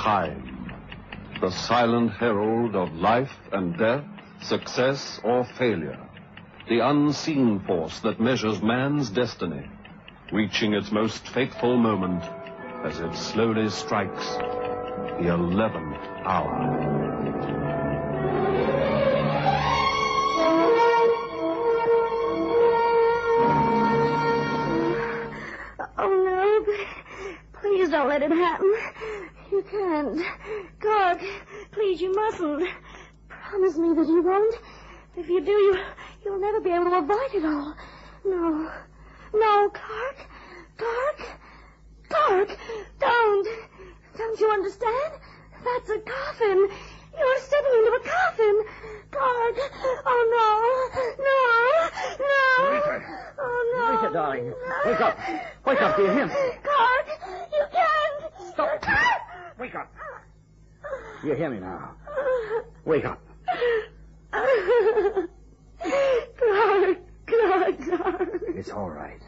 Time, the silent herald of life and death, success or failure, the unseen force that measures man's destiny, reaching its most fateful moment as it slowly strikes the 11th hour. Please don't let it happen. You can't. Clark, please, you mustn't. Promise me that you won't. If you do, you'll never be able to avoid it all. No. No, Clark. Clark, don't. Don't you understand? That's a coffin. You're stepping into a coffin. Clark. Oh, no. Rita. Oh, no. Rita, darling. Wake up. Wake up, do you hear me? Clark, you can't. Stop. Wake up. You hear me now? Wake up. Clark. It's all right.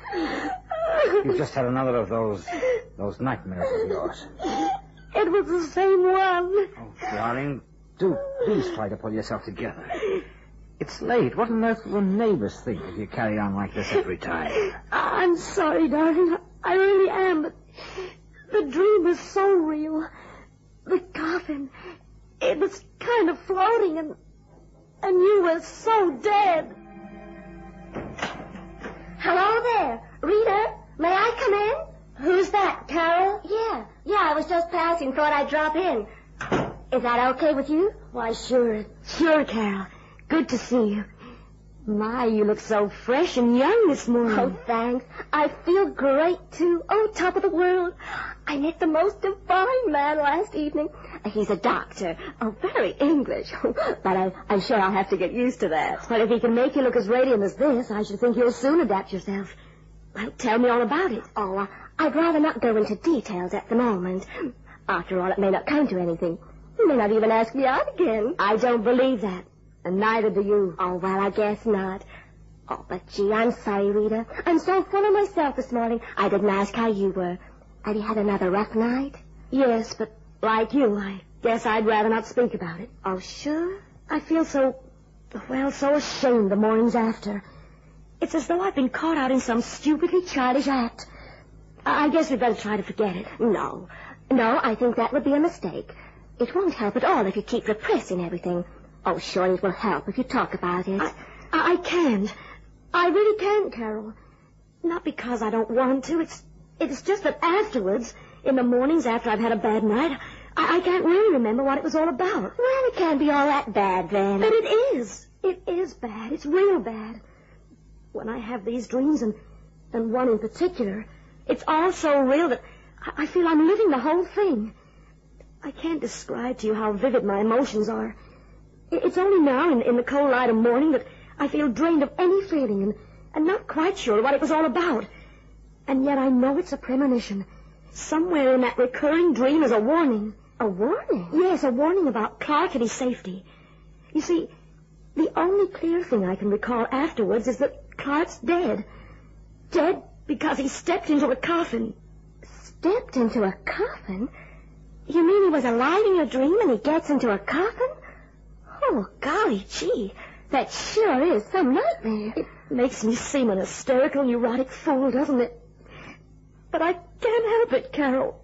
You've just had another of those nightmares of yours. It was the same one. Oh, darling, please try to pull yourself together. It's late. What on earth will the neighbors think if you carry on like this every time? I'm sorry, darling. I really am, but the dream was so real. The coffin, it was kind of floating, and you were so dead. Hello there. Rita, may I come in? Who's that, Carol? Yeah, I was just passing. Thought I'd drop in. Is that okay with you? Why, sure, Carol. Good to see you. My, you look so fresh and young this morning. Oh, thanks. I feel great, too. Oh, top of the world. I met the most divine man last evening. He's a doctor. Oh, very English. But I'm sure I'll have to get used to that. Well, if he can make you look as radiant as this, I should think you'll soon adapt yourself. Well, tell me all about it. Oh, I'd rather not go into details at the moment. After all, it may not come to anything. You may not even ask me out again. I don't believe that. And neither do you. Oh, well, I guess not. Oh, but gee, I'm sorry, Rita. I'm so full of myself this morning. I didn't ask how you were. Have you had another rough night? Yes, but like you, I guess I'd rather not speak about it. Oh, sure? I feel so ashamed the mornings after. It's as though I've been caught out in some stupidly childish act. I guess we'd better try to forget it. No, I think that would be a mistake. It won't help at all if you keep repressing everything. Oh, sure, it will help if you talk about it. I can't. I really can't, Carol. Not because I don't want to. It's just that afterwards, in the mornings after I've had a bad night, I can't really remember what it was all about. Well, it can't be all that bad, then. But it is. It is bad. It's real bad. When I have these dreams, and one in particular, it's all so real that I feel I'm living the whole thing. I can't describe to you how vivid my emotions are. It's only now, in the cold light of morning, that I feel drained of any feeling and not quite sure what it was all about. And yet I know it's a premonition. Somewhere in that recurring dream is a warning. A warning? Yes, a warning about Clark and his safety. You see, the only clear thing I can recall afterwards is that Clark's dead. Dead because he stepped into a coffin. Stepped into a coffin? You mean he was alive in your dream and he gets into a coffin? Oh, golly gee, that sure is some nightmare. It makes me seem an hysterical, neurotic fool, doesn't it? But I can't help it, Carol.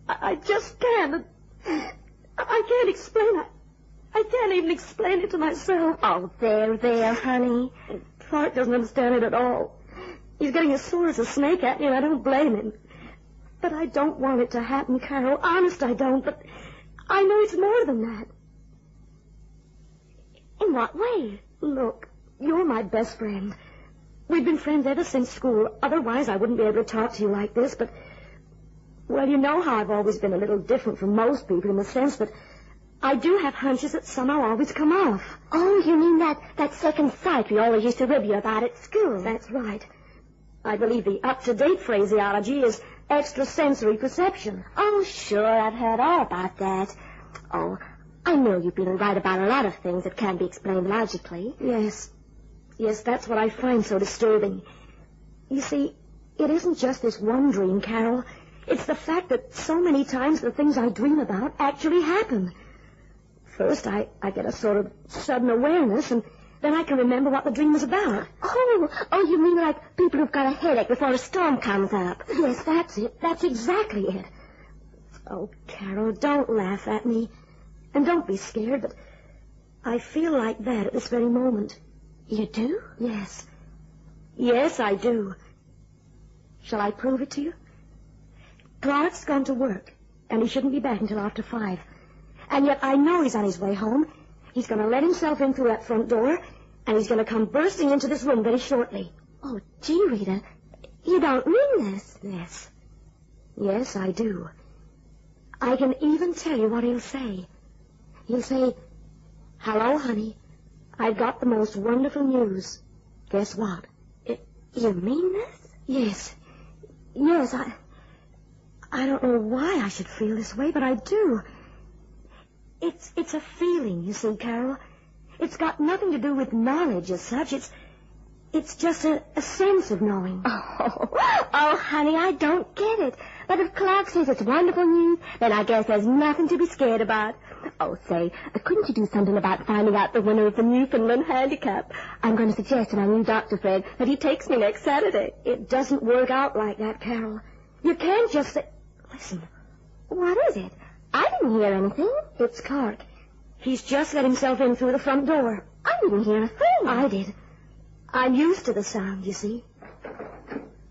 I just can't. I can't explain it. I can't even explain it to myself. Oh, there, honey. Clark doesn't understand it at all. He's getting as sore as a snake at me, and I don't blame him. But I don't want it to happen, Carol. Honest, I don't. But I know it's more than that. In what way? Look, you're my best friend. We've been friends ever since school. Otherwise, I wouldn't be able to talk to you like this, but... Well, you know how I've always been a little different from most people in the sense that I do have hunches that somehow always come off. Oh, you mean that second sight we always used to rib you about at school? That's right. I believe the up-to-date phraseology is extrasensory perception. Oh, sure, I've heard all about that. Oh, I know you've been right about a lot of things that can't be explained logically. Yes, that's what I find so disturbing. You see, it isn't just this one dream, Carol. It's the fact that so many times the things I dream about actually happen. First, I get a sort of sudden awareness, and then I can remember what the dream was about. Oh, you mean like people who've got a headache before a storm comes up? Yes, that's it. That's exactly it. Oh, Carol, don't laugh at me. And don't be scared, but I feel like that at this very moment. You do? Yes. Yes, I do. Shall I prove it to you? Clark's gone to work, and he shouldn't be back until after 5. And yet I know he's on his way home. He's going to let himself in through that front door, and he's going to come bursting into this room very shortly. Oh, gee, Rita, you don't mean this. Yes. Yes, I do. I can even tell you what he'll say. He'll say, "Hello, honey. I've got the most wonderful news. Guess what?" You mean this? Yes. Yes, I don't know why I should feel this way, but I do. It's a feeling, you see, Carol. It's got nothing to do with knowledge as such. It's just a sense of knowing. Oh, honey, I don't get it. But if Clark says it's wonderful news, then I guess there's nothing to be scared about. Oh, say, couldn't you do something about finding out the winner of the Newfoundland handicap? I'm going to suggest to my new doctor friend that he takes me next Saturday. It doesn't work out like that, Carol. You can't just say... Listen. What is it? I didn't hear anything. It's Clark. He's just let himself in through the front door. I didn't hear a thing. I did. I'm used to the sound, you see.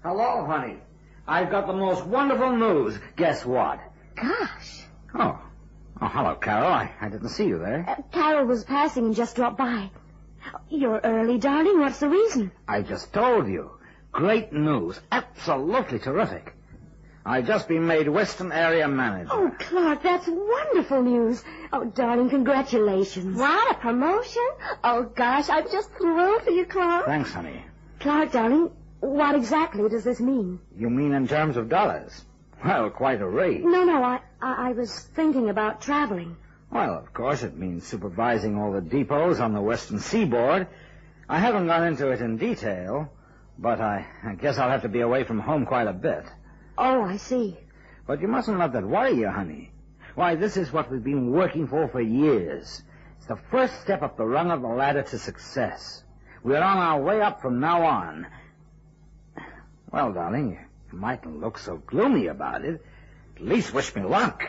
Hello, honey. I've got the most wonderful news. Guess what? Gosh. Oh, hello, Carol. I didn't see you there. Carol was passing and just dropped by. You're early, darling. What's the reason? I just told you. Great news. Absolutely terrific. I've just been made Western Area Manager. Oh, Clark, that's wonderful news. Oh, darling, congratulations. What, a promotion? Oh, gosh, I'm just thrilled for you, Clark. Thanks, honey. Clark, darling, what exactly does this mean? You mean in terms of dollars? Well, quite a raise. No, I was thinking about traveling. Well, of course, it means supervising all the depots on the western seaboard. I haven't gone into it in detail, but I guess I'll have to be away from home quite a bit. Oh, I see. But you mustn't let that worry you, honey. Why, this is what we've been working for years. It's the first step up the rung of the ladder to success. We're on our way up from now on. Well, darling, you mightn't look so gloomy about it. At least wish me luck.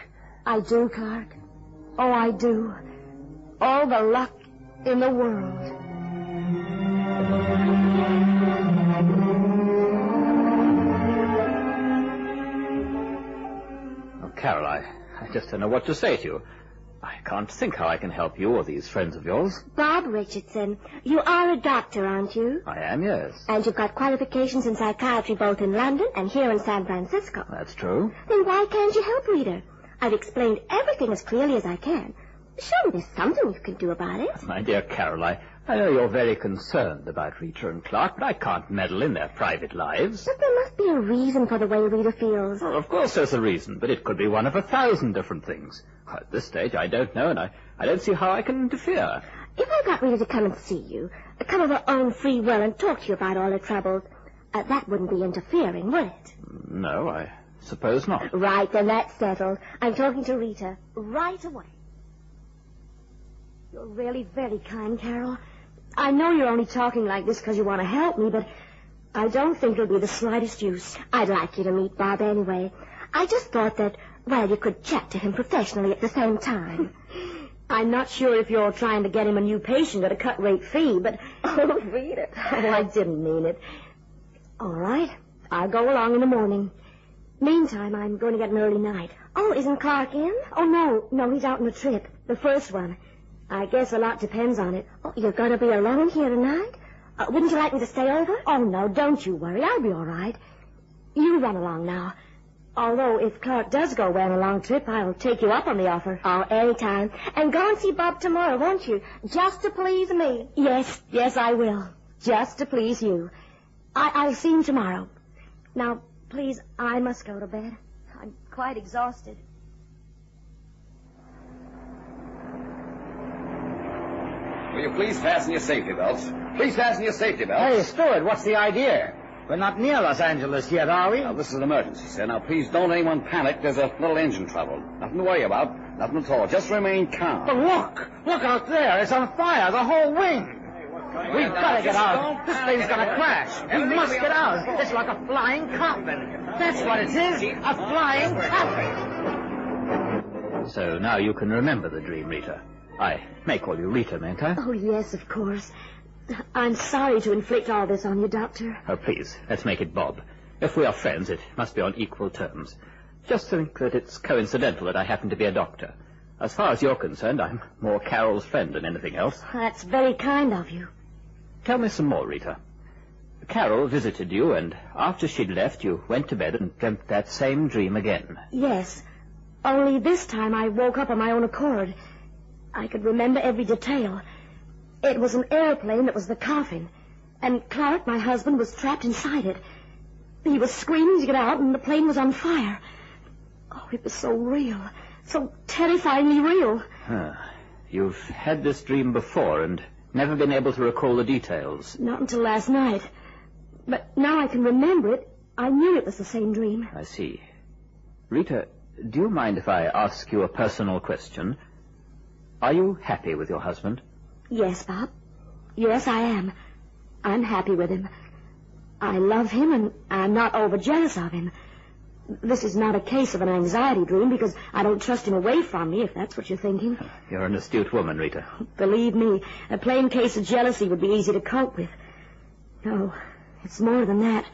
I do, Clark. Oh, I do. All the luck in the world. Carol, I just don't know what to say to you. I can't think how I can help you or these friends of yours. Bob Richardson, you are a doctor, aren't you? I am, yes. And you've got qualifications in psychiatry both in London and here in San Francisco. That's true. Then why can't you help Rita? I've explained everything as clearly as I can. Surely there's something you can do about it. My dear Carol, I know you're very concerned about Rita and Clark, but I can't meddle in their private lives. But there must be a reason for the way Rita feels. Well, of course there's a reason, but it could be one of 1,000 different things. At this stage, I don't know, and I don't see how I can interfere. If I got Rita to come and see you, come of her own free will and talk to you about all her troubles, that wouldn't be interfering, would it? No, I suppose not. Right, then that's settled. I'm talking to Rita right away. You're really very kind, Carol. I know you're only talking like this because you want to help me, but I don't think it'll be the slightest use. I'd like you to meet Bob anyway. I just thought that, well, you could chat to him professionally at the same time. I'm not sure if you're trying to get him a new patient at a cut-rate fee, but... Oh, Rita. Oh, I didn't mean it. All right, I'll go along in the morning. Meantime, I'm going to get an early night. Oh, isn't Clark in? Oh, no, he's out on a trip. The first one. I guess a lot depends on it. Oh, you're going to be alone here tonight? Wouldn't you like me to stay over? Oh, no, don't you worry. I'll be all right. You run along now. Although, if Clark does go away on a long trip, I'll take you up on the offer. Oh, anytime. And go and see Bob tomorrow, won't you? Just to please me. Yes, I will. Just to please you. I'll see him tomorrow. Now, please, I must go to bed. I'm quite exhausted. Will you please fasten your safety belts? Please fasten your safety belts. Hey, Stewart, what's the idea? We're not near Los Angeles yet, are we? Now, this is an emergency, sir. Now, please don't anyone panic. There's a little engine trouble. Nothing to worry about. Nothing at all. Just remain calm. But look! Look out there! It's on fire, the whole wing! We've got to get out. This thing's going to crash. We must get out. It's like a flying coffin. That's what it is, a flying coffin. So now you can remember the dream, Rita. I may call you Rita, mayn't I? Oh, yes, of course. I'm sorry to inflict all this on you, Doctor. Oh, please, let's make it Bob. If we are friends, it must be on equal terms. Just think that it's coincidental that I happen to be a doctor. As far as you're concerned, I'm more Carol's friend than anything else. That's very kind of you. Tell me some more, Rita. Carol visited you, and after she'd left, you went to bed and dreamt that same dream again. Yes, only this time I woke up on my own accord. I could remember every detail. It was an airplane that was the coffin, and Clark, my husband, was trapped inside it. He was screaming to get out, and the plane was on fire. Oh, it was so real, so terrifyingly real. You've had this dream before and never been able to recall the details. Not until last night. But now I can remember it. I knew it was the same dream. I see. Rita, do you mind if I ask you a personal question? Are you happy with your husband? Yes, Bob. Yes, I am. I'm happy with him. I love him, and I'm not over-jealous of him. This is not a case of an anxiety dream, because I don't trust him away from me, if that's what you're thinking. You're an astute woman, Rita. Believe me, a plain case of jealousy would be easy to cope with. No, it's more than that.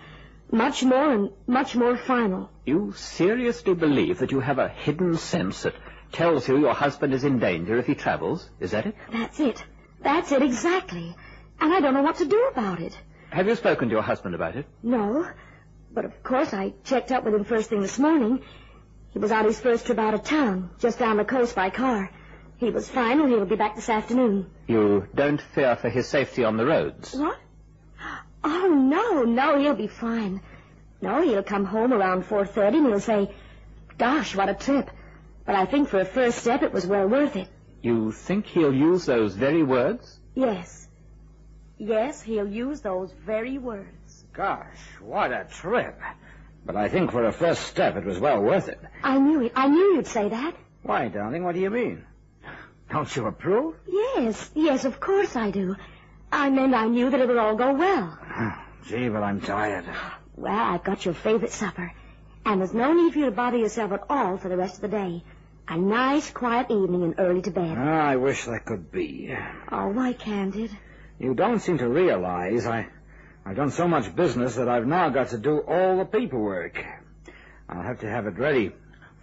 Much more, and much more final. You seriously believe that you have a hidden sense that tells you your husband is in danger if he travels? Is that it? That's it. That's it, exactly. And I don't know what to do about it. Have you spoken to your husband about it? No. But, of course, I checked up with him first thing this morning. He was on his first trip out of town, just down the coast by car. He was fine, and he'll be back this afternoon. You don't fear for his safety on the roads? What? Oh, no, he'll be fine. No, he'll come home around 4:30, and he'll say, "Gosh, what a trip." But I think for a first step, it was well worth it. You think he'll use those very words? Yes. Yes, he'll use those very words. Gosh, what a trip. But I think for a first step, it was well worth it. I knew it. I knew you'd say that. Why, darling, what do you mean? Don't you approve? Yes, of course I do. I meant I knew that it would all go well. Gee, but I'm tired. Well, I've got your favorite supper. And there's no need for you to bother yourself at all for the rest of the day. A nice, quiet evening and early to bed. I wish that could be. Oh, why can't it? You don't seem to realize I've done so much business that I've now got to do all the paperwork. I'll have to have it ready.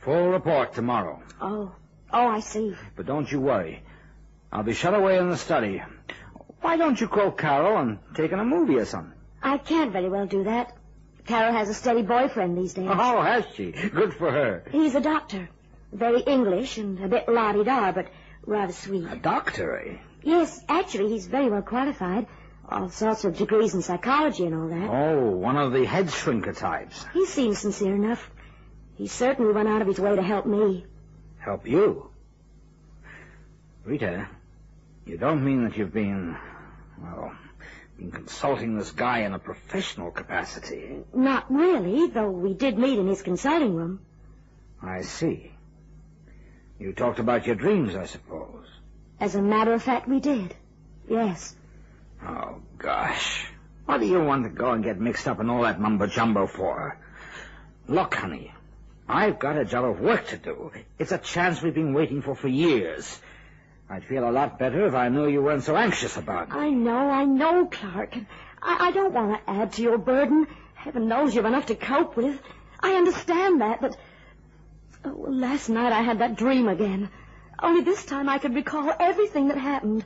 Full report tomorrow. Oh, I see. But don't you worry. I'll be shut away in the study. Why don't you call Carol and take in a movie or something? I can't very well do that. Carol has a steady boyfriend these days. Oh, has she? Good for her. He's a doctor. Very English and a bit la-di-da, but rather sweet. A doctor, eh? Yes, actually, he's very well qualified. All sorts of degrees in psychology and all that. Oh, one of the head shrinker types. He seems sincere enough. He certainly went out of his way to help me. Help you? Rita, you don't mean that you've been consulting this guy in a professional capacity? Not really, though we did meet in his consulting room. I see. You talked about your dreams, I suppose. As a matter of fact, we did. Yes. Oh, gosh. What do you want to go and get mixed up in all that mumbo-jumbo for? Look, honey, I've got a job of work to do. It's a chance we've been waiting for years. I'd feel a lot better if I knew you weren't so anxious about it. I know, Clark. I don't want to add to your burden. Heaven knows you've enough to cope with. I understand that, but... Oh, last night I had that dream again. Only this time I could recall everything that happened.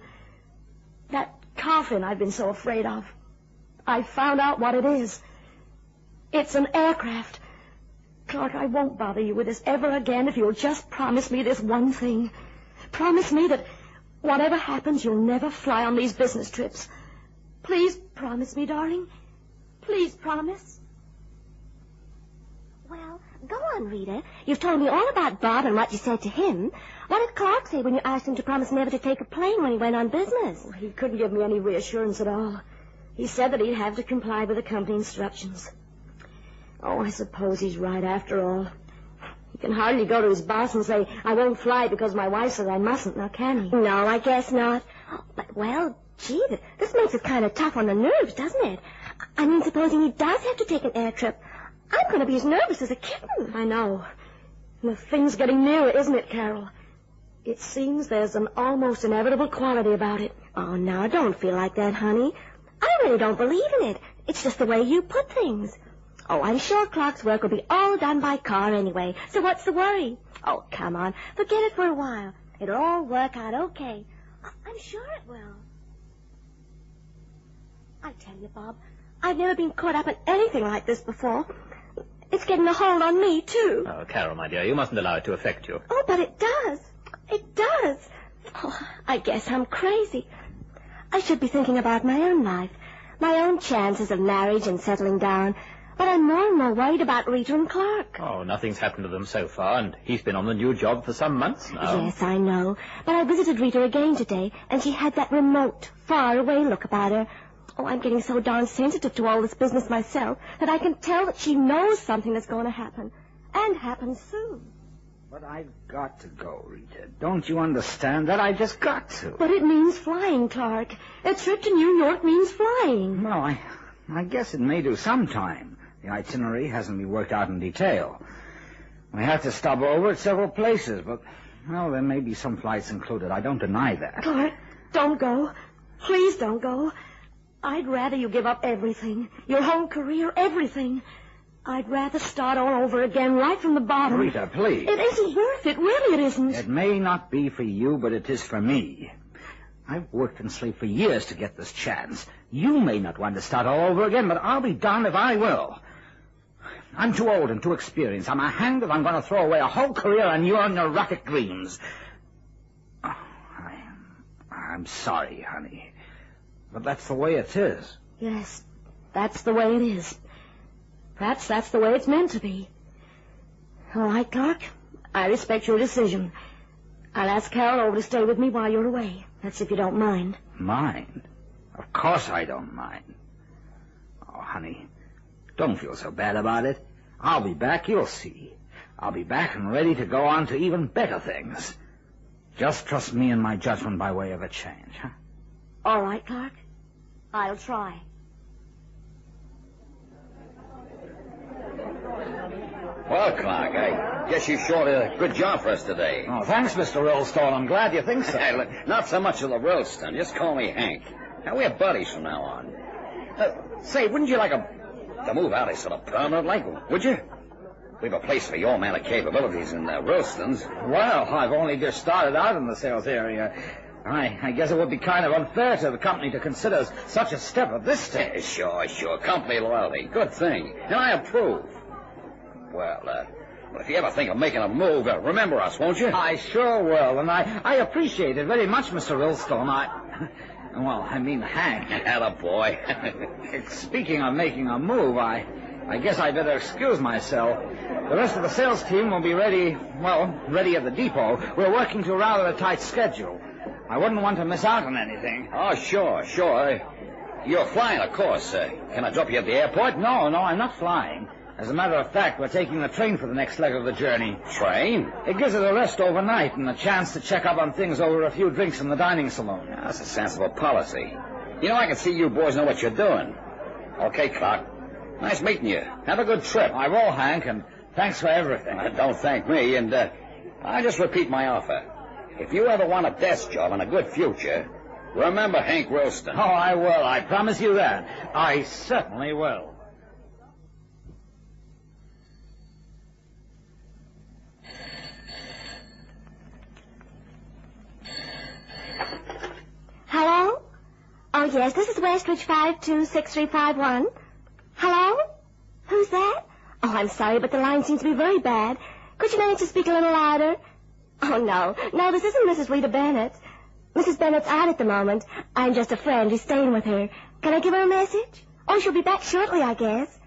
That coffin I've been so afraid of. I found out what it is. It's an aircraft. Clark, I won't bother you with this ever again if you'll just promise me this one thing. Promise me that whatever happens, you'll never fly on these business trips. Please promise me, darling. Please promise. Well, go on, Rita. You've told me all about Bob and what you said to him. What did Clark say when you asked him to promise never to take a plane when he went on business? He couldn't give me any reassurance at all. He said that he'd have to comply with the company instructions. Oh, I suppose he's right after all. He can hardly go to his boss and say, I won't fly because my wife says I mustn't, now can he? No, I guess not. But, well, gee, this makes it kind of tough on the nerves, doesn't it? I mean, supposing he does have to take an air trip, I'm going to be as nervous as a kitten. I know. And the thing's getting nearer, isn't it, Carol? It seems there's an almost inevitable quality about it. Oh, now, don't feel like that, honey. I really don't believe in it. It's just the way you put things. Oh, I'm sure Clark's work will be all done by car anyway, so what's the worry? Oh, come on, forget it for a while. It'll all work out okay. I'm sure it will. I tell you, Bob, I've never been caught up in anything like this before. It's getting a hold on me, too. Oh, Carol, my dear, you mustn't allow it to affect you. Oh, but it does. It does. Oh, I guess I'm crazy. I should be thinking about my own life, my own chances of marriage and settling down. But I'm more and more worried about Rita and Clark. Oh, nothing's happened to them so far, and he's been on the new job for some months now. Yes, I know. But I visited Rita again today, and she had that remote, far-away look about her. Oh, I'm getting so darn sensitive to all this business myself that I can tell that she knows something that's going to happen, and happen soon. But I've got to go, Rita. Don't you understand that? I've just got to. But it means flying, Clark. A trip to New York means flying. Well, I guess it may do sometime. The itinerary hasn't been worked out in detail. We have to stop over at several places, but, well, there may be some flights included. I don't deny that. Clark, don't go. Please don't go. I'd rather you give up everything. Your whole career, everything. I'd rather start all over again right from the bottom. Rita, please. It isn't worth it. Really, it isn't. It may not be for you, but it is for me. I've worked and slaved for years to get this chance. You may not want to start all over again, but I'll be darned if I will. I'm too old and too experienced. I'm a hanged if I'm going to throw away a whole career on your neurotic dreams. Oh, I'm sorry, honey. But that's the way it is. Yes, that's the way it is. Perhaps that's the way it's meant to be. All right, Clark. I respect your decision. I'll ask Carol over to stay with me while you're away. That's if you don't mind. Mind? Of course I don't mind. Oh, honey, don't feel so bad about it. I'll be back, you'll see. I'll be back and ready to go on to even better things. Just trust me and my judgment by way of a change, huh? All right, Clark. I'll try. Well, Clark, I guess you sure did a good job for us today. Oh, thanks, Mr. Rillstone. I'm glad you think so. Hey, look, not so much of the Rillstone. Just call me Hank. Now, we're buddies from now on. Say, wouldn't you like to move out sort of permanent, like, would you? We've a place for your man of capabilities in Rillstone's. Well, I've only just started out in the sales area. I guess it would be kind of unfair to the company to consider such a step at this stage. Sure. Company loyalty. Good thing. And I approve. Well, if you ever think of making a move, remember us, won't you? I sure will, and I appreciate it very much, Mr. Rillstone. I mean Hank. Attaboy. Speaking of making a move, I guess I better excuse myself. The rest of the sales team will be ready at the depot. We're working to a rather tight schedule. I wouldn't want to miss out on anything. Oh, sure. You're flying, of course. Can I drop you at the airport? No, I'm not flying. As a matter of fact, we're taking the train for the next leg of the journey. Train? It gives us a rest overnight and a chance to check up on things over a few drinks in the dining saloon. Yeah, that's a sensible policy. You know, I can see you boys know what you're doing. Okay, Clark. Nice meeting you. Have a good trip. I will, Hank, and thanks for everything. Don't thank me, and I'll just repeat my offer. If you ever want a desk job and a good future, remember Hank Rillstone. Oh, I will. I promise you that. I certainly will. Hello? Oh, yes, this is Westridge 526351. Hello? Who's that? Oh, I'm sorry, but the line seems to be very bad. Could you manage to speak a little louder? Oh, no, this isn't Mrs. Rita Bennett. Mrs. Bennett's out at the moment. I'm just a friend who's staying with her. Can I give her a message? Oh, she'll be back shortly, I guess.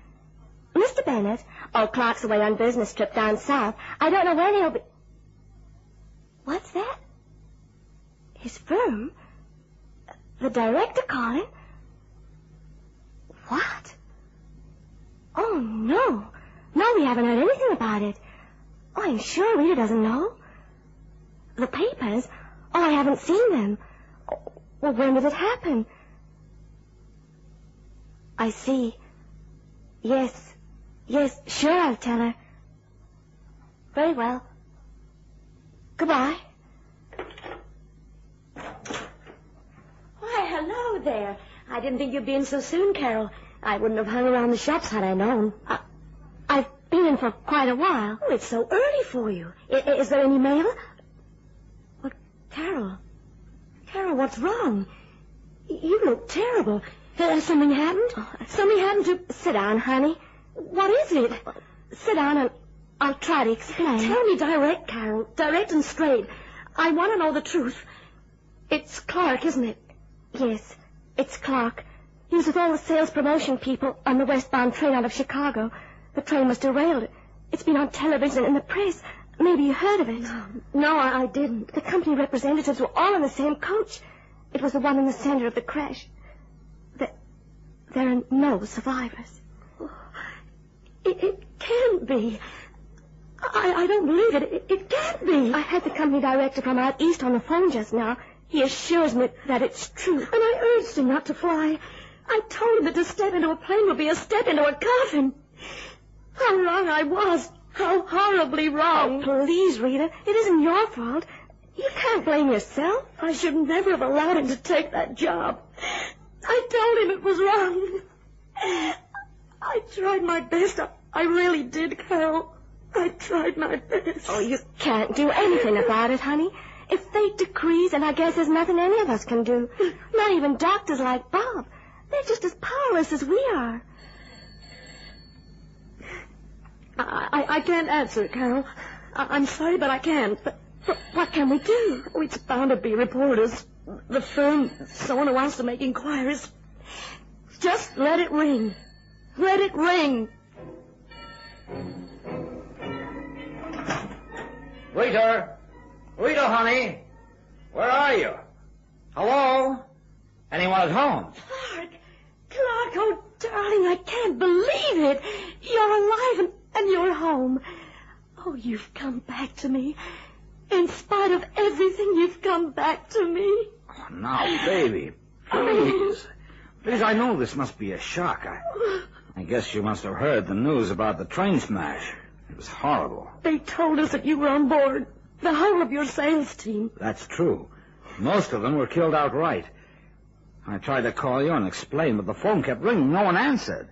Mr. Bennett? Oh, Clark's away on business trip down south. I don't know when he'll be... What's that? His firm? The director calling? What? Oh, no. No, we haven't heard anything about it. Oh, I'm sure Rita doesn't know. The papers? Oh, I haven't seen them. Oh, well, when did it happen? I see. Yes, sure, I'll tell her. Very well. Goodbye. Why, hello there. I didn't think you'd be in so soon, Carol. I wouldn't have hung around the shops had I known. I've been in for quite a while. Oh, it's so early for you. Is there any mail? But, Carol, what's wrong? You look terrible. Has something happened? Something happened to... Sit down, honey. What is it? Sit down and I'll try to explain. Tell me direct, Carol. Direct and straight. I want to know the truth. It's Clark, isn't it? Yes, it's Clark. He was with all the sales promotion people on the westbound train out of Chicago. The train was derailed. It's been on television and the press. Maybe you heard of it. No, I didn't. The company representatives were all in the same coach. It was the one in the center of the crash. There are no survivors. It can't be. I don't believe it. It can't be. I had the company director from out east on the phone just now. He assures me that it's true. And I urged him not to fly. I told him that to step into a plane would be a step into a coffin. How wrong I was. How horribly wrong. Oh, please, Rita. It isn't your fault. You can't blame yourself. I should never have allowed him to take that job. I told him it was wrong. I tried my best. I really did, Carol. I tried my best. Oh, you can't do anything about it, honey. If fate decrees, then I guess there's nothing any of us can do. Not even doctors like Bob. They're just as powerless as we are. I can't answer it, Carol. I'm sorry, but I can't. But what can we do? Oh, it's bound to be reporters. The firm, someone who wants to make inquiries. Just let it ring. Let it ring. Rita, honey, where are you? Hello? Anyone at home? Clark, oh, darling, I can't believe it. You're alive and you're home. Oh, you've come back to me. In spite of everything, you've come back to me. Oh, now, baby, please. Please, I know this must be a shock. I guess you must have heard the news about the train smash. It was horrible. They told us that you were on board. The whole of your sales team. That's true. Most of them were killed outright. I tried to call you and explain, but the phone kept ringing. No one answered.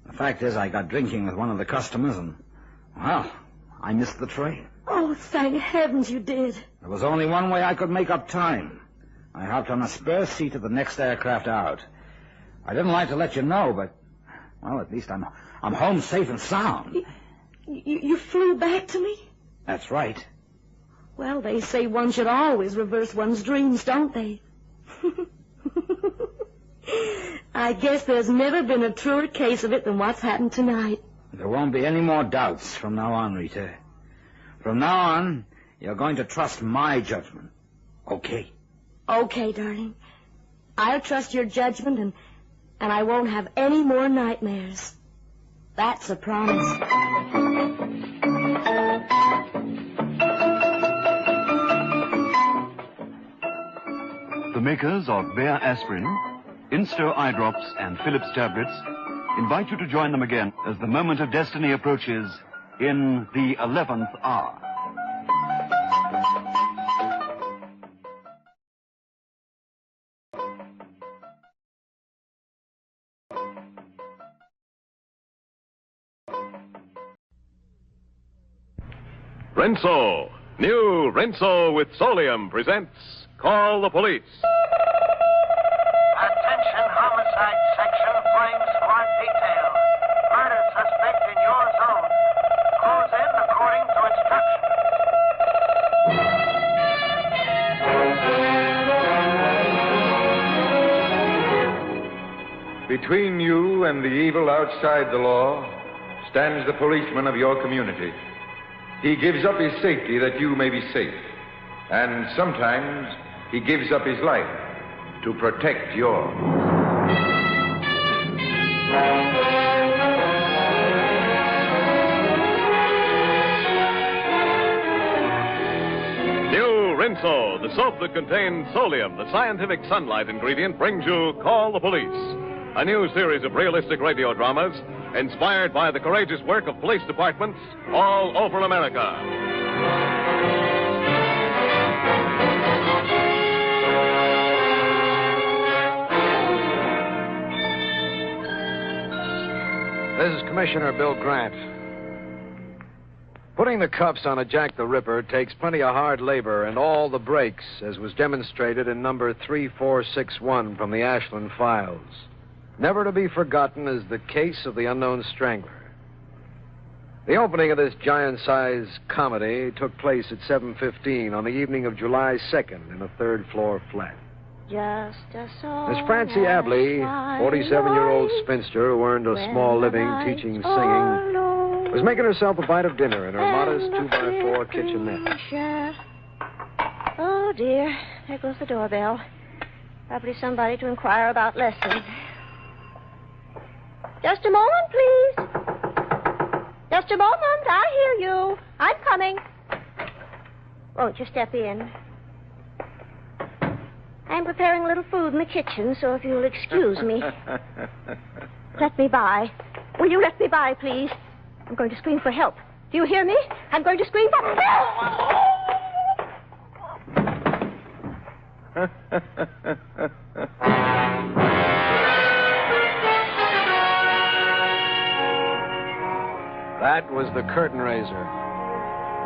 The fact is, I got drinking with one of the customers and, well, I missed the train. Oh, thank heavens you did. There was only one way I could make up time. I hopped on a spare seat of the next aircraft out. I didn't like to let you know, but, well, at least I'm home safe and sound. You flew back to me? That's right. Well, they say one should always reverse one's dreams, don't they? I guess there's never been a truer case of it than what's happened tonight. There won't be any more doubts from now on, Rita. From now on, you're going to trust my judgment. Okay? Okay, darling. I'll trust your judgment, and I won't have any more nightmares. That's a promise. The makers of Bayer Aspirin, Insto Eye Drops, and Philips Tablets invite you to join them again as the moment of destiny approaches in the 11th hour. Rinso, new Rinso with Solium presents Call the Police. Attention, homicide section, frames smart detail. Murder suspect in your zone. Close in according to instructions. Between you and the evil outside the law stands the policeman of your community. He gives up his safety that you may be safe. And sometimes he gives up his life to protect yours. New Rinso, the soap that contains solium, the scientific sunlight ingredient, brings you Call the Police, a new series of realistic radio dramas inspired by the courageous work of police departments all over America. This is Commissioner Bill Grant. Putting the cuffs on a Jack the Ripper takes plenty of hard labor and all the breaks, as was demonstrated in number 3461 from the Ashland files. Never to be forgotten is the case of the unknown strangler. The opening of this giant-sized comedy took place at 7:15 on the evening of July 2nd in a third-floor flat. Just a song. Miss Francie Abley, 47-year-old spinster who earned a small living teaching singing, was making herself a bite of dinner in her modest 2x4 kitchenette. Oh, dear. There goes the doorbell. Probably somebody to inquire about lessons. Just a moment, please. Just a moment. I hear you. I'm coming. Won't you step in? I'm preparing a little food in the kitchen, so if you'll excuse me. Let me by. Will you let me by, please? I'm going to scream for help. Do you hear me? I'm going to scream for help. That was the curtain raiser.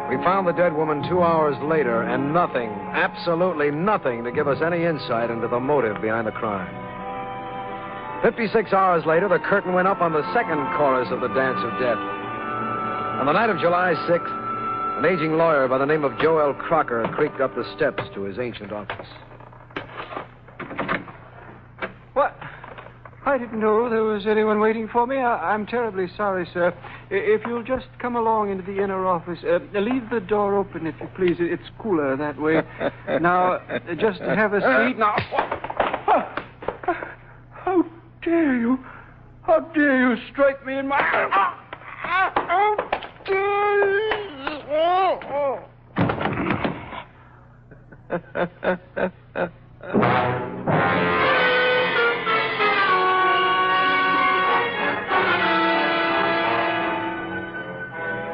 We found the dead woman 2 hours later, and nothing, absolutely nothing, to give us any insight into the motive behind the crime. 56 hours later, the curtain went up on the second chorus of the Dance of Death. On the night of July 6th, an aging lawyer by the name of Joel Crocker creaked up the steps to his ancient office. What? I didn't know there was anyone waiting for me. I'm terribly sorry, sir. If you'll just come along into the inner office, leave the door open, if you please. It's cooler that way. Now, just have a seat. Now, how dare you? How dare you strike me in my... How dare you?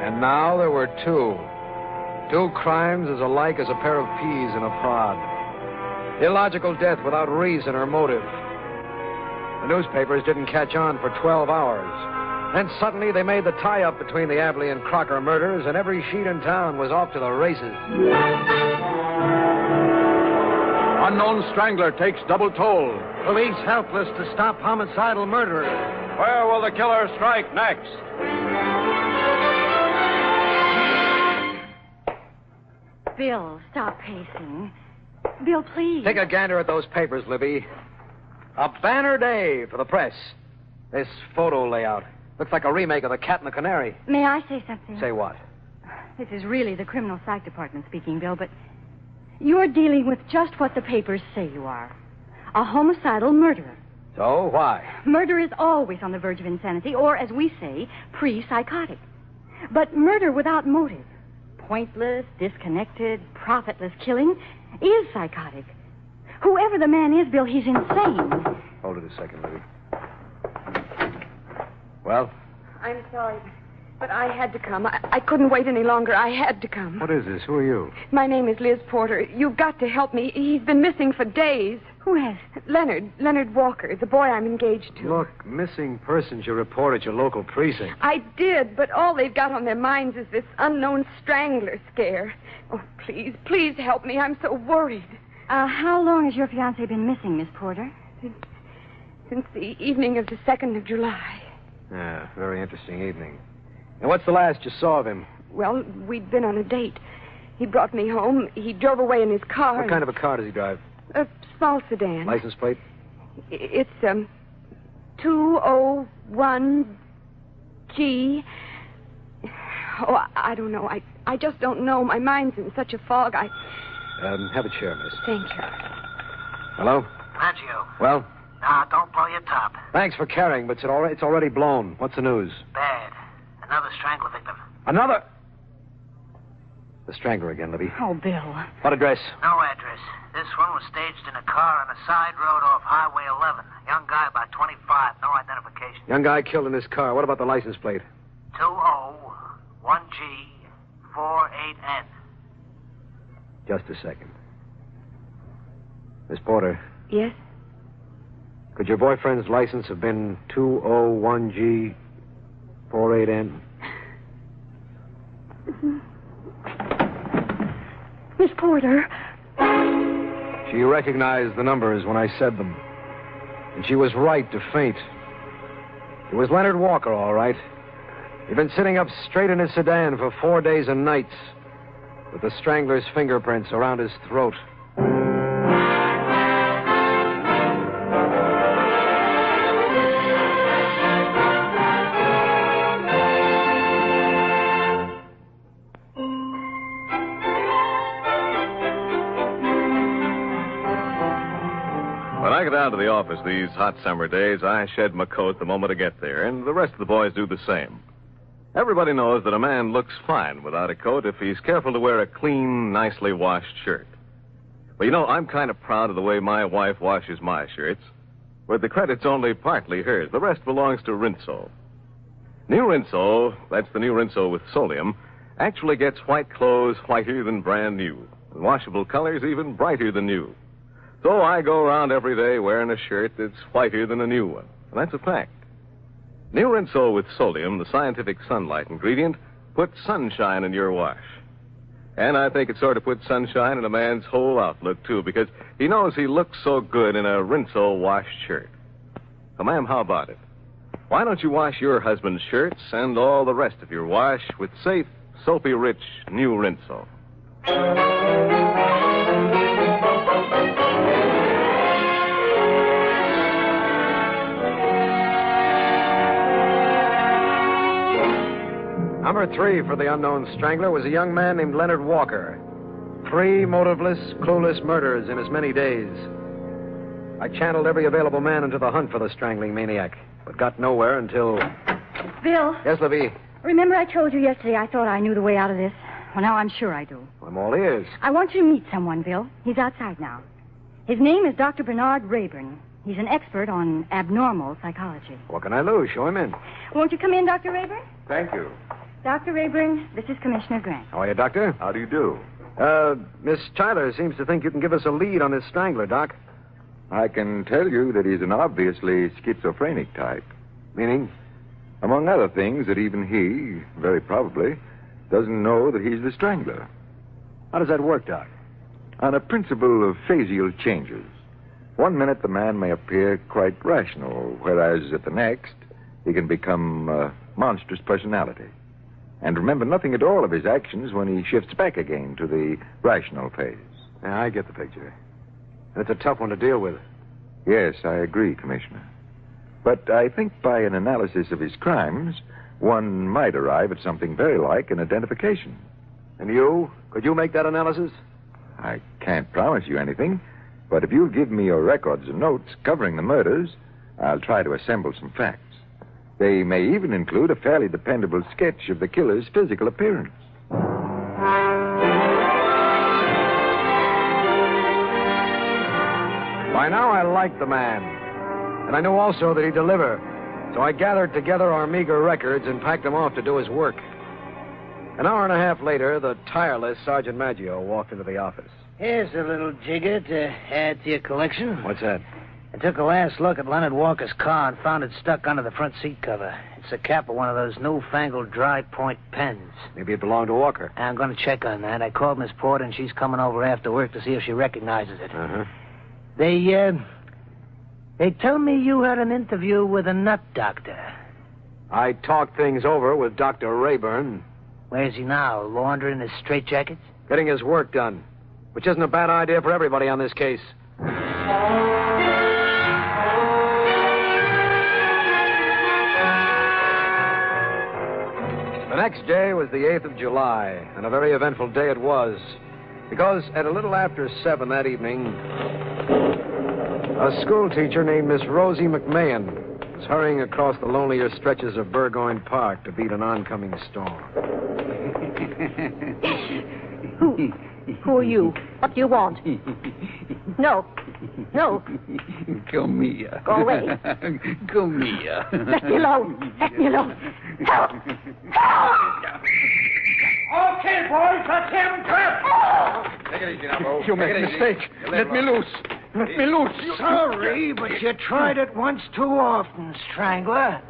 And now there were two. Two crimes as alike as a pair of peas in a pod. Illogical death without reason or motive. The newspapers didn't catch on for 12 hours. Then suddenly they made the tie-up between the Abley and Crocker murders, and every sheet in town was off to the races. Unknown strangler takes double toll. Police helpless to stop homicidal murderers. Where will the killer strike next? Bill, stop pacing. Bill, please. Take a gander at those papers, Libby. A banner day for the press. This photo layout looks like a remake of The Cat and the Canary. May I say something? Say what? This is really the criminal psych department speaking, Bill, but you're dealing with just what the papers say you are. A homicidal murderer. So, why? Murder is always on the verge of insanity, or, as we say, pre-psychotic. But murder without motive, pointless, disconnected, profitless killing, is psychotic. Whoever the man is, Bill, he's insane. Hold it a second, Libby. Well? I'm sorry, but I had to come. I couldn't wait any longer. I had to come. What is this? Who are you? My name is Liz Porter. You've got to help me. He's been missing for days. Who has? Leonard Walker, the boy I'm engaged to. Look, missing persons you report at your local precinct. I did, but all they've got on their minds is this unknown strangler scare. Oh, please help me. I'm so worried. How long has your fiancé been missing, Miss Porter? Since the evening of the 2nd of July. Yeah, very interesting evening. And what's the last you saw of him? Well, we'd been on a date. He brought me home. He drove away in his car. What kind of a car does he drive? A small sedan. License plate? It's 201G. Oh, I don't know. I just don't know. My mind's in such a fog. Have a chair, miss. Thank you. Hello? Maggio. Well? Nah, don't blow your top. Thanks for caring, but it's already blown. What's the news? Bad. Another strangler victim. Another? The Strangler again, Libby. Oh, Bill. What address? No address. This one was staged in a car on a side road off Highway 11. Young guy about 25. No identification. Young guy killed in his car. What about the license plate? 201G48N. Just a second. Miss Porter. Yes? Could your boyfriend's license have been 201G48N? Miss Porter. She recognized the numbers when I said them. And she was right to faint. It was Leonard Walker, all right. He'd been sitting up straight in his sedan for 4 days and nights, with the Strangler's fingerprints around his throat. When I get out of the office these hot summer days, I shed my coat the moment I get there, and the rest of the boys do the same. Everybody knows that a man looks fine without a coat if he's careful to wear a clean, nicely washed shirt. Well, you know, I'm kind of proud of the way my wife washes my shirts, but the credit's only partly hers. The rest belongs to Rinso. New Rinso, that's the new Rinso with Solium, actually gets white clothes whiter than brand new, and washable colors even brighter than new. So I go around every day wearing a shirt that's whiter than a new one. And that's a fact. New Rinso with Solium, the scientific sunlight ingredient, puts sunshine in your wash. And I think it sort of puts sunshine in a man's whole outlook, too, because he knows he looks so good in a Rinso washed shirt. So, ma'am, how about it? Why don't you wash your husband's shirts and all the rest of your wash with safe, soapy-rich New Rinso? Number 3 for the unknown Strangler was a young man named Leonard Walker. 3 motiveless, clueless murders in as many days. I channeled every available man into the hunt for the strangling maniac, but got nowhere until... Bill. Yes, Libby? Remember I told you yesterday I thought I knew the way out of this? Well, now I'm sure I do. I'm all ears. I want you to meet someone, Bill. He's outside now. His name is Dr. Bernard Rayburn. He's an expert on abnormal psychology. What can I lose? Show him in. Won't you come in, Dr. Rayburn? Thank you. Dr. Rayburn, this is Commissioner Grant. How are you, Doctor? How do you do? Miss Tyler seems to think you can give us a lead on this Strangler, Doc. I can tell you that he's an obviously schizophrenic type. Meaning? Among other things, that even he, very probably, doesn't know that he's the Strangler. How does that work, Doc? On a principle of phasial changes. 1 minute the man may appear quite rational, whereas at the next he can become a monstrous personality. And remember nothing at all of his actions when he shifts back again to the rational phase. Yeah, I get the picture. And it's a tough one to deal with. Yes, I agree, Commissioner. But I think by an analysis of his crimes, one might arrive at something very like an identification. And you? Could you make that analysis? I can't promise you anything, but if you'll give me your records and notes covering the murders, I'll try to assemble some facts. They may even include a fairly dependable sketch of the killer's physical appearance. By now, I liked the man. And I knew also that he'd deliver. So I gathered together our meager records and packed them off to do his work. An hour and a half later, the tireless Sergeant Maggio walked into the office. Here's a little jigger to add to your collection. What's that? I took a last look at Leonard Walker's car and found it stuck under the front seat cover. It's the cap of one of those newfangled dry-point pens. Maybe it belonged to Walker. I'm going to check on that. I called Miss Porter, and she's coming over after work to see if she recognizes it. Uh-huh. They tell me you had an interview with a nut doctor. I talked things over with Dr. Rayburn. Where's he now, laundering his straitjackets? Getting his work done, which isn't a bad idea for everybody on this case. The next day was the 8th of July, and a very eventful day it was. Because at a little after 7 that evening, A school teacher named Miss Rosie McMahon was hurrying across the lonelier stretches of Burgoyne Park to beat an oncoming storm. Who are you? What do you want? No. No. Come here. Go away. Come here. Let me alone. Let me alone. Help! Help! Okay, boys, let's have him trapped. Take it easy now, Bo. You made a mistake. Let me loose. Let me loose. Sorry, but you tried it once too often, Strangler.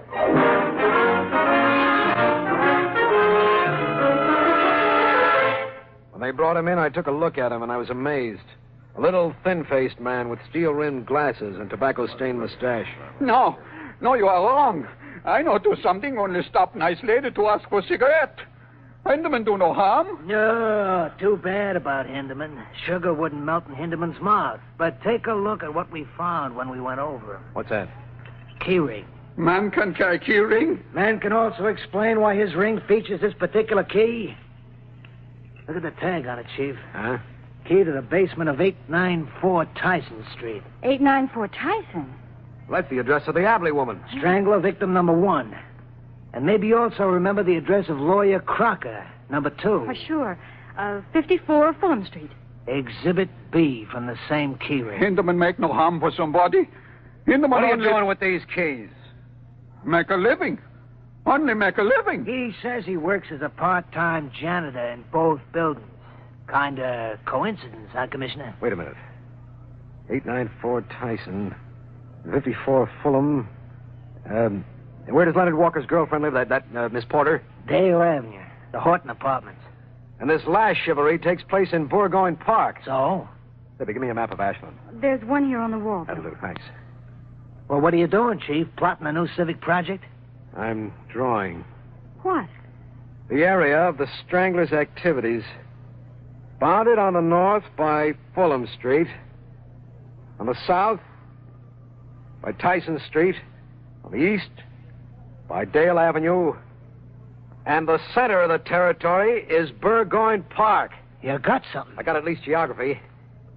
When they brought him in, I took a look at him, and I was amazed. A little thin-faced man with steel-rimmed glasses and tobacco-stained mustache. No, you are wrong. I know do something, only stop nice lady to ask for cigarette. Hinderman do no harm. No, too bad about Hinderman. Sugar wouldn't melt in Hinderman's mouth. But take a look at what we found when we went over him. What's that? Key ring. Man can carry key ring. Man can also explain why his ring features this particular key. Look at the tag on it, Chief. Huh? Key to the basement of 894 Tyson Street. 894 Tyson? Well, that's the address of the Abley woman. Strangler victim number 1. And maybe you also remember the address of lawyer Crocker, number 2. Oh, sure. 54 Fulham Street. Exhibit B from the same key ring. Hinderman make no harm for somebody. Hinderman What are you only doing with these keys? make a living. Only make a living. He says he works as a part-time janitor in both buildings. Kinda coincidence, huh, Commissioner? Wait a minute. 894 Tyson, 54 Fulham. Where does Leonard Walker's girlfriend live? That Miss Porter? Dale Avenue, the Horton Apartments. And this last chivalry takes place in Burgoyne Park. So? Libby, give me a map of Ashland. There's one here on the wall. That'll do, thanks. Well, what are you doing, Chief? Plotting a new civic project? I'm drawing What? the area of the Strangler's activities. Bounded on the north by Fulham Street. On the south by Tyson Street. On the east by Dale Avenue. And the center of the territory is Burgoyne Park. You got something. I got at least geography.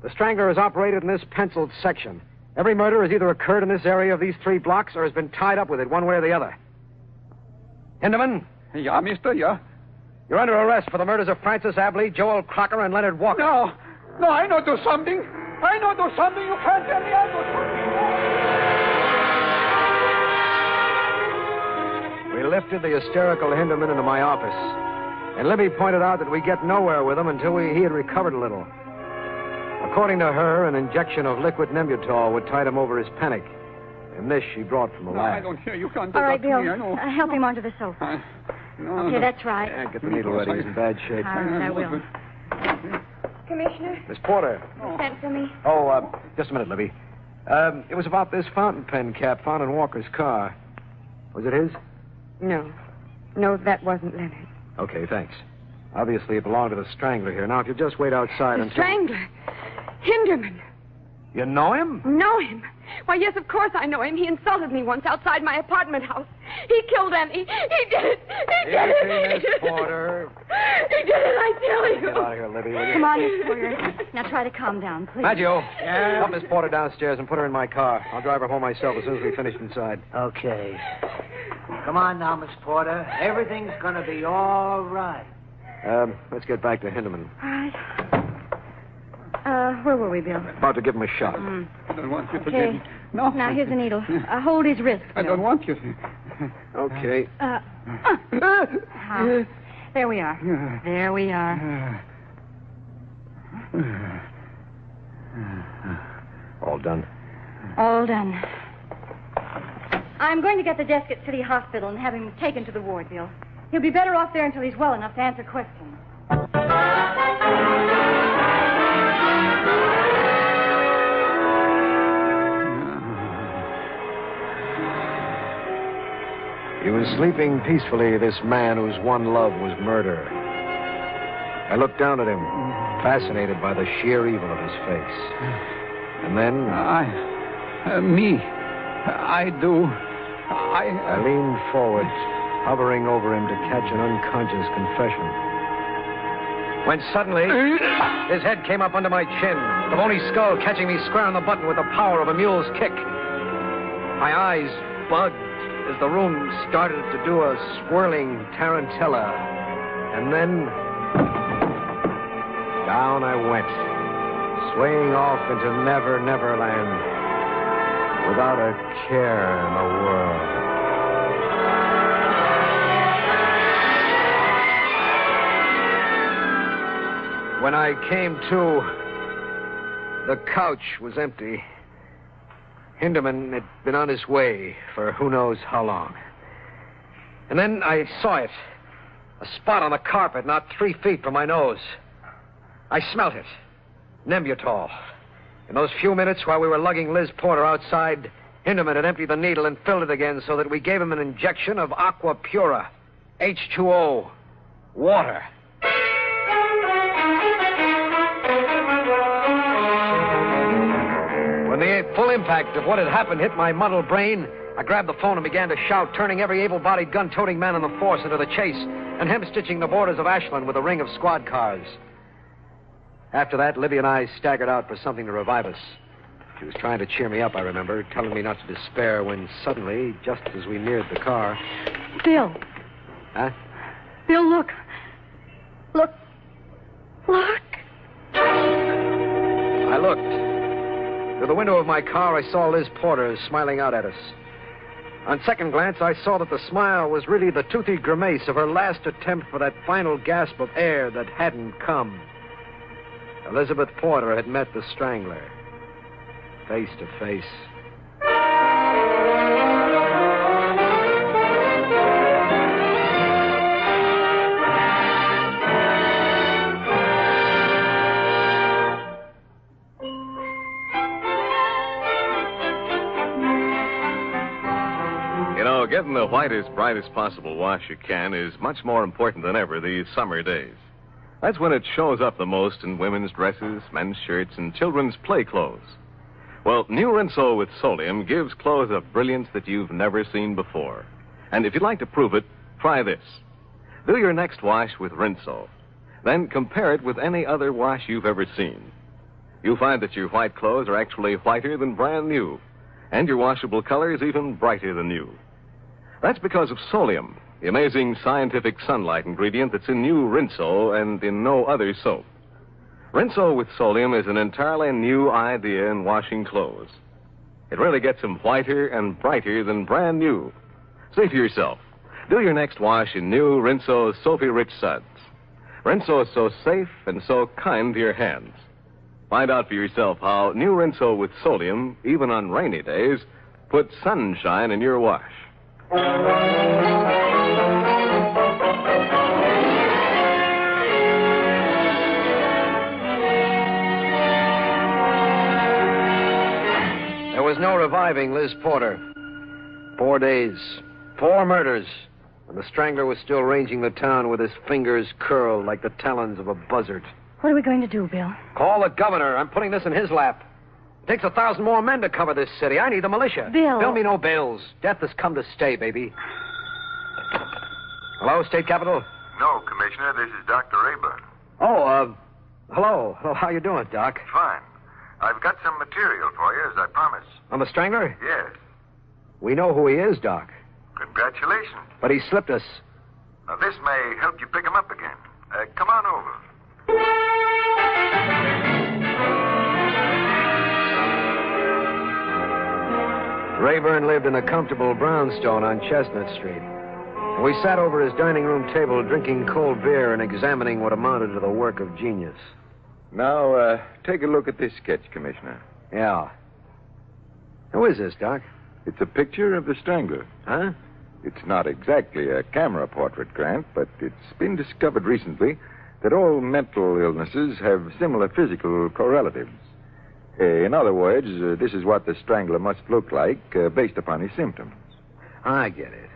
The Strangler has operated in this penciled section. Every murder has either occurred in this area of these 3 blocks or has been tied up with it one way or the other. Hinderman? Yeah, mister, yeah. You're under arrest for the murders of Francis Abley, Joel Crocker, and Leonard Walker. No, I know do something. I know do something. You can't tell me I do something. We lifted the hysterical Hinderman into my office. And Libby pointed out that we get nowhere with him until he had recovered a little. According to her, an injection of liquid Nembutal would tide him over his panic. And this she brought from the lab. I don't hear. You can't do All right, that Bill. to me. I know. Help him onto the sofa. Okay, that's right. Yeah, get the needle ready. He's in bad shape. All right, I will. Commissioner, Miss Porter. you sent for me. Oh, just a minute, Libby. It was about this fountain pen cap found in Walker's car. Was it his? No. No, that wasn't Leonard. Okay, thanks. Obviously, it belonged to the Strangler here. Now, if you'll just wait outside The until... Strangler. Hinderman. You know him? Know him? Why, yes, of course I know him. He insulted me once outside my apartment house. He killed Emmy. He did it. He did it. Miss Porter. He did it, I tell you. Get out of here, Libby, will you? Come on, Miss Porter. Now try to calm down, please. Maggio, help Miss Porter downstairs and put her in my car. I'll drive her home myself as soon as we finish inside. Okay. Come on now, Miss Porter. Everything's gonna be all right. Let's get back to Hinderman. All right. Where were we, Bill? About to give him a shot. I don't want you to Okay. get... No. Now, here's the needle. Hold his wrist, I Bill. don't want you. Okay. There we are. There we are. All done. All done. I'm going to get the desk at City Hospital and have him taken to the ward, Bill. He'll be better off there until he's well enough to answer questions. He was sleeping peacefully, this man whose one love was murder. I looked down at him, fascinated by the sheer evil of his face. And then... I leaned forward, hovering over him to catch an unconscious confession. when suddenly his head came up under my chin, the bony skull catching me square on the button with the power of a mule's kick. My eyes bugged as the room started to do a swirling tarantella. And then down I went, swaying off into Never Never Land without a care in the world. When I came to, the couch was empty. Hinderman had been on his way for who knows how long. And then I saw it. A spot on the carpet not 3 feet from my nose. I smelt it. Nembutol. In those few minutes while we were lugging Liz Porter outside, Hinderman had emptied the needle and filled it again so that we gave him an injection of Aqua Pura, H2O, water. When the full impact of what had happened hit my muddled brain, I grabbed the phone and began to shout, turning every able-bodied gun-toting man in the force into the chase and hem-stitching the borders of Ashland with a ring of squad cars. After that, Libby and I staggered out for something to revive us. She was trying to cheer me up, I remember, telling me not to despair when suddenly, just as we neared the car... Bill. Huh? Bill, look. Look. Look. I looked. Through the window of my car, I saw Liz Porter smiling out at us. On second glance, I saw that the smile was really the toothy grimace of her last attempt for that final gasp of air that hadn't come. Elizabeth Porter had met the Strangler, face to face. Getting the whitest, brightest possible wash you can is much more important than ever these summer days. That's when it shows up the most in women's dresses, men's shirts, and children's play clothes. Well, new Rinso with Solium gives clothes a brilliance that you've never seen before. And if you'd like to prove it, try this. Do your next wash with Rinso. Then compare it with any other wash you've ever seen. You'll find that your white clothes are actually whiter than brand new, and your washable colors even brighter than new. That's because of Solium, the amazing scientific sunlight ingredient that's in new Rinso and in no other soap. Rinso with Solium is an entirely new idea in washing clothes. It really gets them whiter and brighter than brand new. See for yourself. Do your next wash in new Rinso's Soapy Rich Suds. Rinso is so safe and so kind to your hands. Find out for yourself how new Rinso with Solium, even on rainy days, puts sunshine in your wash. There was no reviving Liz Porter. 4 days, 4 murders, and the Strangler was still ranging the town with his fingers curled like the talons of a buzzard. What are we going to do, Bill? Call the governor. I'm putting this in his lap. It takes 1,000 more men to cover this city. I need the militia. Bill. Bill me no bills. Death has come to stay, baby. Hello, State Capitol? No, Commissioner. This is Dr. Rayburn. Oh, hello. Hello, how you doing, Doc? Fine. I've got some material for you, as I promised. On the Strangler? Yes. We know who he is, Doc. Congratulations. But he slipped us. Now, this may help you pick him up again. Come on over. Rayburn lived in a comfortable brownstone on Chestnut Street. We sat over his dining room table drinking cold beer and examining what amounted to the work of genius. Now, take a look at this sketch, Commissioner. Yeah. Who is this, Doc? It's a picture of the Strangler. Huh? It's not exactly a camera portrait, Grant, but it's been discovered recently that all mental illnesses have similar physical correlatives. In other words, this is what the Strangler must look like based upon his symptoms. I get it.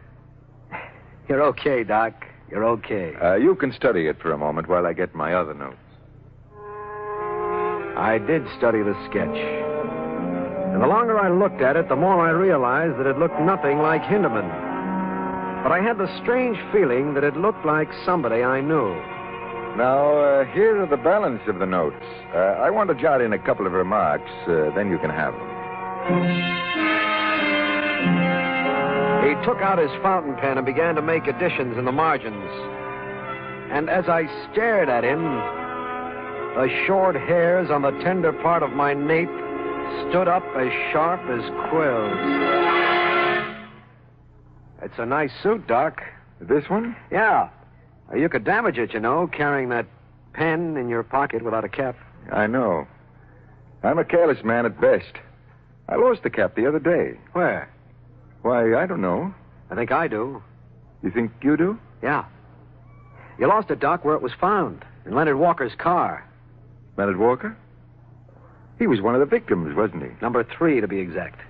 You're okay, Doc. You're okay. You can study it for a moment while I get my other notes. I did study the sketch. And the longer I looked at it, the more I realized that it looked nothing like Hinderman. But I had the strange feeling that it looked like somebody I knew. Now, here are the balance of the notes. I want to jot in a couple of remarks, then you can have them. He took out his fountain pen and began to make additions in the margins. And as I stared at him, the short hairs on the tender part of my nape stood up as sharp as quills. It's a nice suit, Doc. This one? Yeah. You could damage it, you know, carrying that pen in your pocket without a cap. I know. I'm a careless man at best. I lost the cap the other day. Where? Why, I don't know. I think I do. You think you do? Yeah. You lost it, Doc, where it was found, in Leonard Walker's car. Leonard Walker? He was one of the victims, wasn't he? Number 3, to be exact.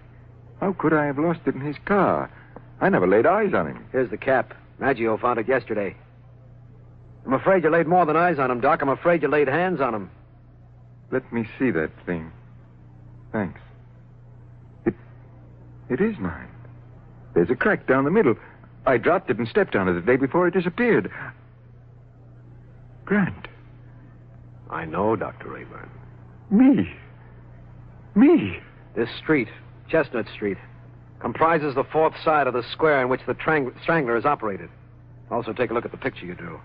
How could I have lost it in his car? I never laid eyes on him. Here's the cap. Maggio found it yesterday. I'm afraid you laid more than eyes on him, Doc. I'm afraid you laid hands on him. Let me see that thing. Thanks. It is mine. There's a crack down the middle. I dropped it and stepped on it the day before it disappeared. Grant. I know, Dr. Rayburn. Me. This street, Chestnut Street, comprises the 4th side of the square in which the Strangler is operated. Also, take a look at the picture you drew.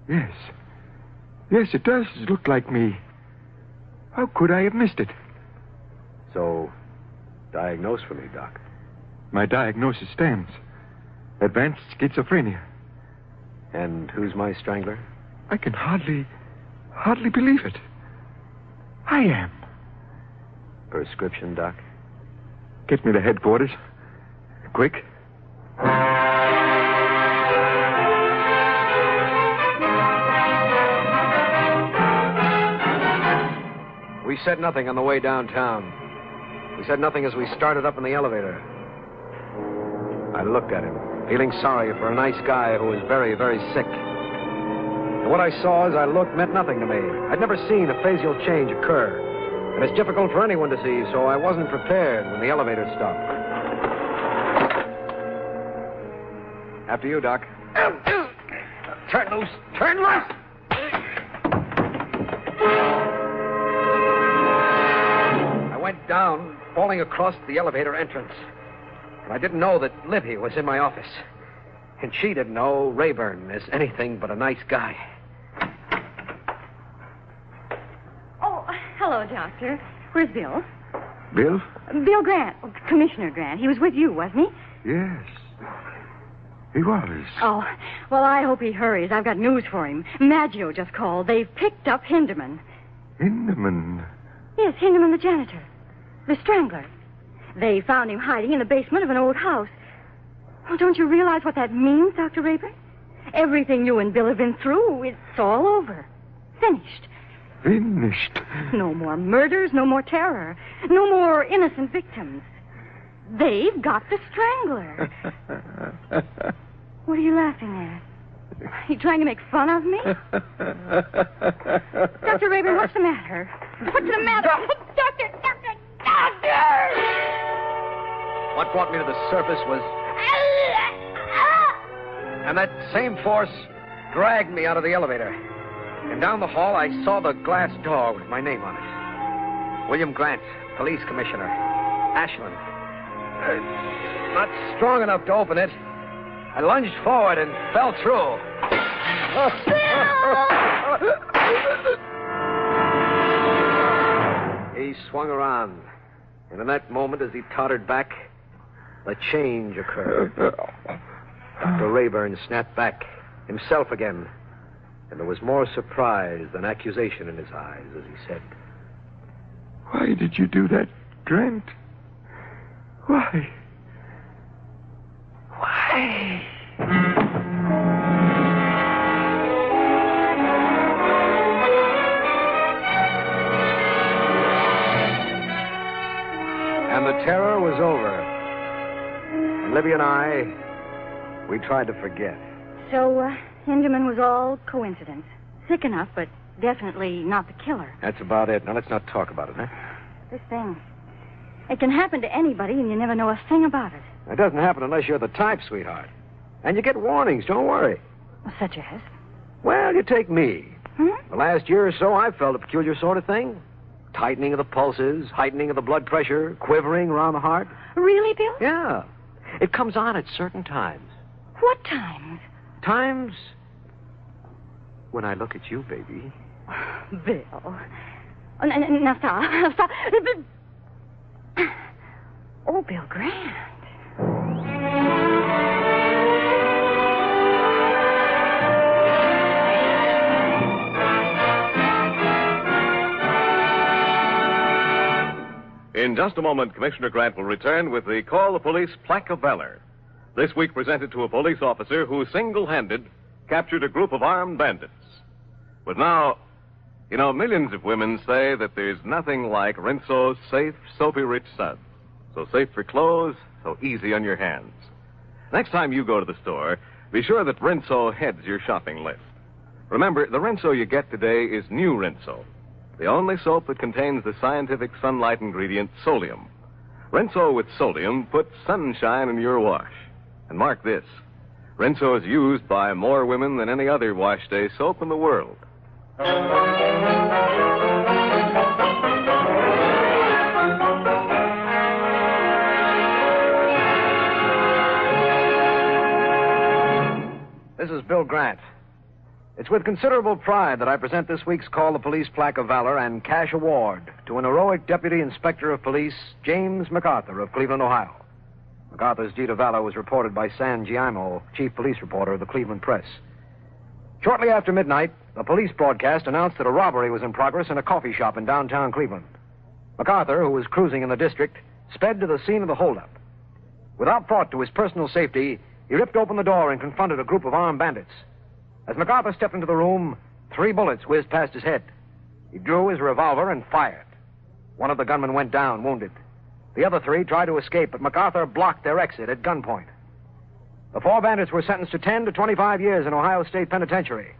Yes. Yes, it does look like me. How could I have missed it? So, diagnose for me, Doc. My diagnosis stands. Advanced schizophrenia. And who's my Strangler? I can hardly believe it. I am. Prescription, Doc? Get me to headquarters. Quick. We said nothing on the way downtown. We said nothing as we started up in the elevator. I looked at him, feeling sorry for a nice guy who was very, very sick. And what I saw as I looked meant nothing to me. I'd never seen a facial change occur. And it's difficult for anyone to see, so I wasn't prepared when the elevator stopped. After you, Doc. Turn loose. Turn loose. I went down, falling across the elevator entrance. And I didn't know that Libby was in my office. And she didn't know Rayburn is anything but a nice guy. Oh, hello, Doctor. Where's Bill? Bill? Bill Grant. Commissioner Grant. He was with you, wasn't he? Yes. He was. Oh, well, I hope he hurries. I've got news for him. Maggio just called. They've picked up Hinderman. Hinderman? Yes, Hinderman the janitor. The Strangler. They found him hiding in the basement of an old house. Oh, don't you realize what that means, Dr. Rayburn? Everything you and Bill have been through, it's all over. Finished. Finished? No more murders, no more terror. No more innocent victims. They've got the Strangler. What are you laughing at? Are you trying to make fun of me? Dr. Rayburn, what's the matter? What's the matter? Doctor! What brought me to the surface was... And that same force dragged me out of the elevator. And down the hall, I saw the glass door with my name on it. William Grant, police commissioner. Ashland. Not strong enough to open it. I lunged forward and fell through. He swung around. And in that moment, as he tottered back, a change occurred. Dr. Rayburn snapped back, himself again. And there was more surprise than accusation in his eyes as he said, Why did you do that, Grant? Why? Why? And the terror was over. And Libby and I, we tried to forget. So, Hinderman was all coincidence. Sick enough, but definitely not the killer. That's about it. Now, let's not talk about it, huh? This thing. It can happen to anybody, and you never know a thing about it. It doesn't happen unless you're the type, sweetheart. And you get warnings, don't worry. Such as? Well, you take me. The last year or so, I've felt a peculiar sort of thing. Tightening of the pulses, heightening of the blood pressure, quivering around the heart. Really, Bill? Yeah. It comes on at certain times. What times? Times when I look at you, baby. Bill. Oh, now stop. Stop. Oh, Bill Grant. In just a moment, Commissioner Grant will return with the Call the Police Plaque of Valor. This week presented to a police officer who single-handed captured a group of armed bandits. But now, millions of women say that there's nothing like Rinso's safe, soapy-rich suds. So safe for clothes, so easy on your hands. Next time you go to the store, be sure that Rinso heads your shopping list. Remember, the Rinso you get today is new Rinso, the only soap that contains the scientific sunlight ingredient solium. Rinso with solium puts sunshine in your wash. And mark this, Rinso is used by more women than any other wash day soap in the world. This is Bill Grant. It's with considerable pride that I present this week's Call the Police Plaque of Valor and Cash Award to an heroic Deputy Inspector of Police, James MacArthur of Cleveland, Ohio. MacArthur's deed of valor was reported by San Giaimo, chief police reporter of the Cleveland Press. Shortly after midnight, a police broadcast announced that a robbery was in progress in a coffee shop in downtown Cleveland. MacArthur, who was cruising in the district, sped to the scene of the holdup. Without thought to his personal safety, he ripped open the door and confronted a group of armed bandits. As MacArthur stepped into the room, 3 bullets whizzed past his head. He drew his revolver and fired. One of the gunmen went down, wounded. The other 3 tried to escape, but MacArthur blocked their exit at gunpoint. The 4 bandits were sentenced to 10 to 25 years in Ohio State Penitentiary.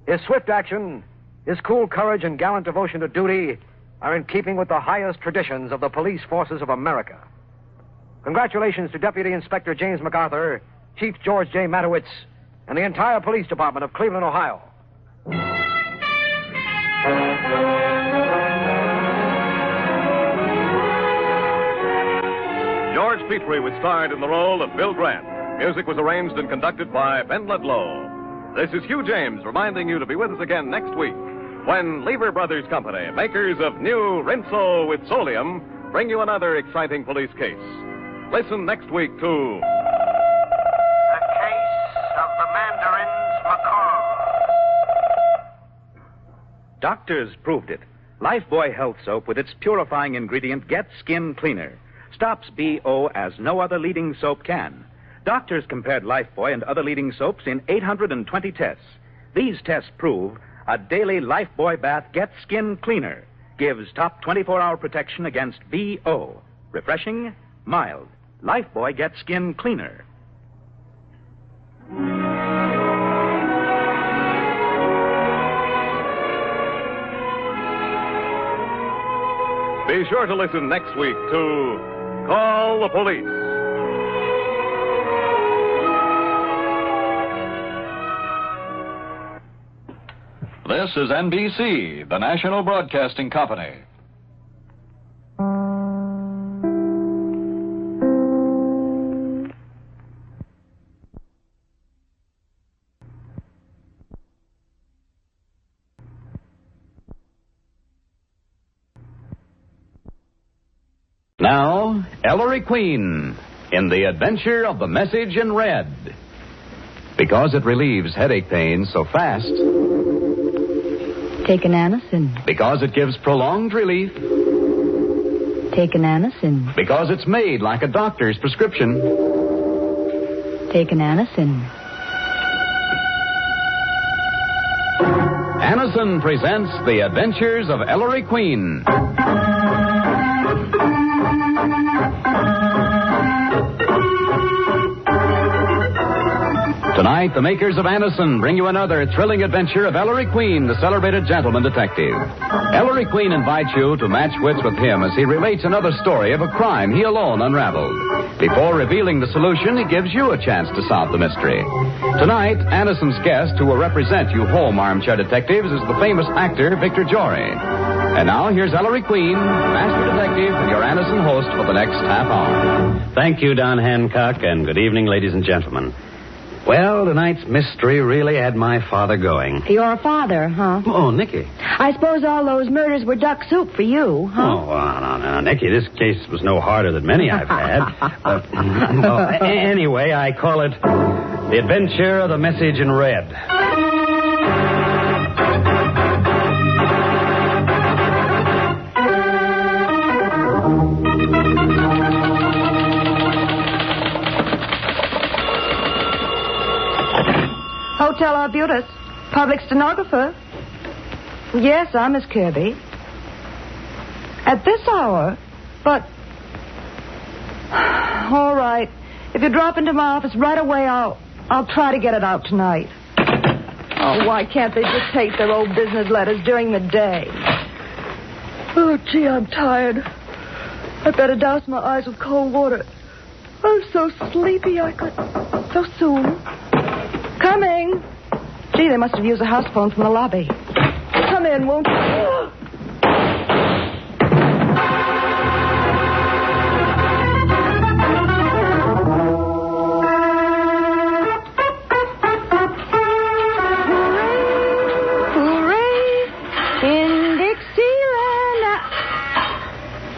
His swift action, his cool courage, and gallant devotion to duty are in keeping with the highest traditions of the police forces of America. Congratulations to Deputy Inspector James MacArthur, Chief George J. Matowitz, and the entire police department of Cleveland, Ohio. George Petrie was starred in the role of Bill Grant. Music was arranged and conducted by Ben Ledlow. This is Hugh James reminding you to be with us again next week when Lever Brothers Company, makers of new Rinso with Solium, bring you another exciting police case. Listen next week to... Doctors proved it. Lifebuoy Health Soap with its purifying ingredient Get Skin Cleaner stops BO as no other leading soap can. Doctors compared Lifebuoy and other leading soaps in 820 tests. These tests prove a daily Lifebuoy bath Get Skin Cleaner gives top 24-hour protection against BO. Refreshing, mild. Lifebuoy Get Skin Cleaner. Be sure to listen next week to Call the Police. This is NBC, the National Broadcasting Company. Now, Ellery Queen in The Adventure of the Message in Red. Because it relieves headache pain so fast. Take an Anacin. Because it gives prolonged relief. Take an Anacin. Because it's made like a doctor's prescription. Take an Anacin. Anacin presents The Adventures of Ellery Queen. Tonight, the makers of Anison bring you another thrilling adventure of Ellery Queen, the celebrated gentleman detective. Ellery Queen invites you to match wits with him as he relates another story of a crime he alone unraveled. Before revealing the solution, he gives you a chance to solve the mystery. Tonight, Anison's guest, who will represent you home armchair detectives, is the famous actor Victor Jory. And now, here's Ellery Queen, Master Detective, and your Anison host for the next half hour. Thank you, Don Hancock, and good evening, ladies and gentlemen. Well, tonight's mystery really had my father going. Your father, huh? Oh, Nicky. I suppose all those murders were duck soup for you, huh? Oh, well, no, Nicky, this case was no harder than many I've had. Anyway, I call it The Adventure of the Message in Red. Hotel Arbutus. Public stenographer. Yes, I'm Miss Kirby. At this hour? But... All right. If you drop into my office right away, I'll try to get it out tonight. Oh, why can't they dictate their old business letters during the day? Oh, gee, I'm tired. I better douse my eyes with cold water. I'm so sleepy I could... So soon. Coming. Gee, they must have used a house phone from the lobby. Come in, won't you?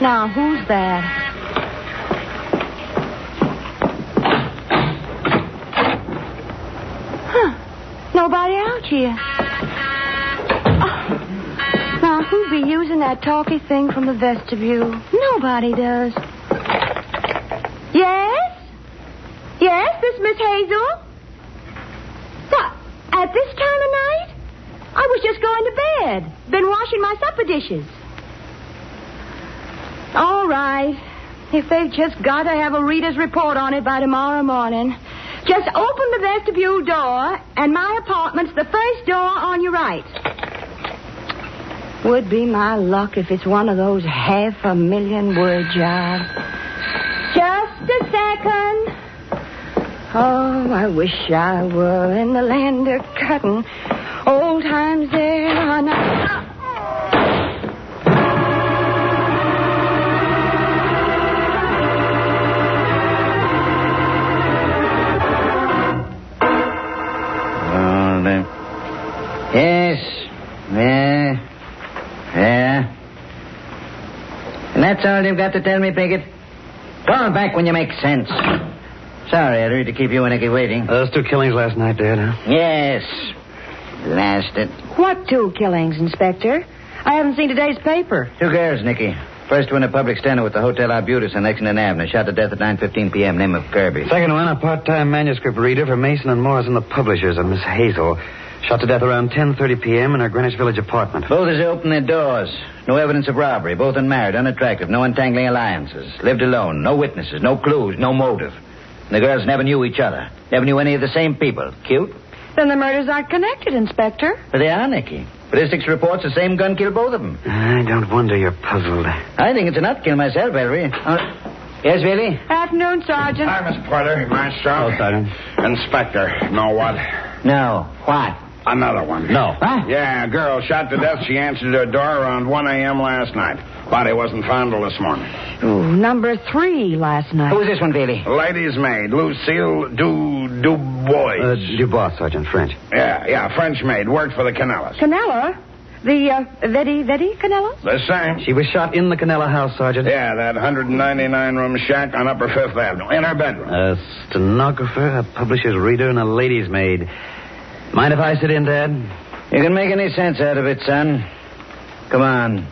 Now, who's that? Nobody out here. Now, who'd be using that talky thing from the vestibule? Nobody does. Yes? Yes, this Miss Hazel? What, at this time of night? I was just going to bed. Been washing my supper dishes. All right. If they've just got to have a reader's report on it by tomorrow morning, just open the vestibule door, and my apartment's the first door on your right. Would be my luck if it's one of those 500,000-word jobs. Just a second. Oh, I wish I were in the land of cotton. Old times there are not... Yes. Yeah. And that's all you've got to tell me, Pickett? Call back when you make sense. Sorry, Ellery, to keep you and Nicky waiting. Those 2 killings last night, Dad, huh? Yes. Blast it. What 2 killings, Inspector? I haven't seen today's paper. 2 girls, Nicky. First one, a public stenographer with the Hotel Arbutus on Lexington Avenue. Shot to death at 9:15 p.m. Name of Kirby. Second one, a part-time manuscript reader for Mason and Morrison, the publishers, a Miss Hazel. Shot to death around 10:30 p.m. in her Greenwich Village apartment. Both as they opened their doors. No evidence of robbery. Both unmarried, unattractive, no entangling alliances. Lived alone. No witnesses, no clues, no motive. And the girls never knew each other. Never knew any of the same people. Cute? Then the murders aren't connected, Inspector. But they are, Nicky. Ballistics reports the same gun killed both of them. I don't wonder you're puzzled. I think it's a nut kill myself, Ellery. Yes, Billy? Afternoon, Sergeant. Hi, Miss Porter. Maestro. Oh, Sergeant. Inspector. Know what? No. What? Another one. No. Huh? Yeah, a girl shot to death. She answered her door around 1 a.m. last night. Body wasn't found till this morning. Ooh, number 3 last night. Who's this one, Billy? Lady's maid, Lucille Dubois. Dubois, Sergeant, French. Yeah, French maid. Worked for the Canellas. Canella? The, Vetti Canella? The same. She was shot in the Canella house, Sergeant. Yeah, that 199-room shack on Upper Fifth Avenue. In her bedroom. A stenographer, a publisher's reader, and a lady's maid. Mind if I sit in, Dad? You can make any sense out of it, son. Come on.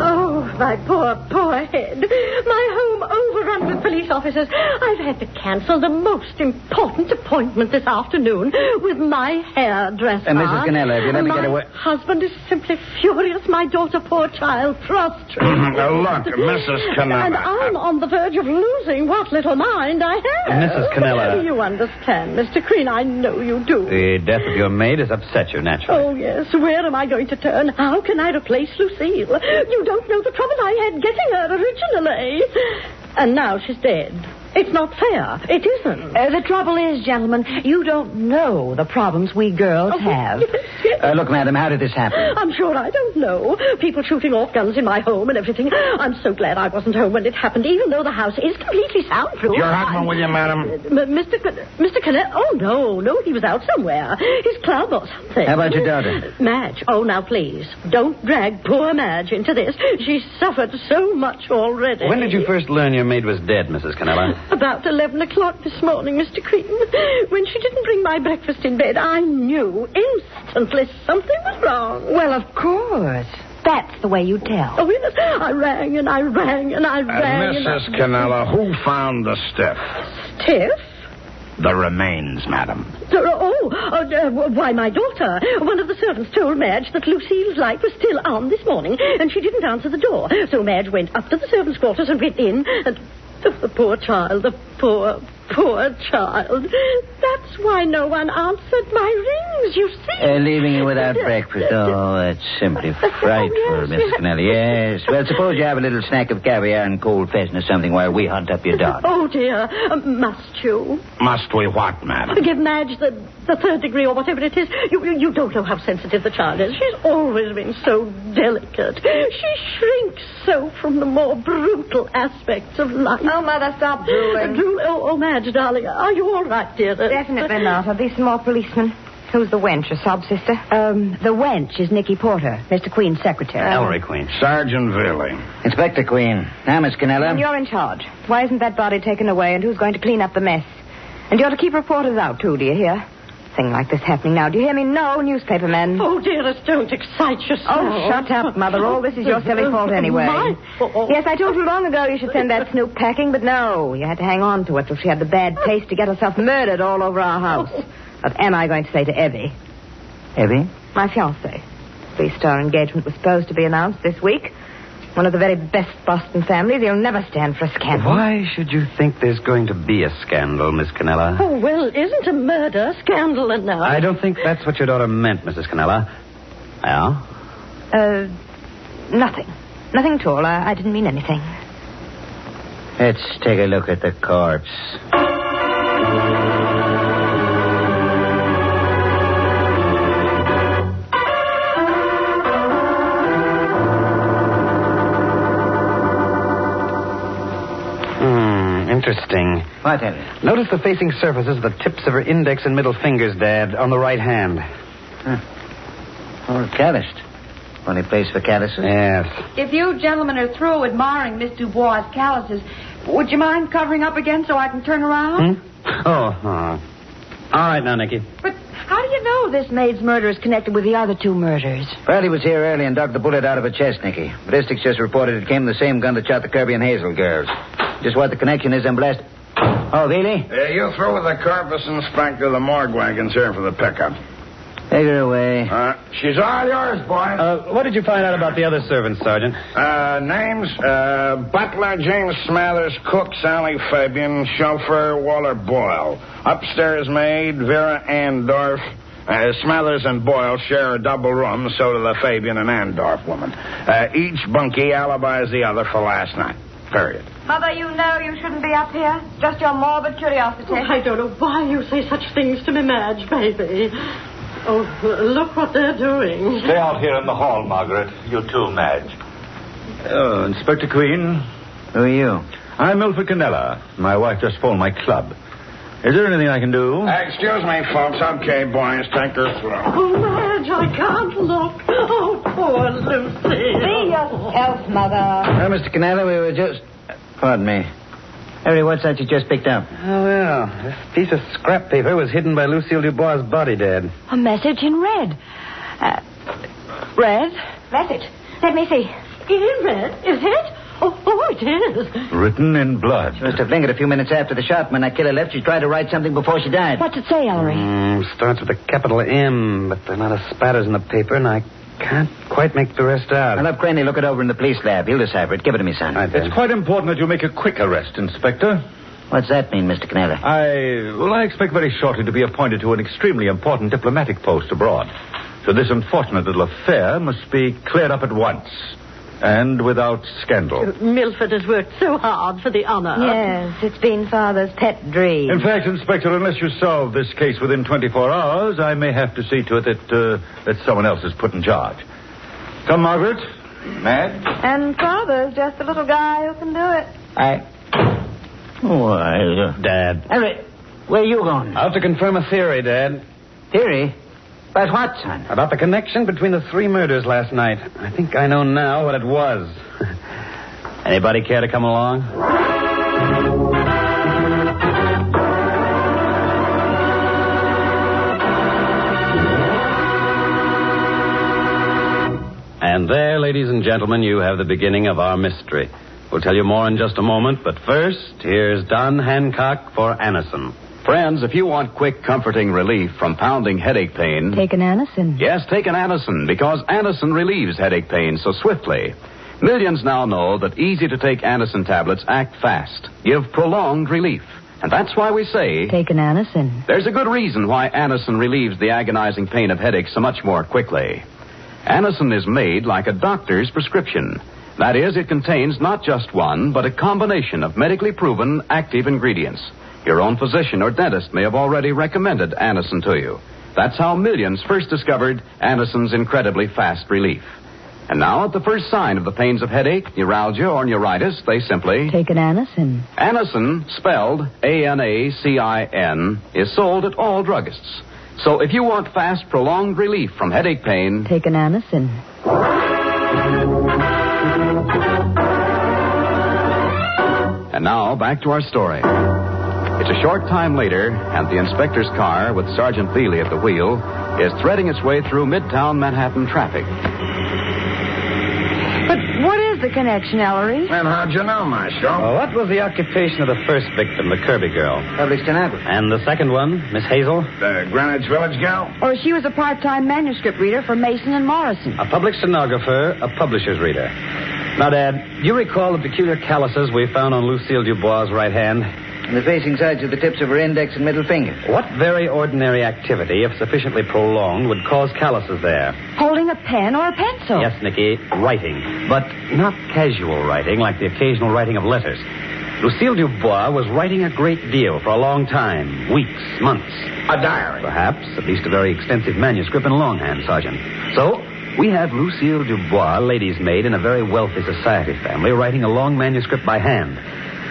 Oh, my poor head. My home overrun with police officers. I've had to cancel the most important appointment this afternoon with my hairdresser. Mrs. Canella, if you let me get away... My husband is simply furious. My daughter, poor child, prostrate. Look, Mrs. Canella. And I'm on the verge of losing what little mind I have. Mrs. Canella. You understand, Mr. Crean. I know you do. The death of your maid has upset you, naturally. Oh, yes. Where am I going to turn? How can I replace Lucille? You don't know the trouble I had getting her originally. And now she's dead. It's not fair. It isn't. The trouble is, gentlemen, you don't know the problems we girls have. Look, madam, how did this happen? I'm sure I don't know. People shooting off guns in my home and everything. I'm so glad I wasn't home when it happened, even though the house is completely soundproof. Your husband with you, madam? Mr. Canet? Oh, no, he was out somewhere. His club or something. How about your daughter? Madge. Oh, now, please, don't drag poor Madge into this. She's suffered so much already. When did you first learn your maid was dead, Mrs. Canella? About 11 o'clock this morning, Mr. Crean. When she didn't bring my breakfast in bed, I knew instantly something was wrong. Well, of course. That's the way you tell. Oh, yes. I rang and I rang and I rang. Mrs. Canella, who found the stiff? Stiff? The remains, madam. Why, my daughter. One of the servants told Madge that Lucille's light was still on this morning, and she didn't answer the door. So Madge went up to the servants' quarters and went in, and... The poor child, the poor child. That's why no one answered my rings, you see. Leaving you without breakfast. Oh, that's simply frightful, Mrs. Canella. Yes. Well, suppose you have a little snack of caviar and cold pheasant or something while we hunt up your daughter. Oh, dear. Must you? Must we what, madam? Give Madge the third degree or whatever it is. You don't know how sensitive the child is. She's always been so delicate. She shrinks so from the more brutal aspects of life. Oh, Mother, stop drooling. Oh, Madge, darling, are you all right, dear? Definitely not. Are these more policemen? Who's the wench, your sob sister? The wench is Nicky Porter, Mr. Queen's secretary. Ellery Queen. Sergeant Villy. Inspector Queen. Now, Miss Canella. And you're in charge. Why isn't that body taken away, and who's going to clean up the mess? And you're to keep reporters out, too, do you hear? Thing like this happening now. Do you hear me? No, newspaper men. Oh, dearest, don't excite yourself. Oh, shut up, Mother. All this is your silly fault anyway. Yes, I told you long ago you should send that snoop packing, but no. You had to hang on to it till she had the bad taste to get herself murdered all over our house. What am I going to say to Evie? Evie? My fiancé. 3-star engagement was supposed to be announced this week. One of the very best Boston families. He'll never stand for a scandal. Why should you think there's going to be a scandal, Miss Canella? Oh, well, isn't a murder scandal enough? I don't think that's what your daughter meant, Mrs. Canella. Well? Nothing. Nothing at all. I didn't mean anything. Let's take a look at the corpse. Interesting. What, Henry? Notice the facing surfaces of the tips of her index and middle fingers, Dad, on the right hand. Oh, calloused. Only place for calluses? Yes. If you gentlemen are through admiring Miss Dubois' calluses, would you mind covering up again so I can turn around? Oh. All right now, Nicky. But how do you know this maid's murder is connected with the other 2 murders? Well, he was here early and dug the bullet out of her chest, Nicky. Ballistics just reported it came from the same gun that shot the Kirby and Hazel girls. Just what the connection is, I'm blessed. Oh, Veely? You through with the corpus, Inspector. The morgue wagon's here for the pickup. Take her away. She's all yours, boys. What did you find out about the other servants, Sergeant? Names, butler James Smathers, cook Sally Fabian, chauffeur Walter Boyle. Upstairs maid Vera Andorf. Smathers and Boyle share a double room, so do the Fabian and Andorf woman. Each bunkie alibis the other for last night. Period. Mother, you know you shouldn't be up here. It's just your morbid curiosity. Oh, I don't know why you say such things to me, Madge, baby. Oh, look what they're doing. Stay out here in the hall, Margaret. You too, Madge. Oh, Inspector Queen. Who are you? I'm Milford Canella. My wife just phoned my club. Is there anything I can do? Excuse me, folks. Okay, boys, take her through. Oh, Madge, I can't look. Oh, poor Lucy. Be yourself, Mother. Well, Mr. Canella, we were just... Pardon me. Harry, what's that you just picked up? Oh, well, this piece of scrap paper was hidden by Lucille Dubois' body, Dad. A message in red. Red? Message. Let me see. In red, is it? Oh, it is. Written in blood. She must have lingered a few minutes after the shot. When that killer left, she tried to write something before she died. What's it say, Ellery? Starts with a capital M, but there are not a spatters in the paper, and I can't quite make the rest out. I'll have Craney look it over in the police lab. He'll decipher it. Give it to me, son. It's quite important that you make a quick arrest, Inspector. What's that mean, Mr. Kneller? I expect very shortly to be appointed to an extremely important diplomatic post abroad. So this unfortunate little affair must be cleared up at once. And without scandal. Milford has worked so hard for the honor. Yes, it's been Father's pet dream. In fact, Inspector, unless you solve this case within 24 hours, I may have to see to it that someone else is put in charge. Come, Margaret. Madge. And Father's just a little guy who can do it. Dad. Harry, where are you going? Out to confirm a theory, Dad. Theory? About what, son? About the connection between the 3 murders last night. I think I know now what it was. Anybody care to come along? And there, ladies and gentlemen, you have the beginning of our mystery. We'll tell you more in just a moment, but first, here's Don Hancock for Anison. Friends, if you want quick, comforting relief from pounding headache pain... Take an Anison. Yes, take an Anison, because Anison relieves headache pain so swiftly. Millions now know that easy-to-take Anison tablets act fast, give prolonged relief. And that's why we say... Take an Anison. There's a good reason why Anison relieves the agonizing pain of headaches so much more quickly. Anison is made like a doctor's prescription. That is, it contains not just one, but a combination of medically proven active ingredients. Your own physician or dentist may have already recommended Anison to you. That's how millions first discovered Anison's incredibly fast relief. And now, at the first sign of the pains of headache, neuralgia, or neuritis, they simply... Take an Anison. Anison, spelled A-N-A-C-I-N, is sold at all druggists. So if you want fast, prolonged relief from headache pain... Take an Anison. And now, back to our story. It's a short time later, and the inspector's car, with Sergeant Feely at the wheel, is threading its way through Midtown Manhattan traffic. But what is the connection, Ellery? And how'd you know, Maestro? Well, what was the occupation of the first victim, the Kirby girl? Public stenographer. And the second one, Miss Hazel? The Greenwich Village gal? Or she was a part-time manuscript reader for Mason and Morrison. A public stenographer, a publisher's reader. Now, Dad, you recall the peculiar calluses we found on Lucille Dubois' right hand? And the facing sides of the tips of her index and middle finger. What very ordinary activity, if sufficiently prolonged, would cause calluses there? Holding a pen or a pencil. Yes, Nicky, writing. But not casual writing, like the occasional writing of letters. Lucille Dubois was writing a great deal for a long time. Weeks, months. A diary. Perhaps, at least a very extensive manuscript in longhand, Sergeant. So, we have Lucille Dubois, lady's maid in a very wealthy society family, writing a long manuscript by hand.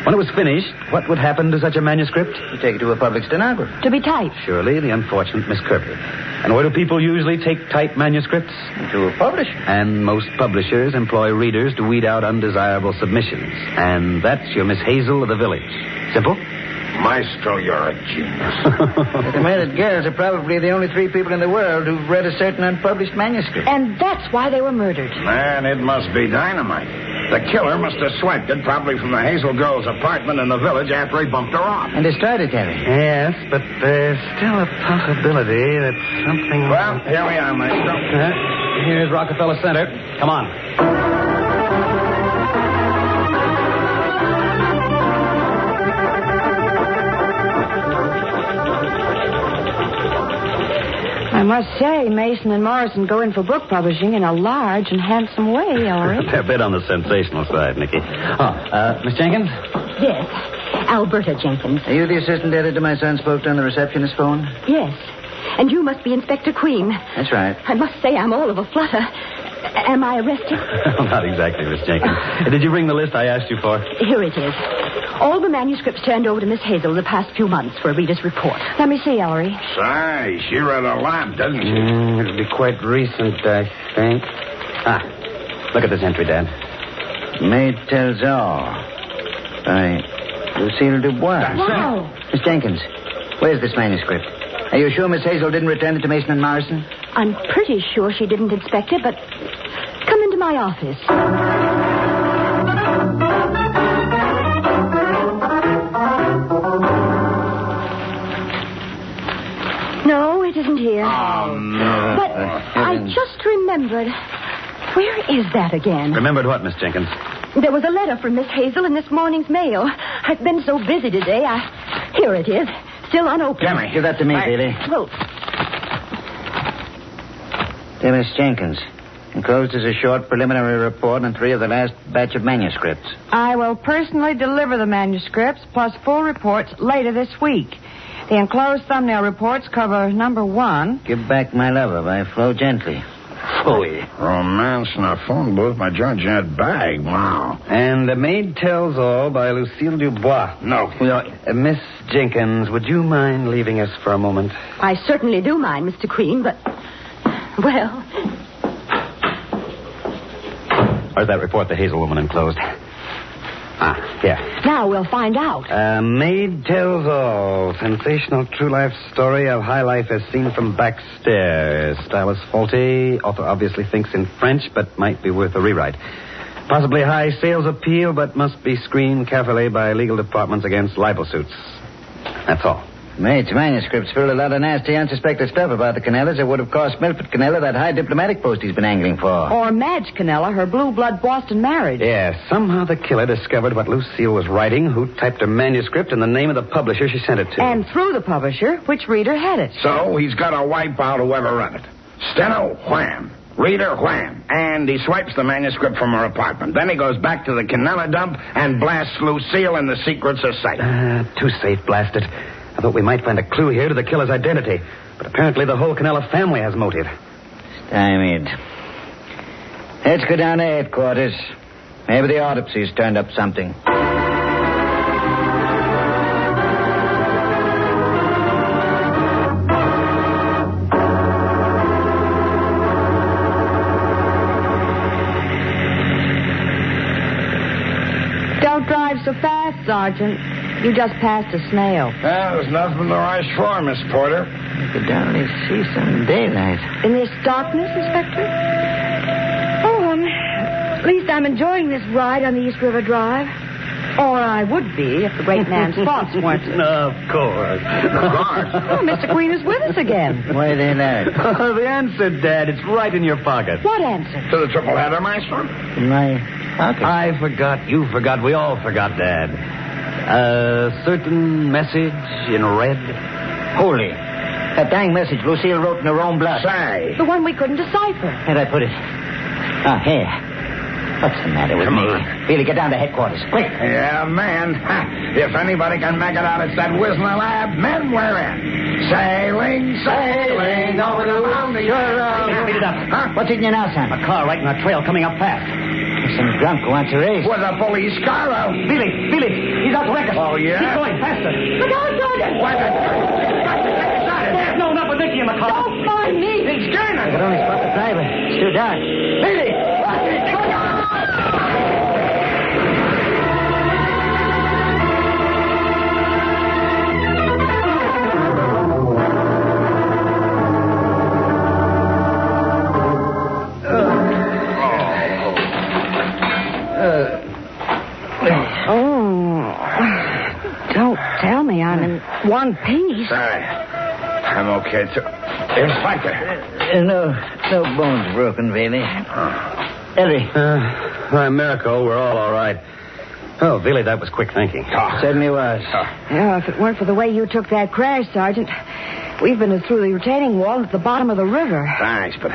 When it was finished, what would happen to such a manuscript? You take it to a public stenographer. To be typed. Surely, the unfortunate Miss Kirby. And where do people usually take typed manuscripts? To a publisher. And most publishers employ readers to weed out undesirable submissions. And that's your Miss Hazel of the village. Simple? Maestro, you're a genius. The murdered girls are probably the only 3 people in the world who've read a certain unpublished manuscript. And that's why they were murdered. Man, it must be dynamite. The killer must have swiped it probably from the Hazel girl's apartment in the village after he bumped her off. And destroyed it, Terry. Yes, but there's still a possibility that something... Well, here we are, Maestro. Here's Rockefeller Center. Come on. I must say, Mason and Morrison go in for book publishing in a large and handsome way, Ellery. They're a bit on the sensational side, Nicky. Miss Jenkins? Yes. Alberta Jenkins. Are you the assistant editor my son spoke to on the receptionist's phone? Yes. And you must be Inspector Queen. That's right. I must say I'm all of a flutter. Am I arrested? Not exactly, Miss Jenkins. Did you bring the list I asked you for? Here it is. All the manuscripts turned over to Miss Hazel the past few months for a reader's report. Let me see, Ellery. Say, she read a lot, doesn't she? It'll be quite recent, I think. Look at this entry, Dad. Maid tells all. By Lucille Dubois. Wow. Miss Jenkins, where's this manuscript? Are you sure Miss Hazel didn't return it to Mason and Morrison? I'm pretty sure she didn't inspect it, but come into my office. remembered. Where is that again? Remembered what, Miss Jenkins? There was a letter from Miss Hazel in this morning's mail. I've been so busy today. Here it is. Still unopened. Jimmy, give that to me, Bailey. Well, Dear Miss Jenkins, enclosed is a short preliminary report on 3 of the last batch of manuscripts. I will personally deliver the manuscripts plus full reports later this week. The enclosed thumbnail reports cover number 1. Give Back My Lover by Flo Gently. Phooey. Romance in a phone booth by Georgette Bag. Wow. And The Maid Tells All by Lucille Dubois. No. Miss Jenkins, would you mind leaving us for a moment? I certainly do mind, Mr. Queen, but... Well... Where's that report the Hazel woman enclosed? Here. Now we'll find out. Maid Tells All. Sensational true life story of high life as seen from backstairs. Style is faulty. Author obviously thinks in French, but might be worth a rewrite. Possibly high sales appeal, but must be screened carefully by legal departments against libel suits. That's all. Maid's manuscripts filled a lot of nasty, unsuspected stuff about the Canellas. It would have cost Milford Canella that high diplomatic post he's been angling for. Or Madge Canella, her blue blood Boston marriage. Yes, somehow the killer discovered what Lucille was writing, who typed her manuscript, and the name of the publisher she sent it to. And through the publisher, which reader had it. So he's got to wipe out whoever read it. Steno, wham. Reader, wham. And he swipes the manuscript from her apartment. Then he goes back to the Canella dump and blasts Lucille in the secret society. Too safe, blasted. I thought we might find a clue here to the killer's identity. But apparently the whole Canella family has motive. Stymied. Let's go down to headquarters. Maybe the autopsy's turned up something. Don't drive so fast, Sergeant. You just passed a snail. There's nothing to rush for, Miss Porter. You could only see some daylight. In this darkness, Inspector? Oh, at least I'm enjoying this ride on the East River Drive. Or I would be if the great man's thoughts weren't. Of course. Oh, Mr. Queen is with us again. Why they not? The answer, Dad. It's right in your pocket. What answer? To the triple header, Maestro? In my pocket. I forgot. You forgot. We all forgot, Dad. A certain message in red. Holy. That dang message Lucille wrote in her own blood. Say. The one we couldn't decipher. Where'd I put it? Here. What's the matter with me? Billy, get down to headquarters. Quick. Yeah, man. If anybody can make it out, it's that Wisner lab. Men, we're in. Sailing, sailing over the mountain. Speed it up. Huh? What's eating you now, son? A car right in our trail coming up fast. Some drunk who wants a race. With a police car out. Billy, he's out to wreck us. Oh, yeah? Keep going, faster. Look out, Sergeant! Why, No, not with Nicky in the car. Don't mind me. It's Garner. I could only spot the driver. It's too dark. Billy! Don't tell me I'm in one piece. Sorry. I'm okay, too. Inspector. No bones broken, Bailey. Ellery. By a miracle, we're all right. Oh, Billy, that was quick thinking. Certainly was. Yeah, if it weren't for the way you took that crash, Sergeant, we've been through the retaining wall at the bottom of the river. Thanks, but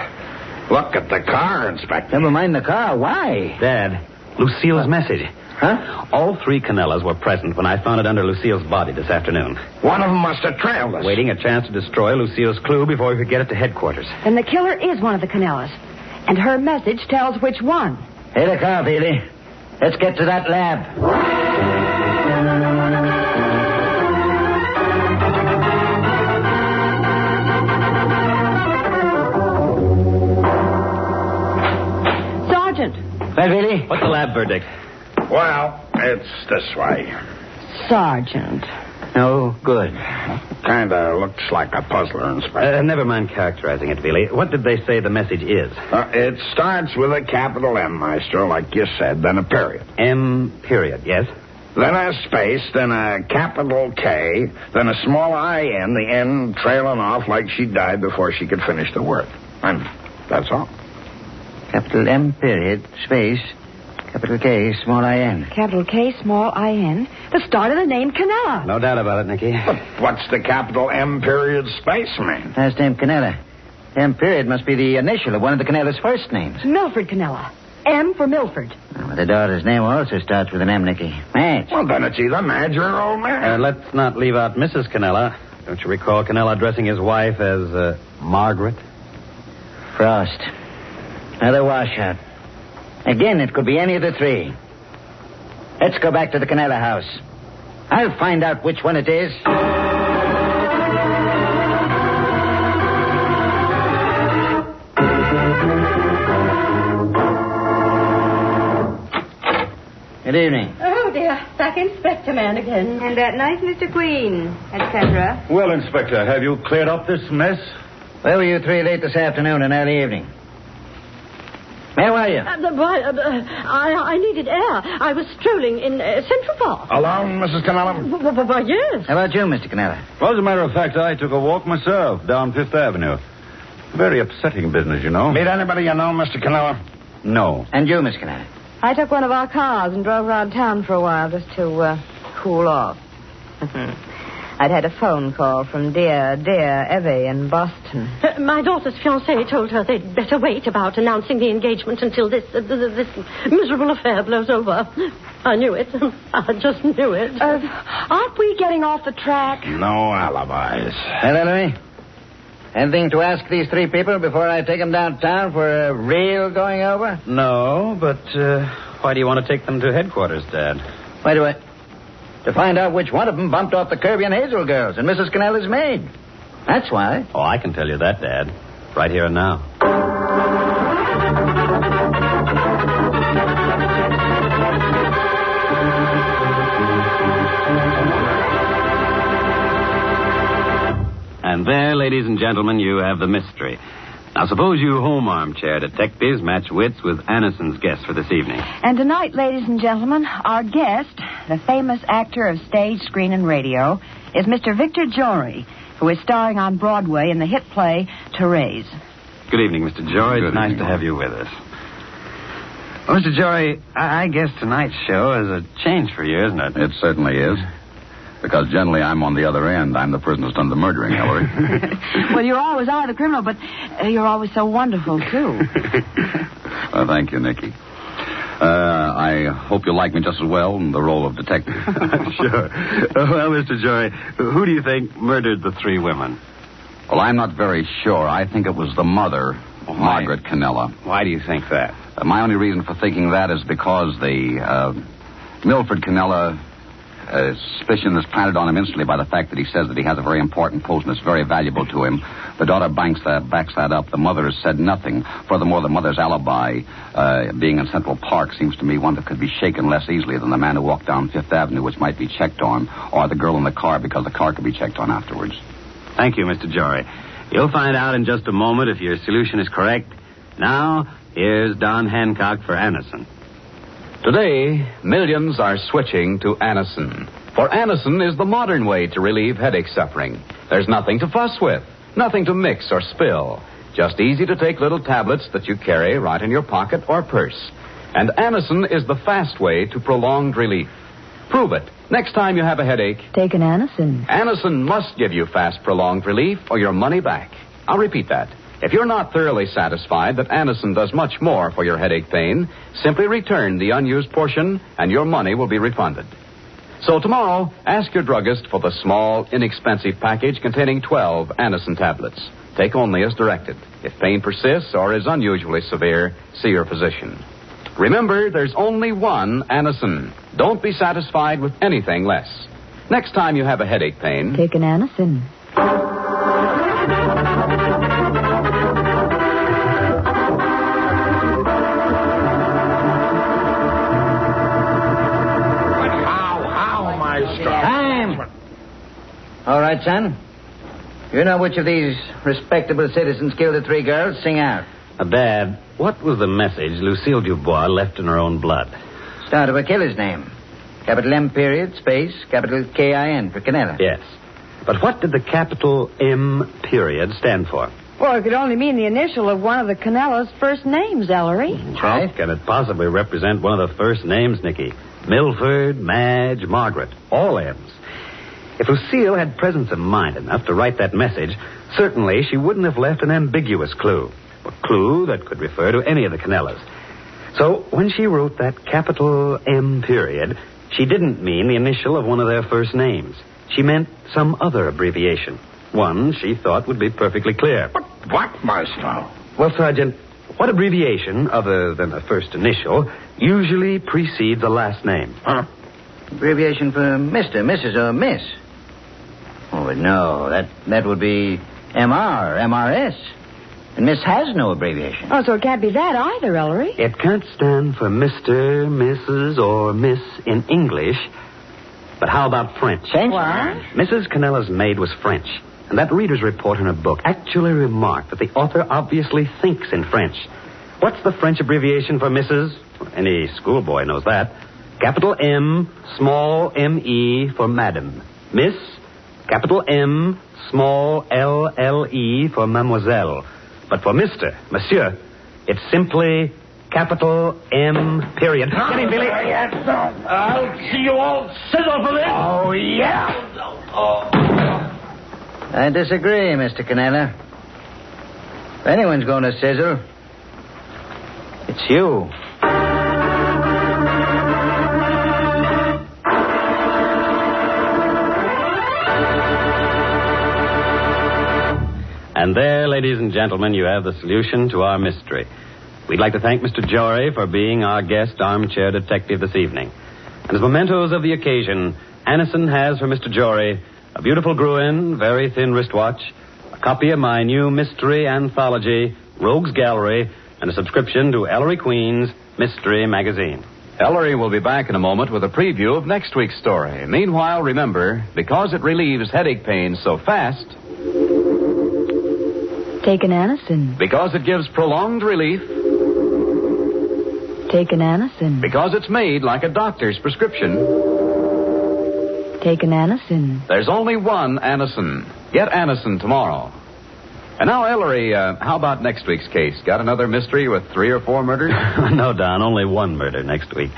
look at the car, Inspector. Never mind the car. Why? Dad, Lucille's message. Huh? All 3 Canellas were present when I found it under Lucille's body this afternoon. One of them must have trailed us. Waiting a chance to destroy Lucille's clue before we could get it to headquarters. And the killer is one of the Canellas. And her message tells which one. Hey, the car, Bailey. Let's get to that lab. Sergeant. Well, Bailey? What's the lab verdict? Well, it's this way. Sergeant. No good. Kind of looks like a puzzler, Inspector. Never mind characterizing it, Billy. What did they say the message is? It starts with a capital M, Maestro, like you said, then a period. M period, yes? Then a space, then a capital K, then a small I-N, the N trailing off like she died before she could finish the word. And that's all. Capital M period, space, capital K, small I-N. Capital K, small I-N. The start of the name Canella. No doubt about it, Nicky. But what's the capital M period space mean? Last name Canella. M period must be the initial of one of the Canella's first names. Milford Canella. M for Milford. Well, the daughter's name also starts with an M, Nicky. Madge. Well, then it's either Madge or old man. Let's not leave out Mrs. Canella. Don't you recall Canella addressing his wife as Margaret? Frost. Another washout. Again, it could be any of the three. Let's go back to the Canella house. I'll find out which one it is. Good evening. Oh, dear. Back Inspector Man again. And that nice Mr. Queen, etc. Well, Inspector, have you cleared up this mess? Where were you three late this afternoon and early evening? Where were you? I needed air. I was strolling in Central Park. Alone, Mrs. Canella? Why, yes. How about you, Mr. Canella? Well, as a matter of fact, I took a walk myself down Fifth Avenue. Very upsetting business, you know. Meet anybody you know, Mr. Canella? No. And you, Miss Canella? I took one of our cars and drove around town for a while just to cool off. I'd had a phone call from dear Evie in Boston. My daughter's fiancé told her they'd better wait about announcing the engagement until this miserable affair blows over. I knew it. I just knew it. Aren't we getting off the track? No alibis. Well, Ellery, anything to ask these three people before I take them downtown for a real going over? No, but why do you want to take them to headquarters, Dad? Why do I? To find out which one of them bumped off the Kirby and Hazel girls and Mrs. Canella's maid. That's why. Oh, I can tell you that, Dad. Right here and now. And there, ladies and gentlemen, you have the mystery. Now, suppose you home armchair detectives match wits with Anison's guest for this evening. And tonight, ladies and gentlemen, our guest, the famous actor of stage, screen, and radio, is Mr. Victor Jory, who is starring on Broadway in the hit play Therese. Good evening, Mr. Jory. It's nice to have you with us. Well, Mr. Jory, I guess tonight's show is a change for you, isn't it? It certainly is. Because generally I'm on the other end. I'm the person who's done the murdering, Ellery. Well, you always are the criminal, but you're always so wonderful, too. Well, thank you, Nicky. I hope you like me just as well in the role of detective. Sure. Well, Mr. Jory, who do you think murdered the three women? Well, I'm not very sure. I think it was the mother, Margaret Canella. Why do you think that? My only reason for thinking that is because the Milford Canella... suspicion is planted on him instantly by the fact that he says that he has a very important post and it's very valuable to him. The daughter backs that up. The mother has said nothing. Furthermore, the mother's alibi, being in Central Park, seems to me one that could be shaken less easily than the man who walked down Fifth Avenue, which might be checked on, or the girl in the car, because the car could be checked on afterwards. Thank you, Mr. Jory. You'll find out in just a moment if your solution is correct. Now, here's Don Hancock for Anison. Today, millions are switching to Anison. For Anison is the modern way to relieve headache suffering. There's nothing to fuss with, nothing to mix or spill. Just easy to take little tablets that you carry right in your pocket or purse. And Anison is the fast way to prolonged relief. Prove it. Next time you have a headache, take an Anison. Anison must give you fast, prolonged relief or your money back. I'll repeat that. If you're not thoroughly satisfied that Anison does much more for your headache pain, simply return the unused portion and your money will be refunded. So tomorrow, ask your druggist for the small, inexpensive package containing 12 Anison tablets. Take only as directed. If pain persists or is unusually severe, see your physician. Remember, there's only one Anison. Don't be satisfied with anything less. Next time you have a headache pain, take an Anison. All right, son. You know which of these respectable citizens killed the three girls? Sing out. Dad, what was the message Lucille Dubois left in her own blood? Start of a killer's name. Capital M period, space, capital K-I-N for Canella. Yes. But what did the capital M period stand for? Well, it could only mean the initial of one of the Canella's first names, Ellery. How can it possibly represent one of the first names, Nicky? Milford, Madge, Margaret. All M's. If Lucille had presence of mind enough to write that message, certainly she wouldn't have left an ambiguous clue. A clue that could refer to any of the Canellas. So when she wrote that capital M period, she didn't mean the initial of one of their first names. She meant some other abbreviation. One she thought would be perfectly clear. What, Maestro? Well, Sergeant, what abbreviation, other than a first initial, usually precedes a last name? Huh? Abbreviation for Mr., Mrs., or Miss? Oh, no, that would be MR, MRS. And Miss has no abbreviation. Oh, so it can't be that either, Ellery. It can't stand for Mr., Mrs., or Miss in English. But how about French? French? What? Mrs. Canella's maid was French. And that reader's report in her book actually remarked that the author obviously thinks in French. What's the French abbreviation for Mrs.? Any schoolboy knows that. Capital M, small M-E for Madam. Miss, capital M, small L-L-E for Mademoiselle. But for Mr., Monsieur, it's simply capital M, period. Get in, Billy. I'll see you all sizzle for this. Oh, yeah. I disagree, Mr. Canella. If anyone's going to sizzle, it's you. And there, ladies and gentlemen, you have the solution to our mystery. We'd like to thank Mr. Jory for being our guest armchair detective this evening. And as mementos of the occasion, Anison has for Mr. Jory a beautiful Gruen, very thin wristwatch, a copy of my new mystery anthology, Rogues Gallery, and a subscription to Ellery Queen's Mystery Magazine. Ellery will be back in a moment with a preview of next week's story. Meanwhile, remember, because it relieves headache pain so fast... Take an Anison. Because it gives prolonged relief. Take an Anison. Because it's made like a doctor's prescription. Take an Anison. There's only one Anison. Get Anison tomorrow. And now, Ellery, how about next week's case? Got another mystery with 3 or 4 murders? No, Don, only one murder next week.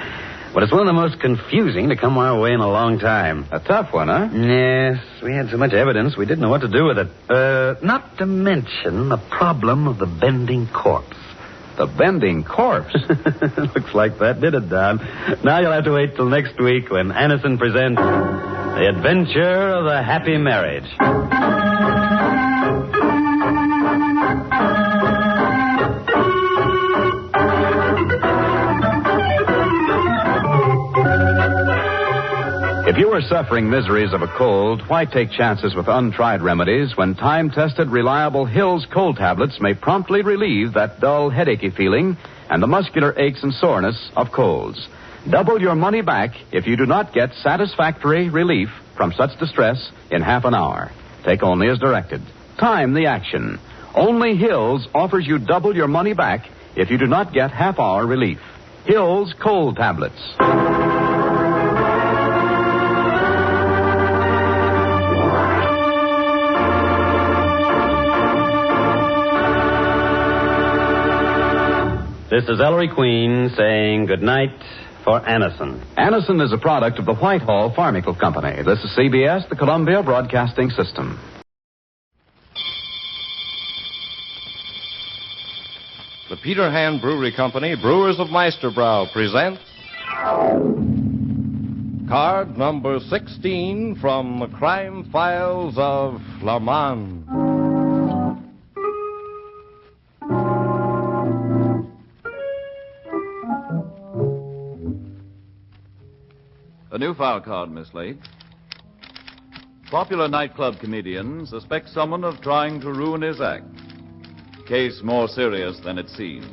But it's one of the most confusing to come our way in a long time. A tough one, huh? Yes, we had so much evidence we didn't know what to do with it. Not to mention the problem of the bending corpse. The bending corpse? Looks like that did it, Don. Now you'll have to wait till next week when Anison presents The Adventure of the Happy Marriage. If you are suffering miseries of a cold, why take chances with untried remedies when time-tested, reliable Hill's cold tablets may promptly relieve that dull, headachy feeling and the muscular aches and soreness of colds? Double your money back if you do not get satisfactory relief from such distress in half an hour. Take only as directed. Time the action. Only Hill's offers you double your money back if you do not get half-hour relief. Hill's cold tablets. This is Ellery Queen saying good night for Anison. Anison is a product of the Whitehall Pharmaceutical Company. This is CBS, the Columbia Broadcasting System. The Peter Hand Brewery Company, Brewers of Meisterbrow, present card number 16 from the crime files of FLAMMOND. A new file card, Miss Lake. Popular nightclub comedian suspects someone of trying to ruin his act. Case more serious than it seems.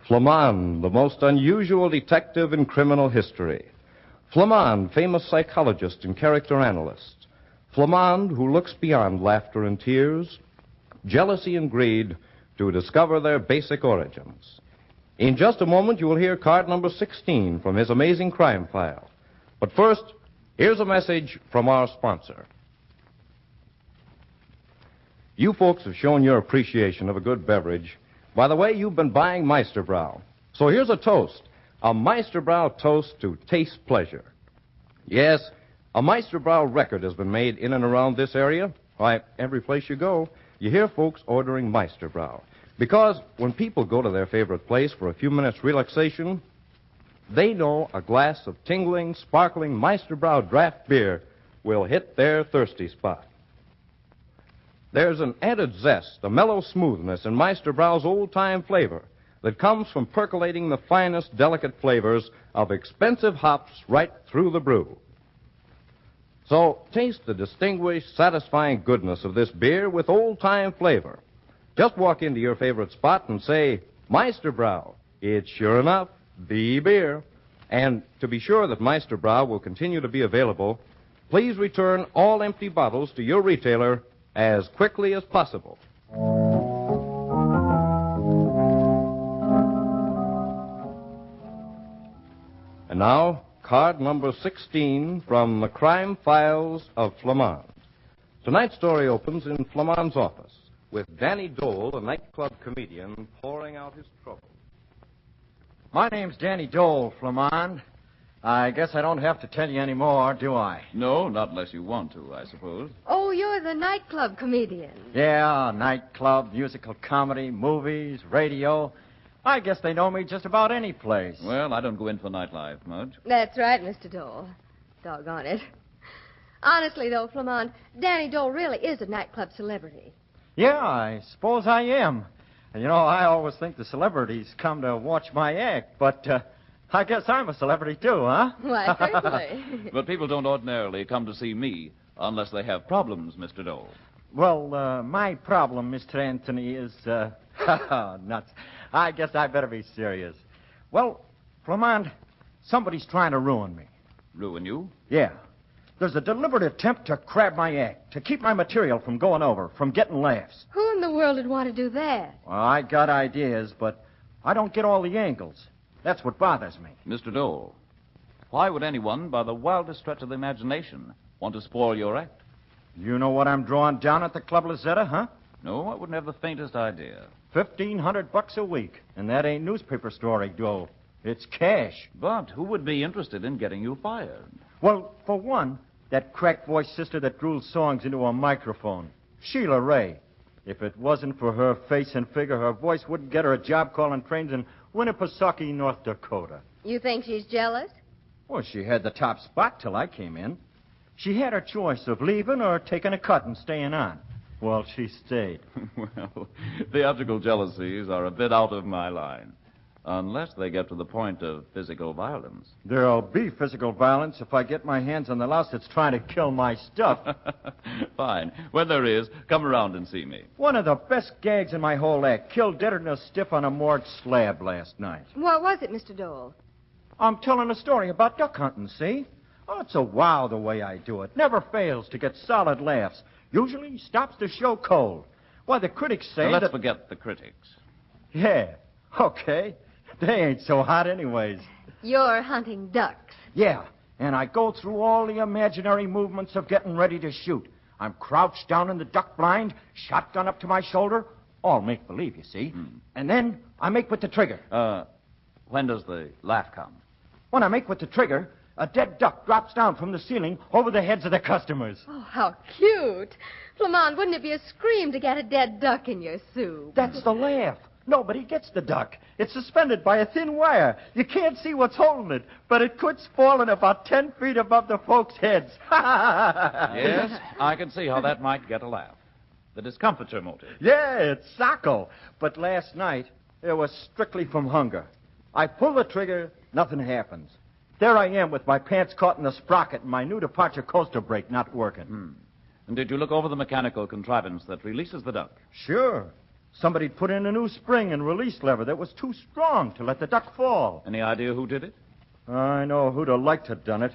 FLAMMOND, the most unusual detective in criminal history. FLAMMOND, famous psychologist and character analyst. FLAMMOND, who looks beyond laughter and tears, jealousy and greed, to discover their basic origins. In just a moment, you will hear card number 16 from his amazing crime file. But first, here's a message from our sponsor. You folks have shown your appreciation of a good beverage by the way you've been buying Meisterbrau. So here's a toast, a Meisterbrau toast to taste pleasure. Yes, a Meisterbrau record has been made in and around this area. Why, every place you go, you hear folks ordering Meisterbrau. Because when people go to their favorite place for a few minutes relaxation, they know a glass of tingling, sparkling Meisterbrau draft beer will hit their thirsty spot. There's an added zest, a mellow smoothness in Meisterbrau's old-time flavor that comes from percolating the finest, delicate flavors of expensive hops right through the brew. So taste the distinguished, satisfying goodness of this beer with old-time flavor. Just walk into your favorite spot and say, Meisterbrau. It's sure enough the beer. And to be sure that Meisterbrau will continue to be available, please return all empty bottles to your retailer as quickly as possible. And now, card number 16 from the crime files of Flammonde. Tonight's story opens in Flammonde's office with Danny Dole, a nightclub comedian, pouring out his trouble. My name's Danny Dole, Flammonde. I guess I don't have to tell you any more, do I? No, not unless you want to, I suppose. Oh, you're the nightclub comedian. Yeah, nightclub, musical comedy, movies, radio. I guess they know me just about any place. Well, I don't go in for nightlife much. That's right, Mr. Dole. Doggone it. Honestly, though, Flammonde, Danny Dole really is a nightclub celebrity. Yeah, I suppose I am. And, I always think the celebrities come to watch my act, but I guess I'm a celebrity, too, huh? Why, certainly. But people don't ordinarily come to see me unless they have problems, Mr. Dole. Well, my problem, Mr. Anthony, is, nuts. I guess I better be serious. Well, Flammonde, somebody's trying to ruin me. Ruin you? Yeah. There's a deliberate attempt to crab my act, to keep my material from going over, from getting laughs. Who in the world would want to do that? Well, I got ideas, but I don't get all the angles. That's what bothers me. Mr. Dole, why would anyone, by the wildest stretch of the imagination, want to spoil your act? You know what I'm drawing down at the Club Lazetta, huh? No, I wouldn't have the faintest idea. $1,500 a week, and that ain't newspaper story dough. It's cash. But who would be interested in getting you fired? Well, for one, that crack-voiced sister that drools songs into a microphone, Sheila Ray. If it wasn't for her face and figure, her voice wouldn't get her a job calling trains in Winnipesaukee, North Dakota. You think she's jealous? Well, she had the top spot till I came in. She had her choice of leaving or taking a cut and staying on. Well, she stayed. Well, theatrical jealousies are a bit out of my line. Unless they get to the point of physical violence. There'll be physical violence if I get my hands on the louse that's trying to kill my stuff. Fine. When there is, come around and see me. One of the best gags in my whole act killed deader than a stiff on a morgue slab last night. What was it, Mr. Dole? I'm telling a story about duck hunting, see? Oh, it's a wow the way I do it. Never fails to get solid laughs. Usually stops the show cold. Why, the critics say now, let's forget the critics. Yeah, okay. They ain't so hot anyways. You're hunting ducks. Yeah, and I go through all the imaginary movements of getting ready to shoot. I'm crouched down in the duck blind, shotgun up to my shoulder. All make-believe, you see. And then I make with the trigger. When does the laugh come? When I make with the trigger, a dead duck drops down from the ceiling over the heads of the customers. Oh, how cute. Flammonde, wouldn't it be a scream to get a dead duck in your soup? That's the laugh. Nobody gets the duck. It's suspended by a thin wire. You can't see what's holding it, but it quits falling about 10 feet above the folks' heads. Yes, I can see how that might get a laugh. The discomfiture motive. Yeah, it's Sacco. But last night, it was strictly from hunger. I pull the trigger, nothing happens. There I am with my pants caught in the sprocket and my new departure coaster brake not working. And did you look over the mechanical contrivance that releases the duck? Sure. Somebody put in a new spring and release lever that was too strong to let the duck fall. Any idea who did it? I know who'd have liked to have done it.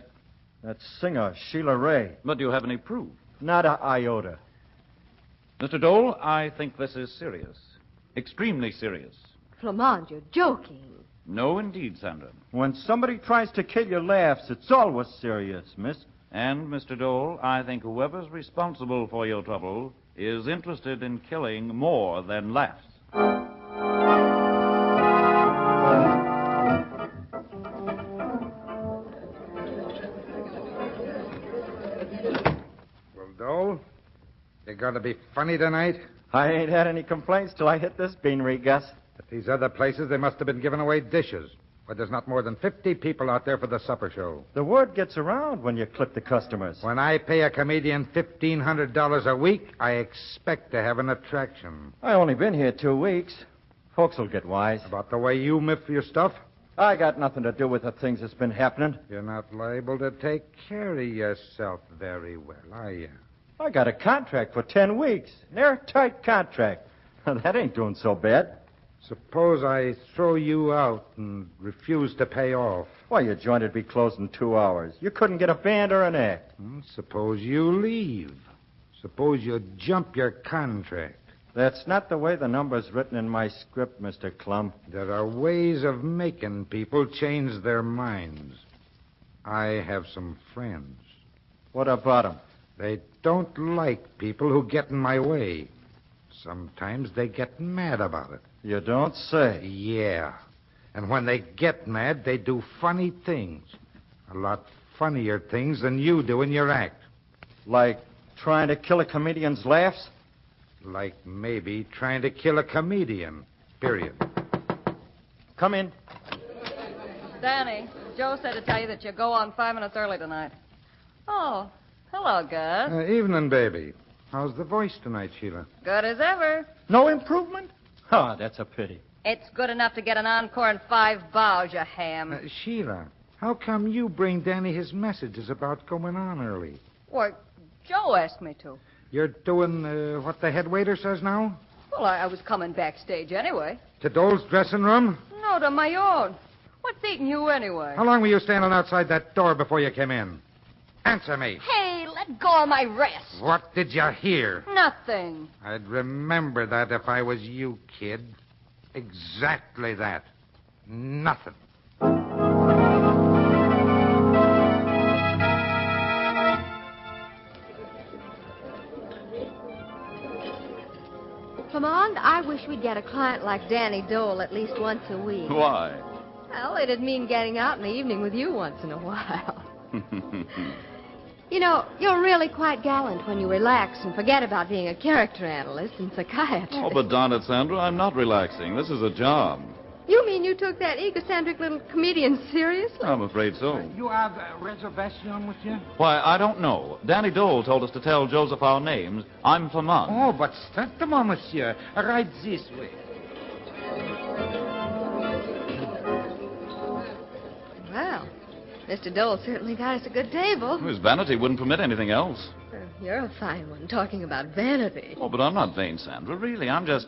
That singer, Sheila Ray. But do you have any proof? Not a iota. Mr. Dole, I think this is serious. Extremely serious. Flammonde, you're joking. No, indeed, Sandra. When somebody tries to kill your laughs, it's always serious, miss. And, Mr. Dole, I think whoever's responsible for your trouble is interested in killing more than laughs. Well, Dole, you gonna be funny tonight? I ain't had any complaints till I hit this beanery, Gus. At these other places, they must have been giving away dishes. But there's not more than 50 people out there for the supper show. The word gets around when you clip the customers. When I pay a comedian $1,500 a week, I expect to have an attraction. I only been here 2 weeks. Folks will get wise. About the way you miff your stuff? I got nothing to do with the things that's been happening. You're not liable to take care of yourself very well, are you? I got a contract for 10 weeks. An airtight contract. That ain't doing so bad. Suppose I throw you out and refuse to pay off. Why, your joint would be closed in 2 hours. You couldn't get a band or an act. Suppose you leave. Suppose you jump your contract. That's not the way the number's written in my script, Mr. Clum. There are ways of making people change their minds. I have some friends. What about them? They don't like people who get in my way. Sometimes they get mad about it. You don't say. Yeah. And when they get mad, they do funny things. A lot funnier things than you do in your act. Like trying to kill a comedian's laughs? Like maybe trying to kill a comedian. Period. Come in. Danny, Joe said to tell you that you go on 5 minutes early tonight. Oh, hello, Gus. Evening, baby. How's the voice tonight, Sheila? Good as ever. No improvement? Oh, that's a pity. It's good enough to get an encore in 5 bows, you ham. Sheila, how come you bring Danny his messages about going on early? Why, Joe asked me to. You're doing what the head waiter says now? Well, I was coming backstage anyway. To Dole's dressing room? No, to my own. What's eating you anyway? How long were you standing outside that door before you came in? Answer me. Hey, let go of my wrist. What did you hear? Nothing. I'd remember that if I was you, kid. Exactly that. Nothing. Flammonde, I wish we'd get a client like Danny Dole at least once a week. Why? Well, it'd mean getting out in the evening with you once in a while. You know, you're really quite gallant when you relax and forget about being a character analyst and psychiatrist. Oh, but darn it, Sandra, I'm not relaxing. This is a job. You mean you took that egocentric little comedian seriously? I'm afraid so. You have a reservation, monsieur? Why, I don't know. Danny Dole told us to tell Joseph our names. I'm Flammonde. Oh, but certainement, monsieur. Right this way. Well, Mr. Dole certainly got us a good table. His vanity wouldn't permit anything else. You're a fine one, talking about vanity. Oh, but I'm not vain, Sandra. Really, I'm just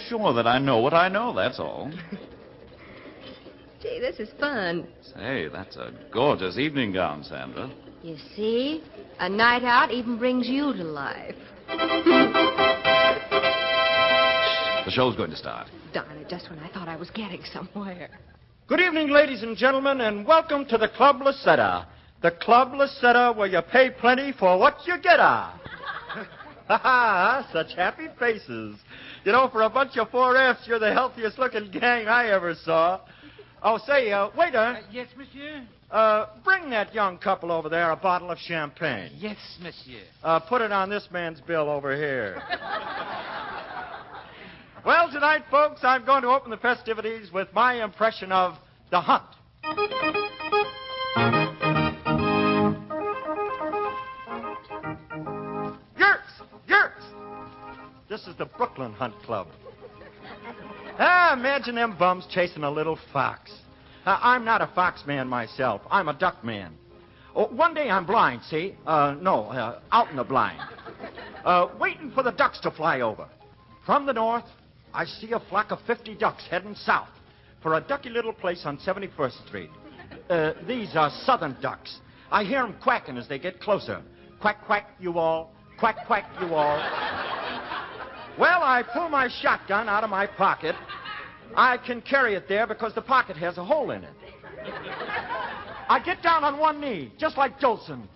sure that I know what I know, that's all. Gee, this is fun. Say, that's a gorgeous evening gown, Sandra. You see? A night out even brings you to life. The show's going to start. Darn it, just when I thought I was getting somewhere. Good evening, ladies and gentlemen, and welcome to the Club Lucetta. The Club Lucetta, where you pay plenty for what you get. Ha ha, such happy faces. You know, for a bunch of 4Fs, you're the healthiest looking gang I ever saw. Oh, say, waiter. Yes, monsieur? Bring that young couple over there a bottle of champagne. Yes, monsieur. Put it on this man's bill over here. Well, tonight, folks, I'm going to open the festivities with my impression of The Hunt. This is the Brooklyn Hunt Club. Imagine them bums chasing a little fox. I'm not a fox man myself. I'm a duck man. Oh, one day I'm blind, see? Out in the blind. Waiting for the ducks to fly over. From the north, I see a flock of 50 ducks heading south for a ducky little place on 71st Street. These are southern ducks. I hear them quacking as they get closer. Quack, quack, you all. Quack, quack, you all. Well, I pull my shotgun out of my pocket, I can carry it there because the pocket has a hole in it. I get down on one knee, just like Jolson.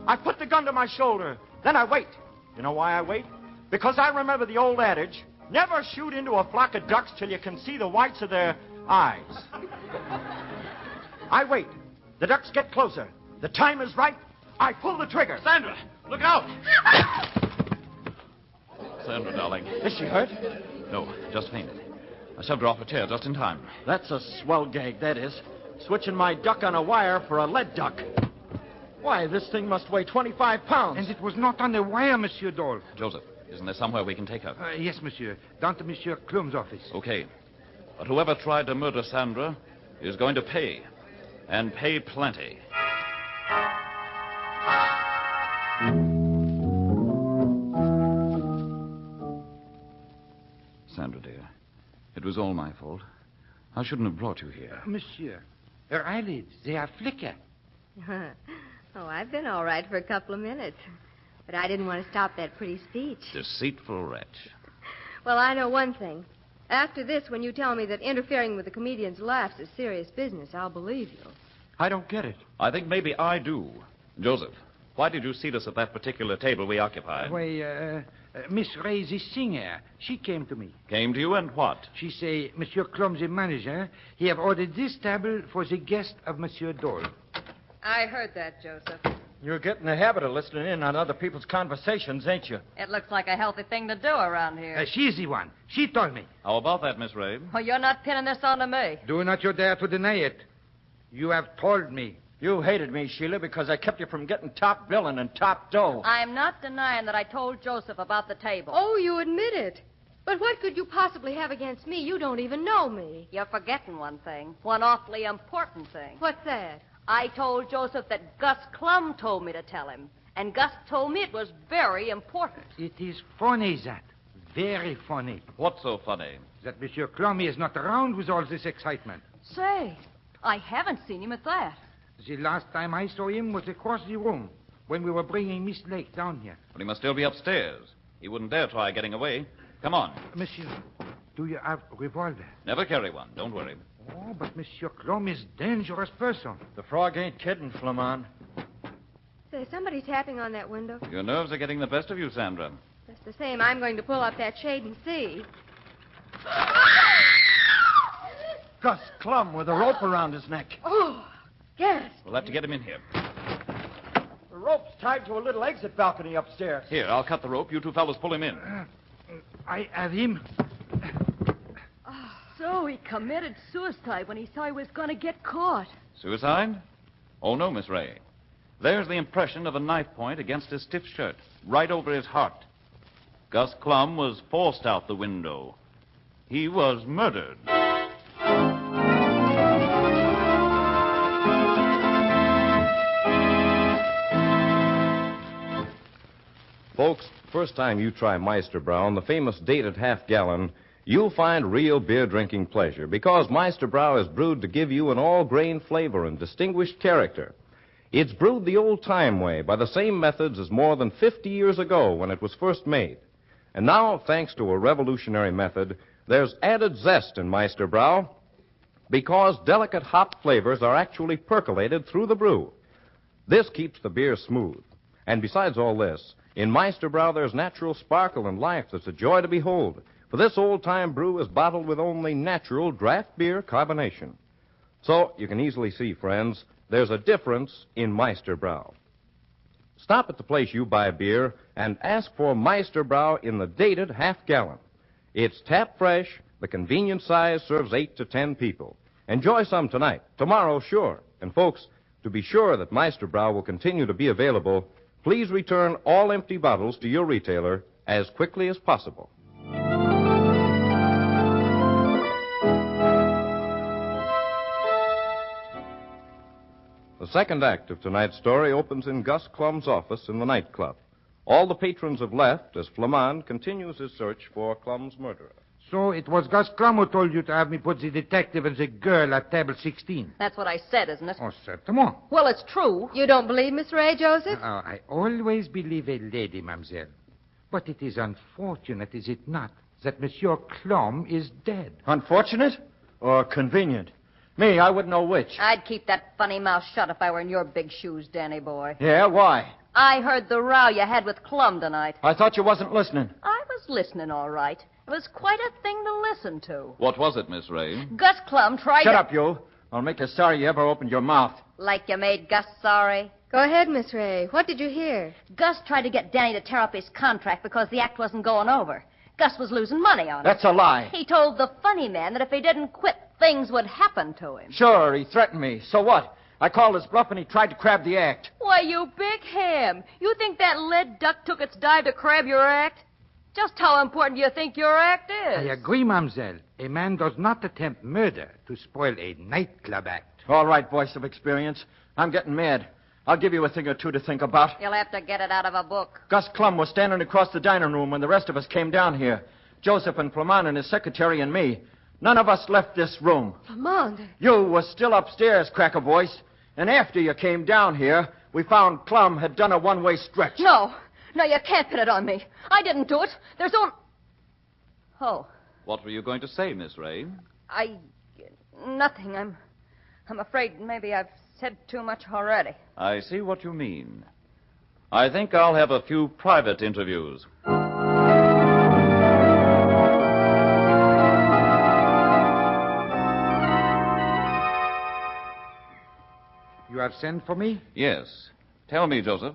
I put the gun to my shoulder. Then I wait. You know why I wait? Because I remember the old adage, never shoot into a flock of ducks till you can see the whites of their eyes. I wait. The ducks get closer. The time is right. I pull the trigger. Sandra, look out! Sandra, darling. Is she hurt? No, just fainted. I shoved her off a chair just in time. That's a swell gag, that is. Switching my duck on a wire for a lead duck. Why, this thing must weigh 25 pounds. And it was not on the wire, Monsieur Dolph. Joseph, isn't there somewhere we can take her? Yes, monsieur. Down to Monsieur Clum's office. Okay. But whoever tried to murder Sandra is going to pay. And pay plenty. Sandra, dear, it was all my fault. I shouldn't have brought you here. Monsieur, her eyelids, they are flicker. Oh, I've been all right for a couple of minutes. But I didn't want to stop that pretty speech. Deceitful wretch. Well, I know one thing. After this, when you tell me that interfering with the comedian's laughs is serious business, I'll believe you. I don't get it. I think maybe I do. Joseph, why did you seat us at that particular table we occupied? Why, Miss Ray, the singer, she came to me. Came to you and what? She say, Monsieur Clum, the manager, he have ordered this table for the guest of Monsieur Dole. I heard that, Joseph. You're getting the habit of listening in on other people's conversations, ain't you? It looks like a healthy thing to do around here. She's the one. She told me. How about that, Miss Ray? Well, you're not pinning this onto me. Do not you dare to deny it. You have told me. You hated me, Sheila, because I kept you from getting top billing and top dough. I'm not denying that I told Joseph about the table. Oh, you admit it. But what could you possibly have against me? You don't even know me. You're forgetting one thing. One awfully important thing. What's that? I told Joseph that Gus Clum told me to tell him. And Gus told me it was very important. It is funny, that. Very funny. What's so funny? That Monsieur Clum is not around with all this excitement. Say, I haven't seen him at that. The last time I saw him was across the room when we were bringing Miss Lake down here. But he must still be upstairs. He wouldn't dare try getting away. Come on. Monsieur, do you have a revolver? Never carry one. Don't worry. Oh, but Monsieur Clum is dangerous person. The frog ain't kidding, Flammonde. Say, somebody tapping on that window. Your nerves are getting the best of you, Sandra. Just the same, I'm going to pull up that shade and see. Gus Clum with a rope around his neck. Oh, yes. We'll have to get him in here. The rope's tied to a little exit balcony upstairs. Here, I'll cut the rope. You two fellows pull him in. I have him. So he committed suicide when he saw he was going to get caught. Suicide? Oh, no, Miss Ray. There's the impression of a knife point against his stiff shirt, right over his heart. Gus Clum was forced out the window. He was murdered. Folks, first time you try Meister Brown, the famous dated half-gallon, you'll find real beer-drinking pleasure because Meister Brown is brewed to give you an all-grain flavor and distinguished character. It's brewed the old-time way by the same methods as more than 50 years ago when it was first made. And now, thanks to a revolutionary method, there's added zest in Meister Brown because delicate hop flavors are actually percolated through the brew. This keeps the beer smooth. And besides all this, in Meister Brown there's natural sparkle and life that's a joy to behold. For this old-time brew is bottled with only natural draft beer carbonation. So, you can easily see, friends, there's a difference in Meister Brown. Stop at the place you buy beer and ask for Meister Brown in the dated half-gallon. It's tap fresh, the convenient size serves 8 to 10 people. Enjoy some tonight, tomorrow, sure. And folks, to be sure that Meister Brown will continue to be available, please return all empty bottles to your retailer as quickly as possible. The second act of tonight's story opens in Gus Clum's office in the nightclub. All the patrons have left as Flammonde continues his search for Clum's murderer. So it was Gus Clum who told you to have me put the detective and the girl at table 16. That's what I said, isn't it? Oh, certainement. Well, it's true. You don't believe Miss Ray, Joseph? I always believe a lady, mademoiselle. But it is unfortunate, is it not, that Monsieur Clum is dead. Unfortunate or convenient? Me, I wouldn't know which. I'd keep that funny mouth shut if I were in your big shoes, Danny boy. Yeah, why? I heard the row you had with Clum tonight. I thought you wasn't listening. I was listening, all right. It was quite a thing to listen to. What was it, Miss Ray? Gus Clum tried Shut to... up, you. I'll make you sorry you ever opened your mouth. Like you made Gus sorry? Go ahead, Miss Ray. What did you hear? Gus tried to get Danny to tear up his contract because the act wasn't going over. Gus was losing money on it. That's a lie. He told the funny man that if he didn't quit, things would happen to him. Sure, he threatened me. So what? I called his bluff and he tried to crab the act. Why, you big ham. You think that lead duck took its dive to crab your act? Just how important do you think your act is? I agree, mademoiselle. A man does not attempt murder to spoil a nightclub act. All right, voice of experience. I'm getting mad. I'll give you a thing or two to think about. You'll have to get it out of a book. Gus Clum was standing across the dining room when the rest of us came down here. Joseph and Flammonde and his secretary and me. None of us left this room. Flammonde? You was still upstairs, Cracker Voice. And after you came down here, we found Clum had done a one-way stretch. No, you can't pin it on me. I didn't do it. There's only... Oh. What were you going to say, Miss Ray? Nothing. I'm afraid maybe I've said too much already. I see what you mean. I think I'll have a few private interviews. You have sent for me? Yes. Tell me, Joseph,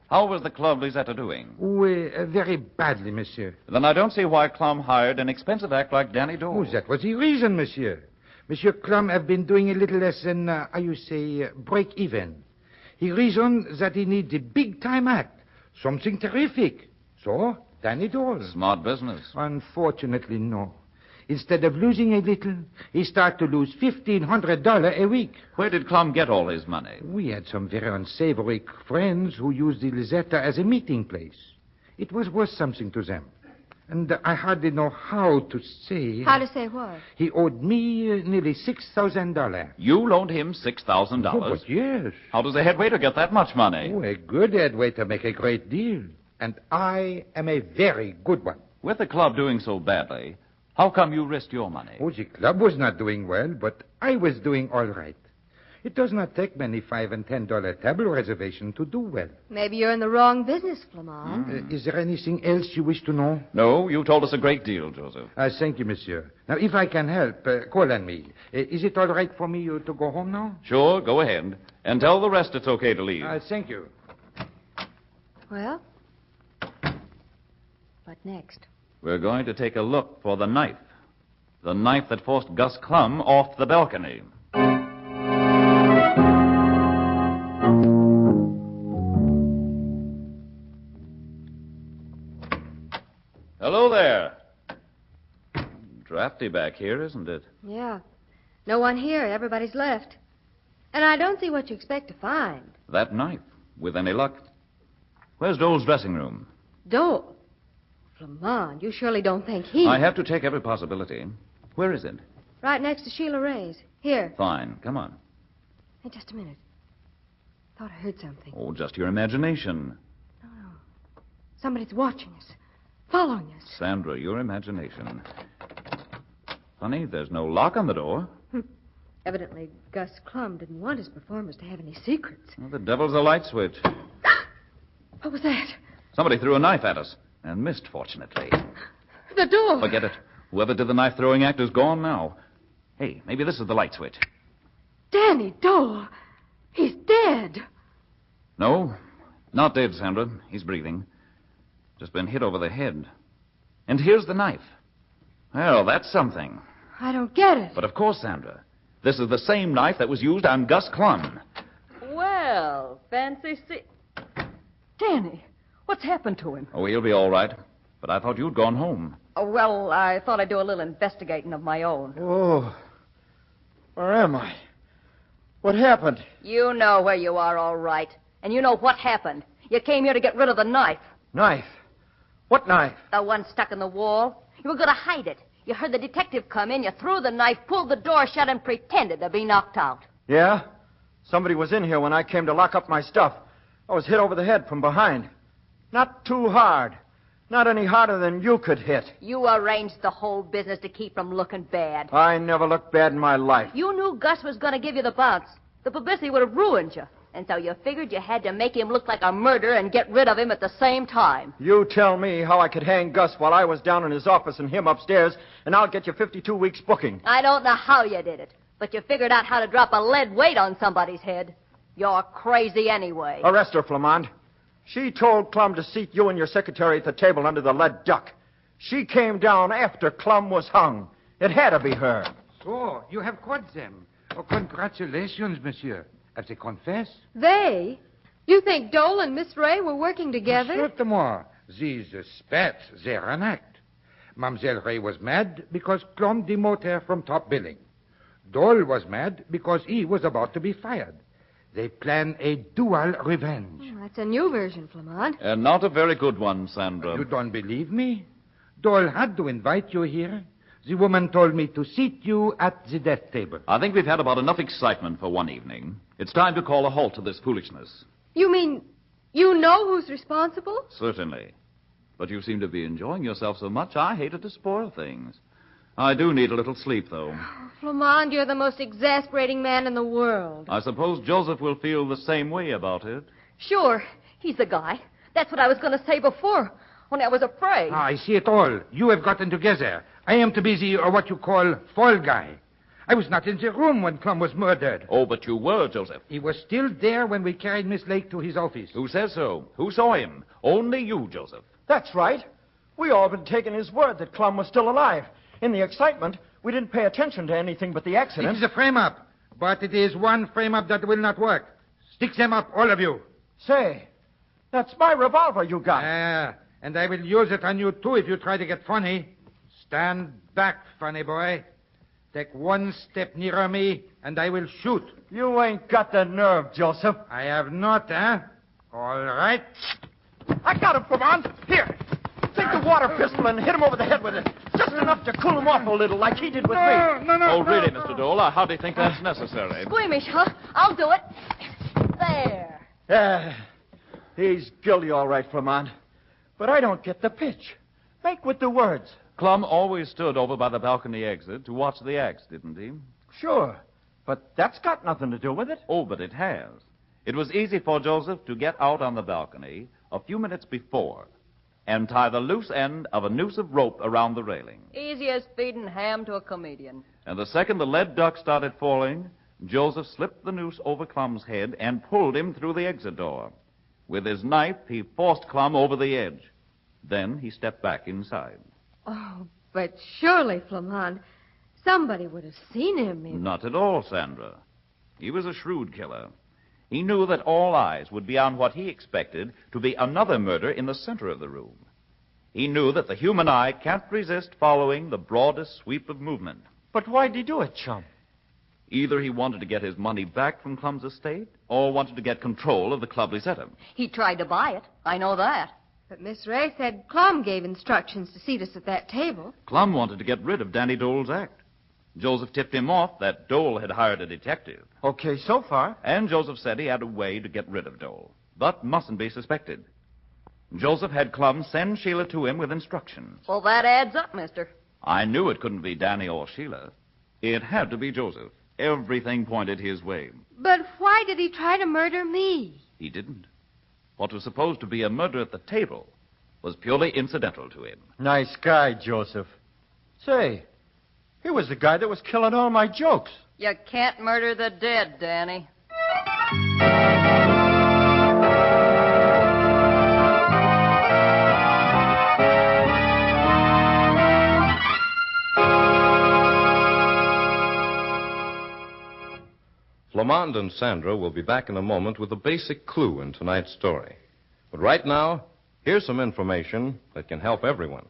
how was the Club Lisetta doing? Oh, very badly, monsieur. Then I don't see why Clum hired an expensive act like Danny Dole. Oh, that was the reason, monsieur. Monsieur Clum have been doing a little less than, break even. He reasoned that he needs a big-time act, something terrific. So, Danny Dole. Smart business. Unfortunately, no. Instead of losing a little, he started to lose $1,500 a week. Where did Clum get all his money? We had some very unsavory friends who used the Lisetta as a meeting place. It was worth something to them. And I hardly know how to say... How to say what? He owed me nearly $6,000. You loaned him $6,000? Oh, but yes. How does a head waiter get that much money? Oh, a good head waiter make a great deal. And I am a very good one. With the club doing so badly, how come you risked your money? Oh, the club was not doing well, but I was doing all right. It does not take many $5 and $10 table reservation to do well. Maybe you're in the wrong business, Flammonde. Is there anything else you wish to know? No, you told us a great deal, Joseph. Thank you, monsieur. Now, if I can help, call on me. Is it all right for me to go home now? Sure, go ahead. And tell the rest it's okay to leave. Thank you. Well, what next? We're going to take a look for the knife. The knife that forced Gus Clum off the balcony. Hello there. Drafty back here, isn't it? Yeah. No one here. Everybody's left. And I don't see what you expect to find. That knife, with any luck. Where's Dole's dressing room? Dole? Flammonde, you surely don't think he... I have to take every possibility. Where is it? Right next to Sheila Ray's. Here. Fine. Come on. Hey, just a minute. Thought I heard something. Oh, just your imagination. No. Somebody's watching us. Following us. Sandra, your imagination. Funny, there's no lock on the door. Evidently, Gus Clum didn't want his performers to have any secrets. Well, the devil's a light switch. What was that? Somebody threw a knife at us and missed, fortunately. The door. Forget it. Whoever did the knife-throwing act is gone now. Hey, maybe this is the light switch. Danny Dole. He's dead. No, not dead, Sandra. He's breathing. Just been hit over the head. And here's the knife. Well, that's something. I don't get it. But of course, Sandra, this is the same knife that was used on Gus Clum. Well, fancy see... Danny, what's happened to him? Oh, he'll be all right. But I thought you'd gone home. Oh, well, I thought I'd do a little investigating of my own. Oh, where am I? What happened? You know where you are, all right. And you know what happened. You came here to get rid of the knife. Knife? What knife? The one stuck in the wall. You were going to hide it. You heard the detective come in, you threw the knife, pulled the door shut, and pretended to be knocked out. Yeah? Somebody was in here when I came to lock up my stuff. I was hit over the head from behind. Not too hard. Not any harder than you could hit. You arranged the whole business to keep from looking bad. I never looked bad in my life. You knew Gus was going to give you the bounce. The publicity would have ruined you. And so you figured you had to make him look like a murderer and get rid of him at the same time. You tell me how I could hang Gus while I was down in his office and him upstairs, and I'll get you 52 weeks booking. I don't know how you did it, but you figured out how to drop a lead weight on somebody's head. You're crazy anyway. Arrest her, Flammonde. She told Clum to seat you and your secretary at the table under the lead duck. She came down after Clum was hung. It had to be her. So, you have caught them. Oh, congratulations, monsieur. Have they confessed? They? You think Dole and Miss Ray were working together? Certainement. These spats, they're an act. Mademoiselle Ray was mad because Clum demoted her from top billing. Dole was mad because he was about to be fired. They plan a dual revenge. Oh, that's a new version, Flammonde. And not a very good one, Sandra. You don't believe me? Dole had to invite you here. The woman told me to seat you at the death table. I think we've had about enough excitement for one evening. It's time to call a halt to this foolishness. You mean you know who's responsible? Certainly. But you seem to be enjoying yourself so much, I hated to spoil things. I do need a little sleep, though. Flammonde, you're the most exasperating man in the world. I suppose Joseph will feel the same way about it. Sure, he's the guy. That's what I was going to say before, when I was afraid. I see it all. You have gotten together. I am to be the, what you call, fall guy. I was not in the room when Clum was murdered. Oh, but you were, Joseph. He was still there when we carried Miss Lake to his office. Who says so? Who saw him? Only you, Joseph. That's right. We all been taking his word that Clum was still alive. In the excitement, we didn't pay attention to anything but the accident. It is a frame-up, but it is one frame-up that will not work. Stick them up, all of you. Say, that's my revolver you got. And I will use it on you, too, if you try to get funny. Stand back, funny boy. Take one step nearer me, and I will shoot. You ain't got the nerve, Joseph. I have not, eh? All right. I got him, Flammonde. Here. Take the water pistol and hit him over the head with it. Just enough to cool him off a little, like he did with me. Oh, really, Mr. Dole? How do you think that's necessary? Squeamish, huh? I'll do it. There. He's guilty, all right, Flammonde. But I don't get the pitch. Make with the words. Clum always stood over by the balcony exit to watch the acts, didn't he? Sure. But that's got nothing to do with it. Oh, but it has. It was easy for Joseph to get out on the balcony a few minutes before and tie the loose end of a noose of rope around the railing. Easy as feeding ham to a comedian. And the second the lead duck started falling, Joseph slipped the noose over Clum's head and pulled him through the exit door. With his knife, he forced Clum over the edge. Then he stepped back inside. Oh, but surely, Flammonde, somebody would have seen him. Not at all, Sandra. He was a shrewd killer. He knew that all eyes would be on what he expected to be another murder in the center of the room. He knew that the human eye can't resist following the broadest sweep of movement. But why'd he do it, chum? Either he wanted to get his money back from Clum's estate or wanted to get control of the club he set him. He tried to buy it. I know that. But Miss Ray said Clum gave instructions to seat us at that table. Clum wanted to get rid of Danny Dole's act. Joseph tipped him off that Dole had hired a detective. Okay, so far. And Joseph said he had a way to get rid of Dole, but mustn't be suspected. Joseph had Clum send Sheila to him with instructions. Well, that adds up, mister. I knew it couldn't be Danny or Sheila. It had to be Joseph. Everything pointed his way. But why did he try to murder me? He didn't. What was supposed to be a murder at the table was purely incidental to him. Nice guy, Joseph. Say, he was the guy that was killing all my jokes. You can't murder the dead, Danny. Flammonde and Sandra will be back in a moment with a basic clue in tonight's story. But right now, here's some information that can help everyone.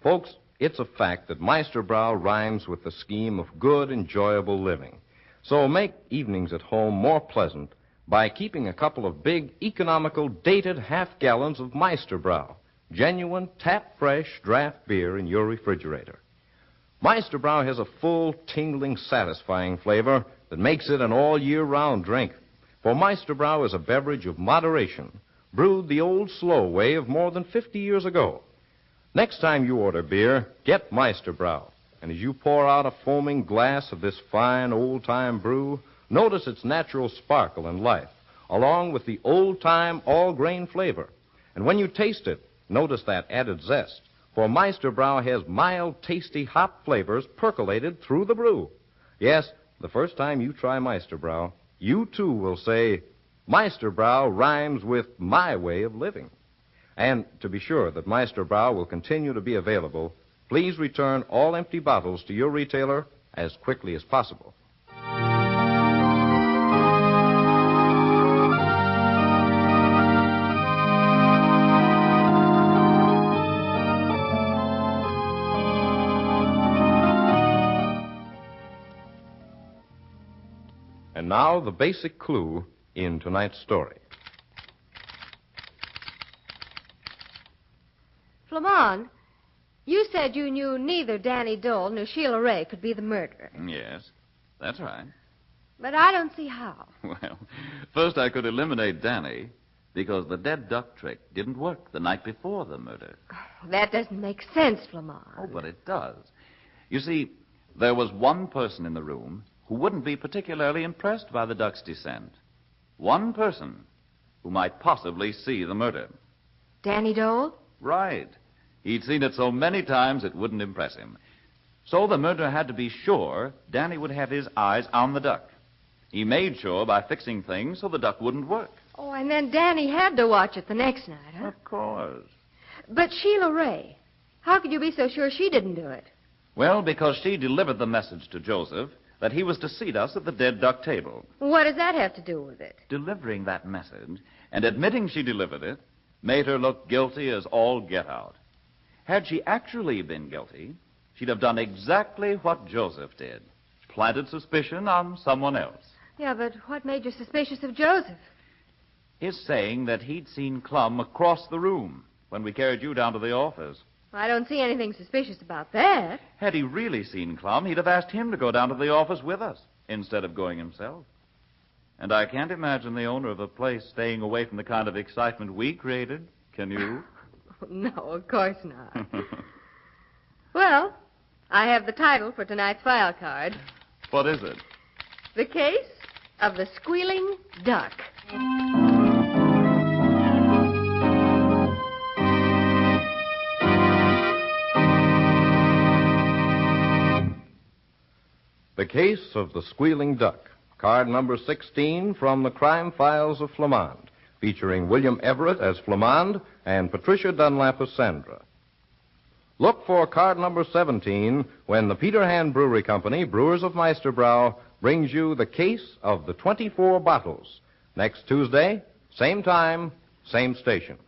Folks, it's a fact that Meisterbrow rhymes with the scheme of good, enjoyable living. So make evenings at home more pleasant by keeping a couple of big, economical, dated half-gallons of Meisterbrow, genuine, tap-fresh draft beer in your refrigerator. Meisterbrow has a full, tingling, satisfying flavor that makes it an all-year-round drink. For Meisterbrow is a beverage of moderation, brewed the old slow way of more than 50 years ago. Next time you order beer, get Meisterbrow. And as you pour out a foaming glass of this fine old-time brew, notice its natural sparkle and life, along with the old-time all-grain flavor. And when you taste it, notice that added zest. For Meisterbrow has mild, tasty hop flavors percolated through the brew. Yes, the first time you try Meisterbrow, you too will say, Meisterbrow rhymes with my way of living. And to be sure that Meisterbrow will continue to be available, please return all empty bottles to your retailer as quickly as possible. And now the basic clue in tonight's story. Flammonde, you said you knew neither Danny Dole nor Sheila Ray could be the murderer. Yes, that's right. But I don't see how. Well, first I could eliminate Danny because the dead duck trick didn't work the night before the murder. That doesn't make sense, Flammonde. Oh, but it does. You see, there was one person in the room who wouldn't be particularly impressed by the duck's descent. One person who might possibly see the murder. Danny Dole? Right. He'd seen it so many times it wouldn't impress him. So the murderer had to be sure Danny would have his eyes on the duck. He made sure by fixing things so the duck wouldn't work. Oh, and then Danny had to watch it the next night, huh? Of course. But Sheila Ray, how could you be so sure she didn't do it? Well, because she delivered the message to Joseph that he was to seat us at the dead duck table. What does that have to do with it? Delivering that message and admitting she delivered it made her look guilty as all get out. Had she actually been guilty, she'd have done exactly what Joseph did. Planted suspicion on someone else. Yeah, but what made you suspicious of Joseph? His saying that he'd seen Clum across the room when we carried you down to the office. I don't see anything suspicious about that. Had he really seen Clum, he'd have asked him to go down to the office with us instead of going himself. And I can't imagine the owner of a place staying away from the kind of excitement we created. Can you? No, of course not. Well, I have the title for tonight's file card. What is it? The Case of the Squealing Duck. The Case of the Squealing Duck, card number 16 from the Crime Files of Flammonde, featuring William Everett as Flammonde and Patricia Dunlap as Sandra. Look for card number 17 when the Peter Hand Brewery Company, Brewers of Meisterbrow, brings you the Case of the 24 Bottles. Next Tuesday, same time, same station.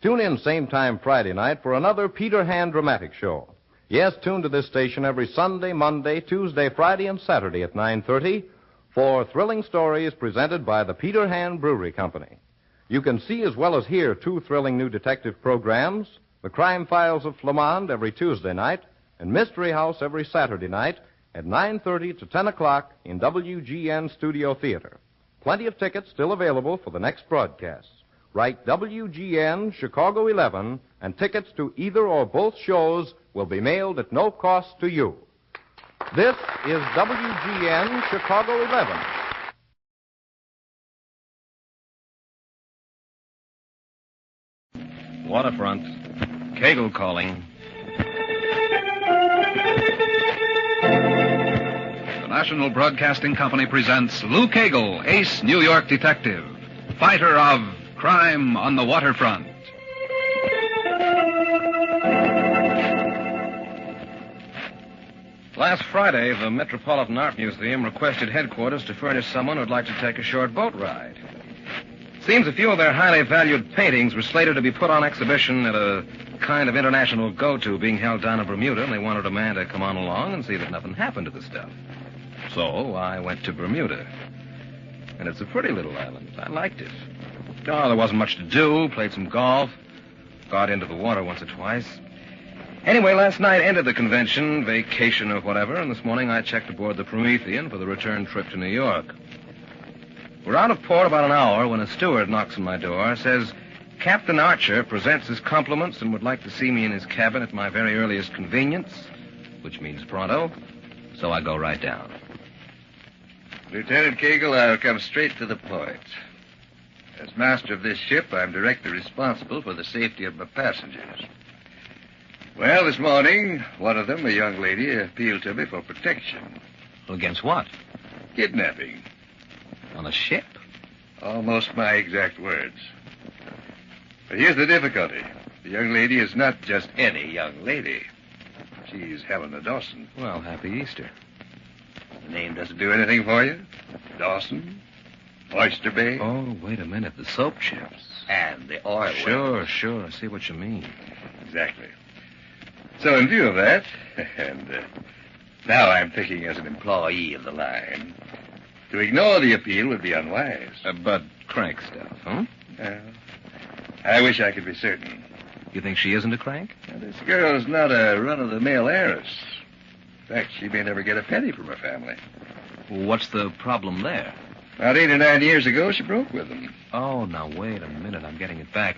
Tune in same time Friday night for another Peter Hand dramatic show. Yes, tune to this station every Sunday, Monday, Tuesday, Friday, and Saturday at 9:30 for thrilling stories presented by the Peter Hand Brewery Company. You can see as well as hear two thrilling new detective programs, The Crime Files of Flammonde every Tuesday night, and Mystery House every Saturday night at 9:30 to 10 o'clock in WGN Studio Theater. Plenty of tickets still available for the next broadcasts. Write WGN Chicago 11, and tickets to either or both shows will be mailed at no cost to you. This is WGN Chicago 11. Waterfront. Kegel calling. The National Broadcasting Company presents Lou Kegel, ace New York detective, fighter of Crime on the Waterfront. Last Friday, the Metropolitan Art Museum requested headquarters to furnish someone who'd like to take a short boat ride. Seems a few of their highly valued paintings were slated to be put on exhibition at a kind of international go-to being held down in Bermuda, and they wanted a man to come on along and see that nothing happened to the stuff. So I went to Bermuda. And it's a pretty little island. I liked it. Oh, there wasn't much to do. Played some golf. Got into the water once or twice. Anyway, last night ended the convention, vacation or whatever, and this morning I checked aboard the Promethean for the return trip to New York. We're out of port about an hour when a steward knocks on my door, says, Captain Archer presents his compliments and would like to see me in his cabin at my very earliest convenience, which means pronto, so I go right down. Lieutenant Kegel, I'll come straight to the point. As master of this ship, I'm directly responsible for the safety of my passengers. Well, this morning, one of them, a young lady, appealed to me for protection. Against what? Kidnapping. On a ship? Almost my exact words. But here's the difficulty. The young lady is not just any young lady. She's Helena Dawson. Well, happy Easter. The name doesn't do anything for you? Dawson? Oyster Bay? Oh, wait a minute. The soap ships. And the oil wells. Sure. I see what you mean. Exactly. So in view of that, and now I'm thinking as an employee of the line, to ignore the appeal would be unwise. But crank stuff, huh? I wish I could be certain. You think she isn't a crank? Now, this girl's not a run-of-the-mill heiress. In fact, she may never get a penny from her family. What's the problem there? About 8 or 9 years ago, she broke with them. Oh, now, wait a minute. I'm getting it back.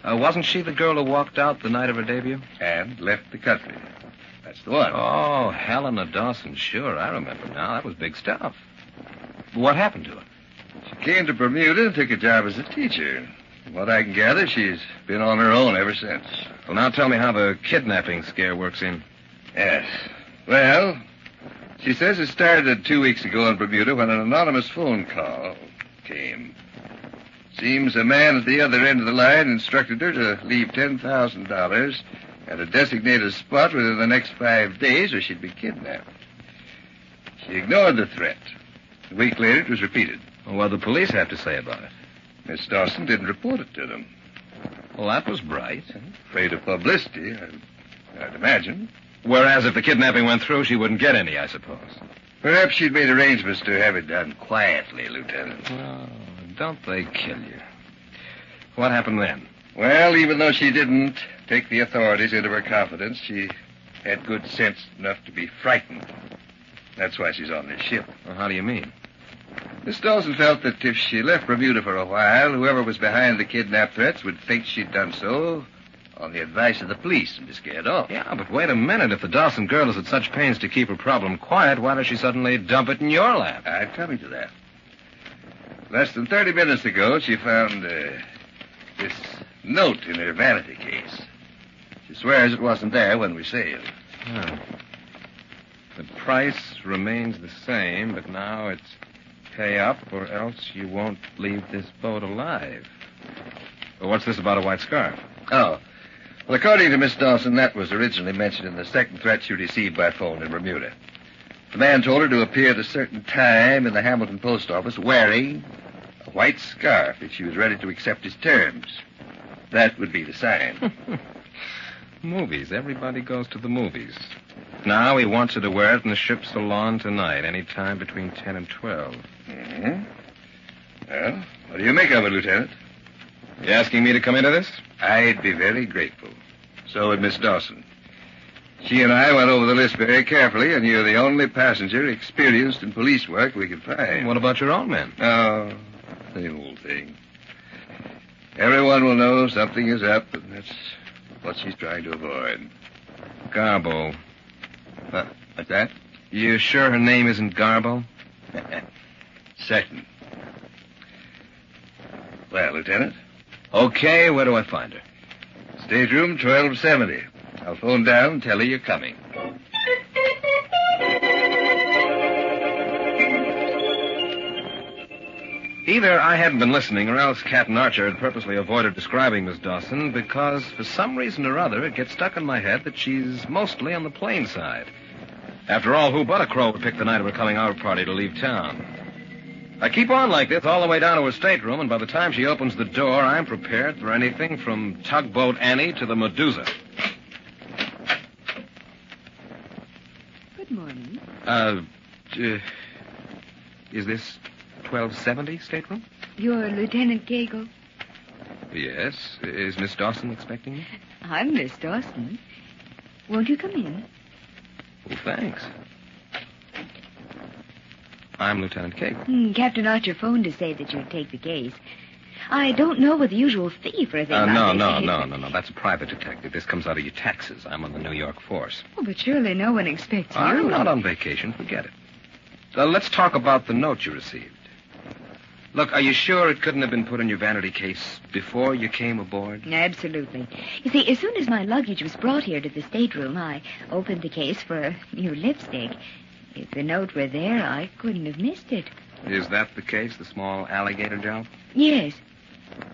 Wasn't she the girl who walked out the night of her debut? And left the country. That's the one. Oh, Helena Dawson. Sure, I remember now. That was big stuff. What happened to her? She came to Bermuda and took a job as a teacher. From what I can gather, she's been on her own ever since. Well, now tell me how the kidnapping scare works in. Yes. Well, she says it started 2 weeks ago in Bermuda when an anonymous phone call came. Seems a man at the other end of the line instructed her to leave $10,000 at a designated spot within the next 5 days or she'd be kidnapped. She ignored the threat. A week later, it was repeated. Well, what did the police have to say about it? Miss Dawson didn't report it to them. Well, that was bright. Afraid of publicity, I'd imagine. Whereas if the kidnapping went through, she wouldn't get any, I suppose. Perhaps she'd made arrangements to have it done quietly, Lieutenant. Oh, don't they kill you? What happened then? Well, even though she didn't take the authorities into her confidence, she had good sense enough to be frightened. That's why she's on this ship. Well, how do you mean? Miss Dawson felt that if she left Bermuda for a while, whoever was behind the kidnap threats would think she'd done so on the advice of the police and be scared off. Yeah, but wait a minute. If the Dawson girl is at such pains to keep her problem quiet, why does she suddenly dump it in your lap? I'm coming to that. Less than 30 minutes ago, she found this note in her vanity case. She swears it wasn't there when we sailed. Oh. The price remains the same, but now it's pay up or else you won't leave this boat alive. Well, what's this about a white scarf? Oh. Well, according to Miss Dawson, that was originally mentioned in the second threat she received by phone in Bermuda. The man told her to appear at a certain time in the Hamilton post office wearing a white scarf if she was ready to accept his terms. That would be the sign. Movies. Everybody goes to the movies. Now he wants her to wear it in the ship's salon tonight, any time between 10 and 12. Mm-hmm. Well, what do you make of it, Lieutenant? You asking me to come into this? I'd be very grateful. So would Miss Dawson. She and I went over the list very carefully, and you're the only passenger experienced in police work we could find. What about your own men? Oh, same old thing. Everyone will know something is up, and that's what she's trying to avoid. Garbo. What's that? You sure her name isn't Garbo? Certain. Well, Lieutenant? Okay, where do I find her? Stateroom 1270. I'll phone down and tell her you're coming. Either I hadn't been listening, or else Captain Archer had purposely avoided describing Miss Dawson, because for some reason or other it gets stuck in my head that she's mostly on the plain side. After all, who but a crow would pick the night of her coming out party to leave town? I keep on like this all the way down to her stateroom, and by the time she opens the door, I'm prepared for anything from Tugboat Annie to the Medusa. Good morning. Is this 1270 stateroom? You're Lieutenant Kegel? Yes. Is Miss Dawson expecting me? I'm Miss Dawson. Won't you come in? Well, thanks. I'm Lieutenant Kegel. Captain Archer phoned to say that you'd take the case. I don't know what the usual fee for a thing like No. That's a private detective. This comes out of your taxes. I'm on the New York force. Oh, but surely no one expects you. I'm not on vacation. Forget it. Let's talk about the note you received. Look, are you sure it couldn't have been put in your vanity case before you came aboard? Absolutely. You see, as soon as my luggage was brought here to the stateroom, I opened the case for a new lipstick. If the note were there, I couldn't have missed it. Is that the case, the small alligator job? Yes.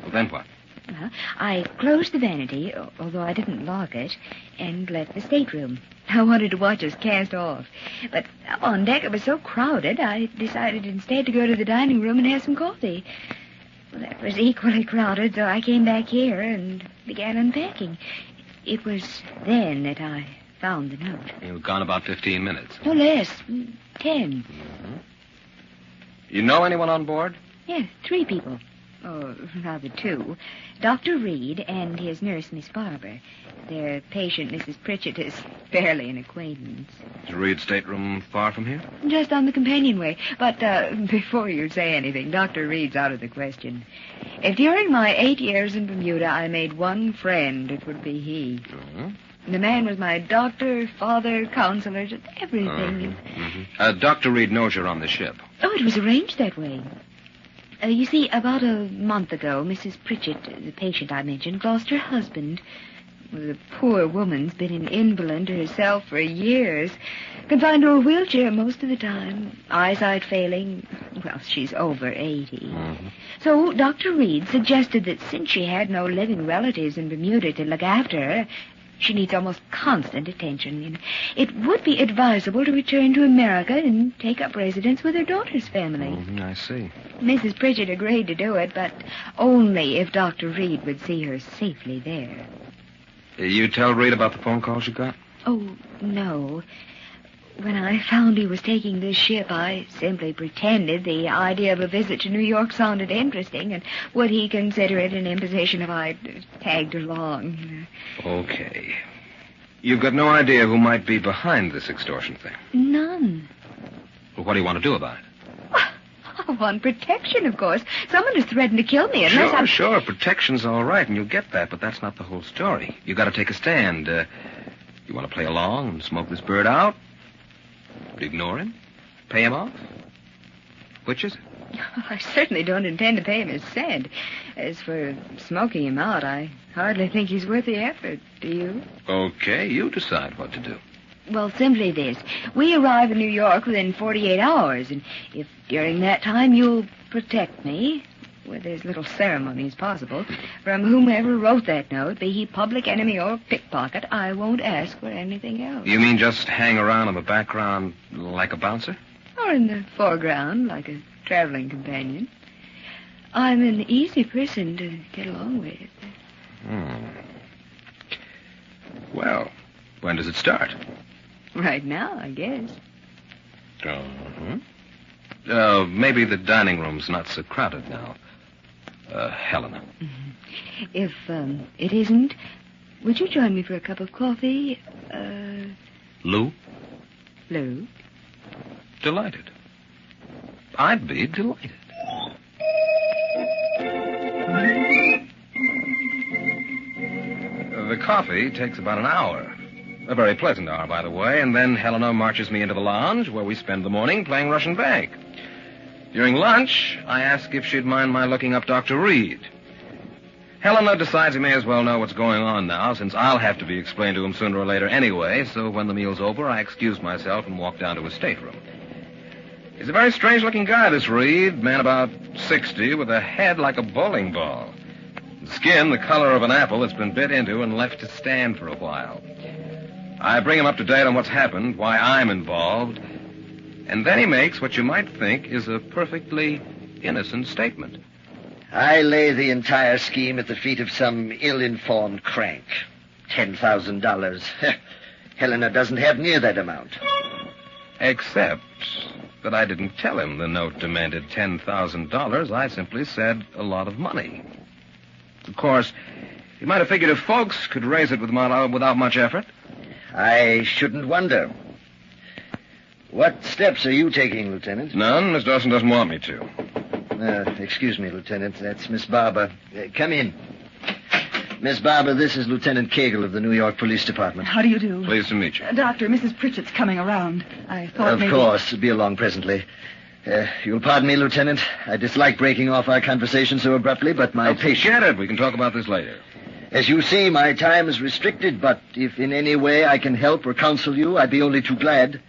Well, then what? Well, I closed the vanity, although I didn't lock it, and left the stateroom. I wanted to watch us cast off. But up on deck, it was so crowded, I decided instead to go to the dining room and have some coffee. Well, that was equally crowded, so I came back here and began unpacking. It was then that I found the note. You were gone about 15 minutes. No less. 10. Mm-hmm. You know anyone on board? Yeah, 3 people. Oh, rather 2. Dr. Reed and his nurse, Miss Barber. Their patient, Mrs. Pritchett, is barely an acquaintance. Is Reed's stateroom far from here? Just on the companionway. But before you say anything, Dr. Reed's out of the question. If during my 8 years in Bermuda I made one friend, it would be he. Mm-hmm. The man was my doctor, father, counselor, just everything. Mm-hmm. Dr. Reed knows you're on the ship. Oh, it was arranged that way. You see, about a month ago, Mrs. Pritchett, the patient I mentioned, lost her husband. The poor woman's been an invalid herself for years, confined to a wheelchair most of the time, eyesight failing. Well, she's over 80. Mm-hmm. So Dr. Reed suggested that since she had no living relatives in Bermuda to look after her, she needs almost constant attention. And it would be advisable to return to America and take up residence with her daughter's family. Mm-hmm, I see. Mrs. Pritchett agreed to do it, but only if Dr. Reed would see her safely there. You tell Reed about the phone calls you got? Oh, no. When I found he was taking this ship, I simply pretended the idea of a visit to New York sounded interesting, and would he consider it an imposition if I tagged along? Okay. You've got no idea who might be behind this extortion thing? None. Well, what do you want to do about it? I want protection, of course. Someone has threatened to kill me unless Sure. Protection's all right, and you'll get that, but that's not the whole story. You got to take a stand. You want to play along and smoke this bird out? Ignore him? Pay him off? Which is it? I certainly don't intend to pay him a cent. As for smoking him out, I hardly think he's worth the effort. Do you? Okay, you decide what to do. Well, simply this. We arrive in New York within 48 hours, and if during that time you'll protect me, with as little ceremony as possible, from whomever wrote that note, be he public enemy or pickpocket, I won't ask for anything else. You mean just hang around in the background like a bouncer? Or in the foreground, like a traveling companion. I'm an easy person to get along with. Well, when does it start? Right now, I guess. Maybe the dining room's not so crowded now. Helena. If it isn't, would you join me for a cup of coffee? Lou? Lou? Delighted. I'd be delighted. The coffee takes about an hour. A very pleasant hour, by the way, and then Helena marches me into the lounge where we spend the morning playing Russian bank. During lunch, I ask if she'd mind my looking up Dr. Reed. Helena decides he may as well know what's going on now, since I'll have to be explained to him sooner or later anyway, so when the meal's over, I excuse myself and walk down to his stateroom. He's a very strange-looking guy, this Reed, man about 60, with a head like a bowling ball. Skin the color of an apple that's been bit into and left to stand for a while. I bring him up to date on what's happened, why I'm involved, and then he makes what you might think is a perfectly innocent statement. I lay the entire scheme at the feet of some ill-informed crank. $10,000. Helena doesn't have near that amount. Except that I didn't tell him the note demanded $10,000. I simply said a lot of money. Of course, you might have figured if folks could raise it without much effort. I shouldn't wonder. What steps are you taking, Lieutenant? None. Miss Dawson doesn't want me to. Excuse me, Lieutenant. That's Miss Barber. Come in. Miss Barber, this is Lieutenant Cagle of the New York Police Department. How do you do? Pleased to meet you. Doctor, Mrs. Pritchett's coming around. I thought Of course. Be along presently. You'll pardon me, Lieutenant. I dislike breaking off our conversation so abruptly, but my patient... Forget it. We can talk about this later. As you see, my time is restricted, but if in any way I can help or counsel you, I'd be only too glad.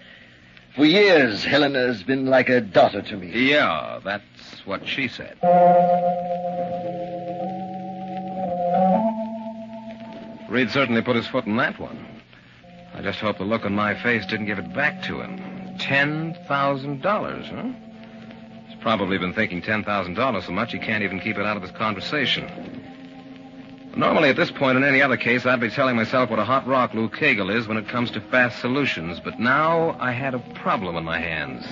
For years, Helena's been like a daughter to me. Yeah, that's what she said. Reed certainly put his foot in that one. I just hope the look on my face didn't give it back to him. $10,000, huh? He's probably been thinking $10,000 so much he can't even keep it out of his conversation. Normally, at this point in any other case, I'd be telling myself what a hot rock Lou Cagle is when it comes to fast solutions. But now I had a problem in my hands.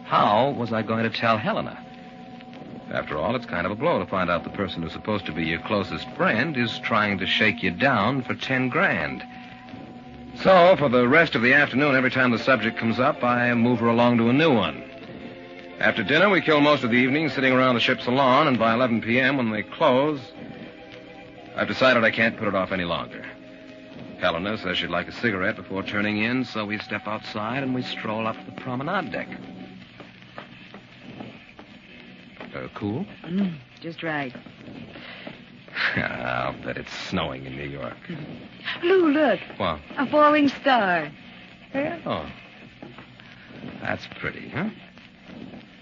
How was I going to tell Helena? After all, it's kind of a blow to find out the person who's supposed to be your closest friend is trying to shake you down for $10,000. So, for the rest of the afternoon, every time the subject comes up, I move her along to a new one. After dinner, we kill most of the evening sitting around the ship's lawn, and by 11 p.m., when they close, I've decided I can't put it off any longer. Helena says she'd like a cigarette before turning in, so we step outside and we stroll up the promenade deck. Cool? Just right. I'll bet it's snowing in New York. Lou, look. What? A falling star. Yeah. Oh. That's pretty, huh?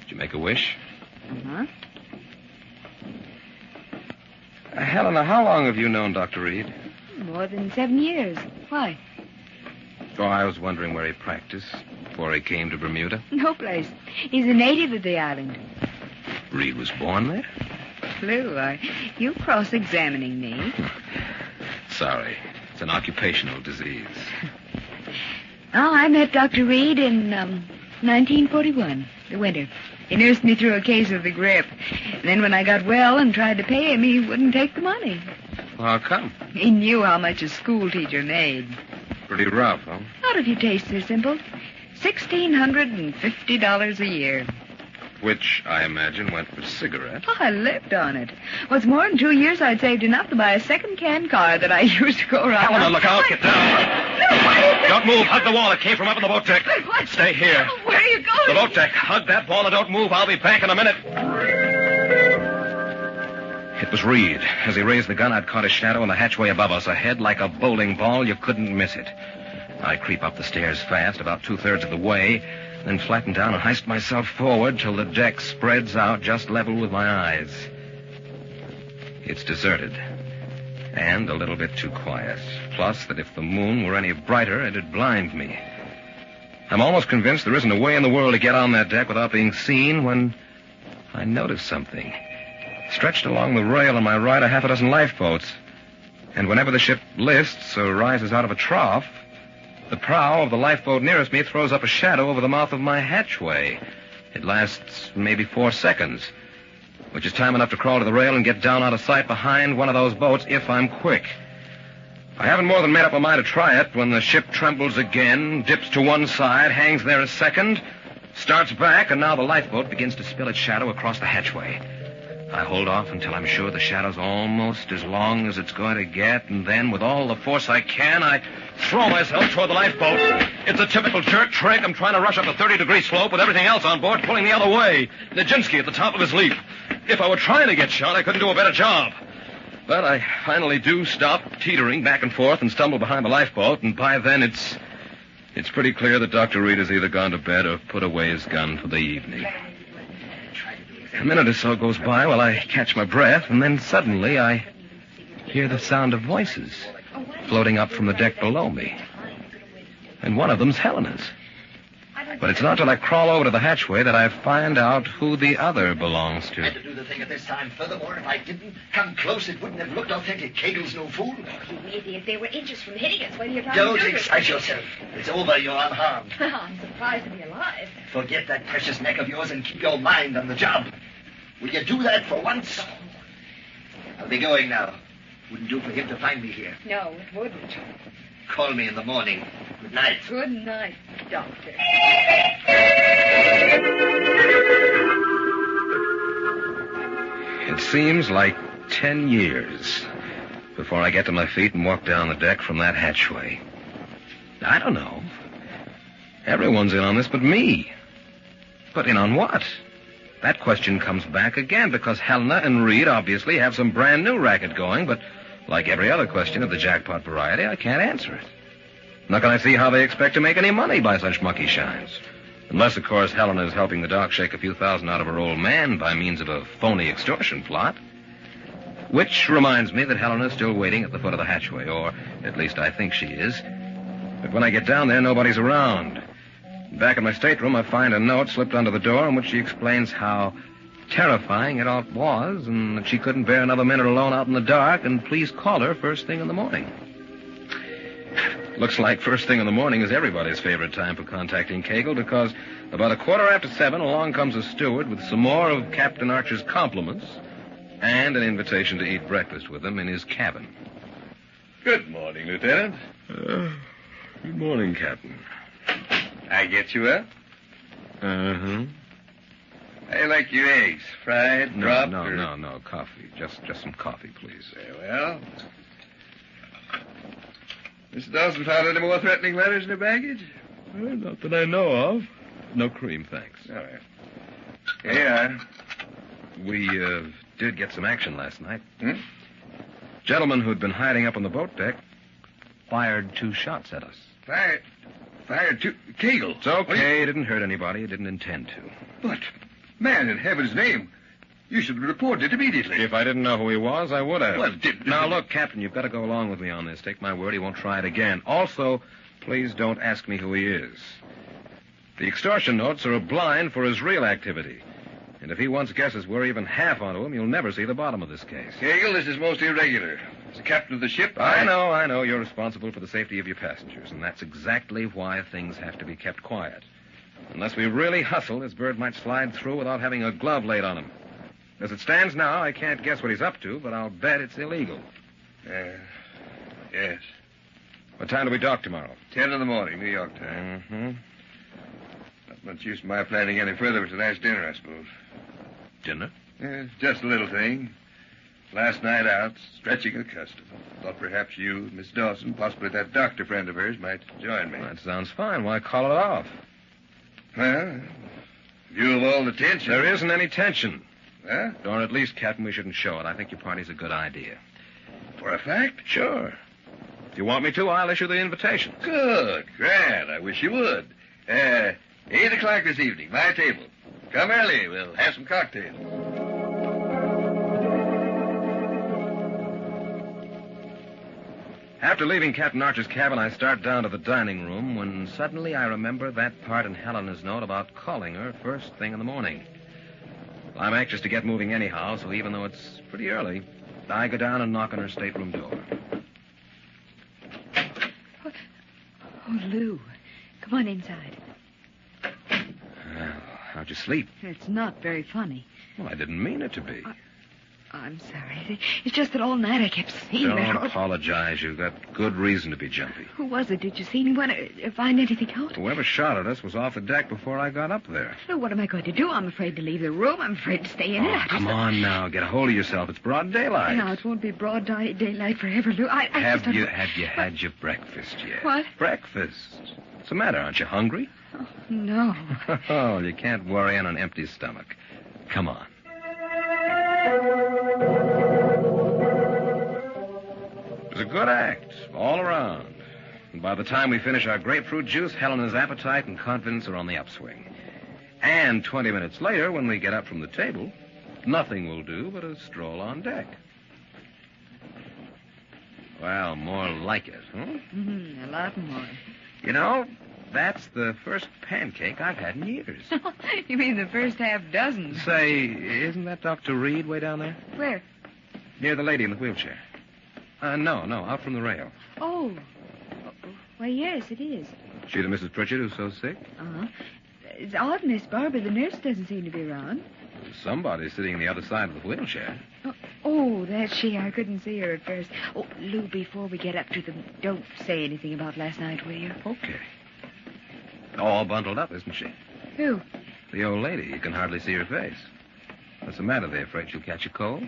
Did you make a wish? Uh-huh. Helena, how long have you known Dr. Reed? More than 7 years. Why? Oh, I was wondering where he practiced before he came to Bermuda. No place. He's a native of the island. Reed was born there? Lou, are you cross-examining me? Sorry. It's an occupational disease. Oh, I met Dr. Reed in 1941, the winter. He nursed me through a case of the grip. And then when I got well and tried to pay him, he wouldn't take the money. How come? He knew how much a school teacher made. Pretty rough, huh? Not if you taste so simple. $1,650 a year. Which, I imagine, went for cigarettes. Oh, I lived on it. What's more, in 2 years, I'd saved enough to buy a second-hand car that I used to go around. Helena, look out. Get down. No, don't move. Hug the wall. It came from up on the boat deck. What? Stay here. Where are you going? The boat deck. Hug that wall and don't move. I'll be back in a minute. It was Reed. As he raised the gun, I'd caught his shadow in the hatchway above us. Ahead, like a bowling ball, you couldn't miss it. I creep up the stairs fast, about 2/3 of the way, then flatten down and heist myself forward till the deck spreads out just level with my eyes. It's deserted. And a little bit too quiet. Plus, that if the moon were any brighter, it'd blind me. I'm almost convinced there isn't a way in the world to get on that deck without being seen when I notice something. Stretched along the rail on my right are half a dozen lifeboats. And whenever the ship lists or rises out of a trough, the prow of the lifeboat nearest me throws up a shadow over the mouth of my hatchway. It lasts maybe 4 seconds, which is time enough to crawl to the rail and get down out of sight behind one of those boats if I'm quick. I haven't more than made up my mind to try it when the ship trembles again, dips to one side, hangs there a second, starts back, and now the lifeboat begins to spill its shadow across the hatchway. I hold off until I'm sure the shadow's almost as long as it's going to get, and then, with all the force I can, I throw myself toward the lifeboat. It's a typical jerk trick. I'm trying to rush up a 30-degree slope with everything else on board pulling the other way. Nijinsky at the top of his leap. If I were trying to get shot, I couldn't do a better job. But I finally do stop teetering back and forth and stumble behind the lifeboat, and by then it's pretty clear that Dr. Reed has either gone to bed or put away his gun for the evening. A minute or so goes by while I catch my breath, and then suddenly I hear the sound of voices floating up from the deck below me. And one of them's Helena's. But it's not till I crawl over to the hatchway that I find out who the other belongs I had to. to do the thing at this time. Furthermore, if I didn't come close, it wouldn't have looked authentic. Cagle's no fool. You idiot. They were inches from hitting us. What are you trying Don't to do? excite yourself. It's over. You're unharmed. I'm surprised to be alive. Forget that precious neck of yours and keep your mind on the job. Will you do that for once? I'll be going now. Wouldn't do for him to find me here. No, it wouldn't. Call me in the morning. Good night. Good night, Doctor. seems like 10 years before I get to my feet and walk down the deck from that hatchway. I don't know. Everyone's in on this but me. But in on what? That question comes back again because Helena and Reed obviously have some brand new racket going, but like every other question of the jackpot variety, I can't answer it. Nor can I see how they expect to make any money by such mucky shines. Unless, of course, Helena is helping the doc shake a few thousand out of her old man by means of a phony extortion plot. Which reminds me that Helena's still waiting at the foot of the hatchway, or at least I think she is. But when I get down there, nobody's around. Back in my stateroom, I find a note slipped under the door in which she explains how terrifying it all was and that she couldn't bear another minute alone out in the dark, and please call her first thing in the morning. Looks like first thing in the morning is everybody's favorite time for contacting Kegel, because about 7:15 along comes a steward with some more of Captain Archer's compliments and an invitation to eat breakfast with him in his cabin. Good morning, Lieutenant. Good morning, Captain. I get you up? Uh-huh. I like your eggs. Fried, dropped, No. Coffee. Just some coffee, please. Very well. Miss Dawson found any more threatening letters in her baggage? Well, not that I know of. No cream, thanks. All right. Here you are. We did get some action last night. Gentleman who'd been hiding up on the boat deck fired 2 shots at us. Fired 2... Kegel. It's okay. It didn't hurt anybody. It didn't intend to. But, man, in heaven's name, you should have reported it immediately. If I didn't know who he was, I would have. Well, Now, look, Captain, you've got to go along with me on this. Take my word, he won't try it again. Also, please don't ask me who he is. The extortion notes are a blind for his real activity. And if he once guesses we're even half onto him, you'll never see the bottom of this case. Kegel, this is most irregular. As the captain of the ship, I know. You're responsible for the safety of your passengers, and that's exactly why things have to be kept quiet. Unless we really hustle, this bird might slide through without having a glove laid on him. As it stands now, I can't guess what he's up to, but I'll bet it's illegal. Yes. What time do we dock tomorrow? 10 in the morning, New York time. Mm-hmm. Not much use in my planning any further with tonight's dinner, I suppose. Dinner? Just a little thing. Last night out, stretching a custom. Thought perhaps you, Miss Dawson, possibly that doctor friend of hers might join me. That sounds fine. Why call it off? Well, in view of all the tension... There isn't any tension. Huh? Or at least, Captain, we shouldn't show it. I think your party's a good idea. For a fact? Sure. If you want me to, I'll issue the invitation. Good. Grand. I wish you would. 8 o'clock this evening, my table. Come early. We'll have some cocktails. After leaving Captain Archer's cabin, I start down to the dining room when suddenly I remember that part in Helena's note about calling her first thing in the morning. I'm anxious to get moving anyhow, so even though it's pretty early, I go down and knock on her stateroom door. Oh, Lou, come on inside. Well, how'd you sleep? It's not very funny. Well, I didn't mean it to be. I'm sorry. It's just that all night I kept seeing that. Don't apologize. You've got good reason to be jumpy. Who was it? Did you see anyone find anything out? Whoever shot at us was off the deck before I got up there. Lou, what am I going to do? I'm afraid to leave the room. I'm afraid to stay in it. Come on now. Get a hold of yourself. It's broad daylight. No, it won't be broad daylight forever, Lou. Have you had your breakfast yet? What? Breakfast. What's the matter? Aren't you hungry? Oh, no. Oh, you can't worry on an empty stomach. Come on. It was a good act, all around. And by the time we finish our grapefruit juice, Helena's appetite and confidence are on the upswing. And 20 minutes later, when we get up from the table, nothing will do but a stroll on deck. Well, more like it, huh? Mm-hmm, a lot more. You know, that's the first pancake I've had in years. You mean the first half dozen? Say, isn't that Dr. Reed way down there? Where? Near the lady in the wheelchair. No, out from the rail. Oh. Well, yes, it is. She the Mrs. Pritchard who's so sick? Uh-huh. It's odd, Miss Barbara. The nurse doesn't seem to be around. Somebody's sitting on the other side of the wheelchair. Oh, that's she. I couldn't see her at first. Oh, Lou, before we get up to them, don't say anything about last night, will you? Okay. All bundled up, isn't she? Who? The old lady. You can hardly see her face. What's the matter there? Afraid she'll catch a cold?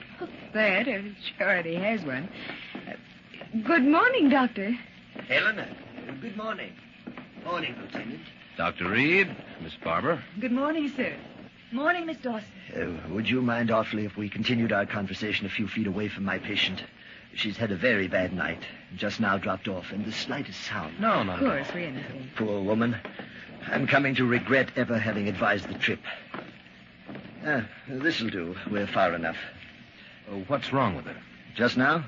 That, she already has one. Good morning, Doctor. Helena, good morning. Morning, Lieutenant. Dr. Reed, Miss Barber. Good morning, sir. Morning, Miss Dawson. Would you mind awfully if we continued our conversation a few feet away from my patient? She's had a very bad night. Just now dropped off, and the slightest sound. No. Of course, we understand. Poor woman. I'm coming to regret ever having advised the trip. This'll do. We're far enough. What's wrong with her? Just now?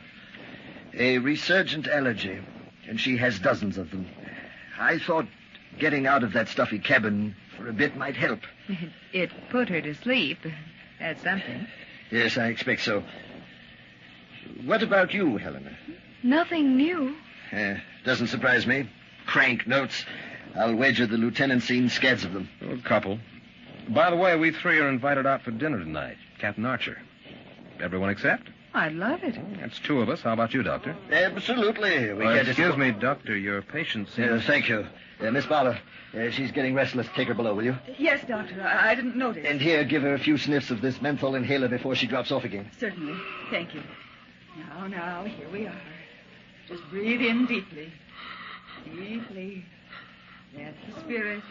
A resurgent allergy, and she has dozens of them. I thought getting out of that stuffy cabin for a bit might help. It put her to sleep. That's something. Yes, I expect so. What about you, Helena? Nothing new. Doesn't surprise me. Crank notes. I'll wager the lieutenant's seen scads of them. A couple. By the way, we three are invited out for dinner tonight. Captain Archer. Everyone accept? I'd love it. That's two of us. How about you, Doctor? Absolutely. Excuse me, Doctor. Your patient seems... Thank you. Miss Barber, she's getting restless. Take her below, will you? Yes, Doctor. I didn't notice. And here, give her a few sniffs of this menthol inhaler before she drops off again. Certainly. Thank you. Now, here we are. Just breathe in deeply. Deeply. That's the spirit.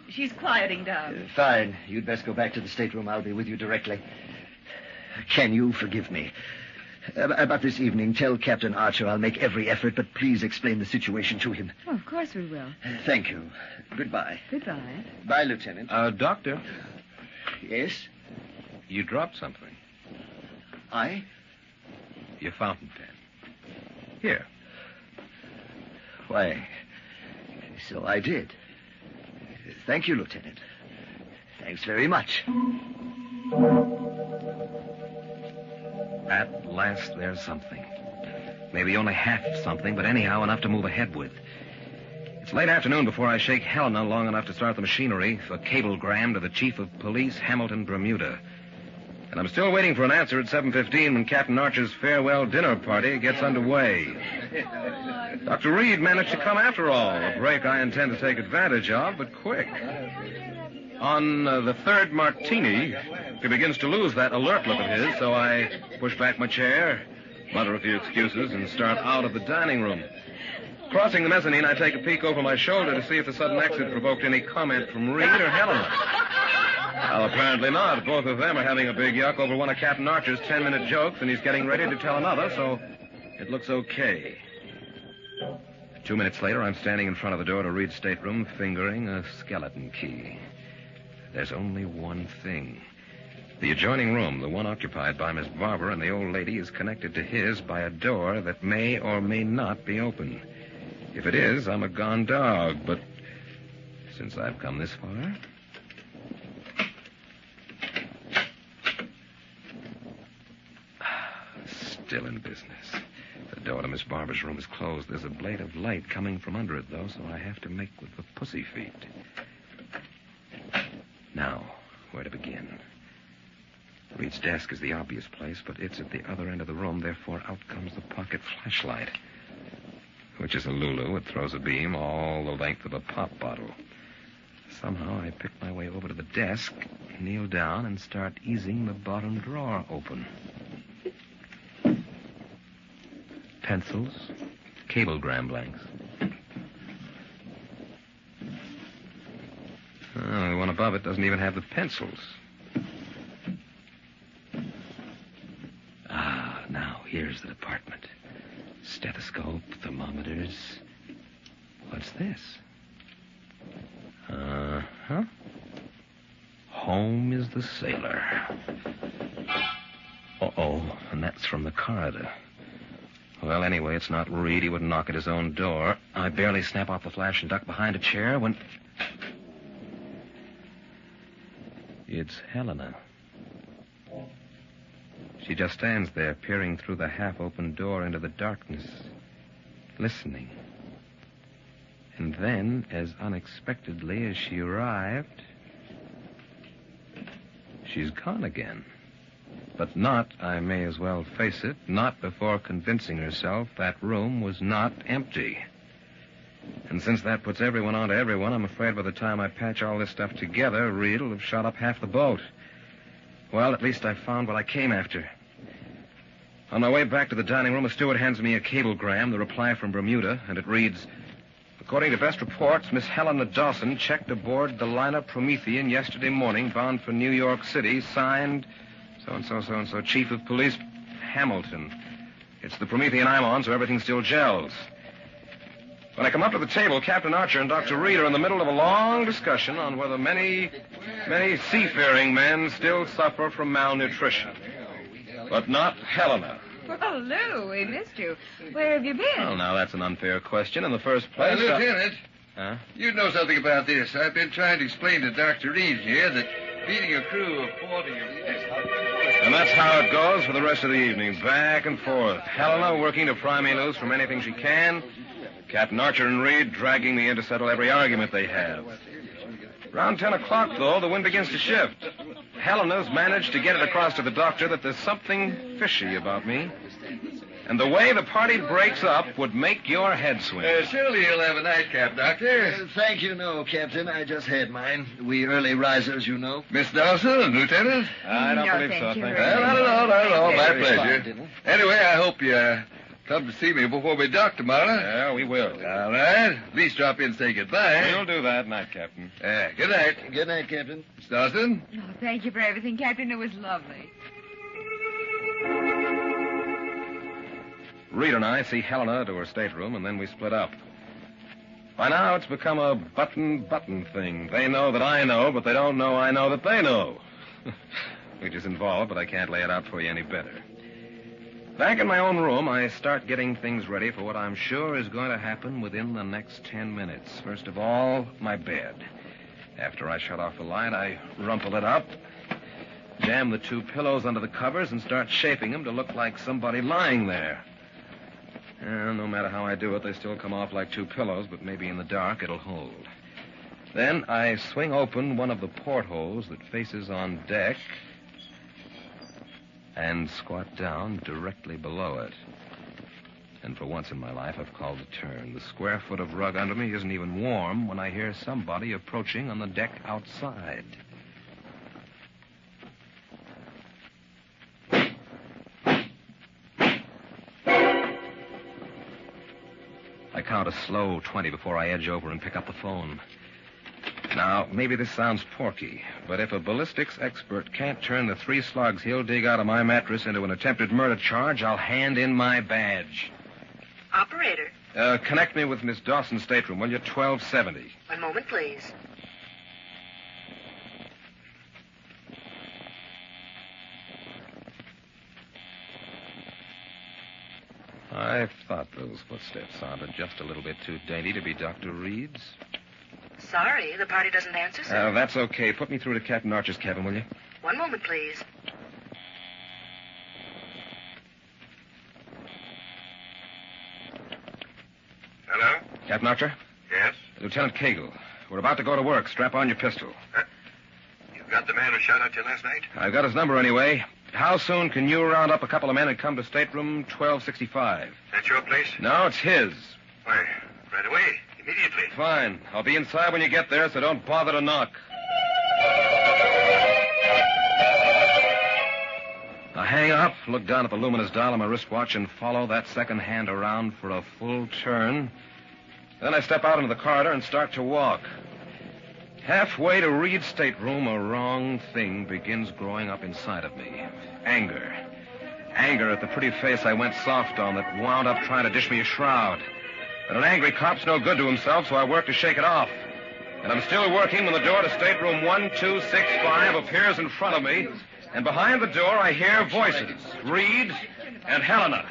She's quieting down. Fine. You'd best go back to the stateroom. I'll be with you directly. Can you forgive me? About this evening, tell Captain Archer I'll make every effort, but please explain the situation to him. Oh, of course we will. Thank you. Goodbye. Goodbye. Bye, Lieutenant. Doctor. Yes? You dropped something. I? Your fountain pen. Here. Why, so I did. Thank you, Lieutenant. Thanks very much. At last, there's something. Maybe only half something, but anyhow enough to move ahead with. It's late afternoon before I shake Helena long enough to start the machinery for cablegram to the Chief of Police, Hamilton, Bermuda. And I'm still waiting for an answer at 7:15 when Captain Archer's farewell dinner party gets underway. Dr. Reed managed to come after all, a break I intend to take advantage of, but quick. On the third martini, he begins to lose that alert look of his, so I push back my chair, mutter a few excuses, and start out of the dining room. Crossing the mezzanine, I take a peek over my shoulder to see if the sudden exit provoked any comment from Reed or Helena. Well, apparently not. Both of them are having a big yuck over one of Captain Archer's 10-minute jokes, and he's getting ready to tell another, so it looks okay. 2 minutes later, I'm standing in front of the door to Reed's stateroom, fingering a skeleton key. There's only one thing. The adjoining room, the one occupied by Miss Barber and the old lady, is connected to his by a door that may or may not be open. If it is, I'm a gone dog, but since I've come this far... Still in business. The door to Miss Barber's room is closed. There's a blade of light coming from under it, though, so I have to make with the pussy feet. Now, where to begin? Reed's desk is the obvious place, but it's at the other end of the room, therefore out comes the pocket flashlight, which is a Lulu. It throws a beam all the length of a pop bottle. Somehow I pick my way over to the desk, kneel down, and start easing the bottom drawer open. Pencils, cablegram blanks. Oh, the one above it doesn't even have the pencils. Now, here's the department. Stethoscope, thermometers. What's this? Uh-huh. Home is the sailor. Uh-oh, and that's from the corridor. Well, anyway, it's not Reed. He wouldn't knock at his own door. I barely snap off the flash and duck behind a chair when... It's Helena. She just stands there, peering through the half-open door into the darkness, listening. And then, as unexpectedly as she arrived, she's gone again. But not, I may as well face it, not before convincing herself that room was not empty. And since that puts everyone onto everyone, I'm afraid by the time I patch all this stuff together, Reed will have shot up half the boat. Well, at least I found what I came after. On my way back to the dining room, a steward hands me a cablegram, the reply from Bermuda, and it reads, according to best reports, Miss Helena Dawson checked aboard the liner Promethean yesterday morning, bound for New York City, signed so-and-so, Chief of Police Hamilton. It's the Promethean I'm on, so everything still gels. When I come up to the table, Captain Archer and Dr. Reed are in the middle of a long discussion on whether many seafaring men still suffer from malnutrition. But not Helena. Oh, Lou, we missed you. Where have you been? Well, now, that's an unfair question. In the first place... Lieutenant, Huh? you know something about this. I've been trying to explain to Dr. Reed here that feeding a crew of 40 of these... And that's how it goes for the rest of the evening, back and forth. Helena working to pry me loose from anything she can. Captain Archer and Reed dragging me in to settle every argument they have. Around 10 o'clock, though, the wind begins to shift. Helena's managed to get it across to the doctor that there's something fishy about me. And the way the party breaks up would make your head swim. Surely you'll have a nightcap, Doctor. Thank you, no, Captain. I just had mine. We early risers, you know. Miss Dawson, Lieutenant? I don't No, believe so. thank you. Thank Not at all. My Very pleasure. fine. Anyway, I hope you come to see me before we dock tomorrow. Yeah, we will. All right. At least drop in and say goodbye. We'll do that night, Captain. Good night. Good night, Captain. Miss Dawson? Oh, thank you for everything, Captain. It was lovely. Reed and I see Helena to her stateroom, and then we split up. By now, it's become a button thing. They know that I know, but they don't know I know that they know. Which is involved, but I can't lay it out for you any better. Back in my own room, I start getting things ready for what I'm sure is going to happen within the next 10 minutes. First of all, my bed. After I shut off the light, I rumple it up, jam the two pillows under the covers, and start shaping them to look like somebody lying there. No matter how I do it, they still come off like two pillows, but maybe in the dark it'll hold. Then I swing open one of the portholes that faces on deck and squat down directly below it. And for once in my life, I've called a turn. The square foot of rug under me isn't even warm when I hear somebody approaching on the deck outside. I count a slow 20 before I edge over and pick up the phone. Now, maybe this sounds porky, but if a ballistics expert can't turn the 3 slugs he'll dig out of my mattress into an attempted murder charge, I'll hand in my badge. Operator. Connect me with Miss Dawson's stateroom, will you? 1270. One moment, please. I thought those footsteps sounded just a little bit too dainty to be Dr. Reed's. Sorry, the party doesn't answer, sir. That's okay. Put me through to Captain Archer's cabin, will you? One moment, please. Hello? Captain Archer? Yes? Lieutenant Cagle. We're about to go to work. Strap on your pistol. You got the man who shot at you last night? I've got his number anyway. How soon can you round up a couple of men and come to stateroom 1265? That's your place? No, it's his. Why, right away. Immediately. Fine. I'll be inside when you get there, so don't bother to knock. I hang up, look down at the luminous dial on my wristwatch, and follow that second hand around for a full turn. Then I step out into the corridor and start to walk. Halfway to Reed's stateroom, a wrong thing begins growing up inside of me. Anger. Anger at the pretty face I went soft on that wound up trying to dish me a shroud. But an angry cop's no good to himself, so I work to shake it off. And I'm still working when the door to stateroom 1265 appears in front of me. And behind the door, I hear voices. Reed and Helena.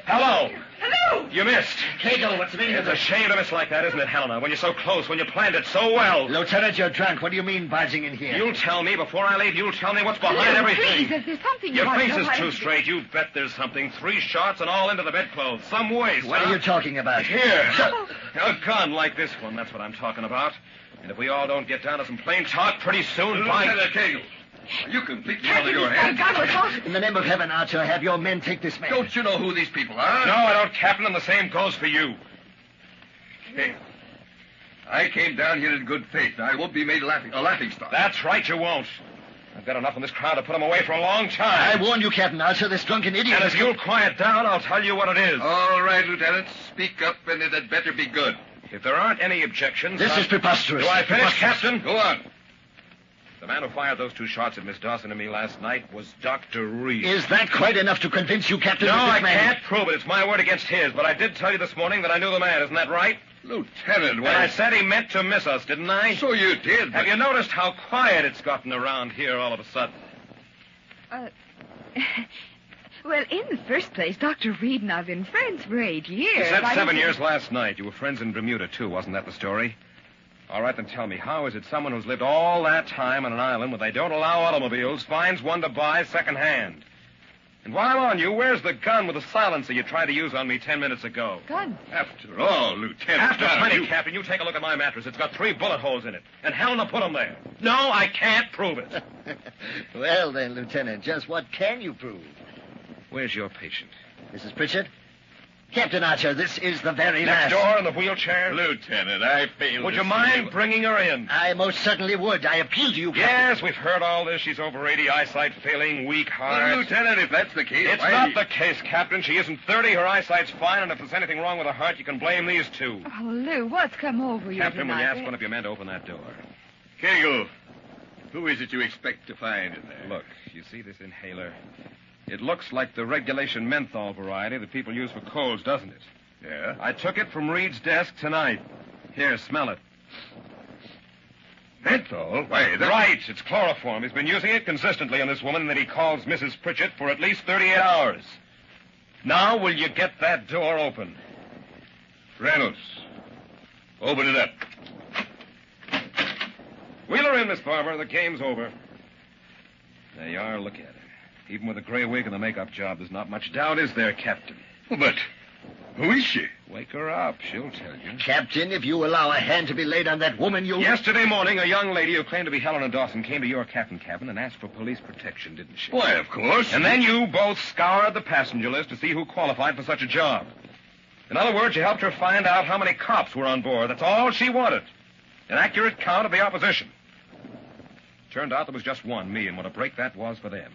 Hello. Hello! You missed. Cagle, what's the meaning It's of a shame to miss like that, isn't it, Helena? When you're so close, when you planned it so well. Lieutenant, you're drunk. What do you mean barging in here? You'll tell me before I leave. You'll tell me what's behind everything. Please, if there's something you Your want to face know, is why too don't you- straight. You bet there's something. 3 shots and all into the bedclothes. Some waste. What are you talking about? Here. A gun like this one. That's what I'm talking about. And if we all don't get down to some plain talk pretty soon, Lieutenant Cagle, are you completely out of your head? In the name of heaven, Archer, have your men take this man. Don't you know who these people are? No, I don't, Captain, and the same goes for you. Hey, I came down here in good faith. I won't be made a laughing stock. That's right, you won't. I've got enough in this crowd to put him away for a long time. I warned you, Captain Archer, this drunken idiot... And if you'll quiet down, I'll tell you what it is. All right, Lieutenant. Speak up, and it had better be good. If there aren't any objections... This is preposterous. Do I finish, Captain? Go on. The man who fired those 2 shots at Miss Dawson and me last night was Dr. Reed. Is that quite enough to convince you, Captain? No, that I this man... can't prove it. It's my word against his. But I did tell you this morning that I knew the man. Isn't that right? Lieutenant, And I said he meant to miss us, didn't I? So you did, but... Have you noticed how quiet it's gotten around here all of a sudden? Well, in the first place, Dr. Reed and I've been friends for 8 years. You said I 7 didn't- years last night. You were friends in Bermuda, too. Wasn't that the story? All right, then tell me, how is it someone who's lived all that time on an island where they don't allow automobiles finds one to buy secondhand? And while I'm on you, where's the gun with the silencer you tried to use on me 10 minutes ago? Gun? After all, Lieutenant... After now, plenty, you- Captain, you take a look at my mattress. It's got 3 bullet holes in it. And Helena put them there. No, I can't prove it. Well, then, Lieutenant, just what can you prove? Where's your patient? Mrs. Pritchett? Captain Archer, this is the very Next last... door in the wheelchair? Lieutenant, I failed Would to you see mind bringing her in? I most certainly would. I appeal to you, Captain. Yes, we've heard all this. She's over 80, eyesight failing, weak heart. Lieutenant, if that's the case... It's why- not the case, Captain. She isn't 30. Her eyesight's fine, and if there's anything wrong with her heart, you can blame these 2. Oh, Lou, what's come over you Captain, will tonight? you ask one of your men to open that door? Kegel, who is it you expect to find in there? Look, you see this inhaler? It looks like the regulation menthol variety that people use for colds, doesn't it? Yeah? I took it from Reed's desk tonight. Here, smell it. Menthol? Why, that... Right, it's chloroform. He's been using it consistently on this woman that he calls Mrs. Pritchett for at least 38 hours. Now, will you get that door open? Reynolds, open it up. Wheel her in, Miss Barber. The game's over. There you are. Look at her. Even with the gray wig and the makeup job, there's not much doubt, is there, Captain? But who is she? Wake her up. She'll tell you. Captain, if you allow a hand to be laid on that woman, you'll... Yesterday morning, a young lady who claimed to be Helena Dawson came to your captain cabin and asked for police protection, didn't she? Why, of course. And then you both scoured the passenger list to see who qualified for such a job. In other words, you helped her find out how many cops were on board. That's all she wanted. An accurate count of the opposition. Turned out there was just one, me, and what a break that was for them.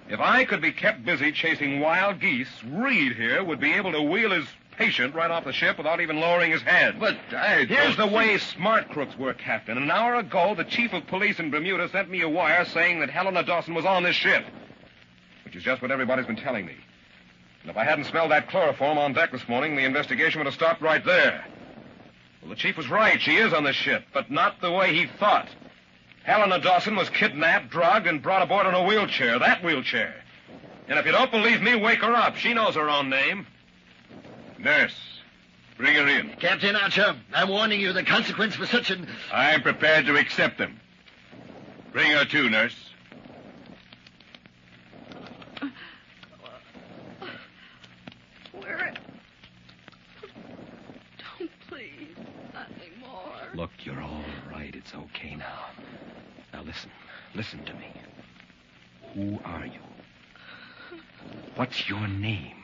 If I could be kept busy chasing wild geese, Reed here would be able to wheel his patient right off the ship without even lowering his head. But I... Here's the way smart crooks work, Captain. An hour ago, the chief of police in Bermuda sent me a wire saying that Helena Dawson was on this ship, which is just what everybody's been telling me. And if I hadn't smelled that chloroform on deck this morning, the investigation would have stopped right there. Well, the chief was right. She is on this ship, but not the way he thought. Helena Dawson was kidnapped, drugged, and brought aboard in a wheelchair. That wheelchair. And if you don't believe me, wake her up. She knows her own name. Nurse, bring her in. Captain Archer, I'm warning you, the consequence for such an... I'm prepared to accept them. Bring her too, nurse. Where... Don't please. Nothing more. Look, you're all right. It's okay now. Now listen. Listen to me. Who are you? What's your name?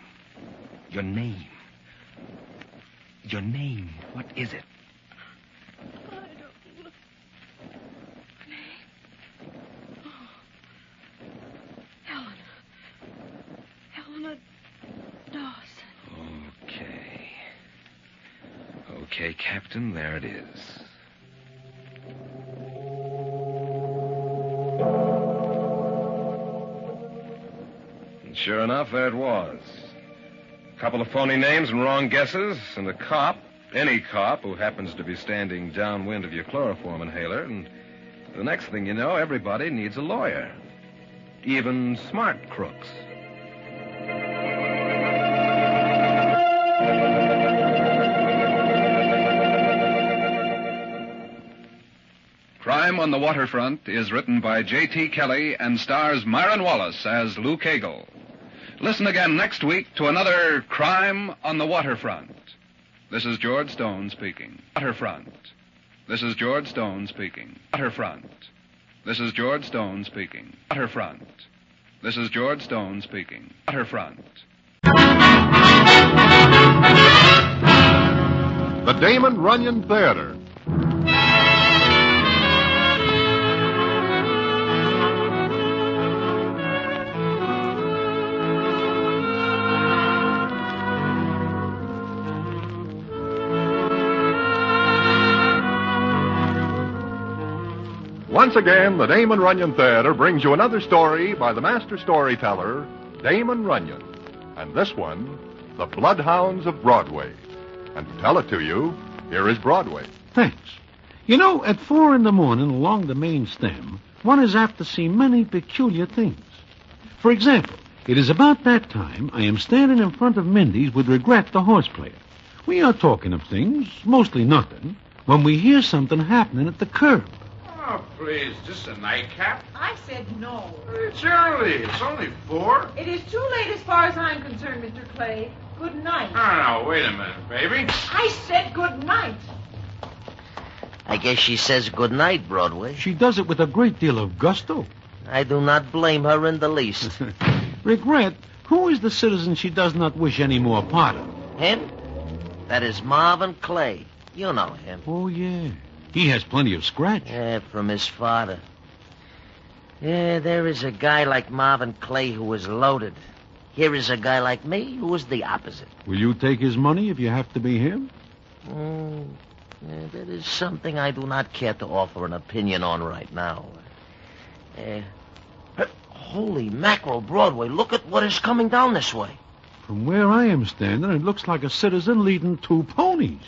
Your name. Your name. What is it? I don't know. Name? Oh. Helena Dawson. Okay. Okay, Captain, there it is. And sure enough, there it was. A couple of phony names and wrong guesses, and a cop, any cop who happens to be standing downwind of your chloroform inhaler, and the next thing you know, everybody needs a lawyer. Even smart crooks. Crime on the Waterfront is written by J.T. Kelly and stars Myron Wallace as Lou Cagle. Listen again next week to another Crime on the Waterfront. This is George Stone speaking. Waterfront. This is George Stone speaking. Waterfront. This is George Stone speaking. Waterfront. This is George Stone speaking. Waterfront. The Damon Runyon Theater. Once again, the Damon Runyon Theater brings you another story by the master storyteller, Damon Runyon. And this one, The Bloodhounds of Broadway. And to tell it to you, here is Broadway. Thanks. You know, at 4 a.m. along the main stem, one is apt to see many peculiar things. For example, it is about that time I am standing in front of Mindy's with Regret, the horse player. We are talking of things, mostly nothing, when we hear something happening at the curb. Oh, please, just a nightcap? I said no. It's early. It's only 4. It is too late as far as I'm concerned, Mr. Clay. Good night. Oh, wait a minute, baby. I said good night. I guess she says good night, Broadway. She does it with a great deal of gusto. I do not blame her in the least. Regret, who is the citizen she does not wish any more part of? Him? That is Marvin Clay. You know him. Oh, yeah. He has plenty of scratch. Yeah, from his father. Yeah, there is a guy like Marvin Clay who is loaded. Here is a guy like me who is the opposite. Will you take his money if you have to be him? Yeah, that is something I do not care to offer an opinion on right now. Holy mackerel, Broadway, look at what is coming down this way. From where I am standing, it looks like a citizen leading 2 ponies.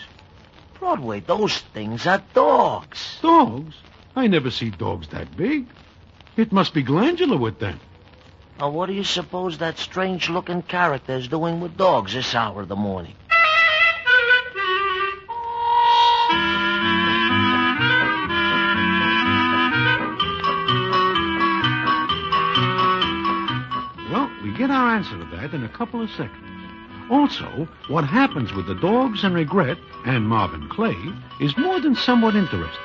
Broadway, those things are dogs. Dogs? I never see dogs that big. It must be glandular with them. Now, what do you suppose that strange-looking character is doing with dogs this hour of the morning? Well, we get our answer to that in a couple of seconds. Also, what happens with the dogs and Regret and Marvin Clay is more than somewhat interesting,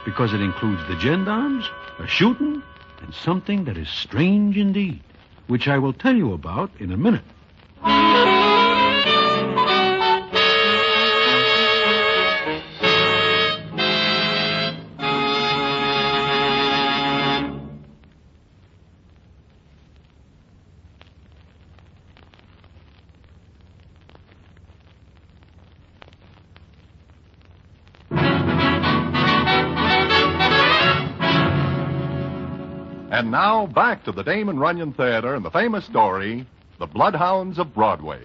because it includes the gendarmes, a shooting, and something that is strange indeed, which I will tell you about in a minute. And now, back to the Damon Runyon Theater and the famous story, The Bloodhounds of Broadway.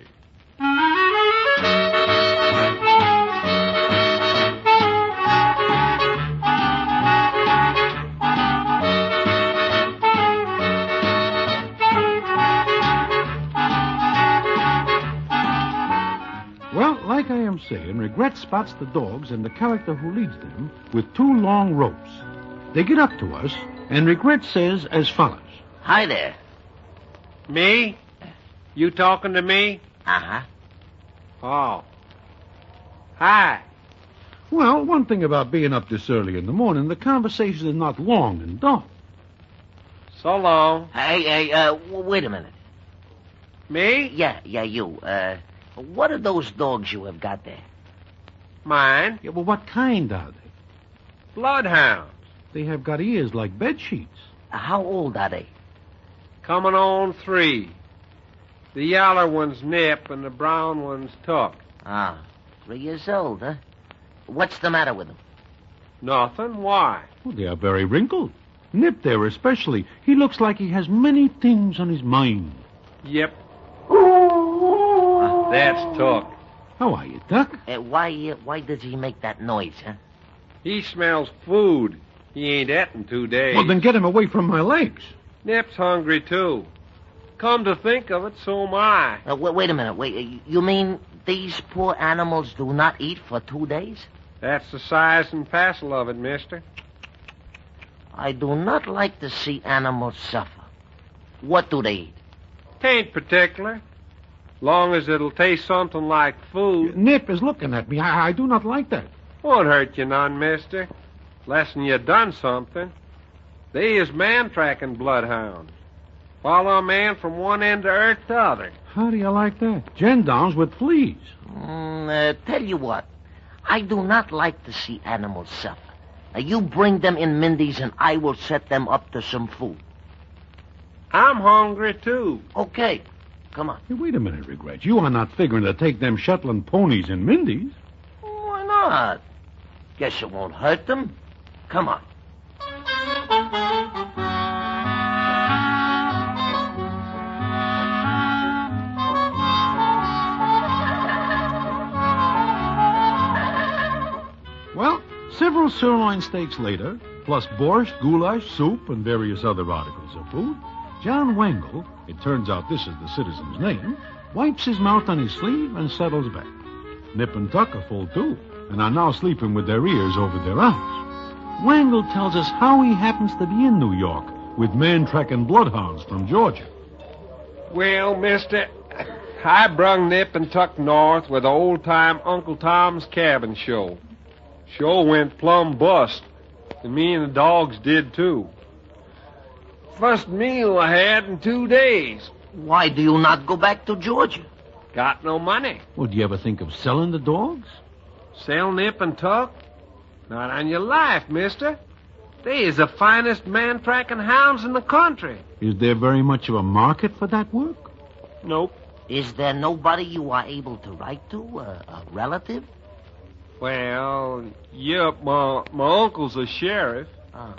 Well, like I am saying, Regret spots the dogs and the character who leads them with 2 long ropes. They get up to us, and Regret says as follows. Hi there. Me? You talking to me? Uh-huh. Oh. Hi. Well, one thing about being up this early in the morning, the conversation is not long and dull. So long. Hey, wait a minute. Me? Yeah, you. What are those dogs you have got there? Mine? Yeah, well, what kind are they? Bloodhounds. They have got ears like bed sheets. How old are they? Coming on 3. The yaller one's Nip and the brown one's Tuck. Ah, 3 years old, huh? What's the matter with them? Nothing. Why? Well, they are very wrinkled. Nip there especially. He looks like he has many things on his mind. Yep. That's Tuck. How are you, Duck? Why does he make that noise, huh? He smells food. He ain't et in 2 days. Well, then get him away from my legs. Nip's hungry, too. Come to think of it, so am I. Wait a minute. You mean these poor animals do not eat for 2 days? That's the size and passel of it, mister. I do not like to see animals suffer. What do they eat? Tain't particular. Long as it'll taste something like food. Nip is looking at me. I do not like that. Won't hurt you none, mister. Less'n you done something. They is man-tracking bloodhounds. Follow a man from one end of earth to other. How do you like that? Gendarmes with fleas. Tell you what. I do not like to see animals suffer. You bring them in Mindy's and I will set them up to some food. I'm hungry, too. Okay. Come on. Hey, wait a minute, Regret. You are not figuring to take them Shetland ponies in Mindy's. Why not? Guess it won't hurt them. Come on. Several sirloin steaks later, plus borscht, goulash, soup, and various other articles of food, John Wangle, it turns out this is the citizen's name, wipes his mouth on his sleeve and settles back. Nip and Tuck are full, too, and are now sleeping with their ears over their eyes. Wangle tells us how he happens to be in New York with man-tracking bloodhounds from Georgia. Well, mister, I brung Nip and Tuck north with the old-time Uncle Tom's Cabin show. Show went plumb bust, and me and the dogs did, too. First meal I had in 2 days. Why do you not go back to Georgia? Got no money. Well, do you ever think of selling the dogs? Sell Nip and Tuck? Not on your life, mister. They is the finest man-tracking hounds in the country. Is there very much of a market for that work? Nope. Is there nobody you are able to write to, a relative? Well, yep, my uncle's a sheriff. Oh.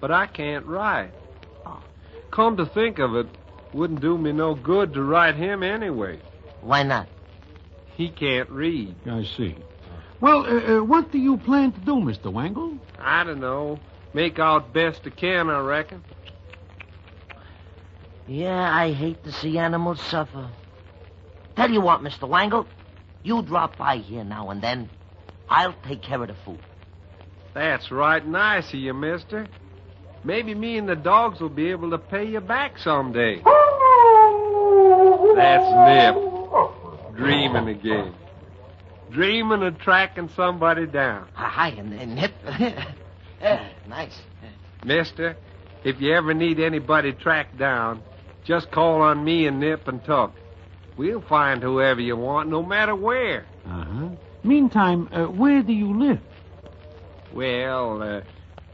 But I can't write. Come to think of it, wouldn't do me no good to write him anyway. Why not? He can't read. I see. Well, what do you plan to do, Mr. Wangle? I don't know. Make out best I can, I reckon. Yeah, I hate to see animals suffer. Tell you what, Mr. Wangle, you drop by here now and then. I'll take care of the food. That's right nice of you, mister. Maybe me and the dogs will be able to pay you back someday. That's Nip. Dreaming again. Dreaming of tracking somebody down. Hi, and Nip. Nice. Mister, if you ever need anybody tracked down, just call on me and Nip and Tuck. We'll find whoever you want, no matter where. Uh-huh. Meantime, where do you live? Well,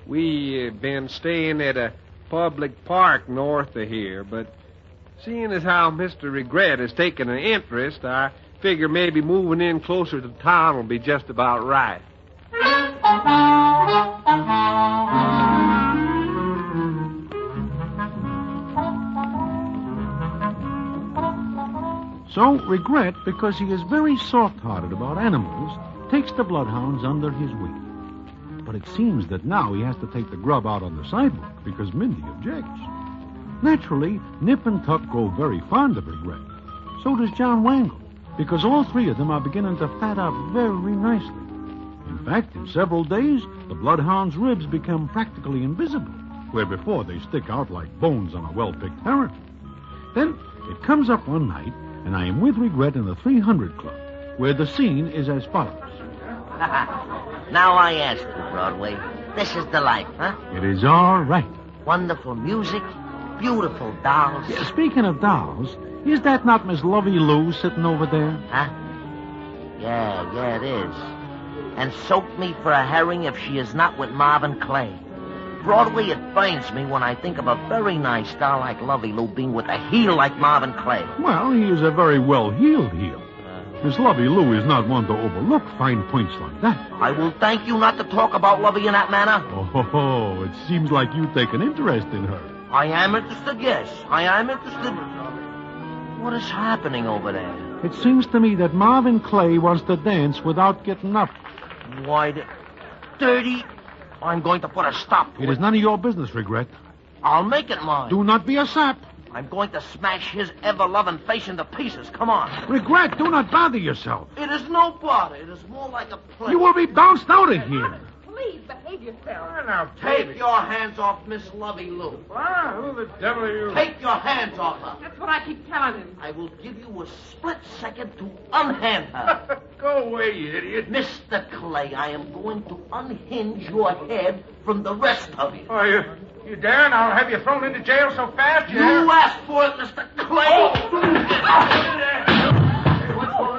we been staying at a public park north of here, but seeing as how Mr. Regret has taken an interest, I figure maybe moving in closer to town will be just about right. So, Regret, because he is very soft-hearted about animals, takes the bloodhounds under his wing. But it seems that now he has to take the grub out on the sidewalk because Mindy objects. Naturally, Nip and Tuck grow very fond of Regret. So does John Wangle, because all three of them are beginning to fat up very nicely. In fact, in several days, the bloodhound's ribs become practically invisible, where before they stick out like bones on a well-picked heron. Then it comes up one night, and I am with Regret in the 300 Club, where the scene is as follows. Now I ask you, Broadway, this is the life, huh? It is all right. Wonderful music, beautiful dolls. Yeah, speaking of dolls, is that not Miss Lovey Lou sitting over there? Huh? Yeah, it is. And soak me for a herring if she is not with Marvin Clay. Broadway, it burns me when I think of a very nice doll like Lovey Lou being with a heel like Marvin Clay. Well, he is a very well-heeled heel. Miss Lovey Lou is not one to overlook fine points like that. I will thank you not to talk about Lovey in that manner. Oh, it seems like you take an interest in her. I am interested, yes. I am interested. What is happening over there? It seems to me that Marvin Clay wants to dance without getting up. Why, dirty. I'm going to put a stop to it. It is none of your business, Regret. I'll make it mine. Do not be a sap. I'm going to smash his ever-loving face into pieces. Come on. Regret, do not bother yourself. It is no bother. It is more like a play. You will be bounced out of here. Please behave yourself. Now, Take your hands off Miss Lovey Lou. Who the devil are you? Take your hands off her. That's what I keep telling him. I will give you a split second to unhand her. Go away, you idiot. Mr. Clay, I am going to unhinge your head from the rest of you. Are you dare? And I'll have you thrown into jail so fast You asked for it, Mr. Clay.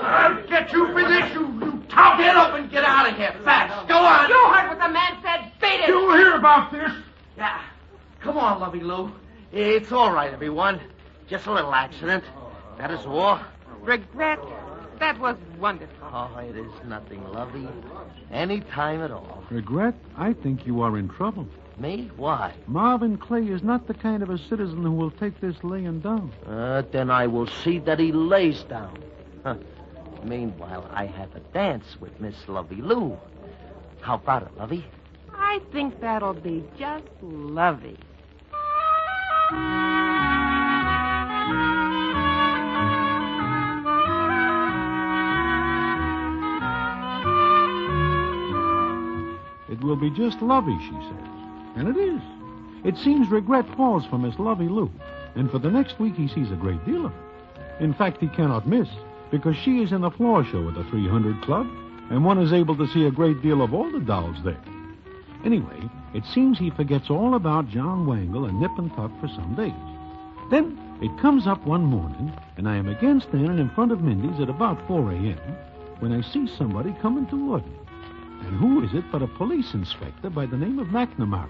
I'll get you for this, you top. Get up and get out of here, fast. Go on. You heard what the man said. Beat it. You'll hear about this. Yeah. Come on, Lovey Lou. It's all right, everyone. Just a little accident. That is all. Regret. That was wonderful. Oh, it is nothing, Lovey. Any time at all. Regret, I think you are in trouble. Me? Why? Marvin Clay is not the kind of a citizen who will take this laying down. Then I will see that he lays down. Huh. Meanwhile, I have a dance with Miss Lovey Lou. How about it, Lovey? I think that'll be just lovely. It will be just lovey, she says. And it is. It seems regret falls for Miss Lovey Lou, and for the next week he sees a great deal of her. In fact, he cannot miss, because she is in the floor show at the 300 Club, and one is able to see a great deal of all the dolls there. Anyway, it seems he forgets all about John Wangle and Nip and Tuck for some days. Then it comes up one morning, and I am again standing in front of Mindy's at about 4 a.m., when I see somebody coming toward me. And who is it but a police inspector by the name of McNamara?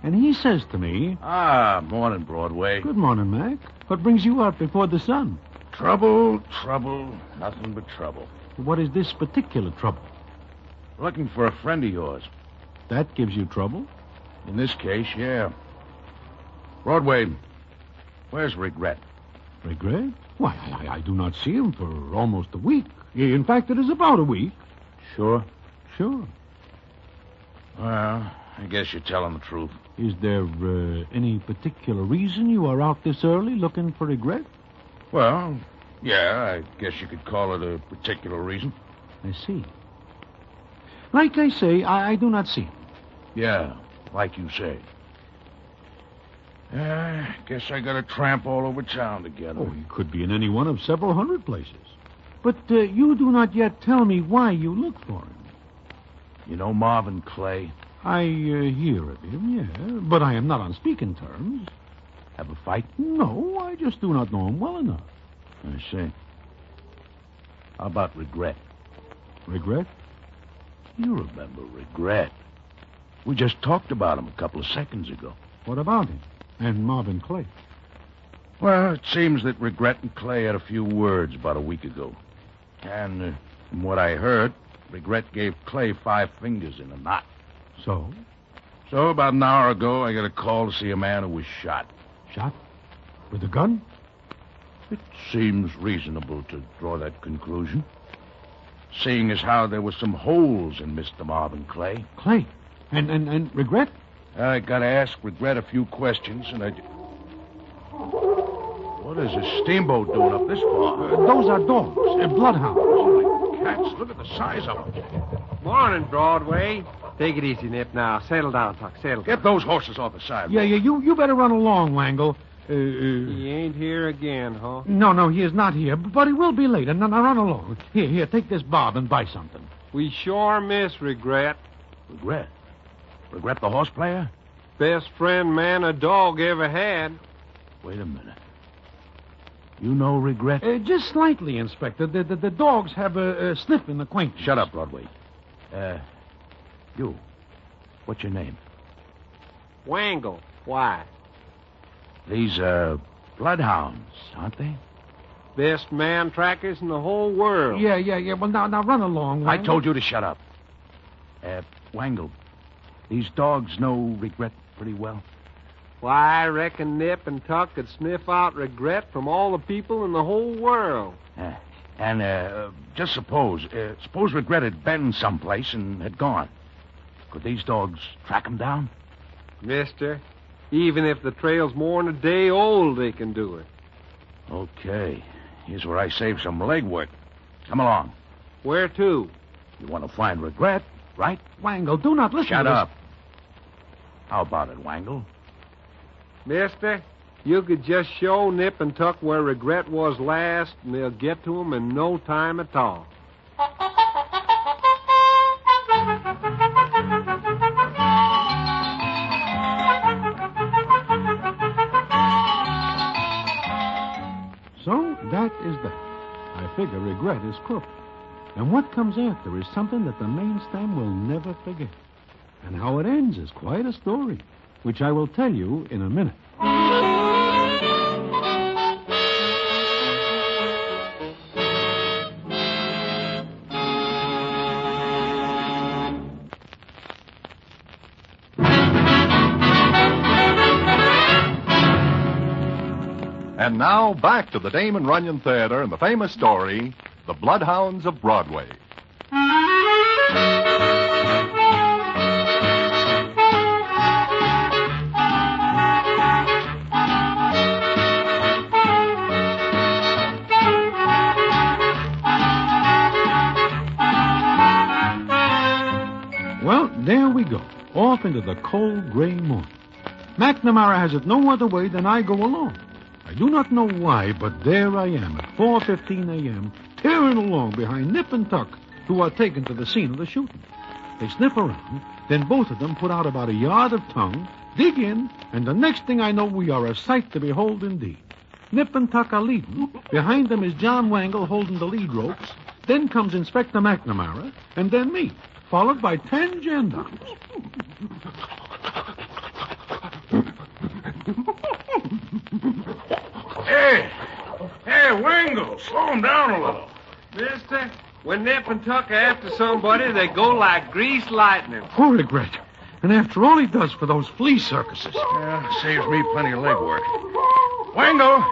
And he says to me... Morning, Broadway. Good morning, Mac. What brings you out before the sun? Trouble, nothing but trouble. What is this particular trouble? Looking for a friend of yours. That gives you trouble? In this case, yeah. Broadway, where's Regret? Regret? Why, I do not see him for almost a week. In fact, it is about a week. Sure? Sure. Well, I guess you're telling the truth. Is there any particular reason you are out this early looking for Regret? Well, yeah, I guess you could call it a particular reason. I see. Like I say, I do not see him. Yeah, like you say. I guess I got to tramp all over town together. Oh, he could be in any one of several hundred places. But you do not yet tell me why you look for him. You know Marvin Clay? I hear of him, yeah, but I am not on speaking terms. Have a fight? No, I just do not know him well enough. I see. How about Regret? Regret? You remember Regret. We just talked about him a couple of seconds ago. What about him? And Marvin Clay? Well, it seems that Regret and Clay had a few words about a week ago. And from what I heard, Regret gave Clay 5 fingers in a knot. So? So about an hour ago, I got a call to see a man who was shot. Shot? With a gun? It seems reasonable to draw that conclusion. Seeing as how there were some holes in Mr. Marvin Clay. Clay? And Regret? I got to ask Regret a few questions, and What is a steamboat doing up this far? Those are dogs. Bloodhounds. Holy cats, look at the size of them. Morning, Broadway. Take it easy, Nip, now. Settle down, Tuck. Settle down. Get those horses off the sidewalk. Yeah, you better run along, Wangle. He ain't here again, huh? No, he is not here, but he will be later. Now run along. Here, take this bob and buy something. We sure miss Regret. Regret? Regret the horse player? Best friend man a dog ever had. Wait a minute. You know Regret? Just slightly, Inspector. The dogs have a sniff in acquaintance. Shut up, Broadway. You. What's your name? Wangle. Why? These are bloodhounds, aren't they? Best man trackers in the whole world. Yeah. Well, now run along, Wangle. I told you to shut up. Wangle, these dogs know Regret pretty well. Why, I reckon Nip and Tuck could sniff out Regret from all the people in the whole world. Just suppose Regret had been someplace and had gone. Could these dogs track him down? Mister, even if the trail's more than a day old, they can do it. Okay. Here's where I save some legwork. Come along. Where to? You want to find Regret, right? Wangle, do not listen Shut to this. up. How about it, Wangle? Mister, you could just show Nip and Tuck where Regret was last, and they'll get to him in no time at all. So, that is that. I figure Regret is crooked. And what comes after is something that the main stem will never forget. And how it ends is quite a story, which I will tell you in a minute. And now, back to the Damon Runyon Theater and the famous story, The Bloodhounds of Broadway. off into the cold gray morning. McNamara has it no other way than I go along. I do not know why, but there I am at 4:15 a.m., tearing along behind Nip and Tuck, who are taken to the scene of the shooting. They sniff around, then both of them put out about a yard of tongue, dig in, and the next thing I know, we are a sight to behold indeed. Nip and Tuck are leading. Behind them is John Wangle holding the lead ropes. Then comes Inspector McNamara, and then me, followed by 10 gendarmes. Hey, Wangle, slow him down a little. Mister, when Nip and Tuck are after somebody, they go like greased lightning. Poor Regret. And after all he does for those flea circuses. Yeah, saves me plenty of legwork. Wangle,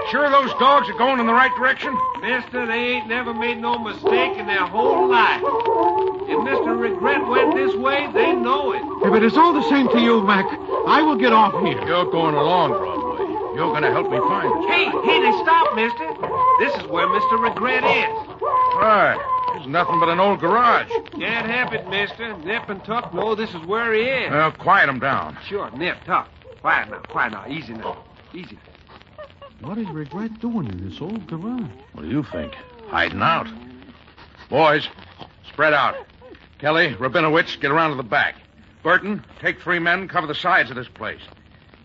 sure those dogs are going in the right direction? Mister, they ain't never made no mistake in their whole life. If Mr. Regret went this way, they know it. If it is all the same to you, Mac, I will get off here. You're going along, Broadway. You're going to help me find it. Hey, they stop, mister. This is where Mr. Regret is. Right. There's nothing but an old garage. Can't help it, mister. Nip and Tuck know this is where he is. Well, quiet him down. Sure, Nip, Tuck. Quiet now. Easy now. Easy. What is Regret doing in this old garage? What do you think? Hiding out. Boys, spread out. Kelly, Rabinowitz, get around to the back. Burton, take 3 men, cover the sides of this place.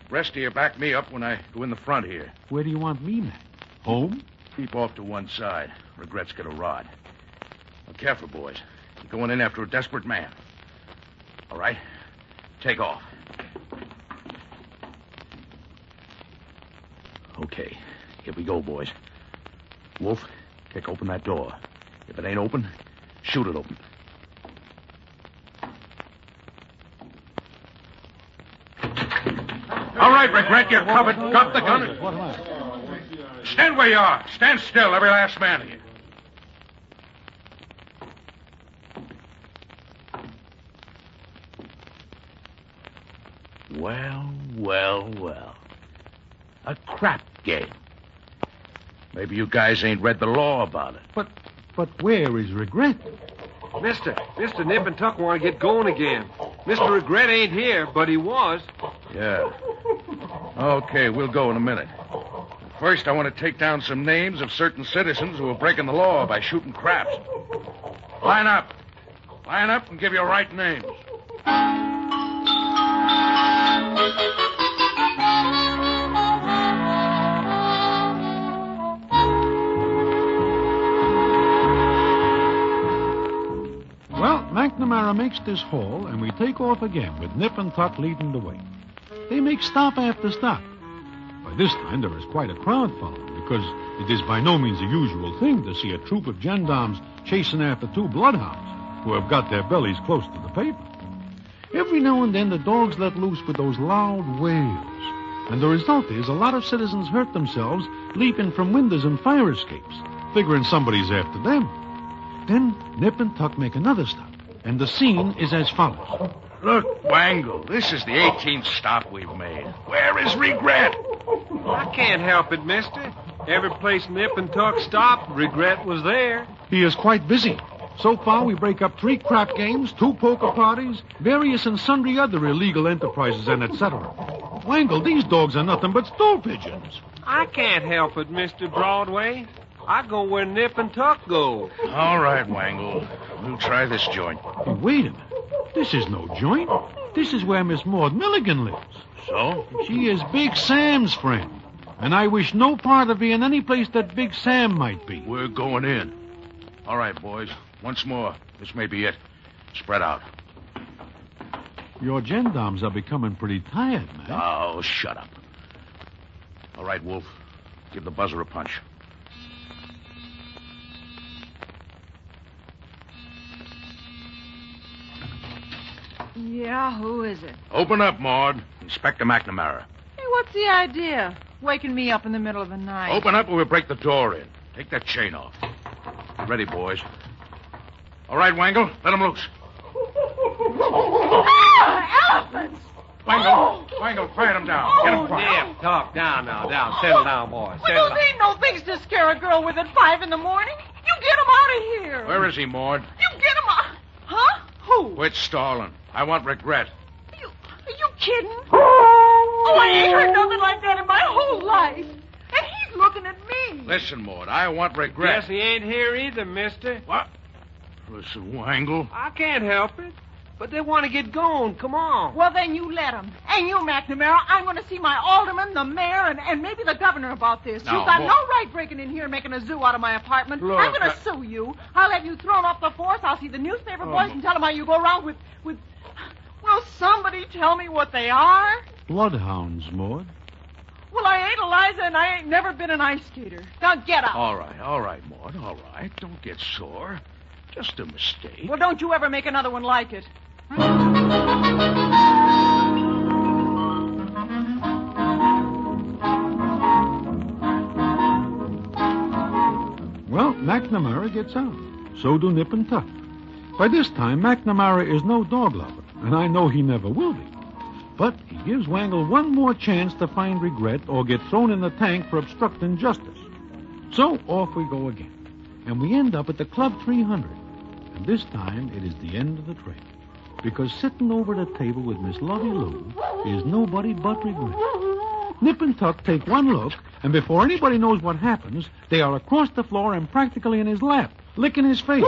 Rest of you back me up when I go in the front here. Where do you want me, Mac? Home? Keep off to one side. Regret's got a rod. Now, careful, boys. You're going in after a desperate man. All right? Take off. Okay. Here we go, boys. Wolf, kick open that door. If it ain't open, shoot it open. All right, Regret, you're covered. Drop the gun. What am I? Stand where you are. Stand still, every last man of you. Well. A crap game. Maybe you guys ain't read the law about it. But where is Regret? Mister, Nip and Tuck want to get going again. Mr. Regret ain't here, but he was. Yeah. Okay, we'll go in a minute. First, I want to take down some names of certain citizens who are breaking the law by shooting craps. Line up. Line up and give your right names. Well, McNamara makes this haul, and we take off again with Nip and Tuck leading the way. They make stop after stop. By this time, there is quite a crowd following, because it is by no means a usual thing to see a troop of gendarmes chasing after 2 bloodhounds who have got their bellies close to the pavement. Every now and then, the dogs let loose with those loud wails, and the result is a lot of citizens hurt themselves leaping from windows and fire escapes, figuring somebody's after them. Then Nip and Tuck make another stop, and the scene is as follows. Look, Wangle, this is the 18th stop we've made. Where is Regret? I can't help it, mister. Every place Nip and Tuck stopped, Regret was there. He is quite busy. So far, we break up 3 crap games, 2 poker parties, various and sundry other illegal enterprises, and etc. Wangle, these dogs are nothing but stool pigeons. I can't help it, Mr. Broadway. I go where Nip and Tuck go. All right, Wangle. We'll try this joint. Hey, wait a minute. This is no joint. This is where Miss Maud Milligan lives. So? She is Big Sam's friend. And I wish no part of being any place that Big Sam might be. We're going in. All right, boys. Once more. This may be it. Spread out. Your gendarmes are becoming pretty tired, man. Oh, shut up. All right, Wolf. Give the buzzer a punch. Yeah, who is it? Open up, Maud. Inspector McNamara. Hey, what's the idea? Waking me up in the middle of the night. Open up or we'll break the door in. Take that chain off. Get ready, boys. All right, Wangle, let them loose. Ah, elephants! Wangle, quiet them down. Get them quiet. Nip, Tuck, down. Settle down, boys. We don't need no things to scare a girl with at 5 in the morning. You get him out of here. Where is he, Maud? You get him out. Huh? Who? Quit stalling. I want Regret. kidding? Oh, I ain't heard nothing like that in my whole life. And he's looking at me. Listen, Maud, I want regret. Guess he ain't here either, mister. What? Listen, Wangle. I can't help it. But they want to get going. Come on. Well, then you let him. And you, McNamara, I'm going to see my alderman, the mayor, and maybe the governor about this. No, You've got boy. no right breaking in here and making a zoo out of my apartment. Look, I'm going to sue you. I'll have you thrown off the force. I'll see the newspaper boys and tell them how you go around with... Will somebody tell me what they are? Bloodhounds, Maud. Well, I ain't Eliza, and I ain't never been an ice skater. Now get out. All right, Maud, all right. Don't get sore. Just a mistake. Well, don't you ever make another one like it. Well, McNamara gets out. So do Nip and Tuck. By this time, McNamara is no dog lover, and I know he never will be. But he gives Wangle one more chance to find regret or get thrown in the tank for obstructing justice. So off we go again. And we end up at the Club 300. And this time it is the end of the trail. Because sitting over the table with Miss Lovey Lou is nobody but regret. Nip and Tuck take one look, and before anybody knows what happens, they are across the floor and practically in his lap, licking his face.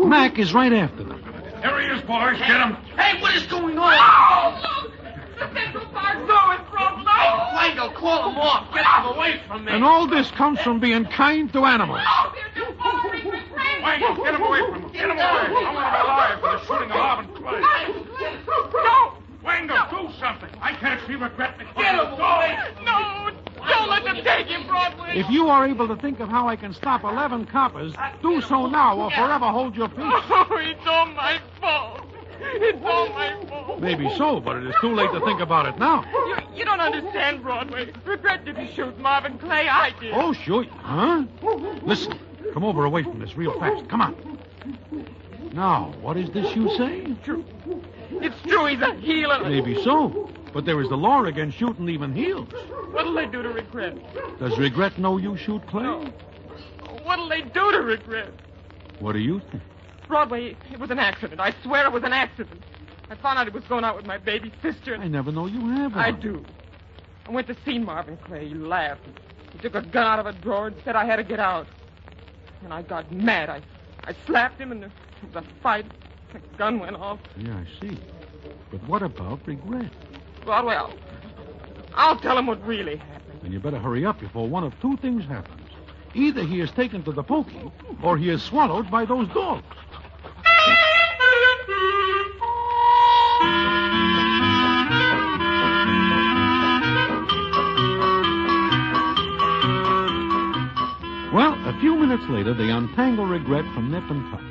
Mac is right after them. Here he is, boys. Get him. Hey, what is going on? Oh, look! The Central Park door is broken open. Wango, call him off. Get him away from me. And all this comes from being kind to animals. Oh, they're just following me crazy. Wango, get him away from him. Get him away. I want to be alive for the shooting of Marvin Clay. No! Wango, do something. I can't see regret. Get him away! No! Don't let them take him, Broadway! If you are able to think of how I can stop 11 coppers, do so now or forever hold your peace. Oh, it's all my fault. It's all my fault. Maybe so, but it is too late to think about it now. You don't understand, Broadway. Regret didn't shoot Marvin Clay. I did. Oh, sure. Huh? Listen, come over away from this real fast. Come on. Now, what is this you say? True. It's true, he's a healer. Maybe so, but there is the law against shooting even heels. What'll they do to Regret? Does Regret know you shoot Clay? No. What'll they do to Regret? What do you think? Broadway, it was an accident. I swear it was an accident. I found out he was going out with my baby sister. I never know you have one. I do. I went to see Marvin Clay. He laughed. He took a gun out of a drawer and said I had to get out. And I got mad. I slapped him and there was a fight. The gun went off. Yeah, I see. But what about Regret? Broadway, I'll tell him what really happened. Then you better hurry up before one of two things happens. Either he is taken to the pokey, or he is swallowed by those dogs. Well, a few minutes later, they untangle Regret from Nip and Tuck.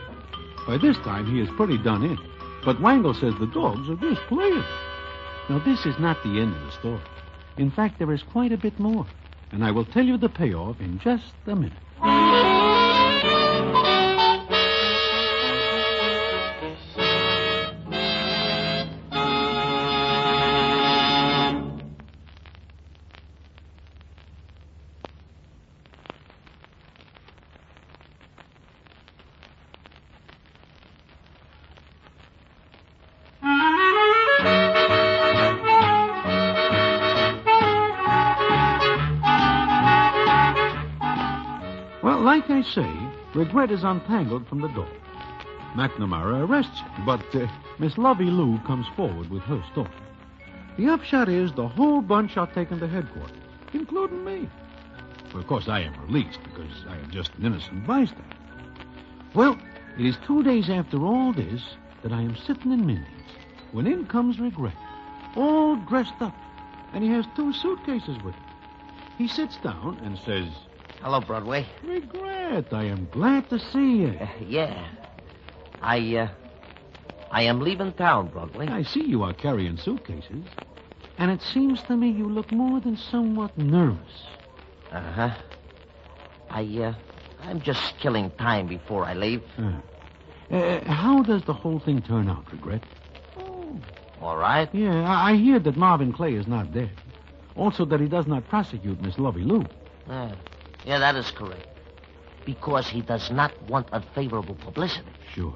By this time, he is pretty done in. But Wangle says the dogs are just playing. Now, this is not the end of the story. In fact, there is quite a bit more. And I will tell you the payoff in just a minute. Like I say, Regret is untangled from the dog. McNamara arrests him, but Miss Lovey Lou comes forward with her story. The upshot is the whole bunch are taken to headquarters, including me. Well, of course, I am released because I am just an innocent bystander. Well, it is 2 days after all this that I am sitting in Mindy's when in comes Regret, all dressed up, and he has 2 suitcases with him. He sits down and says, Hello, Broadway. Regret, I am glad to see you. Yeah. I am leaving town, Broadway. I see you are carrying suitcases. And it seems to me you look more than somewhat nervous. Uh-huh. I'm just killing time before I leave. How does the whole thing turn out, Regret? Oh, all right. Yeah, I hear that Marvin Clay is not dead. Also that he does not prosecute Miss Lovey Lou. Yeah, that is correct. Because he does not want unfavorable publicity. Sure.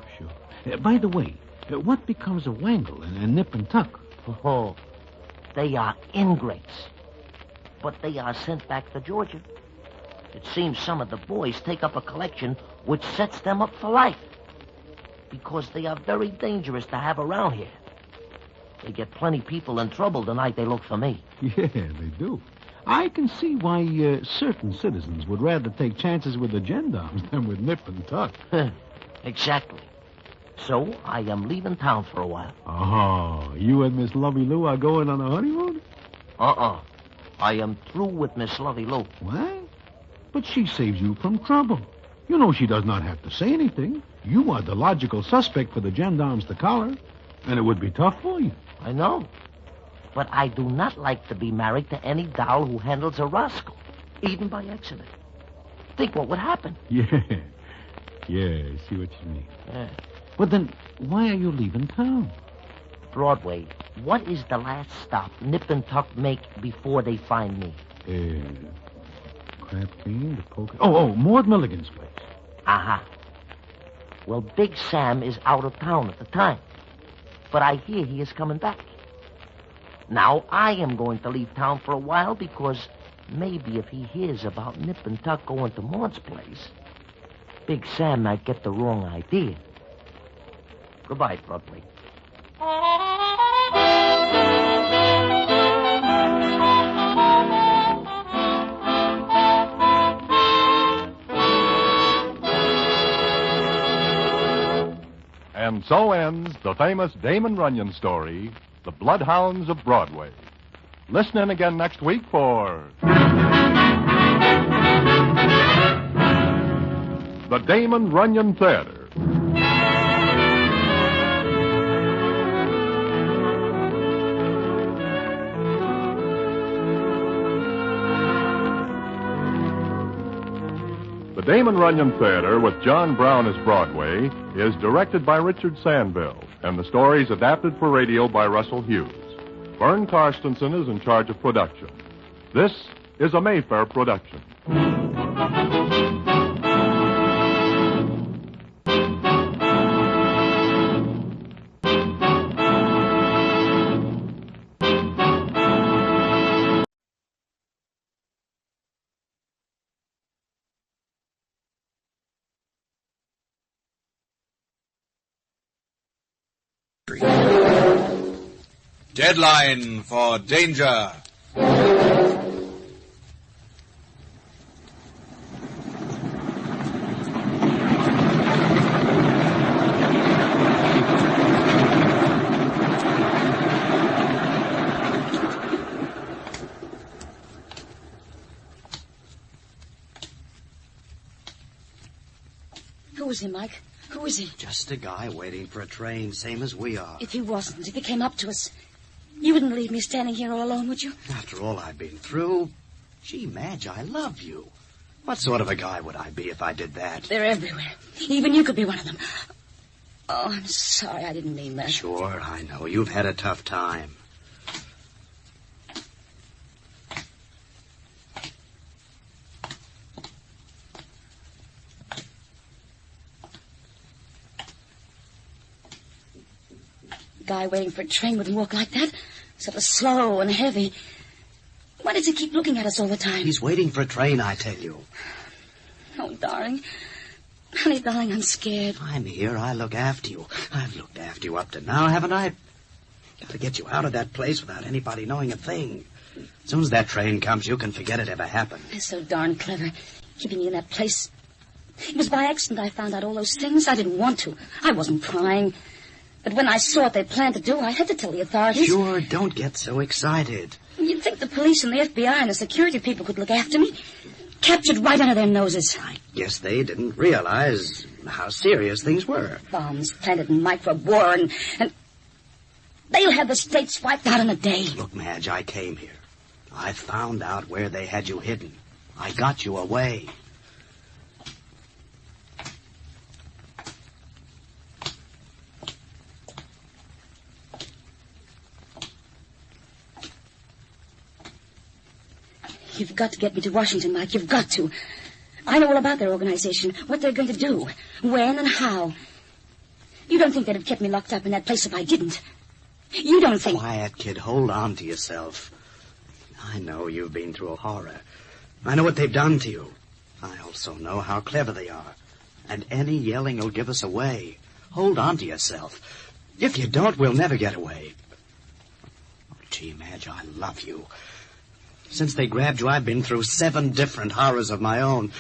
By the way, what becomes of Wangle and Nip and Tuck? Oh, They are ingrates. But they are sent back to Georgia. It seems some of the boys take up a collection which sets them up for life. Because they are very dangerous to have around here. They get plenty people in trouble the night they look for me. Yeah, they do. I can see why certain citizens would rather take chances with the gendarmes than with Nip and Tuck. Exactly. So I am leaving town for a while. Oh, you and Miss Lovey Lou are going on a honeymoon? I am through with Miss Lovey Lou. What? But she saves you from trouble. You know she does not have to say anything. You are the logical suspect for the gendarmes to collar, and it would be tough for you. I know. But I do not like to be married to any doll who handles a rascal, even by accident. Think what would happen. Yeah, I see what you mean. Yeah. But then, why are you leaving town? Broadway, what is the last stop Nip and Tuck make before they find me? Crab King, the poker... Oh, Maud Milligan's place. Aha. Well, Big Sam is out of town at the time. But I hear he is coming back. Now, I am going to leave town for a while because maybe if he hears about Nip and Tuck going to Maud's place, Big Sam might get the wrong idea. Goodbye, Broadway. And so ends the famous Damon Runyon story, The Bloodhounds of Broadway. Listen in again next week for the Damon Runyon Theater. The Damon Runyon Theater, with John Brown as Broadway, is directed by Richard Sandville, and the story is adapted for radio by Russell Hughes. Vern Karstensen is in charge of production. This is a Mayfair production. Deadline for danger. Who is he, Mike? Who is he? Just a guy waiting for a train, same as we are. If he wasn't, if he came up to us, you wouldn't leave me standing here all alone, would you? After all I've been through, gee, Madge, I love you. What sort of a guy would I be if I did that? They're everywhere. Even you could be one of them. Oh, I'm sorry, I didn't mean that. Sure, I know. You've had a tough time. Guy waiting for a train wouldn't walk like that. Sort of slow and heavy. Why does he keep looking at us all the time? He's waiting for a train, I tell you. Oh, darling. Honey, darling, I'm scared. I'm here. I look after you. I've looked after you up to now, haven't I? Got to get you out of that place without anybody knowing a thing. As soon as that train comes, you can forget it ever happened. You're so darn clever, keeping me in that place. It was by accident I found out all those things. I didn't want to. I wasn't prying. But when I saw what they planned to do, I had to tell the authorities. Sure, don't get so excited. You'd think the police and the FBI and the security people could look after me. Captured right under their noses. I guess they didn't realize how serious things were. Bombs planted in microbe war and they'll have the states wiped out in a day. Look, Madge, I came here. I found out where they had you hidden. I got you away. You've got to get me to Washington, Mike. You've got to. I know all about their organization, what they're going to do, when and how. You don't think they'd have kept me locked up in that place if I didn't. You don't think... Quiet, kid. Hold on to yourself. I know you've been through a horror. I know what they've done to you. I also know how clever they are. And any yelling will give us away. Hold on to yourself. If you don't, we'll never get away. Oh, gee, Madge, I love you. Since they grabbed you, I've been through 7 different horrors of my own.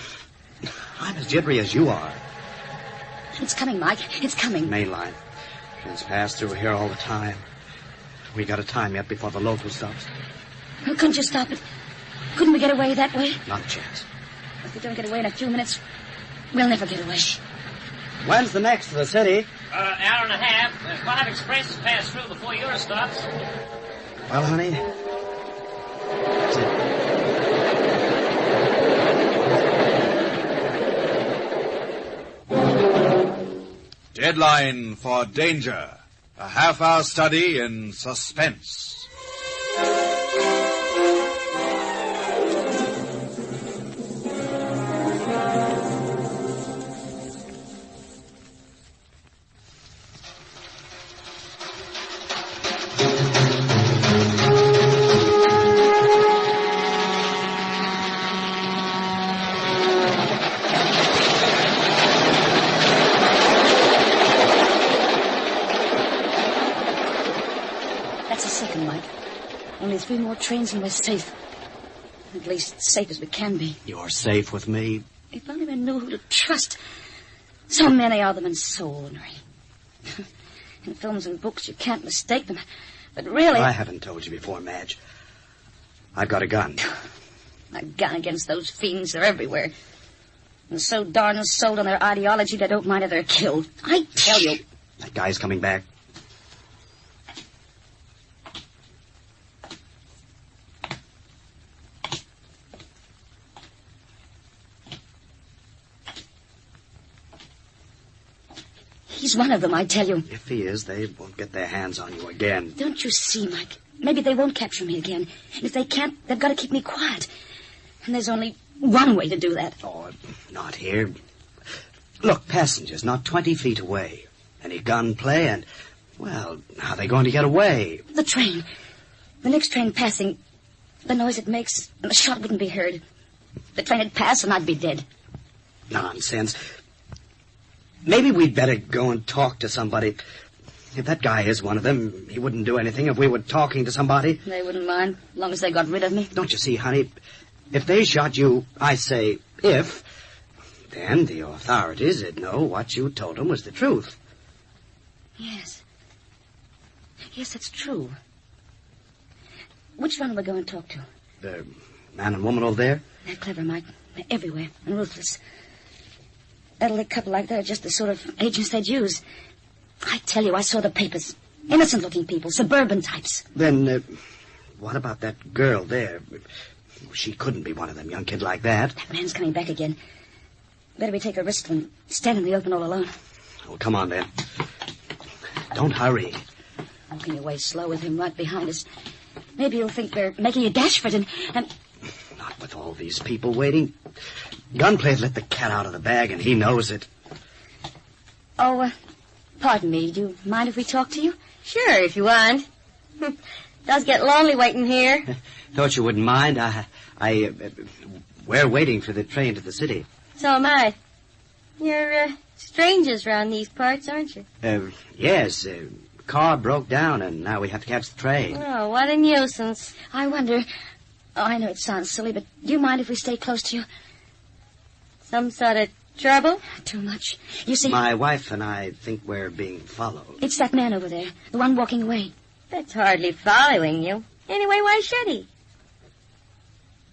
I'm as jittery as you are. It's coming, Mike. It's coming. Mainline. Trains pass through here all the time. We got a time yet before the local stops. Well, couldn't you stop it? Couldn't we get away that way? Not a chance. If we don't get away in a few minutes, we'll never get away. When's the next to the city? Hour and a half. 5 expresses pass through before yours stops. Well, honey, that's it. Deadline for Danger. A half-hour study in suspense. Only 3 more trains and we're safe. At least safe as we can be. You're safe with me. If only we knew who to trust. So many of them and so ordinary. In films and books you can't mistake them. But really... I haven't told you before, Madge. I've got a gun. A gun against those fiends. They're everywhere. And so darn sold on their ideology they don't mind if they're killed. I tell you... That guy's coming back. He's one of them, I tell you. If he is, they won't get their hands on you again. Don't you see, Mike? Maybe they won't capture me again. And if they can't, they've got to keep me quiet. And there's only one way to do that. Oh, not here. Look, passengers, not 20 feet away. Any gunplay and, well, how are they going to get away? The train. The next train passing, the noise it makes, and the shot wouldn't be heard. The train had passed and I'd be dead. Nonsense. Maybe we'd better go and talk to somebody. If that guy is one of them, he wouldn't do anything if we were talking to somebody. They wouldn't mind, as long as they got rid of me. Don't you see, honey? If they shot you, I say if, then the authorities would know what you told them was the truth. Yes. Yes, that's true. Which one will we go and talk to? The man and woman over there? They're clever, Mike. They're everywhere and ruthless. Elderly couple like that are just the sort of agents they'd use. I tell you, I saw the papers. Innocent-looking people, suburban types. Then, what about that girl there? She couldn't be one of them, young kid like that. That man's coming back again. Better we take a risk than stand in the open all alone. Well, come on, then. Don't hurry. Walking away slow with him right behind us. Maybe he'll think we're making a dash for it and... Not with all these people waiting. Gunplay's let the cat out of the bag, and he knows it. Oh, pardon me. Do you mind if we talk to you? Sure, if you want. Does get lonely waiting here. Thought you wouldn't mind. We're waiting for the train to the city. So am I. You're strangers around these parts, aren't you? Yes. Car broke down, and now we have to catch the train. Oh, what a nuisance. I wonder... Oh, I know it sounds silly, but do you mind if we stay close to you? Some sort of trouble? Too much. You see... My wife and I think we're being followed. It's that man over there, the one walking away. That's hardly following you. Anyway, why should he?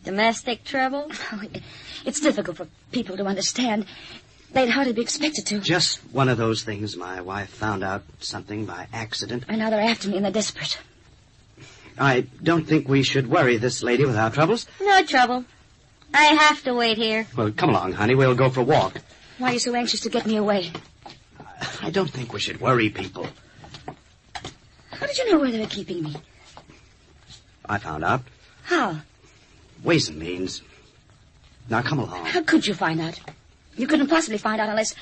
Domestic trouble? Oh, it's difficult for people to understand. They'd hardly be expected to. Just one of those things. My wife found out something by accident. And now they're after me and they're desperate. I don't think we should worry this lady with our troubles. No trouble. I have to wait here. Well, come along, honey. We'll go for a walk. Why are you so anxious to get me away? I don't think we should worry people. How did you know where they were keeping me? I found out. How? Ways and means. Now, come along. How could you find out? You couldn't possibly find out unless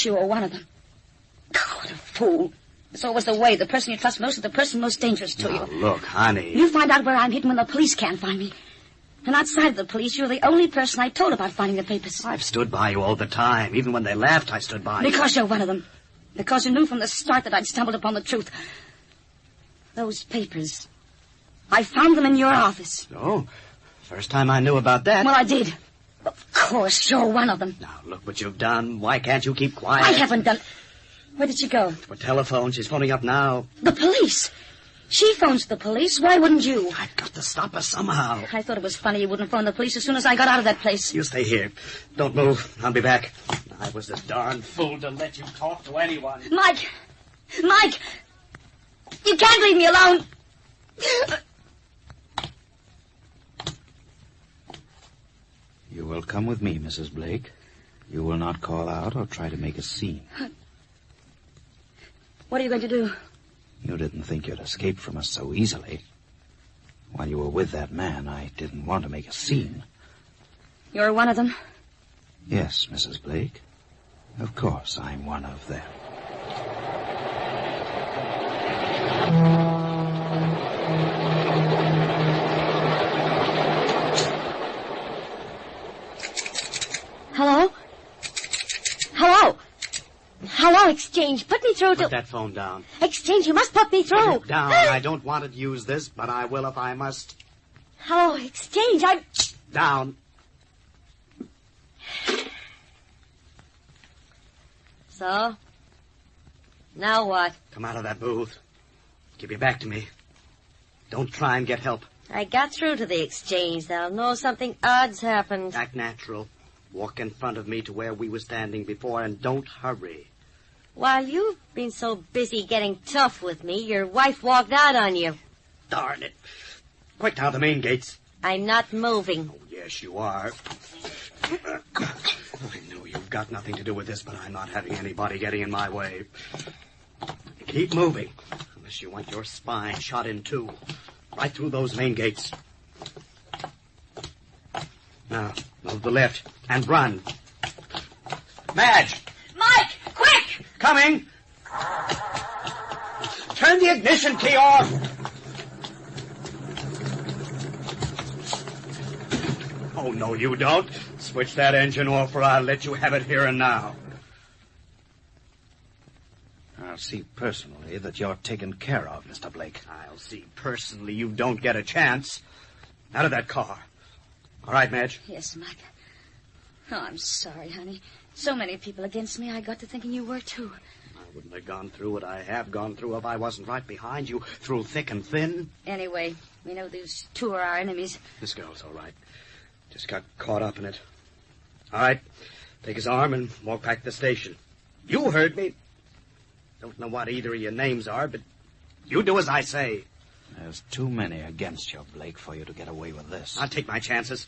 you were one of them. Oh, what a fool. It's always the way. The person you trust most is the person most dangerous to you. Look, honey. You find out where I'm hidden when the police can't find me. And outside of the police, you're the only person I told about finding the papers. I've stood by you all the time. Even when they laughed, I stood by you. Because you're one of them. Because you knew from the start that I'd stumbled upon the truth. Those papers. I found them in your office. Oh, first time I knew about that. Well, I did. Of course, you're one of them. Now, look what you've done. Why can't you keep quiet? I haven't done... Where did she go? For telephone. She's phoning up now. The police. She phones the police. Why wouldn't you? I've got to stop her somehow. I thought it was funny you wouldn't phone the police as soon as I got out of that place. You stay here. Don't move. I'll be back. I was a darn fool to let you talk to anyone. Mike! Mike! You can't leave me alone! You will come with me, Mrs. Blake. You will not call out or try to make a scene. What are you going to do? You didn't think you'd escape from us so easily. While you were with that man, I didn't want to make a scene. You're one of them? Yes, Mrs. Blake. Of course, I'm one of them. Hello? Hello? Hello, Exchange. Put me through to... Put that phone down. Exchange, you must put me through. Put it down. I don't want to use this, but I will if I must. Hello, Exchange. I'm... Down. So? Now what? Come out of that booth. Give your back to me. Don't try and get help. I got through to the Exchange. They'll know something odd's happened. Act natural. Walk in front of me to where we were standing before, and don't hurry. While you've been so busy getting tough with me, your wife walked out on you. Darn it. Quick down the main gates. I'm not moving. Oh, yes, you are. I know you've got nothing to do with this, but I'm not having anybody getting in my way. Keep moving, unless you want your spine shot in two. Right through those main gates. Now, move to the left and run. Madge! Mike! Quick! Coming! Turn the ignition key off! Oh, no, you don't. Switch that engine off or I'll let you have it here and now. I'll see personally that you're taken care of, Mr. Blake. I'll see personally you don't get a chance. Out of that car. All right, Madge? Yes, Mike. Oh, I'm sorry, honey. So many people against me, I got to thinking you were, too. I wouldn't have gone through what I have gone through if I wasn't right behind you, through thick and thin. Anyway, we know these two are our enemies. This girl's all right. Just got caught up in it. All right, take his arm and walk back to the station. You heard me. Don't know what either of your names are, but you do as I say. There's too many against you, Blake, for you to get away with this. I'll take my chances.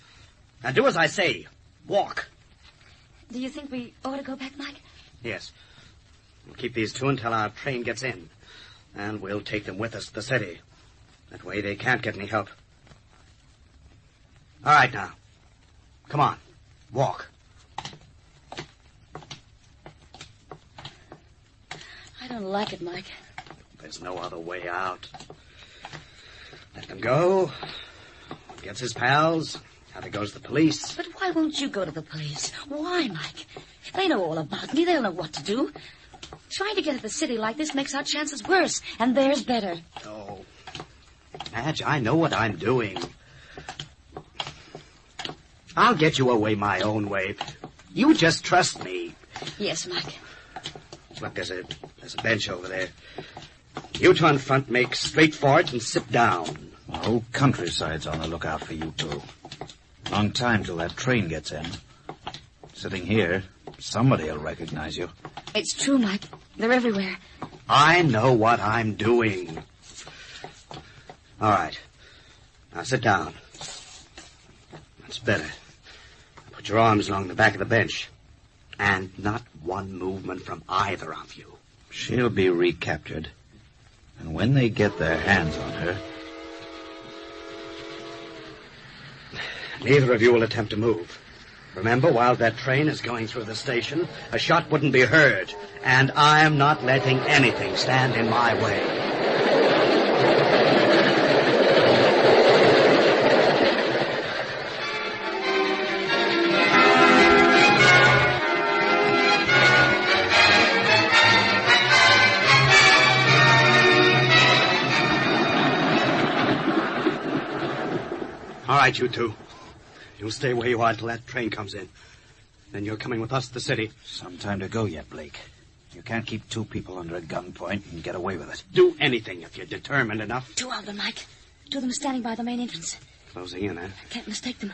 Now do as I say. Walk. Do you think we ought to go back, Mike? Yes. We'll keep these two until our train gets in. And we'll take them with us to the city. That way they can't get any help. All right, now. Come on. Walk. I don't like it, Mike. There's no other way out. Let them go. One gets his pals. Now there goes the police. But why won't you go to the police? Why, Mike? They know all about me. They'll know what to do. Trying to get to the city like this makes our chances worse, and theirs better. Oh. Madge, I know what I'm doing. I'll get you away my own way. You just trust me. Yes, Mike. Look, there's a bench over there. You two in front make straight for it and sit down. The whole countryside's on the lookout for you two. Long time till that train gets in. Sitting here, somebody will recognize you. It's true, Mike. They're everywhere. I know what I'm doing. All right. Now sit down. That's better. Put your arms along the back of the bench. And not one movement from either of you. She'll be recaptured. And when they get their hands on her, neither of you will attempt to move. Remember, while that train is going through the station, a shot wouldn't be heard. And I'm not letting anything stand in my way. All right, you two. You'll stay where you are till that train comes in. Then you're coming with us to the city. Some time to go yet, Blake. You can't keep two people under a gunpoint and get away with it. Do anything if you're determined enough. Two of them, Mike. Two of them standing by the main entrance. Closing in, eh? Can't mistake them.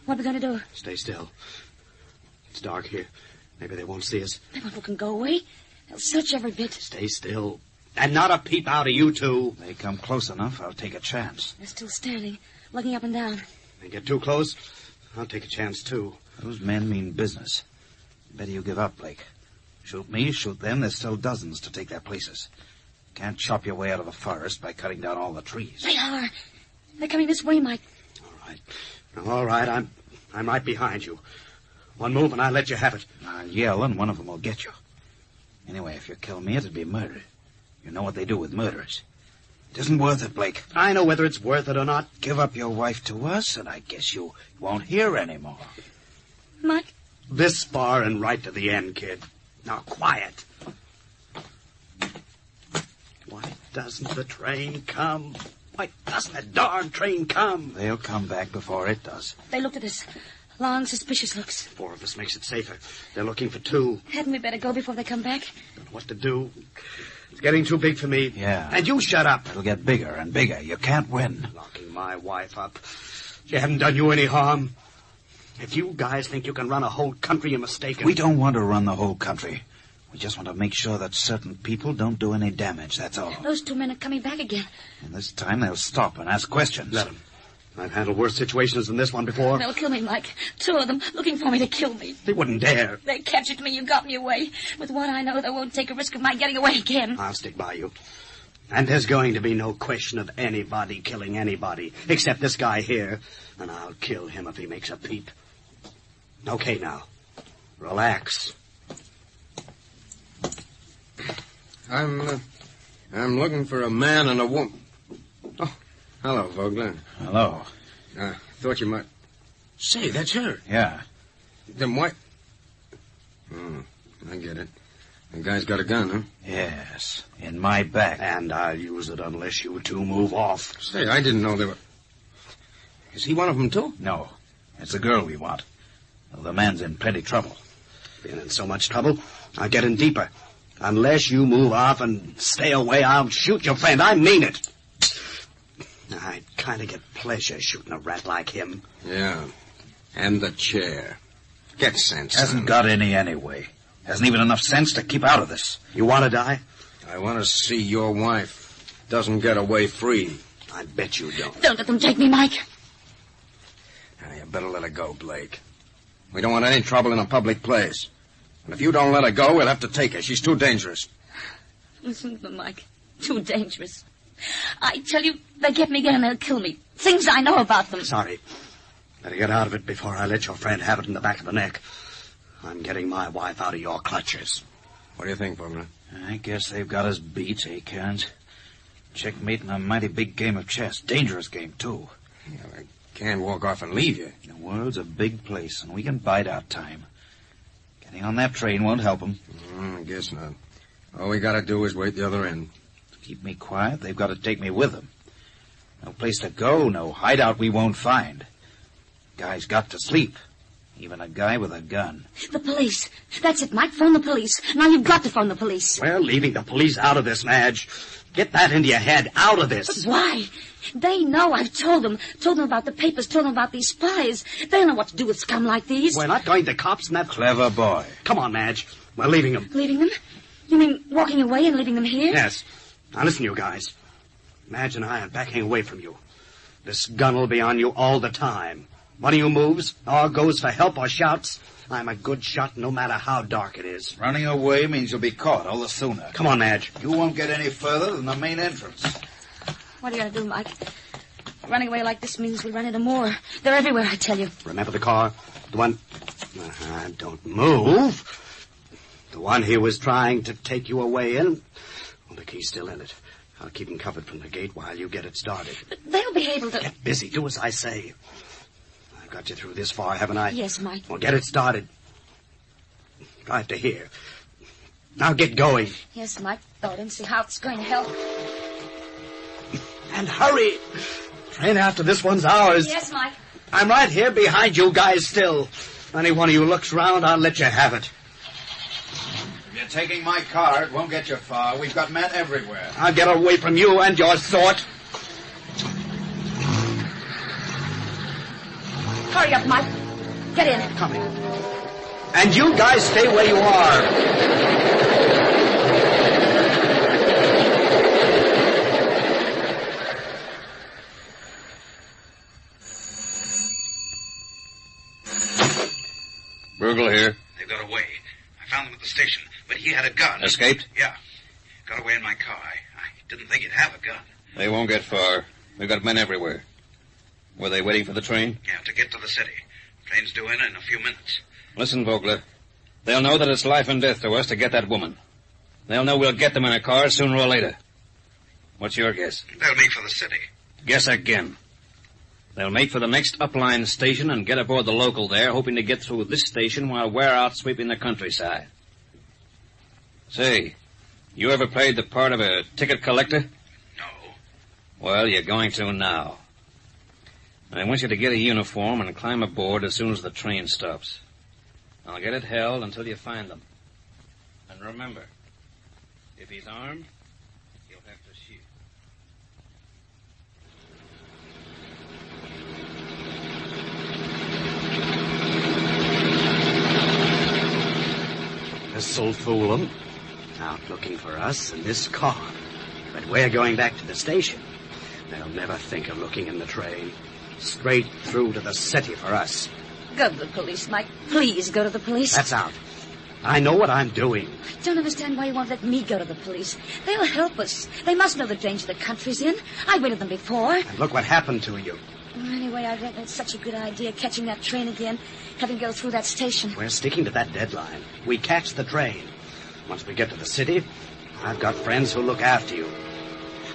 What are we going to do? Stay still. It's dark here. Maybe they won't see us. They won't look and go away. They'll search every bit. Stay still. And not a peep out of you two. They come close enough, I'll take a chance. They're still standing, looking up and down. They get too close, I'll take a chance, too. Those men mean business. Better you give up, Blake. Shoot me, shoot them. There's still dozens to take their places. Can't chop your way out of the forest by cutting down all the trees. They are. They're coming this way, Mike. All right, I'm right behind you. One move and I'll let you have it. I'll yell and one of them will get you. Anyway, if you kill me, it'd be murder. You know what they do with murderers. It isn't worth it, Blake. I know whether it's worth it or not. Give up your wife to us, and I guess you won't hear anymore. Mike? This far and right to the end, kid. Now, quiet. Why doesn't the train come? Why doesn't the darn train come? They'll come back before it does. They looked at us. Long, suspicious looks. 4 of us makes it safer. They're looking for 2. Hadn't we better go before they come back? Don't know what to do. It's getting too big for me. Yeah. And you shut up. It'll get bigger and bigger. You can't win. Locking my wife up. She haven't done you any harm. If you guys think you can run a whole country, you're mistaken. We don't want to run the whole country. We just want to make sure that certain people don't do any damage, that's all. Those 2 men are coming back again. And this time they'll stop and ask questions. Let them. I've handled worse situations than this one before. They'll kill me, Mike. 2 of them looking for me to kill me. They wouldn't dare. They captured me. You got me away. With what I know, they won't take a risk of my getting away again. I'll stick by you. And there's going to be no question of anybody killing anybody, except this guy here. And I'll kill him if he makes a peep. Okay, now. Relax. I'm looking for a man and a woman. Oh, hello, Vogler. Hello. Thought you might... Say, that's her. Yeah. Then why... I get it. The guy's got a gun, huh? Yes, in my back. And I'll use it unless you 2 move off. Say, I didn't know they were... Is he one of them, too? No, it's the girl we want. Well, the man's in plenty trouble. Been in so much trouble, I'll get in deeper. Unless you move off and stay away, I'll shoot your friend. I mean it. I kind of get pleasure shooting a rat like him. Yeah. And the chair. Get sense. Hasn't got any anyway. Hasn't even enough sense to keep out of this. You want to die? I want to see your wife doesn't get away free. I bet you don't. Don't let them take me, Mike. You better let her go, Blake. We don't want any trouble in a public place. And if you don't let her go, we'll have to take her. She's too dangerous. Listen to them, Mike. Too dangerous. I tell you, they get me again and they'll kill me. Things I know about them. Sorry. Better get out of it before I let your friend have it in the back of the neck. I'm getting my wife out of your clutches. What do you think, Bogner? I guess they've got us beat, eh, Kearns? Checkmate in a mighty big game of chess. Dangerous game, too. Yeah, I can't walk off and leave you. The world's a big place, and we can bide our time. Getting on that train won't help them. I guess not. All we gotta do is wait the other end. To keep me quiet, they've got to take me with them. No place to go, no hideout we won't find. Guy's got to sleep. Even a guy with a gun. The police. That's it, Mike. Phone the police. Now you've got to phone the police. We're leaving the police out of this, Madge. Get that into your head. Out of this. But why? They know. I've told them. Told them about the papers. Told them about these spies. They know what to do with scum like these. We're not going to cops and that... Clever boy. Come on, Madge. We're leaving them. Leaving them? You mean walking away and leaving them here? Yes. Now listen, you guys. Madge and I are backing away from you. This gun will be on you all the time. One of you moves, or goes for help, or shouts. I'm a good shot no matter how dark it is. Running away means you'll be caught all the sooner. Come on, Madge. You won't get any further than the main entrance. What are you going to do, Mike? Running away like this means we run into more. They're everywhere, I tell you. Remember the car? The one... don't move. The one he was trying to take you away in? Well, the key's still in it. I'll keep him covered from the gate while you get it started. But they'll be able to... Get busy. Do as I say. I've got you through this far, haven't I? Yes, Mike. Well, get it started. Drive to here. Now get going. Yes, Mike. Though I didn't see how it's going to help. And hurry. Train after this one's ours. Yes, Mike. I'm right here behind you guys still. Any one of you looks round, I'll let you have it. If you're taking my car, it won't get you far. We've got men everywhere. I'll get away from you and your sort. Hurry up, Mike. Get in. Coming. And you guys stay where you are. Burgle here. They got away. I found them at the station, but he had a gun. Escaped? Yeah. Got away in my car. I didn't think he'd have a gun. They won't get far. We've got men everywhere. Were they waiting for the train? Yeah, to get to the city. Train's due in a few minutes. Listen, Vogler. They'll know that it's life and death to us to get that woman. They'll know we'll get them in a car sooner or later. What's your guess? They'll make for the city. Guess again. They'll make for the next upline station and get aboard the local there, hoping to get through this station while we're out sweeping the countryside. Say, you ever played the part of a ticket collector? No. Well, you're going to now. I want you to get a uniform and climb aboard as soon as the train stops. I'll get it held until you find them. And remember, if he's armed, he'll have to shoot. This'll fool 'em. Out looking for us in this car. But we're going back to the station. They'll never think of looking in the train. Straight through to the city for us. Go to the police, Mike. Please go to the police. That's out. I know what I'm doing. I don't understand why you won't let me go to the police. They'll help us. They must know the danger the country's in. I went to them before. And look what happened to you. Anyway, I reckon it's such a good idea catching that train again, having to go through that station. We're sticking to that deadline. We catch the train. Once we get to the city, I've got friends who'll look after you.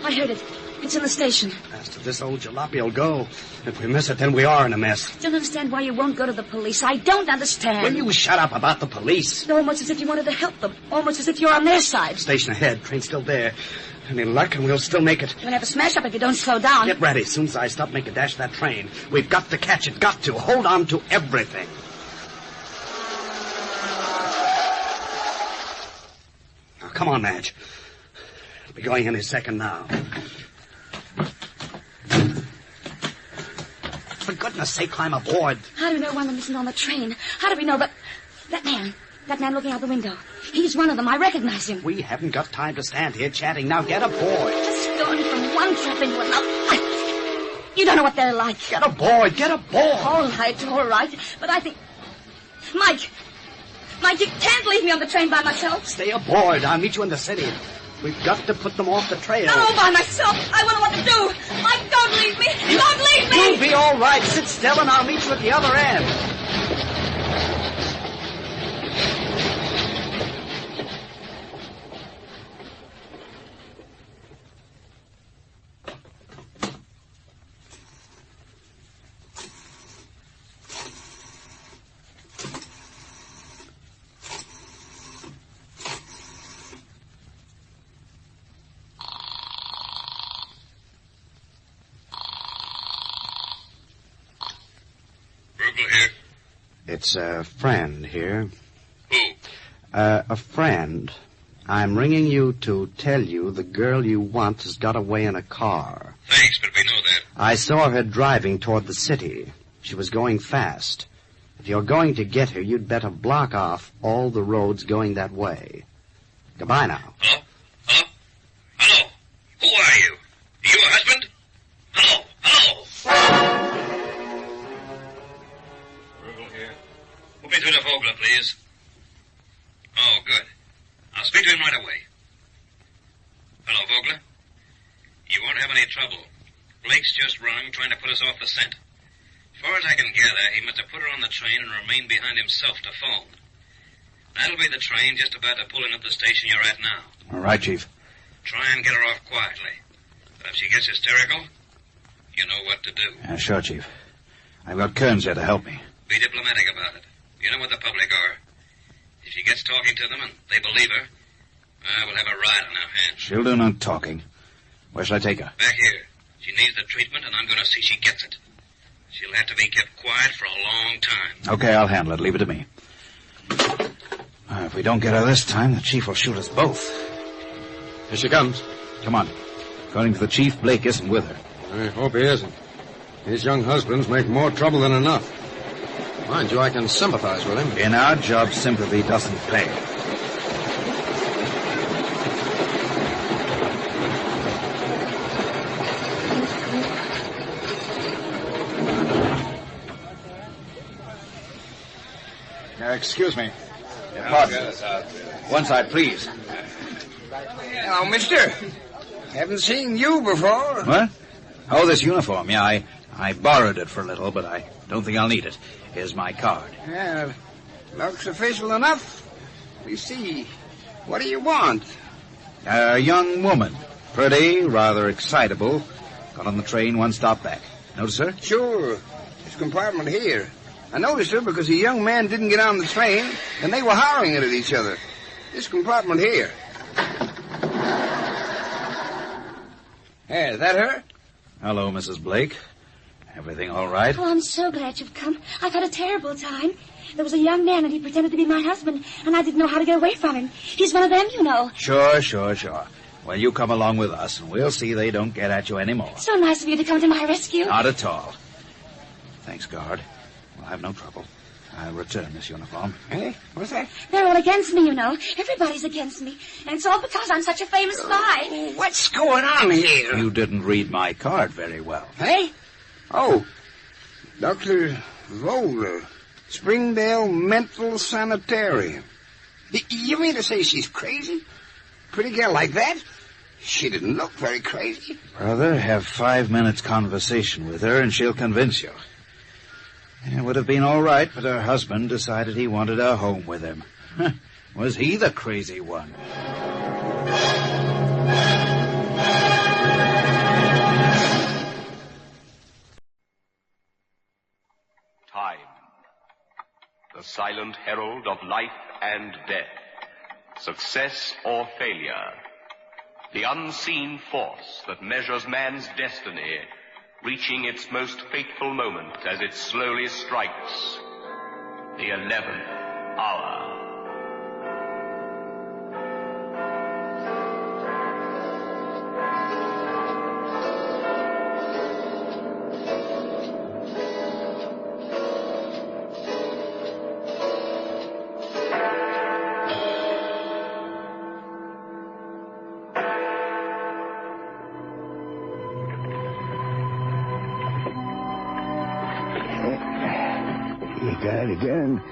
I heard it. It's in the station. Fast as this old jalopy will go. If we miss it, then we are in a mess. I don't understand why you won't go to the police. I don't understand. Will you shut up about the police? It's almost as if you wanted to help them. Almost as if you're on their side. Station ahead. Train's still there. Any luck, and we'll still make it. You'll have a smash up if you don't slow down. Get ready. As soon as I stop making a dash of that train, we've got to catch it. Got to. Hold on to everything. Now, come on, Madge. We'll be going any second now. For goodness sake, climb aboard. How do we know one of them isn't on the train? How do we know that man looking out the window? He's one of them. I recognize him. We haven't got time to stand here chatting. Now get aboard. Just going from one trap into another. You don't know what they're like. Get aboard. Get aboard. All right. But I think... Mike, you can't leave me on the train by myself. Stay aboard. I'll meet you in the city. We've got to put them off the trail. Not all by myself. I wouldn't want to do. Mike, don't leave me. Don't leave me. You'll be all right. Sit still and I'll meet you at the other end. It's a friend here. Who? A friend. I'm ringing you to tell you the girl you want has got away in a car. Thanks, but we know that. I saw her driving toward the city. She was going fast. If you're going to get her, you'd better block off all the roads going that way. Goodbye now. Hello? Hello? Hello? Who are you? Are you a husband? Hello? Hello? Put me through to Vogler, please. Oh, good. I'll speak to him right away. Hello, Vogler. You won't have any trouble. Blake's just rung, trying to put us off the scent. As far as I can gather, he must have put her on the train and remained behind himself to phone. That'll be the train just about to pull in at the station you're at now. All right, Chief. Try and get her off quietly. But if she gets hysterical, you know what to do. Yeah, sure, Chief. I've got Kearns here to help me. Be diplomatic about it. You know what the public are. If she gets talking to them and they believe her, we'll have a riot on our hands. She'll do no talking. Where shall I take her? Back here. She needs the treatment, and I'm going to see she gets it. She'll have to be kept quiet for a long time. Okay, I'll handle it. Leave it to me. If we don't get her this time, the Chief will shoot us both. Here she comes. Come on. According to the Chief, Blake isn't with her. I hope he isn't. His young husbands make more trouble than enough. Mind you, I can sympathize with him. In our job, sympathy doesn't pay. Excuse me. Pardon. One side, please. Hello, mister. Haven't seen you before. What? Oh, this uniform. Yeah, I borrowed it for a little, but I don't think I'll need it. Here's my card. Yeah, looks official enough. We see. What do you want? A young woman. Pretty, rather excitable. Got on the train one stop back. Notice her? Sure. This compartment here. I noticed her because a young man didn't get on the train, and they were hollering it at each other. This compartment here. Hey, is that her? Hello, Mrs. Blake. Everything all right? Oh, I'm so glad you've come. I've had a terrible time. There was a young man, and he pretended to be my husband, and I didn't know how to get away from him. He's one of them, you know. Sure. Well, you come along with us, and we'll see they don't get at you anymore. So nice of you to come to my rescue. Not at all. Thanks, guard. We'll have no trouble. I'll return this uniform. Eh? What's that? They're all against me, you know. Everybody's against me. And it's all because I'm such a famous spy. What's going on here? You didn't read my card very well. Hey? Oh, Dr. Voller, Springdale Mental Sanitarium. You mean to say she's crazy? Pretty girl like that? She didn't look very crazy. Brother, have 5 minutes conversation with her, and she'll convince you. It would have been all right, but her husband decided he wanted her home with him. Was he the crazy one? Time, the silent herald of life and death, success or failure, the unseen force that measures man's destiny, reaching its most fateful moment as it slowly strikes the 11th hour. Got it again.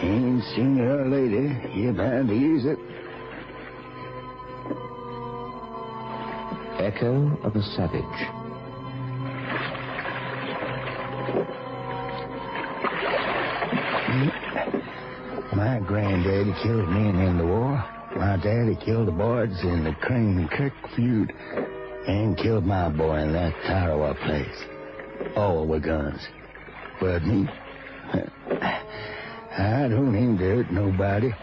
Ain't seen her lately. You bound to use it. Echo of a Savage. My granddaddy killed men in the war. My daddy killed the boys in the Crane Creek feud. And killed my boy in that Tarawa place. All with guns. But me, I don't aim to hurt nobody.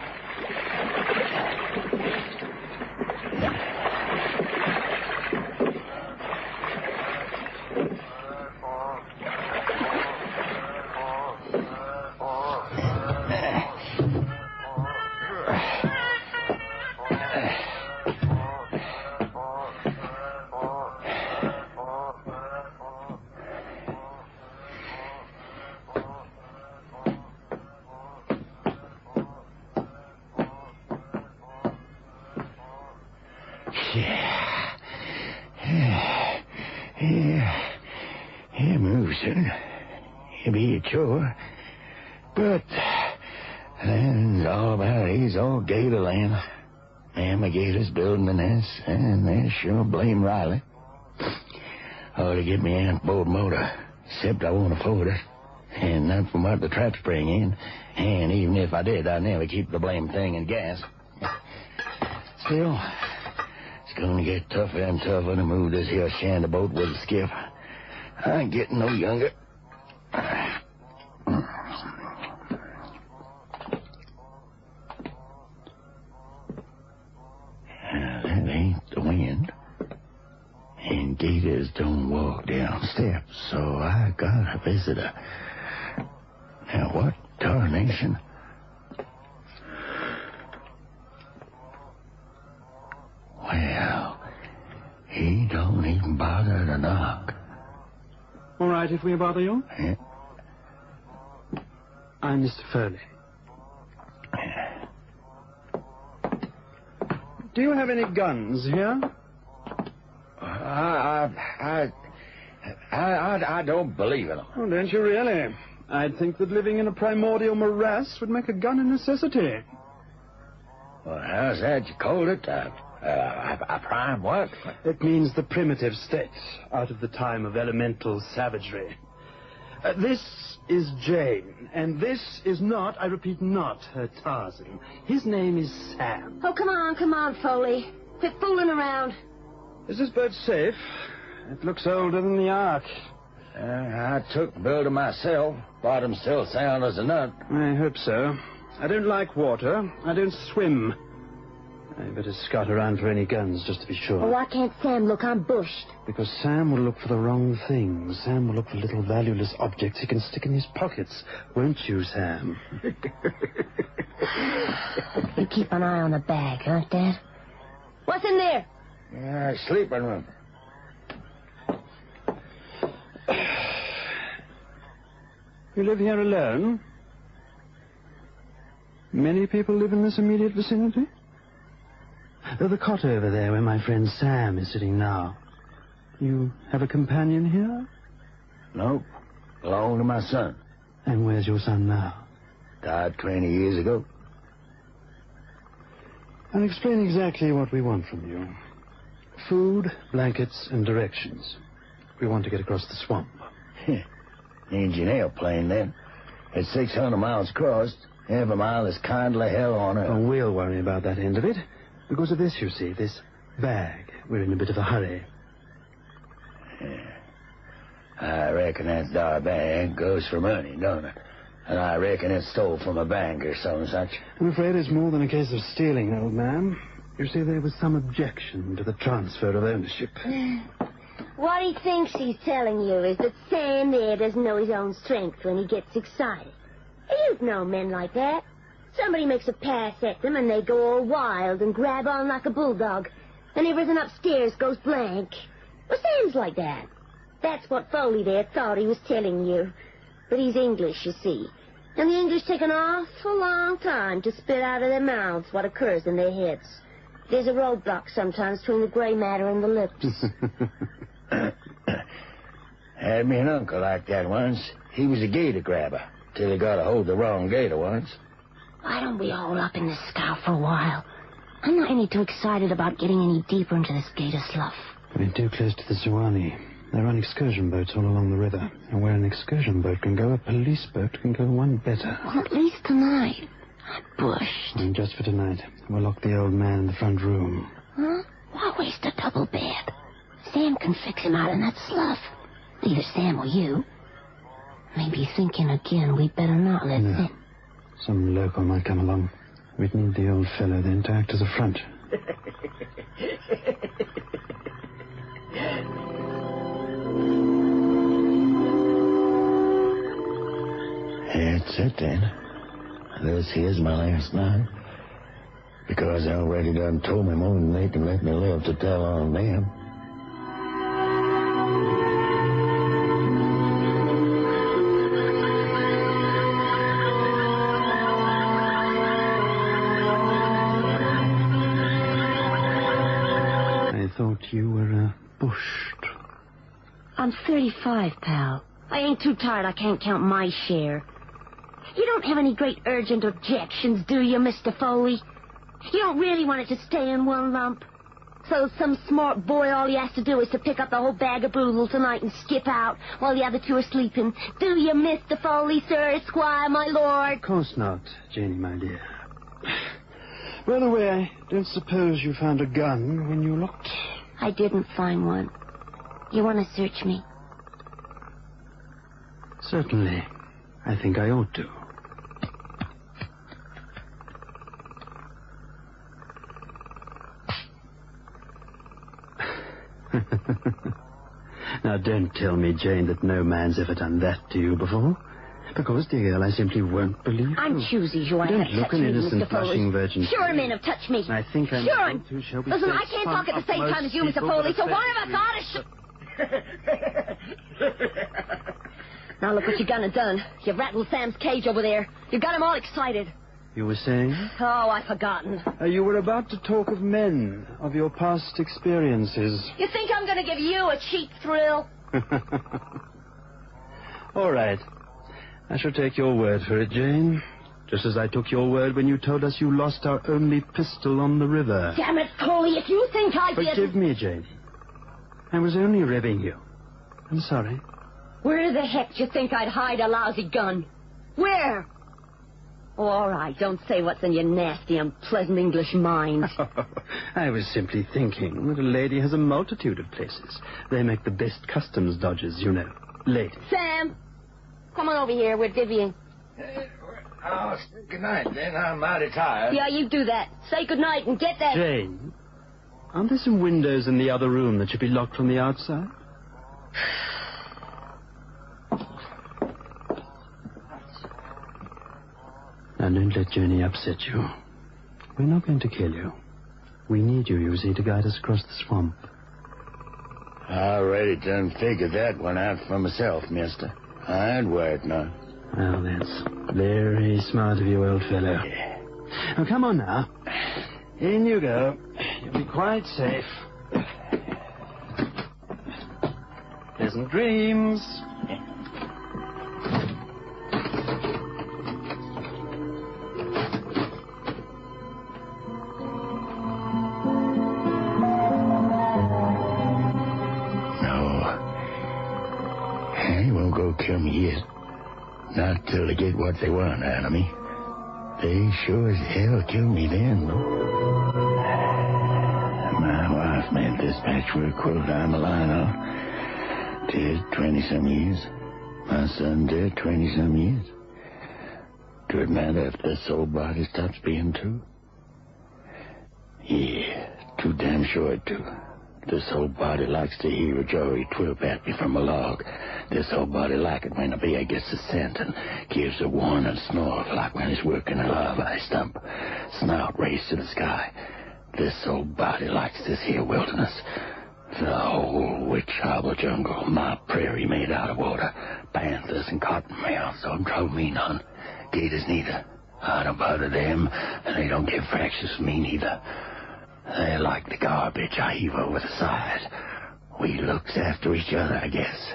He moves, son. He'll be a chore. But land's all about he's all gator land. And the gators building the nest, and they sure blame Riley. Or to get me Aunt Boat motor. Except I won't afford it. And not from what the traps bring in. And even if I did, I'd never keep the blame thing in gas. Still, it's gonna get tougher and tougher to move this here shanty boat with a skiff. I ain't getting no younger. That ain't the wind. And gators don't walk down steps, so I got a visitor. Now, what tarnation? Well, he don't even bother to knock. All right, if we bother you? Yeah. I'm Mr. Foley. Do you have any guns here? I don't believe in them. Oh, don't you really? I'd think that living in a primordial morass would make a gun a necessity. Well, how's that you called it? A prime what? It means the primitive state, out of the time of elemental savagery. This is Jane, and this is not, I repeat, not her Tarzan. His name is Sam. Oh, come on, Foley. Quit fooling around. Is this boat safe? It looks older than the Ark. I took the builder myself. Bottom still sound as a nut. I hope so. I don't like water. I don't swim. I better scout around for any guns, just to be sure. Well, why can't Sam look? I'm bushed. Because Sam will look for the wrong things. Sam will look for little valueless objects he can stick in his pockets. Won't you, Sam? You keep an eye on the bag, huh, Dad? What's in there? Sleeping room. You live here alone? Many people live in this immediate vicinity? The cot over there where my friend Sam is sitting now. You have a companion here? Nope. Belong to my son. And where's your son now? Died 20 years ago. I'll explain exactly what we want from you. Food, blankets, and directions. We want to get across the swamp. Engine airplane, then. It's 600 miles across. Every mile is kindly hell on earth. Oh, we'll worry about that end of it. Because of this, you see, this bag. We're in a bit of a hurry. Yeah. I reckon that dar bag goes for money, don't it? And I reckon it's stole from a bank or some such. I'm afraid it's more than a case of stealing, old man. You see, there was some objection to the transfer of ownership. What he thinks he's telling you is that Sam there doesn't know his own strength when he gets excited. You've known men like that. Somebody makes a pass at them and they go all wild and grab on like a bulldog. And everything upstairs goes blank. Well, Sam's like that. That's what Foley there thought he was telling you. But he's English, you see. And the English take an awful long time to spit out of their mouths what occurs in their heads. There's a roadblock sometimes between the gray matter and the lips. Had me an uncle like that once. He was a gator grabber till he got a hold of the wrong gator once. Why don't we hole up in this scow for a while? I'm not any too excited about getting any deeper into this gator slough. We're too close to the Suwannee. They run excursion boats all along the river. And where an excursion boat can go, a police boat can go one better. Well, at least tonight. I'm bushed. And just for tonight, we'll lock the old man in the front room. Huh? Why waste a double bed? Sam can fix him out in that slough. Either Sam or you. Maybe thinking again we'd better not let No. Sam... Some local might come along. We'd need the old fellow then to act as a front. That's it, then. This here's my last night. Because I already done told me more than they can let me live to tell on them. I thought you were bushed. I'm 35, pal. I ain't too tired I can't count my share. You don't have any great urgent objections, do you, Mr. Foley? You don't really want it to stay in one lump? So some smart boy, all he has to do is to pick up the whole bag of boodle tonight and skip out while the other two are sleeping. Do you, Mr. Foley, sir, Esquire, my lord? Of course not, Janie, my dear. By the way, I don't suppose you found a gun when you looked? I didn't find one. You want to search me? Certainly. I think I ought to. Now, don't tell me, Jane, that no man's ever done that to you before. Because, dear girl, I simply won't believe you. I'm choosy, you Don't have look touched an me, innocent, Mr. Foley. blushing virgin. Sure, men have touched me. I think I'm sure. going to, shall we Listen, say, I can't talk at the same time as you, Mr. people, Foley, so but one of us ought to... Now look what you done. You rattled Sam's cage over there. You got him all excited. You were saying? Oh, I've forgotten. You were about to talk of men, of your past experiences. You think I'm going to give you a cheap thrill? All right. I shall take your word for it, Jane. Just as I took your word when you told us you lost our only pistol on the river. Damn it, Foley, if you think I did... Forgive me, Jane. I was only ribbing you. I'm sorry. Where the heck do you think I'd hide a lousy gun? Where? Oh, all right, don't say what's in your nasty, unpleasant English mind. I was simply thinking that a lady has a multitude of places. They make the best customs dodges, you know. Ladies. Sam, come on over here. We're divvying. Oh, good night, then. I'm mighty tired. Yeah, you do that. Say good night and get that... Jane, aren't there some windows in the other room that should be locked from the outside? Now, don't let Jenny upset you. We're not going to kill you. We need you, you see, to guide us across the swamp. I already done figured that one out for myself, mister. I ain't worried none. Well, that's very smart of you, old fellow. Yeah. Now, come on now. In you go. You'll be quite safe. Pleasant dreams. Kill me yet. Not till they get what they want out of me. They sure as hell kill me then, though. My wife made this patchwork quilt I'm a line on. Dead 20-some years. My son dead 20-some years. Do it matter if this old body stops being true? Yeah, too damn sure it do. This old body likes to hear a joey twirp at me from a log. This old body like it when a bear gets a scent and gives a warning snort like when he's working a larvae stump. Snout raised to the sky. This old body likes this here wilderness. The whole witch hobble jungle, my prairie made out of water. Panthers and cottonmouths don't trouble me none. Gators neither. I don't bother them, and they don't get fractious with me neither. They like the garbage I heave over the side. We looks after each other, I guess.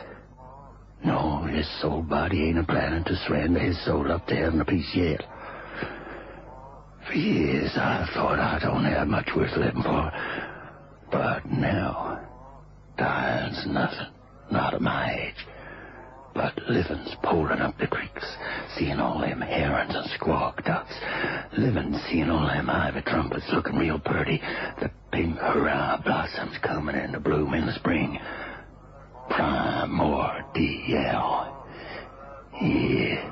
No, this soul body ain't a planning to surrender his soul up to heaven a piece yet. For years I thought I don't have much worth living for. But now, dying's nothing, not at my age. But living's poling up the creeks, seeing all them herons and squawk ducks. Living, seeing all them ivy trumpets looking real pretty. The pink hurrah blossoms coming into bloom in the spring. Primordial. Yeah,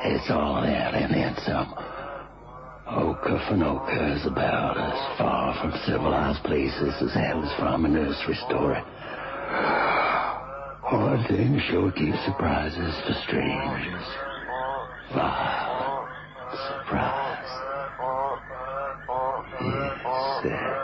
it's all that and then some. Okefenokee is about as far from civilized places as Alice from a nursery story. One thing sure keeps surprises for strangers. Vile surprise. Yes, sir.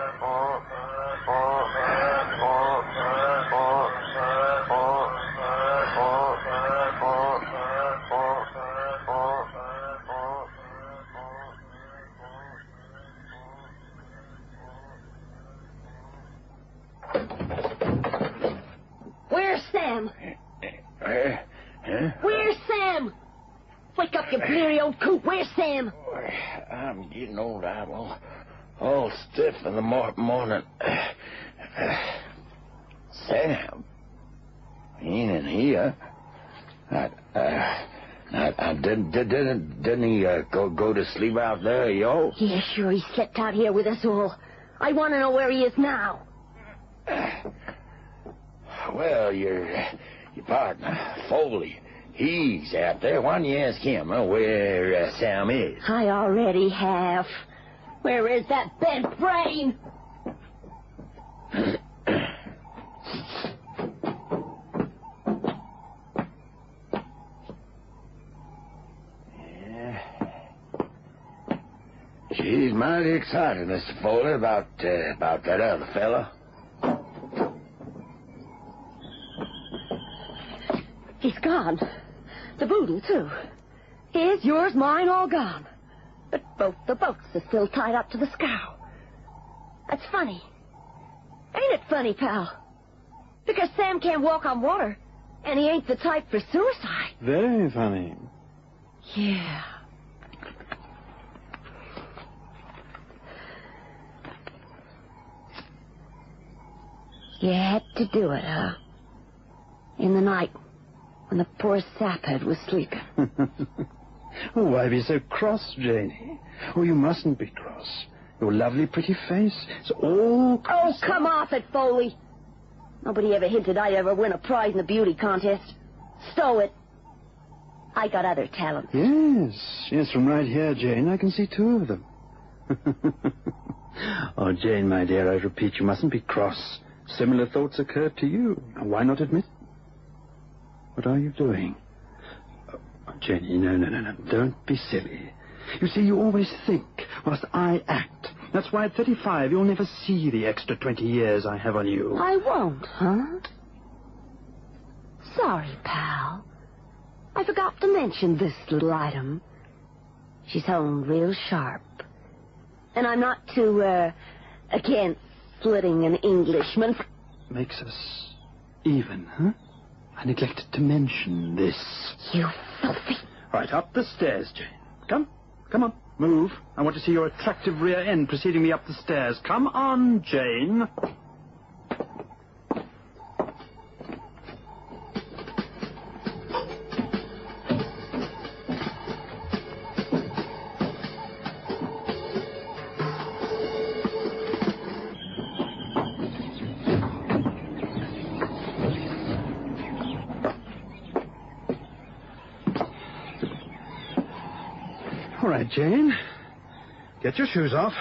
Where's Sam? Where's Sam? Wake up, you bleary old coot. Where's Sam? I'm getting old. I'm all stiff in the morning. Sam? He ain't in here. Didn't he go to sleep out there, yo? Yeah, sure, he slept out here with us all. I want to know where he is now. Well, your partner, Foley, he's out there. Why don't you ask him where Sam is? I already have. Where is that bent brain? She's mighty excited, Mr. Foley, about that other fella. He's gone. The boodle, too. His, yours, mine, all gone. But both the boats are still tied up to the scow. That's funny. Ain't it funny, pal? Because Sam can't walk on water, and he ain't the type for suicide. Very funny. Yeah. You had to do it, huh? In the night, when the poor saphead was sleeping. Oh, why be so cross, Janie? Oh, you mustn't be cross. Your lovely, pretty face is all... Oh, come off it, Foley. Nobody ever hinted I'd ever win a prize in the beauty contest. Stow it. I got other talents. Yes, from right here, Jane, I can see two of them. Oh, Jane, my dear, I repeat, you mustn't be cross. Similar thoughts occurred to you. Now, why not admit? What are you doing? Oh, Jenny, no. Don't be silly. You see, you always think, whilst I act. That's why at 35 you'll never see the extra 20 years I have on you. I won't, huh? Sorry, pal. I forgot to mention this little item. She's honed real sharp. And I'm not too, against splitting an Englishman. Makes us even, huh? I neglected to mention this. You filthy... Right, up the stairs, Jane. Come on, move. I want to see your attractive rear end preceding me up the stairs. Come on, Jane. All right, Jane. Get your shoes off,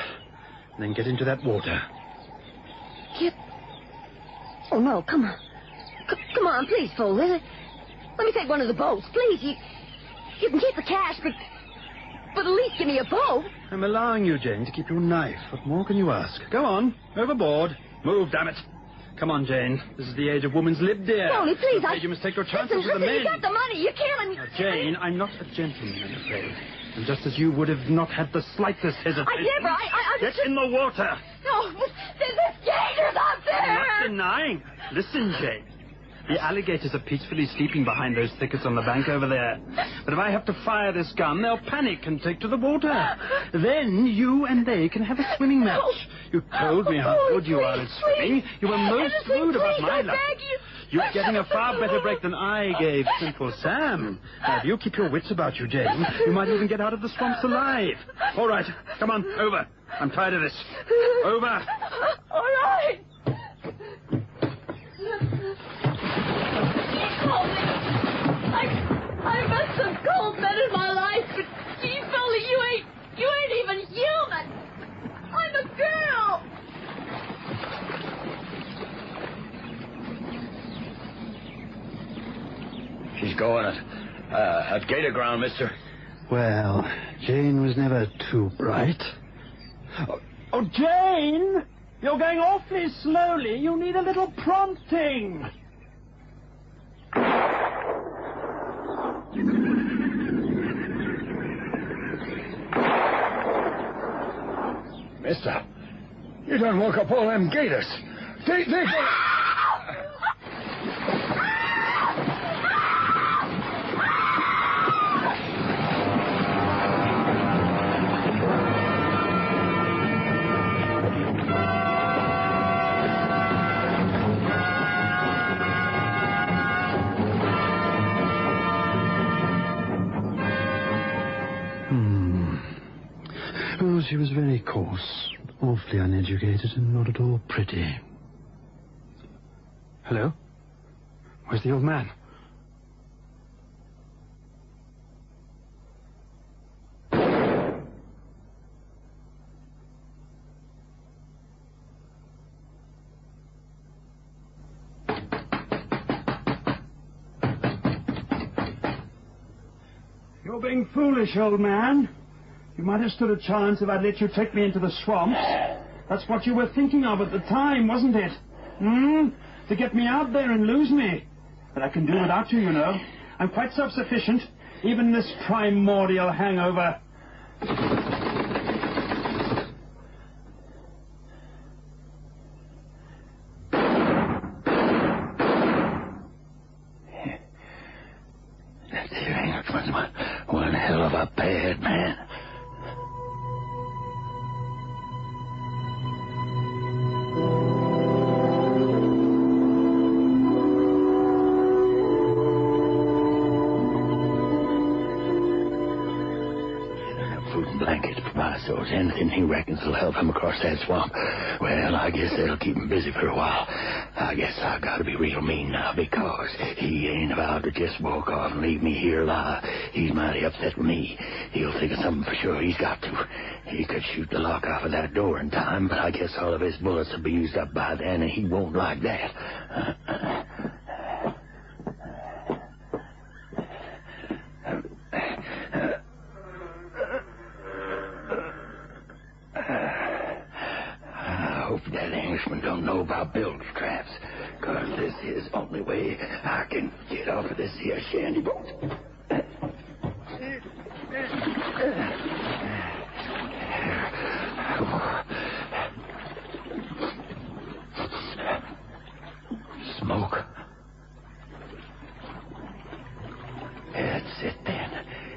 and then get into that water. Oh, no, come on. Come on, please, Foley. Let me take one of the boats, please. You can keep the cash, but at least give me a boat. I'm allowing you, Jane, to keep your knife. What more can you ask? Go on, overboard. Move, damn it. Come on, Jane. This is the age of woman's lib, dear. Foley, please, You must take your chances with the men. You got the money. You're killing me. Now, Jane, I'm not a gentleman, I'm afraid. And just as you would have not had the slightest hesitation... I Get in the water! No, there's gators out there! I'm not denying. Listen, Jane. The alligators are peacefully sleeping behind those thickets on the bank over there. But if I have to fire this gun, they'll panic and take to the water. Then you and they can have a swimming match. You told me how good you are at swimming. You were most rude about my luck. You're getting a far better break than I gave Simple Sam. Now, if you keep your wits about you, Jane, you might even get out of the swamps alive. All right, come on, over. I'm tired of this. Over. All right. I met some cold men in my life, but gee, Foley, you ain't even human. I'm a girl. She's going at Gator Ground, mister. Well, Jane was never too bright. Oh, Jane! You're going awfully slowly. You need a little prompting. Mister, you done woke up all them gators. They Oh, she was very coarse, awfully uneducated, and not at all pretty. Hello? Where's the old man? You're being foolish, old man. You might have stood a chance if I'd let you take me into the swamps. That's what you were thinking of at the time, wasn't it? To get me out there and lose me. But I can do without you, you know. I'm quite self-sufficient, even this primordial hangover. That there Englishman's one hell of a bad man. Blankets for my sores. Anything he reckons will help him across that swamp. Well, I guess that'll keep him busy for a while. I guess I've got to be real mean now, because he ain't about to just walk off and leave me here alive. He's mighty upset with me. He'll think of something for sure. He's got to. He could shoot the lock off of that door in time, but I guess all of his bullets will be used up by then, and he won't like that. That Englishman don't know about bilge traps, 'cause this is the only way I can get off of this here shanty boat. Smoke. That's it then.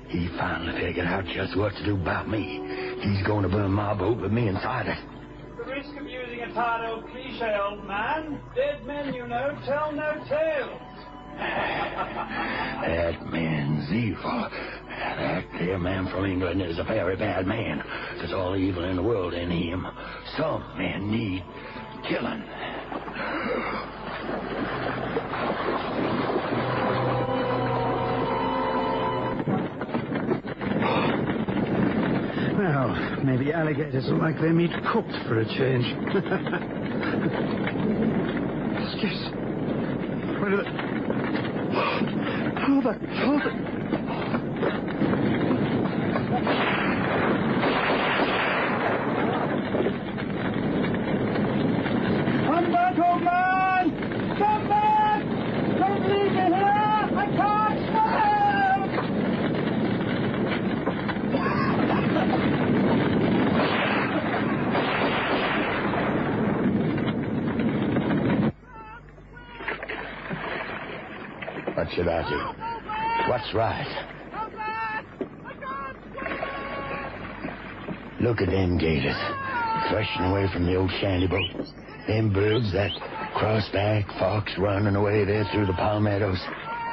He finally figured out just what to do about me. He's going to burn my boat with me inside it. The risk of using a tired old cliche, old man. Dead men, you know, tell no tales. That man's evil. That there man from England is a very bad man. There's all the evil in the world in him. Some men need killing. Well, maybe alligators will like their meat cooked for a change. Yes. Where did it... How the... Come back, old man! Come back! Don't leave me here! I can't What should I do? What's right? Look at them gators, threshing away from the old shanty boat. Them birds, that crossback fox running away there through the palmettos.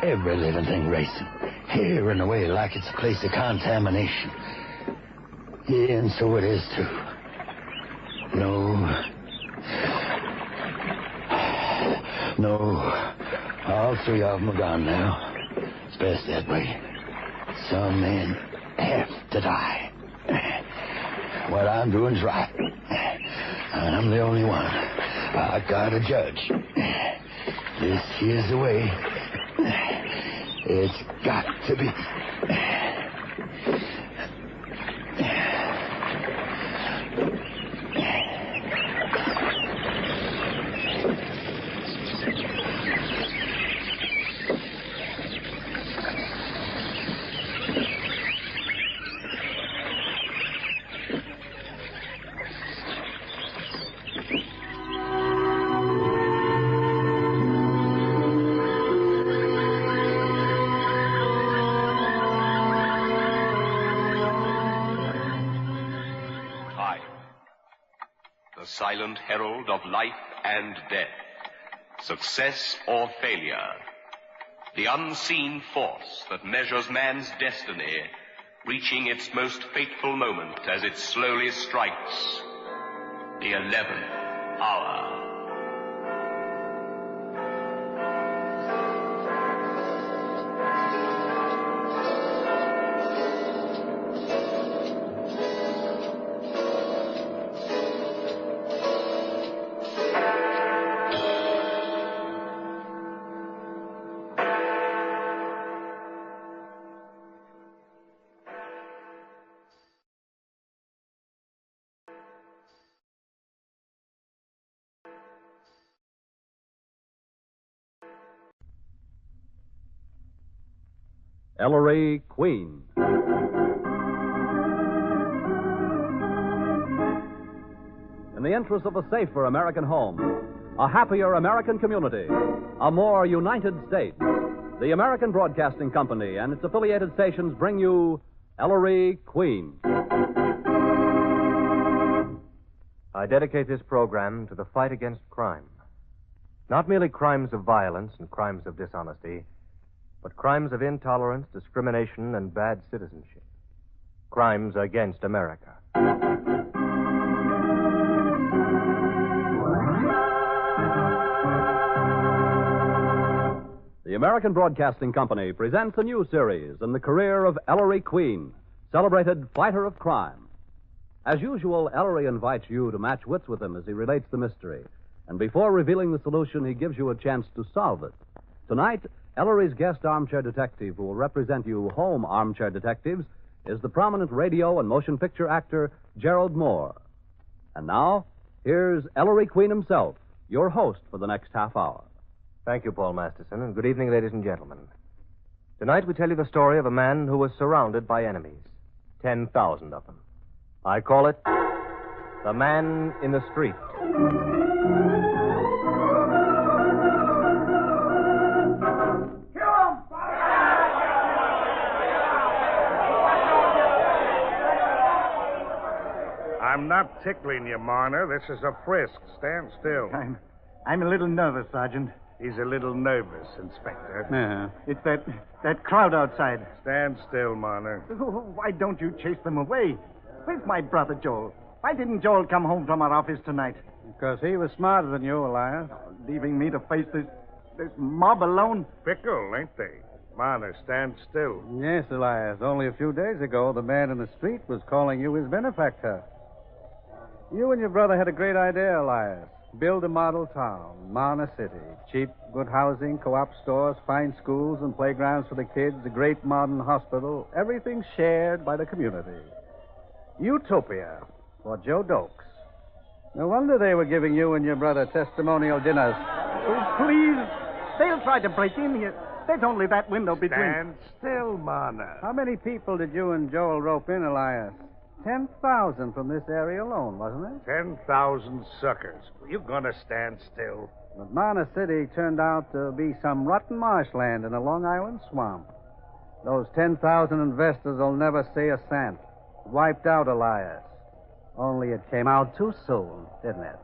Every living thing racing, tearing away like it's a place of contamination. Yeah, and so it is too. No, all three of them are gone now. It's best that way. Some men have to die. What I'm doing's right. I'm the only one. I gotta judge. This here's the way. It's got to be. Silent herald of life and death, success or failure, the unseen force that measures man's destiny reaching its most fateful moment as it slowly strikes the 11th hour. Ellery, Queen. In the interest of a safer American home, a happier American community, a more united States, the American Broadcasting Company and its affiliated stations bring you Ellery, Queen. I dedicate this program to the fight against crime. Not merely crimes of violence and crimes of dishonesty, but crimes of intolerance, discrimination, and bad citizenship. Crimes against America. The American Broadcasting Company presents a new series in the career of Ellery Queen, celebrated fighter of crime. As usual, Ellery invites you to match wits with him as he relates the mystery, and before revealing the solution, he gives you a chance to solve it. Tonight, Ellery's guest armchair detective, who will represent you home armchair detectives, is the prominent radio and motion picture actor Gerald Moore. And now, here's Ellery Queen himself, your host for the next half hour. Thank you, Paul Masterson, and good evening, ladies and gentlemen. Tonight we tell you the story of a man who was surrounded by enemies. 10,000 of them. I call it The Man in the Street. I'm not tickling you, Marner. This is a frisk. Stand still. I'm a little nervous, Sergeant. He's a little nervous, Inspector. It's that crowd outside. Stand still, Marner. Why don't you chase them away? Where's my brother, Joel? Why didn't Joel come home from our office tonight? Because he was smarter than you, Elias. Leaving me to face this mob alone? Fickle, ain't they? Marner, stand still. Yes, Elias. Only a few days ago, the man in the street was calling you his benefactor. You and your brother had a great idea, Elias. Build a model town, Mana City. Cheap, good housing, co-op stores, fine schools and playgrounds for the kids, a great modern hospital. Everything shared by the community. Utopia for Joe Dokes. No wonder they were giving you and your brother testimonial dinners. Oh, please. They'll try to break in here. There's only that window between... Stand still, Marner. How many people did you and Joel rope in, Elias? 10,000 from this area alone, wasn't it? 10,000 suckers. You're gonna stand still. But Mana City turned out to be some rotten marshland in a Long Island swamp. Those 10,000 investors will never see a cent. Wiped out, Elias. Only it came out too soon, didn't it?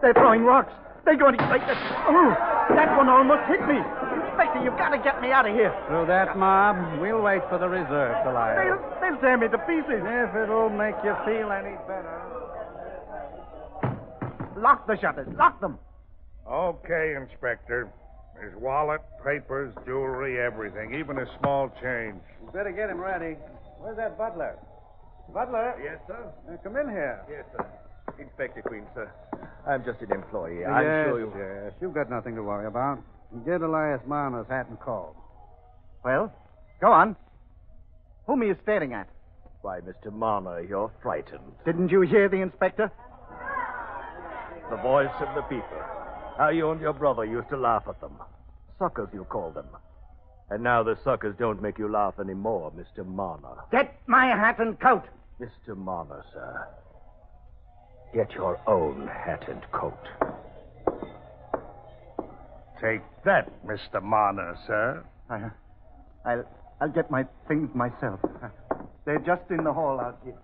They're throwing rocks. They're going to take this. Oh, that one almost hit me. Inspector, you've got to get me out of here. Through that mob, we'll wait for the reserves, Elias. They'll tear me to pieces. If it'll make you feel any better. Lock the shutters. Lock them. Okay, Inspector. There's wallet, papers, jewelry, everything, even a small change. You better get him ready. Where's that butler? Butler? Yes, sir? Come in here. Yes, sir. Inspector Queen, sir. I'm just an employee. Yes, I'm sure you... Yes, you've got nothing to worry about. Get Elias Marner's hat and coat. Well, go on. Whom are you staring at? Why, Mr. Marner, you're frightened. Didn't you hear the inspector? The voice of the people. How you and your brother used to laugh at them. Suckers, you call them. And now the suckers don't make you laugh anymore, Mr. Marner. Get my hat and coat. Mr. Marner, sir. Get your own hat and coat. Take that, Mr. Marner, sir. I'll get my things myself. They're just in the hall out here.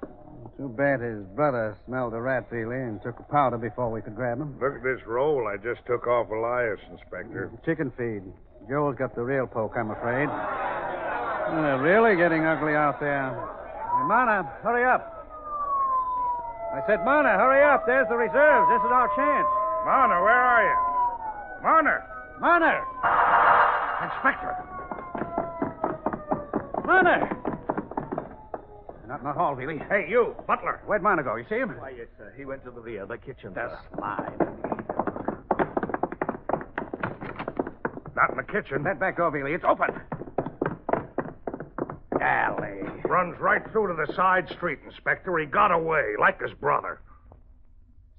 Too bad his brother smelled a rat freely and took a powder before we could grab him. Look at this roll I just took off Elias, Inspector. Chicken feed. Joel's got the real poke, I'm afraid. Really getting ugly out there. Hey, Mona, hurry up. I said, Mona, hurry up. There's the reserves. This is our chance. Mona, where are you? Mona! Mona! Inspector! Mona! Not in the hall, Billy. Hey, you, butler. Where'd Mona go? You see him? Why, yes, sir. He went to the rear, the kitchen. That's live. Not in the kitchen. That back door, Billy. It's open. Golly. Runs right through to the side street, Inspector. He got away, like his brother.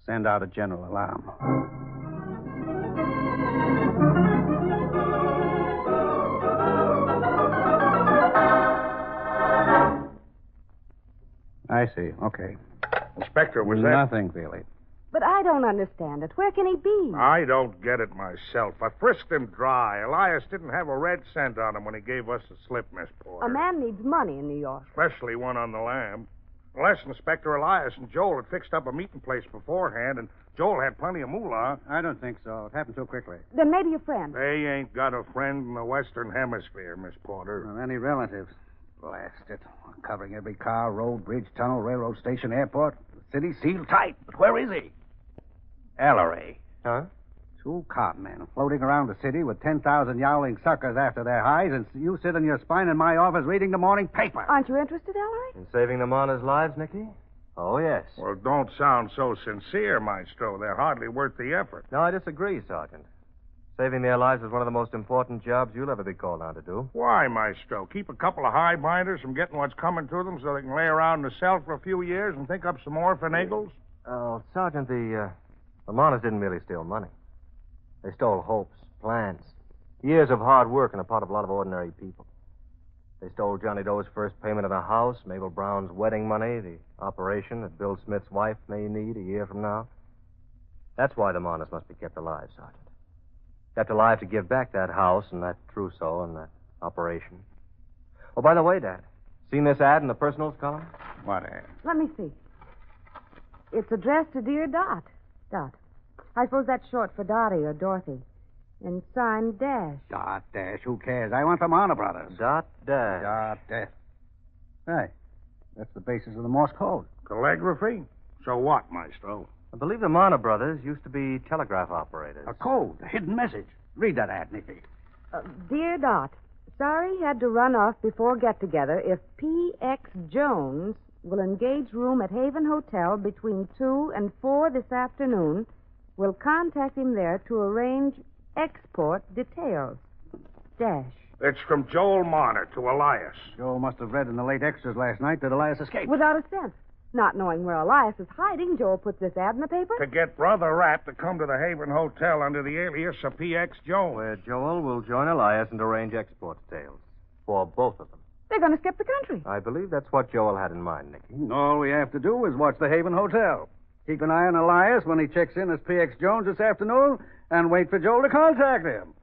Send out a general alarm. I see. Okay. Inspector, was that... Nothing, Billy. But I don't understand it. Where can he be? I don't get it myself. I frisked him dry. Elias didn't have a red cent on him when he gave us the slip, Miss Porter. A man needs money in New York. Especially one on the lam. Unless Inspector Elias and Joel had fixed up a meeting place beforehand, and Joel had plenty of moolah. I don't think so. It happened too quickly. Then maybe a friend. They ain't got a friend in the Western Hemisphere, Miss Porter. Or any relatives. Blast it. Covering every car, road, bridge, tunnel, railroad station, airport. The city sealed tight. But where is he? Ellery. Huh? 2 con men floating around the city with 10,000 yowling suckers after their hides, and you sit on your spine in my office reading the morning paper. Aren't you interested, Ellery? In saving the Mona's lives, Nicky? Oh, yes. Well, don't sound so sincere, Maestro. They're hardly worth the effort. No, I disagree, Sergeant. Saving their lives is one of the most important jobs you'll ever be called on to do. Why, Maestro? Keep a couple of high-binders from getting what's coming to them so they can lay around in the cell for a few years and think up some more finagles? Oh, Sergeant, the Monas didn't merely steal money. They stole hopes, plans, years of hard work on the part of a lot of ordinary people. They stole Johnny Doe's first payment of the house, Mabel Brown's wedding money, the operation that Bill Smith's wife may need a year from now. That's why the Monas must be kept alive, Sergeant. Kept alive to give back that house and that trousseau and that operation. Oh, by the way, Dad, seen this ad in the personals column? What ad? Let me see. It's addressed to Dear Dot. Dot. I suppose that's short for Dottie or Dorothy. And signed Dash. Dot Dash. Who cares? I want the Mona brothers. Dot Dash. Dot Dash. Hey, that's the basis of the Morse code. Calligraphy? So what, Maestro? I believe the Mona brothers used to be telegraph operators. A code, a hidden message. Read that ad, Nicky. Dear Dot, sorry had to run off before get-together. If P.X. Jones will engage room at Haven Hotel between 2 and 4 this afternoon, we'll contact him there to arrange export details. Dash. It's from Joel Marner to Elias. Joel must have read in the late extras last night that Elias escaped. Without a cent. Not knowing where Elias is hiding, Joel puts this ad in the paper. To get Brother Rat to come to the Haven Hotel under the alias of P.X. Jones. Where Joel will join Elias and arrange export details. For both of them. They're going to skip the country. I believe that's what Joel had in mind, Nicky. All we have to do is watch the Haven Hotel. Keep an eye on Elias when he checks in as P.X. Jones this afternoon, and wait for Joel to contact him.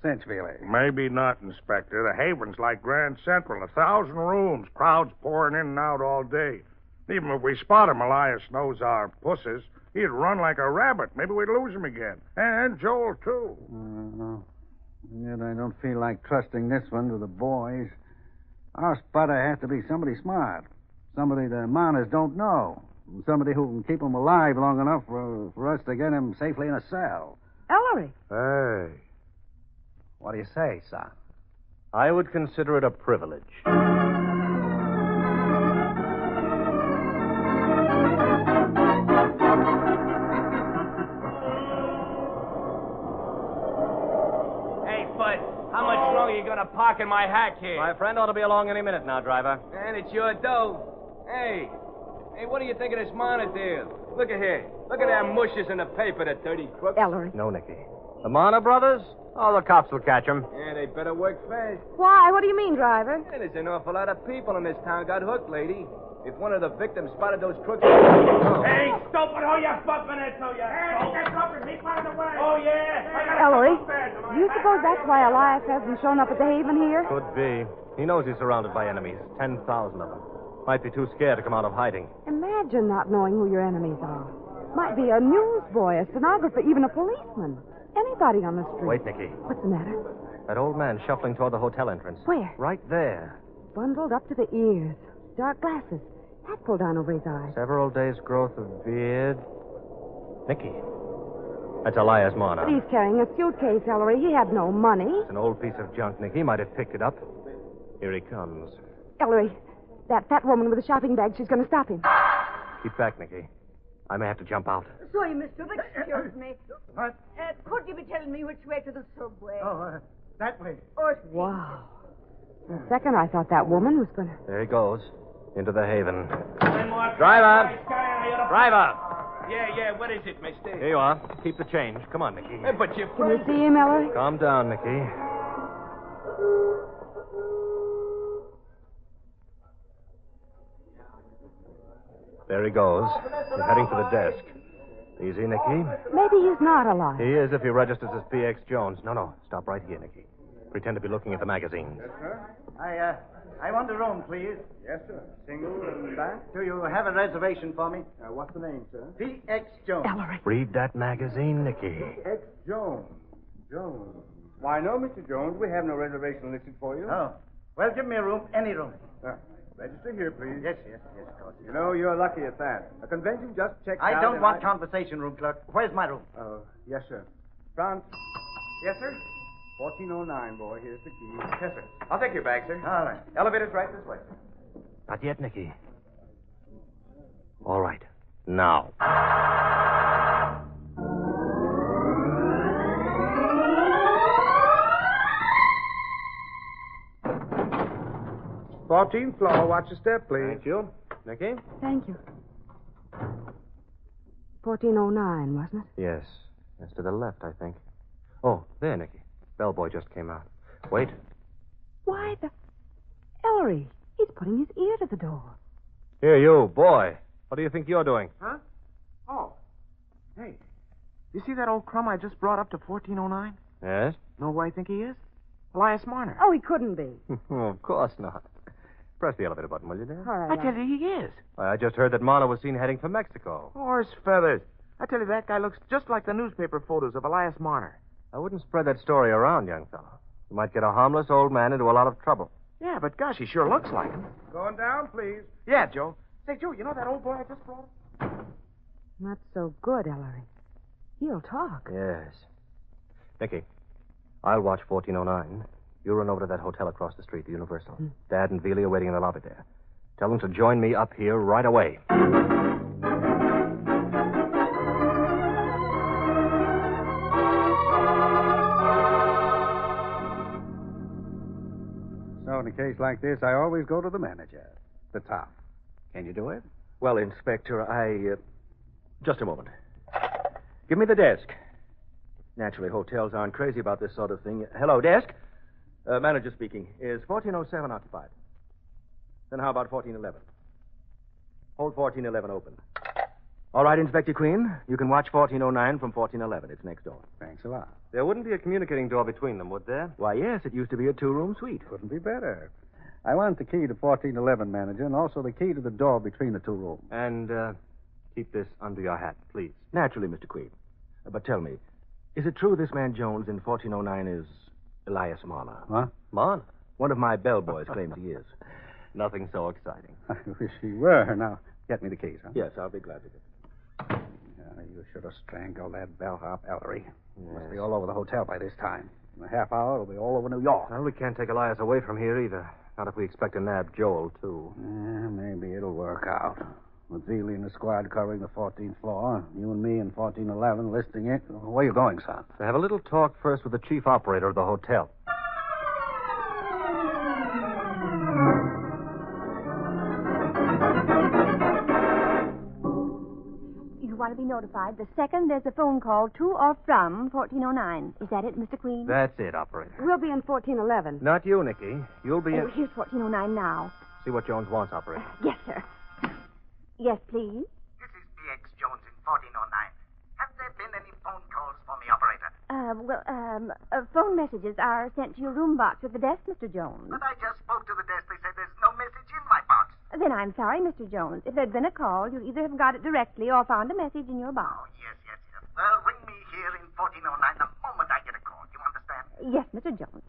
Cinch, Billy. Maybe not, Inspector. The Haven's like Grand Central. 1,000 rooms, crowds pouring in and out all day. Even if we spot him, Elias knows our pussies. He'd run like a rabbit. Maybe we'd lose him again. And Joel, too. Yet I don't feel like trusting this one to the boys. Our spotter has to be somebody smart. Somebody the Monas don't know. Somebody who can keep him alive long enough for us to get him safely in a cell. Ellery. Hey. What do you say, son? I would consider it a privilege. You're going to park in my hack here. My friend ought to be along any minute now, driver. And it's your dough. Hey, what do you think of this Mana deal? Look at here. Look at them mushes in the paper, the dirty crooks. Ellery. No, Nicky. The Mana brothers? Oh, the cops will catch them. Yeah, they better work fast. Why? What do you mean, driver? Yeah, there's an awful lot of people in this town got hooked, lady. If one of the victims spotted those crooks... Oh. Hey, stupid, who you bumping into, you? Hey, get up and keep out of the way. Oh, yeah? Ellery, do you suppose that's why Elias hasn't shown up at the Haven here? Could be. He knows he's surrounded by enemies. 10,000 of them. Might be too scared to come out of hiding. Imagine not knowing who your enemies are. Might be a newsboy, a stenographer, even a policeman. Anybody on the street. Wait, Nicky. What's the matter? That old man shuffling toward the hotel entrance. Where? Right there. Bundled up to the ears. Dark glasses. Hat pulled down over his eyes. Several days' growth of beard. Nicky. That's Elias Marner. But he's carrying a suitcase, Ellery. He had no money. It's an old piece of junk, Nicky. He might have picked it up. Here he comes. Ellery, that fat woman with the shopping bag, she's going to stop him. Keep back, Nicky. I may have to jump out. Sorry, mister, but excuse me. What? Could you be telling me which way to the subway? Oh, that way. Wow. For a second, I thought that woman was going to... There he goes. Into the Haven. Driver! Driver! Yeah, what is it, mister? Here you are. Keep the change. Come on, Nicky. But you're Can you see him, Ellery? Calm down, Nicky. There he goes. He's heading for the desk. Easy, Nicky. Maybe he's not alive. He is if he registers as P.X. Jones. No. Stop right here, Nicky. Pretend to be looking at the magazines. Yes, sir. I want a room, please. Yes, sir. Single and back. Do you have a reservation for me? What's the name, sir? P.X. Jones. Ellery. Read that magazine, Nicky. P.X. Jones. Why, no, Mr. Jones. We have no reservation listed for you. Oh. Well, give me a room. Any room. Register here, please. Yes, of course. You know, you're lucky at that. A convention just checked out. I don't want conversation room, clerk. Where's my room? Oh, yes, sir. France. Yes, sir? 1409, boy. Here's the key. Yes, sir. I'll take your bag, sir. All right. Elevator's right this way. Not yet, Nicky. All right. Now. 14th floor. Watch your step, please. Thank you. Nicky? Thank you. 1409, wasn't it? Yes. That's to the left, I think. Oh, there, Nicky. Bellboy just came out. Wait. Why, Ellery. He's putting his ear to the door. Here, you, boy. What do you think you're doing? Huh? Oh. Hey, you see that old crumb I just brought up to 1409? Yes? Know who I think he is? Elias Marner. Oh, he couldn't be. Of course not. Press the elevator button, will you, dear? All right. I tell you, he is. Why, I just heard that Marner was seen heading for Mexico. Horse feathers. I tell you, that guy looks just like the newspaper photos of Elias Marner. I wouldn't spread that story around, young fellow. You might get a harmless old man into a lot of trouble. Yeah, but gosh, he sure looks like him. Going down, please. Yeah, Joe. Say, Joe, you know that old boy I just brought up? Not so good, Ellery. He'll talk. Yes. Nicky, I'll watch 1409. You run over to that hotel across the street, the Universal. Dad and Veely are waiting in the lobby there. Tell them to join me up here right away. So in a case like this, I always go to the manager, the top. Can you do it? Well, Inspector, just a moment. Give me the desk. Naturally, hotels aren't crazy about this sort of thing. Hello, desk? Manager speaking. Is 1407 occupied? Then how about 1411? Hold 1411 open. All right, Inspector Queen. You can watch 1409 from 1411. It's next door. Thanks a lot. There wouldn't be a communicating door between them, would there? Why, yes. It used to be a two-room suite. Couldn't be better. I want the key to 1411, manager, and also the key to the door between the two rooms. And, keep this under your hat, please. Naturally, Mr. Queen. But tell me, is it true this man Jones in 1409 is Elias Marner? Huh? Marner? One of my bellboys claims he is. Nothing so exciting. I wish he were. Now, get me the keys, huh? Yes, I'll be glad to do. You should have strangled that bellhop, Ellery. Must be all over the hotel by this time. In a half hour, it'll be all over New York. Well, we can't take Elias away from here either. Not if we expect to nab Joel, too. Maybe it'll work out. With Veely and the squad covering the 14th floor, you and me in 1411 listing it. Where are you going, son? To have a little talk first with the chief operator of the hotel. You want to be notified the second there's a phone call to or from 1409. Is that it, Mr. Queen? That's it, operator. We'll be in 1411. Not you, Nicky. You'll be in... Here's 1409 now. See what Jones wants, operator. Yes, sir. Yes, please. This is P.X. Jones in 1409. Have there been any phone calls for me, operator? Phone messages are sent to your room box at the desk, Mr. Jones. But I just spoke to the desk. They said there's no message in my box. Then I'm sorry, Mr. Jones. If there'd been a call, you'd either have got it directly or found a message in your box. Oh, yes. Well, ring me here in 1409 the moment I get a call. You understand? Yes, Mr. Jones.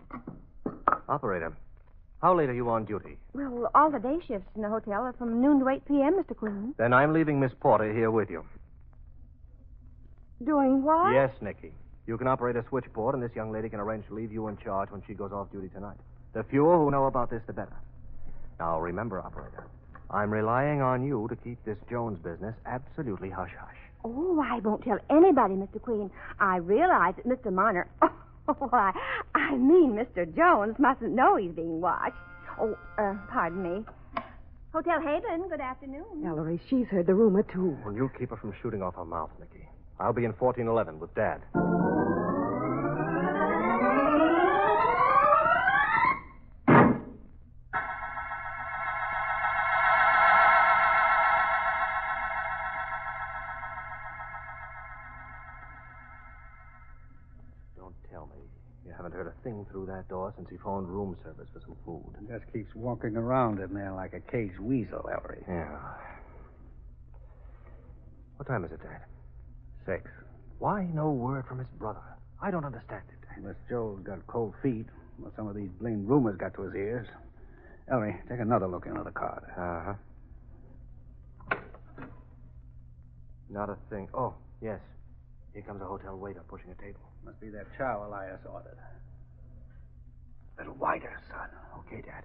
Operator, how late are you on duty? Well, all the day shifts in the hotel are from noon to 8 p.m., Mr. Queen. Then I'm leaving Miss Porter here with you. Doing what? Yes, Nicky. You can operate a switchboard, and this young lady can arrange to leave you in charge when she goes off duty tonight. The fewer who know about this, the better. Now, remember, operator, I'm relying on you to keep this Jones business absolutely hush-hush. Oh, I won't tell anybody, Mr. Queen. I realize that Mr. Marner... Oh, I mean Mr. Jones mustn't know he's being watched. Oh, pardon me. Hotel Haven, good afternoon. Ellery, she's heard the rumor, too. Well, you keep her from shooting off her mouth, Nicky. I'll be in 1411 with Dad. Don't tell me you haven't heard a thing through that door since he phoned room service for some food. He just keeps walking around in there like a caged weasel, Ellery. Yeah. What time is it, Dad? 6. Why no word from his brother? I don't understand it. Unless Joel's got cold feet, or some of these blamed rumors got to his ears. Ellery, take another look into the card. Uh-huh. Not a thing. Oh, yes. Here comes a hotel waiter pushing a table. Must be that chow Elias ordered. A little wider, son. Okay, Dad.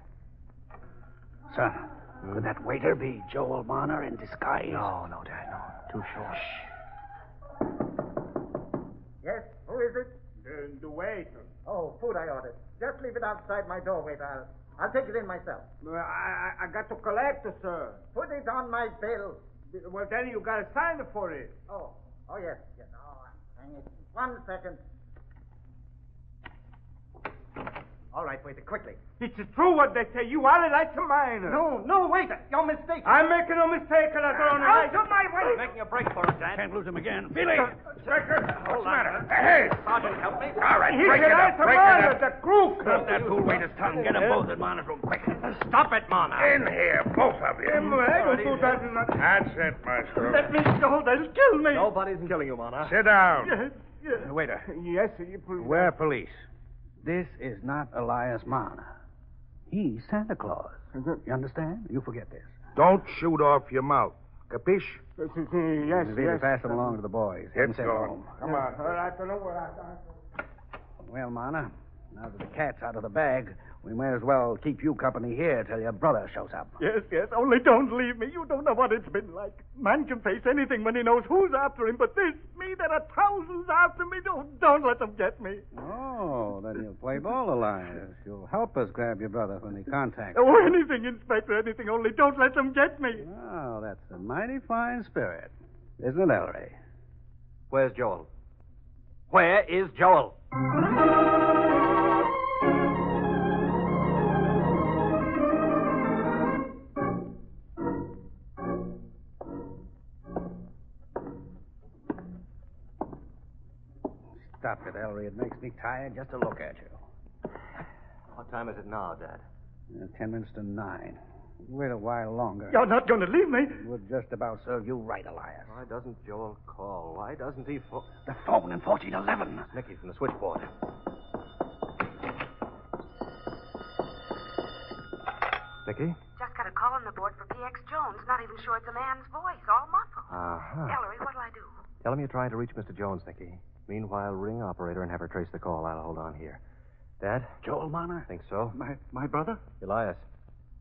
Son, could that waiter be Joel Marner in disguise? No, Dad, no. Too short. Shh. Yes, who is it? The waiter. Oh, food I ordered. Just leave it outside my door, waiter. I'll take it in myself. I got to collect it, sir. Put it on my bill. Well, then you got to sign it for it. Oh, yes. Oh, hang it. 1 second. All right, waiter, quickly. It's true what they say. You are like a miner. No, waiter. You're mistaken. I'm making no mistake. Out of my way. Making a break for it, Dad. Can't lose him again. Billy! Striker, What's the matter? Hey! Sergeant, help me. All right, He's break it up. Break it up. The crook. Stop that fool waiter's tongue. Get them both at Marner's room quick. Stop it, Mona. In here, both of you. I don't do that. That's it, Maestro. Let me go. They'll kill me. Nobody's killing you, Mona. Sit down. Yes. Waiter, Yes, we're police. This is not Elias Marner. He's Santa Claus. You understand? You forget this. Don't shoot off your mouth. Capiche? Yes. Really pass them along to the boys. It's Send going. home. Come on. All right, I know what Well, Marner, now that the cat's out of the bag, we may as well keep you company here till your brother shows up. Yes. Only don't leave me. You don't know what it's been like. Man can face anything when he knows who's after him, but me, there are thousands after me. Don't let them get me. Oh, then you'll play ball, Elias. You'll help us grab your brother when they contact Oh, anything, Inspector, anything. Only don't let them get me. Oh, that's a mighty fine spirit. Isn't it, Ellery? Where's Joel? Where is Joel? Stop it, Ellery. It makes me tired just to look at you. What time is it now, Dad? 10 minutes to 9. Wait a while longer. You're not going to leave me. Would just about serve you right, Elias. Why doesn't Joel call? Why doesn't he phone? The phone in 1411. Nicky from the switchboard. Nicky? Just got a call on the board for PX Jones. Not even sure it's a man's voice, all muffled. Uh-huh. Ellery, what'll I do? Tell him you're trying to reach Mr. Jones, Nicky. Meanwhile, ring operator and have her trace the call. I'll hold on here. Dad? Joel Marner? Think so? My brother? Elias,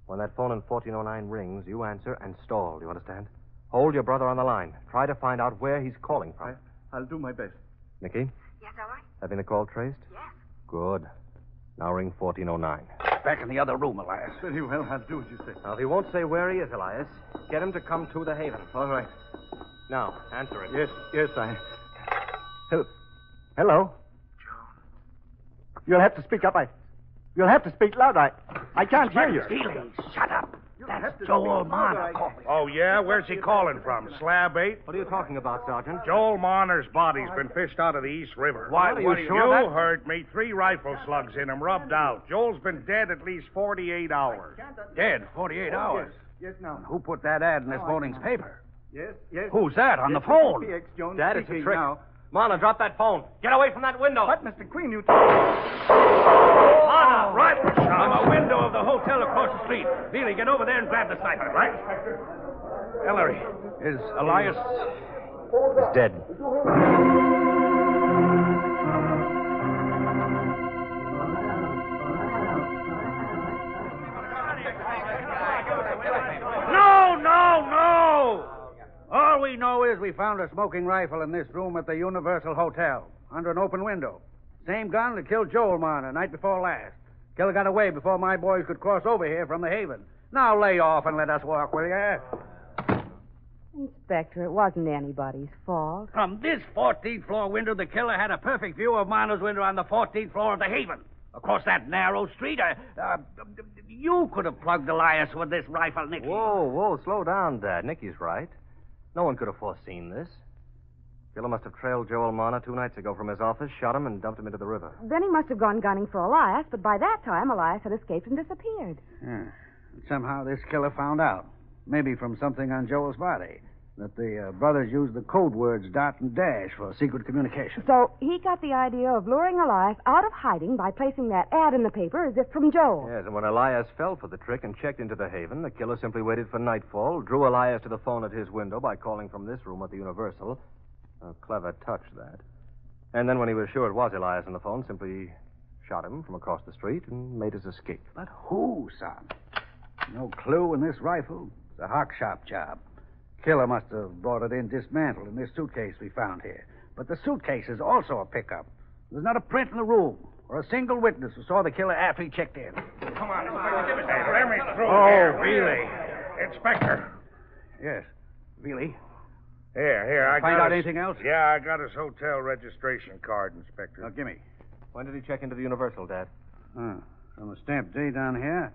when that phone in 1409 rings, you answer and stall. Do you understand? Hold your brother on the line. Try to find out where he's calling from. I'll do my best. Nicky? Yes, Ellery? Having the call traced? Yes. Good. Now ring 1409. Back in the other room, Elias. Very well, I'll do as you say. Now, if he won't say where he is, Elias, get him to come to the Haven. All right. Now, answer it. Yes, I... Hello? Joan. You'll have to speak up. You'll have to speak loud. I can't hear you. Feeling. Shut up. That's Joel Marner calling. Oh, yeah? Where's he calling from? Slab 8? What are you talking about, Sergeant? Joel Marner's body's been fished out of the East River. Why, are you sure You that... heard me. 3 rifle slugs in him, rubbed out. Joel's been dead at least 48 hours. Dead 48 hours. Yes, now. Who put that ad in this morning's paper? Yes. Who's that on the phone? PX Jones Dad, it's a speaking trick. now. Mana, drop that phone. Get away from that window. What, Mr. Queen, you... Mana! Rifle shot from a window of the hotel across the street. Billy, get over there and grab the sniper. Right. Ellery, is Elias... He's dead. No! All we know is we found a smoking rifle in this room at the Universal Hotel, under an open window. Same gun that killed Joel Marner night before last. Killer got away before my boys could cross over here from the Haven. Now lay off and let us walk with you. Inspector, it wasn't anybody's fault. From this 14th floor window, the killer had a perfect view of Marner's window on the 14th floor of the Haven. Across that narrow street, you could have plugged Elias with this rifle, Nicky. Whoa, slow down, Dad. Nicky's right. No one could have foreseen this. Killer must have trailed Joel Marner 2 nights ago from his office, shot him, and dumped him into the river. Then he must have gone gunning for Elias, but by that time, Elias had escaped and disappeared. Yeah. Somehow this killer found out, maybe from something on Joel's body, that the brothers used the code words dot and dash for secret communication. So he got the idea of luring Elias out of hiding by placing that ad in the paper as if from Joel. Yes, and when Elias fell for the trick and checked into the Haven, the killer simply waited for nightfall, drew Elias to the phone at his window by calling from this room at the Universal. A clever touch, that. And then when he was sure it was Elias on the phone, simply shot him from across the street and made his escape. But who, son? No clue in this rifle. It's a hock shop job. Killer must have brought it in dismantled in this suitcase we found here. But the suitcase is also a pickup. There's not a print in the room or a single witness who saw the killer after he checked in. Come on, Inspector, give us that. Hey, let me through Oh, here. really? Inspector. Yes. Really? Here, I Find got out anything else? Yeah, I got his hotel registration card, Inspector. Now, give me. When did he check into the Universal, Dad? On the stamped date down here,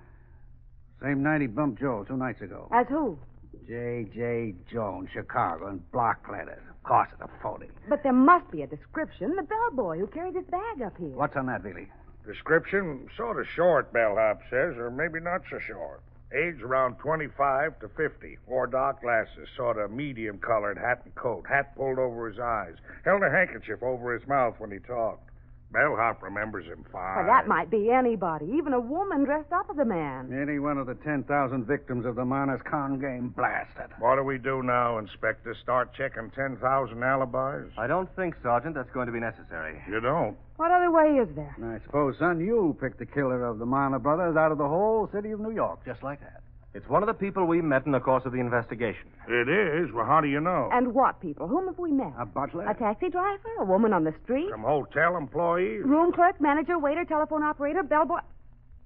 same night he bumped Joel 2 nights ago. As who? J.J. Jones, Chicago, in block letters. Of course, it's a phony. But there must be a description. The bellboy who carried his bag up here. What's on that, Billy? Description, sort of short, bellhop says, or maybe not so short. Age around 25 to 50. Wore dark glasses, sort of medium-colored hat and coat. Hat pulled over his eyes. Held a handkerchief over his mouth when he talked. Bellhop remembers him fine. Well, that might be anybody, even a woman dressed up as a man. Any one of the 10,000 victims of the Marner's con game blasted. What do we do now, Inspector? Start checking 10,000 alibis? I don't think, Sergeant, that's going to be necessary. You don't? What other way is there? And I suppose, son, you picked the killer of the Marner brothers out of the whole city of New York, just like that. It's one of the people we met in the course of the investigation. It is? Well, how do you know? And what people? Whom have we met? A butler? A taxi driver? A woman on the street? Some hotel employees? Room clerk, manager, waiter, telephone operator, bellboy,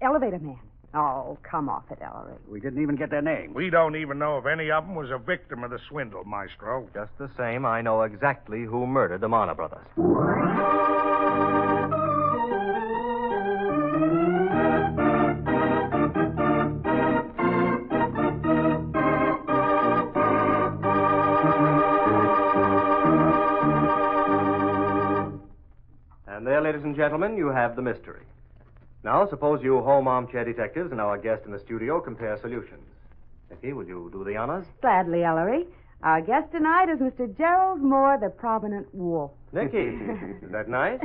elevator man. Oh, come off it, Ellery. We didn't even get their names. We don't even know if any of them was a victim of the swindle, Maestro. Just the same, I know exactly who murdered the Marner brothers. And there, ladies and gentlemen, you have the mystery. Now, suppose you home armchair detectives and our guest in the studio compare solutions. Nicky, will you do the honors? Gladly, Ellery. Our guest tonight is Mr. Gerald Moore, the Provident Wolf. Nicky, is that nice?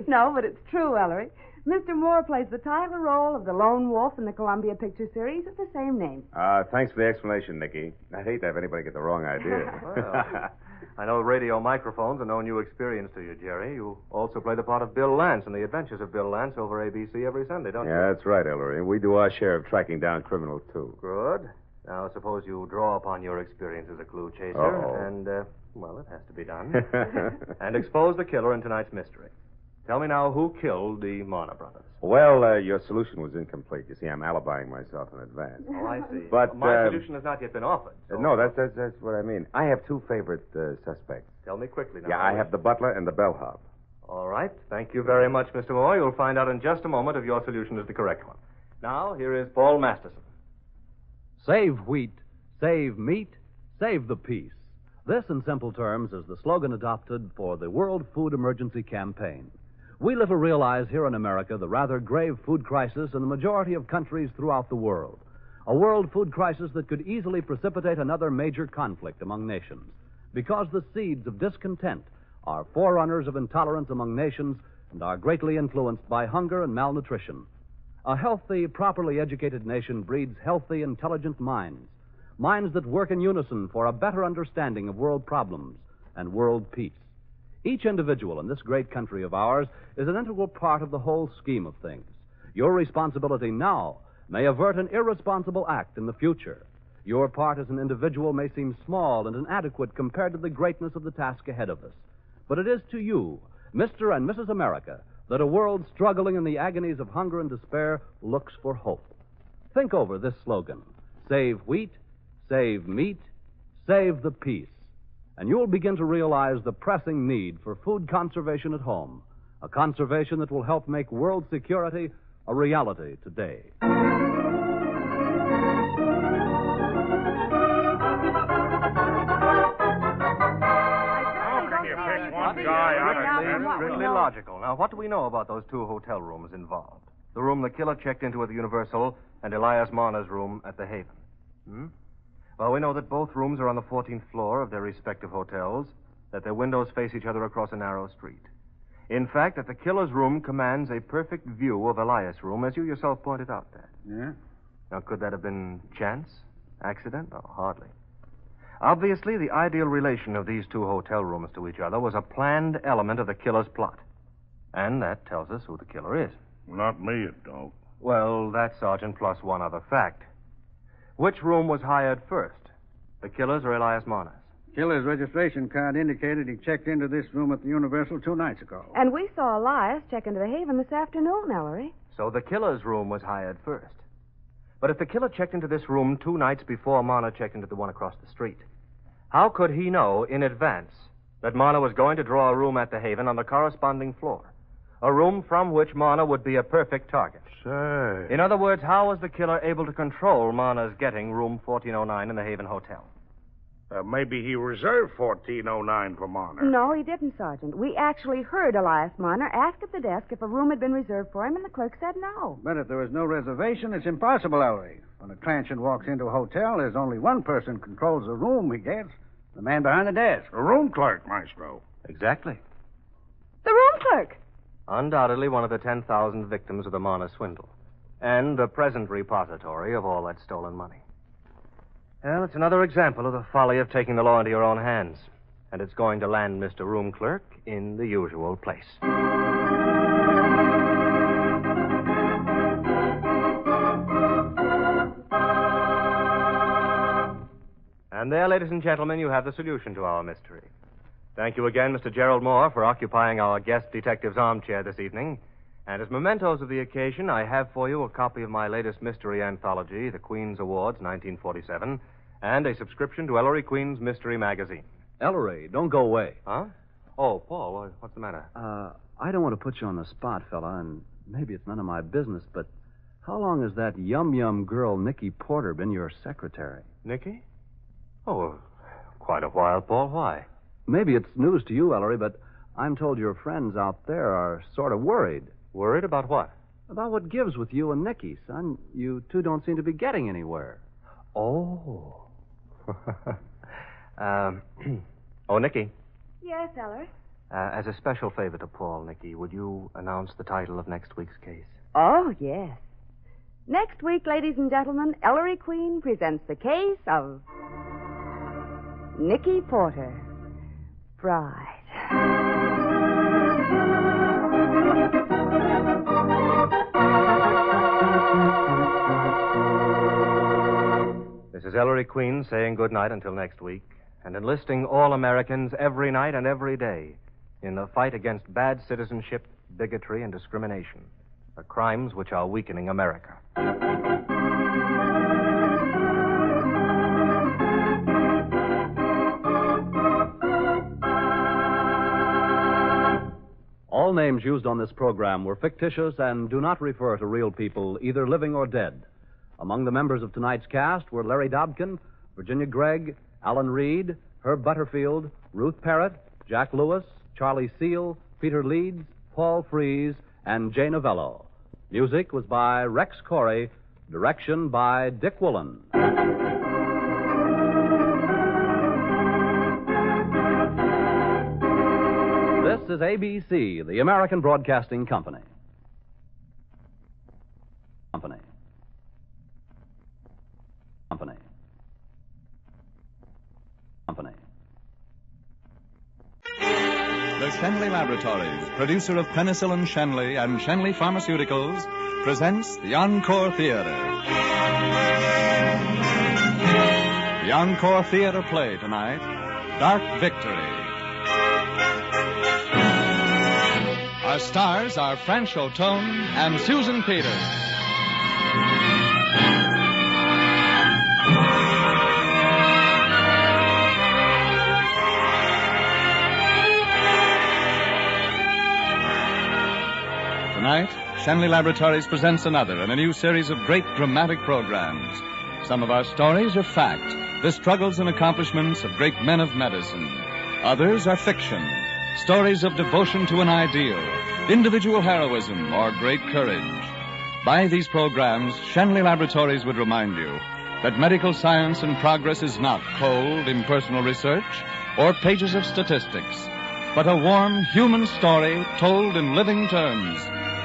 No, but it's true, Ellery. Mr. Moore plays the title role of the lone wolf in the Columbia picture series of the same name. Thanks for the explanation, Nicky. I'd hate to have anybody get the wrong idea. Well, I know radio microphones are no new experience to you, Jerry. You also play the part of Bill Lance in The Adventures of Bill Lance over ABC every Sunday, don't you? Yeah, that's right, Ellery. We do our share of tracking down criminals, too. Good. Now, suppose you draw upon your experience as a clue chaser Uh-oh. and, well, it has to be done, and expose the killer in tonight's mystery. Tell me now who killed the Marner brothers. Well, your solution was incomplete. You see, I'm alibying myself in advance. Oh, I see. But my solution has not yet been offered. So... No, that's what I mean. I have 2 favorite suspects. Tell me quickly now. Yeah, I have the butler and the bellhop. All right. Thank you very much, Mr. Moore. You'll find out in just a moment if your solution is the correct one. Now, here is Paul Masterson. Save wheat, save meat, save the peace. This, in simple terms, is the slogan adopted for the World Food Emergency Campaign. We little realize here in America the rather grave food crisis in the majority of countries throughout the world. A world food crisis that could easily precipitate another major conflict among nations, because the seeds of discontent are forerunners of intolerance among nations and are greatly influenced by hunger and malnutrition. A healthy, properly educated nation breeds healthy, intelligent minds, minds that work in unison for a better understanding of world problems and world peace. Each individual in this great country of ours is an integral part of the whole scheme of things. Your responsibility now may avert an irresponsible act in the future. Your part as an individual may seem small and inadequate compared to the greatness of the task ahead of us. But it is to you, Mr. and Mrs. America, that a world struggling in the agonies of hunger and despair looks for hope. Think over this slogan: save wheat, save meat, save the peace. And you'll begin to realize the pressing need for food conservation at home, a conservation that will help make world security a reality today. Strictly logical. Now, what do we know about those two hotel rooms involved? The room the killer checked into at the Universal and Elias Marner's room at the Haven. Well, we know that both rooms are on the 14th floor of their respective hotels, that their windows face each other across a narrow street. In fact, that the killer's room commands a perfect view of Elias' room, as you yourself pointed out, Dad. Yeah? Now, could that have been chance? Accident? Oh, hardly. Obviously, the ideal relation of these two hotel rooms to each other was a planned element of the killer's plot. And that tells us who the killer is. Not me, it don't. Well, that's, Sergeant, plus one other fact. Which room was hired first? The killer's or Elias Marner's? Killer's registration card indicated he checked into this room at the Universal 2 nights ago. And we saw Elias check into the Haven this afternoon, Ellery. So the killer's room was hired first. But if the killer checked into this room 2 nights before Marner checked into the one across the street, how could he know in advance that Marner was going to draw a room at the Haven on the corresponding floor? A room from which Marner would be a perfect target. Say. In other words, how was the killer able to control Marner's getting room 1409 in the Haven Hotel? Maybe he reserved 1409 for Marner. No, he didn't, Sergeant. We actually heard Elias Marner ask at the desk if a room had been reserved for him, and the clerk said no. But if there was no reservation, it's impossible, Ellery. When a transient walks into a hotel, there's only one person controls the room he gets. The man behind the desk. A room clerk, Maestro. Exactly. The room clerk. Undoubtedly one of the 10,000 victims of the Marner swindle. And the present repository of all that stolen money. Well, it's another example of the folly of taking the law into your own hands. And it's going to land Mr. Room Clerk in the usual place. And there, ladies and gentlemen, you have the solution to our mystery. Thank you again, Mr. Gerald Moore, for occupying our guest detective's armchair this evening. And as mementos of the occasion, I have for you a copy of my latest mystery anthology, The Queen's Awards, 1947, and a subscription to Ellery Queen's Mystery Magazine. Ellery, don't go away. Huh? Oh, Paul, what's the matter? I don't want to put you on the spot, fella, and maybe it's none of my business, but how long has that yum-yum girl, Nicky Porter, been your secretary? Nicky? Oh, quite a while, Paul. Why? Maybe it's news to you, Ellery, but I'm told your friends out there are sort of worried. Worried about what? About what gives with you and Nicky, son. You two don't seem to be getting anywhere. Oh. Oh, Nicky. Yes, Ellery? As a special favor to Paul, Nicky, would you announce the title of next week's case? Oh, yes. Next week, ladies and gentlemen, Ellery Queen presents the case of Nicky Porter, Bride. This is Ellery Queen saying good night until next week, and enlisting all Americans every night and every day in the fight against bad citizenship, bigotry, and discrimination, the crimes which are weakening America. All names used on this program were fictitious and do not refer to real people, either living or dead. Among the members of tonight's cast were Larry Dobkin, Virginia Gregg, Alan Reed, Herb Butterfield, Ruth Parrott, Jack Lewis, Charlie Seal, Peter Leeds, Paul Frees, and Jay Novello. Music was by Rex Corey, direction by Dick Woolen. is ABC, the American Broadcasting Company. Company. The Shenley Laboratories, producer of Penicillin Shenley and Shenley Pharmaceuticals, presents the Encore Theater. The Encore Theater play tonight, Dark Victory. Our stars are Franchot Tone and Susan Peters. Tonight, Shenley Laboratories presents another in a new series of great dramatic programs. Some of our stories are fact, the struggles and accomplishments of great men of medicine. Others are fiction, stories of devotion to an ideal, individual heroism, or great courage. By these programs, Shenley Laboratories would remind you that medical science and progress is not cold, impersonal research or pages of statistics, but a warm human story told in living terms,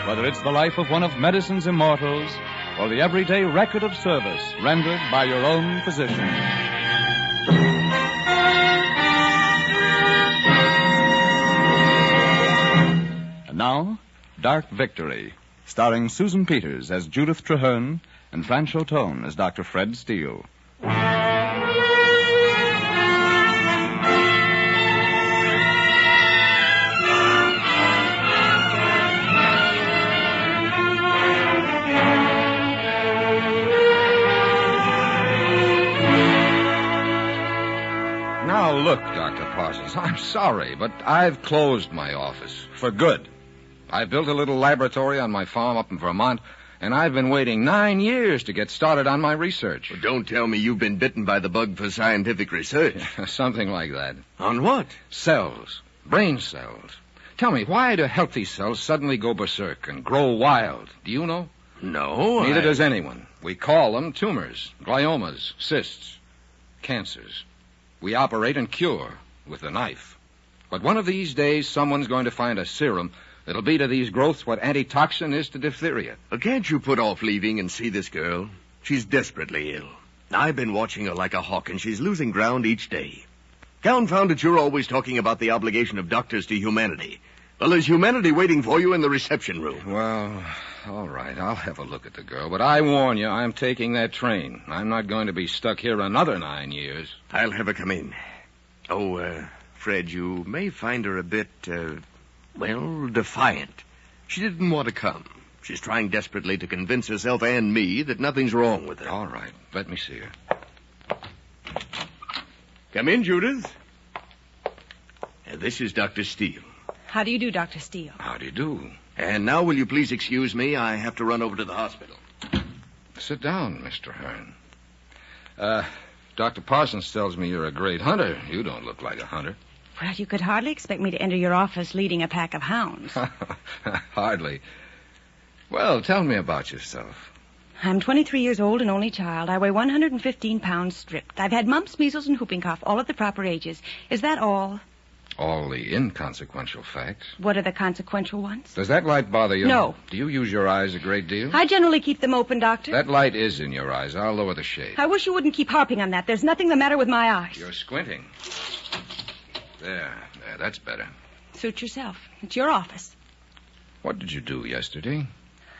whether it's the life of one of medicine's immortals or the everyday record of service rendered by your own physician. And now, Dark Victory, starring Susan Peters as Judith Traherne and Franchot Tone as Dr. Fred Steele. Now, look, Dr. Parsons, I'm sorry, but I've closed my office for good. I built a little laboratory on my farm up in Vermont, and I've been waiting 9 years to get started on my research. Well, don't tell me you've been bitten by the bug for scientific research. Something like that. On what? Cells. Brain cells. Tell me, why do healthy cells suddenly go berserk and grow wild? Do you know? No. Neither does anyone. We call them tumors, gliomas, cysts, cancers. We operate and cure with a knife. But one of these days, someone's going to find a serum that'll be to these growths what antitoxin is to diphtheria. Well, can't you put off leaving and see this girl? She's desperately ill. I've been watching her like a hawk, and she's losing ground each day. Confound it, you're always talking about the obligation of doctors to humanity. Well, there's humanity waiting for you in the reception room. Well, all right, I'll have a look at the girl. But I warn you, I'm taking that train. I'm not going to be stuck here another 9 years. I'll have her come in. Oh, Fred, you may find her a bit, defiant. She didn't want to come. She's trying desperately to convince herself and me that nothing's wrong with her. All right, let me see her. Come in, Judith. This is Dr. Steele. How do you do, Dr. Steele? How do you do? And now will you please excuse me? I have to run over to the hospital. Sit down, Mr. Hearn. Dr. Parsons tells me you're a great hunter. You don't look like a hunter. Well, you could hardly expect me to enter your office leading a pack of hounds. Hardly. Well, tell me about yourself. I'm 23 years old and only child. I weigh 115 pounds stripped. I've had mumps, measles, and whooping cough, all at the proper ages. Is that all? All the inconsequential facts. What are the consequential ones? Does that light bother you? No. Do you use your eyes a great deal? I generally keep them open, Doctor. That light is in your eyes. I'll lower the shade. I wish you wouldn't keep harping on that. There's nothing the matter with my eyes. You're squinting. There, that's better. Suit yourself. It's your office. What did you do yesterday?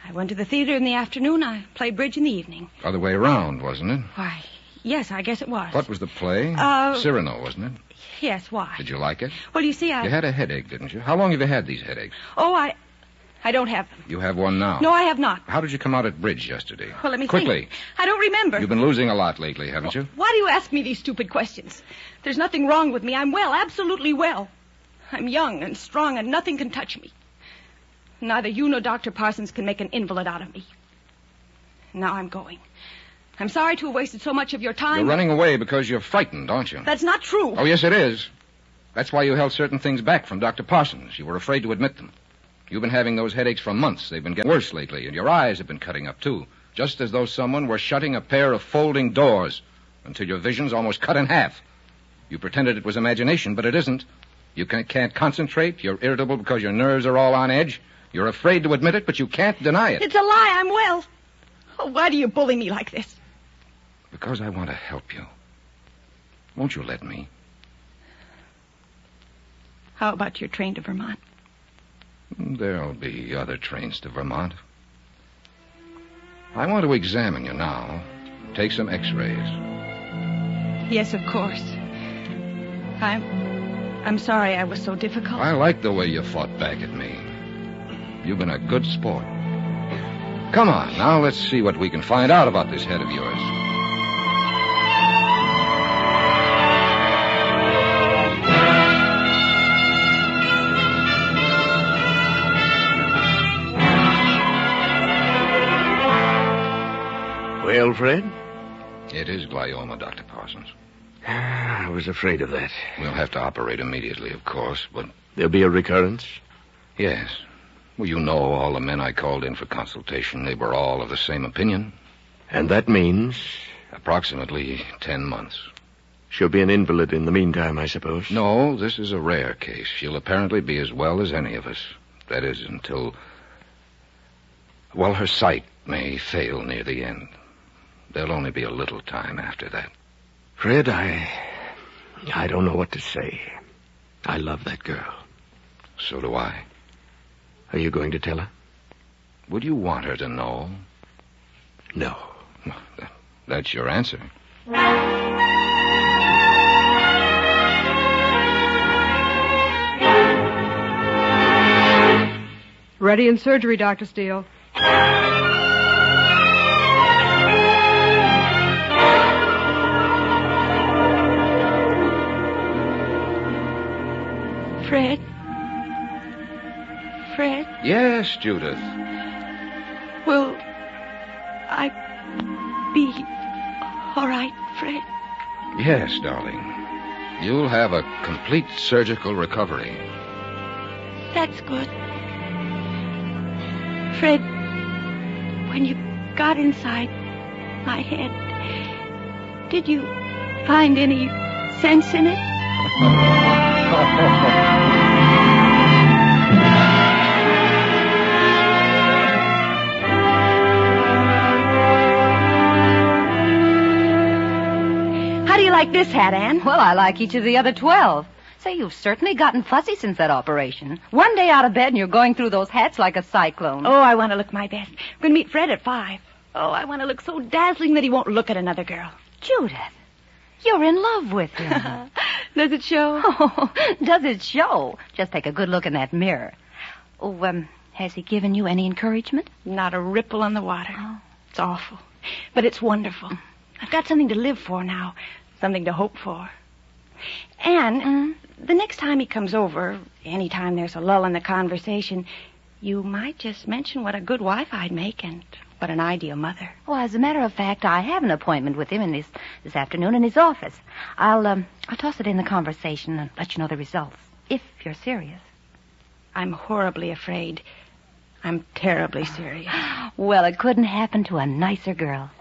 I went to the theater in the afternoon. I played bridge in the evening. Other way around, wasn't it? Why, yes, I guess it was. What was the play? Cyrano, wasn't it? Yes, why? Did you like it? Well, you see, You had a headache, didn't you? How long have you had these headaches? Oh, I don't have them. You have one now? No, I have not. How did you come out at bridge yesterday? Well, let me Quickly. think. I don't remember. You've been losing a lot lately, haven't you? Why do you ask me these stupid questions? There's nothing wrong with me. I'm well, absolutely well. I'm young and strong, and nothing can touch me. Neither you nor Dr. Parsons can make an invalid out of me. Now I'm going. I'm sorry to have wasted so much of your time. You're running away because you're frightened, aren't you? That's not true. Oh, yes, it is. That's why you held certain things back from Dr. Parsons. You were afraid to admit them. You've been having those headaches for months. They've been getting worse lately, and your eyes have been cutting up, too. Just as though someone were shutting a pair of folding doors until your vision's almost cut in half. You pretended it was imagination, but it isn't. You can't concentrate. You're irritable because your nerves are all on edge. You're afraid to admit it, but you can't deny it. It's a lie. I'm well. Oh, why do you bully me like this? Because I want to help you. Won't you let me? How about your train to Vermont? There'll be other trains to Vermont. I want to examine you now. Take some x-rays. Yes, of course. I'm sorry I was so difficult. I like the way you fought back at me. You've been a good sport. Come on, now let's see what we can find out about this head of yours. Well, Fred? It is glioma, Dr. Parsons. I was afraid of that. We'll have to operate immediately, of course, but... There'll be a recurrence? Yes. Well, you know all the men I called in for consultation. They were all of the same opinion. And that means? Approximately 10 months. She'll be an invalid in the meantime, I suppose? No, this is a rare case. She'll apparently be as well as any of us. That is, until... Well, her sight may fail near the end. There'll only be a little time after that. Fred, I don't know what to say. I love that girl. So do I. Are you going to tell her? Would you want her to know? No. That's your answer. Ready in surgery, Dr. Steele. Fred? Yes, Judith. Will I be all right, Fred? Yes, darling. You'll have a complete surgical recovery. That's good. Fred, when you got inside my head, did you find any sense in it? How do you like this hat, Anne? Well, I like each of the other 12. Say, you've certainly gotten fussy since that operation. One day out of bed and you're going through those hats like a cyclone. Oh, I want to look my best. We're going to meet Fred at 5. Oh, I want to look so dazzling that he won't look at another girl. Judith, you're in love with him. Does it show? Oh, does it show? Just take a good look in that mirror. Oh, has he given you any encouragement? Not a ripple on the water. Oh. It's awful. But it's wonderful. I've got something to live for now. Something to hope for. And the next time he comes over, anytime there's a lull in the conversation, you might just mention what a good wife I'd make and what an ideal mother. Well, as a matter of fact, I have an appointment with him in this afternoon in his office. I'll toss it in the conversation and let you know the results, if you're serious. I'm horribly afraid. I'm terribly serious. Well, it couldn't happen to a nicer girl.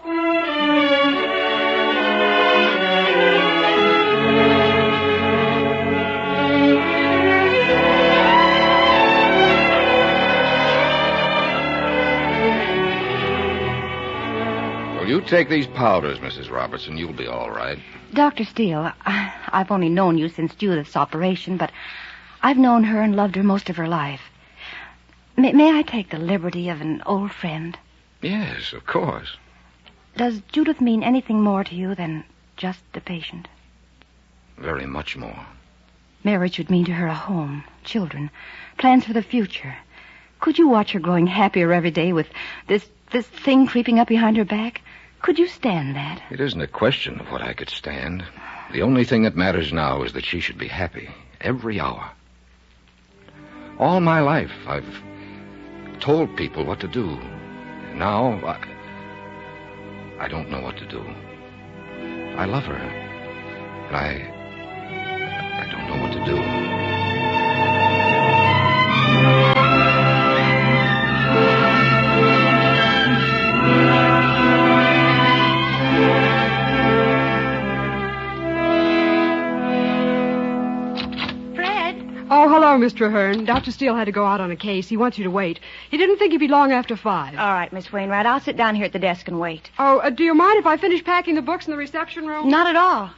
You take these powders, Mrs. Robertson. You'll be all right. Dr. Steele, I've only known you since Judith's operation, but I've known her and loved her most of her life. May I take the liberty of an old friend? Yes, of course. Does Judith mean anything more to you than just a patient? Very much more. Marriage would mean to her a home, children, plans for the future. Could you watch her growing happier every day with this thing creeping up behind her back? Could you stand that? It isn't a question of what I could stand. The only thing that matters now is that she should be happy every hour. All my life, I've told people what to do. Now, I don't know what to do. I love her, but I don't know what to do. Oh, Mr. Ahern, Dr. Steele had to go out on a case. He wants you to wait. He didn't think he'd be long after 5. All right, Miss Wainwright. I'll sit down here at the desk and wait. Oh, do you mind if I finish packing the books in the reception room? Not at all.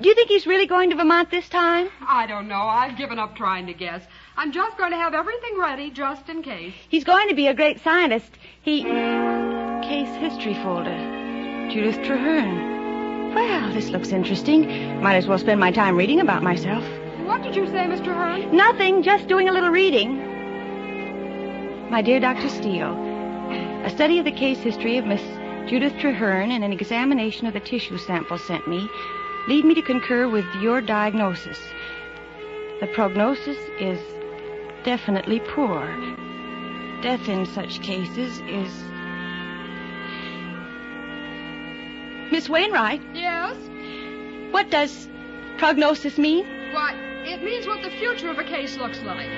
Do you think he's really going to Vermont this time? I don't know. I've given up trying to guess. I'm just going to have everything ready just in case. He's going to be a great scientist. Case history folder. Judith Traherne. Well, this looks interesting. Might as well spend my time reading about myself. What did you say, Mr. Ahern? Nothing, just doing a little reading. My dear Dr. Steele, a study of the case history of Miss Judith Traherne and an examination of the tissue sample sent me lead me to concur with your diagnosis. The prognosis is definitely poor. Death in such cases is... Miss Wainwright? Yes? What does prognosis mean? Why, it means what the future of a case looks like.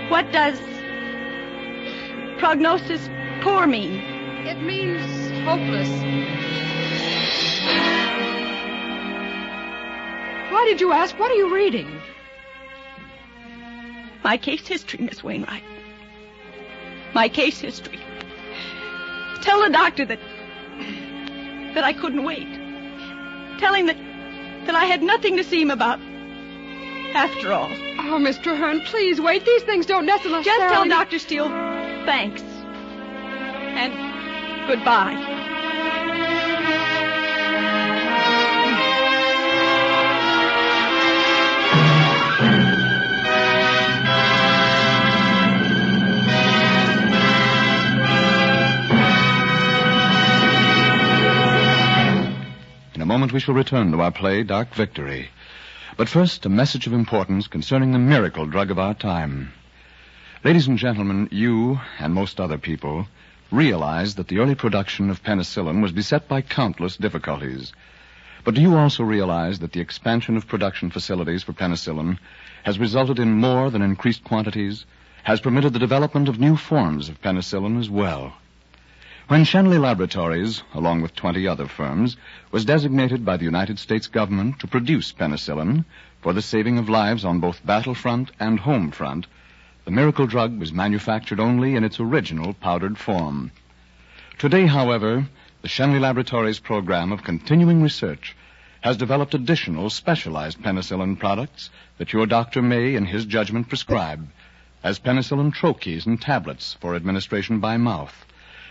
What does prognosis poor mean? It means hopeless. Why did you ask? What are you reading? My case history, Miss Wainwright. My case history. Tell the doctor that I couldn't wait. Tell him that I had nothing to see him about after all. Oh, Mr. Ahern, please wait. These things don't necessarily... Just tell Dr. Steele thanks. And goodbye. In a moment we shall return to our play, Dark Victory. But first, a message of importance concerning the miracle drug of our time. Ladies and gentlemen, you, and most other people, realize that the early production of penicillin was beset by countless difficulties. But do you also realize that the expansion of production facilities for penicillin has resulted in more than increased quantities, has permitted the development of new forms of penicillin as well? When Shenley Laboratories, along with 20 other firms, was designated by the United States government to produce penicillin for the saving of lives on both battlefront and home front, the miracle drug was manufactured only in its original powdered form. Today, however, the Shenley Laboratories program of continuing research has developed additional specialized penicillin products that your doctor may, in his judgment, prescribe as penicillin troches and tablets for administration by mouth,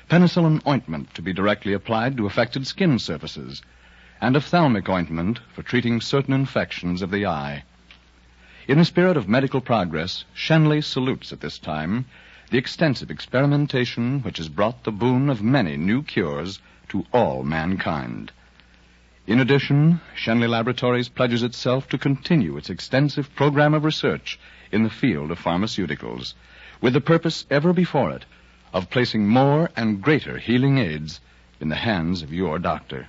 penicillin ointment to be directly applied to affected skin surfaces, and ophthalmic ointment for treating certain infections of the eye. In the spirit of medical progress, Shenley salutes at this time the extensive experimentation which has brought the boon of many new cures to all mankind. In addition, Shenley Laboratories pledges itself to continue its extensive program of research in the field of pharmaceuticals, with the purpose ever before it of placing more and greater healing aids in the hands of your doctor.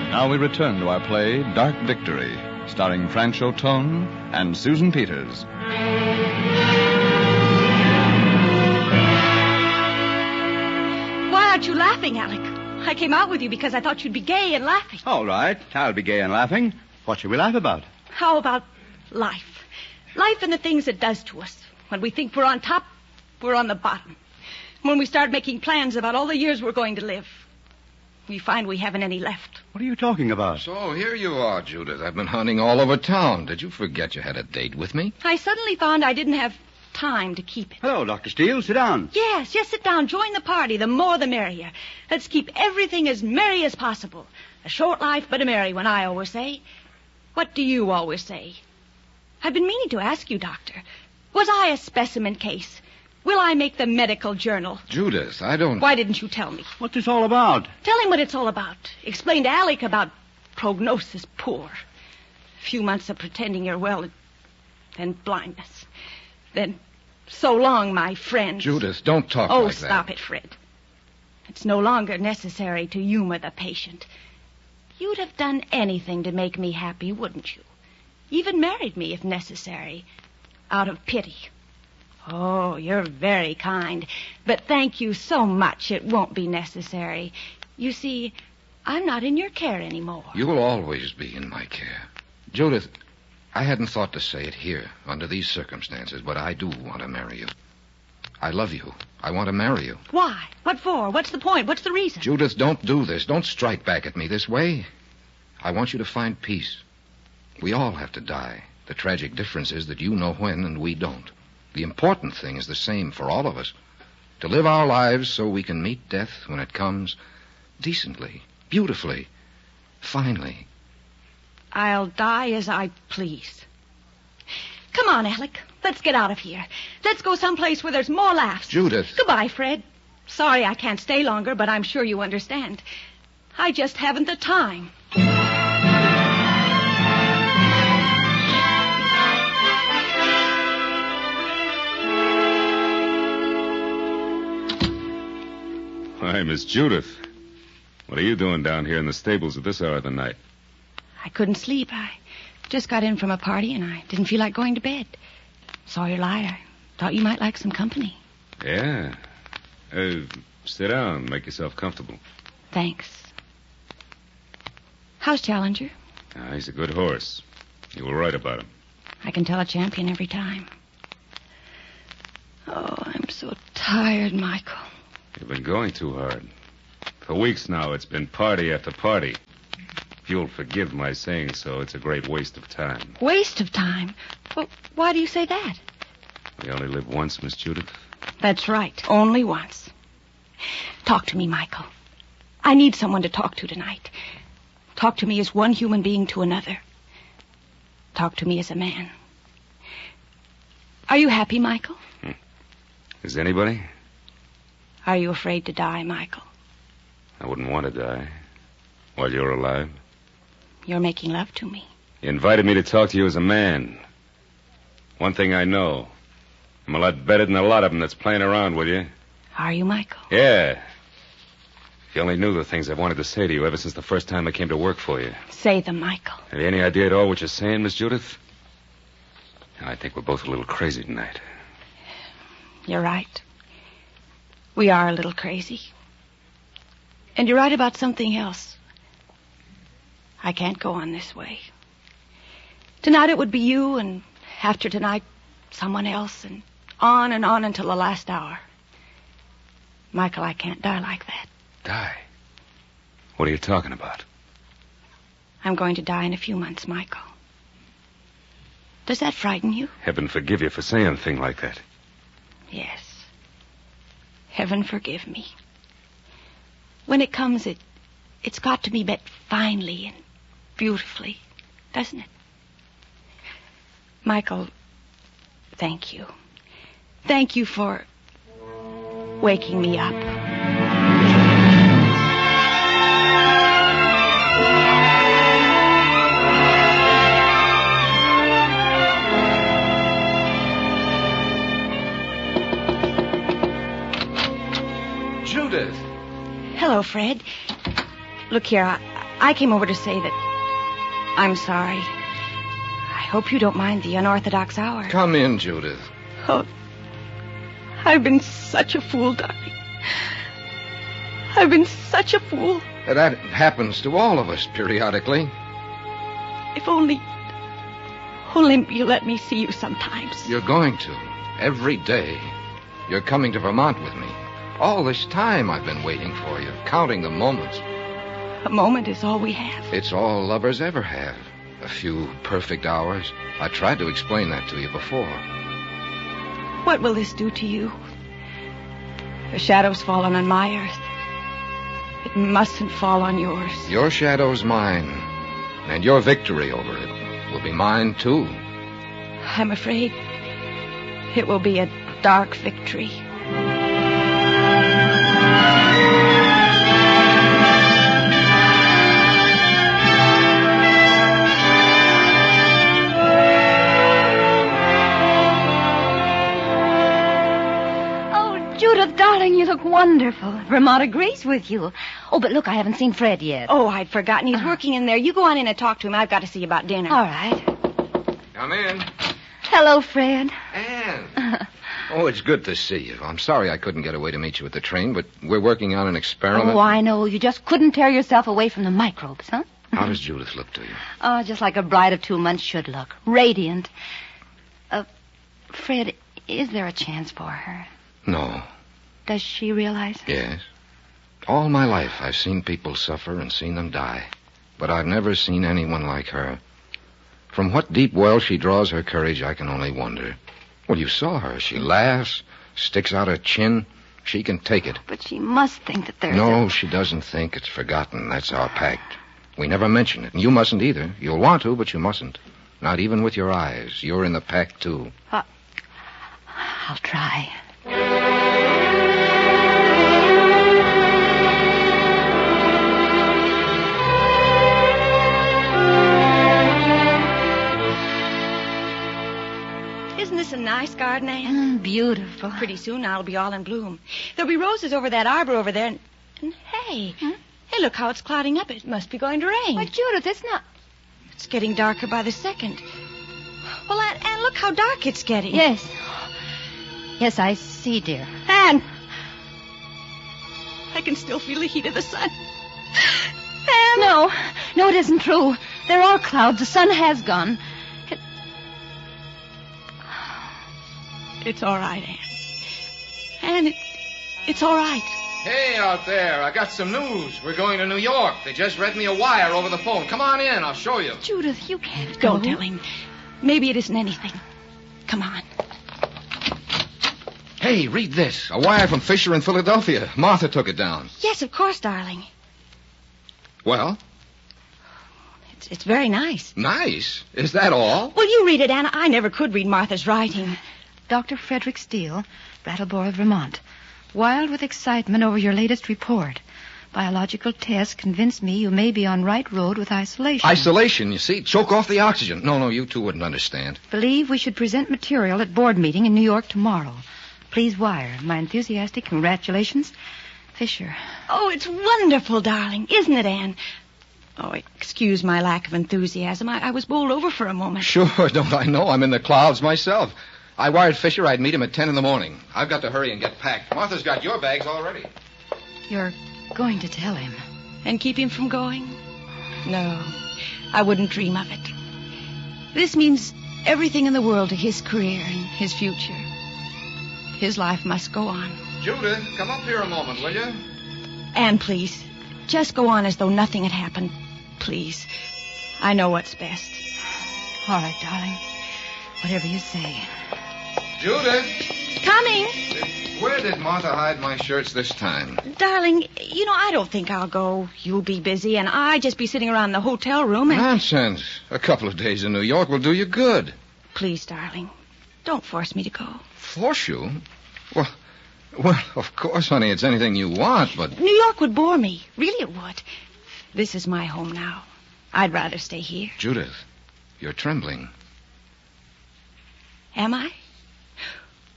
Now we return to our play, Dark Victory, starring Francho Tone and Susan Peters. Why aren't you laughing, Alec? I came out with you because I thought you'd be gay and laughing. All right, I'll be gay and laughing. What should we laugh about? How about life? Life and the things it does to us. When we think we're on top, we're on the bottom. When we start making plans about all the years we're going to live, we find we haven't any left. What are you talking about? So, here you are, Judith. I've been hunting all over town. Did you forget you had a date with me? I suddenly found I didn't have time to keep it. Hello, Dr. Steele. Sit down. Yes, sit down. Join the party. The more the merrier. Let's keep everything as merry as possible. A short life, but a merry one, I always say. What do you always say? I've been meaning to ask you, Doctor. Was I a specimen case? Will I make the medical journal? Judith, I don't... Why didn't you tell me? What's this all about? Tell him what it's all about. Explain to Alec about prognosis poor. A few months of pretending you're well, then blindness. Then so long, my friends. Judith, don't talk like that. Oh, stop it, Fred. It's no longer necessary to humor the patient. You'd have done anything to make me happy, wouldn't you? Even married me if necessary, out of pity. Oh, you're very kind. But thank you so much. It won't be necessary. You see, I'm not in your care anymore. You'll always be in my care. Judith, I hadn't thought to say it here under these circumstances, but I do want to marry you. I love you. I want to marry you. Why? What for? What's the point? What's the reason? Judith, don't do this. Don't strike back at me this way. I want you to find peace. We all have to die. The tragic difference is that you know when and we don't. The important thing is the same for all of us. To live our lives so we can meet death when it comes decently, beautifully, finely. I'll die as I please. Come on, Alec. Let's get out of here. Let's go someplace where there's more laughs. Judith. Goodbye, Fred. Sorry I can't stay longer, but I'm sure you understand. I just haven't the time. Hi, Miss Judith. What are you doing down here in the stables at this hour of the night? I couldn't sleep. I just got in from a party, and I didn't feel like going to bed. Saw your light. I thought you might like some company. Yeah. Sit down. Make yourself comfortable. Thanks. How's Challenger? He's a good horse. You were right about him. I can tell a champion every time. Oh, I'm so tired, Michael. You've been going too hard. For weeks now, it's been party after party. If you'll forgive my saying so, it's a great waste of time. Waste of time? Well, why do you say that? We only live once, Miss Judith. That's right. Only once. Talk to me, Michael. I need someone to talk to tonight. Talk to me as one human being to another. Talk to me as a man. Are you happy, Michael? Is anybody? Are you afraid to die, Michael? I wouldn't want to die while you're alive. You're making love to me. You invited me to talk to you as a man. One thing I know. I'm a lot better than a lot of them that's playing around with you. Are you, Michael? Yeah. If you only knew the things I've wanted to say to you ever since the first time I came to work for you. Say them, Michael. Have you any idea at all what you're saying, Miss Judith? I think we're both a little crazy tonight. You're right. We are a little crazy. And you're right about something else. I can't go on this way. Tonight it would be you, and after tonight, someone else, and on until the last hour. Michael, I can't die like that. Die? What are you talking about? I'm going to die in a few months, Michael. Does that frighten you? Heaven forgive you for saying a thing like that. Yes. Heaven forgive me. When it comes, it's got to be met finely and beautifully, doesn't it? Michael, thank you. Thank you for waking me up. Judith. Hello, Fred. Look here, I came over to say that I'm sorry. I hope you don't mind the unorthodox hour. Come in, Judith. Oh, I've been such a fool, darling. I've been such a fool. That happens to all of us periodically. If only you let me see you sometimes. You're going to. Every day. You're coming to Vermont with me. All this time I've been waiting for you, counting the moments. A moment is all we have. It's all lovers ever have. A few perfect hours. I tried to explain that to you before. What will this do to you? The shadow's fallen on my earth. It mustn't fall on yours. Your shadow's mine. And your victory over it will be mine, too. I'm afraid it will be a dark victory. Judith, darling, you look wonderful. Vermont agrees with you. Oh, but look, I haven't seen Fred yet. Oh, I'd forgotten. He's working in there. You go on in and talk to him. I've got to see about dinner. All right. Come in. Hello, Fred. Anne. Oh, it's good to see you. I'm sorry I couldn't get away to meet you at the train, but we're working on an experiment. Oh, I know. You just couldn't tear yourself away from the microbes, huh? How does Judith look to you? Oh, just like a bride of 2 months should look. Radiant. Fred, is there a chance for her? No. Does she realize? Yes. All my life, I've seen people suffer and seen them die. But I've never seen anyone like her. From what deep well she draws her courage, I can only wonder. Well, you saw her. She laughs, sticks out her chin. She can take it. But she must think that there's No, she doesn't think. It's forgotten. That's our pact. We never mention it, and you mustn't either. You'll want to, but you mustn't. Not even with your eyes. You're in the pact, too. I'll try. Isn't this a nice garden, Anne? Beautiful. Pretty soon I'll be all in bloom. There'll be roses over that arbor over there, and hey, hey, look how it's clouding up. It must be going to rain. Why, Judith, it's not. It's getting darker by the second. Well, Anne, look how dark it's getting. Yes. Yes, I see, dear. Anne! I can still feel the heat of the sun. Anne! No, it isn't true. They're all clouds. The sun has gone. It's all right, Anne. Anne, it's all right. Hey, out there, I got some news. We're going to New York. They just read me a wire over the phone. Come on in, I'll show you. Judith, you can't go. Don't tell him. Maybe it isn't anything. Come on. Hey, read this. A wire from Fisher in Philadelphia. Martha took it down. Yes, of course, darling. Well? It's very nice. Nice? Is that all? Well, you read it, Anna. I never could read Martha's writing. Dr. Frederick Steele, Brattleboro, Vermont. Wild with excitement over your latest report. Biological tests convince me you may be on right road with isolation. Isolation, you see? Choke off the oxygen. No, you two wouldn't understand. Believe we should present material at board meeting in New York tomorrow. Please wire. My enthusiastic congratulations, Fisher. Oh, it's wonderful, darling. Isn't it, Anne? Oh, excuse my lack of enthusiasm. I was bowled over for a moment. Sure, don't I know? I'm in the clouds myself. I wired Fisher I'd meet him at 10 in the morning. I've got to hurry and get packed. Martha's got your bags already. You're going to tell him. And keep him from going? No, I wouldn't dream of it. This means everything in the world to his career and his future. His life must go on. Judith, come up here a moment, will you? Anne, please, just go on as though nothing had happened. Please. I know what's best. All right, darling. Whatever you say. Judith! Coming! Where did Martha hide my shirts this time? Darling, I don't think I'll go. You'll be busy, and I'd just be sitting around the hotel room and... Nonsense. A couple of days in New York will do you good. Please, darling, don't force me to go. Force you? Well, of course, honey, it's anything you want, but... New York would bore me. Really it would. This is my home now. I'd rather stay here. Judith, you're trembling. Am I?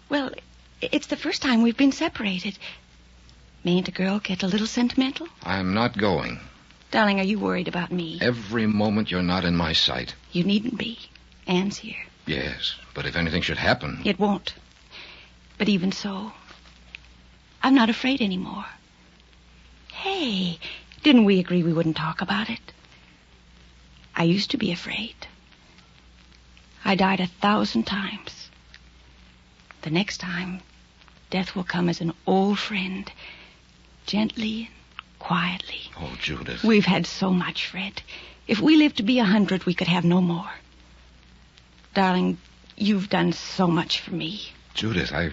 Well, it's the first time we've been separated. Mayn't a girl get a little sentimental? I'm not going. Darling, are you worried about me? Every moment you're not in my sight. You needn't be. Anne's here. Yes, but if anything should happen... It won't. But even so, I'm not afraid anymore. Hey, didn't we agree we wouldn't talk about it? I used to be afraid. I died 1,000 times. The next time, death will come as an old friend, gently and quietly. Oh, Judith. We've had so much, Fred. If we lived to be 100, we could have no more. Darling, you've done so much for me. Judith, I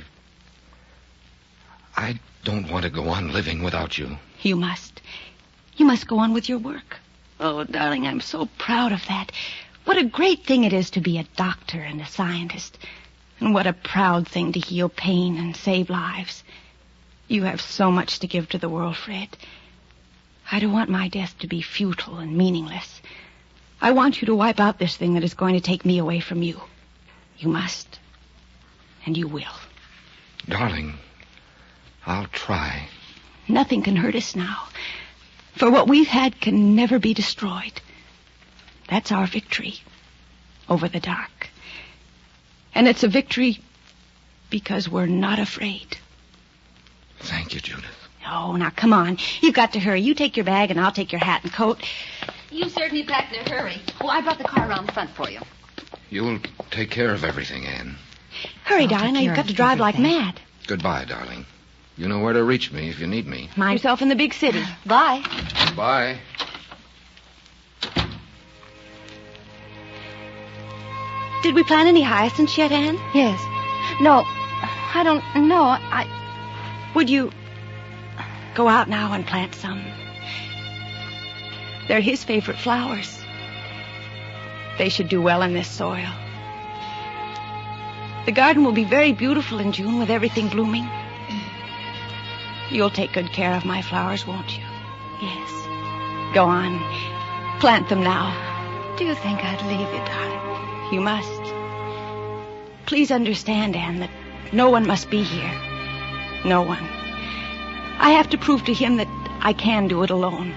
don't want to go on living without you. You must. You must go on with your work. Oh, darling, I'm so proud of that. What a great thing it is to be a doctor and a scientist. And what a proud thing to heal pain and save lives. You have so much to give to the world, Fred. I don't want my death to be futile and meaningless. I want you to wipe out this thing that is going to take me away from you. You must. And you will. Darling, I'll try. Nothing can hurt us now. For what we've had can never be destroyed. That's our victory over the dark. And it's a victory Because we're not afraid. Thank you, Judith. Oh, now, come on. You've got to hurry. You take your bag, and I'll take your hat and coat. You certainly packed in a hurry. Oh, I brought the car around the front for you. You'll take care of everything, Anne. Hurry, darling. Now, you've got to drive like mad. Goodbye, darling. You know where to reach me if you need me. Mind yourself in the big city. Bye. Bye. Did we plant any hyacinths yet, Anne? Yes. No, I don't know. Would you go out now and plant some? They're his favorite flowers. They should do well in this soil. The garden will be very beautiful in June with everything blooming. You'll take good care of my flowers, won't you? Yes. Go on. Plant them now. Do you think I'd leave you, darling? You must. Please understand, Anne, that no one must be here. No one. I have to prove to him that I can do it alone.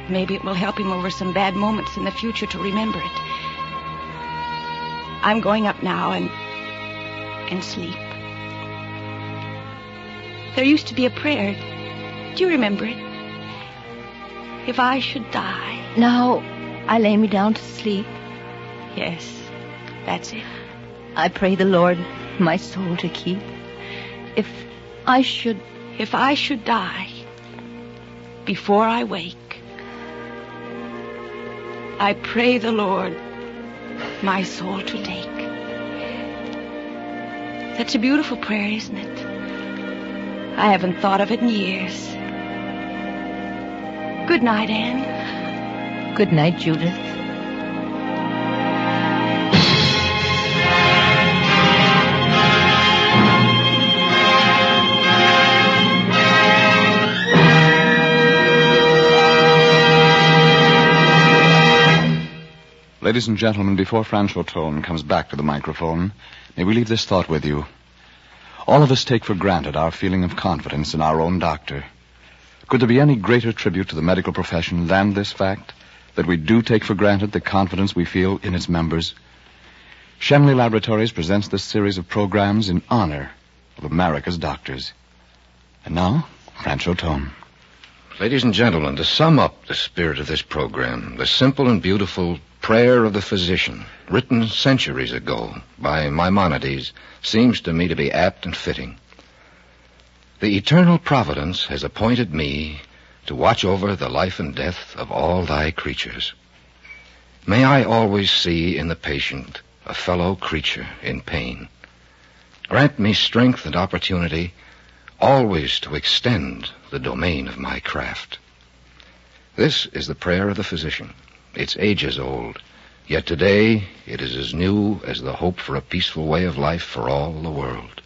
Maybe it will help him over some bad moments in the future to remember it. I'm going up now and sleep. There used to be a prayer. Do you remember it? If I should die. Now, I lay me down to sleep. Yes, that's it. I pray the Lord my soul to keep. If I should die before I wake, I pray the Lord my soul to take. That's a beautiful prayer, isn't it? I haven't thought of it in years. Good night, Anne. Good night, Judith. Ladies and gentlemen, before Franchot Tone comes back to the microphone, may we leave this thought with you. All of us take for granted our feeling of confidence in our own doctor. Could there be any greater tribute to the medical profession than this fact, that we do take for granted the confidence we feel in its members? Schenley Laboratories presents this series of programs in honor of America's doctors. And now, Franchot Tone. Ladies and gentlemen, to sum up the spirit of this program, the simple and beautiful prayer of the physician, written centuries ago by Maimonides, seems to me to be apt and fitting. The eternal providence has appointed me to watch over the life and death of all thy creatures. May I always see in the patient a fellow creature in pain. Grant me strength and opportunity always to extend the domain of my craft. This is the prayer of the physician. It's ages old, yet today it is as new as the hope for a peaceful way of life for all the world.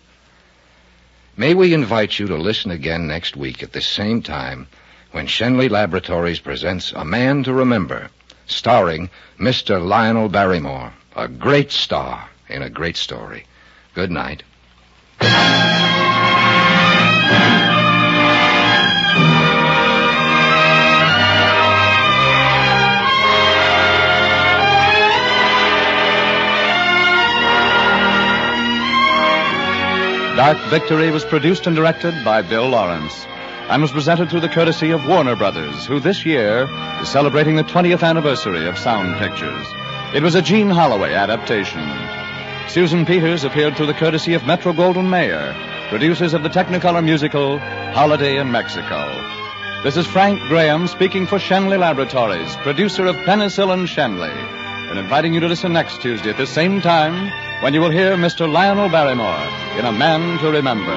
May we invite you to listen again next week at this same time when Schenley Laboratories presents A Man to Remember, starring Mr. Lionel Barrymore, a great star in a great story. Good night. Dark Victory was produced and directed by Bill Lawrence and was presented through the courtesy of Warner Brothers, who this year is celebrating the 20th anniversary of Sound Pictures. It was a Gene Holloway adaptation. Susan Peters appeared through the courtesy of Metro-Goldwyn-Mayer, producers of the Technicolor musical Holiday in Mexico. This is Frank Graham speaking for Schenley Laboratories, producer of Penicillin Schenley, and inviting you to listen next Tuesday at the same time when you will hear Mr. Lionel Barrymore in A Man to Remember.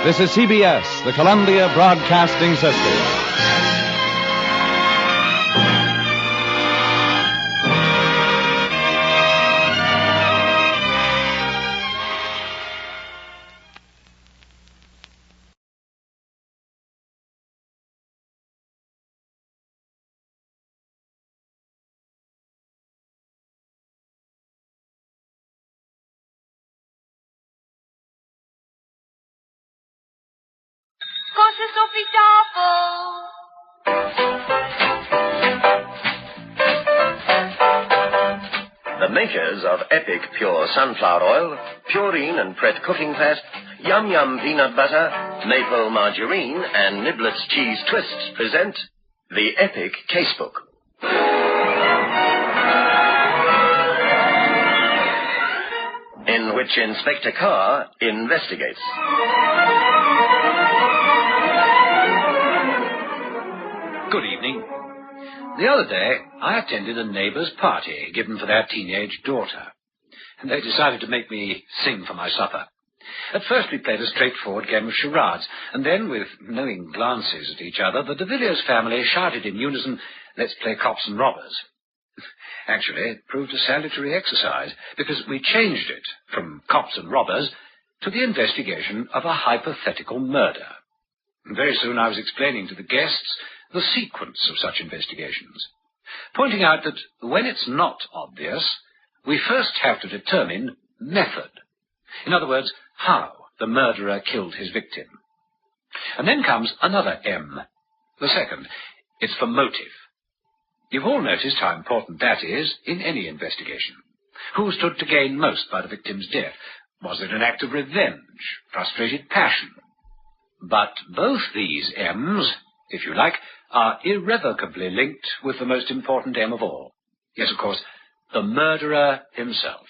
This is CBS, the Columbia Broadcasting System. Cose Sophie Double. The makers of Epic Pure Sunflower Oil, Purine and Pret Cooking Fat, Yum Yum Peanut Butter, Maple Margarine, and Niblets Cheese Twists present the Epic Casebook. In which Inspector Carr investigates. Good evening. The other day, I attended a neighbor's party given for their teenage daughter, and they decided to make me sing for my supper. At first, we played a straightforward game of charades, and then, with knowing glances at each other, the de Villiers family shouted in unison, "Let's play cops and robbers." Actually, it proved a salutary exercise, because we changed it from cops and robbers to the investigation of a hypothetical murder. And very soon I was explaining to the guests the sequence of such investigations, pointing out that when it's not obvious, we first have to determine method. In other words, how the murderer killed his victim. And then comes another M, the second. It's for motive. You've all noticed how important that is in any investigation. Who stood to gain most by the victim's death? Was it an act of revenge, frustrated passion? But both these M's, if you like, are irrevocably linked with the most important M of all. Yes, of course, the murderer himself.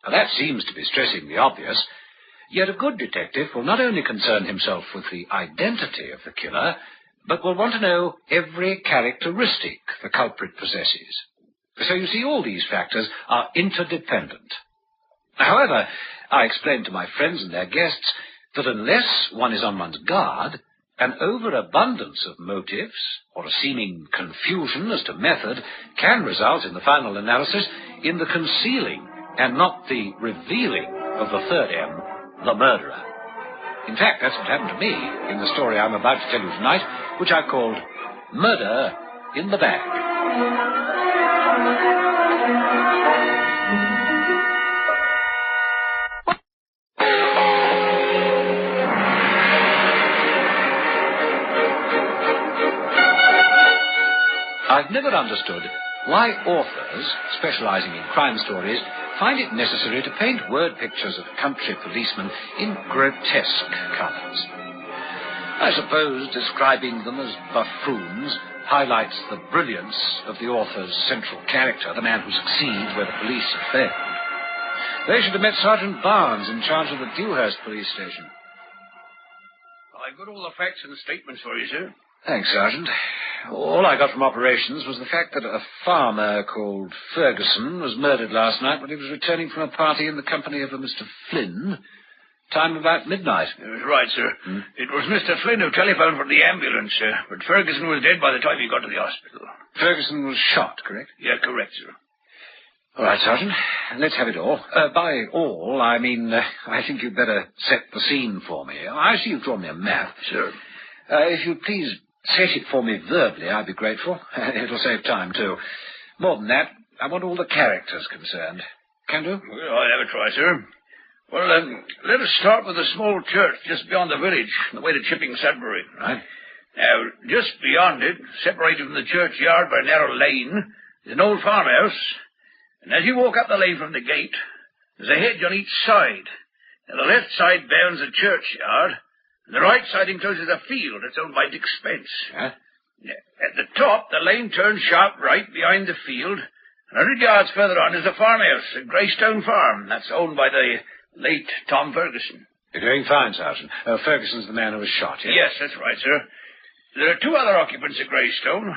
Now, that seems to be stressing the obvious, yet a good detective will not only concern himself with the identity of the killer, but will want to know every characteristic the culprit possesses. So you see, all these factors are interdependent. However, I explained to my friends and their guests that unless one is on one's guard, an overabundance of motives, or a seeming confusion as to method, can result in the final analysis in the concealing and not the revealing of the third M, the murderer. In fact, that's what happened to me in the story I'm about to tell you tonight, which I called Murder in the Bag. I've never understood why authors, specializing in crime stories, find it necessary to paint word pictures of country policemen in grotesque colors. I suppose describing them as buffoons highlights the brilliance of the author's central character, the man who succeeds where the police have failed. They should have met Sergeant Barnes in charge of the Dewhurst police station. Well, I've got all the facts and statements for you, sir. Thanks, Sergeant. All I got from operations was the fact that a farmer called Ferguson was murdered last night when he was returning from a party in the company of a Mr. Flynn. Time about midnight. It was right, sir. It was Mr. Flynn who telephoned for the ambulance, sir, but Ferguson was dead by the time he got to the hospital. Ferguson was shot, correct? Yeah, correct, sir. All right, Sergeant. Let's have it all. By all, I mean, I think you'd better set the scene for me. I see you've drawn me a map. Sure. If you'd please set it for me verbally, I'd be grateful. It'll save time, too. More than that, I want all the characters concerned. Can do? Well, I'll have a try, sir. Well, let us start with a small church just beyond the village, on the way to Chipping Sudbury. Right. Now, just beyond it, separated from the churchyard by a narrow lane, is an old farmhouse. And as you walk up the lane from the gate, there's a hedge on each side. Now, the left side bounds the churchyard, and the right side encloses a field that's owned by Dick Spence. Huh? At the top, the lane turns sharp right behind the field, and 100 yards further on is a farmhouse, a Greystone Farm. That's owned by the late Tom Ferguson. You're doing fine, Sergeant. Ferguson's the man who was shot, yes? Yes, that's right, sir. There are two other occupants of Greystone,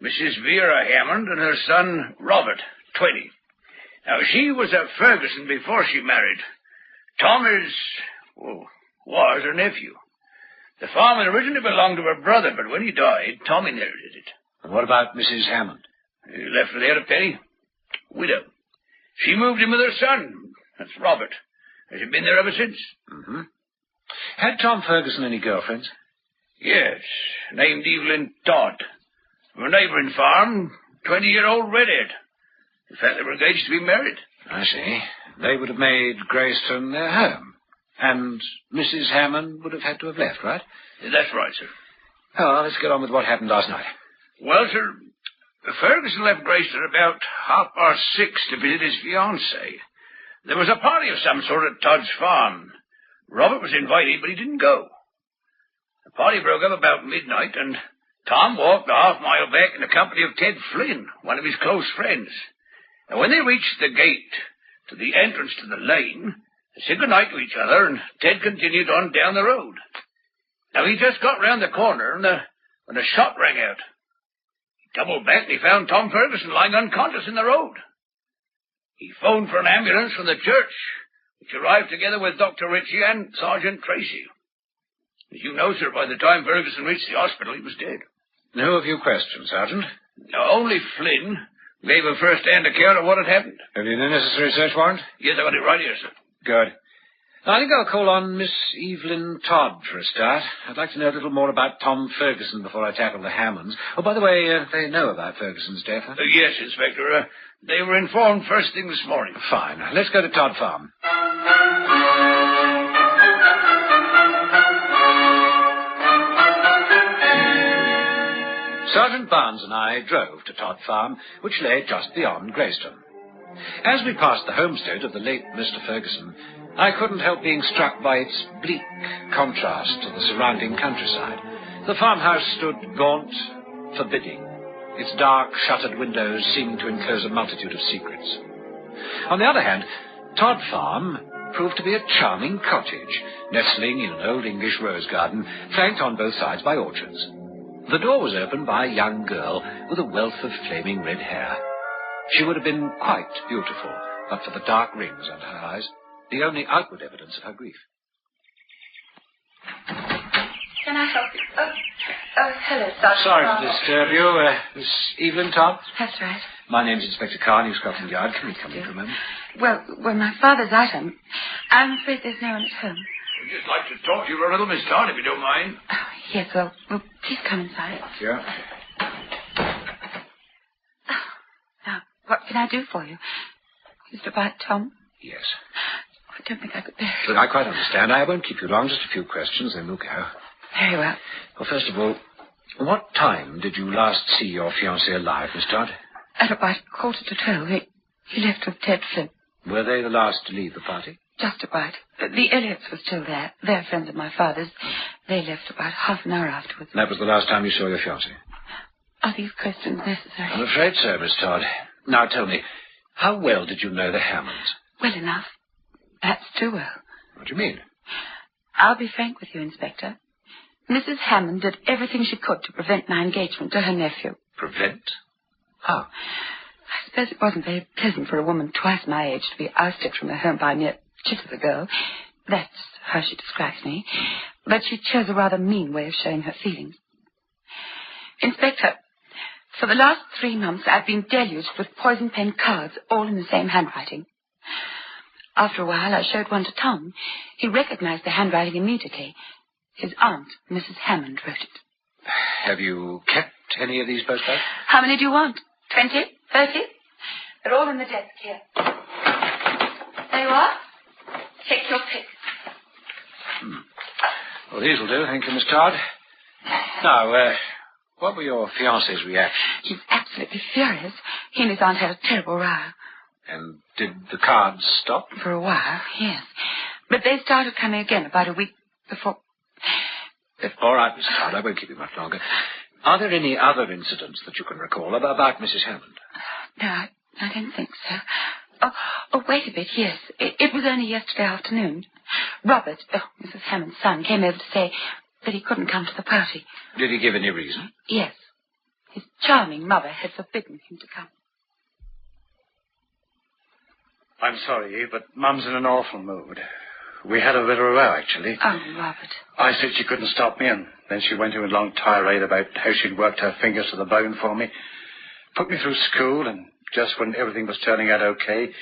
Mrs. Vera Hammond and her son, Robert, 20. Now, she was a Ferguson before she married. Tom was her nephew. The farm had originally belonged to her brother, but when he died, Tom inherited it. And what about Mrs. Hammond? He left without a penny. Widow. She moved in with her son. That's Robert. Has been there ever since. Mm-hmm. Had Tom Ferguson any girlfriends? Yes, named Evelyn Todd. From a neighbouring farm, 20-year-old redhead. In fact, they were engaged to be married. I see. They would have made Greystone their home. And Mrs. Hammond would have had to have left, right? That's right, sir. Oh, let's get on with what happened last night. Well, sir, Ferguson left Greyston about 6:30 to visit his fiancée. There was a party of some sort at Todd's farm. Robert was invited, but he didn't go. The party broke up about midnight, and Tom walked a half-mile back in the company of Ted Flynn, one of his close friends. And when they reached the gate to the entrance to the lane, they said goodnight to each other, and Ted continued on down the road. Now, he just got round the corner when a shot rang out. He doubled back and he found Tom Ferguson lying unconscious in the road. He phoned for an ambulance from the church, which arrived together with Dr. Ritchie and Sergeant Tracy. As you know, sir, by the time Ferguson reached the hospital, he was dead. Who have you questioned, Sergeant? No, only Flynn gave a first-hand account of what had happened. Have you the necessary search warrant? Yes, I got it right here, sir. Good. I think I'll call on Miss Evelyn Todd for a start. I'd like to know a little more about Tom Ferguson before I tackle the Hammonds. Oh, by the way, they know about Ferguson's death, huh? Yes, Inspector. They were informed first thing this morning. Fine. Let's go to Todd Farm. Sergeant Barnes and I drove to Todd Farm, which lay just beyond Greyston. As we passed the homestead of the late Mr. Ferguson, I couldn't help being struck by its bleak contrast to the surrounding countryside. The farmhouse stood gaunt, forbidding, its dark, shuttered windows seeming to enclose a multitude of secrets. On the other hand, Todd Farm proved to be a charming cottage, nestling in an old English rose garden, flanked on both sides by orchards. The door was opened by a young girl with a wealth of flaming red hair. She would have been quite beautiful, but for the dark rings under her eyes, the only outward evidence of her grief. Can I help you? Oh, hello, Sergeant. Sorry to disturb you, Miss Evelyn Todd. That's right. My name's Inspector Carr, New Scotland Yard. Can you come in for a moment? Well, my father's out. I'm afraid there's no one at home. I'd just like to talk to you for a little, Miss Todd, if you don't mind. Oh, yes, well, please come inside. Yeah. Now, what can I do for you? Is it about Tom? Yes. I don't think I could bear it. Look, I quite understand. I won't keep you long. Just a few questions, then we'll go. Very well. Well, first of all, what time did you last see your fiancé alive, Miss Todd? At about 11:45. He left with Ted Flynn. Were they the last to leave the party? Just about. The Elliots were still there. They're friends of my father's. They left about half an hour afterwards. That was the last time you saw your fiancé? Are these questions necessary? I'm afraid so, Miss Todd. Now, tell me, how well did you know the Hammonds? Well enough. That's too well. What do you mean? I'll be frank with you, Inspector. Mrs. Hammond did everything she could to prevent my engagement to her nephew. Prevent? How? I suppose it wasn't very pleasant for a woman twice my age to be ousted from her home by a mere chit of a girl. That's how she describes me. But she chose a rather mean way of showing her feelings. Inspector, for the last 3 months I've been deluged with poison pen cards, all in the same handwriting. After a while I showed one to Tom. He recognized the handwriting immediately. His aunt, Mrs. Hammond, wrote it. Have you kept any of these postcards? How many do you want? 20? 30? They're all in the desk here. There you are. Take your pick. Well, these will do. Thank you, Miss Todd. Now, what were your fiancé's reactions? He's absolutely furious. He and his aunt had a terrible row. And did the cards stop? For a while, yes. But they started coming again about a week before... All right, Miss Todd, I won't keep you much longer. Are there any other incidents that you can recall about Mrs. Hammond? No, I don't think so. Oh, wait a bit, yes. It was only yesterday afternoon. Robert, Mrs. Hammond's son, came over to say that he couldn't come to the party. Did he give any reason? Yes. His charming mother had forbidden him to come. I'm sorry, but Mum's in an awful mood. We had a little row, actually. Oh, Robert. I said she couldn't stop me, and then she went into a long tirade about how she'd worked her fingers to the bone for me. Put me through school, and just when everything was turning out okay,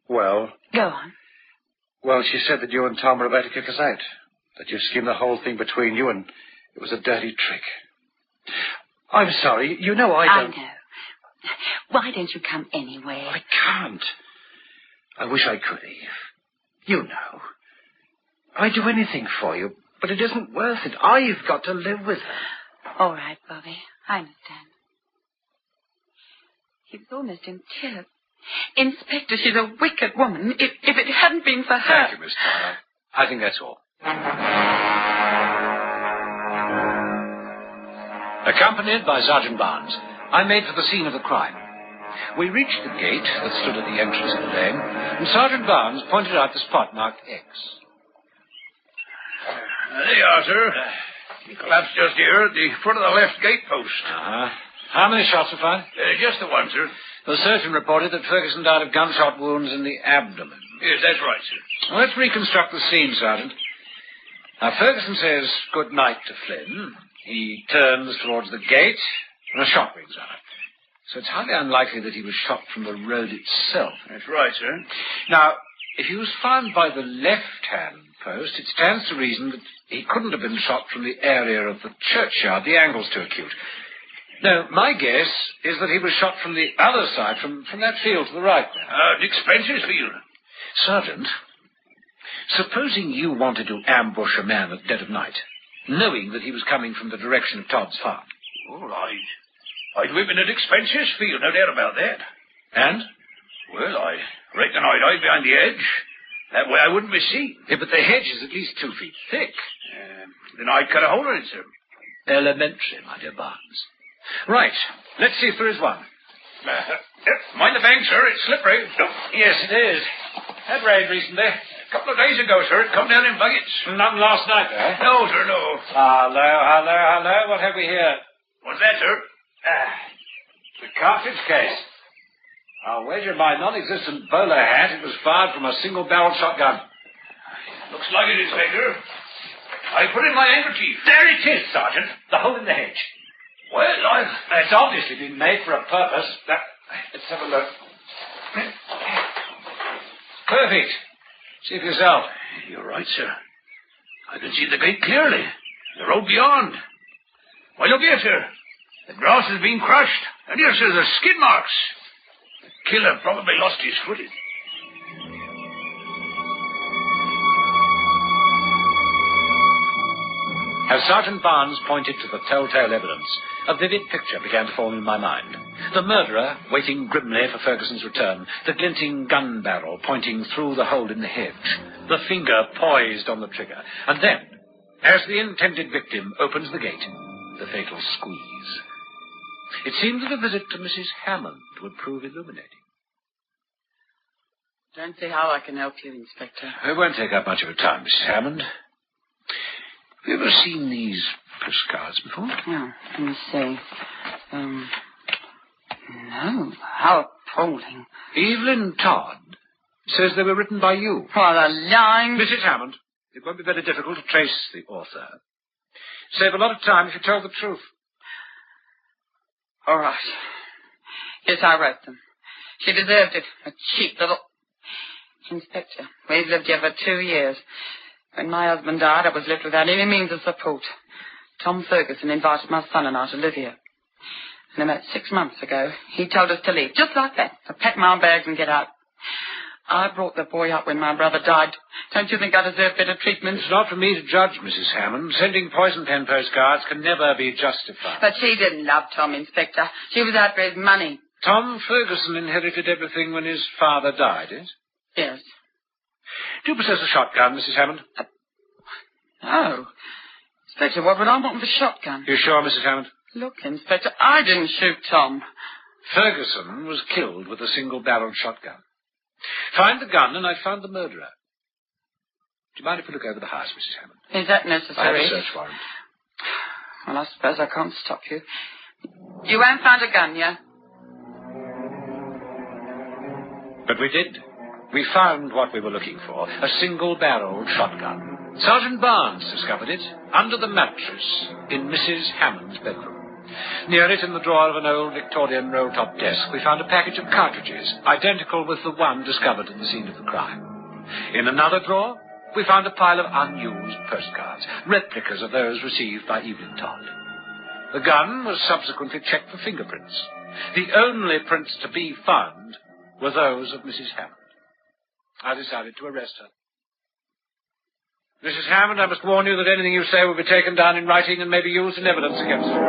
well... Go on. Well, she said that you and Tom were about to kick us out. That you schemed the whole thing between you, and it was a dirty trick. I'm sorry. You know I don't... I know. Why don't you come anyway? I can't. I wish I could, Eve. You know. I'd do anything for you, but it isn't worth it. I've got to live with her. All right, Bobby. I understand. He was almost in tears. Inspector, she's a wicked woman. If it hadn't been for her... Thank you, Miss Tyler. I think that's all. Accompanied by Sergeant Barnes, I made for the scene of the crime. We reached the gate that stood at the entrance of the lane, and Sergeant Barnes pointed out the spot marked X. There you are, sir. He collapsed just here at the foot of the left gate post. Uh-huh. How many shots were fired? Just the one, sir. The surgeon reported that Ferguson died of gunshot wounds in the abdomen. Yes, that's right, sir. Well, let's reconstruct the scene, Sergeant. Now, Ferguson says good night to Flynn. He turns towards the gate, and a shot rings out. So it's highly unlikely that he was shot from the road itself. That's right, sir. Now, if he was found by the left-hand post, it stands to reason that he couldn't have been shot from the area of the churchyard. The angle's too acute. No, my guess is that he was shot from the other side, from that field to the right there. Dick Spencer's field. Sergeant, supposing you wanted to ambush a man at dead of night, knowing that he was coming from the direction of Todd's farm. All right. I'd whip in at Dick Spencer's field, no doubt about that. And? Well, I reckon I'd hide behind the hedge. That way I wouldn't be seen. Yeah, but the hedge is at least 2 feet thick. Then I'd cut a hole in it, sir. Elementary, my dear Barnes. Right. Let's see if there is one. Mind the bank, sir. It's slippery. Yes, it is. Had rained recently. A couple of days ago, sir. It come down in buckets. None last night, eh? No, sir, no. Hello. What have we here? What's that, sir? The cartridge case. I'll wager my non-existent bowler hat it was fired from a single-barreled shotgun. Looks like it, Inspector. I put in my handkerchief. There it is, Sergeant. The hole in the hedge. Well, It's obviously been made for a purpose. Let's have a look. Perfect. See for yourself. You're right, sir. I can see the gate clearly. The road beyond. Why, look here, sir. The grass has been crushed. And here, sir, the skid marks. The killer probably lost his footing. As Sergeant Barnes pointed to the telltale evidence, a vivid picture began to form in my mind. The murderer waiting grimly for Ferguson's return, the glinting gun barrel pointing through the hole in the hedge, the finger poised on the trigger, and then, as the intended victim opens the gate, the fatal squeeze. It seemed that a visit to Mrs. Hammond would prove illuminating. Don't see how I can help you, Inspector. It won't take up much of your time, Mrs. Hammond. Have you ever seen these postcards before? Oh, let me see. No. How appalling. Evelyn Todd says they were written by you. What a lying... Mrs. Hammond, it won't be very difficult to trace the author. Save a lot of time if you tell the truth. All right. Yes, I wrote them. She deserved it. A cheap little... Inspector, we've lived here for 2 years. When my husband died, I was left without any means of support. Tom Ferguson invited my son and I to live here. And about 6 months ago, he told us to leave, just like that, to pack my bags and get out. I brought the boy up when my brother died. Don't you think I deserve better treatment? It's not for me to judge, Mrs. Hammond. Sending poison pen postcards can never be justified. But she didn't love Tom, Inspector. She was out for his money. Tom Ferguson inherited everything when his father died, yes? Yes. Do you possess a shotgun, Mrs. Hammond? No. Inspector, what would I want with a shotgun? You sure, Mrs. Hammond? Look, Inspector, I didn't shoot Tom. Ferguson was killed with a single-barreled shotgun. Find the gun, and I found the murderer. Do you mind if we look over the house, Mrs. Hammond? Is that necessary? I have a search warrant. Well, I suppose I can't stop you. You won't find a gun, yeah? But we did. We found what we were looking for, a single-barreled shotgun. Sergeant Barnes discovered it under the mattress in Mrs. Hammond's bedroom. Near it, in the drawer of an old Victorian roll-top desk, we found a package of cartridges, identical with the one discovered at the scene of the crime. In another drawer, we found a pile of unused postcards, replicas of those received by Evelyn Todd. The gun was subsequently checked for fingerprints. The only prints to be found were those of Mrs. Hammond. I decided to arrest her. Mrs. Hammond, I must warn you that anything you say will be taken down in writing and may be used in evidence against you.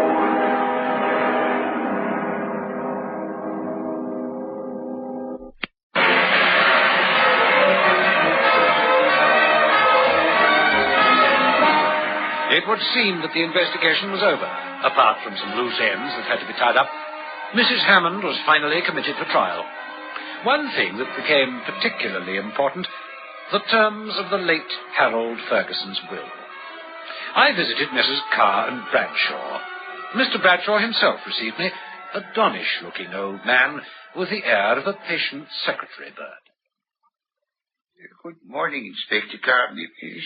it would seem that the investigation was over. Apart from some loose ends that had to be tied up, Mrs. Hammond was finally committed for trial. One thing that became particularly important, the terms of the late Harold Ferguson's will. I visited Messrs. Carr and Bradshaw. Mr. Bradshaw himself received me, a donnish-looking old man with the air of a patient secretary bird. Good morning, Inspector Carr.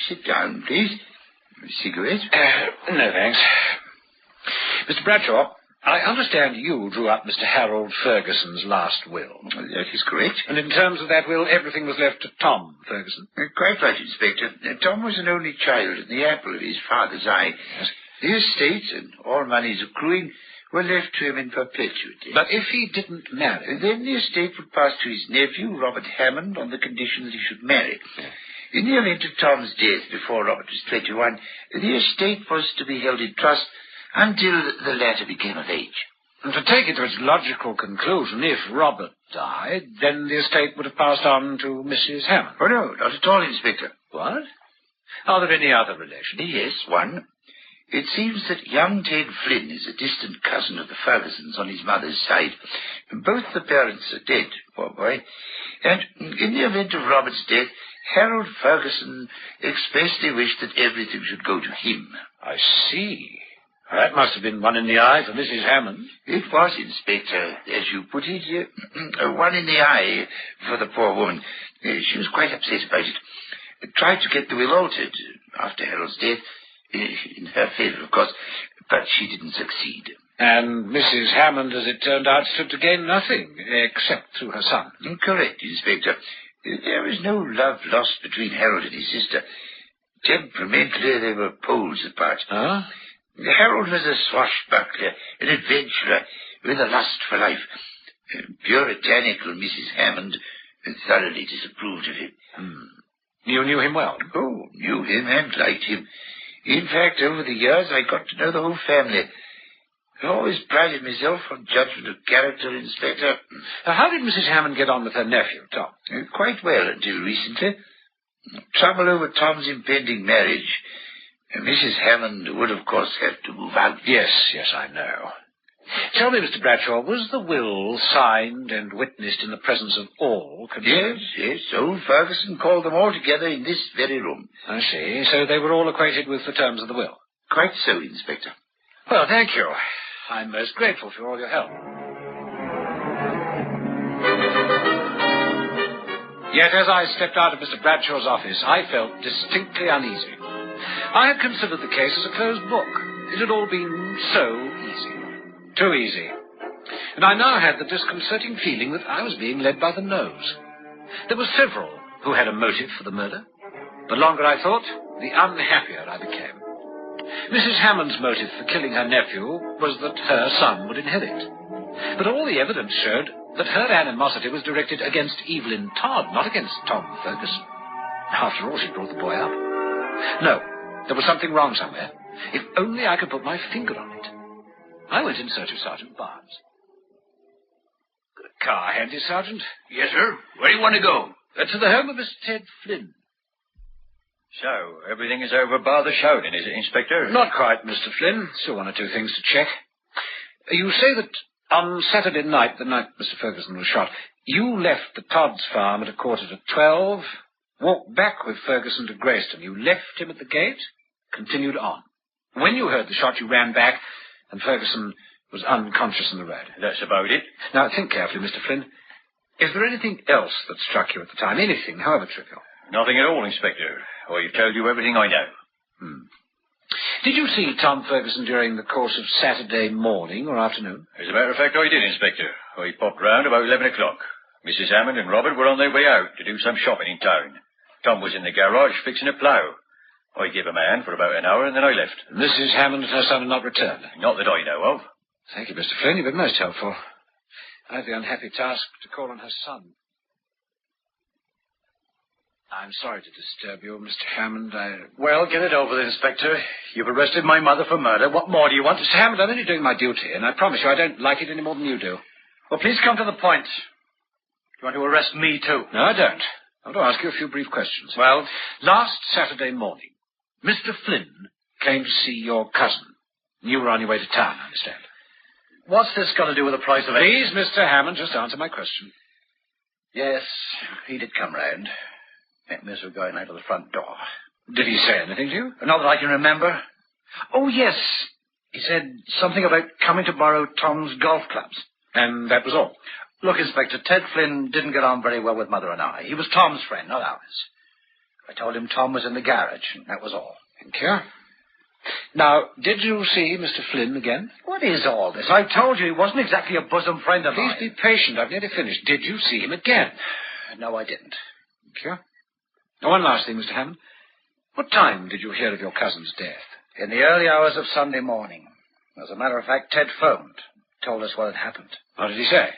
Sit down, please. Cigarette? No, thanks. Mr. Bradshaw, I understand you drew up Mr. Harold Ferguson's last will. That is correct. And in terms of that will, everything was left to Tom Ferguson. Quite right, Inspector. Tom was an only child and the apple of his father's eye. Yes. The estate and all monies accruing were left to him in perpetuity. But if he didn't marry... Then the estate would pass to his nephew, Robert Hammond, on the condition that he should marry. In the event of Tom's death before Robert was 21, the estate was to be held in trust until the latter became of age. And to take it to its logical conclusion, if Robert died, then the estate would have passed on to Mrs. Hammond. Oh, no, not at all, Inspector. What? Are there any other relations? Yes, one. It seems that young Ted Flynn is a distant cousin of the Fergusons on his mother's side. Both the parents are dead, poor boy. And in the event of Robert's death, Harold Ferguson expressly wished that everything should go to him. I see. That must have been one in the eye for Mrs. Hammond. It was, Inspector, as you put it, one in the eye for the poor woman. She was quite upset about it. Tried to get the will altered after Harold's death, in her favour, of course, but she didn't succeed. And Mrs. Hammond, as it turned out, stood to gain nothing, except through her son. Correct, Inspector. There was no love lost between Harold and his sister. Temperamentally, they were poles apart. Huh? Harold was a swashbuckler, an adventurer, with a lust for life. Puritanical Mrs. Hammond thoroughly disapproved of him. You knew him well? Oh, knew him and liked him. In fact, over the years, I got to know the whole family. I always prided myself on judgment of character, Inspector. How did Mrs. Hammond get on with her nephew, Tom? Quite well until recently. Trouble over Tom's impending marriage. Mrs. Hammond would, of course, have to move out. Yes, I know. Tell me, Mr. Bradshaw, was the will signed and witnessed in the presence of all concerned? Yes. Old Ferguson called them all together in this very room. I see. So they were all acquainted with the terms of the will? Quite so, Inspector. Well, thank you. I'm most grateful for all your help. Yet as I stepped out of Mr. Bradshaw's office, I felt distinctly uneasy. I had considered the case as a closed book. It had all been so easy. Too easy. And I now had the disconcerting feeling that I was being led by the nose. There were several who had a motive for the murder. The longer I thought, the unhappier I became. Mrs. Hammond's motive for killing her nephew was that her son would inherit. But all the evidence showed that her animosity was directed against Evelyn Todd, not against Tom Ferguson. After all, she brought the boy up. No, there was something wrong somewhere. If only I could put my finger on it. I went in search of Sergeant Barnes. Got a car handy, Sergeant? Yes, sir. Where do you want to go? To the home of Mr. Ted Flynn. So, everything is over bar the show, then, is it, Inspector? Not quite, Mr. Flynn. Still one or two things to check. You say that on Saturday night, the night Mr. Ferguson was shot, you left the Todd's farm at 12:15, walked back with Ferguson to Greyston. You left him at the gate, continued on. When you heard the shot, you ran back, and Ferguson was unconscious in the road. That's about it. Now, think carefully, Mr. Flynn. Is there anything else that struck you at the time? Anything, however trivial? Nothing at all, Inspector. I've told you everything I know. Did you see Tom Ferguson during the course of Saturday morning or afternoon? As a matter of fact, I did, Inspector. I popped round about 11 o'clock. Mrs. Hammond and Robert were on their way out to do some shopping in town. Tom was in the garage fixing a plough. I gave him a hand for about an hour, and then I left. Mrs. Hammond and her son have not returned? Not that I know of. Thank you, Mr. Flynn. You've been most helpful. I had the unhappy task to call on her son. I'm sorry to disturb you, Mr. Hammond. Well, get it over, Inspector. You've arrested my mother for murder. What more do you want? Mr. Hammond, I'm only doing my duty, and I promise you I don't like it any more than you do. Well, please come to the point. Do you want to arrest me, too? No, I don't. I want to ask you a few brief questions. Well? Last Saturday morning, Mr. Flynn came to see your cousin. You were on your way to town, I understand. What's this got to do with the price of it? Please, Mr. Hammond, just answer my question. Yes, he did come round. Met me as we were going out of the front door. Did he say anything to you? Not that I can remember. Oh, yes. He said something about coming to borrow Tom's golf clubs. And that was all? Look, Inspector, Ted Flynn didn't get on very well with Mother and I. He was Tom's friend, not ours. I told him Tom was in the garage, and that was all. Thank you. Now, did you see Mr. Flynn again? What is all this? I told you he wasn't exactly a bosom friend of mine. Please be patient. I've nearly finished. Did you see him again? No, I didn't. Thank you. Now, one last thing, Mr. Hammond. What time did you hear of your cousin's death? In the early hours of Sunday morning. As a matter of fact, Ted phoned. Told us what had happened. What did he say?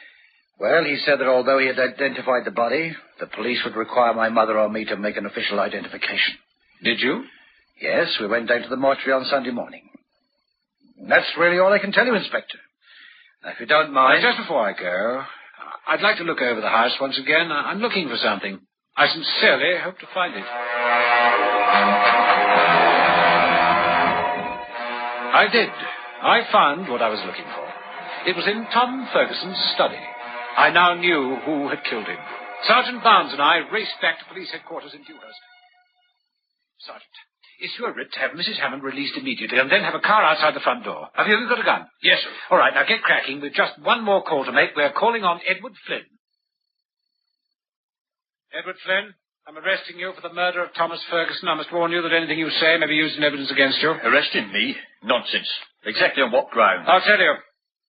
Well, he said that although he had identified the body, the police would require my mother or me to make an official identification. Did you? Yes, we went down to the mortuary on Sunday morning. That's really all I can tell you, Inspector. Now, if you don't mind... Just before I go, I'd like to look over the house once again. I'm looking for something. I sincerely hope to find it. I did. I found what I was looking for. It was in Tom Ferguson's study. I now knew who had killed him. Sergeant Barnes and I raced back to police headquarters in Dewhurst. Sergeant, issue a writ to have Mrs. Hammond released immediately and then have a car outside the front door. Have you got a gun? Yes, sir. All right, now get cracking. We've just one more call to make. We're calling on Edward Flynn. Edward Flynn, I'm arresting you for the murder of Thomas Ferguson. I must warn you that anything you say may be used in evidence against you. Arresting me? Nonsense. Exactly on what ground? I'll tell you.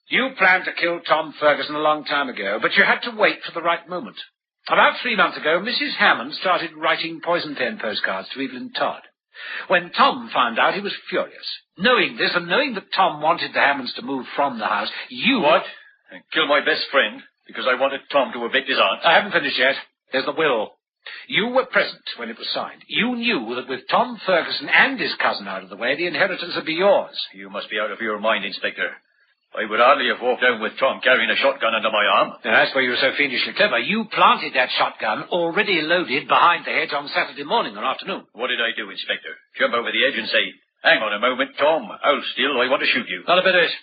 You planned to kill Tom Ferguson a long time ago, but you had to wait for the right moment. About 3 months ago, Mrs. Hammond started writing poison pen postcards to Evelyn Todd. When Tom found out, he was furious. Knowing this, and knowing that Tom wanted the Hammonds to move from the house, you... What? And kill my best friend because I wanted Tom to evict his aunt? I haven't finished yet. There's the will. You were present when it was signed. You knew that with Tom Ferguson and his cousin out of the way, the inheritance would be yours. You must be out of your mind, Inspector. I would hardly have walked down with Tom carrying a shotgun under my arm. Now, that's why you were so fiendishly clever. You planted that shotgun, already loaded, behind the hedge on Saturday morning or afternoon. What did I do, Inspector? Jump over the edge and say, hang on a moment, Tom. Hold still, I want to shoot you. Not a bit of it.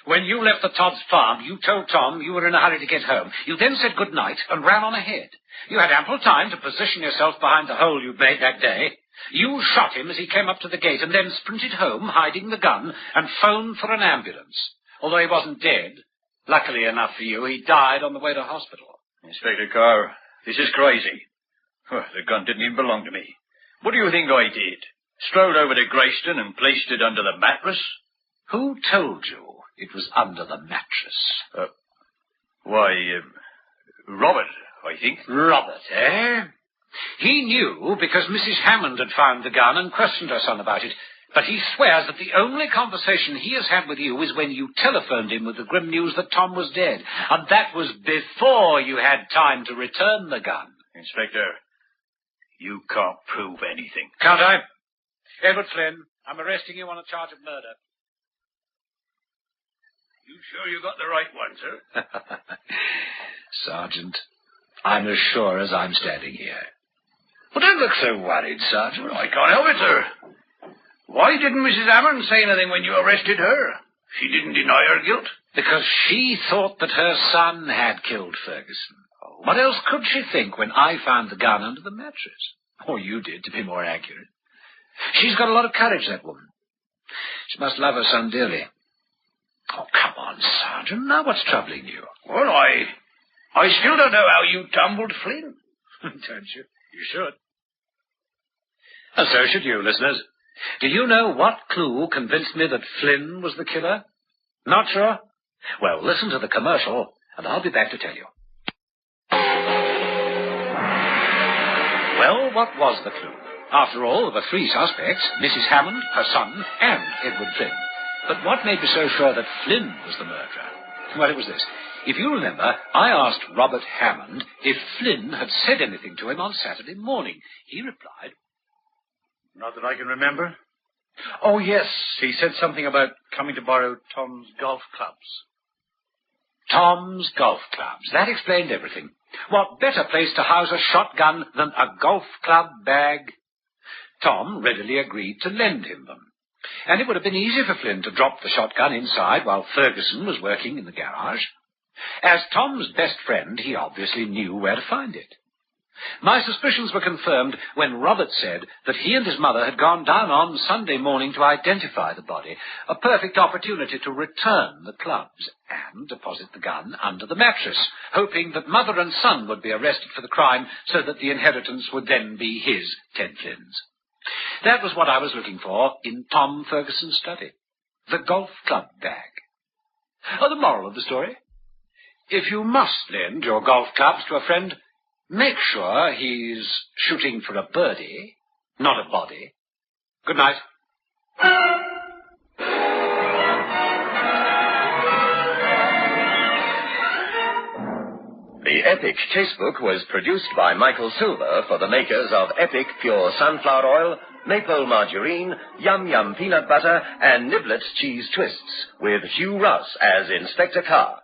When you left the Todd's farm, you told Tom you were in a hurry to get home. You then said good night and ran on ahead. You had ample time to position yourself behind the hole you'd made that day. You shot him as he came up to the gate and then sprinted home, hiding the gun, and phoned for an ambulance. Although he wasn't dead, luckily enough for you, he died on the way to hospital. Inspector Carr, this is crazy. The gun didn't even belong to me. What do you think I did? Strode over to Greyston and placed it under the mattress? Who told you it was under the mattress? Robert, I think. Robert, eh? He knew because Mrs. Hammond had found the gun and questioned her son about it. But he swears that the only conversation he has had with you is when you telephoned him with the grim news that Tom was dead. And that was before you had time to return the gun. Inspector, you can't prove anything. Can't I? Edward Flynn, I'm arresting you on a charge of murder. You sure you got the right one, sir? Sergeant, I'm as sure as I'm standing here. Well, don't look so worried, Sergeant. Well, I can't help it, sir. Why didn't Mrs. Hammond say anything when you arrested her? She didn't deny her guilt. Because she thought that her son had killed Ferguson. Oh. What else could she think when I found the gun under the mattress? Or you did, to be more accurate. She's got a lot of courage, that woman. She must love her son dearly. Oh, come on, Sergeant. Now what's troubling you? Well, I still don't know how you tumbled Flynn. Don't you? You should. And so should you, listeners. Do you know what clue convinced me that Flynn was the killer? Not sure? Well, listen to the commercial, and I'll be back to tell you. Well, what was the clue? After all, there were 3 suspects, Mrs. Hammond, her son, and Edward Flynn. But what made me so sure that Flynn was the murderer? Well, it was this. If you remember, I asked Robert Hammond if Flynn had said anything to him on Saturday morning. He replied, not that I can remember. Oh, yes, he said something about coming to borrow Tom's golf clubs. Tom's golf clubs. That explained everything. What better place to house a shotgun than a golf club bag? Tom readily agreed to lend him them. And it would have been easy for Flynn to drop the shotgun inside while Ferguson was working in the garage. As Tom's best friend, he obviously knew where to find it. My suspicions were confirmed when Robert said that he and his mother had gone down on Sunday morning to identify the body, a perfect opportunity to return the clubs and deposit the gun under the mattress, hoping that mother and son would be arrested for the crime so that the inheritance would then be his, Ted Flynn's. That was what I was looking for in Tom Ferguson's study. The golf club bag. Oh, the moral of the story? If you must lend your golf clubs to a friend, make sure he's shooting for a birdie, not a body. Good night. The Epic Casebook was produced by Michael Silver for the makers of Epic Pure Sunflower Oil, Maple Margarine, Yum Yum Peanut Butter, and Niblets Cheese Twists, with Hugh Ross as Inspector Carr.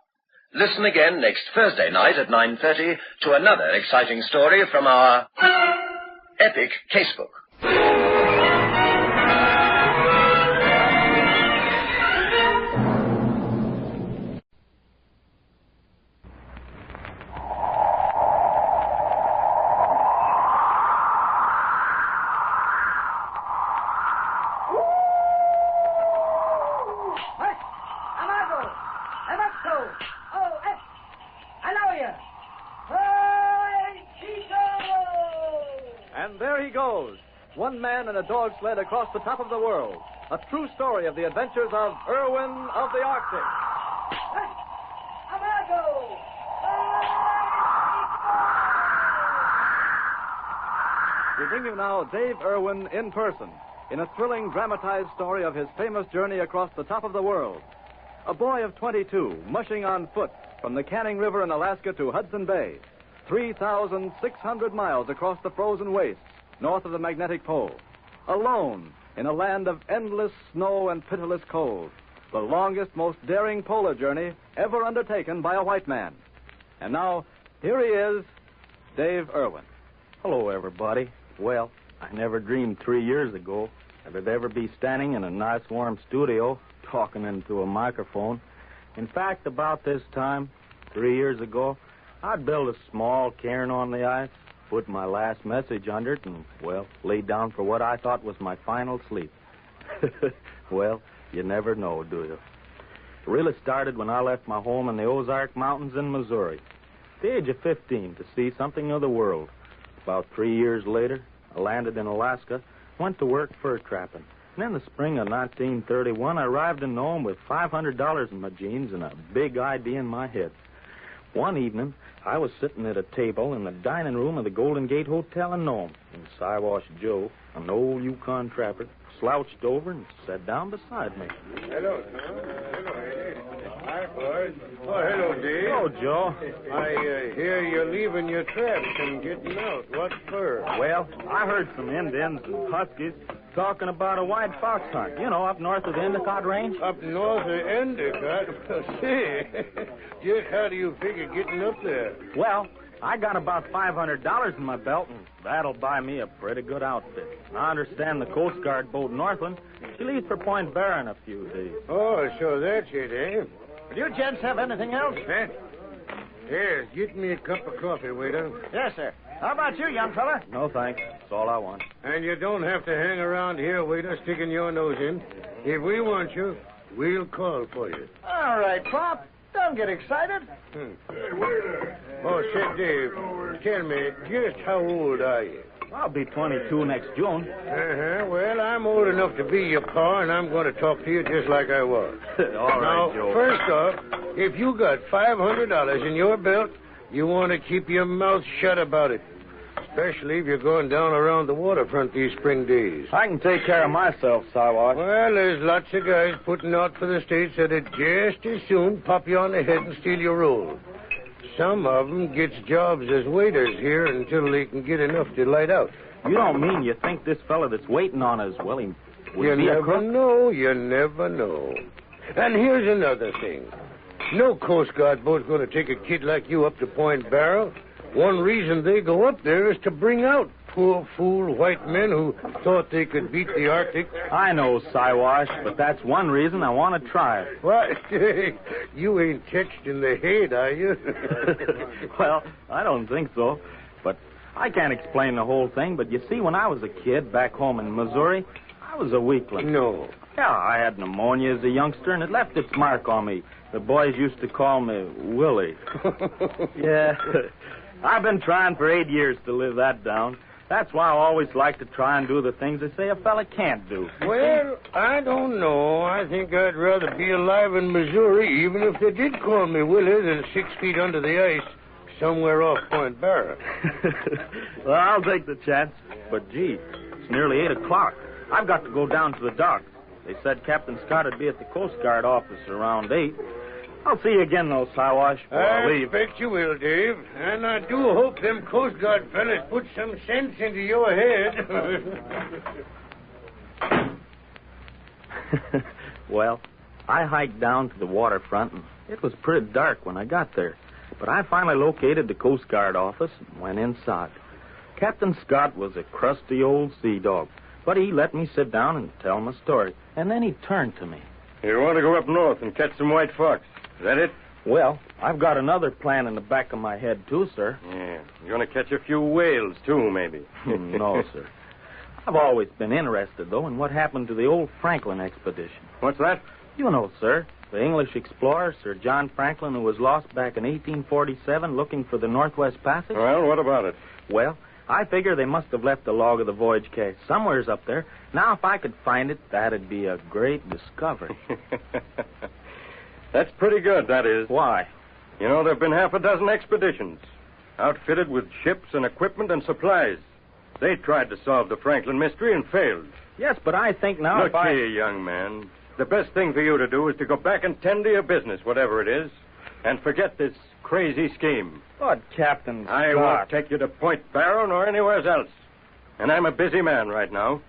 Listen again next Thursday night at 9:30 to another exciting story from our Epic Casebook. And there he goes, one man in a dog sled across the top of the world. A true story of the adventures of ERWIN of the Arctic. We bring you now Dave Irwin in person, in a thrilling, dramatized story of his famous journey across the top of the world. A boy of 22, mushing on foot from the Canning River in Alaska to Hudson Bay, 3,600 miles across the frozen wastes north of the magnetic pole, alone in a land of endless snow and pitiless cold, the longest, most daring polar journey ever undertaken by a white man. And now, here he is, Dave Irwin. Hello, everybody. Well, I never dreamed 3 years ago that I'd ever be standing in a nice warm studio talking into a microphone. In fact, about this time, 3 years ago, I'd build a small cairn on the ice, put my last message under it, and, well, lay down for what I thought was my final sleep. Well, you never know, do you? It really started when I left my home in the Ozark Mountains in Missouri, at the age of 15, to see something of the world. About 3 years later, I landed in Alaska, went to work fur trapping. And in the spring of 1931, I arrived in Nome with $500 in my jeans and a big idea in my head. One evening, I was sitting at a table in the dining room of the Golden Gate Hotel in Nome, and Siwash Joe, an old Yukon trapper, slouched over and sat down beside me. Hello. Hi, boys. Oh, hello, Dave. Hello, Joe. I hear you're leaving your traps and getting out. What for? Well, I heard some Indians and Huskies talking about a white fox hunt, you know, up north of the Endicott Range. Up north of Endicott? Say, just how do you figure getting up there? Well, I got about $500 in my belt, and that'll buy me a pretty good outfit. I understand the Coast Guard boat Northland, she leaves for Point Barrow in a few days. Oh, so that's it, eh? Do you gents have anything else? Huh? Here, get me a cup of coffee, waiter. Yes, sir. How about you, young fella? No, thanks. That's all I want. And you don't have to hang around here, waiter, sticking your nose in. If we want you, we'll call for you. All right, Pop. Don't get excited. Hey, waiter. Oh, say, Dave, tell me, just how old are you? I'll be 22 next June. Well, I'm old enough to be your pa, and I'm going to talk to you just like I was. All right, now, Joe. First off, if you got $500 in your belt, you want to keep your mouth shut about it. Especially if you're going down around the waterfront these spring days. I can take care of myself, Siwash. Well, there's lots of guys putting out for the States that'd just as soon pop you on the head and steal your roll. Some of them gets jobs as waiters here until they can get enough to light out. You don't mean you think this fella that's waiting on us, well, he would You be a never crook? know. You never know. And here's another thing. No Coast Guard boat's going to take a kid like you up to Point Barrow. One reason they go up there is to bring out Poor fool white men who thought they could beat the Arctic. I know, Siwash, but that's one reason I want to try it. What? You ain't touched in the head, are you? Well, I don't think so. But I can't explain the whole thing. But you see, when I was a kid back home in Missouri, I was a weakling. No. Yeah, I had pneumonia as a youngster, and it left its mark on me. The boys used to call me Willie. Yeah. I've been trying for 8 years to live that down. That's why I always like to try and do the things they say a fella can't do. Well, I don't know. I think I'd rather be alive in Missouri, even if they did call me Willie, than 6 feet under the ice somewhere off Point Barrow. Well, I'll take the chance. But, gee, it's nearly 8 o'clock. I've got to go down to the docks. They said Captain Scott would be at the Coast Guard office around 8. I'll see you again, though, Siwash, before I leave. I expect you will, Dave. And I do hope them Coast Guard fellas put some sense into your head. Well, I hiked down to the waterfront, and it was pretty dark when I got there. But I finally located the Coast Guard office and went inside. Captain Scott was a crusty old sea dog, but he let me sit down and tell my story. And then he turned to me. You want to go up north and catch some white fox? Is that it? Well, I've got another plan in the back of my head, too, sir. Yeah. You're going to catch a few whales, too, maybe. No, sir. I've always been interested, though, in what happened to the old Franklin expedition. What's that? You know, sir. The English explorer, Sir John Franklin, who was lost back in 1847 looking for the Northwest Passage. Well, what about it? Well, I figure they must have left the log of the voyage case somewheres up there. Now, if I could find it, that'd be a great discovery. That's pretty good, that is. Why? You know, there have been half a dozen expeditions, outfitted with ships and equipment and supplies. They tried to solve the Franklin mystery and failed. Yes, but I think now Look here, young man. The best thing for you to do is to go back and tend to your business, whatever it is, and forget this crazy scheme. But, Captain Scott... I won't take you to Point Barrow nor anywhere else. And I'm a busy man right now.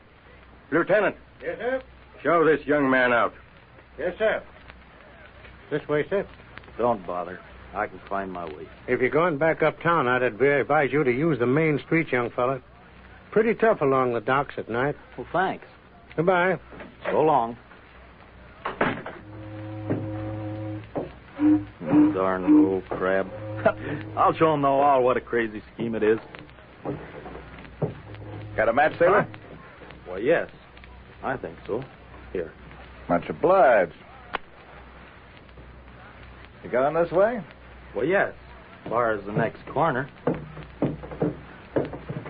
Lieutenant. Yes, sir? Show this young man out. Yes, sir. This way, sir. Don't bother. I can find my way. If you're going back uptown, I'd advise you to use the main street, young fella. Pretty tough along the docks at night. Well, thanks. Goodbye. So long. Darn old crab. I'll show him, though, all what a crazy scheme it is. Got a match, sailor? Well, yes. I think so. Here. Much obliged. You going this way? Well, yes. As far as the next corner.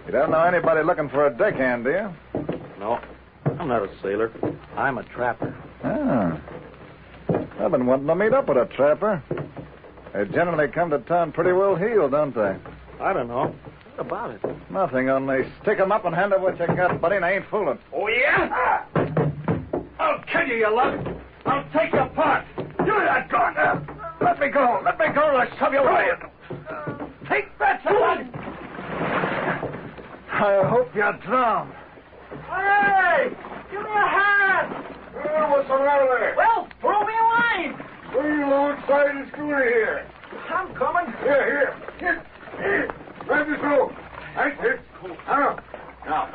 You don't know anybody looking for a deckhand, do you? No. I'm not a sailor. I'm a trapper. Ah. I've been wanting to meet up with a trapper. They generally come to town pretty well heeled, don't they? I don't know. What about it? Nothing, only stick 'em up and hand over what you got, buddy, and I ain't fooling. Oh, yeah? I'll kill you, you lug. I'll take you apart. Give me that gun. Let me go. Let me go or I'll shove you away. Take that, lug. I hope you're drowned. Hey! Give me a hand! What's the matter there? Well, throw me a line. We're alongside the schooner here. I'm coming. Here. Grab this rope. That's it. Now.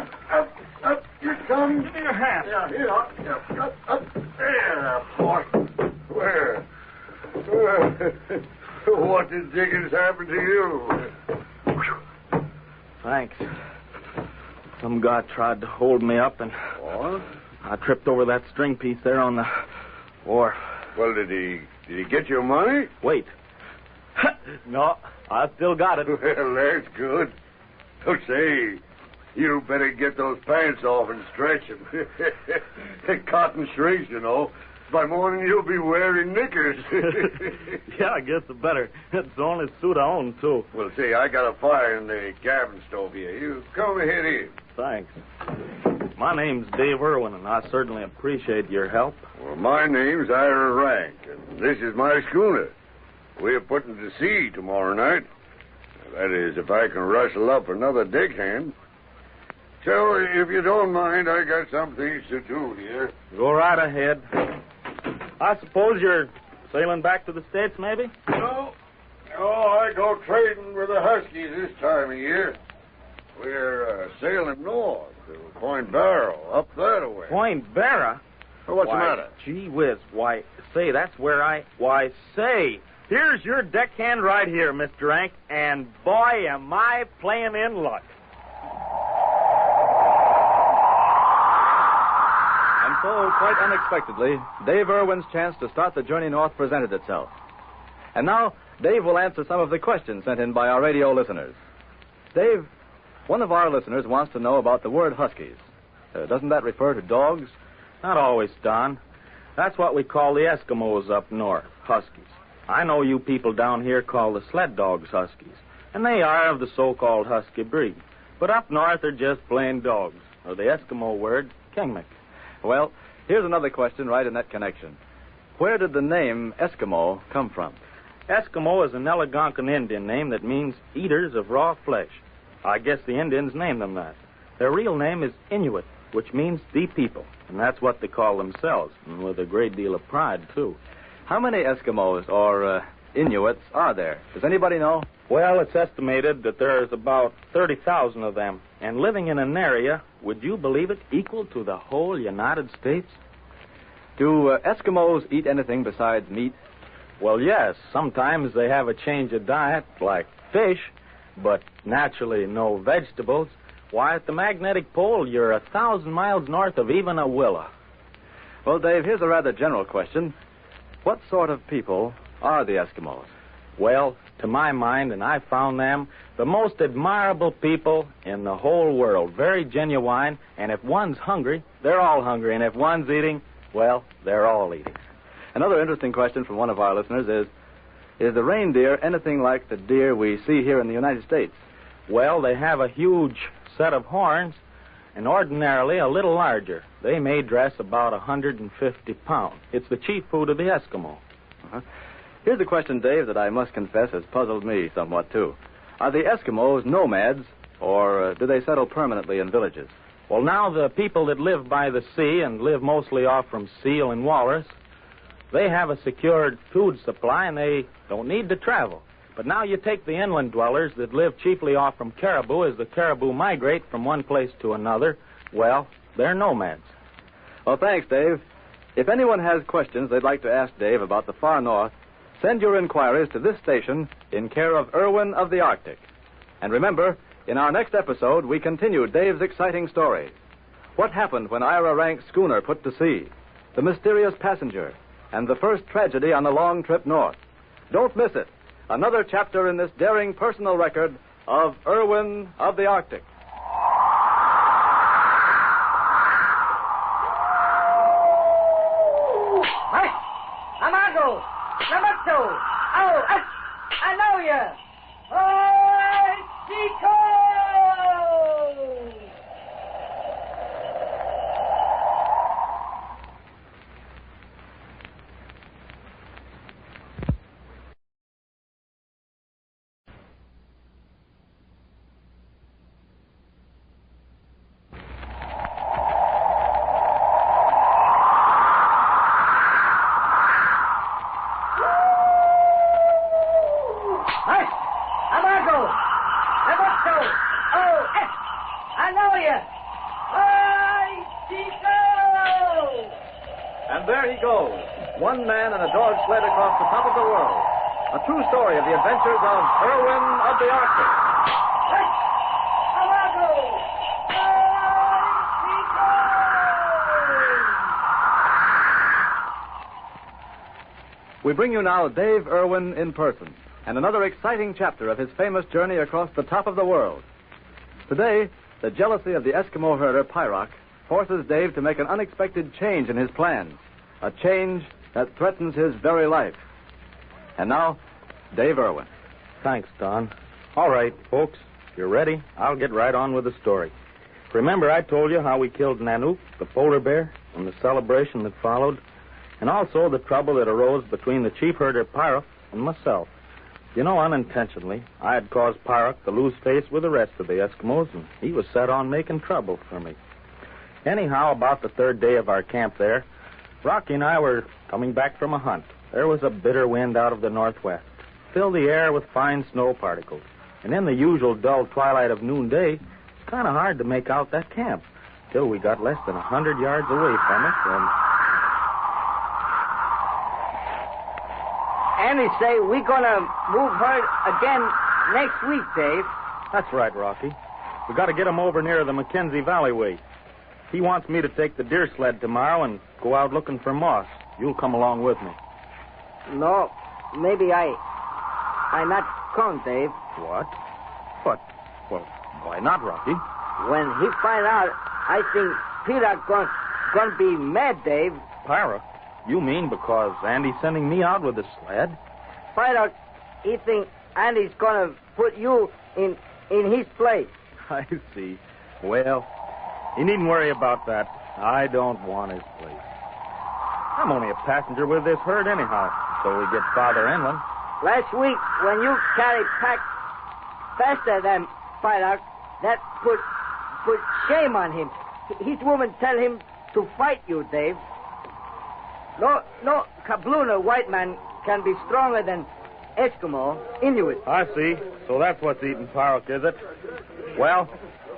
Up. You come. Give me your hand. Yeah, here. Up. There, boy. Where? What the dickens happened to you? Thanks. Some guy tried to hold me up, and What? I tripped over that string piece there on the wharf. Well, did he get your money? Wait. No, I still got it. Well, that's good. Oh, say, you better get those pants off and stretch them. Cotton shrinks, you know. By morning, you'll be wearing knickers. Yeah, I guess it better. It's the only suit I own, too. Well, see, I got a fire in the cabin stove here. You come ahead in. Thanks. My name's Dave Irwin, and I certainly appreciate your help. Well, my name's Ira Rank, and this is my schooner. We're putting to sea tomorrow night. That is, if I can rustle up another deckhand. So, if you don't mind, I got some things to do here. Go right ahead. I suppose you're sailing back to the States, maybe? No, I go trading with the Huskies this time of year. We're sailing north to Point Barrow, up that way. Point Barrow? Well, what's Why, the matter? Gee whiz. Why, say, that's where Why, say, here's your deckhand right here, Mr. Ank, and boy, am I playing in luck. And so, quite unexpectedly, Dave Irwin's chance to start the journey north presented itself. And now, Dave will answer some of the questions sent in by our radio listeners. Dave, one of our listeners wants to know about the word huskies. Doesn't that refer to dogs? Not always, Don. That's what we call the Eskimos up north, huskies. I know you people down here call the sled dogs huskies, and they are of the so-called husky breed. But up north, they're just plain dogs, or the Eskimo word, kingmik. Well, here's another question right in that connection. Where did the name Eskimo come from? Eskimo is an Algonquin Indian name that means eaters of raw flesh. I guess the Indians named them that. Their real name is Inuit, which means the people, and that's what they call themselves, and with a great deal of pride, too. How many Eskimos, or Inuits, are there? Does anybody know? Well, it's estimated that there's about 30,000 of them, and living in an area, would you believe it, equal to the whole United States? Do Eskimos eat anything besides meat? Well, yes. Sometimes they have a change of diet, like fish, but naturally no vegetables. Why, at the magnetic pole, you're 1,000 miles north of even a willow. Well, Dave, here's a rather general question. What sort of people are the Eskimos? Well, to my mind, and I found them the most admirable people in the whole world. Very genuine, and if one's hungry, they're all hungry. And if one's eating, well, they're all eating. Another interesting question from one of our listeners is the reindeer anything like the deer we see here in the United States? Well, they have a huge set of horns, and ordinarily a little larger. They may dress about 150 pounds. It's the chief food of the Eskimo. Uh-huh. Here's a question, Dave, that I must confess has puzzled me somewhat, too. Are the Eskimos nomads, or do they settle permanently in villages? Well, now the people that live by the sea and live mostly off from seal and walrus, they have a secured food supply, and they don't need to travel. But now you take the inland dwellers that live chiefly off from caribou. As the caribou migrate from one place to another, well, they're nomads. Well, thanks, Dave. If anyone has questions they'd like to ask Dave about the far north, send your inquiries to this station in care of Irwin of the Arctic. And remember, in our next episode, we continue Dave's exciting story. What happened when Ira Rank's schooner put to sea? The mysterious passenger, and the first tragedy on the long trip north. Don't miss it. Another chapter in this daring personal record of Irwin of the Arctic. Hey, Amago, Namato, I know you. Oh, Chico! And there he goes, one man and a dog sled across the top of the world. A true story of the adventures of Irwin of the Arctic. We bring you now Dave Irwin in person, and another exciting chapter of his famous journey across the top of the world. Today, the jealousy of the Eskimo herder, Pyrock, forces Dave to make an unexpected change in his plans, a change that threatens his very life. And now, Dave Irwin. Thanks, Don. All right, folks, if you're ready, I'll get right on with the story. Remember I told you how we killed Nanook, the polar bear, and the celebration that followed, and also the trouble that arose between the chief herder, Pyrock, and myself. You know, unintentionally, I had caused Pyrock to lose face with the rest of the Eskimos, and he was set on making trouble for me. Anyhow, about the third day of our camp there, Rocky and I were coming back from a hunt. There was a bitter wind out of the northwest, filled the air with fine snow particles. And in the usual dull twilight of noonday, kind of hard to make out that camp till we got less than 100 yards away from it, and... Andy say we're gonna move herd again next week, Dave. That's right, Rocky. We got to get him over near the Mackenzie Valley way. He wants me to take the deer sled tomorrow and go out looking for moss. You'll come along with me. No, maybe I not come, Dave. What? But, well, why not, Rocky? When he find out, I think Peter gonna be mad, Dave. Pyra? You mean because Andy's sending me out with the sled? Peter, he think Andy's gonna put you in his place. I see. Well, you needn't worry about that. I don't want his place. I'm only a passenger with this herd anyhow, so we get farther inland. Last week, when you carried pack faster than Peter, that put shame on him. His woman tell him to fight you, Dave. No Kabluna white man can be stronger than Eskimo, Inuit. I see. So that's what's eating Parok, is it? Well,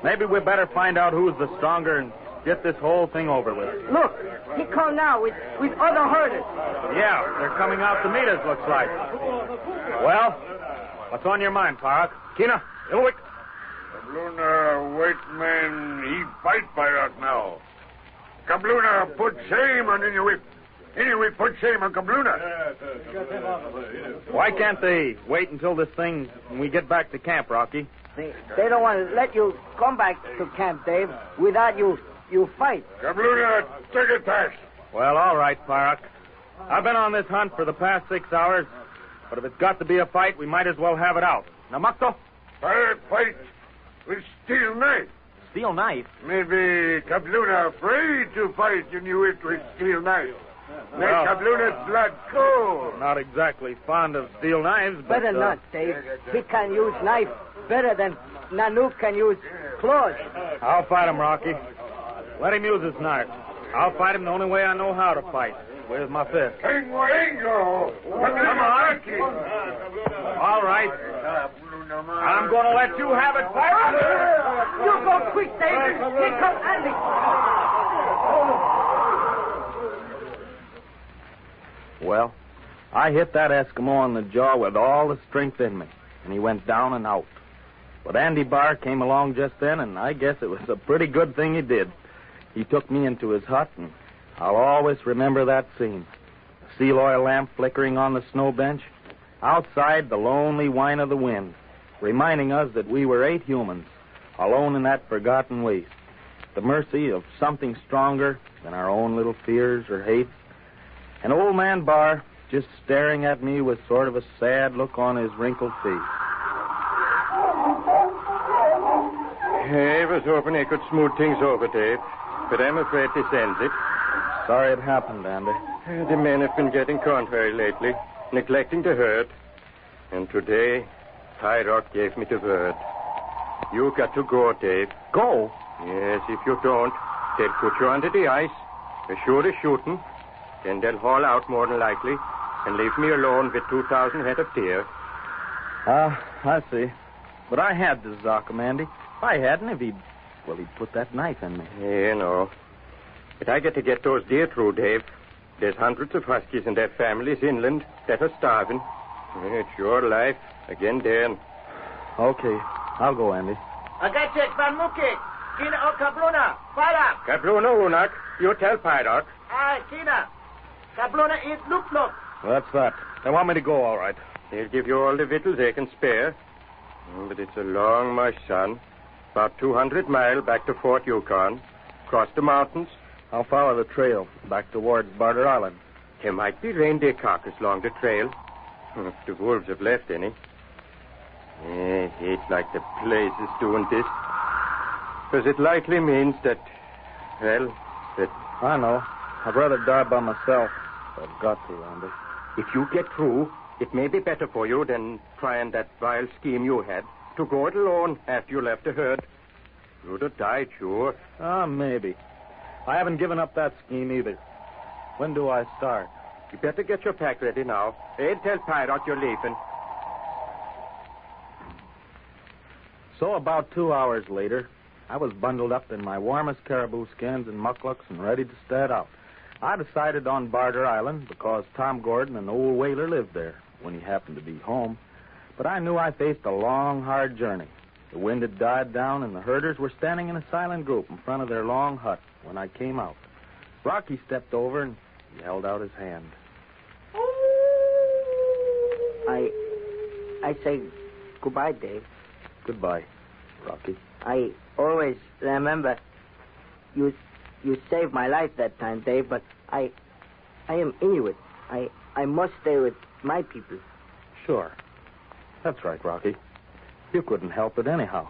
maybe we better find out who's the stronger and get this whole thing over with. Look, he come now with other herders. Yeah, they're coming out to meet us, looks like. Well, what's on your mind, Parok? Kina, Ilwick? Kabluna white man, he fight Pyrak now. Kabluna put shame on Inuit. Inuit put shame on Kabluna. Why can't they wait until this thing, when we get back to camp, Rocky? They don't want to let you come back to camp, Dave, without you fight. Kabluna, take it fast. Well, all right, Pyrak. I've been on this hunt for the past 6 hours, but if it's got to be a fight, we might as well have it out. Namakto? Pyrak fight with steel knife. Steel knife? Maybe Kabluna afraid to fight Inuit with steel knife. Make Well, Kabluna's blood cold. Not exactly fond of steel knives, but... Better not, Dave. He can use knife better than Nanook can use claws. I'll fight him, Rocky. Let him use his knife. I'll fight him the only way I know how to fight, with my fist. King Waingo. Come on. All right. I'm going to let you have it, Pyra. You go quick, Dave. Here comes Andy. Well, I hit that Eskimo on the jaw with all the strength in me, and he went down and out. But Andy Barr came along just then, and I guess it was a pretty good thing he did. He took me into his hut, and I'll always remember that scene. The seal oil lamp flickering on the snow bench. Outside, the lonely whine of the wind, reminding us that we were 8 humans, alone in that forgotten waste, at the mercy of something stronger than our own little fears or hates. And old man Barr just staring at me with sort of a sad look on his wrinkled face. I was hoping I could smooth things over, Dave, but I'm afraid this ends it. Sorry it happened, Andy. The men have been getting contrary lately, neglecting the herd. And today, Pyrock gave me the word. You got to go, Dave. Go? Yes, if you don't, they'll put you under the ice, as sure as shooting. Then they'll haul out more than likely and leave me alone with 2,000 head of deer. I see. But I had the Zokum, Andy. If I hadn't, he'd put that knife in me. You know. But I get to get those deer through, Dave. There's hundreds of huskies and their families inland that are starving. It's your life again, Dan. Okay, I'll go, Andy. Agachek Van Mukik. Kina o Kabluna. Pyrak. Kabluna, Unak. You tell Pyrak. Kina. Kabluna is look. That's that. They want me to go, all right. They'll give you all the victuals they can spare. But it's a long march, son. About 200 miles back to Fort Yukon. Across the mountains. I'll follow the trail back towards Barter Island. There might be reindeer carcass along the trail. If the wolves have left any. I hate like the place is doing this. Because it likely means that, that... I know. I'd rather die by myself. I've got to, Andy. If you get through, it may be better for you than trying that vile scheme you had to go it alone after you left the herd. You'd have died, sure. Maybe. I haven't given up that scheme either. When do I start? You better get your pack ready now. And tell Pyrock you're leaving. So about 2 hours later, I was bundled up in my warmest caribou skins and mucklucks and ready to start out. I decided on Barter Island because Tom Gordon, an old whaler, lived there when he happened to be home. But I knew I faced a long, hard journey. The wind had died down, and the herders were standing in a silent group in front of their long hut when I came out. Rocky stepped over and he held out his hand. I say goodbye, Dave. Goodbye, Rocky. I always remember you saved my life that time, Dave, but I am Inuit. I must stay with my people. Sure. That's right, Rocky. You couldn't help it anyhow.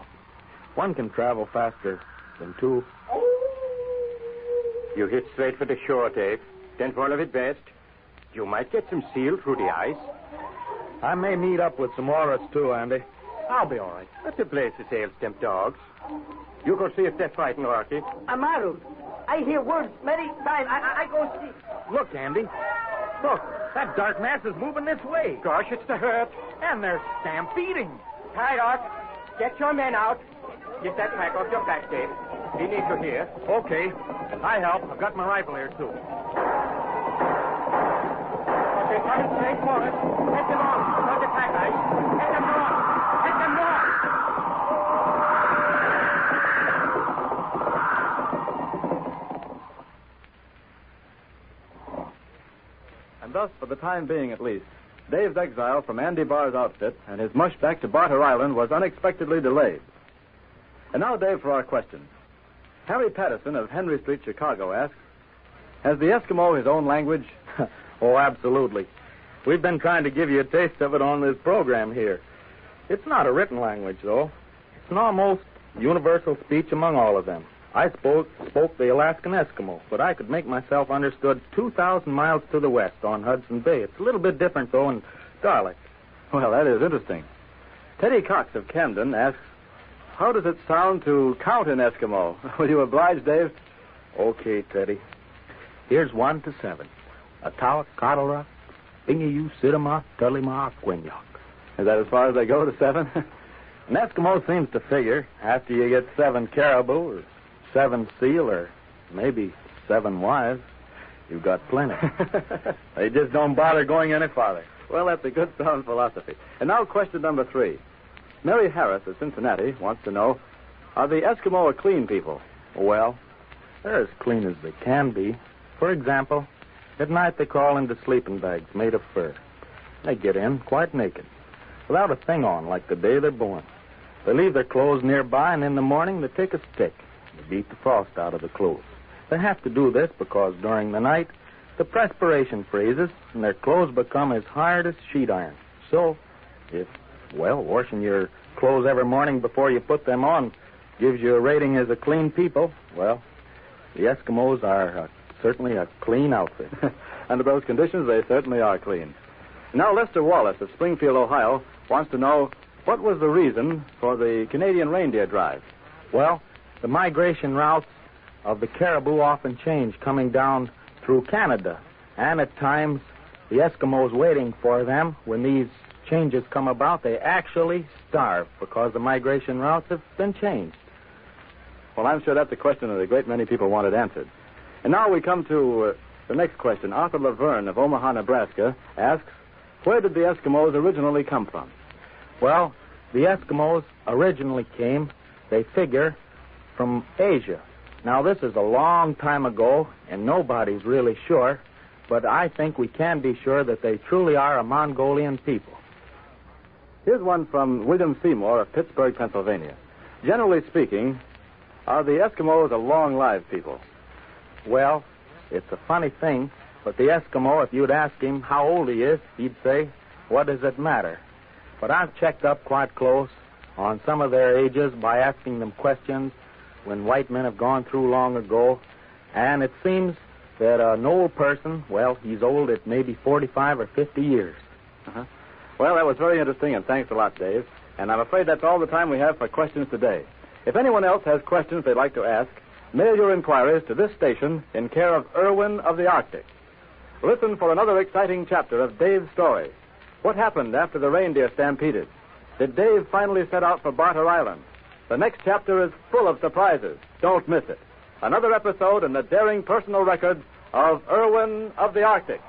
One can travel faster than two. You hit straight for the shore, Dave. Then follow it best. You might get some seal through the ice. I may meet up with some walrus, too, Andy. I'll be all right. That's a place to sail them dogs. You go see if they're fighting, Rocky. Amaru, I hear words many times. I go see. Look, Andy. Look, that dark mass is moving this way. Gosh, it's the herd. And they're stampeding. Tie, Doc. Get your men out. Get that pack off your back, Dave. We need you here. Okay. I help. I've got my rifle here, too. They're coming straight for us. Head them off. Not the pack ice. Head them north. Head them north. And thus, for the time being at least, Dave's exile from Andy Barr's outfit and his mush back to Barter Island was unexpectedly delayed. And now, Dave, for our questions. Harry Patterson of Henry Street, Chicago, asks, has the Eskimo his own language? Oh, absolutely. We've been trying to give you a taste of it on this program here. It's not a written language, though. It's an almost universal speech among all of them. I spoke the Alaskan Eskimo, but I could make myself understood 2,000 miles to the west on Hudson Bay. It's a little bit different, though, in dialect. Well, that is interesting. Teddy Cox of Camden asks, how does it sound to count in Eskimo? Will you oblige, Dave? Okay, Teddy. Here's 1 to 7. Atawak, Kadalra, Bingayu, Sidama, Tulima, Quinyak. Is that as far as they go, to 7? An Eskimo seems to figure after you get 7 caribou or 7 seal or maybe 7 wives, you've got plenty. They just don't bother going any farther. Well, that's a good sound philosophy. And now question number 3. Mary Harris of Cincinnati wants to know, are the Eskimo a clean people? Well, they're as clean as they can be. For example, at night they crawl into sleeping bags made of fur. They get in quite naked, without a thing on, like the day they're born. They leave their clothes nearby, and in the morning they take a stick and beat the frost out of the clothes. They have to do this because during the night the perspiration freezes and their clothes become as hard as sheet iron. So, if, washing your clothes every morning before you put them on gives you a rating as a clean people, well, the Eskimos are certainly a clean outfit. Under those conditions, they certainly are clean. Now, Lester Wallace of Springfield, Ohio, wants to know, what was the reason for the Canadian reindeer drive? Well, the migration routes of the caribou often change coming down through Canada. And at times, the Eskimos waiting for them, when these changes come about, they actually starve because the migration routes have been changed. Well, I'm sure that's a question that a great many people wanted answered. And now we come to the next question. Arthur Laverne of Omaha, Nebraska, asks, where did the Eskimos originally come from? Well, the Eskimos originally came, they figure, from Asia. Now, this is a long time ago, and nobody's really sure, but I think we can be sure that they truly are a Mongolian people. Here's one from William Seymour of Pittsburgh, Pennsylvania. Generally speaking, are the Eskimos a long-lived people? Well, it's a funny thing, but the Eskimo, if you'd ask him how old he is, he'd say, what does it matter? But I've checked up quite close on some of their ages by asking them questions when white men have gone through long ago, and it seems that an old person, well, he's old at maybe 45 or 50 years. Uh-huh. Well, that was very interesting, and thanks a lot, Dave. And I'm afraid that's all the time we have for questions today. If anyone else has questions they'd like to ask, mail your inquiries to this station in care of Irwin of the Arctic. Listen for another exciting chapter of Dave's story. What happened after the reindeer stampeded? Did Dave finally set out for Barter Island? The next chapter is full of surprises. Don't miss it. Another episode in the daring personal record of ERWIN of the Arctic.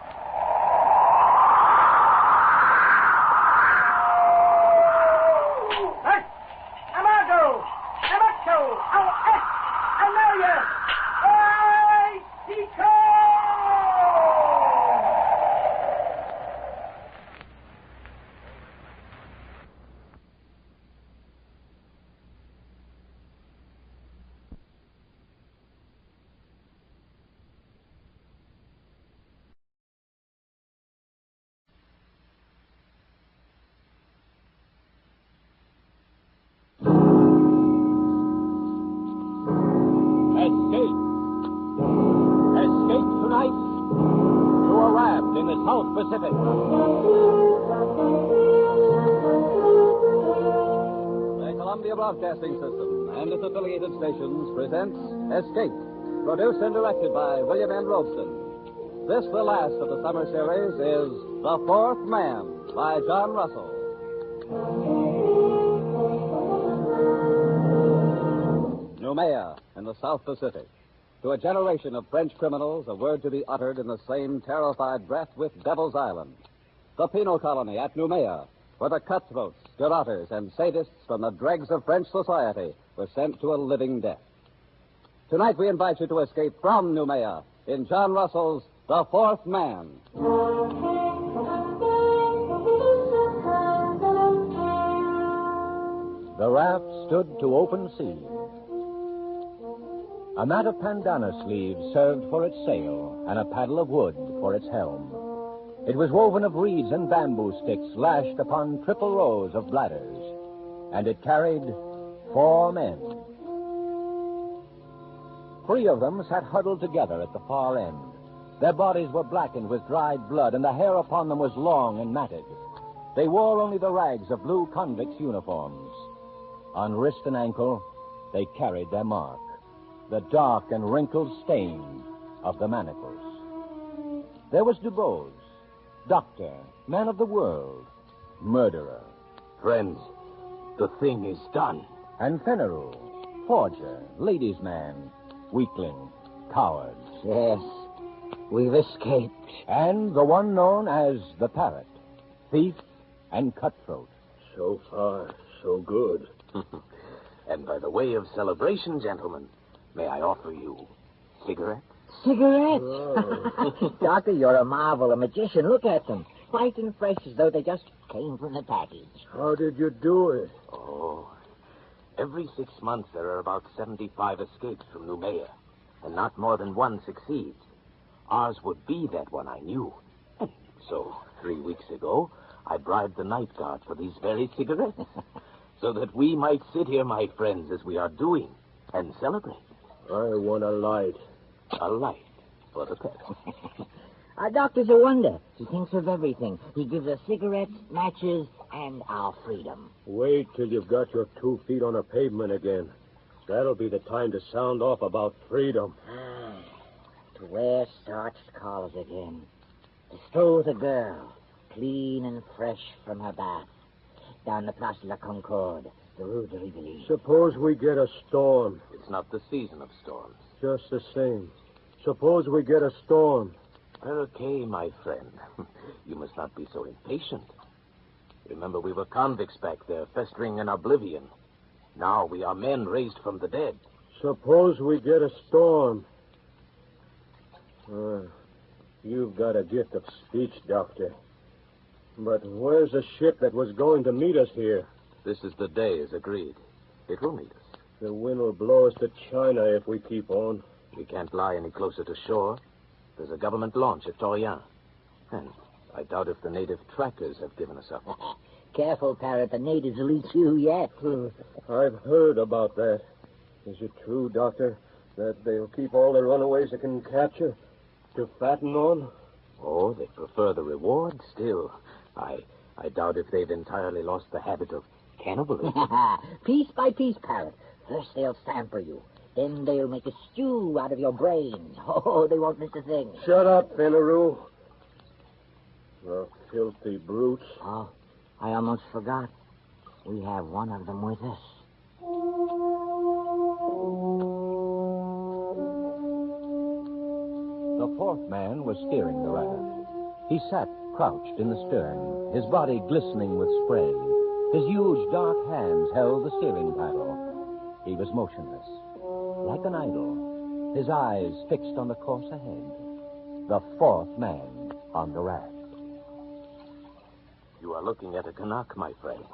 Escape tonight to a raft in the South Pacific. The Columbia Broadcasting System and its affiliated stations presents Escape, produced and directed by William N. Robson. This, the last of the summer series, is The Fourth Man by John Russell. Noumea in the South Pacific. To a generation of French criminals, a word to be uttered in the same terrified breath with Devil's Island. The penal colony at Noumea, where the cutthroats, garrotters, and sadists from the dregs of French society were sent to a living death. Tonight we invite you to escape from Noumea in John Russell's The Fourth Man. The raft stood to open sea. A mat of pandana sleeves served for its sail, and a paddle of wood for its helm. It was woven of reeds and bamboo sticks lashed upon triple rows of bladders, and it carried 4 men. 3 of them sat huddled together at the far end. Their bodies were blackened with dried blood, and the hair upon them was long and matted. They wore only the rags of blue convicts' uniforms. On wrist and ankle, they carried their mark, the dark and wrinkled stain of the manacles. There was Dubose, doctor, man of the world, murderer. Friends, the thing is done. And Fenneru, forger, ladies' man, weakling, coward. Yes, we've escaped. And the one known as the Parrot, thief and cutthroat. So far, so good. And by the way of celebration, gentlemen, may I offer you cigarettes? Cigarettes? Oh. Doctor, you're a marvel, a magician. Look at them. White and fresh as though they just came from the package. How did you do it? Oh, every 6 months there are about 75 escapes from Noumea, and not more than one succeeds. Ours would be that one, I knew. So, 3 weeks ago, I bribed the night guard for these very cigarettes, so that we might sit here, my friends, as we are doing, and celebrate. I want a light. A light for the pet. Our doctor's a wonder. He thinks of everything. He gives us cigarettes, matches, and our freedom. Wait till you've got your 2 feet on a pavement again. That'll be the time to sound off about freedom. To wear starched collars again. To stroll with a girl, clean and fresh from her bath. Down the Place de la Concorde, the Rue de Rivoli. Suppose we get a storm. It's not the season of storms. Just the same. Suppose we get a storm. Okay, my friend. You must not be so impatient. Remember, we were convicts back there, festering in oblivion. Now we are men raised from the dead. Suppose we get a storm. You've got a gift of speech, Doctor. But where's the ship that was going to meet us here? This is the day, as agreed. It will meet us. The wind will blow us to China if we keep on. We can't lie any closer to shore. There's a government launch at Torreon. And I doubt if the native trackers have given us up. Careful, Parrot. The natives will eat you yet. I've heard about that. Is it true, Doctor, that they'll keep all the runaways they can capture to fatten on? Oh, they prefer the reward still. I doubt if they've entirely lost the habit of cannibalism. Piece by piece, Parrot. First they'll sample you. Then they'll make a stew out of your brains. Oh, they won't miss a thing. Shut up, Fenneru. The filthy brutes. Oh, I almost forgot. We have one of them with us. fourth man was steering the raft. He sat crouched in the stern, his body glistening with spray. His huge dark hands held the steering paddle. He was motionless, like an idol, his eyes fixed on the course ahead. The fourth man on the raft. You are looking at a Canuck, my friend.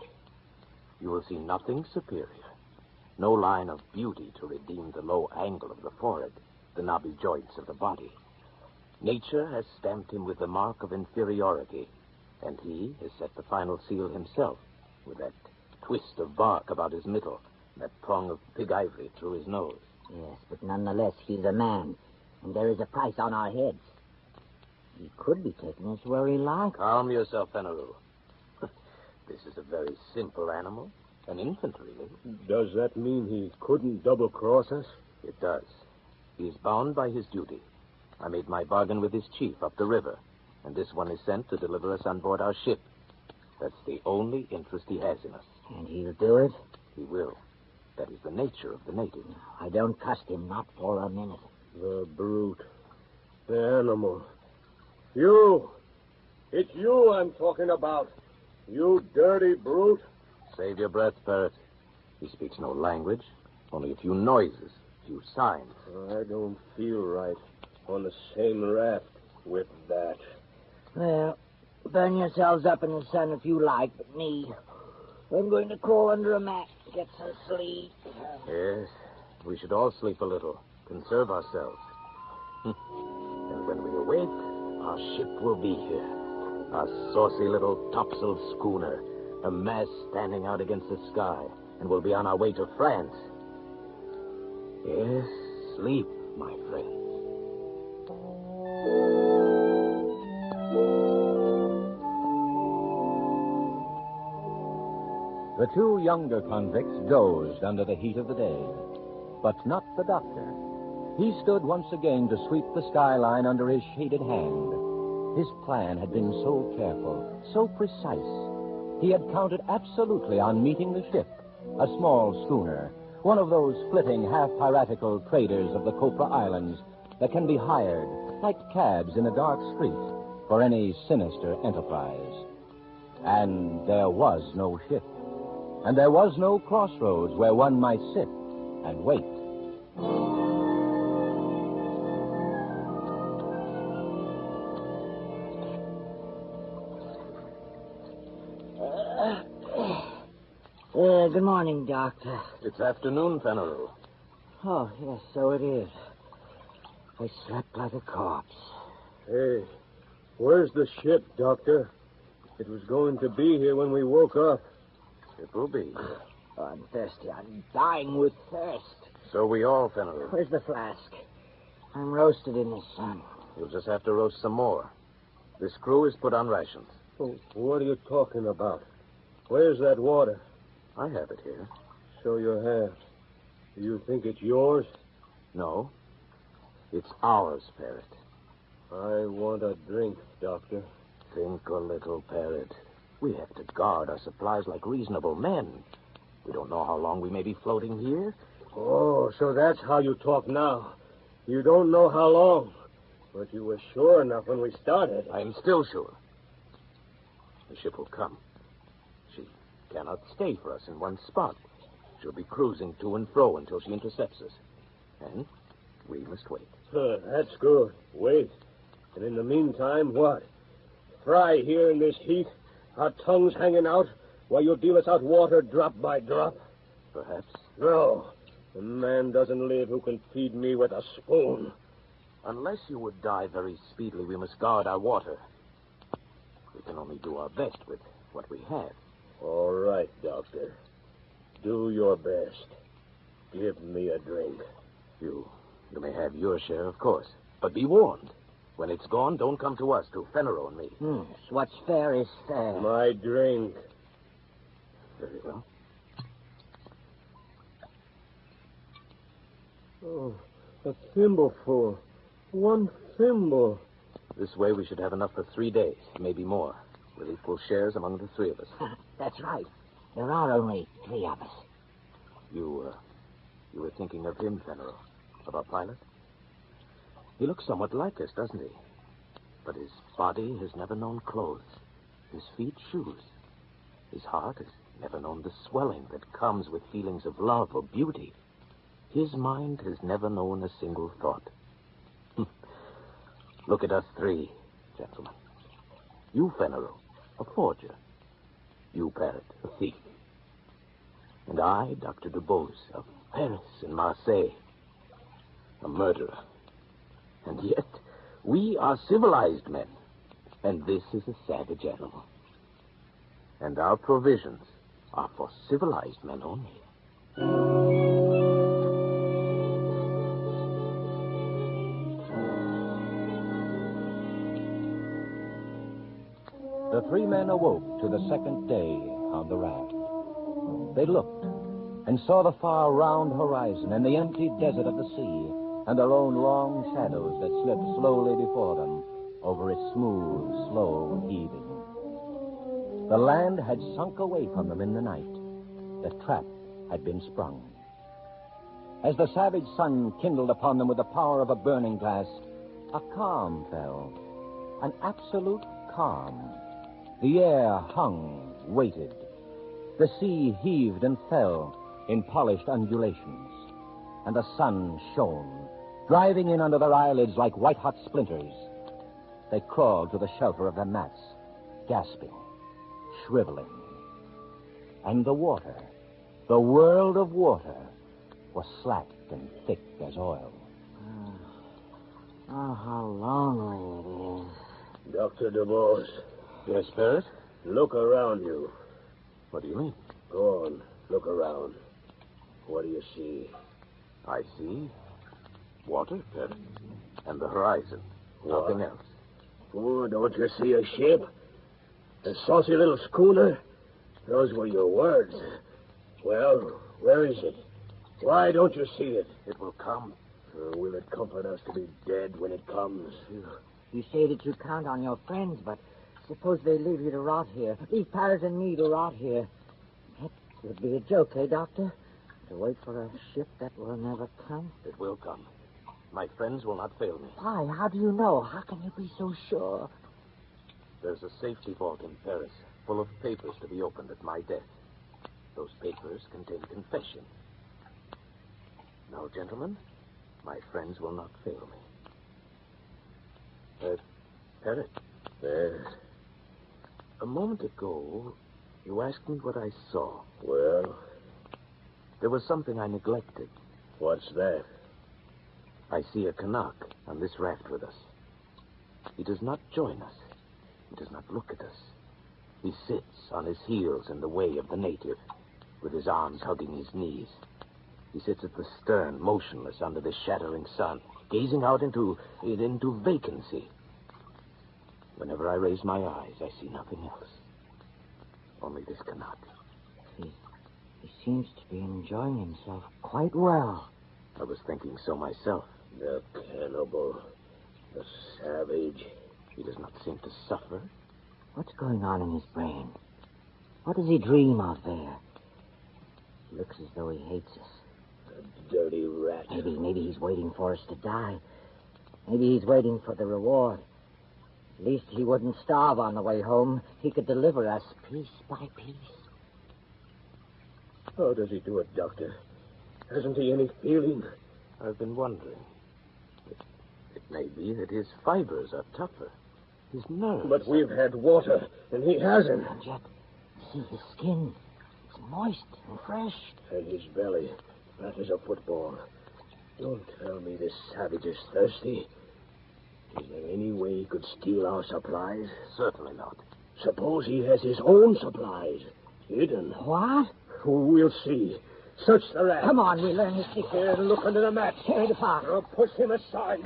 You will see nothing superior. No line of beauty to redeem the low angle of the forehead, the knobby joints of the body. Nature has stamped him with the mark of inferiority, and he has set the final seal himself with that twist of bark about his middle, that prong of pig ivory through his nose. Yes, but nonetheless, he's a man, and there is a price on our heads. He could be taken as where he likes. Calm yourself, Fenneru. This is a very simple animal, an infant, really. Does that mean he couldn't double-cross us? It does. He is bound by his duty. I made my bargain with his chief up the river, and this one is sent to deliver us on board our ship. That's the only interest he has in us. And he'll do it? He will. That is the nature of the native. I don't trust him, not for a minute. The brute. The animal. You! It's you I'm talking about. You dirty brute. Save your breath, Parrot. He speaks no language, only a few noises, a few signs. I don't feel right on the same raft with that. Well, burn yourselves up in the sun if you like, but me, I'm going to crawl under a mat to get some sleep. Yes, we should all sleep a little, conserve ourselves. And when we awake, our ship will be here. A saucy little topsail schooner, a mast standing out against the sky, and we'll be on our way to France. Yes, sleep, my friend. The two younger convicts dozed under the heat of the day, but not the doctor. He stood once again to sweep the skyline under his shaded hand. His plan had been so careful, so precise. He had counted absolutely on meeting the ship, a small schooner, one of those flitting, half-piratical traders of the Copra Islands that can be hired, like cabs in a dark street, for any sinister enterprise. And there was no ship. And there was no crossroads where one might sit and wait. Good morning, Doctor. It's afternoon, Fenneru. Oh, yes, so it is. I slept like a corpse. Hey, where's the ship, Doctor? It was going to be here when we woke up. It will be. Oh, I'm thirsty. I'm dying with thirst. So we all, Fenneru. Where's the flask? I'm roasted in the sun. You'll just have to roast some more. This crew is put on rations. Oh, what are you talking about? Where's that water? I have it here. So you have. Do you think it's yours? No. It's ours, Parrot. I want a drink, Doctor. Think a little, Parrot. We have to guard our supplies like reasonable men. We don't know how long we may be floating here. Oh, so that's how you talk now. You don't know how long. But you were sure enough when we started. I'm still sure. The ship will come. She cannot stay for us in one spot. She'll be cruising to and fro until she intercepts us. And we must wait. That's good. Wait. And in the meantime, what? Fry here in this heat? Our tongues hanging out while you deal us out water drop by drop? Perhaps. No. A man doesn't live who can feed me with a spoon. Unless you would die very speedily, we must guard our water. We can only do our best with what we have. All right, Doctor. Do your best. Give me a drink. You may have your share, of course. But be warned. When it's gone, don't come to us, to Fenneru and me. What's fair is fair. My drink. Very well. Oh, a thimbleful. One thimble. This way we should have enough for 3 days, maybe more. With equal shares among the three of us. That's right. There are only 3 of us. You were thinking of him, Fenneru? Of our pilot? He looks somewhat like us, doesn't he? But his body has never known clothes. His feet, shoes. His heart has never known the swelling that comes with feelings of love or beauty. His mind has never known a single thought. Look at us three, gentlemen. You, Fennerow, a forger. You, Parrot, a thief. And I, Dr. Dubose, of Paris and Marseille, a murderer. And yet, we are civilized men, and this is a savage animal. And our provisions are for civilized men only. The three men awoke to the second day on the raft. They looked and saw the far round horizon and the empty desert of the sea and their own long shadows that slipped slowly before them over its smooth, slow heaving. The land had sunk away from them in the night. The trap had been sprung. As the savage sun kindled upon them with the power of a burning glass, a calm fell, an absolute calm. The air hung, waited. The sea heaved and fell in polished undulations, and the sun shone, driving in under their eyelids like white-hot splinters. They crawled to the shelter of their mats, gasping, shriveling. And the water, the world of water, was slack and thick as oil. Oh, how lonely it is. Dr. DeVos. Yes, Parrot? Look around you. What do you mean? Go on, look around. What do you see? I see water, Parrot, and the horizon. Nothing else. Oh, don't you see a ship? A saucy little schooner? Those were your words. Well, where is it? Why don't you see it? It will come. Or will it comfort us to be dead when it comes? You say that you count on your friends, but suppose they leave you to rot here. Leave Parrot and me to rot here. That would be a joke, eh, Doctor? To wait for a ship that will never come? It will come. My friends will not fail me. Why? How do you know? How can you be so sure? There's a safety vault in Paris, full of papers to be opened at my death. Those papers contain confession. Now, gentlemen, my friends will not fail me. Parrot. Yes? A moment ago, you asked me what I saw. Well? There was something I neglected. What's that? I see a Canuck on this raft with us. He does not join us. He does not look at us. He sits on his heels in the way of the native, with his arms hugging his knees. He sits at the stern, motionless under the shattering sun, gazing out into vacancy. Whenever I raise my eyes, I see nothing else. Only this Canuck. He seems to be enjoying himself quite well. I was thinking so myself. The cannibal. The savage. He does not seem to suffer. What's going on in his brain? What does he dream of there? He looks as though he hates us. A dirty rat. Maybe he's waiting for us to die. Maybe he's waiting for the reward. At least he wouldn't starve on the way home. He could deliver us piece by piece. How does he do it, Doctor? Hasn't he any feeling? I've been wondering. It may be that his fibers are tougher. His nerves. But we've had water, and he hasn't. And yet, see his skin. It's moist and fresh. And his belly, flat as a football. Don't tell me this savage is thirsty. Is there any way he could steal our supplies? Certainly not. Suppose he has his own supplies. Hidden. What? We'll see. Search the raft. Come on, we'll learn his secret. Here, look under the mat. Tear it apart. Push him aside.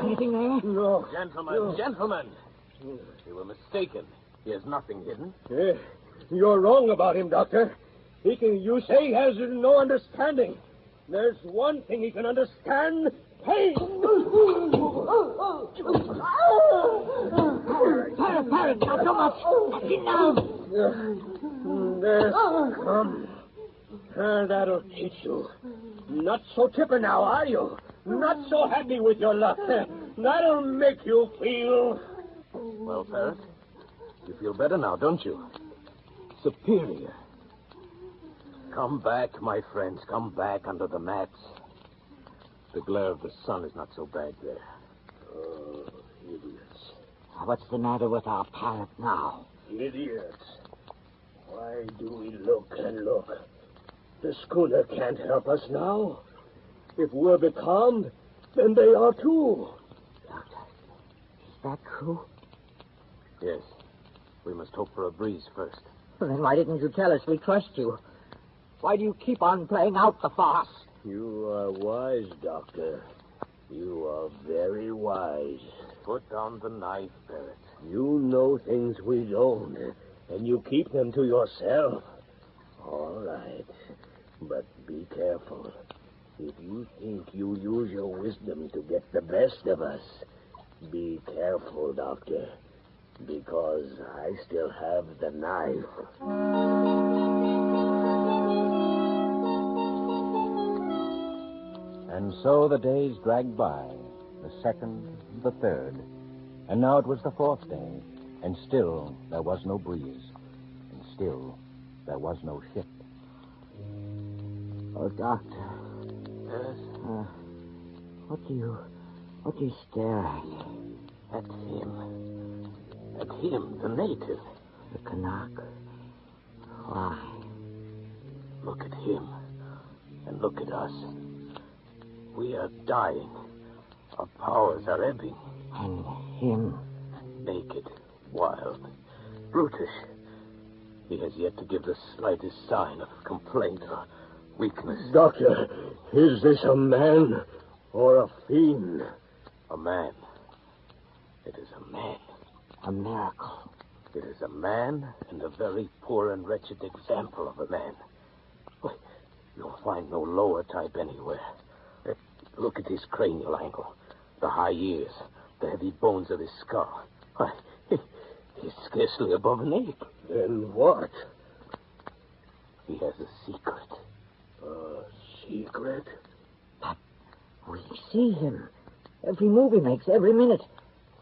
Anything there? No. Gentlemen. You were mistaken. He has nothing hidden. You're wrong about him, Doctor. You say he has no understanding. There's one thing he can understand. Pain. Parrot, not so much. That's enough. There. Come. That'll teach you. Not so chipper now, are you? Not so happy with your luck. That'll make you feel... Well, Ferret, you feel better now, don't you? Superior. Come back, my friends. Come back under the mats. The glare of the sun is not so bad there. Oh, idiots. What's the matter with our parrot now? Idiots. Why do we look and look? The schooner can't help us now. If we're becalmed, then they are too. Doctor, is that true? Yes. We must hope for a breeze first. Well, then why didn't you tell us? We trust you. Why do you keep on playing out the farce? You are wise, Doctor. You are very wise. Put down the knife, Ferret. You know things we don't, and you keep them to yourself. All right, but be careful. If you think you'll use your wisdom to get the best of us, be careful, Doctor, because I still have the knife. And so the days dragged by, the second, the third, and now it was the fourth day, and still there was no breeze, and still there was no ship. Oh, Doctor. Yes? What do you stare at? At him. At him, the native. The Canuck. Why? Look at him, and look at us. We are dying. Our powers are ebbing. And him? Naked, wild, brutish. He has yet to give the slightest sign of complaint or weakness. Doctor, is this a man or a fiend? A man. It is a man. A miracle. It is a man and a very poor and wretched example of a man. Why, you'll find no lower type anywhere. Look at his cranial angle, the high ears, the heavy bones of his skull. Why, he's scarcely above an ape. Then what? He has a secret. A secret? But we see him. Every move he makes, every minute.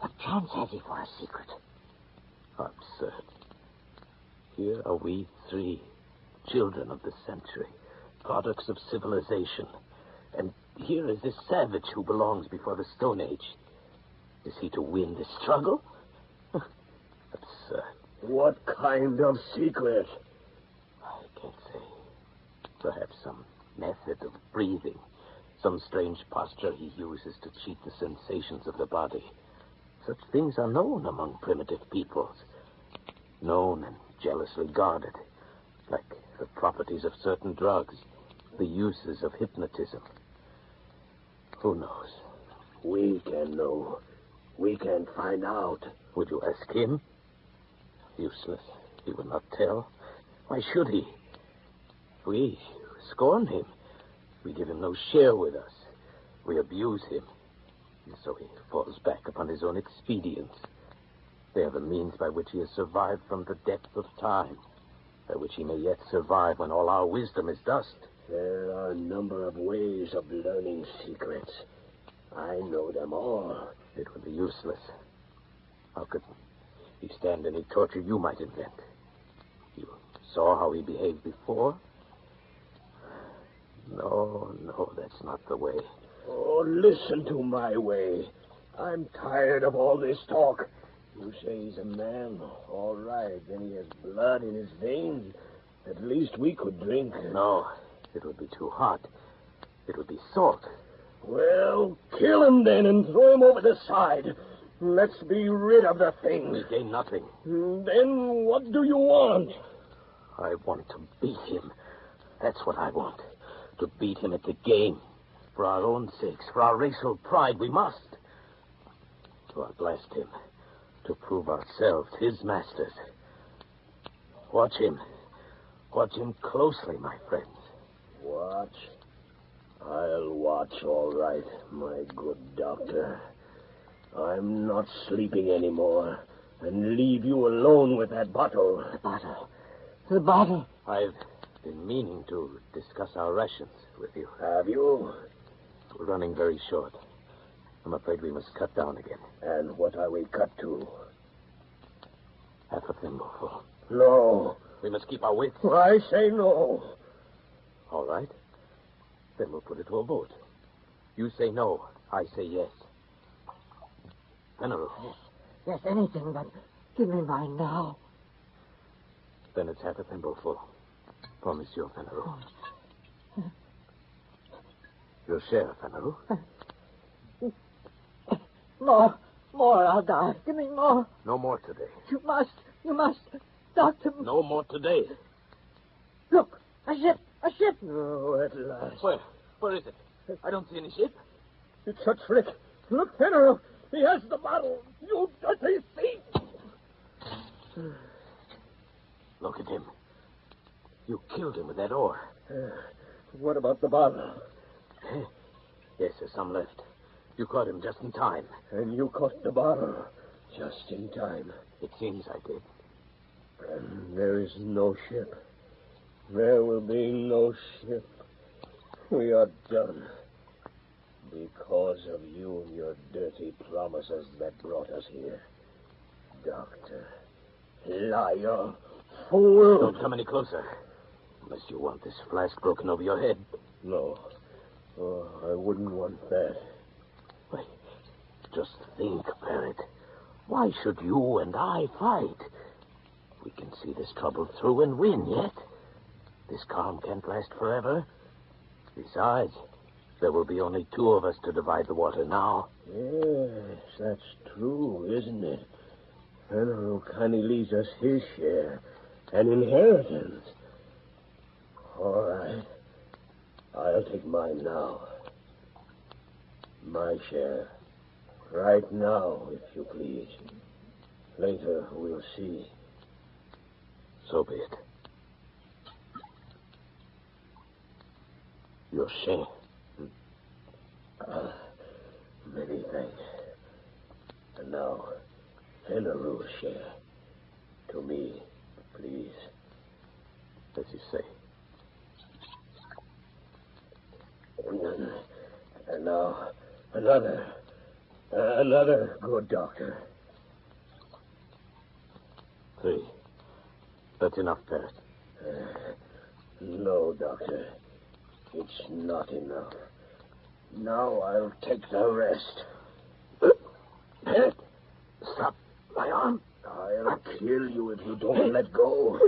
What chance has he for a secret? Absurd. Here are we three, children of the century, products of civilization. And here is this savage who belongs before the Stone Age. Is he to win the struggle? Absurd. What kind of secret? I can't say. Perhaps some method of breathing. Some strange posture he uses to cheat the sensations of the body. Such things are known among primitive peoples. Known and jealously guarded. Like the properties of certain drugs. The uses of hypnotism. Who knows? We can know. We can find out. Would you ask him? Useless. He would not tell. Why should he? We scorn him. We give him no share with us. We abuse him. And so he falls back upon his own expedients. They are the means by which he has survived from the depth of time. By which he may yet survive when all our wisdom is dust. There are a number of ways of learning secrets. I know them all. It would be useless. How could he stand any torture you might invent? You saw how he behaved before? No, that's not the way. Oh, listen to my way. I'm tired of all this talk. You say he's a man. All right, then he has blood in his veins. At least we could drink. No. It would be too hot. It would be salt. Well, kill him then and throw him over the side. Let's be rid of the thing. We gain nothing. Then what do you want? I want to beat him. That's what I want. To beat him at the game. For our own sakes, for our racial pride, we must. To outlast him. To prove ourselves his masters. Watch him. Watch him closely, my friends. Watch? I'll watch, all right, my good doctor. I'm not sleeping anymore, and leave you alone with that bottle. The bottle. The bottle. I've been meaning to discuss our rations with you. Have you? We're running very short. I'm afraid we must cut down again. And what are we cut to? Half a thimbleful. No. We must keep our wits. I say no. All right. Then we'll put it to a vote. You say no. I say yes. Fenneru. Yes, anything, but give me mine now. Then it's half a thimbleful. For Monsieur Fenneru. Your share, Fenneru. More, I'll die. Give me more. No more today. You must. Doctor. No more today. Look, a ship. Oh, at last. Where is it? I don't see any ship. It's a trick. Look, Fenneru. He has the bottle. You dirty thief. Look at him. You killed him with that oar. What about the bottle? Yes, there's some left. You caught him just in time. And you caught the bottle just in time. It seems I did. And there is no ship. There will be no ship. We are done. Because of you and your dirty promises that brought us here. Doctor. Liar. Fool. Don't come any closer. Unless you want this flask broken over your head. No. Oh, I wouldn't want that. Wait. Just think, Parrot. Why should you and I fight? We can see this trouble through and win yet. This calm can't last forever. Besides, there will be only two of us to divide the water now. Yes, that's true, isn't it? Fenneru kindly leaves us his share, an inheritance. All right. I'll take mine now. My share. Right now, if you please. Later, we'll see. So be it. Your share. Many thanks. And now, Fenneru's share. To me, please. As you say. And now, another good doctor. 3. That's enough, Parrot. No, Doctor. It's not enough. Now I'll take the rest. Parrot, stop my arm. I'll kill you if you don't let go.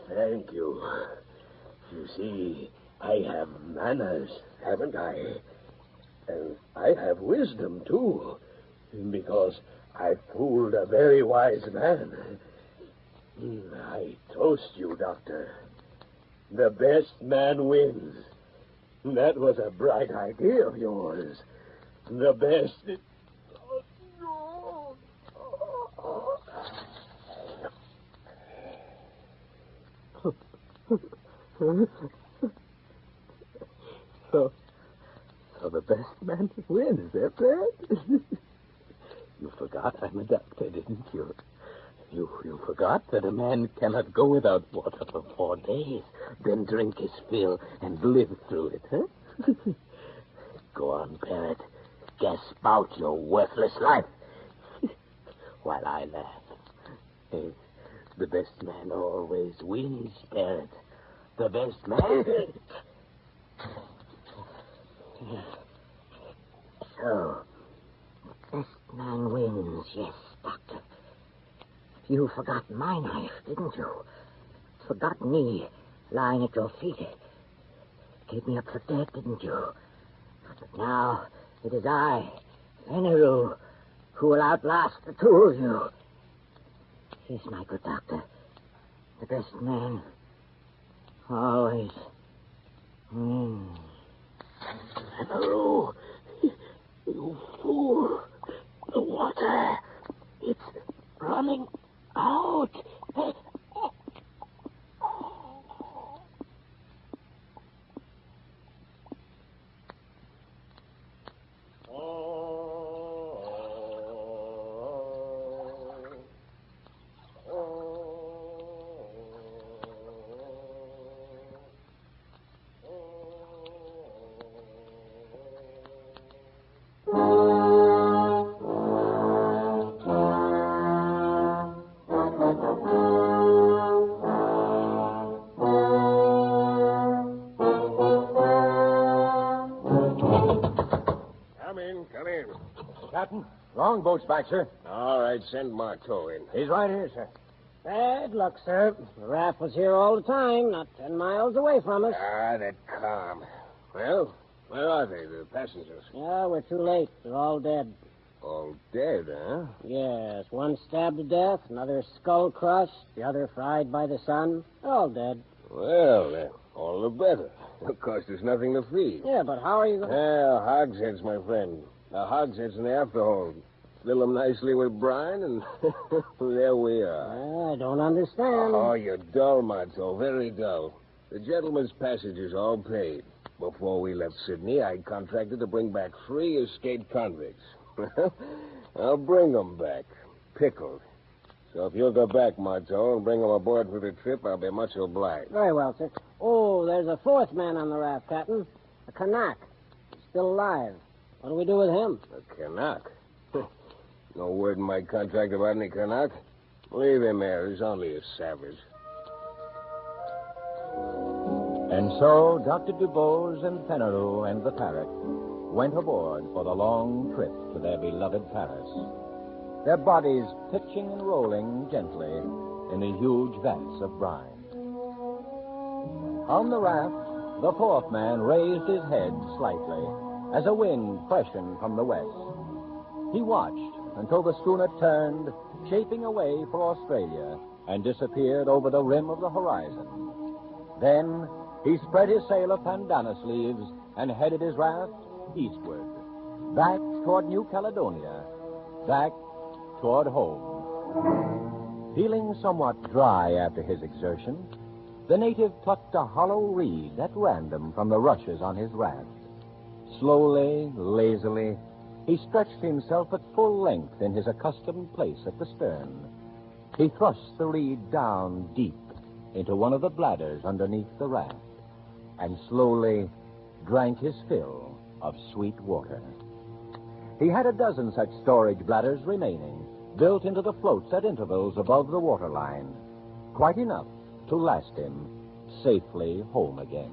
Thank you. You see, I have manners, haven't I? And I have wisdom, too. Because I fooled a very wise man. I toast you, Doctor. The best man wins. That was a bright idea of yours. The best... So the best man wins, eh, Fred? You forgot I'm a doctor, didn't you? You forgot that a man cannot go without water for 4 days, then drink his fill and live through it, huh? Go on, Parrot. Gasp out your worthless life. While I laugh. Hey, the best man always wins, Parrot. The best man... So, the best man wins, yes, Doctor. You forgot my knife, didn't you? Forgot me lying at your feet. Gave me up for dead, didn't you? But now it is I, Fenneru, who will outlast the two of you. Yes, my good doctor. The best man always wins. Fenneru, you fool. The water, it's running out. Captain. Longboat's back, sir. All right, send Marteau in. He's right here, sir. Bad luck, sir. The raft was here all the time, not 10 miles away from us. Ah, that calm. Well, where are they, the passengers? Yeah, we're too late. They're all dead. All dead, huh? Yes, one stabbed to death, another skull crushed, the other fried by the sun. They're all dead. Well, all the better. Of course, there's nothing to feed. Yeah, but how are you going to... Well, hogsheads, my friend. The hogsheads in the afterhold. Fill them nicely with brine, and there we are. I don't understand. Oh, you're dull, Marteau. Very dull. The gentleman's passages all paid. Before we left Sydney, I contracted to bring back 3 escaped convicts. I'll bring them back, pickled. So if you'll go back, Marteau, and bring them aboard for the trip, I'll be much obliged. Very well, sir. Oh, there's a 4th man on the raft, Captain. A Kanak. He's still alive. What do we do with him? A Kanak? No word in my contract about any Kanak. Leave him there. He's only a savage. And so Dr. Dubose and Fenneru and the parrot went aboard for the long trip to their beloved Paris, their bodies pitching and rolling gently in the huge vats of brine. On the raft, the 4th man raised his head slightly as a wind freshened from the west. He watched until the schooner turned, chafing away for Australia, and disappeared over the rim of the horizon. Then he spread his sail of bandana sleeves and headed his raft eastward, back toward New Caledonia, back toward home. Feeling somewhat dry after his exertion, the native plucked a hollow reed at random from the rushes on his raft. Slowly, lazily, he stretched himself at full length in his accustomed place at the stern. He thrust the reed down deep into one of the bladders underneath the raft and slowly drank his fill of sweet water. He had a dozen such storage bladders remaining, built into the floats at intervals above the waterline, quite enough to last him safely home again.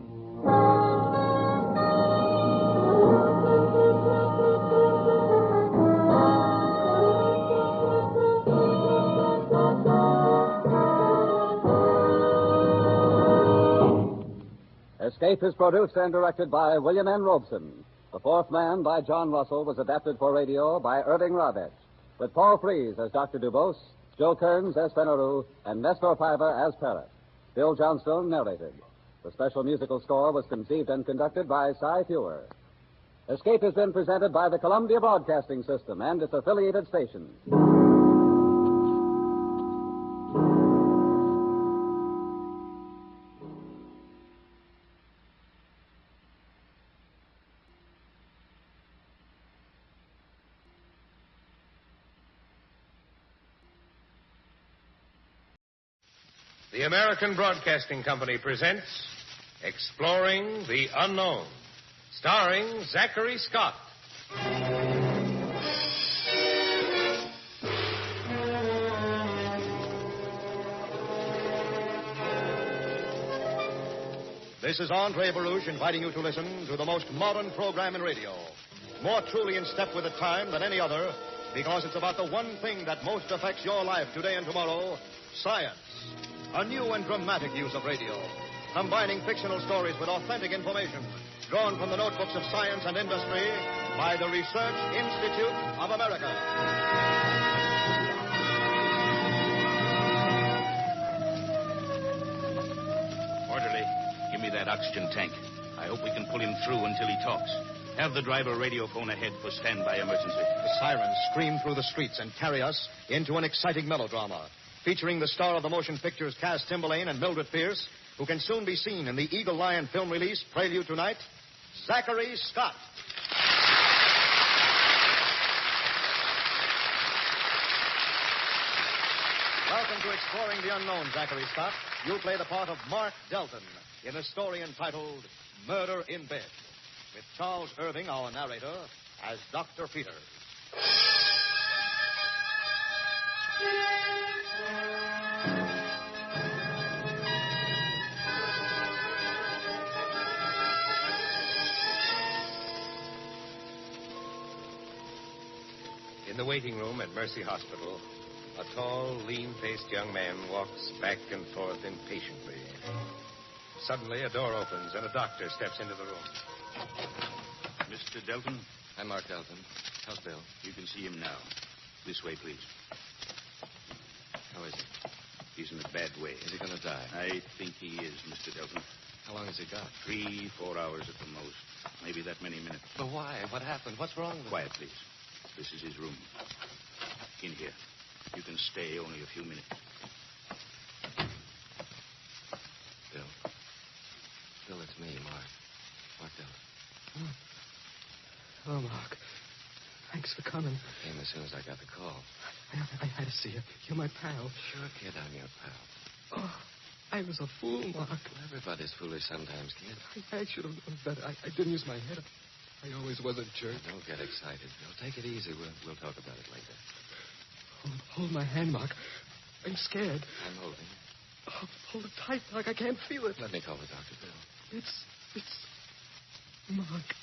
Escape is produced and directed by William N. Robeson. The 4th Man by John Russell was adapted for radio by Irving Robert, with Paul Frees as Dr. Dubose, Joe Kearns as Fenneru, and Nestor Piver as Parrot. Bill Johnstone narrated. The special musical score was conceived and conducted by Cy Fewer. Escape has been presented by the Columbia Broadcasting System and its affiliated stations. The American Broadcasting Company presents Exploring the Unknown, starring Zachary Scott. This is Andre Baruch inviting you to listen to the most modern program in radio, more truly in step with the time than any other, because it's about the one thing that most affects your life today and tomorrow, science. A new and dramatic use of radio, combining fictional stories with authentic information drawn from the notebooks of science and industry by the Research Institute of America. Orderly, give me that oxygen tank. I hope we can pull him through until he talks. Have the driver radio phone ahead for standby emergency. The sirens scream through the streets and carry us into an exciting melodrama, featuring the star of the motion pictures Cass Timberlane and Mildred Pierce, who can soon be seen in the Eagle Lion film release, Prelude Tonight, Zachary Scott. Welcome to Exploring the Unknown, Zachary Scott. You play the part of Mark Delton in a story entitled Murder in Bed, with Charles Irving, our narrator, as Dr. Peters. In the waiting room at Mercy Hospital, a tall, lean-faced young man walks back and forth impatiently. Suddenly, a door opens and a doctor steps into the room. Mr. Delton? I'm Mark Delton. How's Bill? You can see him now. This way, please. How is he? He's in a bad way. Is he going to die? I think he is, Mr. Delton. How long has he got? 3-4 hours at the most. Maybe that many minutes. But why? What happened? What's wrong with him? Quiet, please. This is his room. In here. You can stay only a few minutes. Bill. Bill, it's me, Mark. Mark Delton. Hello, Mark. Thanks for coming. I came as soon as I got the call. I had to see you. You're my pal. Sure, kid, I'm your pal. Oh, I was a fool, Mark. Well, everybody's foolish sometimes, kid. I should have known better. I didn't use my head. I always was a jerk. Don't get excited, Bill. Take it easy. We'll talk about it later. Hold my hand, Mark. I'm scared. I'm holding. Oh, hold it tight, Mark. I can't feel it. Let me call the doctor, Bill. It's... Mark.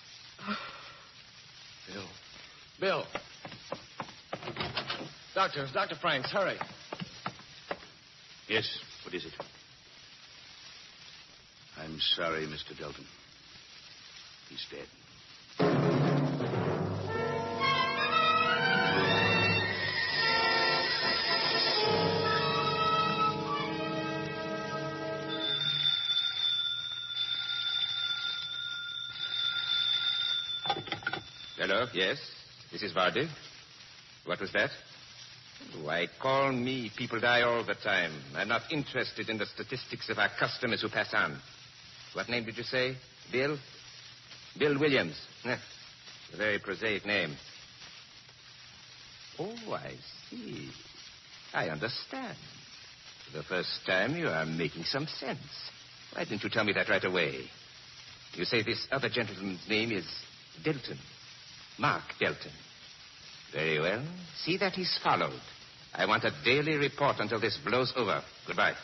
Bill. Bill. Dr. Franks, hurry. Yes, what is it? I'm sorry, Mr. Delton. He's dead. Hello, yes. This is Vardy. What was that? Why, call me. People die all the time. I'm not interested in the statistics of our customers who pass on. What name did you say? Bill? Bill Williams. A very prosaic name. Oh, I see. I understand. For the first time, you are making some sense. Why didn't you tell me that right away? You say this other gentleman's name is Delton. Mark Delton. Very well. See that he's followed. I want a daily report until this blows over. Goodbye.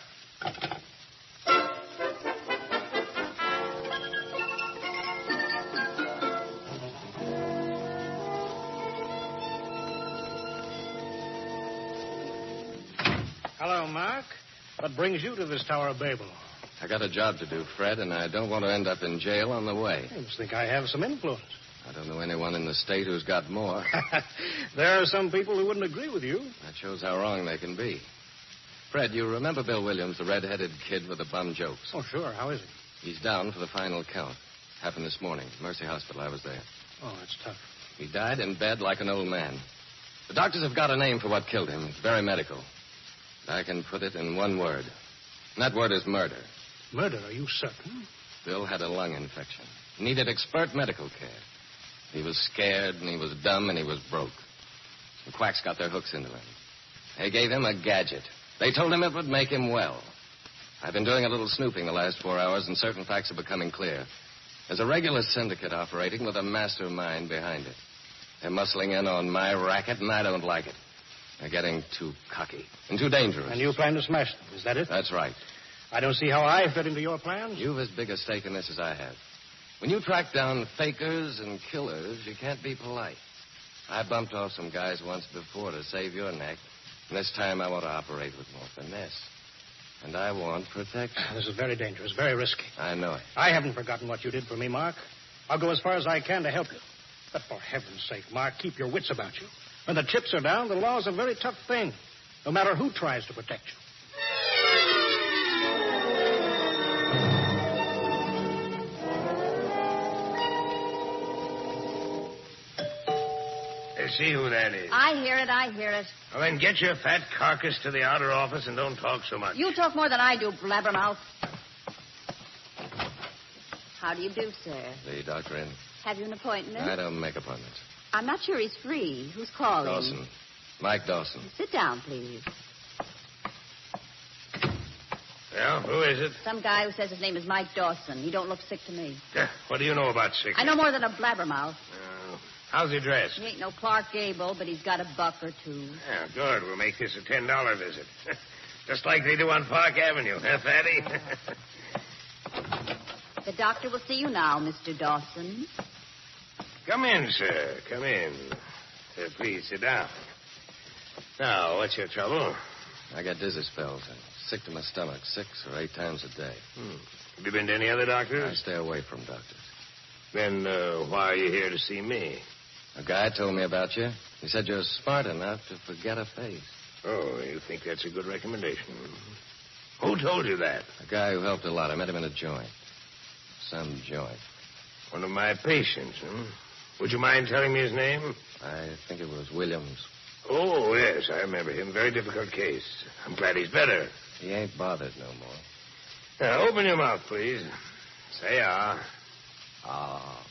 Hello, Mark. What brings you to this Tower of Babel? I got a job to do, Fred, and I don't want to end up in jail on the way. I just think I have some influence. I don't know anyone in the state who's got more. There are some people who wouldn't agree with you. That shows how wrong they can be. Fred, you remember Bill Williams, the red-headed kid with the bum jokes? Oh, sure. How is he? He's down for the final count. Happened this morning. Mercy Hospital. I was there. Oh, that's tough. He died in bed like an old man. The doctors have got a name for what killed him. It's very medical. I can put it in one word. And that word is murder. Murder? Are you certain? Bill had a lung infection. Needed expert medical care. He was scared, and he was dumb, and he was broke. The quacks got their hooks into him. They gave him a gadget. They told him it would make him well. I've been doing a little snooping the last 4 hours, and certain facts are becoming clear. There's a regular syndicate operating with a mastermind behind it. They're muscling in on my racket, and I don't like it. They're getting too cocky and too dangerous. And you plan to smash them, is that it? That's right. I don't see how I fit into your plans. You've as big a stake in this as I have. When you track down fakers and killers, you can't be polite. I bumped off some guys once before to save your neck, and this time I want to operate with more finesse. And I want protection. This is very dangerous, very risky. I know it. I haven't forgotten what you did for me, Mark. I'll go as far as I can to help you. But for heaven's sake, Mark, keep your wits about you. When the chips are down, the law's a very tough thing, no matter who tries to protect you. See who that is. I hear it. Well, then get your fat carcass to the outer office and don't talk so much. You talk more than I do, blabbermouth. How do you do, sir? The doctor in? Have you an appointment? I don't make appointments. I'm not sure he's free. Who's calling? Dawson. Mike Dawson. Sit down, please. Well, who is it? Some guy who says his name is Mike Dawson. He don't look sick to me. What do you know about sickness? I know more than a blabbermouth. How's he dressed? He ain't no Clark Gable, but he's got a buck or two. Yeah, good. We'll make this a $10 visit. Just like they do on Park Avenue, huh, Fatty? The doctor will see you now, Mr. Dawson. Come in, sir. Come in. Please, sit down. Now, what's your trouble? I got dizzy spells and sick to my stomach 6 or 8 times a day. Have you been to any other doctors? I stay away from doctors. Then why are you here to see me? A guy told me about you. He said you're smart enough to forget a face. Oh, you think that's a good recommendation? Who told you that? A guy who helped a lot. I met him in a joint. Some joint. One of my patients, huh? Would you mind telling me his name? I think it was Williams. Oh, yes, I remember him. Very difficult case. I'm glad he's better. He ain't bothered no more. Now, open your mouth, please. Say ah. Ah.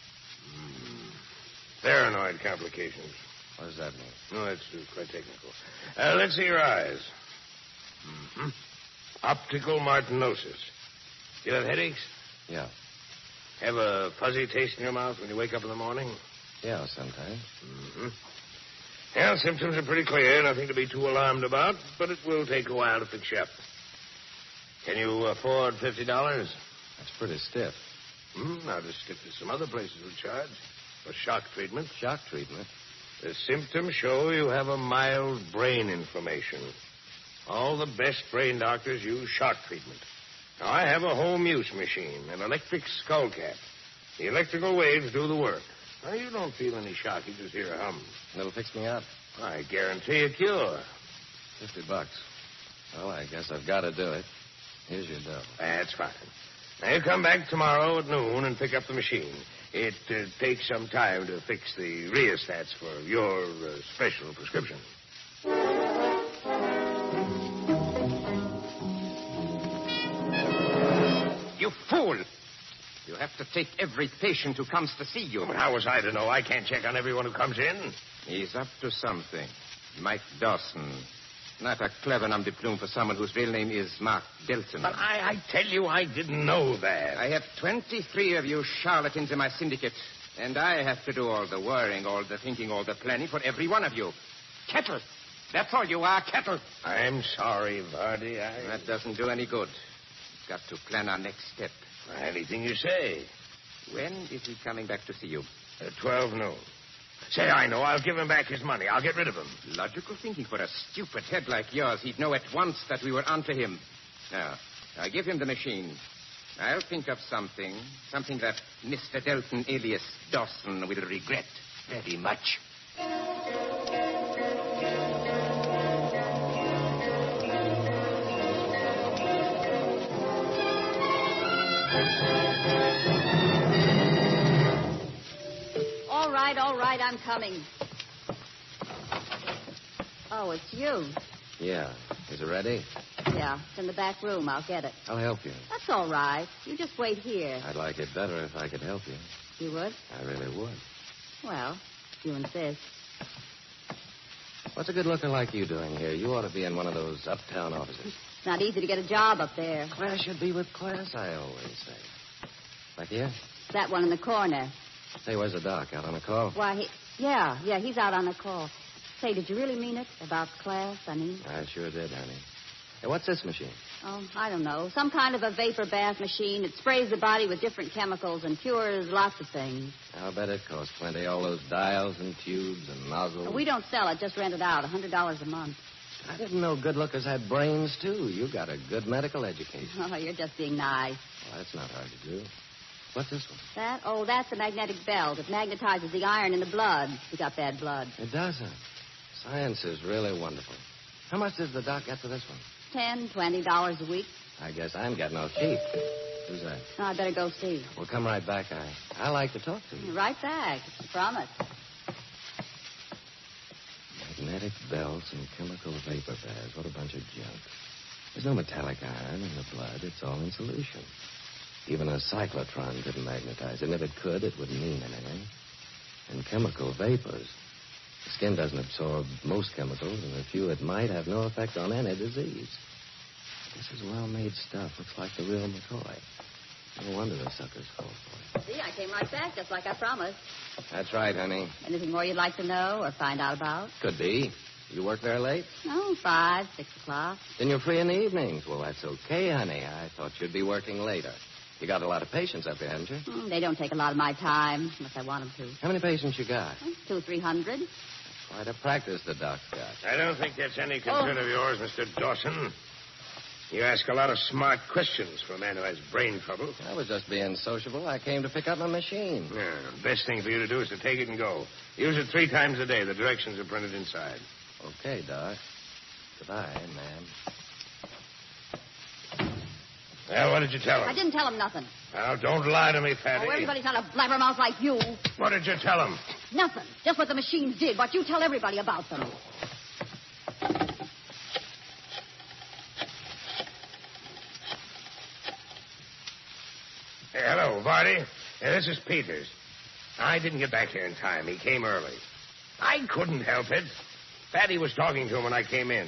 Paranoid complications. What does that mean? No, that's quite technical. Let's see your eyes. Mm-hmm. Optical martinosis. You have headaches? Yeah. Have a fuzzy taste in your mouth when you wake up in the morning? Yeah, sometimes. Mm-hmm. Well, symptoms are pretty clear. Nothing to be too alarmed about, but it will take a while to fix you up. Can you afford $50? That's pretty stiff. Not as stiff as some other places would charge. For shock treatment. Shock treatment? The symptoms show you have a mild brain inflammation. All the best brain doctors use shock treatment. Now, I have a home use machine, an electric skull cap. The electrical waves do the work. Now, you don't feel any shock. You just hear a hum. It'll fix me up. I guarantee a cure. $50. Well, I guess I've got to do it. Here's your dough. That's fine. Now, you come back tomorrow at noon and pick up the machine. It takes some time to fix the rheostats for your special prescription. You fool! You have to take every patient who comes to see you. Well, how was I to know? I can't check on everyone who comes in. He's up to something. Mike Dawson. Not a clever nom de plume for someone whose real name is Mark Delton. But I tell you, I didn't know that. I have 23 of you charlatans in my syndicate, and I have to do all the worrying, all the thinking, all the planning for every one of you. Cattle. That's all you are, cattle. I'm sorry, Vardy. That doesn't do any good. We've got to plan our next step. Anything you say. When is he coming back to see you? At 12 noon. Say, I know. I'll give him back his money. I'll get rid of him. Logical thinking for a stupid head like yours. He'd know at once that we were onto him. Now, I give him the machine. I'll think of something that Mr. Delton alias Dawson will regret very much. All right, I'm coming. Oh, it's you. Yeah. Is it ready? Yeah, it's in the back room. I'll get it. I'll help you. That's all right. You just wait here. I'd like it better if I could help you. You would? I really would. Well, if you insist. What's a good looker like you doing here? You ought to be in one of those uptown offices. It's not easy to get a job up there. Class should be with class, I always say. Back here? That one in the corner. Hey, where's the doc? Out on a call? Why, yeah, he's out on a call. Say, did you really mean it about class, I mean? I sure did, honey. Hey, what's this machine? Oh, I don't know. Some kind of a vapor bath machine. It sprays the body with different chemicals and cures lots of things. I'll bet it costs plenty. All those dials and tubes and nozzles. We don't sell it. Just rent it out. $100 a month. I didn't know good lookers had brains, too. You got a good medical education. Oh, you're just being nice. Well, that's not hard to do. What's this one? That? Oh, that's a magnetic belt. It magnetizes the iron in the blood. You got bad blood. It doesn't. Science is really wonderful. How much does the doc get for this one? $10, $20 a week. I guess I'm getting off cheap. Who's that? No, I better go see. Well, come right back. I like to talk to you. Right back. It's a promise. Magnetic belts and chemical vapor baths. What a bunch of junk. There's no metallic iron in the blood. It's all in solution. Even a cyclotron couldn't magnetize it. And if it could, it wouldn't mean anything. And chemical vapors. The skin doesn't absorb most chemicals, and the few it might have no effect on any disease. This is well-made stuff. Looks like the real McCoy. No wonder the suckers fall for it. See, I came right back, just like I promised. That's right, honey. Anything more you'd like to know or find out about? Could be. You work there late? Oh, 5, 6 o'clock. Then you're free in the evenings. Well, that's okay, honey. I thought you'd be working later. You got a lot of patients up there, haven't you? They don't take a lot of my time, unless I want them to. How many patients you got? 200 or 300. Quite a practice the doc's got. I don't think that's any concern of yours, Mr. Dawson. You ask a lot of smart questions for a man who has brain trouble. I was just being sociable. I came to pick up my machine. Yeah, the best thing for you to do is to take it and go. Use it 3 times a day. The directions are printed inside. Okay, Doc. Goodbye, ma'am. Well, what did you tell him? I didn't tell him nothing. Now, don't lie to me, Fatty. Oh, everybody's not a blabbermouth like you. What did you tell him? Nothing. Just what the machines did, what you tell everybody about them. Hey, hello, Vardy. This is Peters. I didn't get back here in time. He came early. I couldn't help it. Fatty was talking to him when I came in.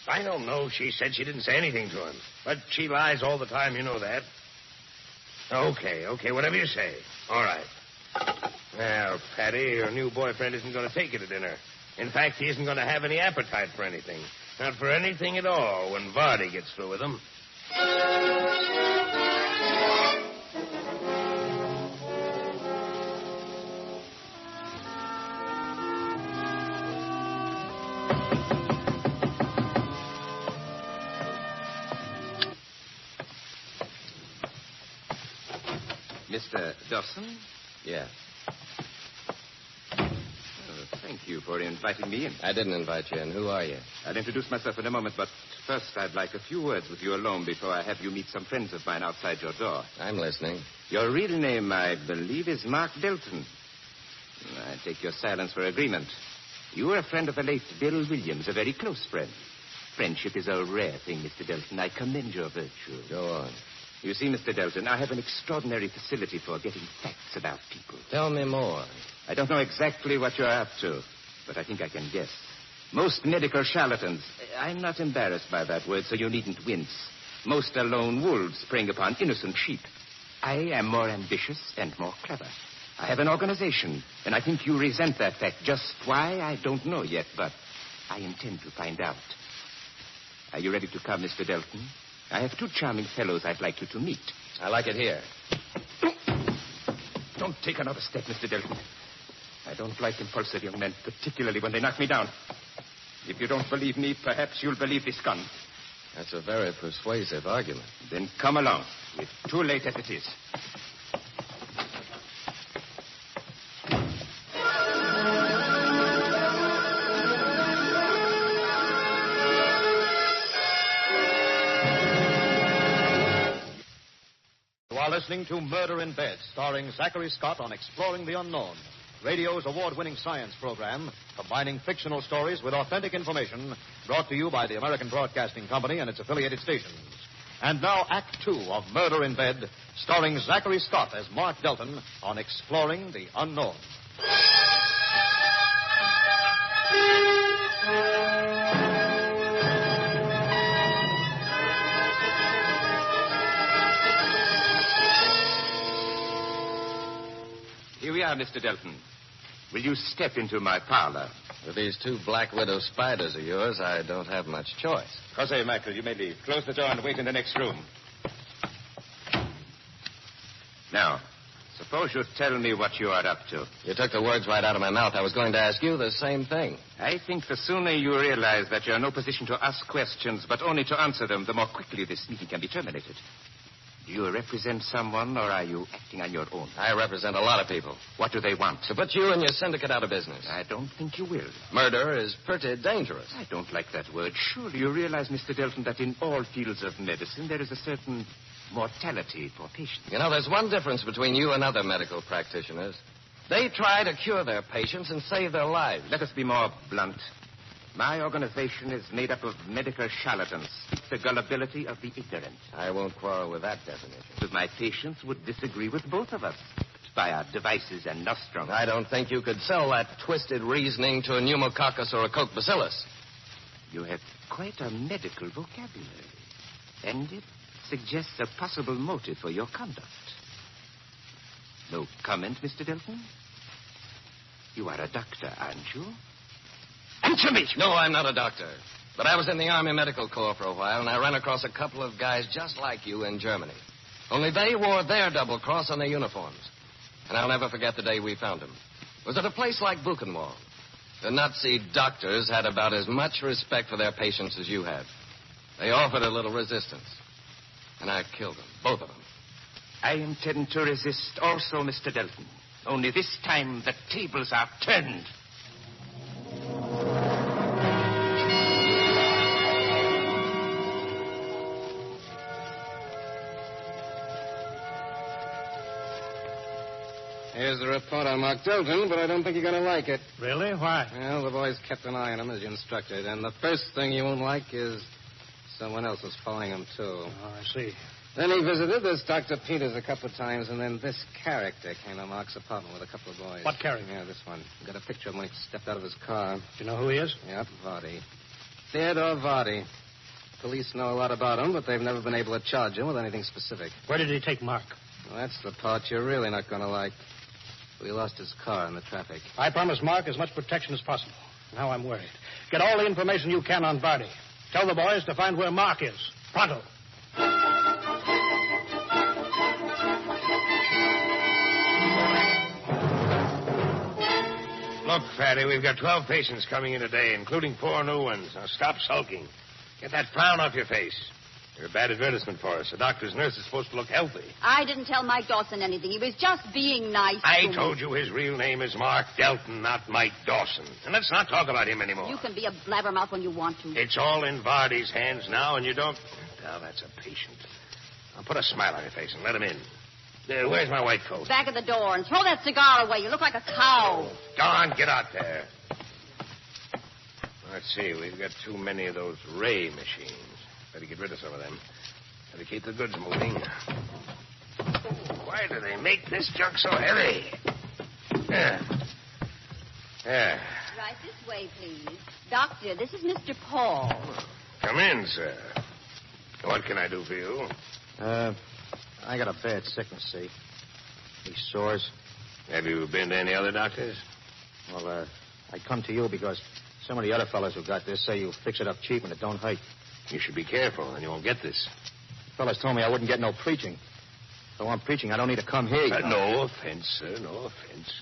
I don't know. She said she didn't say anything to him. But she lies all the time, you know that. Okay, whatever you say. All right. Well, Fatty, your new boyfriend isn't going to take you to dinner. In fact, he isn't going to have any appetite for anything. Not for anything at all when Vardy gets through with him. Mr. Dawson? Yes. Thank you for inviting me in. I didn't invite you in. Who are you? I'll introduce myself in a moment, but first I'd like a few words with you alone before I have you meet some friends of mine outside your door. I'm listening. Your real name, I believe, is Mark Delton. I take your silence for agreement. You were a friend of the late Bill Williams, a very close friend. Friendship is a rare thing, Mr. Delton. I commend your virtue. Go on. You see, Mr. Delton, I have an extraordinary facility for getting facts about people. Tell me more. I don't know exactly what you're up to, but I think I can guess. Most medical charlatans, I'm not embarrassed by that word, so you needn't wince. Most are lone wolves preying upon innocent sheep. I am more ambitious and more clever. I have an organization, and I think you resent that fact. Just why, I don't know yet, but I intend to find out. Are you ready to come, Mr. Delton? I have 2 charming fellows I'd like you to meet. I like it here. Don't take another step, Mr. Delton. I don't like impulsive young men, particularly when they knock me down. If you don't believe me, perhaps you'll believe this gun. That's a very persuasive argument. Then come along. It's too late as it is. Listening to Murder in Bed, starring Zachary Scott on Exploring the Unknown, radio's award-winning science program, combining fictional stories with authentic information, brought to you by the American Broadcasting Company and its affiliated stations. And now, Act 2 of Murder in Bed, starring Zachary Scott as Mark Delton on Exploring the Unknown. Here we are, Mr. Delton. Will you step into my parlor? With these 2 Black Widow spiders of yours, I don't have much choice. Jose, Michael, you may leave. Close the door and wait in the next room. Now, suppose you tell me what you are up to. You took the words right out of my mouth. I was going to ask you the same thing. I think the sooner you realize that you're in no position to ask questions, but only to answer them, the more quickly this meeting can be terminated. Do you represent someone, or are you acting on your own? I represent a lot of people. What do they want? To put you and your syndicate out of business. I don't think you will. Murder is pretty dangerous. I don't like that word. Surely you realize, Mr. Delton, that in all fields of medicine there is a certain mortality for patients. You know, there's one difference between you and other medical practitioners. They try to cure their patients and save their lives. Let us be more blunt. My organization is made up of medical charlatans, the gullibility of the ignorant. I won't quarrel with that definition. But my patients would disagree with both of us by our devices and nostrums. I don't think you could sell that twisted reasoning to a pneumococcus or a coke bacillus. You have quite a medical vocabulary, and it suggests a possible motive for your conduct. No comment, Mr. Delton? You are a doctor, aren't you? Answer me! No, I'm not a doctor. But I was in the Army Medical Corps for a while, and I ran across a couple of guys just like you in Germany. Only they wore their double cross on their uniforms. And I'll never forget the day we found them. It was at a place like Buchenwald. The Nazi doctors had about as much respect for their patients as you had. They offered a little resistance. And I killed them, both of them. I intend to resist also, Mr. Delton. Only this time the tables are turned. Here's the report on Mark Delton, but I don't think you're going to like it. Really? Why? Well, the boys kept an eye on him as you instructed, and the first thing you won't like is someone else is following him, too. Oh, I see. Then he visited this Dr. Peters a couple of times, and then this character came to Mark's apartment with a couple of boys. What character? Yeah, this one. Got a picture of him when he stepped out of his car. Do you know who he is? Yep, Vardy. Theodore Vardy. Police know a lot about him, but they've never been able to charge him with anything specific. Where did he take Mark? Well, that's the part you're really not going to like. We lost his car in the traffic. I promised Mark as much protection as possible. Now I'm worried. Get all the information you can on Vardy. Tell the boys to find where Mark is. Pronto. Look, Fatty, we've got 12 patients coming in today, including 4 new ones. Now, stop sulking. Get that frown off your face. You're a bad advertisement for us. A doctor's nurse is supposed to look healthy. I didn't tell Mike Dawson anything. He was just being nice I to told me. you his real name is Mark Delton, not Mike Dawson. And let's not talk about him anymore. You can be a blabbermouth when you want to. It's all in Vardy's hands now, and you don't... Now, that's a patient. Now, put a smile on your face and let him in. Where's my white coat? Back at the door and throw that cigar away. You look like a cow. Go on, get out there. Let's see, we've got too many of those ray machines. Better get rid of some of them. Better keep the goods moving. Why do they make this junk so heavy? There. Right this way, please. Doctor, this is Mr. Paul. Come in, sir. What can I do for you? I got a bad sickness, see. These sores. Have you been to any other doctors? Well, I come to you because some of the other fellas who got this say you fix it up cheap and it don't hurt. You should be careful, and you won't get this. Fellas told me I wouldn't get no preaching. If I want preaching, I don't need to come here. No offense, sir, no offense.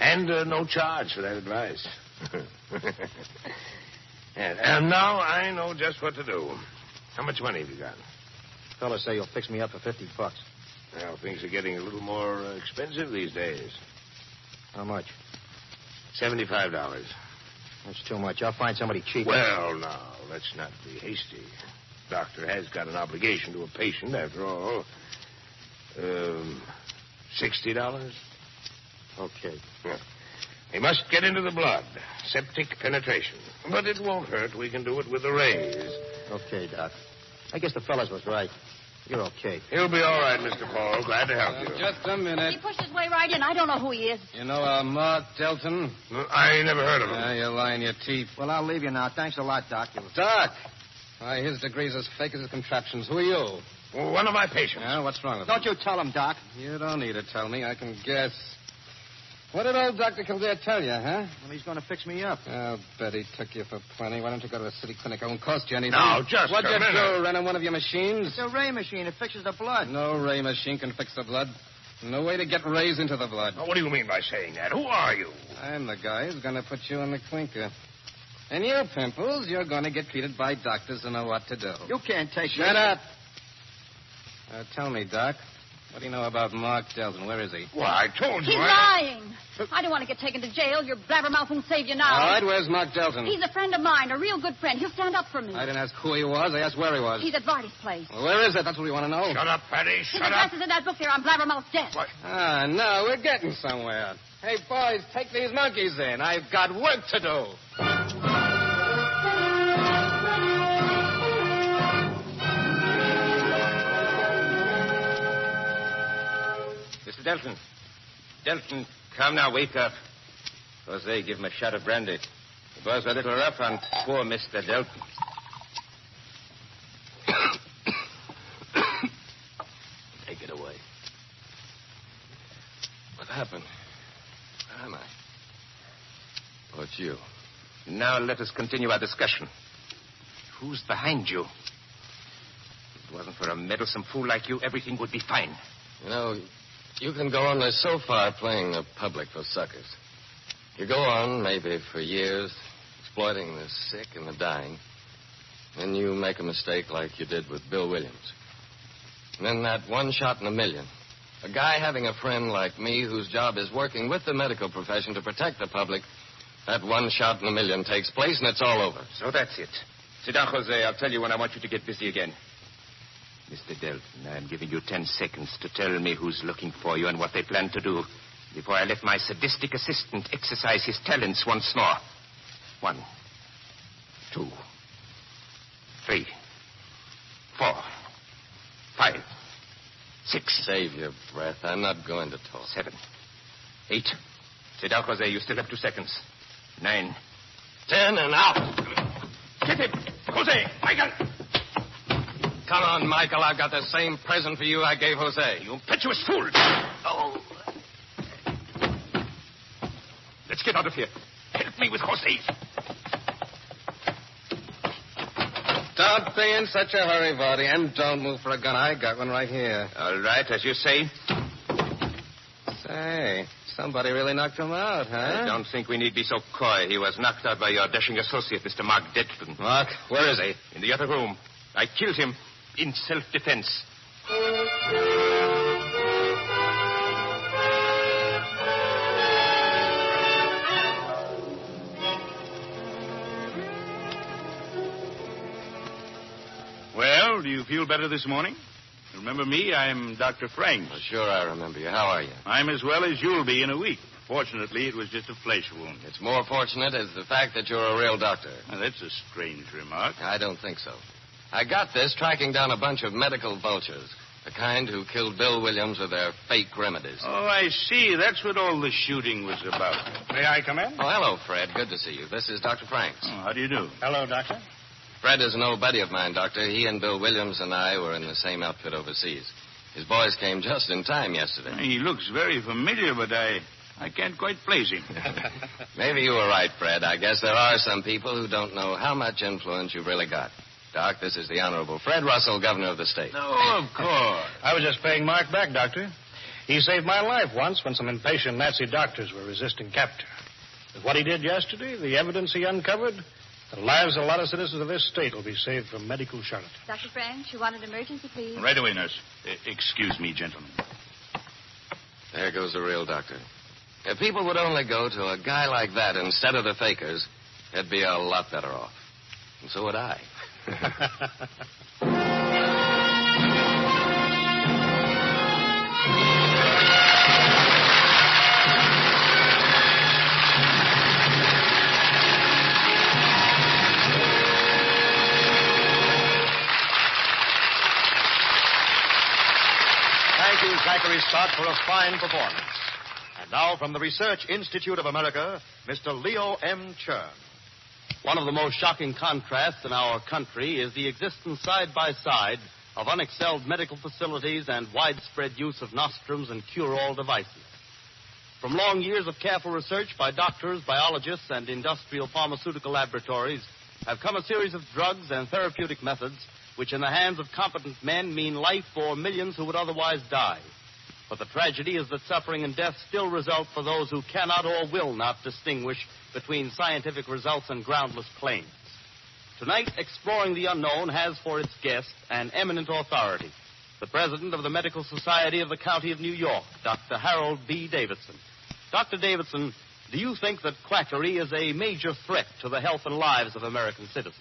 And no charge for that advice. And now I know just what to do. How much money have you got? Fellas say you'll fix me up for $50. Well, things are getting a little more expensive these days. How much? $75. That's too much. I'll find somebody cheap. Well, now, let's not be hasty. Doctor has got an obligation to a patient, after all. $60? Okay. Yeah. He must get into the blood. Septic penetration. But it won't hurt. We can do it with the rays. Okay, Doc. I guess the fellas was right. You're okay. He'll be all right, Mr. Paul. Glad to help you. Just a minute. He pushed his way right in. I don't know who he is. You know Mark Delton? I never heard of him. You're lying your teeth. Well, I'll leave you now. Thanks a lot, Doc. Doc! Why, his degree's as fake as his contraptions. Who are you? Well, one of my patients. Yeah, what's wrong with Don't you tell him, Doc. You don't need to tell me. I can guess. What did old Dr. Kildare tell you, huh? Well, he's going to fix me up. I'll bet he took you for plenty. Why don't you go to the city clinic? It won't cost you anything. Now, just What'd a you minute. do, running one of your machines? It's a ray machine. It fixes the blood. No ray machine can fix the blood. No way to get rays into the blood. Now, what do you mean by saying that? Who are you? I'm the guy who's going to put you in the clinker. And you, Pimples, you're going to get treated by doctors who know what to do. You can't take Shut up. Tell me, Doc, what do you know about Mark Delton? Where is he? Well, I told you. He's lying. I don't want to get taken to jail. Your blabbermouth won't save you now. All right, where's Mark Delton? He's a friend of mine, a real good friend. He'll stand up for me. I didn't ask who he was. I asked where he was. He's at Vardy's place. Well, where is it? That's what we want to know. Shut up, Patty. His Shut up. address is in that book there on Blabbermouth's desk. What? No, we're getting somewhere. Hey, boys, take these monkeys in. I've got work to do. Mr. Delton. Delton, come now, wake up. Jose, give him a shot of brandy. It was a little rough on poor Mr. Delton. Take it away. What happened? Where am I? Oh, it's you. Now let us continue our discussion. Who's behind you? If it wasn't for a meddlesome fool like you, everything would be fine. You know, you can go on so far playing the public for suckers. You go on, maybe for years, exploiting the sick and the dying. Then you make a mistake like you did with Bill Williams. And then that one shot in a million. A guy having a friend like me whose job is working with the medical profession to protect the public, that one shot in a million takes place and it's all over. So that's it. Sit down, Jose. I'll tell you when I want you to get busy again. Mr. Delton, I'm giving you 10 seconds to tell me who's looking for you and what they plan to do before I let my sadistic assistant exercise his talents once more. 1, 2, 3, 4, 5, 6. Save your breath. I'm not going to talk. 7, 8. Sit down, Jose. You still have 2 seconds. 9, 10, and out. Get him! Jose, Michael! Come on, Michael. I've got the same present for you I gave Jose. You impetuous fool! Oh. Let's get out of here. Help me with Jose. Don't be in such a hurry, Vardy, and don't move for a gun. I got one right here. All right, as you say. Say, somebody really knocked him out, huh? I don't think we need be so coy. He was knocked out by your dashing associate, Mr. Mark Delton. Mark? Where is he? In the other room. I killed him in self-defense. Well, do you feel better this morning? Remember me? I'm Dr. Franks. Oh, sure, I remember you. How are you? I'm as well as you'll be in a week. Fortunately, it was just a flesh wound. It's more fortunate as the fact that you're a real doctor. Now, that's a strange remark. I don't think so. I got this tracking down a bunch of medical vultures, the kind who killed Bill Williams with their fake remedies. Oh, I see. That's what all the shooting was about. May I come in? Oh, hello, Fred. Good to see you. This is Dr. Franks. Oh, how do you do? Hello, Doctor. Fred is an old buddy of mine, Doctor. He and Bill Williams and I were in the same outfit overseas. His boys came just in time yesterday. He looks very familiar, but I can't quite place him. Maybe you were right, Fred. I guess there are some people who don't know how much influence you've really got. Doc, this is the Honorable Fred Russell, Governor of the state. Oh, of course. I was just paying Mark back, Doctor. He saved my life once when some impatient Nazi doctors were resisting capture. With what he did yesterday, the evidence he uncovered, the lives of a lot of citizens of this state will be saved from medical charlatans. Dr. Franks, you want an emergency, please? Right away, nurse. Excuse me, gentlemen. There goes the real doctor. If people would only go to a guy like that instead of the fakers, they'd be a lot better off. And so would I. Thank you, Zachary Scott, for a fine performance. And now, from the Research Institute of America, Mr. Leo M. Chern. One of the most shocking contrasts in our country is the existence side by side of unexcelled medical facilities and widespread use of nostrums and cure-all devices. From long years of careful research by doctors, biologists, and industrial pharmaceutical laboratories have come a series of drugs and therapeutic methods which in the hands of competent men mean life for millions who would otherwise die. But the tragedy is that suffering and death still result for those who cannot or will not distinguish between scientific results and groundless claims. Tonight, Exploring the Unknown has for its guest an eminent authority, the president of the Medical Society of the County of New York, Dr. Harold B. Davidson. Dr. Davidson, do you think that quackery is a major threat to the health and lives of American citizens?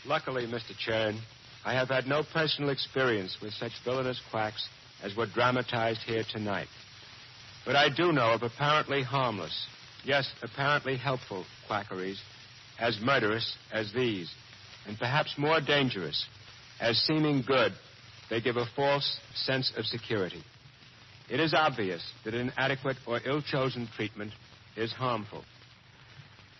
Luckily, Mr. Chern, I have had no personal experience with such villainous quacks as were dramatized here tonight. But I do know of apparently harmless, yes, apparently helpful quackeries as murderous as these, and perhaps more dangerous, as seeming good, they give a false sense of security. It is obvious that inadequate or ill-chosen treatment is harmful.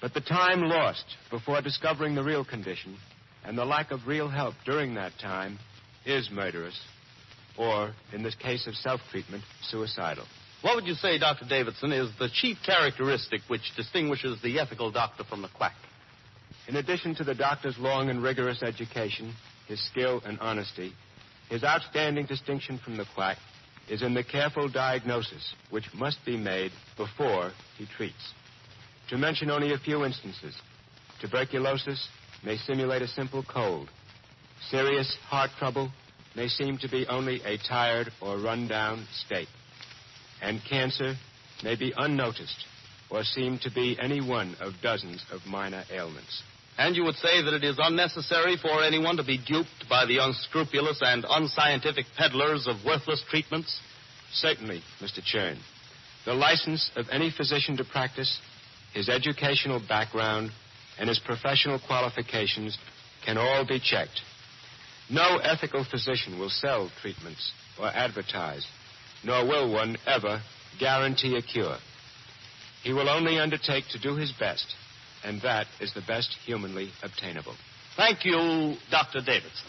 But the time lost before discovering the real condition and the lack of real help during that time is murderous, or, in this case of self-treatment, suicidal. What would you say, Dr. Davidson, is the chief characteristic which distinguishes the ethical doctor from the quack? In addition to the doctor's long and rigorous education, his skill and honesty, his outstanding distinction from the quack is in the careful diagnosis which must be made before he treats. To mention only a few instances, tuberculosis may simulate a simple cold. Serious heart trouble may seem to be only a tired or run-down state. And cancer may be unnoticed or seem to be any one of dozens of minor ailments. And you would say that it is unnecessary for anyone to be duped by the unscrupulous and unscientific peddlers of worthless treatments? Certainly, Mr. Chern. The license of any physician to practice, his educational background, and his professional qualifications can all be checked. No ethical physician will sell treatments or advertise, nor will one ever guarantee a cure. He will only undertake to do his best, and that is the best humanly obtainable. Thank you, Dr. Davidson.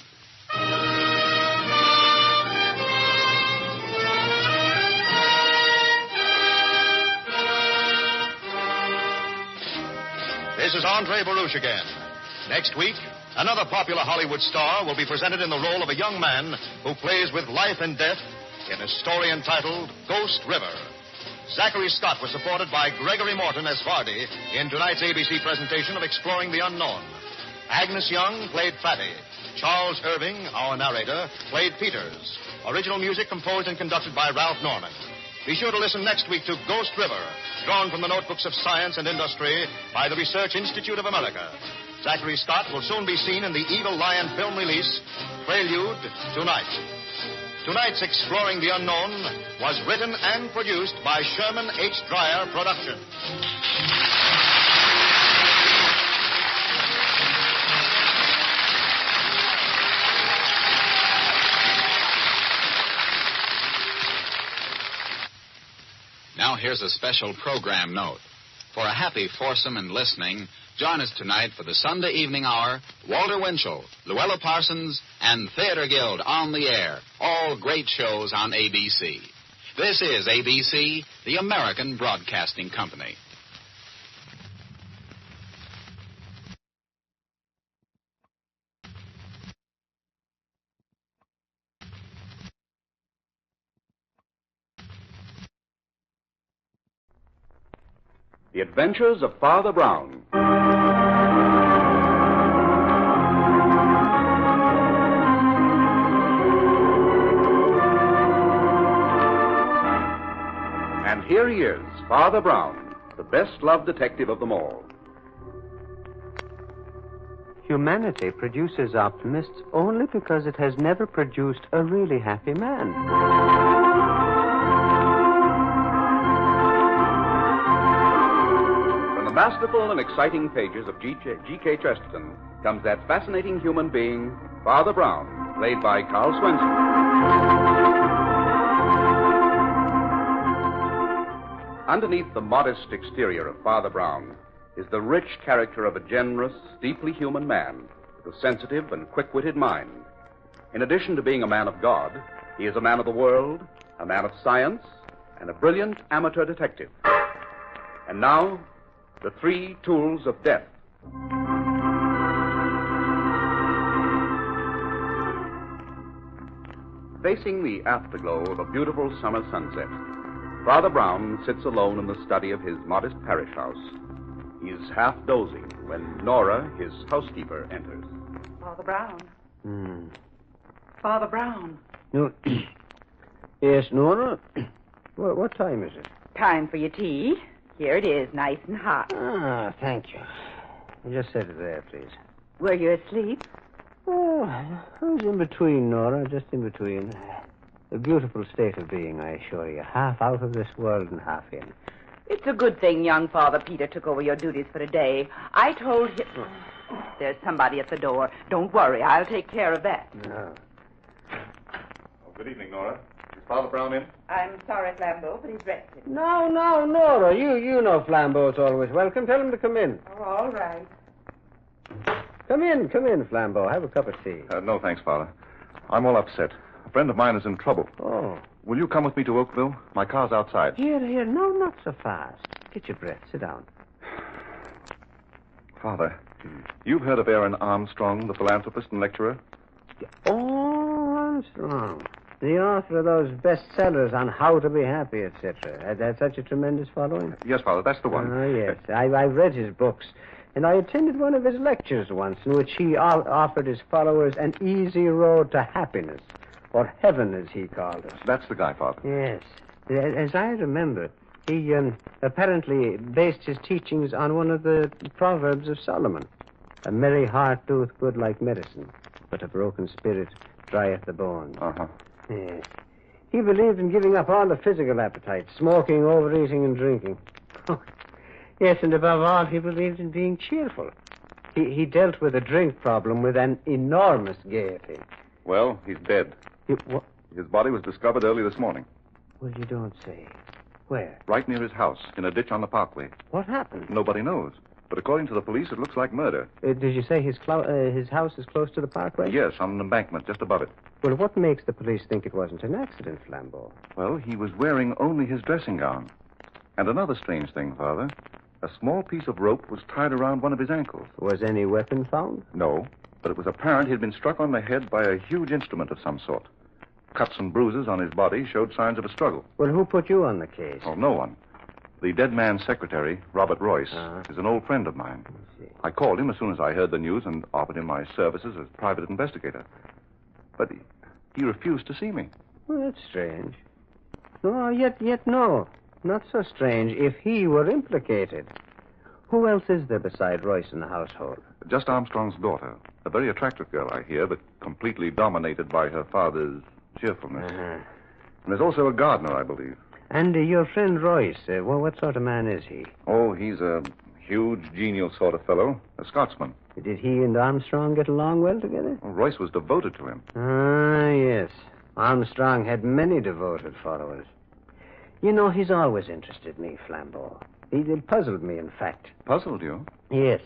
This is Andre Baruch again. Next week, another popular Hollywood star will be presented in the role of a young man who plays with life and death in a story entitled Ghost River. Zachary Scott was supported by Gregory Morton as Vardy in tonight's ABC presentation of Exploring the Unknown. Agnes Young played Fatty. Charles Irving, our narrator, played Peters. Original music composed and conducted by Ralph Norman. Be sure to listen next week to Ghost River, drawn from the notebooks of science and industry by the Research Institute of America. Zachary Scott will soon be seen in the Eagle Lion film release, Prelude Tonight. Tonight's Exploring the Unknown was written and produced by Sherman H. Dreyer Productions. Now here's a special program note. For a happy foursome and listening, join us tonight for the Sunday evening hour, Walter Winchell, Luella Parsons, and Theater Guild on the air. All great shows on ABC. This is ABC, the American Broadcasting Company. The Adventures of Father Brown. And here he is, Father Brown, the best-loved detective of them all. Humanity produces optimists only because it has never produced a really happy man. The masterful and exciting pages of G.K. Chesterton comes that fascinating human being, Father Brown, played by Carl Swenson. Underneath the modest exterior of Father Brown is the rich character of a generous, deeply human man with a sensitive and quick-witted mind. In addition to being a man of God, he is a man of the world, a man of science, and a brilliant amateur detective. And now, the three tools of death. Facing the afterglow of a beautiful summer sunset, Father Brown sits alone in the study of his modest parish house. He is half dozing when Nora, his housekeeper, enters. Father Brown. Father Brown. No. Yes, Nora? What time is it? Time for your tea. Here it is, nice and hot. Ah, thank you. Just set it there, please. Were you asleep? Oh, I was in between, Nora, just in between. A beautiful state of being, I assure you. Half out of this world and half in. It's a good thing young Father Peter took over your duties for today. I told him... There's somebody at the door. Don't worry, I'll take care of that. No. Oh, good evening, Nora. Is Father Brown in? I'm sorry, Flambeau, but he's rested. No, Nora. You know Flambeau's always welcome. Tell him to come in. Oh, all right. Come in, Flambeau. Have a cup of tea. No, thanks, Father. I'm all upset. A friend of mine is in trouble. Oh. Will you come with me to Oakville? My car's outside. Here. No, not so fast. Get your breath. Sit down. Father, you've heard of Aaron Armstrong, the philanthropist and lecturer? Oh, Armstrong. The author of those bestsellers on how to be happy, etc. Had that such a tremendous following? Yes, Father, that's the one. Oh, yes. I've read his books. And I attended one of his lectures once in which he offered his followers an easy road to happiness, or heaven, as he called it. That's the guy, Father. Yes. As I remember, he apparently based his teachings on one of the Proverbs of Solomon. A merry heart doeth good like medicine, but a broken spirit drieth the bones. Uh-huh. Yes. He believed in giving up all the physical appetites, smoking, overeating, and drinking. Yes, and above all, he believed in being cheerful. He dealt with the drink problem with an enormous gaiety. Well, he's dead. What? His body was discovered early this morning. Well, you don't say. Where? Right near his house, in a ditch on the parkway. What happened? Nobody knows. But according to the police, it looks like murder. Did you say his house is close to the parkway? Yes, on an embankment just above it. Well, what makes the police think it wasn't an accident, Flambeau? Well, he was wearing only his dressing gown. And another strange thing, Father. A small piece of rope was tied around one of his ankles. Was any weapon found? No, but it was apparent he'd been struck on the head by a huge instrument of some sort. Cuts and bruises on his body showed signs of a struggle. Well, who put you on the case? Oh, no one. The dead man's secretary, Robert Royce, is an old friend of mine. I called him as soon as I heard the news and offered him my services as private investigator. But he refused to see me. Well, that's strange. No, yet no. Not so strange if he were implicated. Who else is there beside Royce in the household? Just Armstrong's daughter. A very attractive girl, I hear, but completely dominated by her father's cheerfulness. And there's also a gardener, I believe. And your friend Royce, what sort of man is he? Oh, he's a huge, genial sort of fellow. A Scotsman. Did he and Armstrong get along well together? Well, Royce was devoted to him. Ah, yes. Armstrong had many devoted followers. You know, he's always interested me, Flambeau. He puzzled me, in fact. Puzzled you? Yes.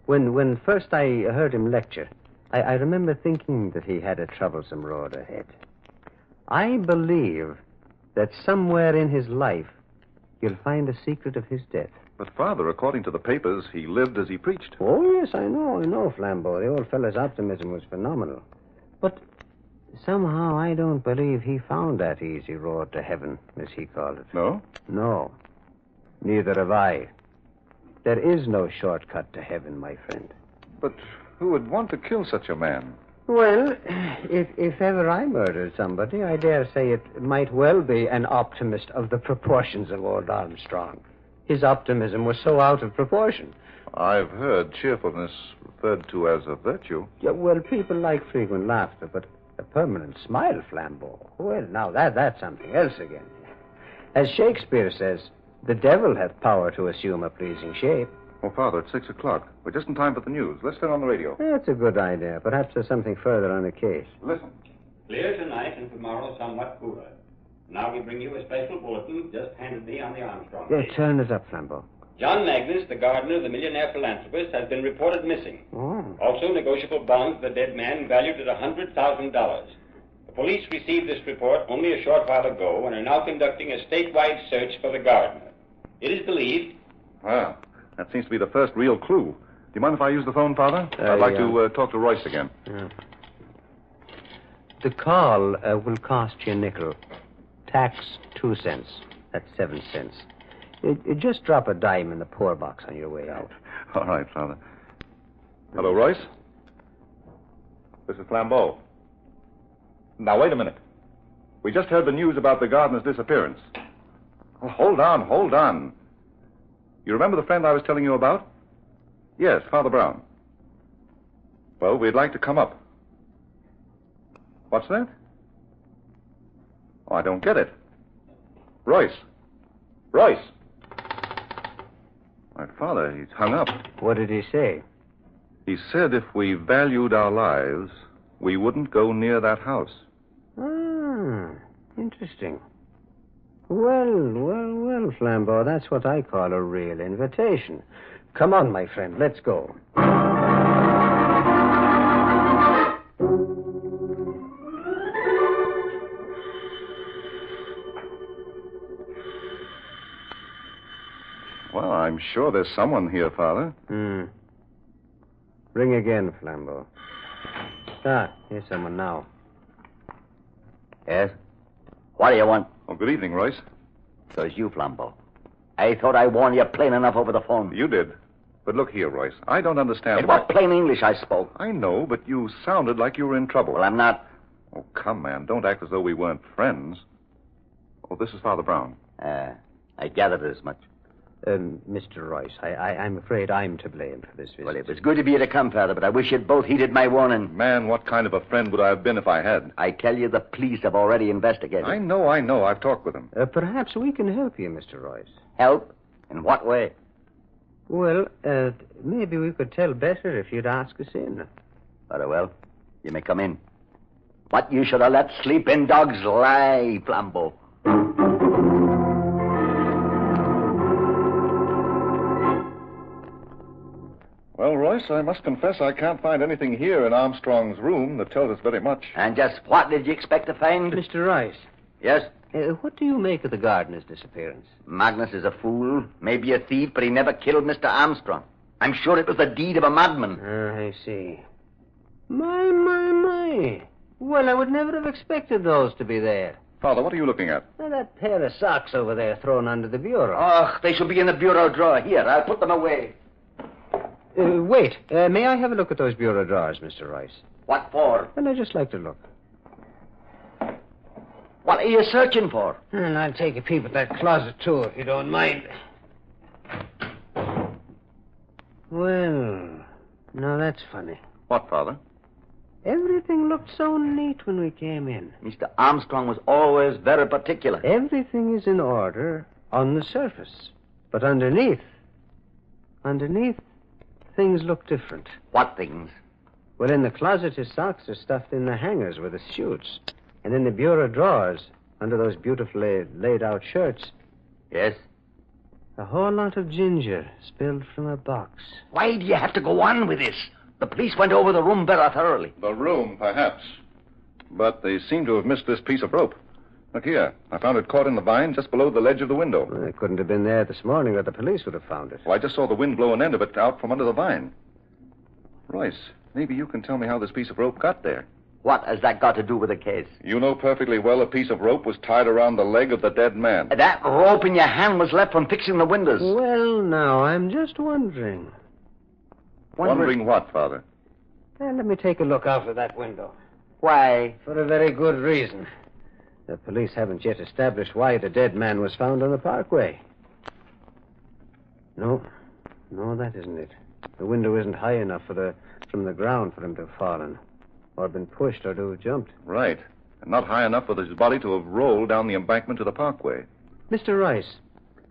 When first I heard him lecture, I remember thinking that he had a troublesome road ahead. I believe that somewhere in his life you'll find the secret of his death. But, Father, according to the papers, he lived as he preached. Oh, yes, I know, Flambeau. The old fellow's optimism was phenomenal. But somehow I don't believe he found that easy road to heaven, as he called it. No? No. Neither have I. There is no shortcut to heaven, my friend. But who would want to kill such a man? Well, if ever I murdered somebody, I dare say it might well be an optimist of the proportions of old Armstrong. His optimism was so out of proportion. I've heard cheerfulness referred to as a virtue. Yeah, well, people like frequent laughter, but a permanent smile, Flambeau. Well, now that's something else again. As Shakespeare says, the devil hath power to assume a pleasing shape. Oh, Father, it's 6 o'clock. We're just in time for the news. Let's turn on the radio. That's a good idea. Perhaps there's something further on the case. Listen. Clear tonight and tomorrow somewhat cooler. Now we bring you a special bulletin just handed me on the Armstrong case. Turn it up, Flambeau. John Magnus, the gardener, the millionaire philanthropist, has been reported missing. Oh. Also, negotiable bonds of the dead man valued at $100,000. The police received this report only a short while ago and are now conducting a statewide search for the gardener. It is believed... Well, that seems to be the first real clue. Do you mind if I use the phone, Father? I'd like to talk to Royce again. Yeah. The call will cost you a nickel. Tax 2 cents. That's 7 cents. Just drop a dime in the poor box on your way out. All right, Father. Hello, Royce? This is Flambeau. Now, wait a minute. We just heard the news about the gardener's disappearance. Oh, hold on. You remember the friend I was telling you about? Yes, Father Brown. Well, we'd like to come up. What's that? Oh, I don't get it. Royce! My father, he's hung up. What did he say? He said if we valued our lives, we wouldn't go near that house. Ah, interesting. Well, Flambeau, that's what I call a real invitation. Come on, my friend, let's go. Well, I'm sure there's someone here, Father. Ring again, Flambeau. Here's someone now. Yes? What do you want? Well, good evening, Royce. So it's you, Flambeau. I thought I warned you plain enough over the phone. You did. But look here, Royce. I don't understand It was plain English I spoke. I know, but you sounded like you were in trouble. Well, I'm not. Oh, come, man. Don't act as though we weren't friends. Oh, this is Father Brown. I gathered as much. Mr. Royce, I'm afraid I'm to blame for this visit. Well, it was good of you to come, Father, but I wish you'd both heeded my warning. Man, what kind of a friend would I have been if I had? I tell you, the police have already investigated. I know. I've talked with them. Perhaps we can help you, Mr. Royce. Help? In what way? Well, maybe we could tell better if you'd ask us in. Very well. You may come in. But you should have let sleeping dogs lie, Flambeau. Well, Royce, I must confess I can't find anything here in Armstrong's room that tells us very much. And just what did you expect to find? Mr. Royce. Yes? What do you make of the gardener's disappearance? Magnus is a fool, maybe a thief, but he never killed Mr. Armstrong. I'm sure it was the deed of a madman. I see. My. Well, I would never have expected those to be there. Father, what are you looking at? That pair of socks over there thrown under the bureau. Oh, they should be in the bureau drawer. Here, I'll put them away. Wait. May I have a look at those bureau drawers, Mr. Royce? What for? Well, I'd just like to look. What are you searching for? And I'll take a peep at that closet, too, if you don't mind. Well, now that's funny. What, Father? Everything looked so neat when we came in. Mr. Armstrong was always very particular. Everything is in order on the surface. But underneath, things look different. What things? Well, in the closet, his socks are stuffed in the hangers with his suits. And in the bureau drawers, under those beautifully laid-out shirts... Yes? A whole lot of ginger spilled from a box. Why do you have to go on with this? The police went over the room very thoroughly. The room, perhaps. But they seem to have missed this piece of rope. Look here. I found it caught in the vine just below the ledge of the window. Well, it couldn't have been there this morning, or the police would have found it. Well, I just saw the wind blow an end of it out from under the vine. Royce, maybe you can tell me how this piece of rope got there. What has that got to do with the case? You know perfectly well a piece of rope was tied around the leg of the dead man. That rope in your hand was left from fixing the windows. Well, now, I'm just wondering. Wondering what, Father? Well, let me take a look out of that window. Why? For a very good reason. The police haven't yet established why the dead man was found on the parkway. No, that isn't it. The window isn't high enough from the ground for him to have fallen. Or been pushed or to have jumped. Right. And not high enough for his body to have rolled down the embankment to the parkway. Mr. Rice,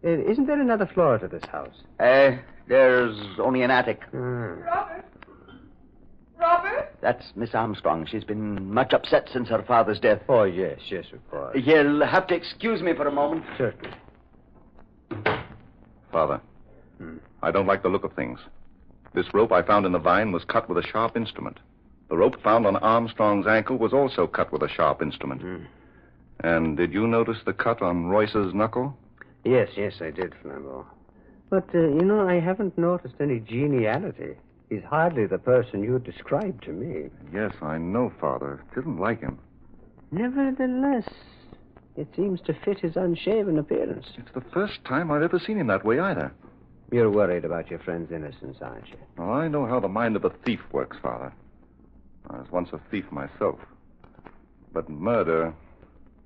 isn't there another floor to this house? There's only an attic. Robert? That's Miss Armstrong. She's been much upset since her father's death. Oh, yes, of course. You'll have to excuse me for a moment. Certainly. Father, I don't like the look of things. This rope I found in the vine was cut with a sharp instrument. The rope found on Armstrong's ankle was also cut with a sharp instrument. And did you notice the cut on Royce's knuckle? Yes, I did, Flambeau. But, I haven't noticed any geniality. He's hardly the person you described to me. Yes, I know, Father. Didn't like him. Nevertheless, it seems to fit his unshaven appearance. It's the first time I've ever seen him that way, either. You're worried about your friend's innocence, aren't you? Well, I know how the mind of a thief works, Father. I was once a thief myself. But murder...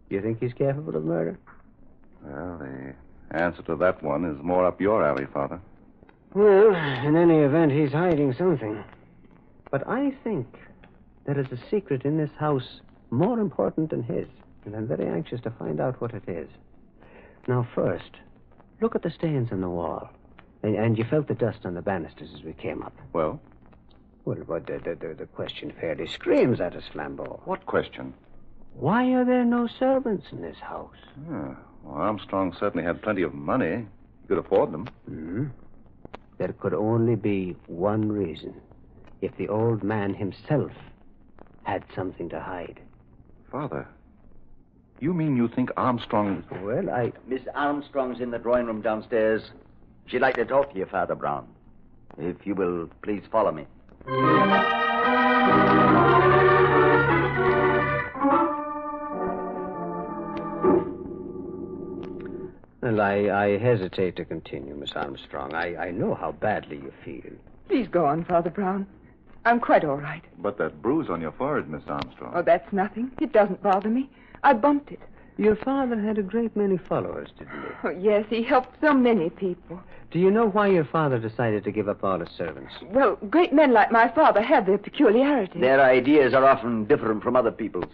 You think he's capable of murder? Well, the answer to that one is more up your alley, Father. Well, in any event, he's hiding something. But I think there is a secret in this house more important than his. And I'm very anxious to find out what it is. Now, first, look at the stains on the wall. And you felt the dust on the banisters as we came up. Well? Well, the question fairly screams at us, Flambeau. What question? Why are there no servants in this house? Well, Armstrong certainly had plenty of money. He could afford them. There could only be one reason. If the old man himself had something to hide. Father, you mean you think Armstrong... Well, Miss Armstrong's in the drawing room downstairs. She'd like to talk to you, Father Brown. If you will please follow me. Well, I hesitate to continue, Miss Armstrong. I know how badly you feel. Please go on, Father Brown. I'm quite all right. But that bruise on your forehead, Miss Armstrong. Oh, that's nothing. It doesn't bother me. I bumped it. Your father had a great many followers, didn't he? Oh, yes, he helped so many people. Do you know why your father decided to give up all his servants? Well, great men like my father have their peculiarities. Their ideas are often different from other people's.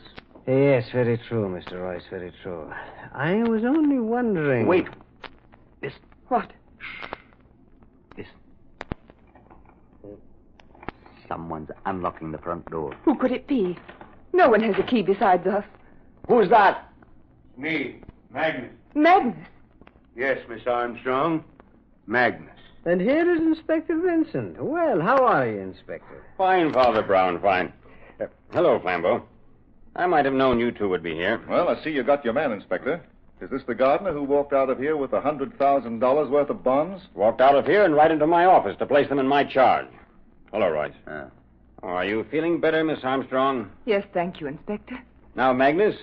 Yes, very true, Mr. Royce, very true. I was only wondering... Wait. Listen. What? Listen. Someone's unlocking the front door. Who could it be? No one has a key besides us. Who's that? Me, Magnus. Magnus? Yes, Miss Armstrong. Magnus. And here is Inspector Vincent. Well, how are you, Inspector? Fine, Father Brown, fine. Hello, Flambeau. I might have known you two would be here. Well, I see you got your man, Inspector. Is this the gardener who walked out of here with $100,000 worth of bonds? Walked out of here and right into my office to place them in my charge. Hello, Royce. Are you feeling better, Miss Armstrong? Yes, thank you, Inspector. Now, Magnus,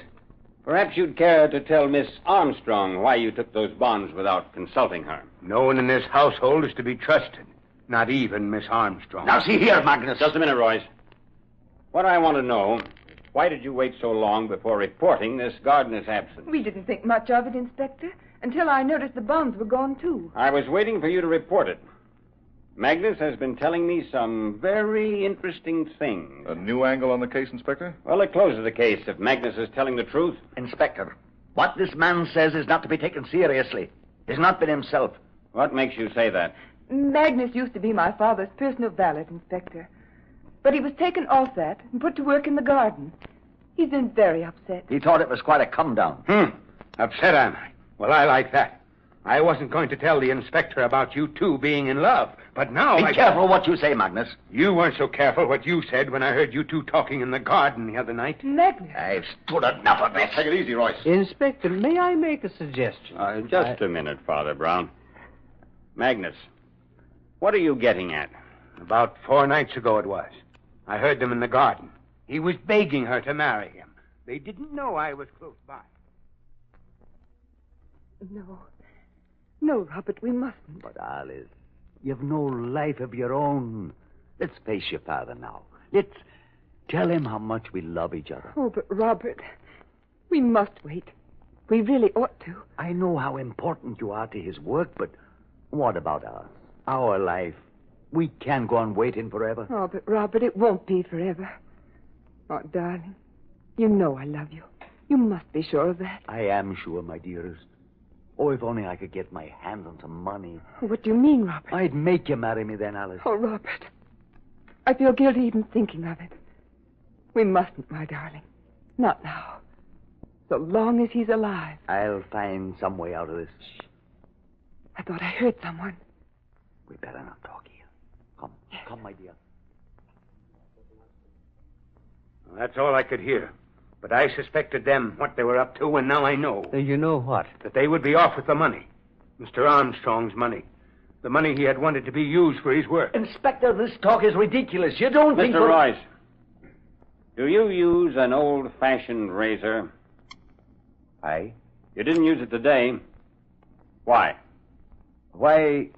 perhaps you'd care to tell Miss Armstrong why you took those bonds without consulting her. No one in this household is to be trusted. Not even Miss Armstrong. Now, see here, Magnus. Just a minute, Royce. What I want to know, why did you wait so long before reporting this gardener's absence? We didn't think much of it, Inspector, until I noticed the bonds were gone, too. I was waiting for you to report it. Magnus has been telling me some very interesting things. A new angle on the case, Inspector? Well, it closes the case if Magnus is telling the truth. Inspector, what this man says is not to be taken seriously. He's not been himself. What makes you say that? Magnus used to be my father's personal valet, Inspector. But he was taken off that and put to work in the garden. He's been very upset. He thought it was quite a come-down. Upset, am I? Well, I like that. I wasn't going to tell the inspector about you two being in love, but now Be careful what you say, Magnus. You weren't so careful what you said when I heard you two talking in the garden the other night. Magnus. I've stood enough of this. Take it easy, Royce. Inspector, may I make a suggestion? Just a minute, Father Brown. Magnus, what are you getting at? About 4 nights ago it was. I heard them in the garden. He was begging her to marry him. They didn't know I was close by. No, Robert, we mustn't. But, Alice, you've no life of your own. Let's face your father now. Let's tell him how much we love each other. Oh, but, Robert, we must wait. We really ought to. I know how important you are to his work, but what about us? Our life. We can't go on waiting forever. Oh, but, Robert, it won't be forever. Oh, darling, you know I love you. You must be sure of that. I am sure, my dearest. Oh, if only I could get my hands on some money. What do you mean, Robert? I'd make you marry me then, Alice. Oh, Robert, I feel guilty even thinking of it. We mustn't, my darling. Not now. So long as he's alive. I'll find some way out of this. Shh. I thought I heard someone. We better not talk here. Come, my dear. Well, that's all I could hear. But I suspected them what they were up to, and now I know. You know what? That they would be off with the money. Mr. Armstrong's money. The money he had wanted to be used for his work. Inspector, this talk is ridiculous. You don't think... Mr. Royce, do you use an old-fashioned razor? Aye. You didn't use it today. Why? Why,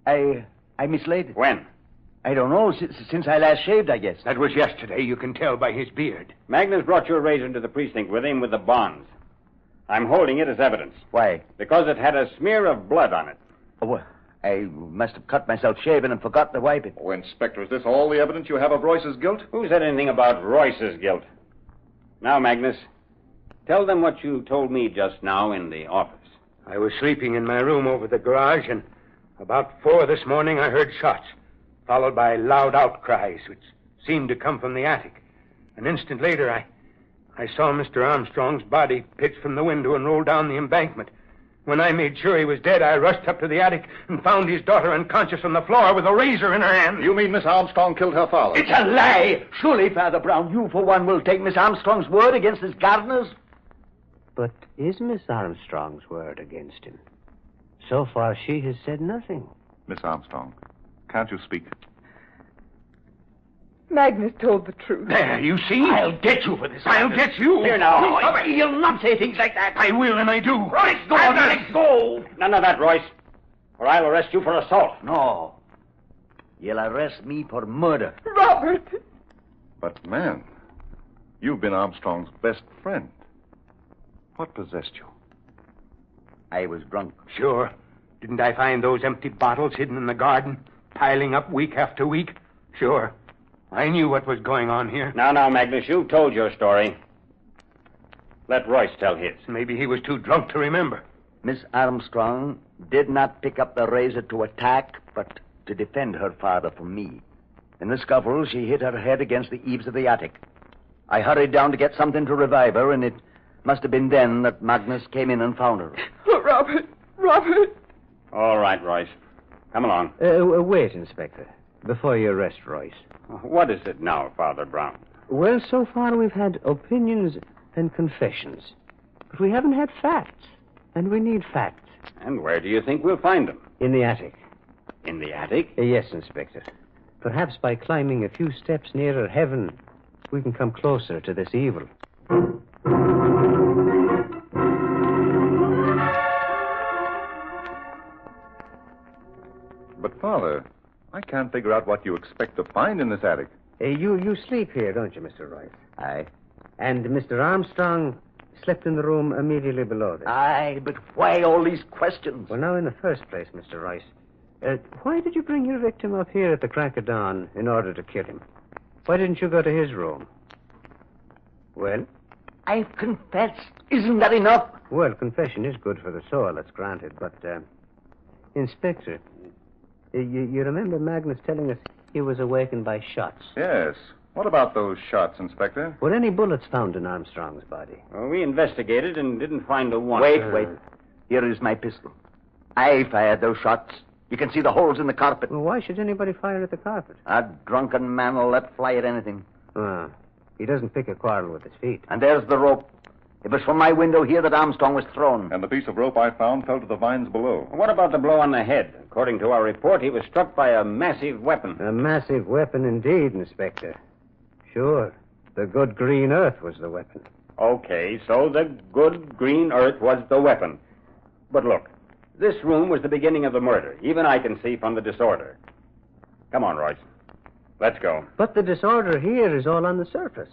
I mislaid. When? I don't know. Since I last shaved, I guess. That was yesterday. You can tell by his beard. Magnus brought your razor into the precinct with him with the bonds. I'm holding it as evidence. Why? Because it had a smear of blood on it. Oh, I must have cut myself shaving and forgot to wipe it. Oh, Inspector, is this all the evidence you have of Royce's guilt? Who said anything about Royce's guilt? Now, Magnus, tell them what you told me just now in the office. I was sleeping in my room over the garage, and about 4 this morning I heard shots, followed by loud outcries, which seemed to come from the attic. An instant later, I saw Mr. Armstrong's body pitched from the window and roll down the embankment. When I made sure he was dead, I rushed up to the attic and found his daughter unconscious on the floor with a razor in her hand. You mean Miss Armstrong killed her father? It's a lie! Surely, Father Brown, you for one will take Miss Armstrong's word against his gardener's? But is Miss Armstrong's word against him? So far, she has said nothing. Miss Armstrong, can't you speak? Magnus told the truth. There, you see? I'll get you for this. I'll get you. Here now. You'll not say things like that. I will, and I do. Royce, go on. Let go. None of that, Royce. Or I'll arrest you for assault. No. You'll arrest me for murder. Robert! But, man, you've been Armstrong's best friend. What possessed you? I was drunk. Sure. Didn't I find those empty bottles hidden in the garden, piling up week after week? Sure. I knew what was going on here. Now, Magnus, you've told your story. Let Royce tell his. Maybe he was too drunk to remember. Miss Armstrong did not pick up the razor to attack, but to defend her father from me. In the scuffle, she hit her head against the eaves of the attic. I hurried down to get something to revive her, and it must have been then that Magnus came in and found her. Oh, Robert! All right, Royce. Come along. Wait, Inspector, before you arrest Royce. What is it now, Father Brown? Well, so far we've had opinions and confessions. But we haven't had facts. And we need facts. And where do you think we'll find them? In the attic. In the attic? Yes, Inspector. Perhaps by climbing a few steps nearer heaven, we can come closer to this evil. But, Father, I can't figure out what you expect to find in this attic. You sleep here, don't you, Mr. Royce? Aye. And Mr. Armstrong slept in the room immediately below this. Aye, but why all these questions? Well, now, in the first place, Mr. Royce, why did you bring your victim up here at the crack of dawn in order to kill him? Why didn't you go to his room? Well? I've confessed. Isn't that enough? Well, confession is good for the soul, that's granted. But, Inspector, you remember Magnus telling us he was awakened by shots? Yes. What about those shots, Inspector? Were any bullets found in Armstrong's body? Well, we investigated and didn't find a one. Wait. Here is my pistol. I fired those shots. You can see the holes in the carpet. Well, why should anybody fire at the carpet? A drunken man will let fly at anything. He doesn't pick a quarrel with his feet. And there's the rope. It was from my window here that Armstrong was thrown. And the piece of rope I found fell to the vines below. What about the blow on the head? According to our report, he was struck by a massive weapon. A massive weapon indeed, Inspector. Sure. The good green earth was the weapon. Okay, so the good green earth was the weapon. But look, this room was the beginning of the murder. Even I can see from the disorder. Come on, Royce. Let's go. But the disorder here is all on the surface.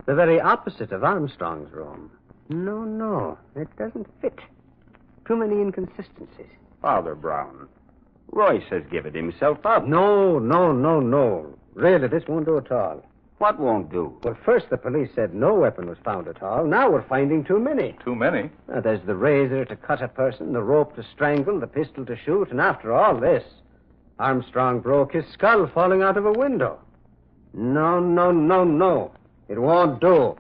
The very opposite of Armstrong's room. No, it doesn't fit. Too many inconsistencies. Father Brown, Royce has given himself up. No. Really, this won't do at all. What won't do? Well, first the police said no weapon was found at all. Now we're finding too many. Too many? Now, there's the razor to cut a person, the rope to strangle, the pistol to shoot, and after all this, Armstrong broke his skull falling out of a window. No. It won't do.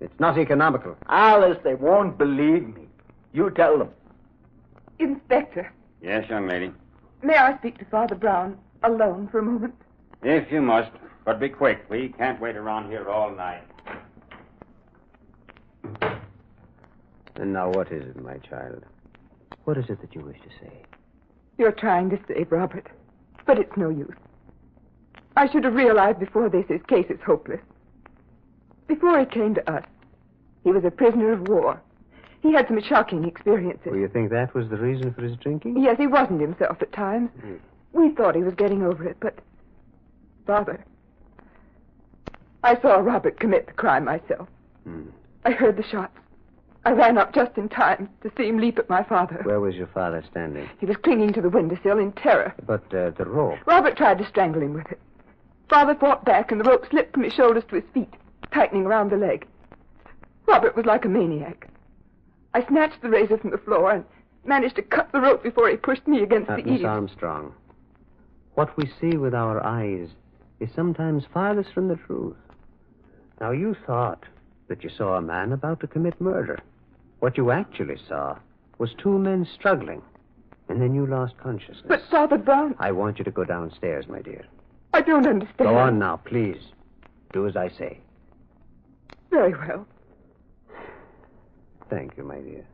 It's not economical. Alice, they won't believe me. You tell them. Inspector, Yes, young lady. may I speak to Father Brown alone for a moment? If you must, but be quick. We can't wait around here all night. And now what is it, my child? What is it that you wish to say? You're trying to save Robert, but it's no use. I should have realized before this his case is hopeless. Before he came to us, he was a prisoner of war. He had some shocking experiences. Well, you think that was the reason for his drinking? Yes, he wasn't himself at times. We thought he was getting over it, but... Father, I saw Robert commit the crime myself. I heard the shots. I ran up just in time to see him leap at my father. Where was your father standing? He was clinging to the windowsill in terror. But the rope. Robert tried to strangle him with it. Father fought back, and the rope slipped from his shoulders to his feet, tightening around the leg. Robert was like a maniac. I snatched the razor from the floor and managed to cut the rope before he pushed me against the Miss eaves. Armstrong, what we see with our eyes is sometimes farthest from the truth. Now, you thought that you saw a man about to commit murder. What you actually saw was two men struggling, and then you lost consciousness. But Father Brown... I want you to go downstairs, my dear. I don't understand. Go on now, please. Do as I say. Very well. Thank you, my dear.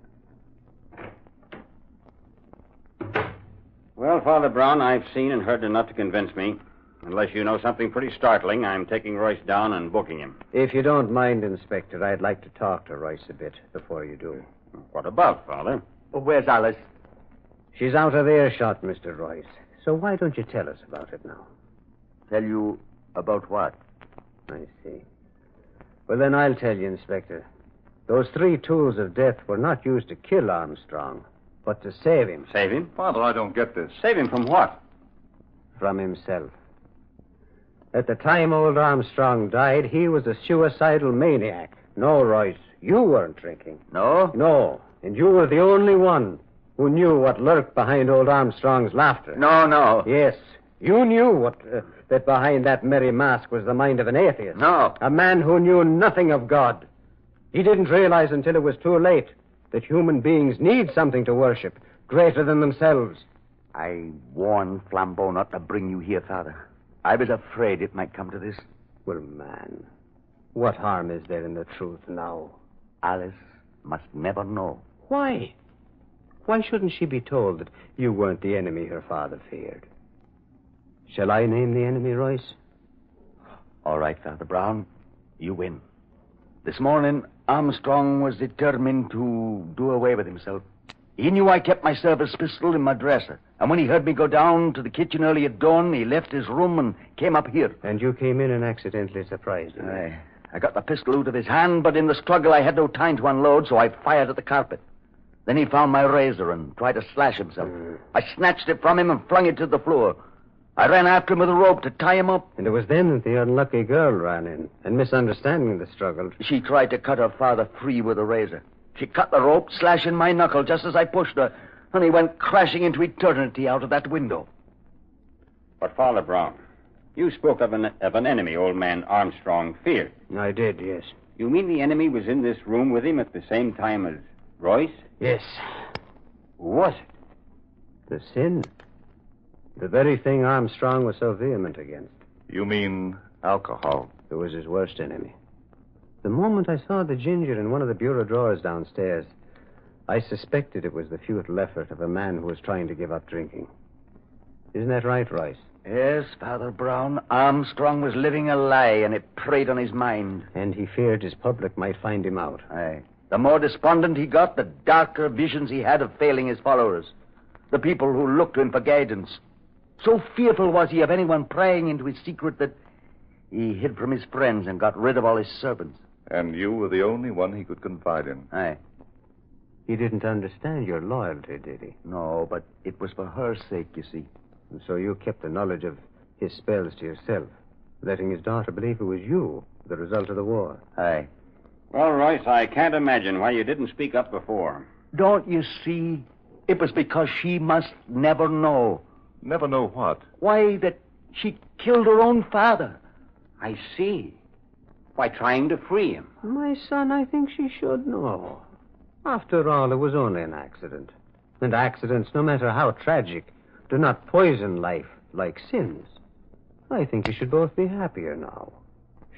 Well, Father Brown, I've seen and heard enough to convince me. Unless you know something pretty startling, I'm taking Royce down and booking him. If you don't mind, Inspector, I'd like to talk to Royce a bit before you do. What about, Father? Where's Alice? She's out of earshot, Mr. Royce. So why don't you tell us about it now? Tell you about what? I see. Well, then I'll tell you, Inspector. Those 3 tools of death were not used to kill Armstrong, but to save him. Save him? Father, I don't get this. Save him from what? From himself. At the time old Armstrong died, he was a suicidal maniac. No, Royce, you weren't drinking. No? No, and you were the only one who knew what lurked behind old Armstrong's laughter. No. Yes, you knew that behind that merry mask was the mind of an atheist. No. A man who knew nothing of God. He didn't realize until it was too late that human beings need something to worship greater than themselves. I warned Flambeau not to bring you here, Father. I was afraid it might come to this. Well, man, what harm is there in the truth now? Alice must never know. Why? Why shouldn't she be told that you weren't the enemy her father feared? Shall I name the enemy, Royce? All right, Father Brown. You win. This morning, Armstrong was determined to do away with himself. He knew I kept my service pistol in my dresser. And when he heard me go down to the kitchen early at dawn, he left his room and came up here. And you came in and accidentally surprised him. I got the pistol out of his hand, but in the struggle I had no time to unload, so I fired at the carpet. Then he found my razor and tried to slash himself. I snatched it from him and flung it to the floor. I ran after him with a rope to tie him up. And it was then that the unlucky girl ran in, and misunderstanding the struggle. She tried to cut her father free with a razor. She cut the rope, slashing my knuckle just as I pushed her, and he went crashing into eternity out of that window. But, Father Brown, you spoke of an enemy old man Armstrong feared. I did, yes. You mean the enemy was in this room with him at the same time as Royce? Yes. Who was it? The sin. The very thing Armstrong was so vehement against. You mean alcohol? It was his worst enemy. The moment I saw the ginger in one of the bureau drawers downstairs, I suspected it was the futile effort of a man who was trying to give up drinking. Isn't that right, Royce? Yes, Father Brown. Armstrong was living a lie, and it preyed on his mind. And he feared his public might find him out. Aye. The more despondent he got, the darker visions he had of failing his followers. The people who looked to him for guidance. So fearful was he of anyone prying into his secret that he hid from his friends and got rid of all his servants. And you were the only one he could confide in. Aye. He didn't understand your loyalty, did he? No, but it was for her sake, you see. And so you kept the knowledge of his spells to yourself, letting his daughter believe it was you, the result of the war. Aye. Well, Royce, I can't imagine why you didn't speak up before. Don't you see? It was because she must never know. Never know what? Why, that she killed her own father. I see. By trying to free him. My son, I think she should know. After all, it was only an accident. And accidents, no matter how tragic, do not poison life like sins. I think you should both be happier now.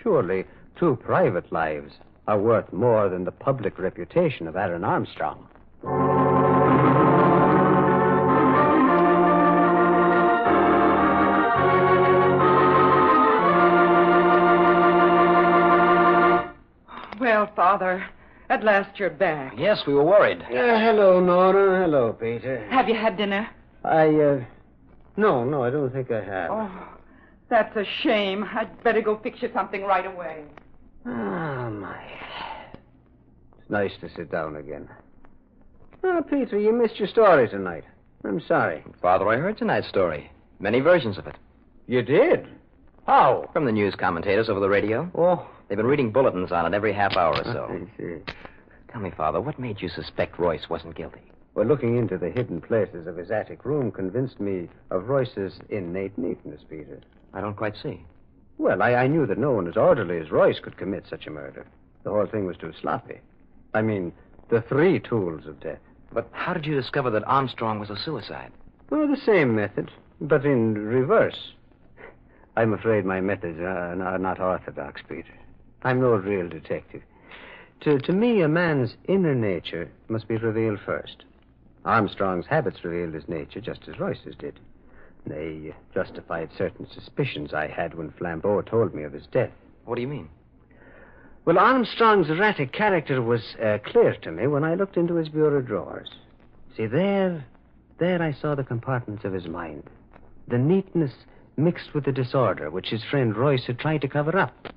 Surely, 2 private lives are worth more than the public reputation of Aaron Armstrong. Well, Father, at last you're back. Yes, we were worried. Hello, Nora. Hello, Peter. Have you had dinner? No, I don't think I have. Oh, that's a shame. I'd better go fix you something right away. My. It's nice to sit down again. Oh, Peter, you missed your story tonight. I'm sorry. Father, I heard tonight's story. Many versions of it. You did? How? From the news commentators over the radio. Oh. They've been reading bulletins on it every half hour or so. I see. Tell me, Father, what made you suspect Royce wasn't guilty? Well, looking into the hidden places of his attic room convinced me of Royce's innate neatness, Peter. I don't quite see. Well, I knew that no one as orderly as Royce could commit such a murder. The whole thing was too sloppy. I mean, the 3 tools of death. But how did you discover that Armstrong was a suicide? Well, the same method, but in reverse. I'm afraid my methods are not orthodox, Peter. I'm no real detective. To me, a man's inner nature must be revealed first. Armstrong's habits revealed his nature just as Royce's did. They justified certain suspicions I had when Flambeau told me of his death. What do you mean? Well, Armstrong's erratic character was clear to me when I looked into his bureau drawers. See, there I saw the compartments of his mind. The neatness mixed with the disorder which his friend Royce had tried to cover up.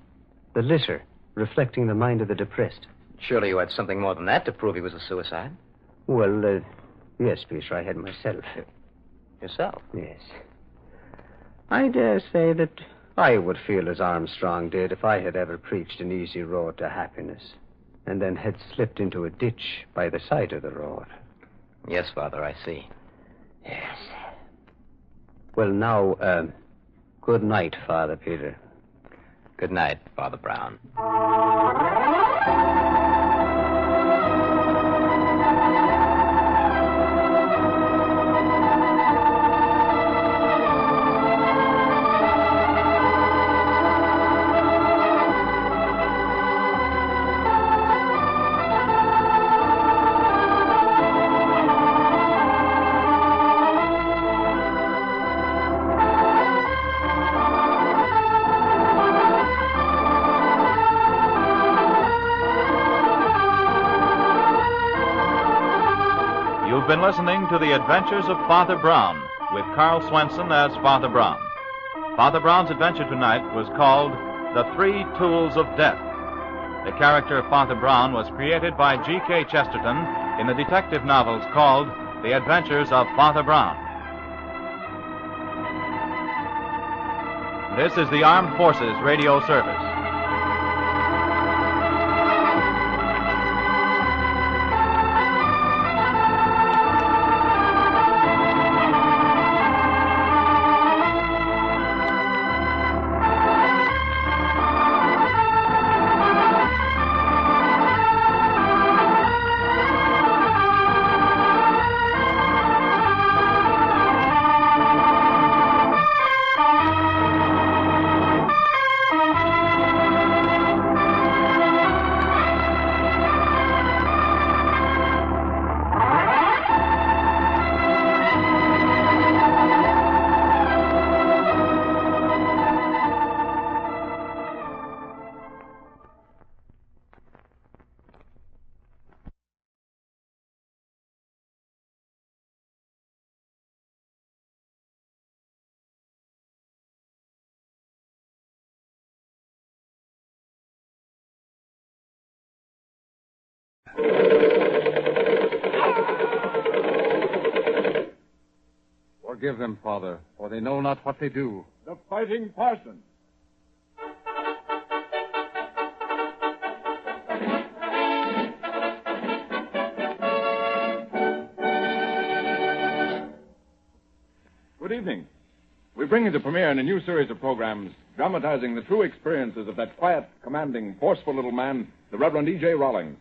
The litter reflecting the mind of the depressed. Surely you had something more than that to prove he was a suicide. Well, yes, Peter, I had myself. Yourself? Yes. I dare say that I would feel as Armstrong did if I had ever preached an easy road to happiness and then had slipped into a ditch by the side of the road. Yes, Father, I see. Yes. Well, now, good night, Father Peter. Good night, Father Brown. You've been listening to The Adventures of Father Brown, with Carl Swenson as Father Brown. Father Brown's adventure tonight was called The Three Tools of Death. The character of Father Brown was created by G.K. Chesterton in the detective novels called The Adventures of Father Brown. This is the Armed Forces Radio Service. Forgive them, Father, for they know not what they do. The Fighting Parson. Good evening. We bring you the premiere in a new series of programs dramatizing the true experiences of that quiet, commanding, forceful little man, the Reverend E.J. Rawlings.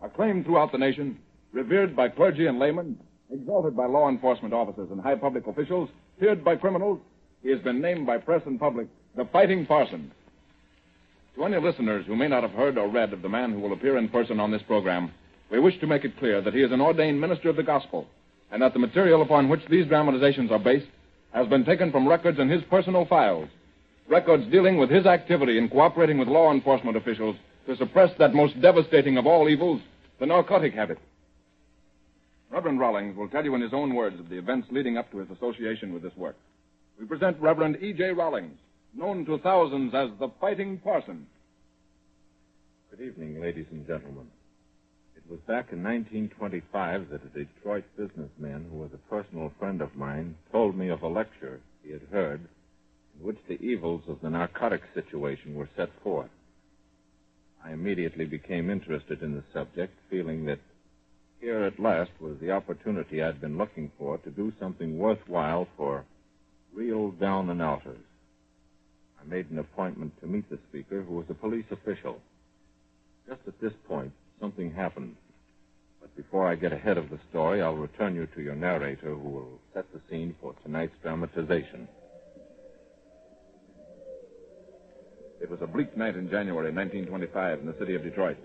Acclaimed throughout the nation, revered by clergy and laymen, exalted by law enforcement officers and high public officials, feared by criminals, he has been named by press and public the Fighting Parson. To any listeners who may not have heard or read of the man who will appear in person on this program, we wish to make it clear that he is an ordained minister of the gospel, and that the material upon which these dramatizations are based has been taken from records in his personal files, records dealing with his activity in cooperating with law enforcement officials to suppress that most devastating of all evils, the narcotic habit. Reverend Rawlings will tell you in his own words of the events leading up to his association with this work. We present Reverend E.J. Rawlings, known to thousands as the Fighting Parson. Good evening, ladies and gentlemen. It was back in 1925 that a Detroit businessman who was a personal friend of mine told me of a lecture he had heard in which the evils of the narcotics situation were set forth. I immediately became interested in the subject, feeling that here at last was the opportunity I'd been looking for to do something worthwhile for real down and outers. I made an appointment to meet the speaker, who was a police official. Just at this point, something happened. But before I get ahead of the story, I'll return you to your narrator, who will set the scene for tonight's dramatization. It was a bleak night in January 1925 in the city of Detroit.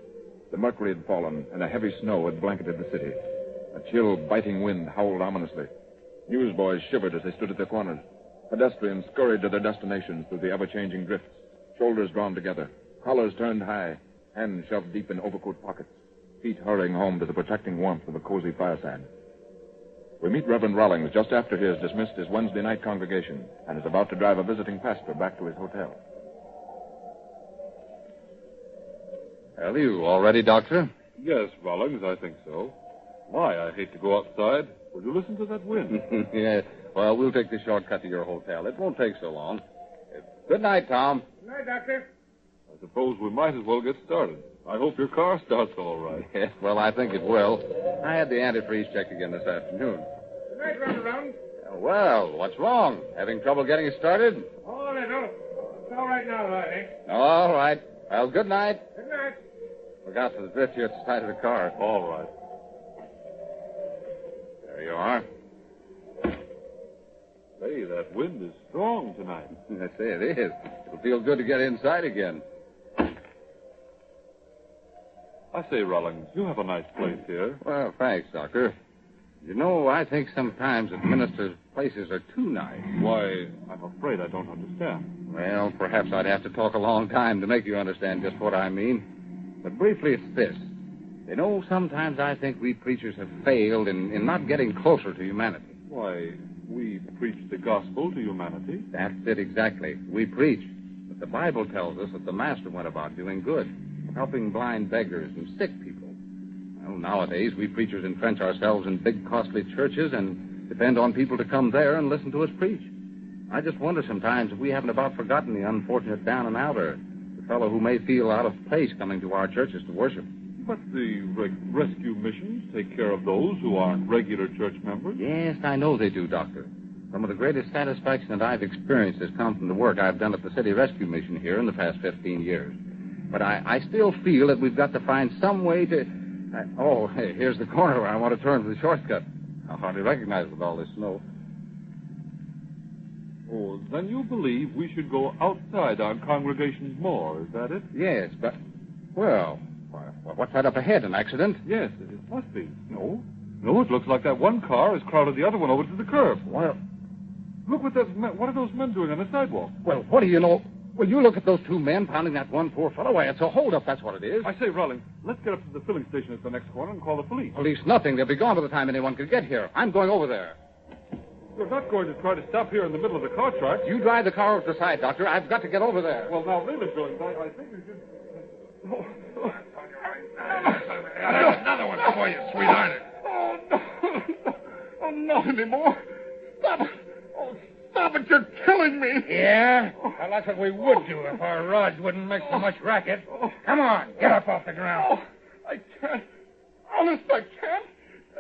The mercury had fallen, and a heavy snow had blanketed the city. A chill, biting wind howled ominously. Newsboys shivered as they stood at their corners. Pedestrians scurried to their destinations through the ever-changing drifts, shoulders drawn together, collars turned high, hands shoved deep in overcoat pockets, feet hurrying home to the protecting warmth of a cozy fireside. We meet Reverend Rollings just after he has dismissed his Wednesday night congregation and is about to drive a visiting pastor back to his hotel. Well, you all ready, Doctor? Yes, Rollings, I think so. My, I hate to go outside. Will you listen to that wind? Yeah. Well, we'll take the shortcut to your hotel. It won't take so long. Good night, Tom. Good night, Doctor. I suppose we might as well get started. I hope your car starts all right. Yes, well, I think it will. I had the antifreeze checked again this afternoon. Good night, Reverend. Well, what's wrong? Having trouble getting it started? Oh, little. It's all right now, I think. All right. Well, good night. Good night. Look out for the drift here at the side of the car. All right. There you are. Say, that wind is strong tonight. I say it is. It'll feel good to get inside again. I say, Rollings, you have a nice place here. Well, thanks, Doctor. You know, I think sometimes that ministers' places are too nice. Why, I'm afraid I don't understand. Well, perhaps I'd have to talk a long time to make you understand just what I mean. But briefly, it's this. You know, sometimes I think we preachers have failed in not getting closer to humanity. Why, we preach the gospel to humanity. That's it exactly. We preach. But the Bible tells us that the Master went about doing good, helping blind beggars and sick people. Well, nowadays, we preachers entrench ourselves in big, costly churches and depend on people to come there and listen to us preach. I just wonder sometimes if we haven't about forgotten the unfortunate down and outer, the fellow who may feel out of place coming to our churches to worship. But the rescue missions take care of those who aren't regular church members. Yes, I know they do, Doctor. Some of the greatest satisfaction that I've experienced has come from the work I've done at the City Rescue Mission here in the past 15 years. But I still feel that we've got to find some way to... hey, here's the corner where I want to turn for the shortcut. I'll hardly recognize it with all this snow. Oh, then you believe we should go outside our congregations more, is that it? Yes, but... Well, what's that up ahead, an accident? Yes, it must be. No, it looks like that one car has crowded the other one over to the curb. Well... Look what are those men doing on the sidewalk? Well, what do you know? Well, you look at those two men pounding that one poor fellow. Why, it's a holdup, that's what it is. I say, Rollins, let's get up to the filling station at the next corner and call the police. Police nothing. They'll be gone by the time anyone can get here. I'm going over there. You're not going to try to stop here in the middle of the car track. You drive the car over to the side, Doctor. I've got to get over there. Well, now, really, Jones, I think we should... Another one for you, sweetheart. Oh, not anymore. Stop it. Oh, stop it. You're killing me. Yeah? Well, that's what we would do if our rods wouldn't make so much racket. Come on, get up off the ground. Oh, I can't. Honest, I can't.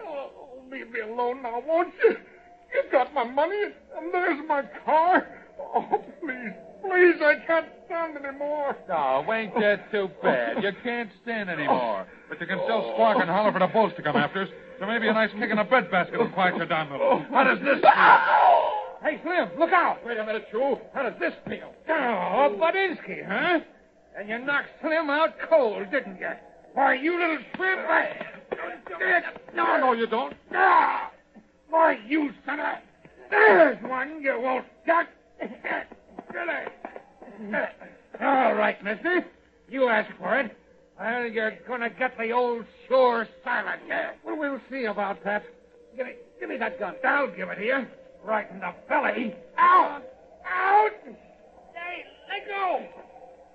Oh, leave me alone now, won't you? You got my money, and there's my car. Oh, please, I can't stand anymore. No, ain't that too bad? You can't stand anymore. But you can still squawk and holler for the bulls to come after us. So maybe a nice kick in the breadbasket will quiet you down a little. How does this feel? Hey, Slim, look out. Wait a minute, Chew. How does this feel? Oh, Budinsky, huh? And you knocked Slim out cold, didn't you? Why, you little shrimp. No, you don't. Why, you son of... There's one you won't duck. All right, mister. You asked for it. Well, you're going to get the old sure silent. Well, we'll see about that. Give me that gun. I'll give it to you. Right in the belly. Out! Out! Hey, let go!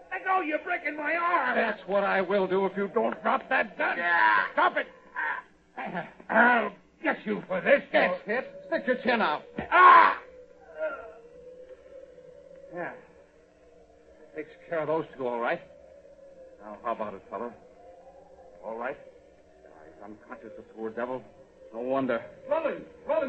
Let go, you're breaking my arm. That's what I will do if you don't drop that gun. Yeah. Stop it. I'll get you for this. That's it. Stick your chin out. Ah! Yeah. Takes care of those two, all right. Now, how about it, fella? All right? He's unconscious, the poor devil. No wonder. Rollins,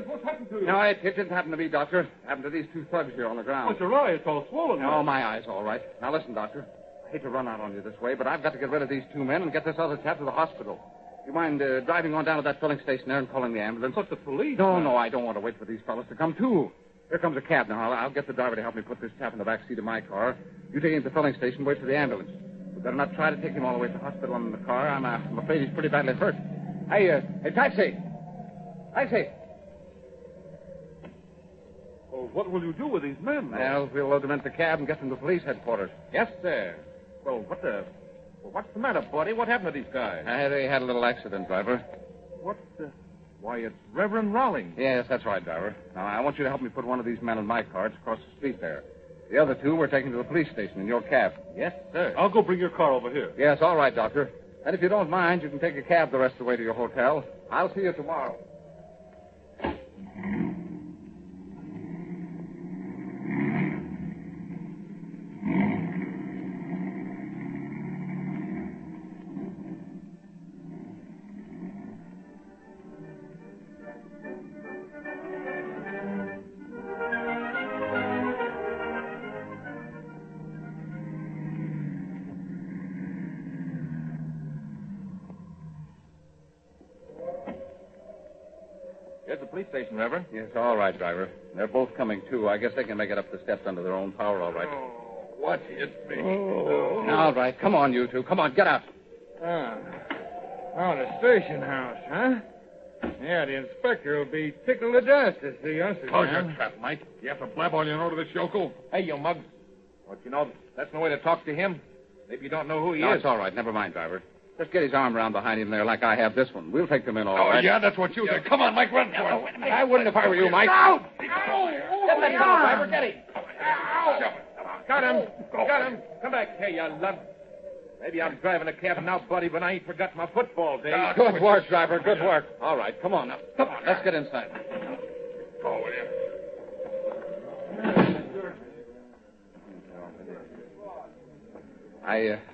what's happened to you? No, it didn't happen to me, Doctor. It happened to these two thugs here on the ground. What's your eye? It's all swollen. No, my eye's all right. Now, listen, Doctor. I hate to run out on you this way, but I've got to get rid of these two men and get this other chap to the hospital. You mind driving on down to that filling station there and calling the ambulance? But the police? No, I don't want to wait for these fellas to come, too. Here comes a cab now. I'll get the driver to help me put this chap in the back seat of my car. You take him to the filling station, wait for the ambulance. We better not try to take him all the way to the hospital in the car. I'm afraid he's pretty badly hurt. Hey, taxi! Taxi! Well, what will you do with these men? Well, we'll load them into the cab and get them to police headquarters. Yes, sir. Well, what's the matter, buddy? What happened to these guys? They had a little accident, driver. Why, it's Reverend Rawlings. Yes, that's right, driver. Now, I want you to help me put one of these men in my carts across the street there. The other two we're taking to the police station in your cab. Yes, sir. I'll go bring your car over here. Yes, all right, Doctor. And if you don't mind, you can take a cab the rest of the way to your hotel. I'll see you tomorrow. Here's the police station, Reverend. Yes, all right, driver. They're both coming, too. I guess they can make it up the steps under their own power, all right. What hit me? All right. Come on, you two. Come on, get out. The station house, huh? Yeah, the inspector will be tickled to death to see us again. Close your trap, Mike. You have to blab all you know to this yokel. Hey, you mug. Don't you know that's no way to talk to him? Maybe you don't know who he No, is. it's all right. Never mind, driver. Just get his arm around behind him there like I have this one. We'll take them in all right. Oh, yeah, that's what you said. Come on, Mike, run for it. I wouldn't if I were you, Mike. Out! Get that fellow, driver. Get him. Got him. Got him. Come back here, you lug. Maybe I'm driving a cab now, buddy, but I ain't forgot my football days. Good work, driver. Good work. All right, come on now. Come on, let's get inside. Go with you.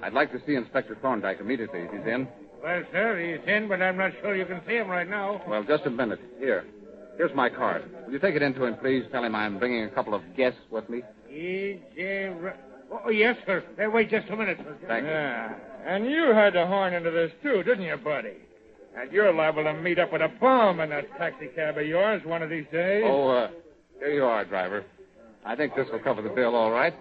I'd like to see Inspector Thorndyke immediately if he's in. Well, sir, he's in, but I'm not sure you can see him right now. Well, just a minute. Here's my card. Will you take it in to him, please? Tell him I'm bringing a couple of guests with me. Oh, yes, sir. Wait just a minute. Thank you. And you had to horn into this, too, didn't you, buddy? And you're liable to meet up with a bomb in that taxi cab of yours one of these days. Oh, here you are, driver. I think this will cover the bill all right.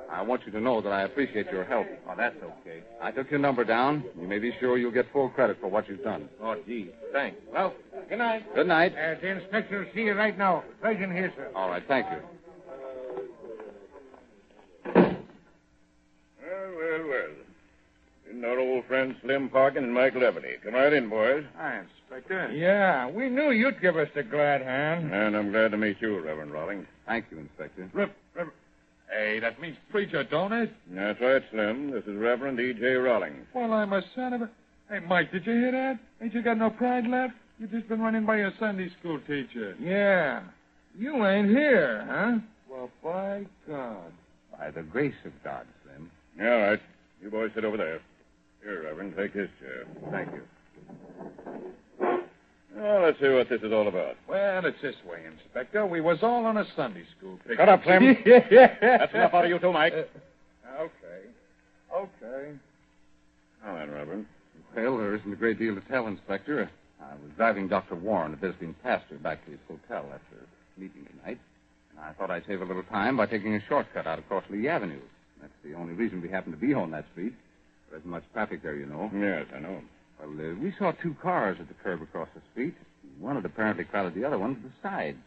I want you to know that I appreciate your help. Oh, that's okay. I took your number down. You may be sure you'll get full credit for what you've done. Oh, gee. Thanks. Well, good night. Good night. The inspector will see you right now. Right in here, sir. All right, thank you. Well. Isn't our old friend Slim Parkin and Mike Leveny? Come right in, boys. Hi, Inspector. Yeah, we knew you'd give us the glad hand. And I'm glad to meet you, Reverend Rawlings. Thank you, Inspector. Hey, that means preacher, don't it? That's right, Slim. This is Reverend E.J. Rawlings. Well, I'm a son of a... Hey, Mike, did you hear that? Ain't you got no pride left? You just been running by your Sunday school teacher. Yeah. You ain't here, huh? Well, by God. By the grace of God, Slim. All right. You boys sit over there. Here, Reverend, take this chair. Thank you. Well, let's see what this is all about. Well, it's this way, Inspector. We was all on a Sunday school picnic. Shut up, Slim. That's enough out of you two, Mike. Okay. Now then, Reverend. Well, there isn't a great deal to tell, Inspector. I was driving Dr. Warren, a visiting pastor, back to his hotel after meeting tonight. And I thought I'd save a little time by taking a shortcut out across Lee Avenue. That's the only reason we happen to be on that street. There isn't much traffic there, you know. Yes, I know. Well, we saw two cars at the curb across the street. One had apparently crowded the other one to the side.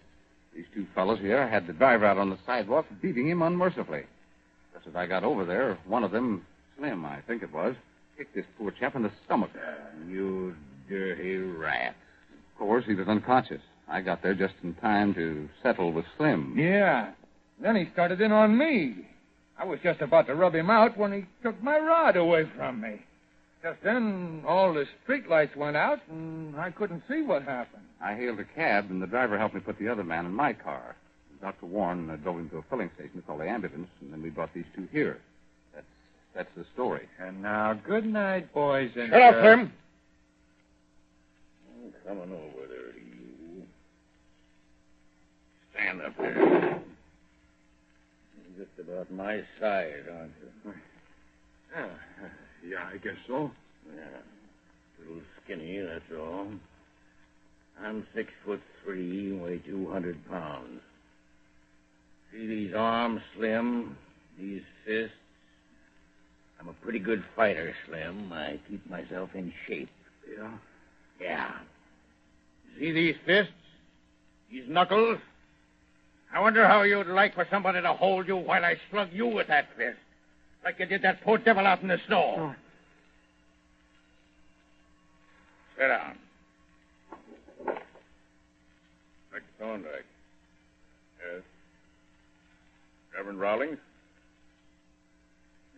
These two fellows here had the driver out on the sidewalk, beating him unmercifully. Just as I got over there, one of them, Slim, I think it was, kicked this poor chap in the stomach. You dirty rat. Of course, he was unconscious. I got there just in time to settle with Slim. Yeah. Then he started in on me. I was just about to rub him out when he took my rod away from me. Just then, all the street lights went out, and I couldn't see what happened. I hailed a cab, and the driver helped me put the other man in my car. Dr. Warren drove him to a filling station to call the ambulance, and then we brought these two here. That's the story. And now, good night, boys and Shut up, Slim. Come on over there, you. Stand up there. You're just about my size, aren't you? Yeah, I guess so. Yeah. A little skinny, that's all. I'm 6'3", weigh 200 pounds. See these arms, Slim? These fists? I'm a pretty good fighter, Slim. I keep myself in shape. Yeah? Yeah. See these fists? These knuckles? I wonder how you'd like for somebody to hold you while I slug you with that fist. Like you did that poor devil out in the snow. Oh. Sit down. Mr. Thorndyke. Yes. Reverend Rawlings?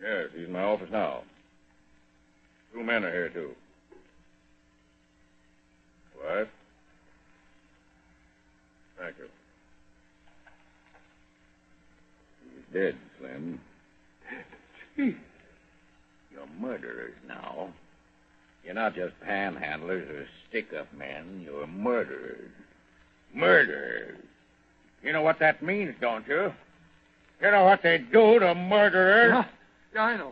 Yes, he's in my office now. 2 men are here, too. What? Thank you. He's dead, Slim. Gee. You're murderers now. You're not just panhandlers or stick-up men. You're murderers. Murderers. You know what that means, don't you? You know what they do to murderers? Yeah, I know.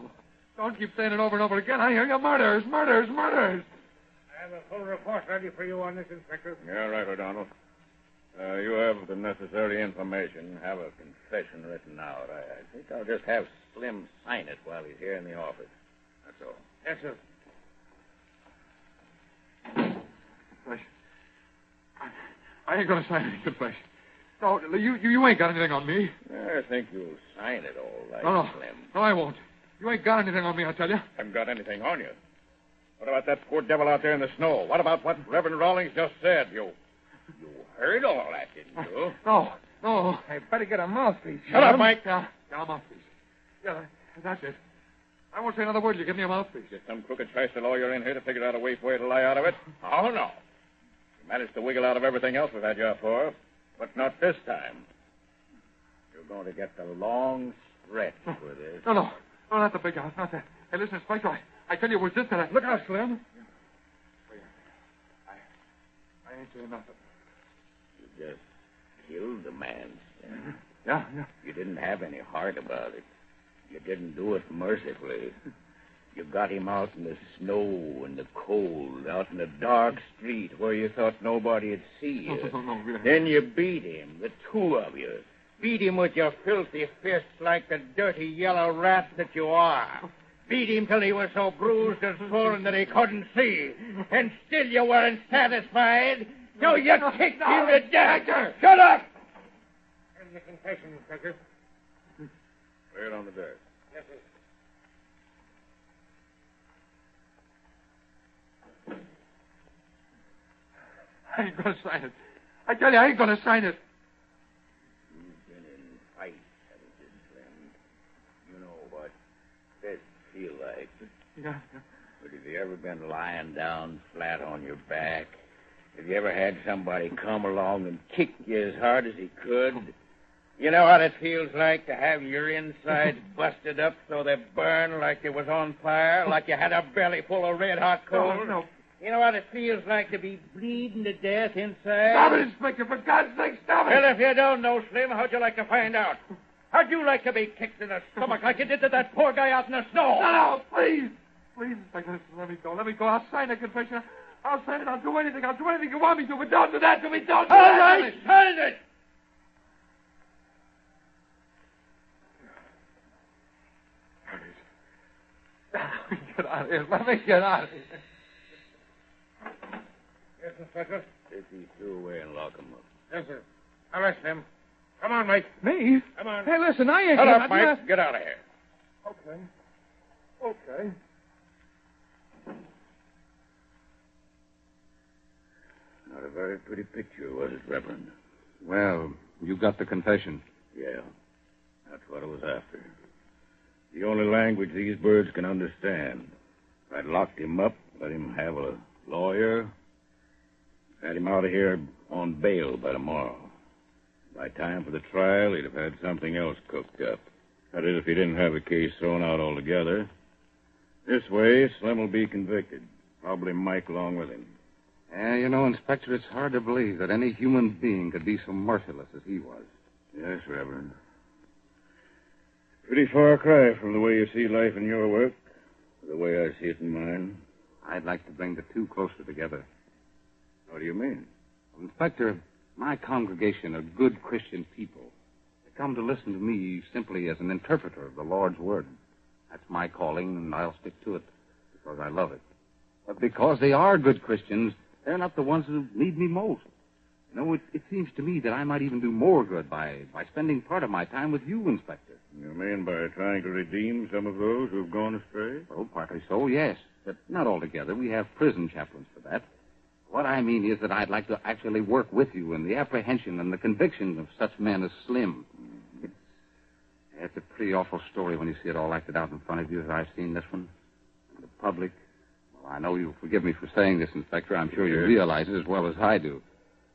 Don't keep saying it over and over again. I hear you. Murders, murders, murders. I have a full report ready for you on this, Inspector. Yeah, right, O'Donnell. You have the necessary information. Have a confession written out. I think I'll just have Slim sign it while he's here in the office. That's all. Yes, sir. I ain't going to sign any confession. No, you ain't got anything on me. I think you'll sign it all right, No, Slim. No, I won't. You ain't got anything on me, I tell you. Haven't got anything on you. What about that poor devil out there in the snow? What about what Reverend Rawlings just said? You heard all that, didn't you? No. I better get a mouthpiece. Shut up, Mike. Yeah, a mouthpiece. Yeah, that's it. I won't say another word. You give me a mouthpiece. Get some crooked faster lawyer in here to figure out a way for you to lie out of it? Oh, no. You managed to wiggle out of everything else we've had you up for, but not this time. You're going to get the long stretch with this. No, not the big house, not that. Hey, listen, Inspector, I tell you, it was this that I... Look out, Slim. I ain't doing nothing. You just killed the man, Slim. Yeah. You didn't have any heart about it. You didn't do it mercifully. You got him out in the snow and the cold, out in the dark street where you thought nobody'd see you. No, really. Then you beat him, the two of you. Beat him with your filthy fists like the dirty yellow rat that you are. Beat him till he was so bruised and swollen that he couldn't see. And still you weren't satisfied. So you kicked him to death. Shut up! Here's the confession, Inspector. Lay it on the desk. Yes, sir. I ain't going to sign it. I tell you, I ain't going to sign it. You've been in fights, haven't you, Slim? You know what this feel like. Yeah. But have you ever been lying down flat on your back? Have you ever had somebody come along and kick you as hard as he could? You know what it feels like to have your insides busted up so they burn like they was on fire, like you had a belly full of red-hot coals? No. You know what it feels like to be bleeding to death inside? Stop it, Inspector, for God's sake, stop it! Well, if you don't know, Slim, how'd you like to find out? How'd you like to be kicked in the stomach like you did to that poor guy out in the snow? No, please! Please, Inspector, let me go. I'll sign the confession. I'll sign it. I'll do anything you want me to, but don't do that to me. Don't do that. All right, sign it! Get out of here. Let me get out of here. Yes, Inspector. Take these two away and lock them up. Yes, sir. Arrest him. Come on, Mike. Me? Come on. Hey, listen, I ain't... Shut up, Mike. Get out of here. Okay. Not a very pretty picture, was it, Reverend? Well, you got the confession. Yeah. That's what I was after. The only language these birds can understand. If I'd locked him up, let him have a lawyer, had him out of here on bail by tomorrow. By time for the trial, he'd have had something else cooked up. That is, if he didn't have the case thrown out altogether. This way, Slim will be convicted. Probably Mike along with him. Yeah, you know, Inspector, it's hard to believe that any human being could be so merciless as he was. Yes, Reverend. Pretty far cry from the way you see life in your work to the way I see it in mine. I'd like to bring the two closer together. What do you mean? Inspector, my congregation are good Christian people. They come to listen to me simply as an interpreter of the Lord's Word. That's my calling, and I'll stick to it because I love it. But because they are good Christians, they're not the ones who need me most. You know, it seems to me that I might even do more good by spending part of my time with you, Inspector. You mean by trying to redeem some of those who've gone astray? Well, partly so, yes. But not altogether. We have prison chaplains for that. What I mean is that I'd like to actually work with you in the apprehension and the conviction of such men as Slim. It's a pretty awful story when you see it all acted out in front of you as I've seen this one. And the public. Well, I know you'll forgive me for saying this, Inspector. I'm sure you realize it as well as I do.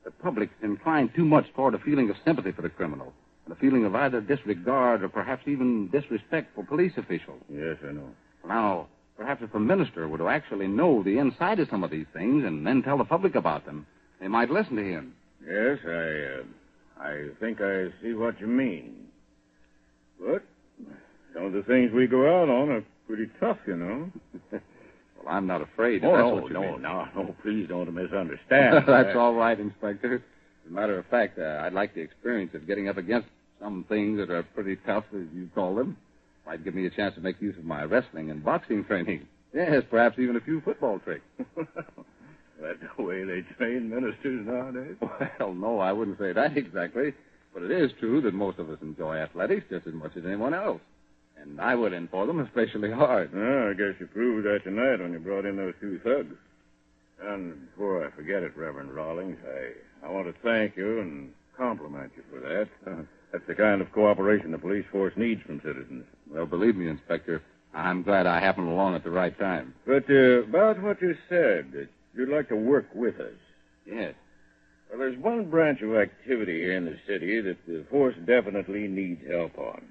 The public's inclined too much toward a feeling of sympathy for the criminal, and a feeling of either disregard or perhaps even disrespect for police officials. Yes, I know. Now, perhaps if a minister were to actually know the inside of some of these things and then tell the public about them, they might listen to him. Yes, I think I see what you mean. But some of the things we go out on are pretty tough, you know. Well, I'm not afraid. No, please don't misunderstand. That's all right, Inspector. As a matter of fact, I'd like the experience of getting up against some things that are pretty tough, as you call them. Might give me a chance to make use of my wrestling and boxing training. Yes, perhaps even a few football tricks. That's the way they train ministers nowadays? Well, no, I wouldn't say that exactly. But it is true that most of us enjoy athletics just as much as anyone else. And I went in for them especially hard. Oh, I guess you proved that tonight when you brought in those two thugs. And before I forget it, Reverend Rawlings, I want to thank you and compliment you for that. That's the kind of cooperation the police force needs from citizens. Well, believe me, Inspector, I'm glad I happened along at the right time. But about what you said, that you'd like to work with us. Yes. Well, there's one branch of activity here in the city that the force definitely needs help on.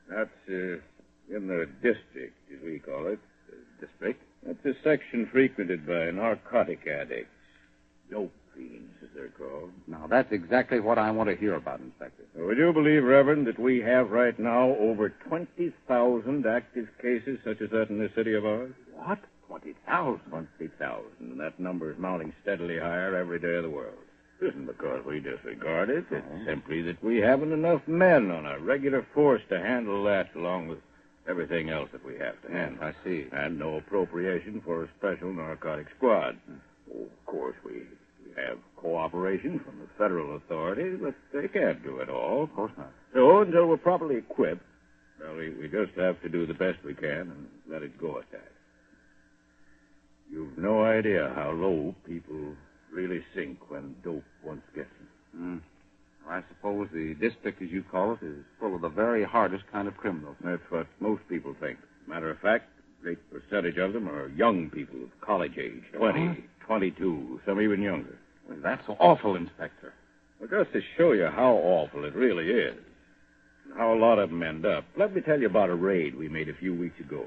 That's in the district, as we call it. The district? That's a section frequented by narcotic addicts. Dope fiends, as they're called. Now, that's exactly what I want to hear about, Inspector. Would you believe, Reverend, that we have right now over 20,000 active cases such as that in this city of ours? What? 20,000? 20,000. And that number is mounting steadily higher every day of the world. It isn't because we disregard it. It's simply that we haven't enough men on a regular force to handle that along with everything else that we have to handle. I see. And no appropriation for a special narcotic squad. Oh, of course, we have cooperation from the federal authorities, but they can't do it all. Of course not. So until we're properly equipped, well, we just have to do the best we can and let it go at that. You've no idea how low people really sink when dope once gets them. I suppose the district, as you call it, is full of the very hardest kind of criminals. That's what most people think. Matter of fact, a great percentage of them are young people of college age, 20, 22, some even younger. Well, that's awful, Inspector. Well, just to show you how awful it really is, and how a lot of them end up, let me tell you about a raid we made a few weeks ago.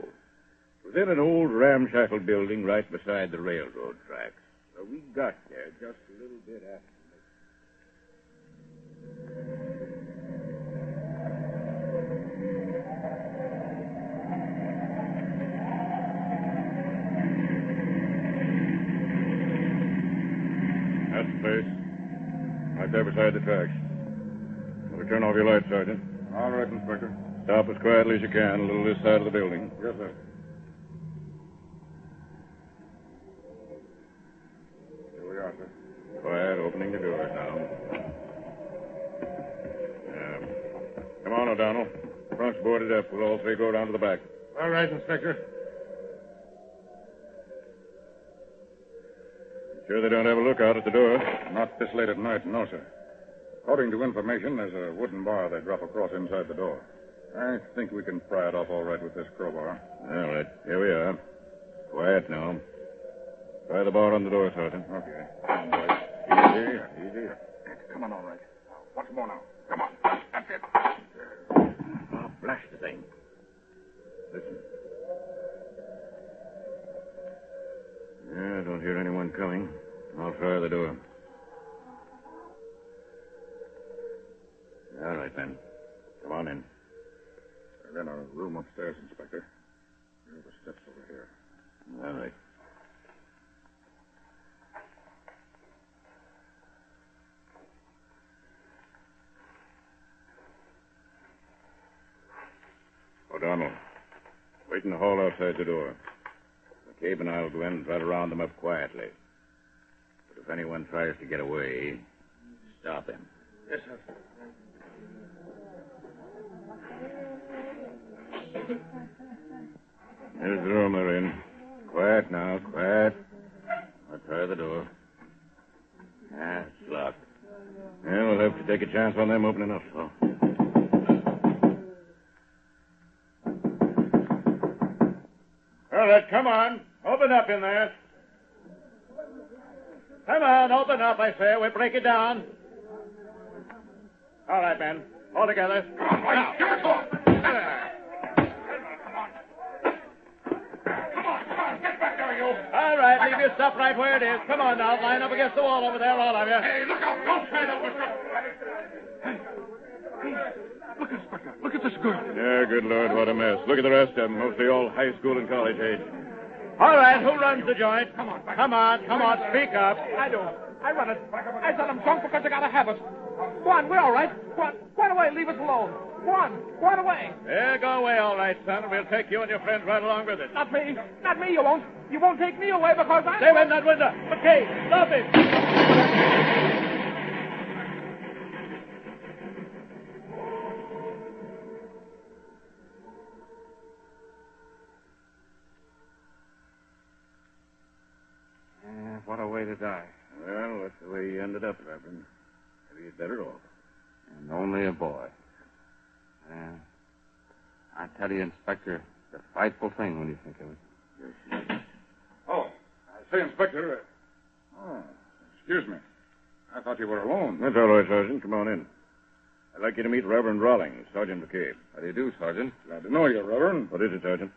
It was in an old ramshackle building right beside the railroad tracks. So we got there just a little bit after. That's the place. Right there beside the tracks. Will you turn off your light, Sergeant? All right, Inspector. Stop as quietly as you can, a little this side of the building. Yes, sir. Here we are, sir. Quiet, opening the doors now. Come on, O'Donnell. Front's boarded up. We'll all three go down to the back. All right, Inspector. Sure they don't have a lookout at the door? Not this late at night, no, sir. According to information, there's a wooden bar they drop across inside the door. I think we can pry it off all right with this crowbar. All right, here we are. Quiet now. Try the bar on the door, Sergeant. Okay. All right. Easy. Come on, all right. Once more now. Come on. That's it. Oh, blast the thing. Listen. Yeah, I don't hear anyone coming. I'll try the door. All right, then. Come on in. They're in a room upstairs, Inspector. Here are the steps over here. All right. O'Donnell, wait in the hall outside the door. McCabe and I'll go in and try to round them up quietly. But if anyone tries to get away, Stop him. Yes, sir. There's the room we're in. Quiet now, quiet. I'll try the door. It's locked. Yeah, we'll have to take a chance on them opening up, so. All right, come on. Open up in there. Come on, open up, I say. We'll break it down. All right, men. All together. Come on, boys. Give it to him. All right, leave your stuff right where it is. Come on now, line up against the wall over there, all of you. Hey, look out. Don't try that. Hey, look, Inspector. Look at this girl. Yeah, good Lord, what a mess. Look at the rest of them, mostly all high school and college age. All right, who runs the joint? Come on, speak up. I do. I run it. I said I'm drunk because I got a habit. Go on, we're all right. Go on away, leave us alone. Go on away. Yeah, go away, all right, son. We'll take you and your friends right along with us. Not me, you won't. You won't take me away because I... Stay in that window. Okay, stop it. What a way to die. Well, that's the way he ended up, Reverend. Maybe he's better off. And only a boy. I tell you, Inspector, it's a frightful thing when you think of it. Oh, I say, Inspector. Excuse me. I thought you were alone. That's all right, Sergeant. Come on in. I'd like you to meet Reverend Rawlings, Sergeant McCabe. How do you do, Sergeant? Glad to know you, Reverend. What is it, Sergeant?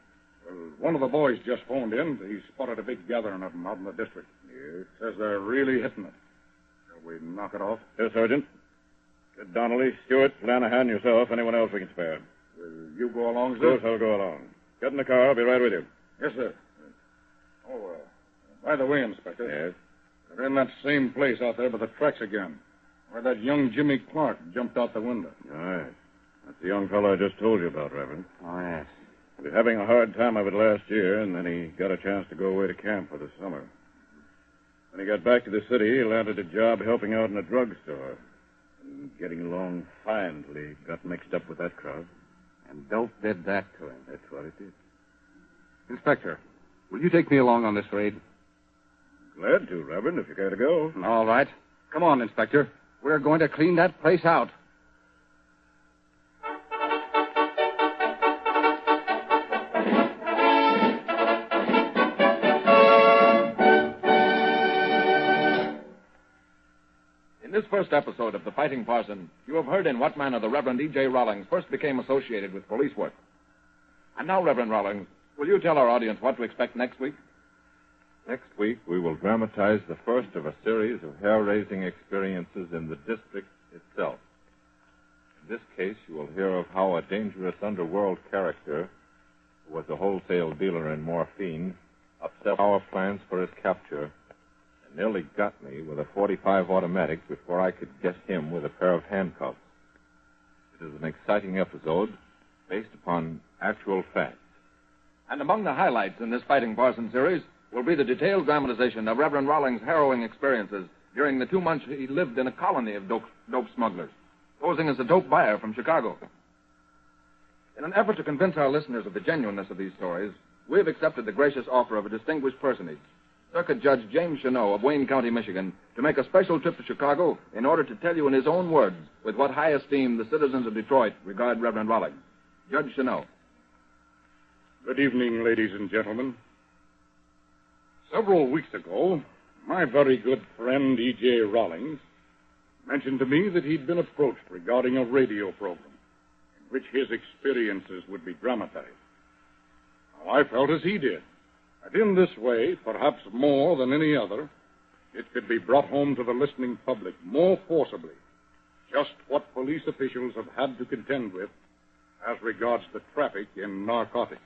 Well, one of the boys just phoned in. He spotted a big gathering of them out in the district. Yes. Says they're really hitting it. Shall we knock it off? Yes, Sergeant. Get Donnelly, Stewart, Flanahan, yourself, anyone else we can spare. Will you go along, sir? Of course I'll go along. Get in the car. I'll be right with you. Yes, sir. Oh, by the way, Inspector. Yes? They're in that same place out there by the tracks again, where that young Jimmy Clark jumped out the window. Right. That's the young fellow I just told you about, Reverend. Oh, yes. He was having a hard time of it last year, and then he got a chance to go away to camp for the summer. When he got back to the city, he landed a job helping out in a drugstore. And getting along fine till he got mixed up with that crowd. And dope did that to him. That's what it did. Inspector, will you take me along on this raid? Glad to, Reverend, if you care to go. All right. Come on, Inspector. We're going to clean that place out. In this first episode of The Fighting Parson, you have heard in what manner the Reverend E.J. Rawlings first became associated with police work. And now, Reverend Rawlings, will you tell our audience what to expect next week? Next week, we will dramatize the first of a series of hair-raising experiences in the district itself. In this case, you will hear of how a dangerous underworld character, who was a wholesale dealer in morphine, upset our plans for his capture and nearly got me with a .45 automatic before I could get him with a pair of handcuffs. It is an exciting episode based upon actual facts. And among the highlights in this Fighting Parson series will be the detailed dramatization of Reverend Rawlings' harrowing experiences during the 2 months he lived in a colony of dope smugglers, posing as a dope buyer from Chicago. In an effort to convince our listeners of the genuineness of these stories, we have accepted the gracious offer of a distinguished personage, Circuit Judge James Cheneau of Wayne County, Michigan, to make a special trip to Chicago in order to tell you in his own words with what high esteem the citizens of Detroit regard Reverend Rawlings. Judge Cheneau. Good evening, ladies and gentlemen. Several weeks ago, my very good friend E.J. Rawlings mentioned to me that he'd been approached regarding a radio program in which his experiences would be dramatized. Now, I felt as he did, that in this way, perhaps more than any other, it could be brought home to the listening public more forcibly just what police officials have had to contend with as regards the traffic in narcotics.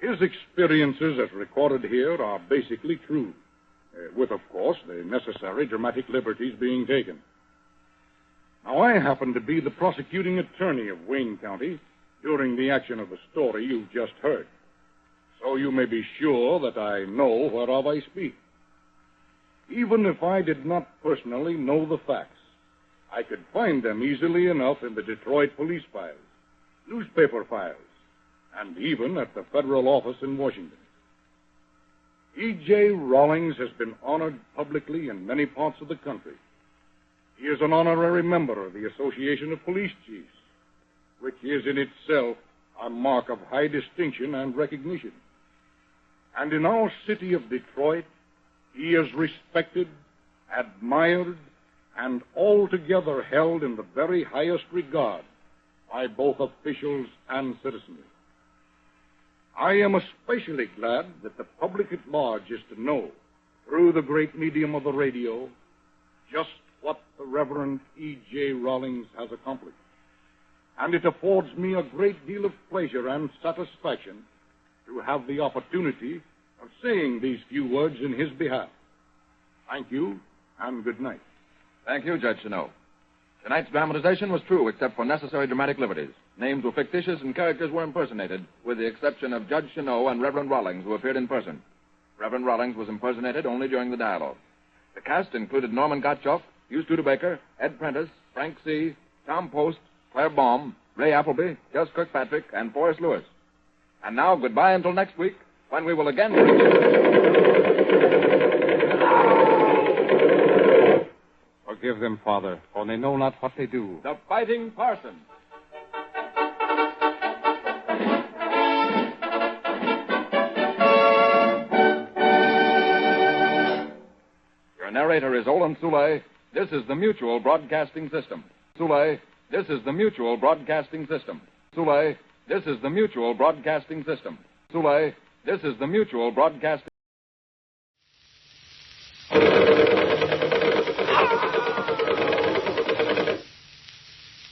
His experiences, as recorded here, are basically true, with, of course, the necessary dramatic liberties being taken. Now, I happen to be the prosecuting attorney of Wayne County during the action of the story you've just heard, so you may be sure that I know whereof I speak. Even if I did not personally know the facts, I could find them easily enough in the Detroit police files, newspaper files, and even at the federal office in Washington. E.J. Rawlings has been honored publicly in many parts of the country. He is an honorary member of the Association of Police Chiefs, which is in itself a mark of high distinction and recognition. And in our city of Detroit, he is respected, admired, and altogether held in the very highest regard by both officials and citizens. I am especially glad that the public at large is to know, through the great medium of the radio, just what the Reverend E.J. Rawlings has accomplished. And it affords me a great deal of pleasure and satisfaction to have the opportunity of saying these few words in his behalf. Thank you, and good night. Thank you, Judge Cheneau. Tonight's dramatization was true, except for necessary dramatic liberties. Names were fictitious and characters were impersonated, with the exception of Judge Cheneau and Reverend Rawlings, who appeared in person. Reverend Rawlings was impersonated only during the dialogue. The cast included Norman Gottschalk, Hugh Studebaker, Ed Prentice, Frank C., Tom Post, Claire Baum, Ray Appleby, Gus Kirkpatrick, and Forrest Lewis. And now, goodbye until next week, when we will again... Forgive them, Father, for they know not what they do. The Fighting Parson. Your narrator is Olin Soule. This is the Mutual Broadcasting System. Soule, this is the Mutual Broadcasting System. Soule, this is the Mutual Broadcasting System. Soule, this is the Mutual Broadcasting...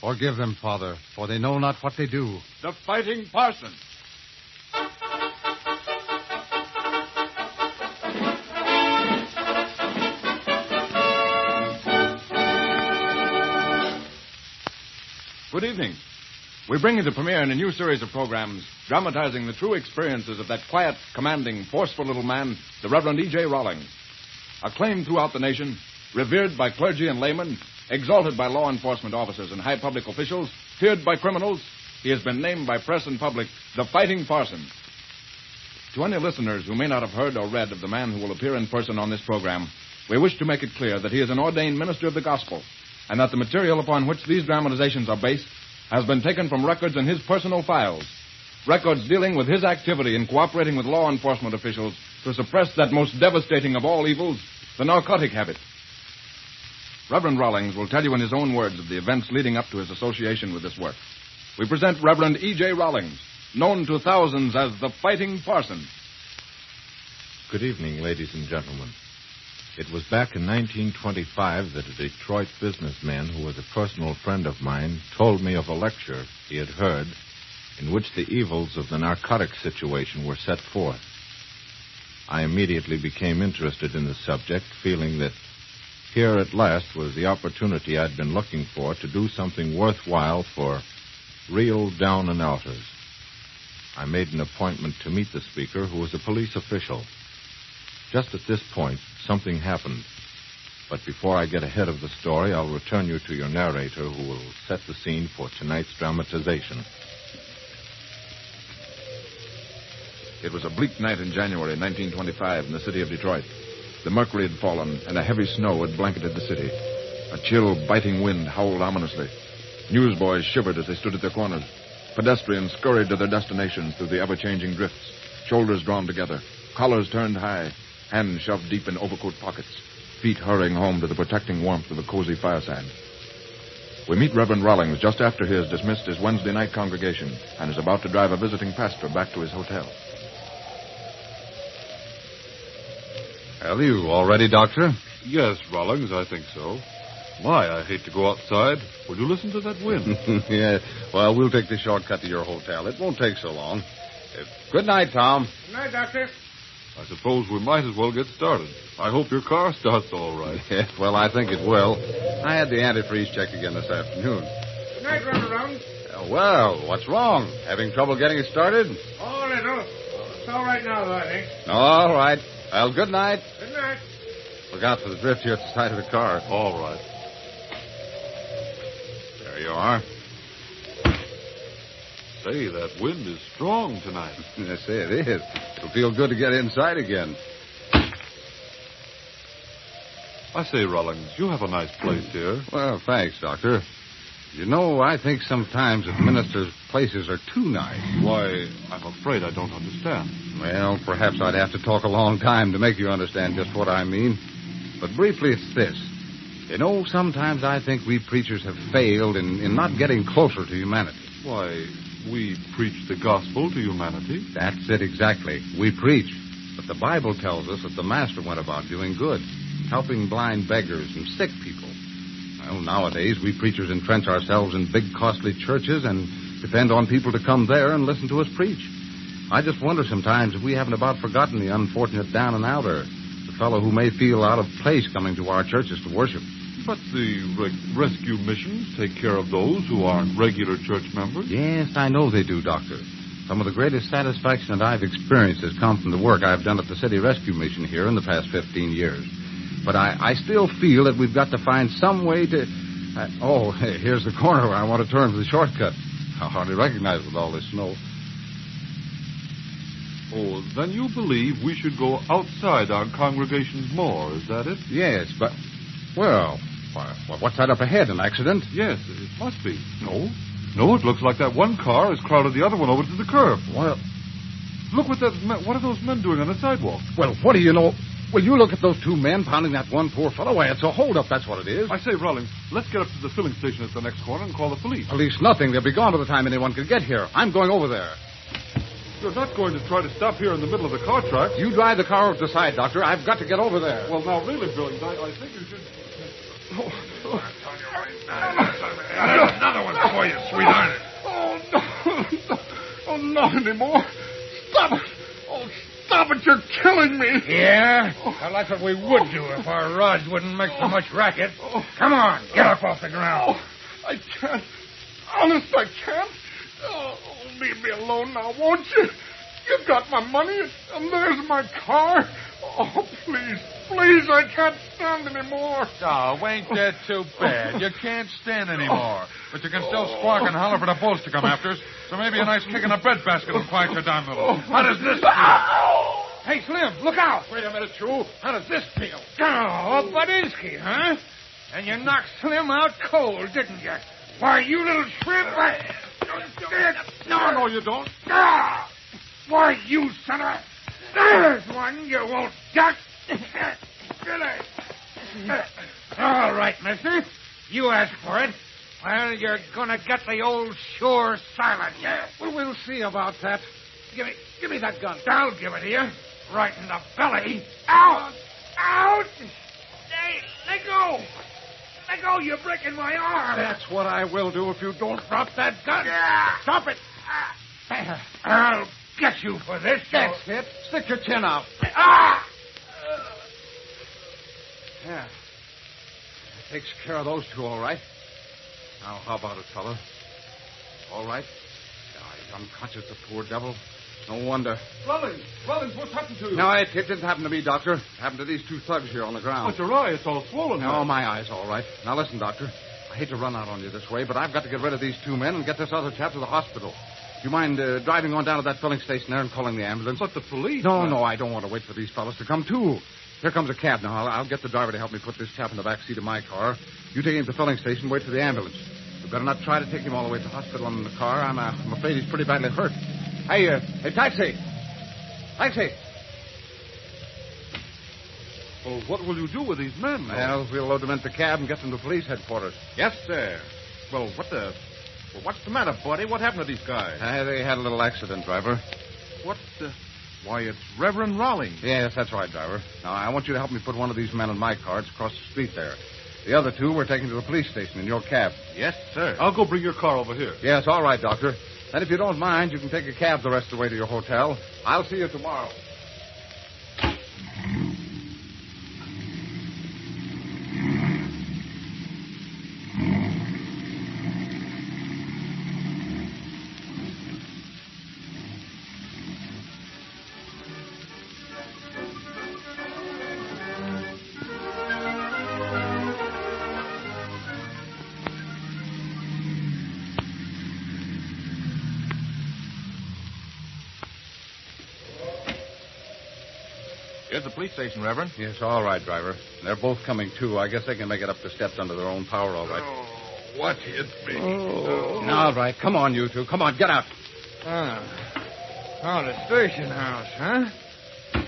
Forgive them, Father, for they know not what they do. The Fighting Parson. Good evening. We bring you the premiere in a new series of programs dramatizing the true experiences of that quiet, commanding, forceful little man, the Reverend E.J. Rawlings. Acclaimed throughout the nation, revered by clergy and laymen, exalted by law enforcement officers and high public officials, feared by criminals, he has been named by press and public the Fighting Parson. To any listeners who may not have heard or read of the man who will appear in person on this program, we wish to make it clear that he is an ordained minister of the gospel, and that the material upon which these dramatizations are based has been taken from records in his personal files, records dealing with his activity in cooperating with law enforcement officials to suppress that most devastating of all evils, the narcotic habit. Reverend Rawlings will tell you in his own words of the events leading up to his association with this work. We present Reverend E.J. Rawlings, known to thousands as the Fighting Parson. Good evening, ladies and gentlemen. It was back in 1925 that a Detroit businessman who was a personal friend of mine told me of a lecture he had heard in which the evils of the narcotics situation were set forth. I immediately became interested in the subject, feeling that here at last was the opportunity I'd been looking for to do something worthwhile for real down and outers. I made an appointment to meet the speaker, who was a police official. Just at this point, something happened. But before I get ahead of the story, I'll return you to your narrator, who will set the scene for tonight's dramatization. It was a bleak night in January 1925 in the city of Detroit. The mercury had fallen, and a heavy snow had blanketed the city. A chill, biting wind howled ominously. Newsboys shivered as they stood at their corners. Pedestrians scurried to their destinations through the ever-changing drifts, shoulders drawn together, collars turned high, hands shoved deep in overcoat pockets, feet hurrying home to the protecting warmth of a cozy fireside. We meet Reverend Rawlings just after he has dismissed his Wednesday night congregation and is about to drive a visiting pastor back to his hotel. Have you all ready, Doctor? Yes, Rawlings, I think so. My, I hate to go outside. Will you listen to that wind? Yeah, well, we'll take the shortcut to your hotel. It won't take so long. Good night, Tom. Good night, Doctor. I suppose we might as well get started. I hope your car starts all right. Yes, well, I think it will. I had the antifreeze checked again this afternoon. Good night, Reverend. Well, what's wrong? Having trouble getting it started? Oh, little. It's all right now, though, I think. All right. Well, good night. Good night. Look out for the drift here at the side of the car. All right. There you are. Say, that wind is strong tonight. I say it is. It'll feel good to get inside again. I say, Rollins, you have a nice place here. Well, thanks, Doctor. You know, I think sometimes that ministers' places are too nice. Why, I'm afraid I don't understand. Well, perhaps I'd have to talk a long time to make you understand just what I mean. But briefly, it's this. You know, sometimes I think we preachers have failed in not getting closer to humanity. Why, we preach the gospel to humanity. That's it exactly. We preach. But the Bible tells us that the Master went about doing good, helping blind beggars and sick people. Well, nowadays, we preachers entrench ourselves in big, costly churches and depend on people to come there and listen to us preach. I just wonder sometimes if we haven't about forgotten the unfortunate down and outer, the fellow who may feel out of place coming to our churches to worship. But the rescue missions take care of those who aren't regular church members. Yes, I know they do, Doctor. Some of the greatest satisfaction that I've experienced has come from the work I've done at the City Rescue Mission here in the past 15 years. But I still feel that we've got to find some way to... hey, here's the corner where I want to turn for the shortcut. I hardly recognize it with all this snow. Oh, then you believe we should go outside our congregations more, is that it? Yes, but... Well, what's that up ahead, an accident? Yes, it must be. No, it looks like that one car has crowded the other one over to the curb. Well... Look what are those men doing on the sidewalk? Well, what do you know... Will you look at those two men pounding that one poor fellow? Why, it's a holdup, that's what it is. I say, Rollins, let's get up to the filling station at the next corner and call the police. Police nothing. They'll be gone by the time anyone can get here. I'm going over there. You're not going to try to stop here in the middle of the car track. You drive the car over to the side, Doctor. I've got to get over there. Well, now, really, Billings, I think you should... There's another one for you, sweetheart. Oh, not anymore. Stop it. Oh, stop it. You're killing me. Yeah? Well, that's what we would do if our rods wouldn't make so much racket. Come on, get up off the ground. I can't. Honest, I can't. Oh, leave me alone now, won't you? You've got my money, and there's my car. Oh, please, I can't stand anymore. Oh, ain't that too bad? You can't stand anymore. But you can still squawk and holler for the bulls to come after us. So maybe a nice kick in the breadbasket will quiet you down a little. How does this feel? Hey, Slim, look out. Wait a minute, Chew. How does this feel? Oh, Budinsky, huh? And you knocked Slim out cold, didn't you? Why, you little shrimp, No, you don't. Why, you son of a... There's one you won't duck. All right, mister. You asked for it. Well, you're gonna get the old sure silent. Well, we'll see about that. Give me that gun. I'll give it to you. Right in the belly. Out! Out! Hey, let go! Let go, you're breaking my arm. That's what I will do if you don't drop that gun. Stop it. I'll get you for this. That's it. Stick your chin out. Yeah. Takes care of those two, all right. Now, how about it, fella? All right? He's unconscious, the poor devil. No wonder. Rollins, what's happened to you? No, it didn't happen to me, Doctor. It happened to these two thugs here on the ground. But your eye, it's all swollen. No, my eye's all right. Now, listen, Doctor. I hate to run out on you this way, but I've got to get rid of these two men and get this other chap to the hospital. Do you mind driving on down to that filling station there and calling the ambulance? But the police... No, I don't want to wait for these fellas to come, too. Here comes a cab now. I'll get the driver to help me put this chap in the back seat of my car. You take him to the filling station, wait for the ambulance. You better not try to take him all the way to the hospital in the car. I'm afraid he's pretty badly hurt. Hey, taxi! Taxi! Well, what will you do with these men? Well, we'll load them into the cab and get them to police headquarters. Yes, sir. Well, what's the matter, buddy? What happened to these guys? They had a little accident, driver. Why, it's Reverend Rawlings. Yes, that's right, driver. Now, I want you to help me put one of these men in my car. It's across the street there. The other two we're taking to the police station in your cab. Yes, sir. I'll go bring your car over here. Yes, all right, Doctor. Then if you don't mind, you can take a cab the rest of the way to your hotel. I'll see you tomorrow. Here's the police station, Reverend. Yes, all right, driver. They're both coming, too. I guess they can make it up the steps under their own power, all right. Oh, what hit me? All right, come on, you two. Come on, get out. Oh, the station house, huh?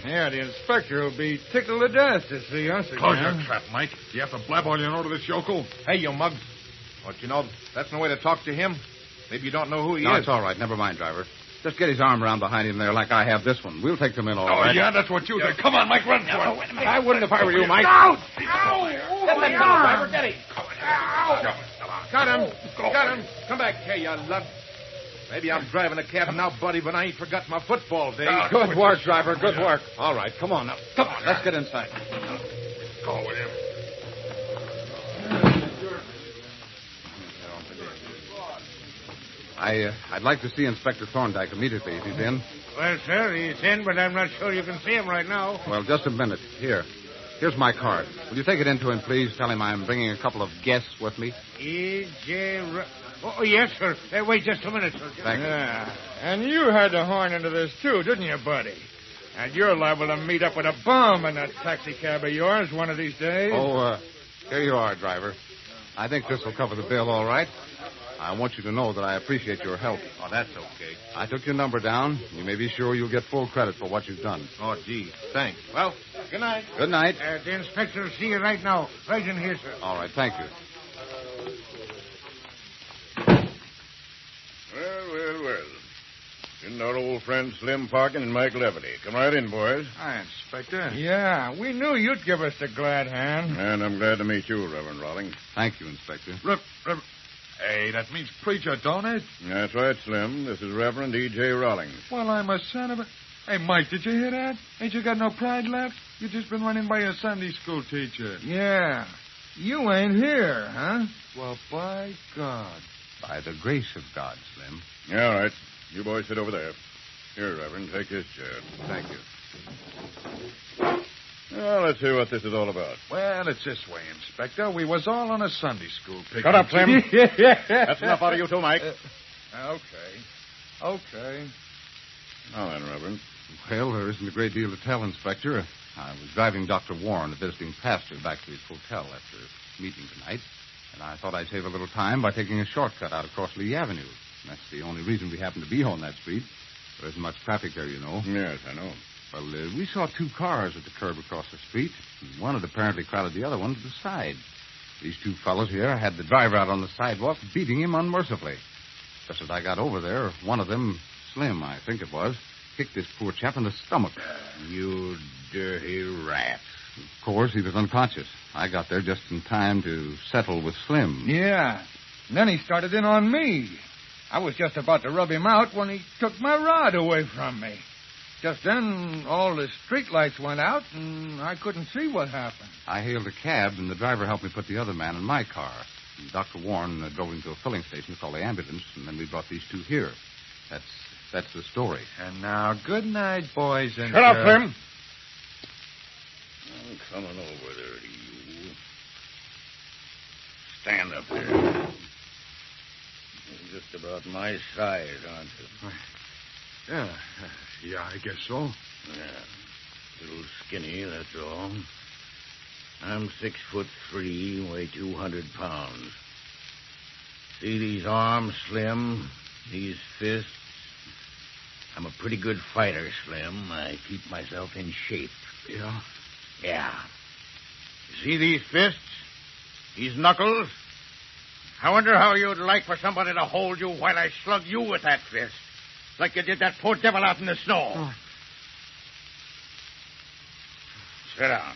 Yeah, the inspector will be tickled to death to see us again. Close your trap, Mike. You have to blab all you know to this yokel. Hey, you mug. Don't you know that's no way to talk to him? Maybe you don't know who he No, is. it's all right. Never mind, driver. Just get his arm around behind him there like I have this one. We'll take them in all right. Oh, yeah, that's what you did. Come on, Mike, run for it. Wait a minute. I wouldn't if I were you, Mike. Out! Get that fellow, driver. Get him. Got him. Got him. Come back here, you lug. Maybe I'm driving a cab now, buddy, but I ain't forgot my football days. Good work, driver. Good work. All right, come on now. Come on, let's get inside. Go with him. I'd like to see Inspector Thorndyke immediately if he's in. Well, sir, he's in, but I'm not sure you can see him right now. Well, just a minute. Here's my card. Will you take it in to him, please? Tell him I'm bringing a couple of guests with me. Oh, yes, sir. Wait just a minute, sir. Thank you. And you had to horn into this, too, didn't you, buddy? And you're liable to meet up with a bomb in that taxi cab of yours one of these days. Oh, here you are, driver. I think this will cover the bill, all right. I want you to know that I appreciate your help. Oh, that's okay. I took your number down. You may be sure you'll get full credit for what you've done. Oh, gee. Thanks. Well, good night. Good night. The inspector will see you right now. Right in here, sir. All right, thank you. Well. Isn't our old friend Slim Parkin and Mike Levity? Come right in, boys. Hi, Inspector. Yeah, we knew you'd give us the glad hand. And I'm glad to meet you, Reverend Rawlings. Thank you, Inspector. Hey, that means preacher, don't it? That's right, Slim. This is Reverend E.J. Rawlings. Well, I'm a son of a... Hey, Mike, did you hear that? Ain't you got no pride left? You just been running by your Sunday school teacher. Yeah. You ain't here, huh? Well, by God. By the grace of God, Slim. Yeah, all right. You boys sit over there. Here, Reverend, take this chair. Thank you. Well, let's hear what this is all about. Well, it's this way, Inspector. We was all on a Sunday school picnic. Shut up, Slim. That's enough out of you two, Mike. Okay. Now then, Reverend. Well, there isn't a great deal to tell, Inspector. I was driving Dr. Warren, a visiting pastor, back to his hotel after meeting tonight, and I thought I'd save a little time by taking a shortcut out across Lee Avenue. That's the only reason we happen to be on that street. There isn't much traffic there, you know. Yes, I know. Well, we saw two cars at the curb across the street. And one had apparently crowded the other one to the side. These two fellows here had the driver out on the sidewalk, beating him unmercifully. Just as I got over there, one of them, Slim, I think it was, kicked this poor chap in the stomach. You dirty rat. Of course, he was unconscious. I got there just in time to settle with Slim. Yeah. And then he started in on me. I was just about to rub him out when he took my rod away from me. Just then, all the street lights went out, and I couldn't see what happened. I hailed a cab, and the driver helped me put the other man in my car. And Dr. Warren drove him to a filling station to call the ambulance, and then we brought these two here. That's the story. And now, good night, boys and Shut up, Slim. I'm coming over there to you. Stand up there. You're just about my size, aren't you? Yeah, I guess so. Yeah. Little skinny, that's all. I'm 6'3", weigh 200 pounds. See these arms, Slim? These fists? I'm a pretty good fighter, Slim. I keep myself in shape. Yeah? Yeah. See these fists? These knuckles? I wonder how you'd like for somebody to hold you while I slug you with that fist. Like you did that poor devil out in the snow. Oh. Sit down.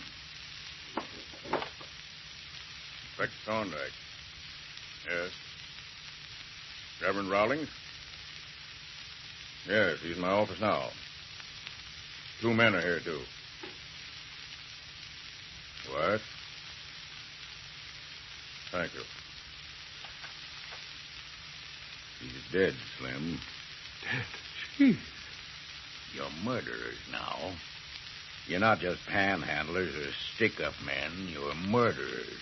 Inspector Thorndyke. Yes. Reverend Rawlings? Yes, he's in my office now. 2 men are here, too. What? Thank you. He's dead, Slim. Dead? Gee. You're murderers now. You're not just panhandlers or stick-up men. You're murderers.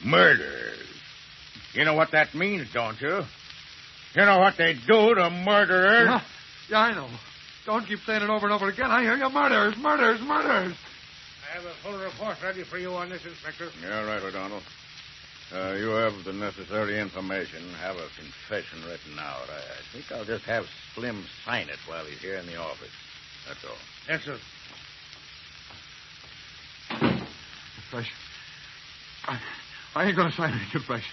Murderers. You know what that means, don't you? You know what they do to murderers? Yeah, I know. Don't keep saying it over and over again. I hear you. Murders, murders, murders. I have a full report ready for you on this, Inspector. Yeah, right, O'Donnell. You have the necessary information. Have a confession written out. I think I'll just have Slim sign it while he's here in the office. That's all. Yes, sir. Confession. I ain't going to sign any confession.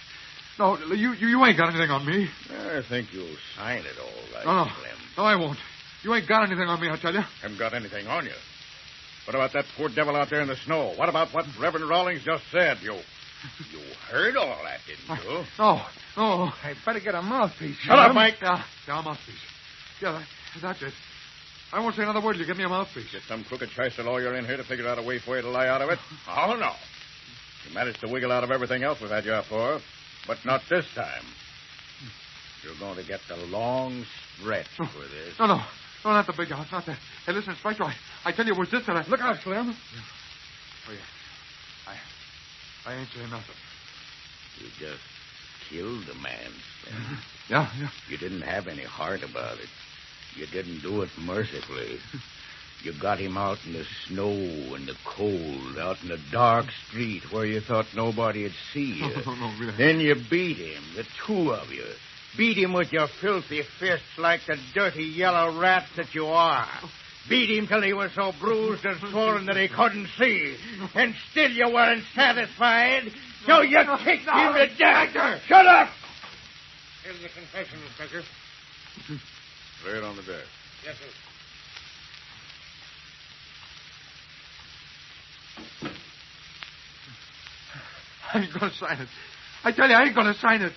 No, you ain't got anything on me. I think you'll sign it all right, No. Slim. No, I won't. You ain't got anything on me, I tell you. Haven't got anything on you. What about that poor devil out there in the snow? What about what Reverend Rawlings just said? You heard all that, didn't you? No. I better get a mouthpiece. Shut up, Mike. Yeah, a mouthpiece. Yeah, that's it. I won't say another word. You give me a mouthpiece. Get some crooked shyster lawyer in here to figure out a way for you to lie out of it? Oh, no. You managed to wiggle out of everything else we've had you up for, but not this time. You're going to get the long stretch for this. No, not the big house, not that. Hey, listen, Inspector, I tell you, it was this that I... Look out, Slim. Oh, yeah. I ain't saying nothing. You just killed a man, Slim. Yeah. You didn't have any heart about it. You didn't do it mercifully. You got him out in the snow and the cold, out in the dark street where you thought nobody'd see you. No, really. Then you beat him, the two of you. Beat him with your filthy fists like the dirty yellow rats that you are. Beat him till he was so bruised and swollen that he couldn't see. And still you weren't satisfied, so you kicked him to death. Shut up! Here's the confession, Inspector. Lay it on the desk. Yes, sir. I ain't going to sign it. I tell you, I ain't going to sign it.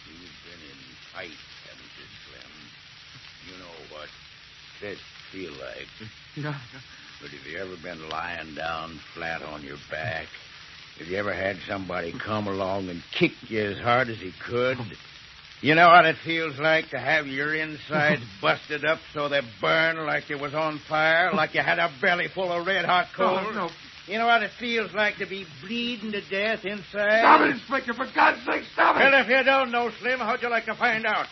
You've been in fights, haven't you, Slim? You know what fists feel like. Yeah. But have you ever been lying down flat on your back? Have you ever had somebody come along and kick you as hard as he could? You know what it feels like to have your insides busted up so they burn like you was on fire, like you had a belly full of red-hot coals? No. You know what it feels like to be bleeding to death inside? Stop it, Inspector, for God's sake, stop it! Well, if you don't know, Slim, how'd you like to find out?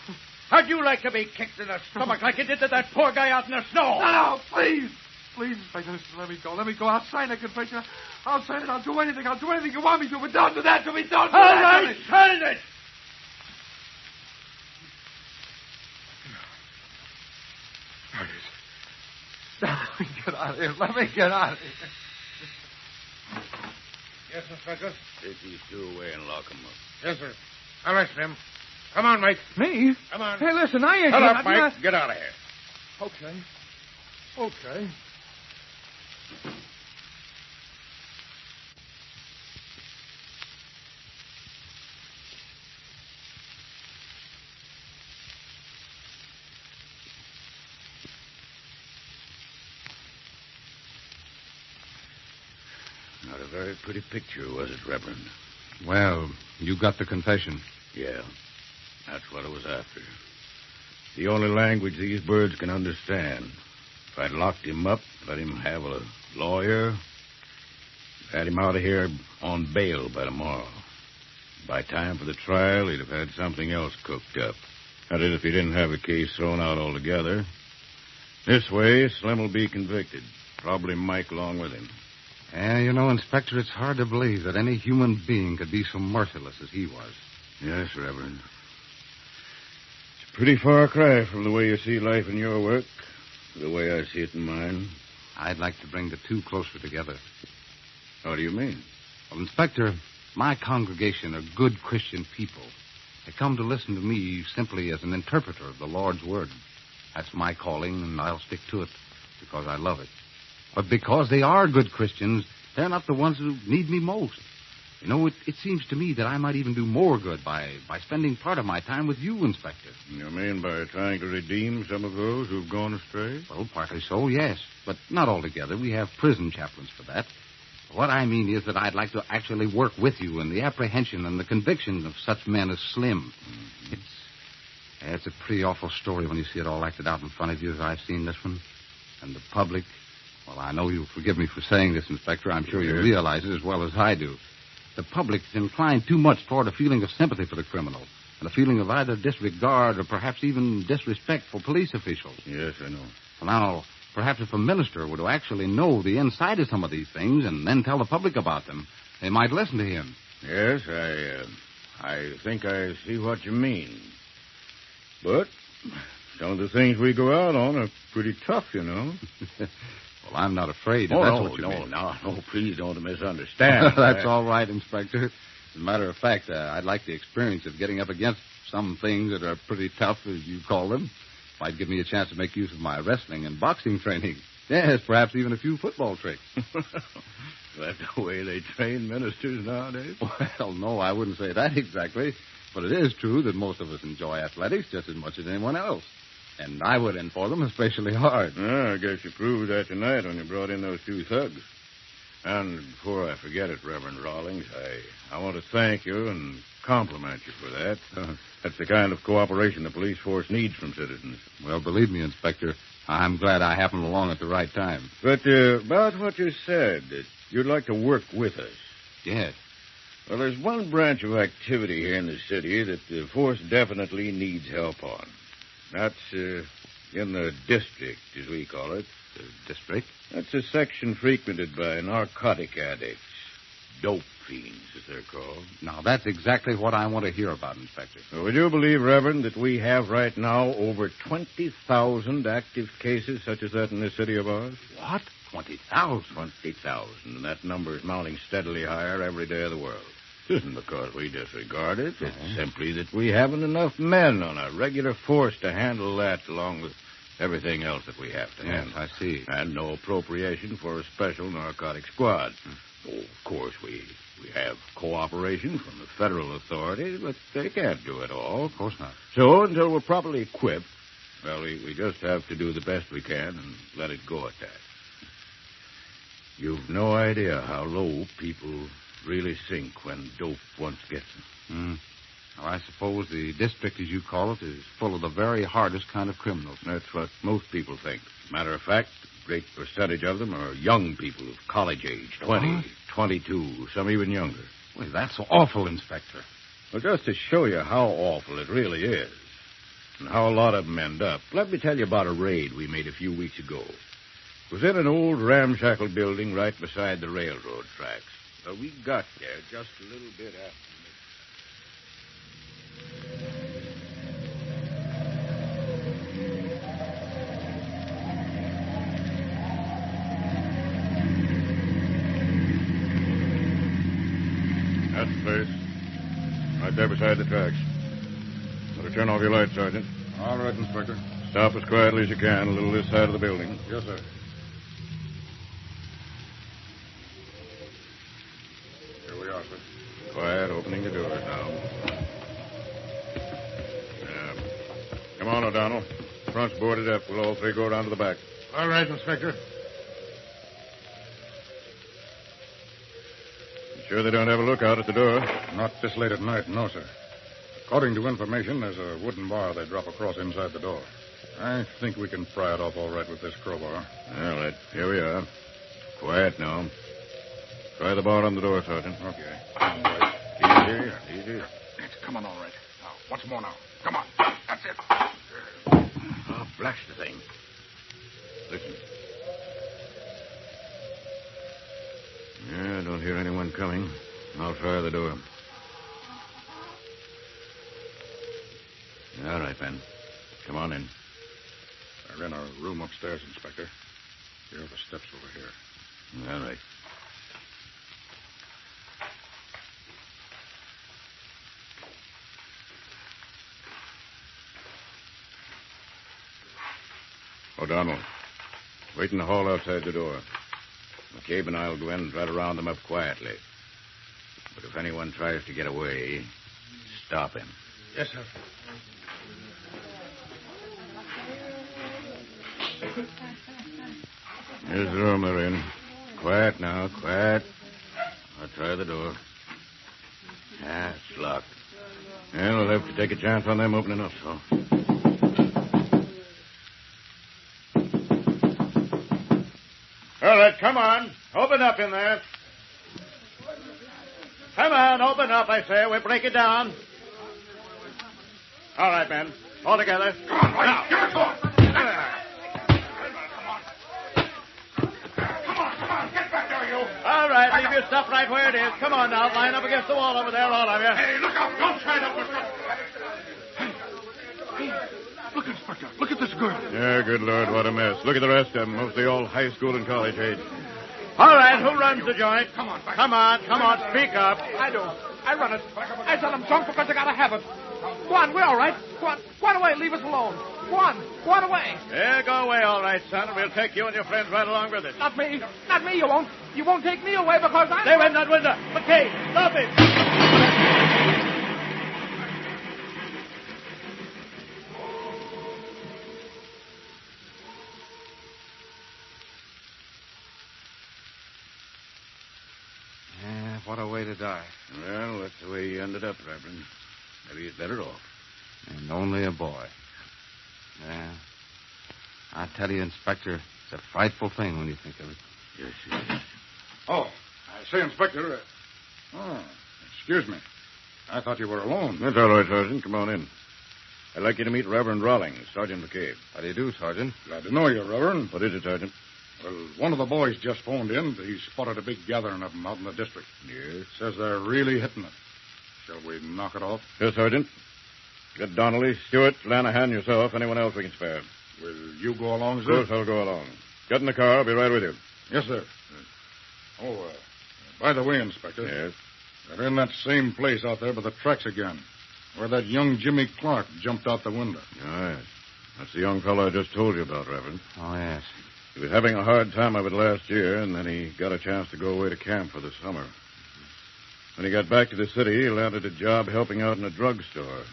How'd you like to be kicked in the stomach like you did to that poor guy out in the snow? No, please. Please, Inspector, listen, let me go. I'll sign the confession. I'll sign it. I'll do anything. I'll do anything you want me to, but don't do that to me. Don't do All that right, to me. sign it! Let me get out of here. Let me get out of here. Yes, Inspector. Take these two away and lock them up. Yes, sir. All right, Slim. Come on, Mike. Me? Come on. Hey, listen, I ain't... Shut up, Mike. Get out of here. Okay. Not a very pretty picture, was it, Reverend? Well, you got the confession. Yeah, that's what I was after. The only language these birds can understand. If I'd locked him up, let him have a lawyer, had him out of here on bail by tomorrow. By time for the trial, he'd have had something else cooked up. That is, if he didn't have the case thrown out altogether. This way, Slim will be convicted. Probably Mike along with him. Yeah, you know, Inspector, it's hard to believe that any human being could be so merciless as he was. Yes, Reverend. It's a pretty far cry from the way you see life in your work to the way I see it in mine. I'd like to bring the two closer together. How do you mean? Well, Inspector, my congregation are good Christian people. They come to listen to me simply as an interpreter of the Lord's Word. That's my calling, and I'll stick to it because I love it. But because they are good Christians, they're not the ones who need me most. You know, it seems to me that I might even do more good by spending part of my time with you, Inspector. You mean by trying to redeem some of those who've gone astray? Well, partly so, yes. But not altogether. We have prison chaplains for that. What I mean is that I'd like to actually work with you in the apprehension and the conviction of such men as Slim. Mm-hmm. It's a pretty awful story when you see it all acted out in front of you as I've seen this one. And the public... Well, I know you'll forgive me for saying this, Inspector. I'm sure you realize it as well as I do. The public is inclined too much toward a feeling of sympathy for the criminal. and a feeling of either disregard or perhaps even disrespect for police officials. Yes, I know. Well, now, perhaps if a minister were to actually know the inside of some of these things and then tell the public about them, they might listen to him. Yes, I think I see what you mean. But some of the things we go out on are pretty tough, you know. Well, I'm not afraid. If that's what you mean. No, please don't misunderstand. That's all right, Inspector. As a matter of fact, I'd like the experience of getting up against some things that are pretty tough, as you call them. Might give me a chance to make use of my wrestling and boxing training. Yes, perhaps even a few football tricks. That's the way they train ministers nowadays? Well, no, I wouldn't say that exactly. But it is true that most of us enjoy athletics just as much as anyone else. And I would in for them especially hard. I guess you proved that tonight when you brought in those two thugs. And before I forget it, Reverend Rawlings, I want to thank you and compliment you for that. That's the kind of cooperation the police force needs from citizens. Well, believe me, Inspector, I'm glad I happened along at the right time. But about what you said, that you'd like to work with us. Yes. Well, there's one branch of activity here in the city that the force definitely needs help on. That's in the district, as we call it. The district? That's a section frequented by narcotic addicts. Dope fiends, as they're called. Now, that's exactly what I want to hear about, Inspector. Well, would you believe, Reverend, that we have right now over 20,000 active cases such as that in this city of ours? What? 20,000? 20,000. And that number is mounting steadily higher every day of the world. It isn't because we disregard it. It's simply that we haven't enough men on a regular force to handle that along with everything else that we have to handle. I see. And no appropriation for a special narcotic squad. Oh, of course, we have cooperation from the federal authorities, but they can't do it all. Of course not. So until we're properly equipped, well, we just have to do the best we can and let it go at that. You've no idea how low people really sink when dope once gets them. Well, I suppose the district, as you call it, is full of the very hardest kind of criminals. That's what most people think. Matter of fact, a great percentage of them are young people of college age, 20, 22, some even younger. Well, that's awful, Inspector. Well, just to show you how awful it really is and how a lot of them end up, let me tell you about a raid we made a few weeks ago. It was in an old ramshackle building right beside the railroad tracks. Well, we got there just a little bit after That's the place. Right there beside the tracks. Better turn off your light, Sergeant. All right, Inspector. Stop as quietly as you can, a little this side of the building. Yes, sir. Here we are, sir. Quiet, opening the doors now. Come on, O'Donnell. Front's boarded up. We'll all three go around to the back. All right, Inspector. Sure they don't have a lookout at the door? Not this late at night, no, sir. According to information, there's a wooden bar they drop across inside the door. I think we can pry it off all right with this crowbar. Well, here we are. Quiet now. Try the bar on the door, Sergeant. Okay. All right. Easy. Come on, all right. Now, once more now. Come on. That's it. Oh, blast the thing. Listen. Yeah, I don't hear anyone coming. I'll try the door. All right, then. Come on in. They're in a room upstairs, Inspector. Here are the steps over here. All right. O'Donnell, wait in the hall outside the door. McCabe and I'll go in and try to round them up quietly. But if anyone tries to get away, stop him. Yes, sir. Here's the room they're in. Quiet now, quiet. I'll try the door. It's locked. Yeah, we'll have to take a chance on them opening up, so. All right, come on. Open up in there. Come on, open up, I say. We'll break it down. All right, men. All together. Come on, Royce. Give it to him. Get back there, you. All right, leave your stuff right where it is. Come on now, line up against the wall over there, all of you. Hey, look out. Don't try to push up. Hey, look, Inspector. Look at this girl. Yeah, good Lord, what a mess. Look at the rest of them, mostly all high school and college age. All right, who runs the joint? Come on, back. Come on, speak up. I do. I run it. I tell them drunk because I got a habit. Go on, we're all right. Go on away, leave us alone. Go on away. Yeah, go away, all right, son, and we'll take you and your friends right along with us. Not me, you won't. You won't take me away because I'm... Stay away from that window. McKay, stop it. What a way to die. Well, that's the way he ended up, Reverend. Maybe he's better off. And only a boy. Yeah. I tell you, Inspector, it's a frightful thing when you think of it. Yes, yes. Oh, I say, Inspector. Excuse me. I thought you were alone. That's all right, Sergeant. Come on in. I'd like you to meet Reverend Rawlings, Sergeant McCabe. How do you do, Sergeant? Glad to know you, Reverend. What is it, Sergeant? Well, one of the boys just phoned in. He spotted a big gathering of them out in the district. Yes? Says they're really hitting it. Shall we knock it off? Yes, Sergeant. Get Donnelly, Stewart, Lanahan, yourself, anyone else we can spare. Will you go along, Of sir? course I'll go along. Get in the car. I'll be right with you. Yes, sir. Oh, by the way, Inspector. Yes? They're in that same place out there by the tracks again, where that young Jimmy Clark jumped out the window. Oh, yes. That's the young fellow I just told you about, Reverend. Oh, yes. He was having a hard time of it last year, and then he got a chance to go away to camp for the summer. When he got back to the city, he landed a job helping out in a drugstore.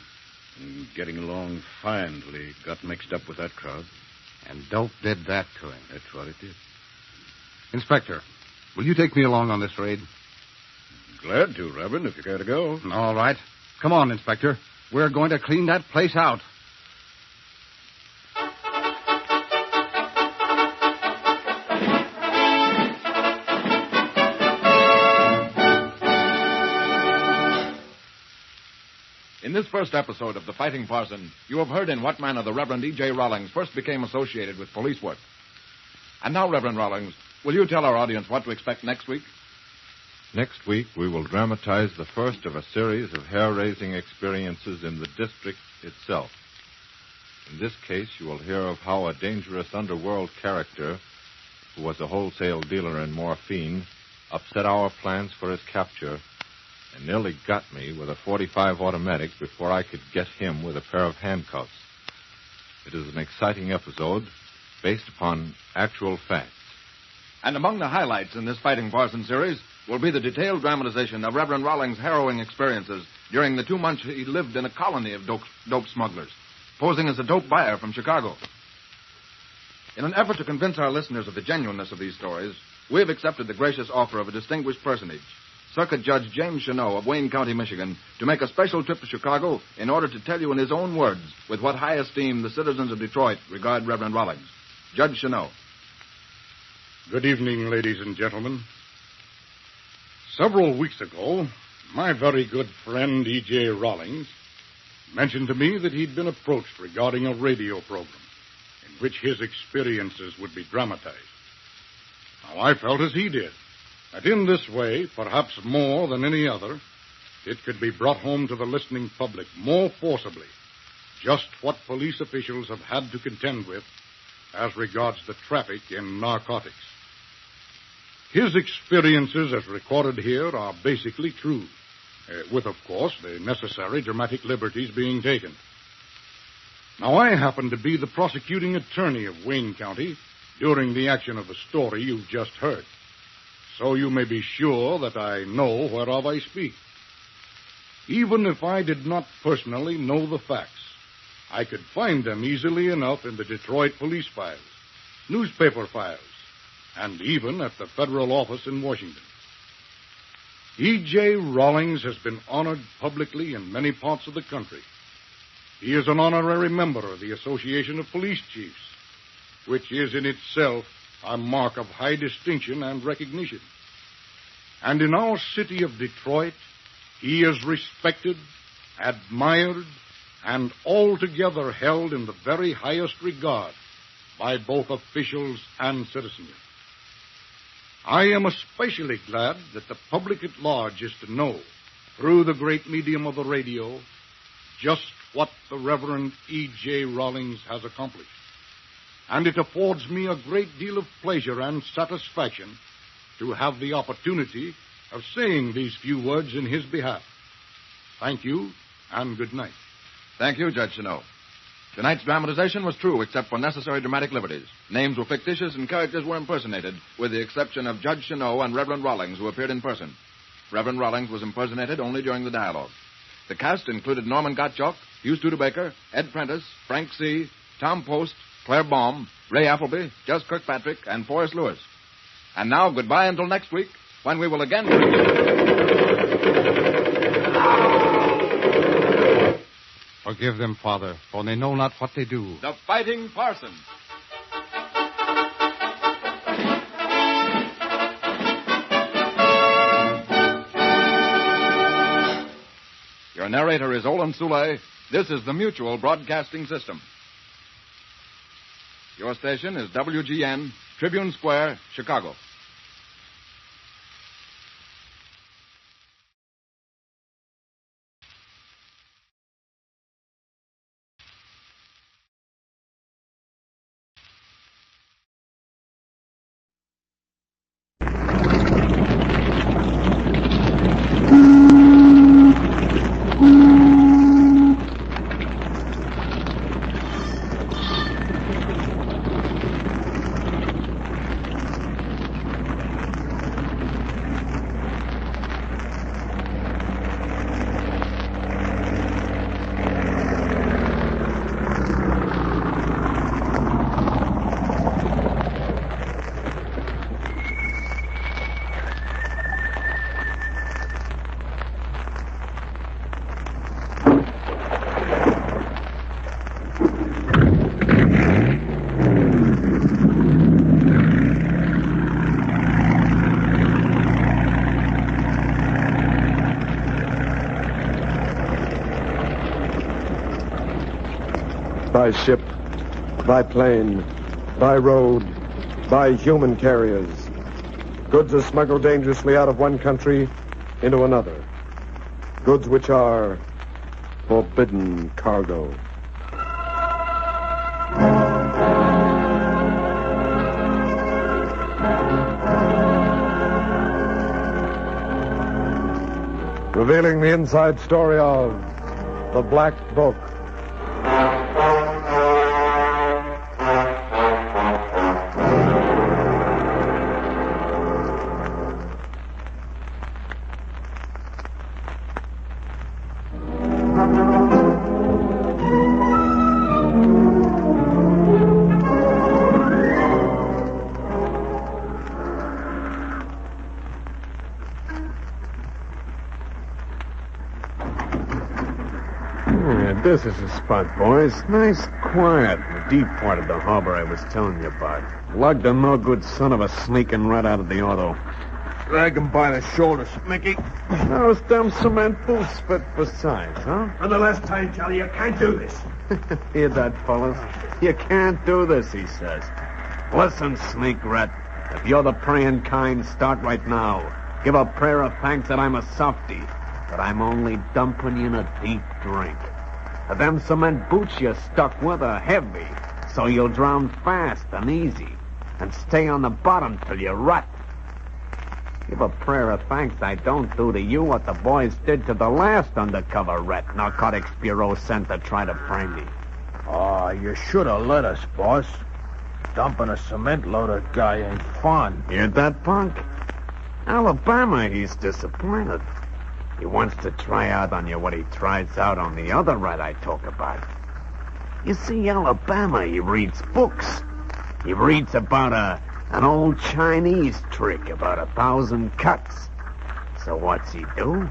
And getting along fine till he got mixed up with that crowd. And dope did that to him. That's what it did. Inspector, will you take me along on this raid? Glad to, Reverend, if you care to go. All right. Come on, Inspector. We're going to clean that place out. In this first episode of The Fighting Parson, you have heard in what manner the Reverend E.J. Rawlings first became associated with police work. And now, Reverend Rawlings, will you tell our audience what to expect next week? Next week, we will dramatize the first of a series of hair-raising experiences in the district itself. In this case, you will hear of how a dangerous underworld character, who was a wholesale dealer in morphine, upset our plans for his capture and nearly got me with a .45 automatic before I could get him with a pair of handcuffs. It is an exciting episode based upon actual facts. And among the highlights in this Fighting Parson series will be the detailed dramatization of Reverend Rawlings' harrowing experiences during the 2 months he lived in a colony of dope smugglers, posing as a dope buyer from Chicago. In an effort to convince our listeners of the genuineness of these stories, we have accepted the gracious offer of a distinguished personage, Circuit Judge James Cheneau of Wayne County, Michigan, to make a special trip to Chicago in order to tell you in his own words with what high esteem the citizens of Detroit regard Reverend Rawlings. Judge Cheneau. Good evening, ladies and gentlemen. Several weeks ago, my very good friend E.J. Rawlings mentioned to me that he'd been approached regarding a radio program in which his experiences would be dramatized. Now, I felt as he did, that in this way, perhaps more than any other, it could be brought home to the listening public more forcibly just what police officials have had to contend with as regards the traffic in narcotics. His experiences as recorded here are basically true, with, of course, the necessary dramatic liberties being taken. Now, I happen to be the prosecuting attorney of Wayne County during the action of the story you've just heard. So you may be sure that I know whereof I speak. Even if I did not personally know the facts, I could find them easily enough in the Detroit police files, newspaper files, and even at the federal office in Washington. E.J. Rawlings has been honored publicly in many parts of the country. He is an honorary member of the Association of Police Chiefs, which is in itself a mark of high distinction and recognition. And in our city of Detroit, he is respected, admired, and altogether held in the very highest regard by both officials and citizenry. I am especially glad that the public at large is to know, through the great medium of the radio, just what the Reverend E.J. Rawlings has accomplished. And it affords me a great deal of pleasure and satisfaction to have the opportunity of saying these few words in his behalf. Thank you, and good night. Thank you, Judge Cheneau. Tonight's dramatization was true, except for necessary dramatic liberties. Names were fictitious and characters were impersonated, with the exception of Judge Cheneau and Reverend Rawlings, who appeared in person. Reverend Rawlings was impersonated only during the dialogue. The cast included Norman Gottschalk, Hugh Studebaker, Ed Prentice, Frank C., Tom Post, Claire Baum, Ray Appleby, Jess Kirkpatrick, and Forrest Lewis. And now, goodbye until next week, when we will again... Forgive them, Father, for they know not what they do. The Fighting Parson. Your narrator is Olin Soule. This is the Mutual Broadcasting System. Your station is WGN, Tribune Square, Chicago. By ship, by plane, by road, by human carriers. Goods are smuggled dangerously out of one country into another. Goods which are forbidden cargo. Revealing the inside story of The Black Book. This is the spot, boys. Nice, quiet, the deep part of the harbor I was telling you about. Lugged a no-good son of a sneaking right out of the auto. Drag him by the shoulders, Mickey. Those dumb cement boots fit for size, huh? For the last time, Charlie, you can't do this. Hear that, fellas? You can't do this, he says. Listen, sneak rat. If you're the praying kind, start right now. Give a prayer of thanks that I'm a softy, that I'm only dumping you in a deep drink. Them cement boots you're stuck with are heavy, so you'll drown fast and easy, and stay on the bottom till you rot. Give a prayer of thanks I don't do to you what the boys did to the last undercover rat Narcotics Bureau sent to try to frame me. Oh, you should have let us, boss. Dumping a cement-loaded guy ain't fun. Hear that, punk? Alabama, he's disappointed. He wants to try out on you what he tries out on the other rat I talk about. You see, Alabama, he reads books. He reads about an old Chinese trick about 1,000 cuts. So what's he do?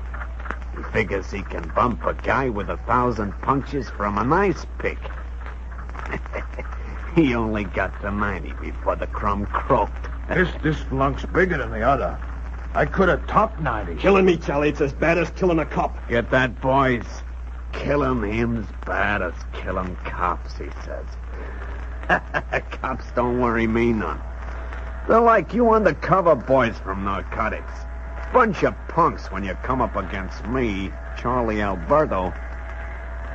He figures he can bump a guy with 1,000 punctures from an ice pick. He only got to 90 before the crumb croaked. This flunk's bigger than the other. I could have topped 90. Killing me, Charlie. It's as bad as killing a cop. Get that, boys? Killing him's bad as killing cops, he says. Cops don't worry me none. They're like you undercover boys from narcotics. Bunch of punks when you come up against me, Charlie Alberto.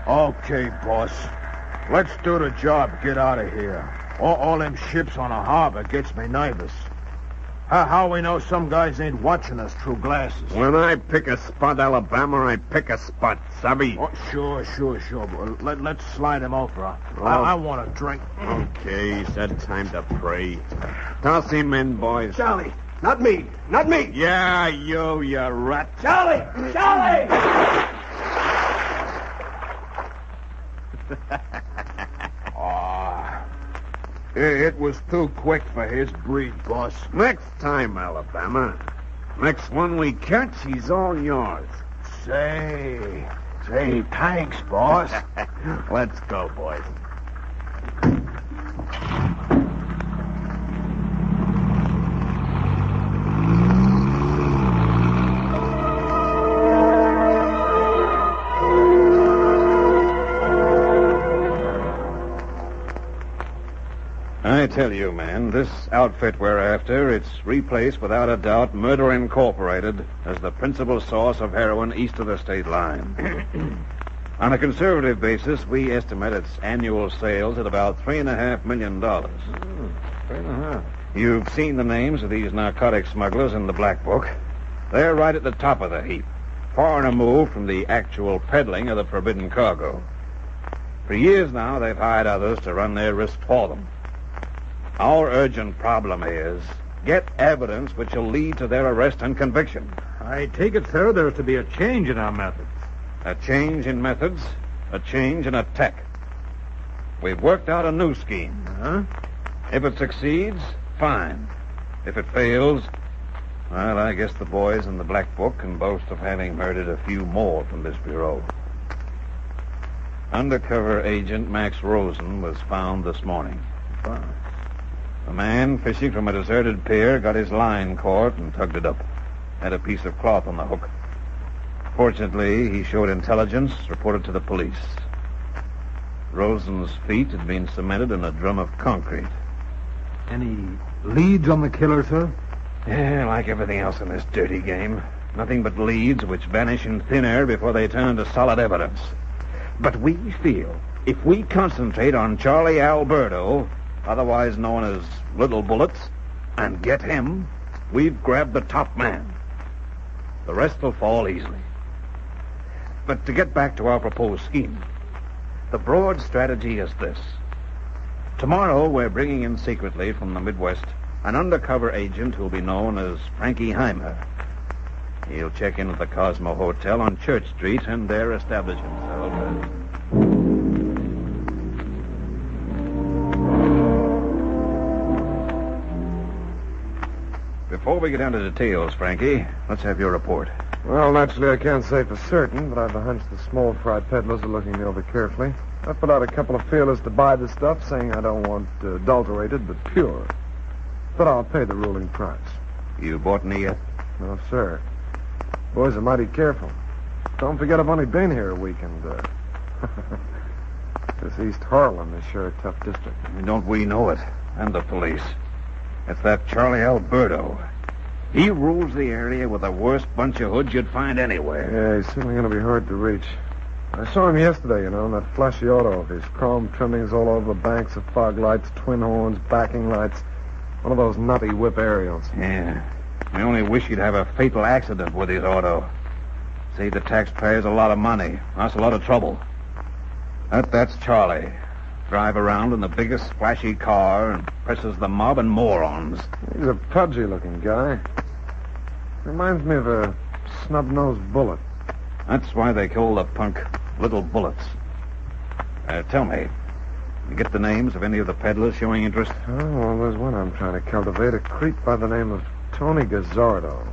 Okay, boss. Let's do the job. Get out of here. All them ships on the harbor gets me nervous. How we know some guys ain't watching us through glasses? When I pick a spot, Alabama, I pick a spot, Sabby. Oh, sure. Well, let's slide him over. I want a drink. Okay, he said time to pray. Toss him in, boys. Charlie, not me. Not me. Yeah, you rat. Charlie! It was too quick for his breed, boss. Next time, Alabama. Next one we catch, he's all yours. Say, thanks, boss. Let's go, boys. I tell you, man, this outfit we're after, it's replaced without a doubt Murder Incorporated as the principal source of heroin east of the state line. On a conservative basis, we estimate its annual sales at about $3.5 million. $3.5. You've seen the names of these narcotic smugglers in the Black Book. They're right at the top of the heap, far removed from the actual peddling of the forbidden cargo. For years now, they've hired others to run their risk for them. Our urgent problem is get evidence which will lead to their arrest and conviction. I take it, sir, there's to be a change in our methods. A change in methods, a change in attack. We've worked out a new scheme. Huh? If it succeeds, fine. If it fails, well, I guess the boys in the Black Book can boast of having murdered a few more from this bureau. Undercover agent Max Rosen was found this morning. A man fishing from a deserted pier got his line caught and tugged it up. Had a piece of cloth on the hook. Fortunately, he showed intelligence, reported to the police. Rosen's feet had been cemented in a drum of concrete. Any leads on the killer, sir? Yeah, like everything else in this dirty game. Nothing but leads which vanish in thin air before they turn into solid evidence. But we feel if we concentrate on Charlie Alberto, otherwise known as Little Bullets, and get him, we've grabbed the top man. The rest will fall easily. But to get back to our proposed scheme, the broad strategy is this. Tomorrow we're bringing in secretly from the Midwest an undercover agent who'll be known as Frankie Heimer. He'll check in at the Cosmo Hotel on Church Street and there establish himself. Before we get into details, Frankie, let's have your report. Well, naturally, I can't say for certain, but I've a hunch the small fry peddlers are looking me over carefully. I've put out a couple of feelers to buy the stuff, saying I don't want adulterated, but pure. But I'll pay the ruling price. You bought any yet? No, sir. Boys are mighty careful. Don't forget I've only been here a week, and this East Harlem is sure a tough district. Don't we know it? And the police. It's that Charlie Alberto. He rules the area with the worst bunch of hoods you'd find anywhere. Yeah, he's certainly going to be hard to reach. I saw him yesterday, in that flashy auto of his. Chrome trimmings all over, banks of fog lights, twin horns, backing lights. One of those nutty whip aerials. Yeah. I only wish he'd have a fatal accident with his auto. Save the taxpayers a lot of money. Us a lot of trouble. That's Charlie. Drive around in the biggest flashy car and presses the mob and morons. He's a pudgy-looking guy. Reminds me of a snub-nosed bullet. That's why they call the punk Little Bullets. Tell me, you get the names of any of the peddlers showing interest? Oh, well, there's one I'm trying to cultivate. A creep by the name of Tony Gazzardo.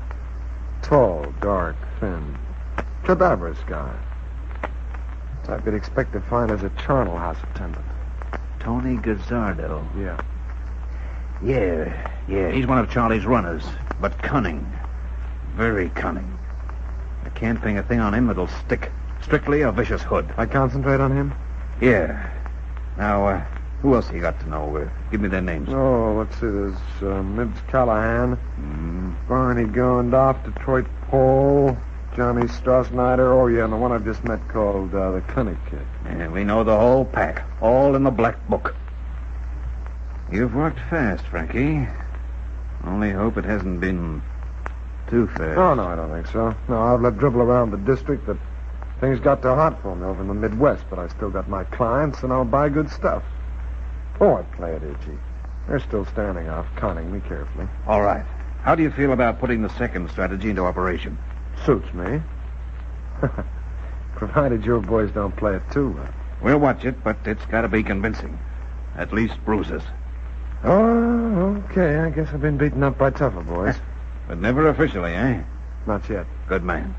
Tall, dark, thin. Cadaverous guy. Type you'd expect to find as a charnel house attendant. Tony Gazzardo. Yeah. Yeah. He's one of Charlie's runners, but cunning. Very cunning. I can't ping a thing on him that'll stick. Strictly a vicious hood. I concentrate on him? Yeah. Now, who else you got to know? Give me their names. Oh, let's see. There's Mibbs Callahan, Barney Gondoff, Detroit Paul, Johnny Strassnyder. Oh, yeah, and the one I've just met called the Clinic Kid. Yeah, we know the whole pack. All in the black book. You've worked fast, Frankie. Only hope it hasn't been too fast. Oh, no, I don't think so. No, I've let dribble around the district that things got too hot for me over in the Midwest, but I still got my clients, and I'll buy good stuff. Oh, I play it itchy. They're still standing off, conning me carefully. All right. How do you feel about putting the second strategy into operation? Suits me. Provided your boys don't play it too well. We'll watch it, but it's got to be convincing. At least bruises. Oh, okay. I guess I've been beaten up by tougher boys. But never officially, eh? Not yet. Good man.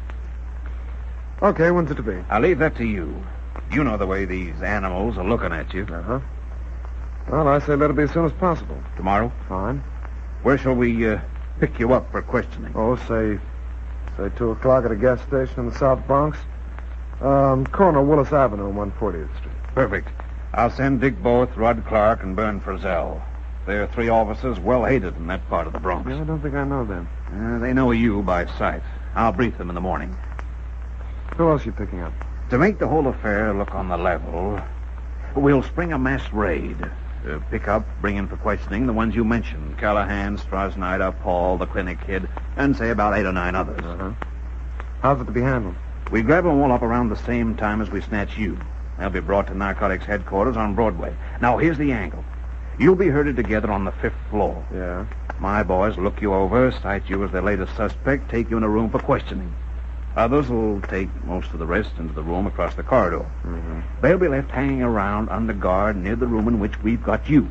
Okay, when's it to be? I'll leave that to you. You know the way these animals are looking at you. Uh-huh. Well, I say let it be as soon as possible. Tomorrow? Fine. Where shall we pick you up for questioning? Oh, say 2 o'clock at a gas station in the South Bronx. Corner Willis Avenue on 140th Street. Perfect. I'll send Dick Both, Rod Clark, and Bern Frizzell. They're 3 officers well hated in that part of the Bronx. Yeah, I don't think I know them. They know you by sight. I'll brief them in the morning. Who else are you picking up? To make the whole affair look on the level, we'll spring a mass raid. Pick up, bring in for questioning the ones you mentioned. Callahan, Strassnyder, Paul, the Clinic Kid, and say about 8 or 9 others. Uh-huh. How's it to be handled? We grab them all up around the same time as we snatch you. They'll be brought to narcotics headquarters on Broadway. Now, here's the angle. You'll be herded together on the 5th floor. Yeah. My boys look you over, cite you as their latest suspect, take you in a room for questioning. Others will take most of the rest into the room across the corridor. Mm-hmm. They'll be left hanging around under guard near the room in which we've got you.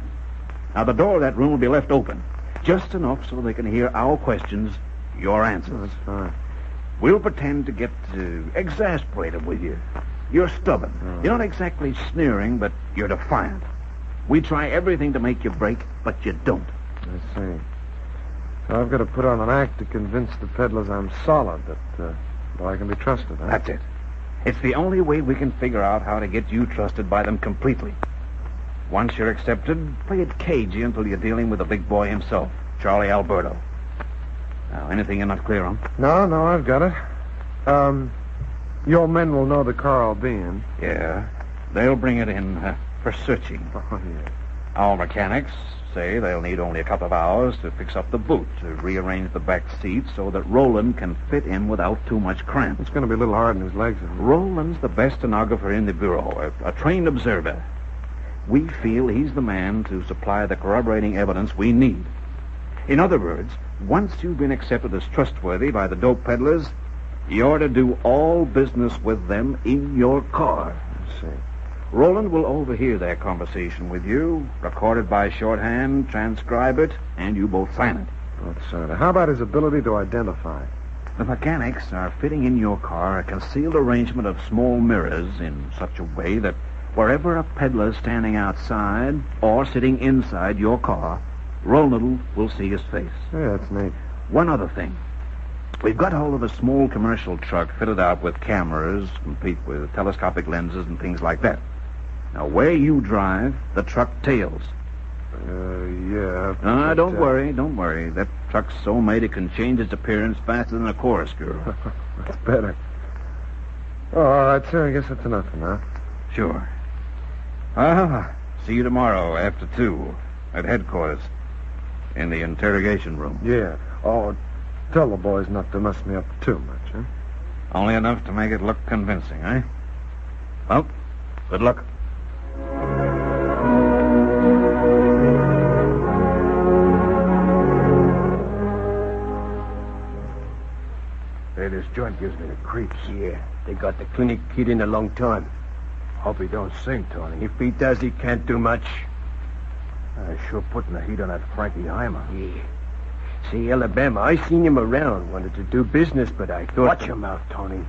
Now, the door of that room will be left open, just enough so they can hear our questions, your answers. Oh, that's fine. We'll pretend to get exasperated with you. You're stubborn. Mm-hmm. You're not exactly sneering, but you're defiant. We try everything to make you break, but you don't. I see. So I've got to put on an act to convince the peddlers I'm solid, that I can be trusted, huh? That's it. It's the only way we can figure out how to get you trusted by them completely. Once you're accepted, play it cagey until you're dealing with the big boy himself, Charlie Alberto. Now, anything you're not clear on? No, I've got it. Your men will know the car I'll be in. Yeah. They'll bring it in for searching. Oh, yeah. Our mechanics say they'll need only a couple of hours to fix up the boot, to rearrange the back seat so that Roland can fit in without too much cramp. It's going to be a little hard on his legs. Roland's the best stenographer in the bureau, a trained observer. We feel he's the man to supply the corroborating evidence we need. In other words, once you've been accepted as trustworthy by the dope peddlers, you're to do all business with them in your car. I see. Roland will overhear their conversation with you, record it by shorthand, transcribe it, and you both sign it. Oh, how about his ability to identify? The mechanics are fitting in your car a concealed arrangement of small mirrors in such a way that wherever a peddler's standing outside or sitting inside your car, Roland will see his face. Yeah, that's neat. One other thing. We've got hold of a small commercial truck fitted out with cameras, complete with telescopic lenses and things like that. Now, where you drive, the truck tails. Yeah. Don't worry. That truck's so made it can change its appearance faster than a chorus girl. That's better. Oh, all right, sir. I guess that's enough for now. Sure. Well, see you tomorrow after 2 at headquarters in the interrogation room. Yeah. Oh, tell the boys not to mess me up too much, huh? Only enough to make it look convincing, eh? Well, good luck. Hey, this joint gives me the creeps. Yeah, they got the Clinic Kid in a long time. Hope he don't sing, Tony. If he does, he can't do much. Sure putting the heat on that Frankie Heimer. Yeah. See, Alabama, I seen him around. Wanted to do business, but I thought... Watch your mouth, Tony.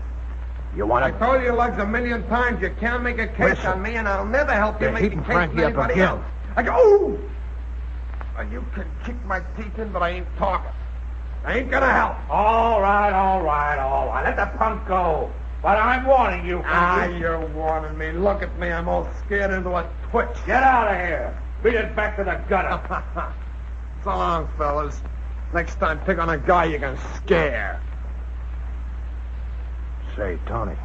You want I told you lugs a million times you can't make a case on me, and I'll never help you make a case Frankie with up anybody again. else. I go, ooh! You can kick my teeth in, but I ain't talking. I ain't gonna help. All right. Let the punk go. But I'm warning you. You're warning me. Look at me. I'm all scared into a twitch. Get out of here. Beat it back to the gutter. So long, fellas. Next time, pick on a guy you can scare. Say, Tony,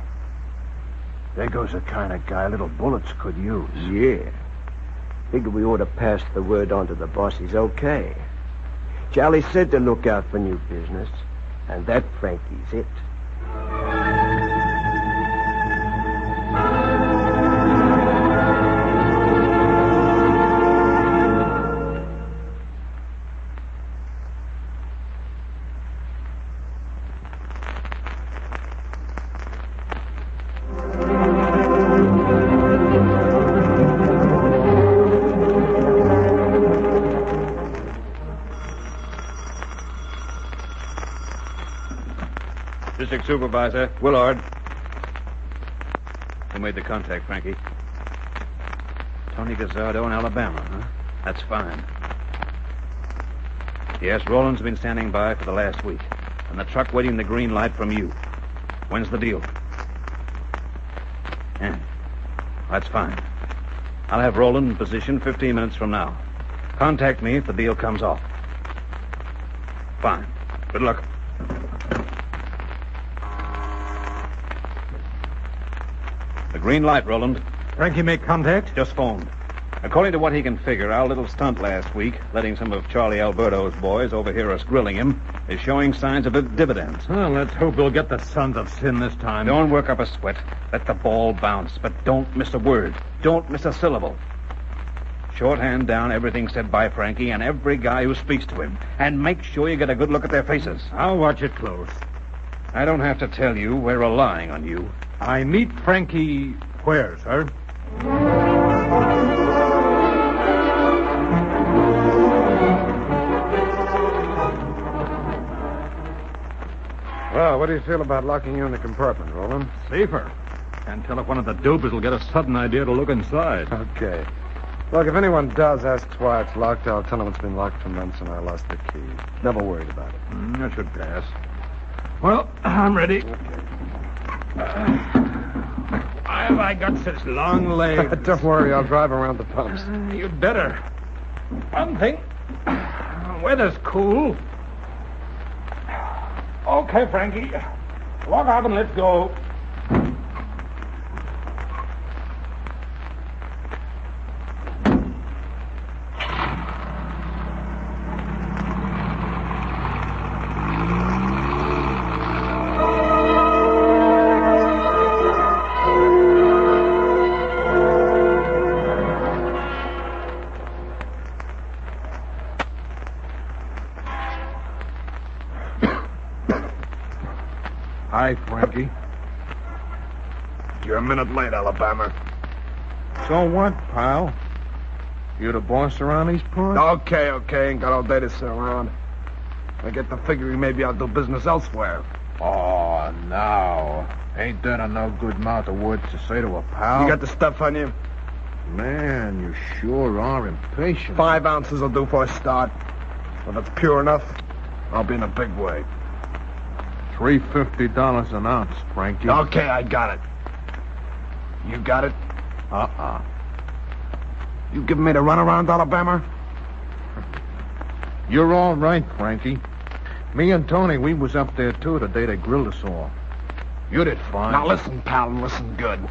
there goes the kind of guy little bullets could use. Yeah. Figure we ought to pass the word on to the boss he's okay. Charlie said to look out for new business, and that Frankie's it. District Supervisor, Willard. Who made the contact, Frankie? Tony Gazzardo in Alabama, huh? That's fine. Yes, Roland's been standing by for the last week. And the truck waiting the green light from you. When's the deal? Yeah. That's fine. I'll have Roland in position 15 minutes from now. Contact me if the deal comes off. Fine. Good luck. The green light, Roland. Frankie make contact? Just phoned. According to what he can figure, our little stunt last week, letting some of Charlie Alberto's boys overhear us grilling him, is showing signs of dividends. Well, let's hope we'll get the sons of sin this time. Don't work up a sweat. Let the ball bounce, but don't miss a word. Don't miss a syllable. Shorthand down everything said by Frankie and every guy who speaks to him. And make sure you get a good look at their faces. I'll watch it close. I don't have to tell you we're relying on you. I meet Frankie where, sir? Well, what do you feel about locking you in the compartment, Roland? Safer. Can't tell if one of the dopers will get a sudden idea to look inside. Okay. Look, if anyone does ask why it's locked, I'll tell them it's been locked for months and I lost the key. Never worried about it. That should pass. Well, I'm ready. Why have I got such long legs? Don't worry, I'll drive around the pumps. You'd better. One thing. Weather's cool. Okay, Frankie. Walk up and let's go. Hi, Frankie. You're a minute late, Alabama. So what, pal? You the boss around these parts? Okay. Ain't got all day to sit around. I get the figuring maybe I'll do business elsewhere. Oh, no. Ain't that a no good mouth of words to say to a pal? You got the stuff on you? Man, you sure are impatient. 5 ounces will do for a start. If it's pure enough, I'll be in a big way. $350 an ounce, Frankie. Okay, I got it. You got it? You giving me the runaround, Alabama? You're all right, Frankie. Me and Tony, we was up there, too, the day they grilled us all. You did fine. Now listen, pal, and listen good.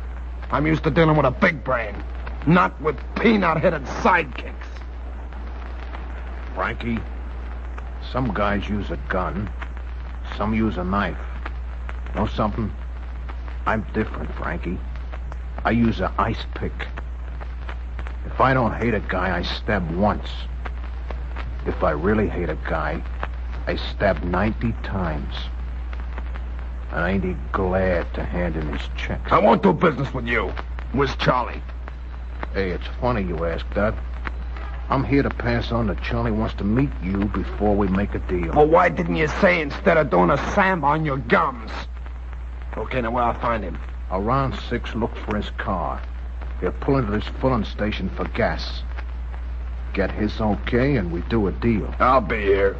I'm used to dealing with a big brain, not with peanut-headed sidekicks. Frankie, some guys use a gun. Some use a knife. Know something? I'm different, Frankie. I use an ice pick. If I don't hate a guy, I stab once. If I really hate a guy, I stab 90 times. And ain't he glad to hand in his checks? I won't do business with you. Where's Charlie? Hey, it's funny you ask that. I'm here to pass on that Charlie wants to meet you before we make a deal. Well, why didn't you say instead of doing a samba on your gums? Okay, now where I'll find him? Around 6, look for his car. He'll pull into this filling station for gas. Get his okay, and we do a deal. I'll be here.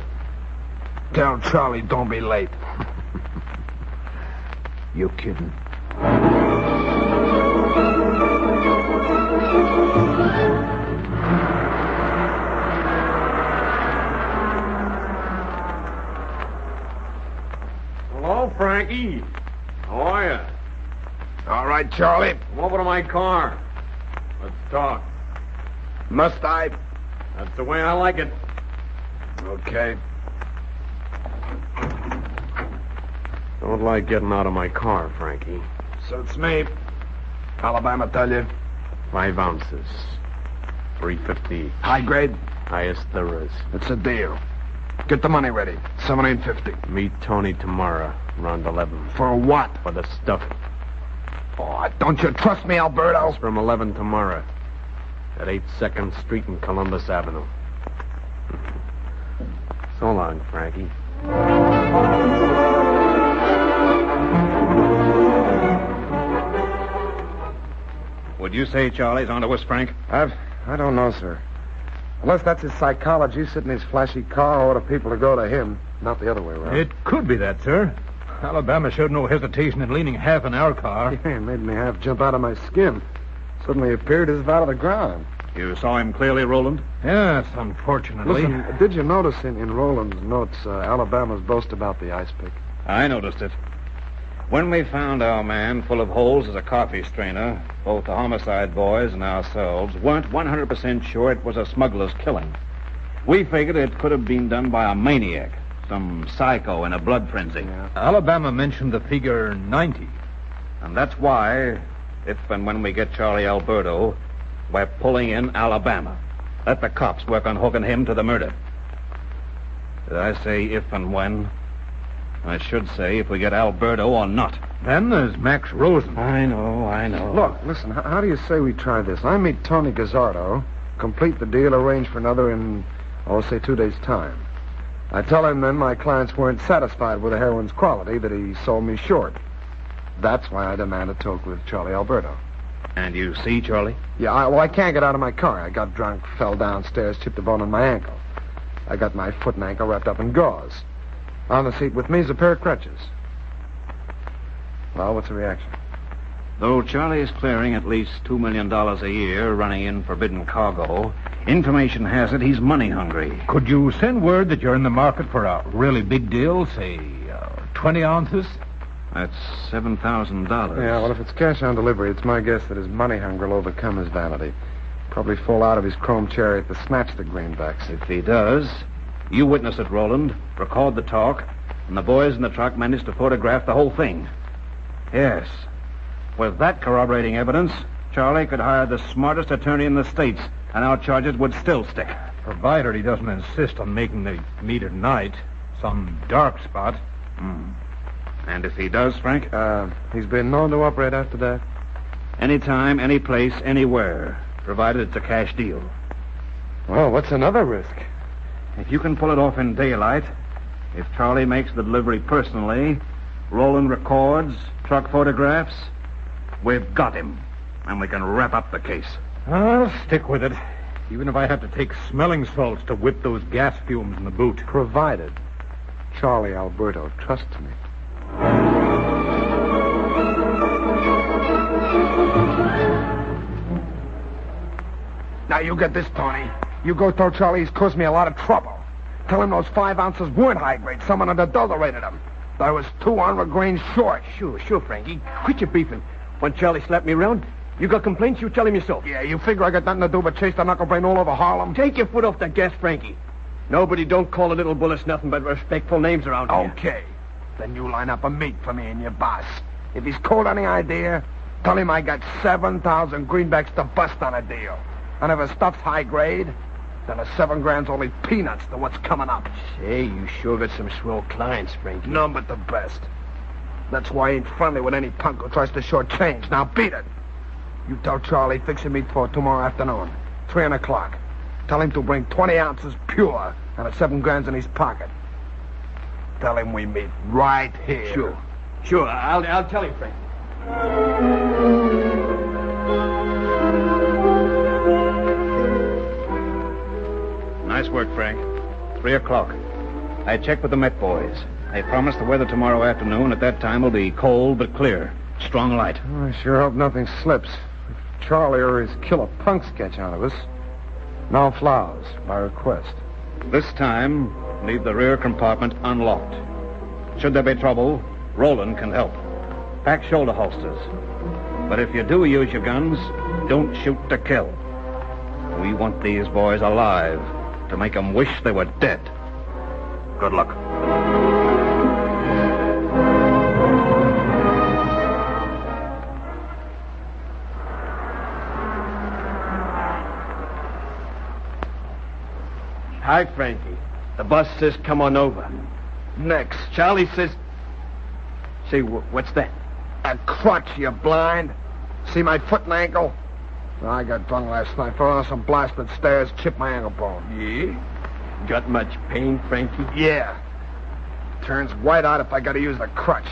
Tell Charlie don't be late. You kidding? Hello, Frankie. How are you? All right, Charlie. Come over to my car. Let's talk. Must I? That's the way I like it. Okay. Don't like getting out of my car, Frankie. Suits me. Alabama, tell you. 5 ounces. $3.50. High grade? Highest there is. It's a deal. Get the money ready. $17.50. Meet Tony tomorrow, around 11. For what? For the stuff. Oh, don't you trust me, Alberto? It's from 11 tomorrow. At 8 2nd Street and Columbus Avenue. So long, Frankie. Would you say Charlie's onto us, Frank? I don't know, sir. Unless that's his psychology, sitting in his flashy car, order people to go to him, not the other way around. It could be that, sir. Alabama showed no hesitation in leaning half in our car. Yeah, it made me half jump out of my skin. Suddenly appeared as if out of the ground. You saw him clearly, Roland? Yes, unfortunately. Listen, did you notice in Roland's notes Alabama's boast about the ice pick? I noticed it. When we found our man full of holes as a coffee strainer, both the homicide boys and ourselves weren't 100% sure it was a smuggler's killing. We figured it could have been done by a maniac, some psycho in a blood frenzy. Yeah. Alabama mentioned the figure 90. And that's why, if and when we get Charlie Alberto, we're pulling in Alabama. Let the cops work on hooking him to the murder. Did I say if and when? I should say if we get Alberto or not. Then there's Max Rosen. I know. Look, listen, how do you say we try this? I meet Tony Gazzardo, complete the deal, arrange for another in, say 2 days' time. I tell him then my clients weren't satisfied with the heroin's quality, that he sold me short. That's why I demand a talk with Charlie Alberto. And you see Charlie? Yeah, I can't get out of my car. I got drunk, fell downstairs, chipped a bone in my ankle. I got my foot and ankle wrapped up in gauze. On the seat with me is a pair of crutches. Well, what's the reaction? Though Charlie is clearing at least $2 million a year running in forbidden cargo, information has it he's money hungry. Could you send word that you're in the market for a really big deal, say 20 ounces? That's $7,000. Yeah, well, if it's cash on delivery, it's my guess that his money hunger will overcome his vanity. Probably fall out of his chrome chariot to snatch the greenbacks. If he does, you witness it, Roland. Record the talk, and the boys in the truck managed to photograph the whole thing. Yes. With that corroborating evidence, Charlie could hire the smartest attorney in the States, and our charges would still stick. Provided he doesn't insist on making the meet at night. Some dark spot. And if he does, Frank? He's been known to operate after that. Anytime, any place, anywhere, provided it's a cash deal. Well, what's another risk? If you can pull it off in daylight, if Charlie makes the delivery personally, Roland records, truck photographs, we've got him, and we can wrap up the case. I'll stick with it, even if I have to take smelling salts to whip those gas fumes in the boot. Provided Charlie Alberto trusts me. Now, you get this, Tony. You go tell Charlie he's caused me a lot of trouble. Tell him those 5 ounces weren't high grade. Someone had adulterated them. There was 200 grains short. Sure, Frankie. Quit your beefing. When Charlie slapped me around, you got complaints, you tell him yourself. Yeah, you figure I got nothing to do but chase the knuckle brain all over Harlem? Take your foot off the gas, Frankie. Nobody don't call a little bullets nothing but respectful names around here. Okay. Then you line up a meet for me and your boss. If he's cold on the idea, tell him I got 7,000 greenbacks to bust on a deal. And if his stuff's high grade, then the 7 grand's only peanuts to what's coming up. Say, you sure got some swell clients, Frankie. None but the best. That's why I ain't friendly with any punk who tries to short change. Now beat it. You tell Charlie fix a meet for tomorrow afternoon, 3 o'clock. Tell him to bring 20 ounces pure and a 7 grand's in his pocket. Tell him we meet right here. Sure. I'll tell him, Frankie. Nice work, Frank. 3 o'clock. I checked with the Met boys. They promised the weather tomorrow afternoon at that time will be cold but clear. Strong light. I sure hope nothing slips. If Charlie or his killer punks catch on of us, no flowers, by request. This time, leave the rear compartment unlocked. Should there be trouble, Roland can help. Pack shoulder holsters. But if you do use your guns, don't shoot to kill. We want these boys alive to make them wish they were dead. Good luck. Hi, Frankie. The bus says come on over. Next, Charlie says... Say, what's that? A crutch, you blind. See my foot and ankle? I got drunk last night, fell down some blasted stairs, chipped my ankle bone. Yeah? Got much pain, Frankie? Yeah. Turns white out if I gotta use the crutch.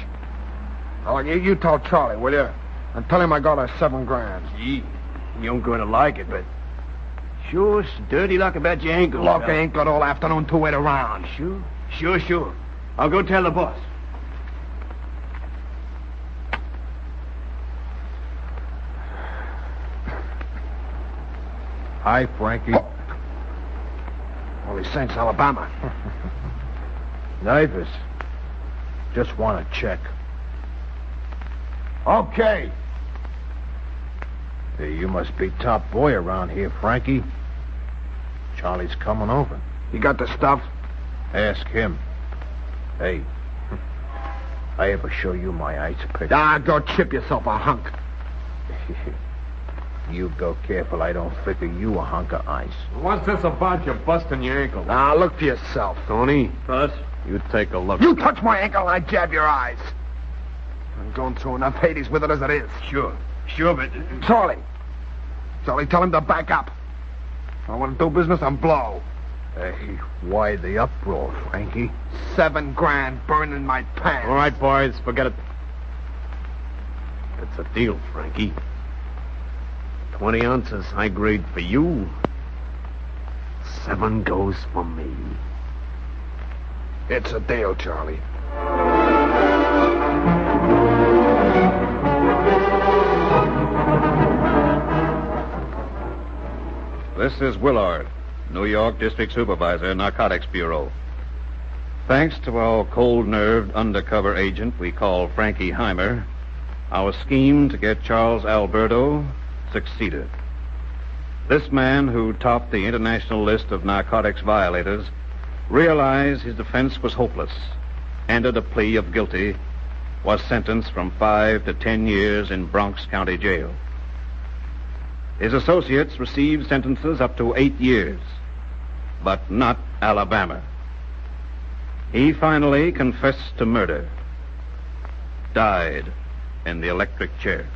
Oh, you tell Charlie, will you? And tell him I got her $7,000. Gee, you ain't gonna like it, but... Sure, it's dirty luck about your ankle. Look, I ain't got all afternoon to wait around. Sure. I'll go tell the boss. Hi, Frankie. Holy Saints, Alabama. Nervous. Just want to check. Okay. Hey, you must be top boy around here, Frankie. Charlie's coming over. You got the stuff? Ask him. Hey, I ever show you my ice pick? Go chip yourself a hunk. You go careful, I don't figure you a hunk of ice. What's this about you busting your ankle? Look for yourself. Tony. Boss? You take a look. You touch my ankle and I jab your eyes. I'm going through enough Hades with it as it is. Sure, but... Charlie, tell him to back up. I want to do business and blow. Hey, why the uproar, Frankie? $7,000 burning my pants. All right, boys, forget it. It's a deal, Frankie. 20 ounces high grade for you. 7 goes for me. It's a deal, Charlie. This is Willard, New York District Supervisor, Narcotics Bureau. Thanks to our cold-nerved undercover agent we call Frankie Heimer, our scheme to get Charles Alberto succeeded. This man, who topped the international list of narcotics violators, realized his defense was hopeless, entered a plea of guilty, was sentenced from 5 to 10 years in Bronx County Jail. His associates received sentences up to 8 years, but not Alabama. He finally confessed to murder, died in the electric chair.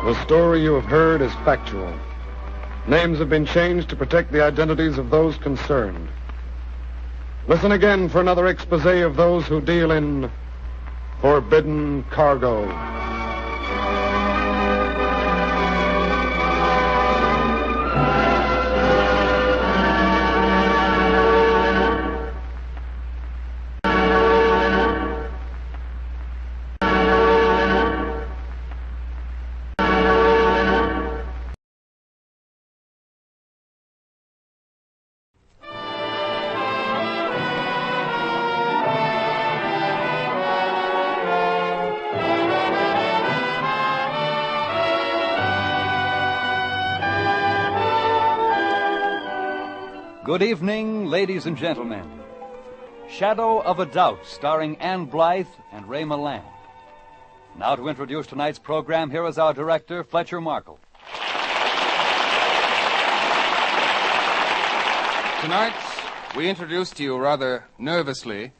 The story you have heard is factual. Names have been changed to protect the identities of those concerned. Listen again for another expose of those who deal in forbidden cargo. Good evening, ladies and gentlemen. Shadow of a Doubt, starring Ann Blythe and Ray Milland. Now to introduce tonight's program, here is our director, Fletcher Markle. Tonight, we introduce to you rather nervously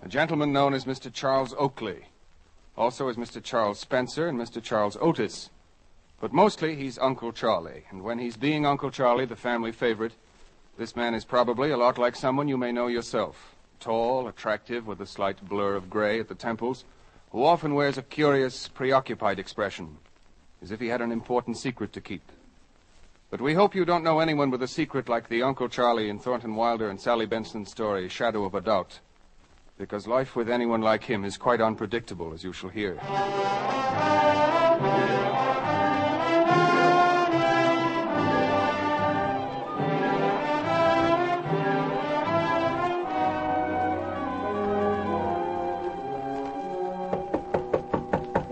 a gentleman known as Mr. Charles Oakley. Also as Mr. Charles Spencer and Mr. Charles Otis. But mostly he's Uncle Charlie. And when he's being Uncle Charlie, the family favorite, this man is probably a lot like someone you may know yourself. tall, attractive, with a slight blur of gray at the temples, who often wears a curious, preoccupied expression, as if he had an important secret to keep. But we hope you don't know anyone with a secret like the Uncle Charlie in Thornton Wilder and Sally Benson's story, Shadow of a Doubt, because life with anyone like him is quite unpredictable, as you shall hear.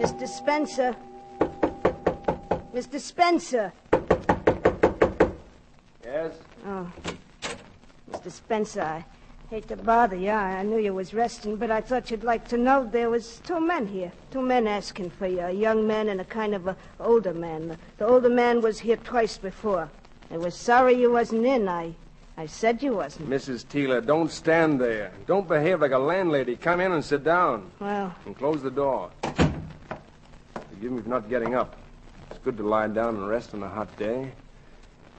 Mr. Spencer. Mr. Spencer. Yes? Oh. Mr. Spencer, I hate to bother you. I knew you was resting, but I thought you'd like to know there was 2 men here. 2 men asking for you, a young man and a kind of a older man. The older man was here twice before. I was sorry you wasn't in. I said you wasn't. Mrs. Teeler, don't stand there. Don't behave like a landlady. Come in and sit down. Well. And close the door. Forgive me for not getting up. It's good to lie down and rest on a hot day.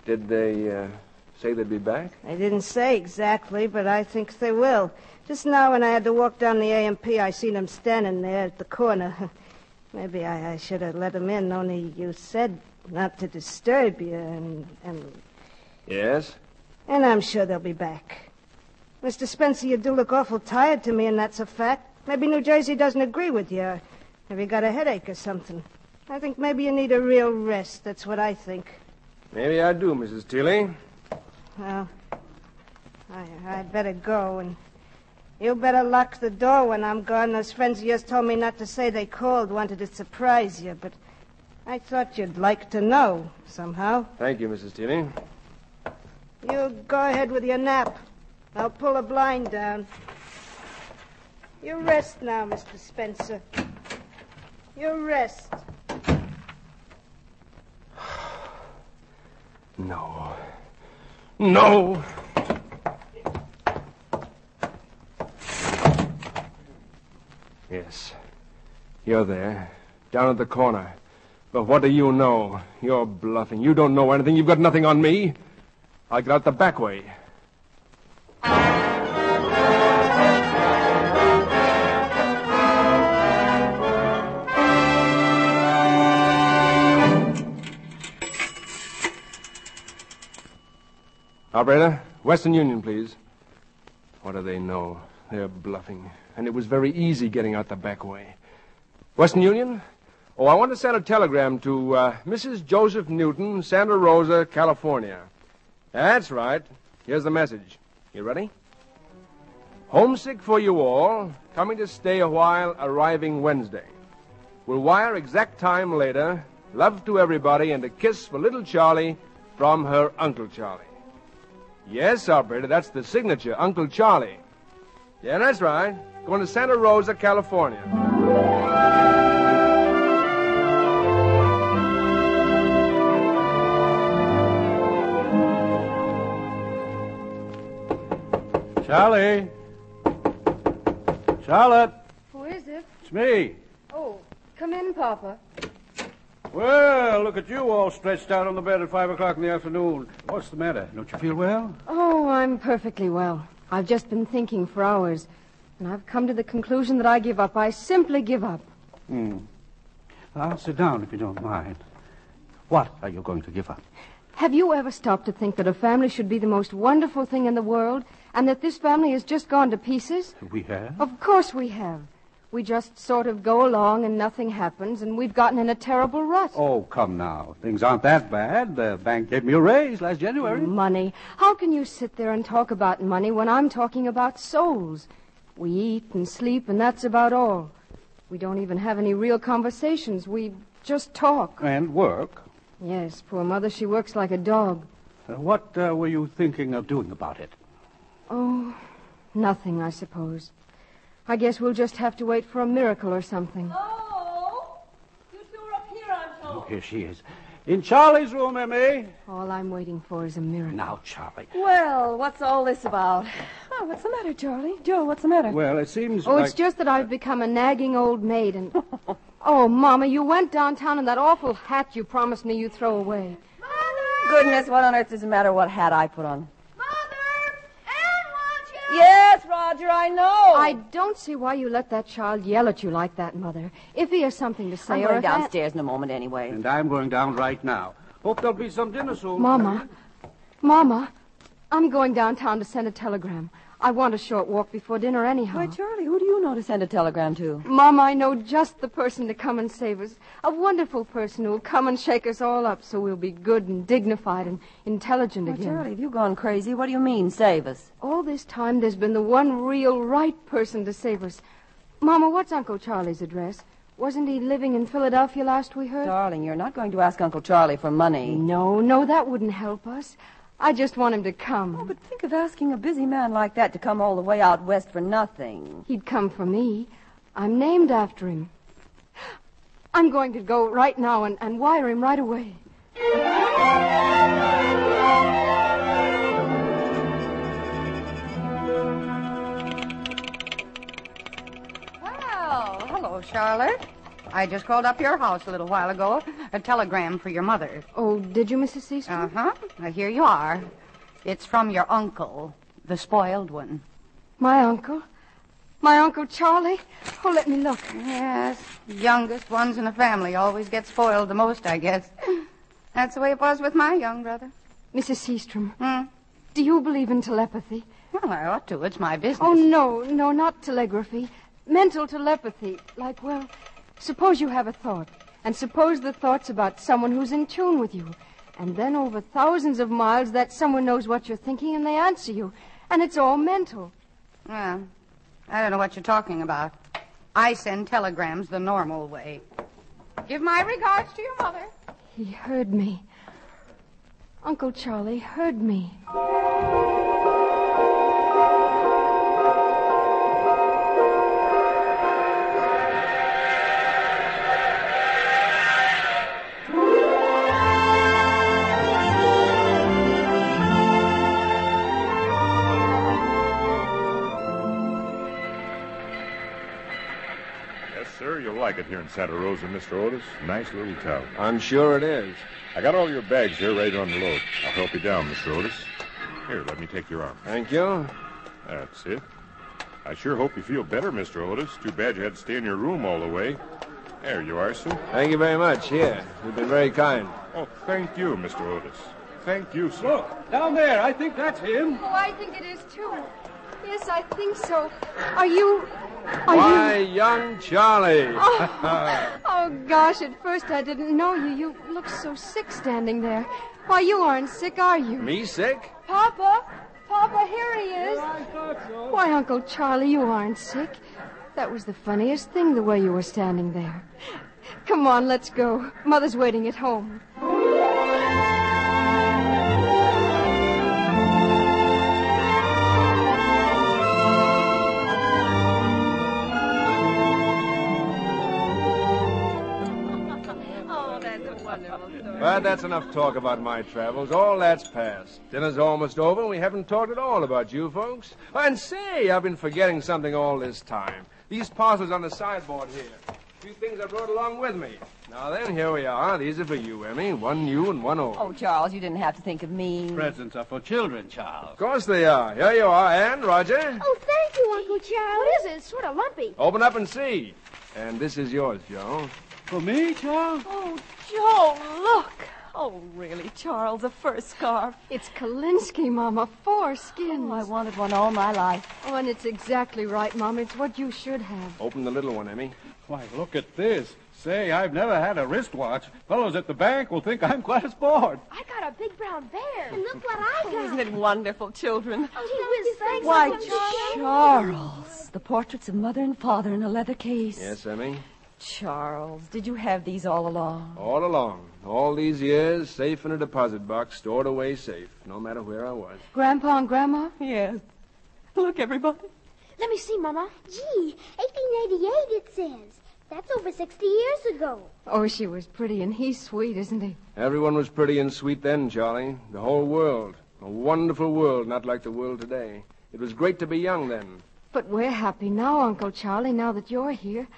Did they say they'd be back? They didn't say exactly, but I think they will. Just now when I had to walk down the A&P, I seen them standing there at the corner. Maybe I should have let them in, only you said not to disturb you, and... Yes? And I'm sure they'll be back. Mr. Spencer, you do look awful tired to me, and that's a fact. Maybe New Jersey doesn't agree with you. Have you got a headache or something? I think maybe you need a real rest. That's what I think. Maybe I do, Mrs. Teeler. Well, I'd better go, and you better lock the door when I'm gone. Those friends of yours told me not to say they called, wanted to surprise you, but I thought you'd like to know, somehow. Thank you, Mrs. Teeler. You go ahead with your nap. I'll pull a blind down. You rest now, Mr. Spencer. You rest. No. No! Yes. You're there. Down at the corner. But what do you know? You're bluffing. You don't know anything. You've got nothing on me. I'll get out the back way. Operator, Western Union, please. What do they know? They're bluffing. And it was very easy getting out the back way. Western Union? Oh, I want to send a telegram to Mrs. Joseph Newton, Santa Rosa, California. That's right. Here's the message. You ready? Homesick for you all. Coming to stay a while, arriving Wednesday. We'll wire exact time later. Love to everybody and a kiss for little Charlie from her Uncle Charlie. Yes, operator, that's the signature, Uncle Charlie. Yeah, that's right. Going to Santa Rosa, California. Charlie. Charlotte. Who is it? It's me. Oh, come in, Papa. Well, look at you all stretched out on the bed at 5 o'clock in the afternoon. What's the matter? Don't you feel well? Oh, I'm perfectly well. I've just been thinking for hours, and I've come to the conclusion that I give up. I simply give up. I'll sit down if you don't mind. What are you going to give up? Have you ever stopped to think that a family should be the most wonderful thing in the world, and that this family has just gone to pieces? We have? Of course we have. We just sort of go along and nothing happens, and we've gotten in a terrible rut. Oh, come now. Things aren't that bad. The bank gave me a raise last January. Money. How can you sit there and talk about money when I'm talking about souls? We eat and sleep, and that's about all. We don't even have any real conversations. We just talk. And work. Yes, poor Mother, she works like a dog. What were you thinking of doing about it? Oh, nothing, I suppose. I guess we'll just have to wait for a miracle or something. Oh, you two are up here, I'm told. Oh, here she is. In Charlie's room, Emmy. All I'm waiting for is a miracle. Now, Charlie. Well, what's all this about? Oh, what's the matter, Charlie? Joe, what's the matter? Well, it seems Oh, it's just that I've become a nagging old maid and... Oh, Mama, you went downtown in that awful hat you promised me you'd throw away. Mother! Goodness, what on earth does it matter what hat I put on? Mother! Anne wants you! Yes? yes, Roger, I know. I don't see why you let that child yell at you like that, Mother. If he has something to say I'm or going if downstairs in a moment anyway. And I'm going down right now. Hope there'll be some dinner soon. Mama, I'm going downtown to send a telegram. I want a short walk before dinner anyhow. Why, Charlie, who do you know to send a telegram to? Mama, I know just the person to come and save us. A wonderful person who'll come and shake us all up so we'll be good and dignified and intelligent again. Charlie, have you gone crazy? What do you mean, save us? All this time, there's been the one real right person to save us. Mama, what's Uncle Charlie's address? Wasn't he living in Philadelphia last we heard? Darling, you're not going to ask Uncle Charlie for money. No, that wouldn't help us. I just want him to come. Oh, but think of asking a busy man like that to come all the way out west for nothing. He'd come for me. I'm named after him. I'm going to go right now and wire him right away. Well, hello, Charlotte. I just called up your house a little while ago. A telegram for your mother. Oh, did you, Mrs. Seastrom? Uh-huh. Here you are. It's from your uncle, the spoiled one. My uncle? My Uncle Charlie? Oh, let me look. Yes, youngest ones in a family always get spoiled the most, I guess. That's the way it was with my young brother. Mrs. Seastrom, do you believe in telepathy? Well, I ought to. It's my business. Oh, no, not telegraphy. Mental telepathy. Like, well, suppose you have a thought, and suppose the thought's about someone who's in tune with you. And then over thousands of miles, that someone knows what you're thinking, and they answer you. And it's all mental. Well, I don't know what you're talking about. I send telegrams the normal way. Give my regards to your mother. He heard me. Uncle Charlie heard me. Sir, you'll like it here in Santa Rosa, Mr. Otis. Nice little town. I'm sure it is. I got all your bags here ready to unload. I'll help you down, Mr. Otis. Here, let me take your arm. Thank you. That's it. I sure hope you feel better, Mr. Otis. Too bad you had to stay in your room all the way. There you are, sir. Thank you very much. Here, you've been very kind. Oh, thank you, Mr. Otis. Thank you, sir. Look, down there. I think that's him. Oh, I think it is, too. Yes, I think so. Are you... Why, young Charlie. Oh, gosh, at first I didn't know you. You look so sick standing there. Why, you aren't sick, are you? Me sick? Papa, here he is. I thought so. Why, Uncle Charlie, you aren't sick. That was the funniest thing, the way you were standing there. Come on, let's go. Mother's waiting at home. But that's enough talk about my travels. All that's past. Dinner's almost over, and we haven't talked at all about you folks. And say, I've been forgetting something all this time. These parcels on the sideboard here. A few things I brought along with me. Now then, here we are. These are for you, Emmy. One new and one old. Oh, Charles, you didn't have to think of me. Presents are for children, Charles. Of course they are. Here you are, Anne, Roger. Oh, thank you, Uncle Charlie. What is it? It's sort of lumpy. Open up and see. And this is yours, Joe. For me, Charles? Oh, Joe, look. Oh, really, Charles, a fur scarf. It's Kalinsky, Mama. 4 skins. Oh, I wanted one all my life. Oh, and it's exactly right, Mama. It's what you should have. Open the little one, Emmy. Why, look at this. Say, I've never had a wristwatch. Fellows at the bank will think I'm quite a sport. I got a big brown bear. And look what I got. Isn't it wonderful, children? Oh, gee whiz, thanks, Why, Uncle Charles, the portraits of Mother and Father in a leather case. Yes, Emmy? Charles, did you have these all along? All along. All these years, safe in a deposit box, stored away safe, no matter where I was. Grandpa and Grandma? Yes. Look, everybody. Let me see, Mama. Gee, 1888 it says. That's over 60 years ago. Oh, she was pretty, and he's sweet, isn't he? Everyone was pretty and sweet then, Charlie. The whole world. A wonderful world, not like the world today. It was great to be young then. But we're happy now, Uncle Charlie, now that you're here.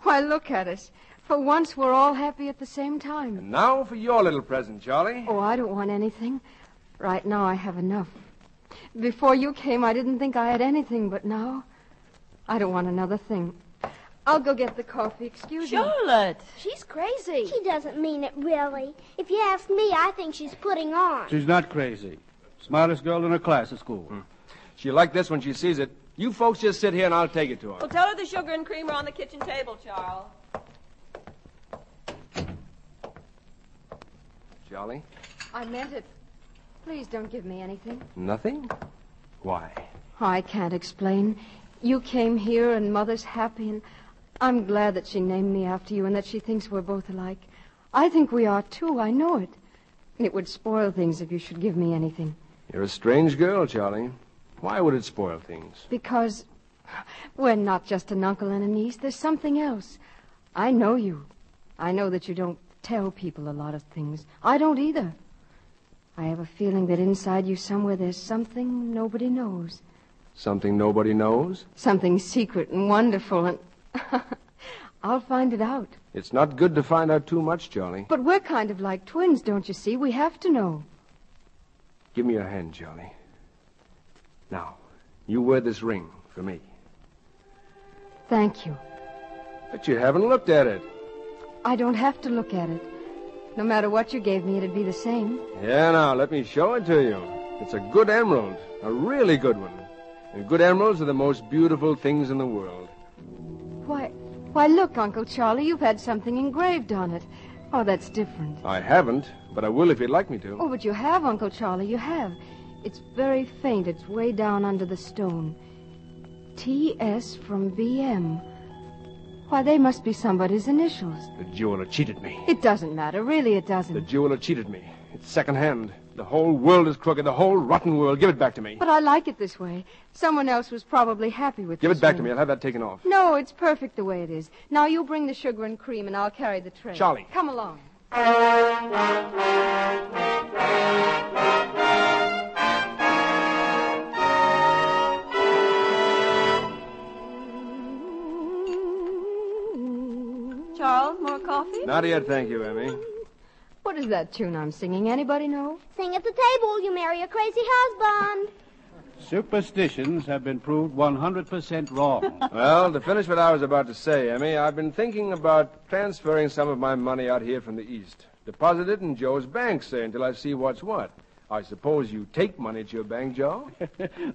Why, look at us. For once, we're all happy at the same time. And now for your little present, Charlie. Oh, I don't want anything. Right now, I have enough. Before you came, I didn't think I had anything, but now I don't want another thing. I'll go get the coffee. Excuse me. Charlotte! She's crazy. She doesn't mean it, really. If you ask me, I think she's putting on. She's not crazy. Smartest girl in her class at school. She'll like this when she sees it. You folks just sit here and I'll take it to her. Well, tell her the sugar and cream are on the kitchen table, Charles. Charlie? I meant it. Please don't give me anything. Nothing? Why? I can't explain. You came here and Mother's happy, and I'm glad that she named me after you and that she thinks we're both alike. I think we are, too. I know it. It would spoil things if you should give me anything. You're a strange girl, Charlie. Why would it spoil things? Because we're not just an uncle and a niece. There's something else. I know you. I know that you don't tell people a lot of things. I don't either. I have a feeling that inside you somewhere there's something nobody knows. Something nobody knows? Something secret and wonderful, and I'll find it out. It's not good to find out too much, Charlie. But we're kind of like twins, don't you see? We have to know. Give me your hand, Charlie. Now, you wear this ring for me. Thank you. But you haven't looked at it. I don't have to look at it. No matter what you gave me, it'd be the same. Yeah, now, let me show it to you. It's a good emerald. A really good one. And good emeralds are the most beautiful things in the world. Why, look, Uncle Charlie, you've had something engraved on it. Oh, that's different. I haven't, but I will if you'd like me to. Oh, but you have, Uncle Charlie, you have. It's very faint. It's way down under the stone. T.S. from B.M. Why, they must be somebody's initials. The jeweler cheated me. It doesn't matter. Really, it doesn't. The jeweler cheated me. It's second-hand. The whole world is crooked. The whole rotten world. Give it back to me. But I like it this way. Someone else was probably happy with Give this it back ring. to me. I'll have that taken off. No, it's perfect the way it is. Now you bring the sugar and cream, and I'll carry the tray. Charlie. Come along. Charles, more coffee? Not yet, thank you, Emmy. What is that tune I'm singing? Anybody know? Sing at the table, you marry a crazy husband. Superstitions have been proved 100% wrong. Well, to finish what I was about to say, Emmy, I've been thinking about transferring some of my money out here from the East. Deposit it in Joe's bank, say, until I see what's what. I suppose you take money to your bank, Joe?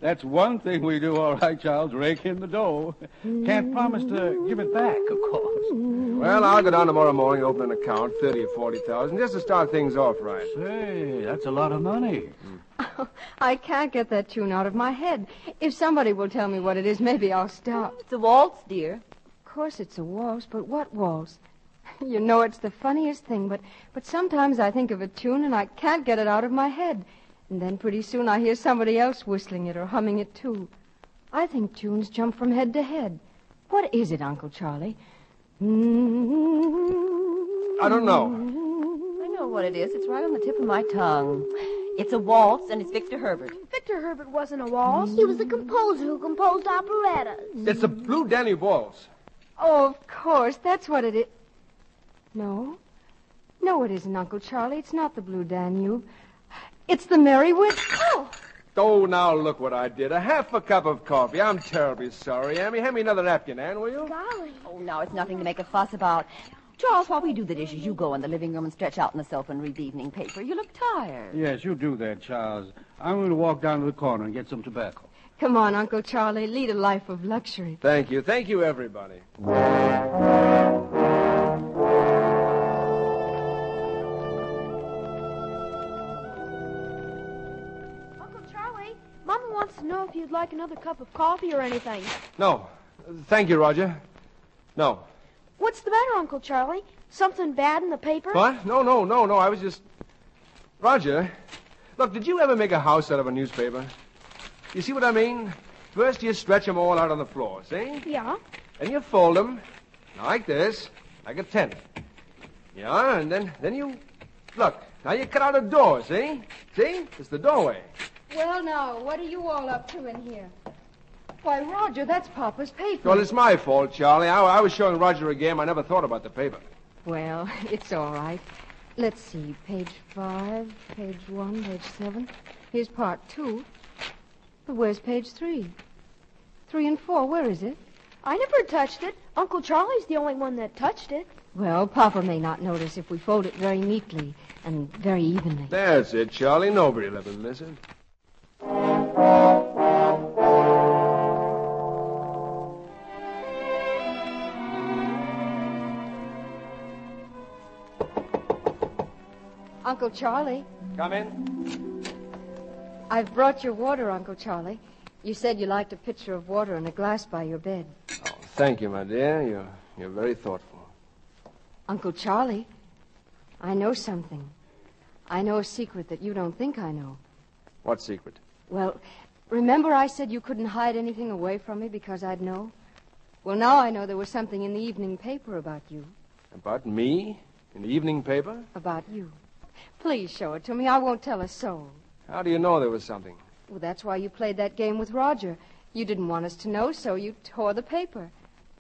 That's one thing we do all right, Charles. Rake in the dough. Can't promise to give it back, of course. Well, I'll go down tomorrow morning and open an account, 30 or 40,000, just to start things off right. Say, that's a lot of money. I can't get that tune out of my head. If somebody will tell me what it is, maybe I'll stop. It's a waltz, dear. Of course it's a waltz, but what waltz? You know, it's the funniest thing, but sometimes I think of a tune and I can't get it out of my head. And then pretty soon I hear somebody else whistling it or humming it, too. I think tunes jump from head to head. What is it, Uncle Charlie? I don't know. I know what it is. It's right on the tip of my tongue. It's a waltz, and it's Victor Herbert. Victor Herbert wasn't a waltz. He was the composer who composed operettas. It's the Blue Danube Waltz. Oh, of course. That's what it is. No. No, it isn't, Uncle Charlie. It's not the Blue Danube. It's the Merry Wind. Oh, now look what I did. A half a cup of coffee. I'm terribly sorry, Emmy. Hand me another napkin, Ann, will you? Golly. Oh, now it's nothing to make a fuss about. Charles, while we do the dishes, you go in the living room and stretch out on the sofa and read the evening paper. You look tired. Yes, you do that, Charles. I'm going to walk down to the corner and get some tobacco. Come on, Uncle Charlie. Lead a life of luxury. Thank you. Thank you, everybody. Mama wants to know if you'd like another cup of coffee or anything. No. Thank you, Roger. No. What's the matter, Uncle Charlie? Something bad in the paper? What? No. I was just... Roger, look, did you ever make a house out of a newspaper? You see what I mean? First you stretch them all out on the floor, see? Yeah. Then you fold them like this, like a tent. Yeah, and then you... Look, now you cut out a door, see? See? It's the doorway. Well, now, what are you all up to in here? Why, Roger, that's Papa's paper. Well, it's my fault, Charlie. I was showing Roger a game. I never thought about the paper. Well, it's all right. Let's see. Page 5, page 1, page 7. Here's part 2. But where's page 3? 3 and 4, where is it? I never touched it. Uncle Charlie's the only one that touched it. Well, Papa may not notice if we fold it very neatly and very evenly. That's it, Charlie. Nobody will ever miss it. Uncle Charlie. Come in. I've brought your water, Uncle Charlie. You said you liked a pitcher of water and a glass by your bed. Oh, thank you, my dear. You're very thoughtful. Uncle Charlie, I know something. I know a secret that you don't think I know. What secret? Well, remember I said you couldn't hide anything away from me because I'd know? Well, now I know there was something in the evening paper about you. About me? In the evening paper? About you. Please show it to me. I won't tell a soul. How do you know there was something? Well, that's why you played that game with Roger. You didn't want us to know, so you tore the paper.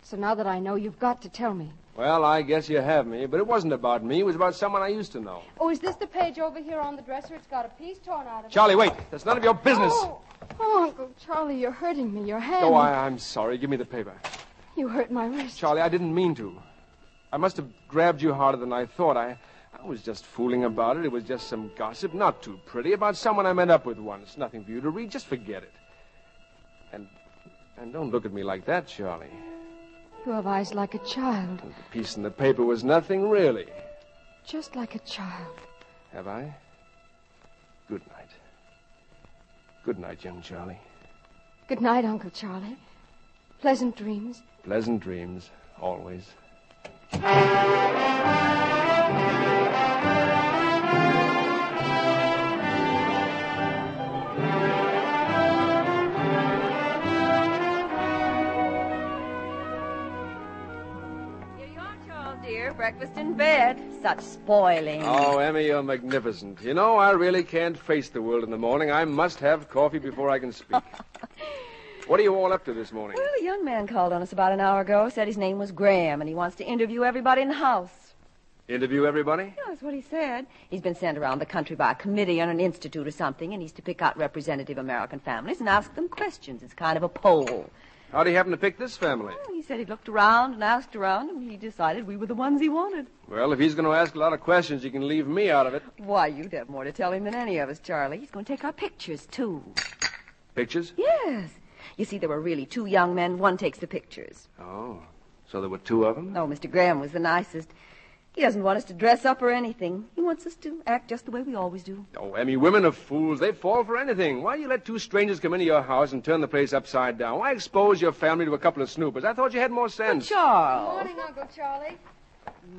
So now that I know, you've got to tell me. Well, I guess you have me, but it wasn't about me. It was about someone I used to know. Oh, is this the page over here on the dresser? It's got a piece torn out of it. Charlie, wait. That's none of your business. Oh, Uncle Charlie, you're hurting me. Your hand. Oh, I'm sorry. Give me the paper. You hurt my wrist. Charlie, I didn't mean to. I must have grabbed you harder than I thought. I was just fooling about it. It was just some gossip, not too pretty, about someone I met up with once. Nothing for you to read. Just forget it. And don't look at me like that, Charlie. You have eyes like a child. The piece in the paper was nothing, really. Just like a child. Have I? Good night. Good night, young Charlie. Good night, Uncle Charlie. Pleasant dreams. Pleasant dreams, always. Breakfast in bed. Such spoiling. Oh, Emmy, you're magnificent. You know, I really can't face the world in the morning. I must have coffee before I can speak. What are you all up to this morning? Well, a young man called on us about an hour ago, said his name was Graham, and he wants to interview everybody in the house. Interview everybody? Yeah, that's what he said. He's been sent around the country by a committee on an institute or something, and he's to pick out representative American families and ask them questions. It's kind of a poll. How'd he happen to pick this family? Well, he said he looked around and asked around, and he decided we were the ones he wanted. Well, if he's going to ask a lot of questions, you can leave me out of it. Why, you'd have more to tell him than any of us, Charlie. He's going to take our pictures, too. Pictures? Yes. You see, there were really 2 young men. One takes the pictures. Oh, so there were 2 of them? Oh, Mr. Graham was the nicest. He doesn't want us to dress up or anything. He wants us to act just the way we always do. Oh, Emmy, women are fools. They fall for anything. Why do you let 2 strangers come into your house and turn the place upside down? Why expose your family to a couple of snoopers? I thought you had more sense. Charles. Good morning, Uncle Charlie.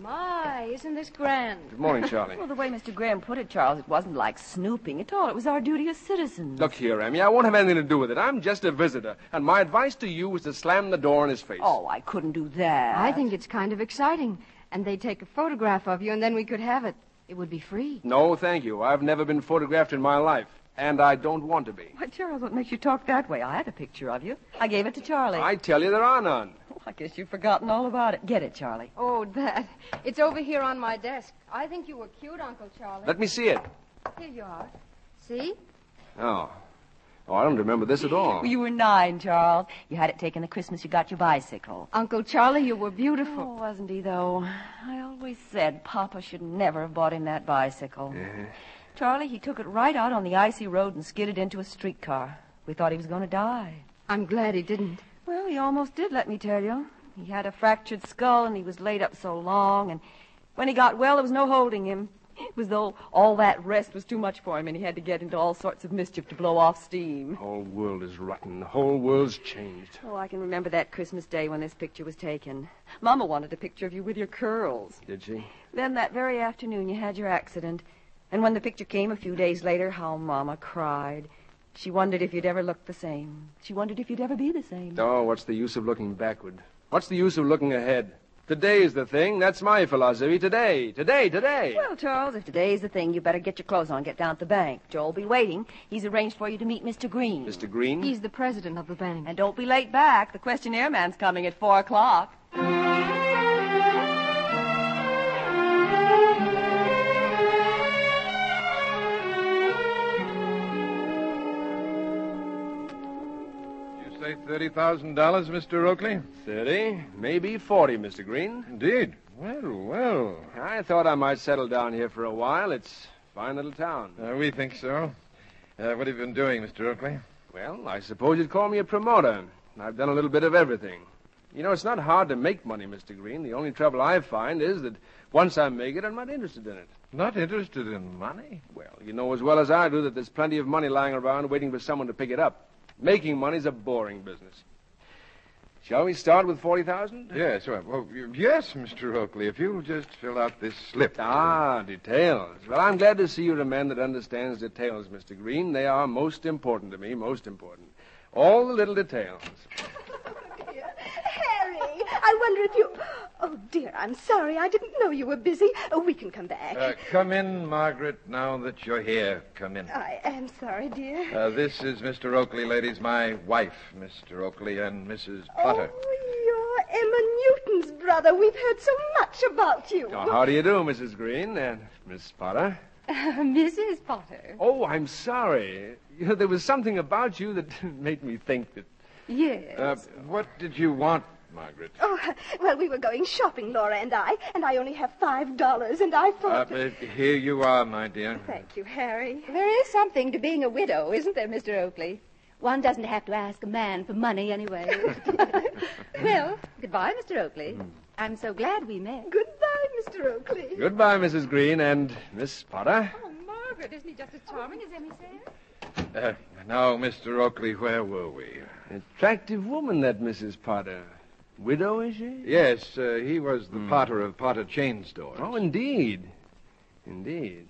My, isn't this grand? Good morning, Charlie. Well, the way Mr. Graham put it, Charles, it wasn't like snooping at all. It was our duty as citizens. Look here, Emmy, I won't have anything to do with it. I'm just a visitor, and my advice to you is to slam the door in his face. Oh, I couldn't do that. I think it's kind of exciting. And they'd take a photograph of you, and then we could have it. It would be free. No, thank you. I've never been photographed in my life, and I don't want to be. Why, Charles, what makes you talk that way? I had a picture of you. I gave it to Charlie. I tell you, there are none. Oh, I guess you've forgotten all about it. Get it, Charlie. Oh, that. It's over here on my desk. I think you were cute, Uncle Charlie. Let me see it. Here you are. See? Oh, I don't remember this at all. Well, you were 9, Charles. You had it taken the Christmas you got your bicycle. Uncle Charlie, you were beautiful. Oh, wasn't he, though? I always said Papa should never have bought him that bicycle. Yeah. Charlie, he took it right out on the icy road and skidded into a streetcar. We thought he was going to die. I'm glad he didn't. Well, he almost did, let me tell you. He had a fractured skull, and he was laid up so long, and when he got well, there was no holding him. It was though all that rest was too much for him, and he had to get into all sorts of mischief to blow off steam. The whole world is rotten. The whole world's changed. Oh, I can remember that Christmas day when this picture was taken. Mama wanted a picture of you with your curls. Did she? Then that very afternoon you had your accident. And when the picture came a few days later, how Mama cried. She wondered if you'd ever look the same. She wondered if you'd ever be the same. Oh, what's the use of looking backward? What's the use of looking ahead? Today's the thing. That's my philosophy. Today. Well, Charles, if today's the thing, you better get your clothes on and get down at the bank. Joe'll be waiting. He's arranged for you to meet Mr. Green. Mr. Green? He's the president of the bank. And don't be late back. The questionnaire man's coming at 4 o'clock. say $30,000, Mr. Oakley? 30, maybe 40, Mr. Green. Indeed. Well. I thought I might settle down here for a while. It's a fine little town. We think so. What have you been doing, Mr. Oakley? Well, I suppose you'd call me a promoter. I've done a little bit of everything. You know, it's not hard to make money, Mr. Green. The only trouble I find is that once I make it, I'm not interested in it. Not interested in money? Well, you know as well as I do that there's plenty of money lying around waiting for someone to pick it up. Making money's a boring business. Shall we start with 40,000? Yes, yes, Mr. Oakley, if you'll just fill out this slip. Details. Well, I'm glad to see you're a man that understands details, Mr. Green. They are most important to me, most important. All the little details. Harry, I wonder if you... Oh, dear, I'm sorry. I didn't know you were busy. We can come back. Come in, Margaret, now that you're here. Come in. I am sorry, dear. This is Mr. Oakley, ladies, my wife, Mr. Oakley, and Mrs. Potter. Oh, you're Emma Newton's brother. We've heard so much about you. Oh, how do you do, Mrs. Green and Miss Potter? Mrs. Potter. Oh, I'm sorry. You know, there was something about you that made me think that... Yes. What did you want, Margaret? Oh, well, we were going shopping, Laura and I only have $5, and I thought... Here you are, my dear. Thank you, Harry. There is something to being a widow, isn't there, Mr. Oakley? One doesn't have to ask a man for money anyway. Well, goodbye, Mr. Oakley. I'm so glad we met. Goodbye, Mr. Oakley. Goodbye, Mrs. Green and Miss Potter. Oh, Margaret, isn't he just as charming as Emmy said? Now, Mr. Oakley, where were we? Attractive woman, that Mrs. Potter. Widow, is she? Yes, he was the Potter of Potter Chain Stores. Oh, indeed. Indeed.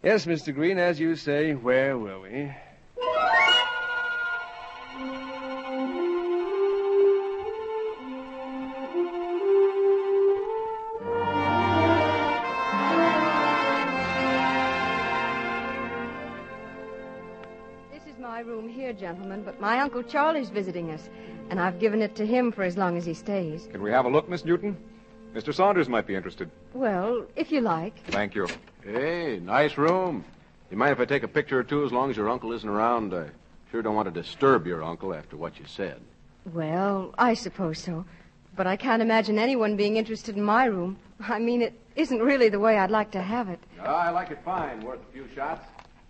Yes, Mr. Green, as you say, where were we? My room here, gentlemen, but my Uncle Charlie's visiting us, and I've given it to him for as long as he stays. Can we have a look, Miss Newton? Mr. Saunders might be interested. Well, if you like. Thank you. Hey, nice room. You mind if I take a picture or two as long as your uncle isn't around? I sure don't want to disturb your uncle after what you said. Well, I suppose so. But I can't imagine anyone being interested in my room. I mean, it isn't really the way I'd like to have it. I like it fine. Worth a few shots.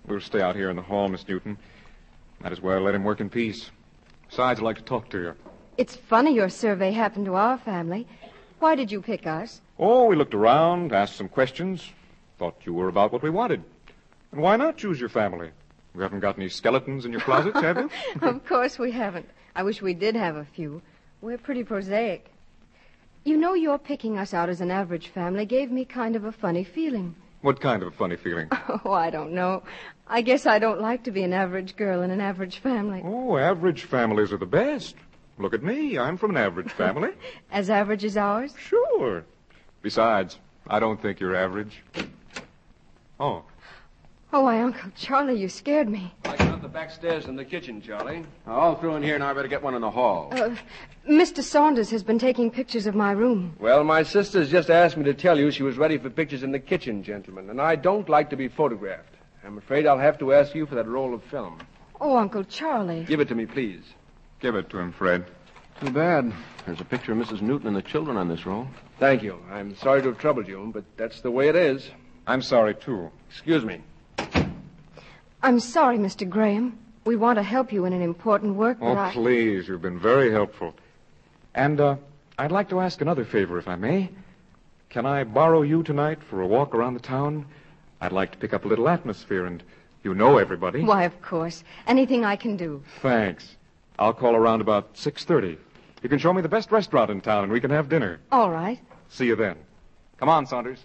We'll stay out here in the hall, Miss Newton. Might as well let him work in peace. Besides, I'd like to talk to you. It's funny your survey happened to our family. Why did you pick us? Oh, we looked around, asked some questions. Thought you were about what we wanted. And why not choose your family? You haven't got any skeletons in your closets, have you? Of course we haven't. I wish we did have a few. We're pretty prosaic. You know, your picking us out as an average family gave me kind of a funny feeling. What kind of a funny feeling? Oh, I don't know. I guess I don't like to be an average girl in an average family. Oh, average families are the best. Look at me. I'm from an average family. As average as ours? Sure. Besides, I don't think you're average. Oh. Oh, why, Uncle Charlie, you scared me. I got the back stairs in the kitchen, Charlie. All through in here, now I better get one in the hall. Mr. Saunders has been taking pictures of my room. Well, my sister's just asked me to tell you she was ready for pictures in the kitchen, gentlemen, and I don't like to be photographed. I'm afraid I'll have to ask you for that roll of film. Oh, Uncle Charlie. Give it to me, please. Give it to him, Fred. Too bad. There's a picture of Mrs. Newton and the children on this roll. Thank you. I'm sorry to have troubled you, but that's the way it is. I'm sorry, too. Excuse me. I'm sorry, Mr. Graham. We want to help you in an important work, but Oh, please. You've been very helpful. And, I'd like to ask another favor, if I may. Can I borrow you tonight for a walk around the town? I'd like to pick up a little atmosphere, and you know everybody. Why, of course. Anything I can do. Thanks. I'll call around about 6:30. You can show me the best restaurant in town, and we can have dinner. All right. See you then. Come on, Saunders.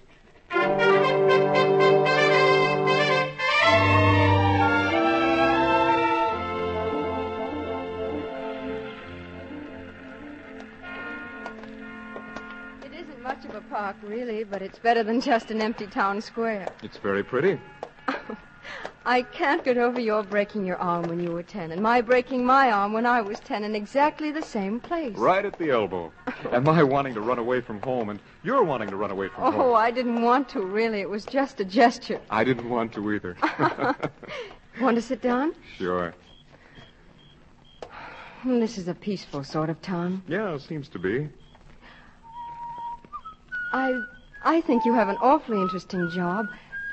Much of a park, really, but it's better than just an empty town square. It's very pretty. I can't get over your breaking your arm when you were 10, and my breaking my arm when I was 10 in exactly the same place. Right at the elbow. And my wanting to run away from home, and you're wanting to run away from home. Oh, I didn't want to, really. It was just a gesture. I didn't want to either. Want to sit down? Sure. This is a peaceful sort of town. Yeah, it seems to be. I think you have an awfully interesting job.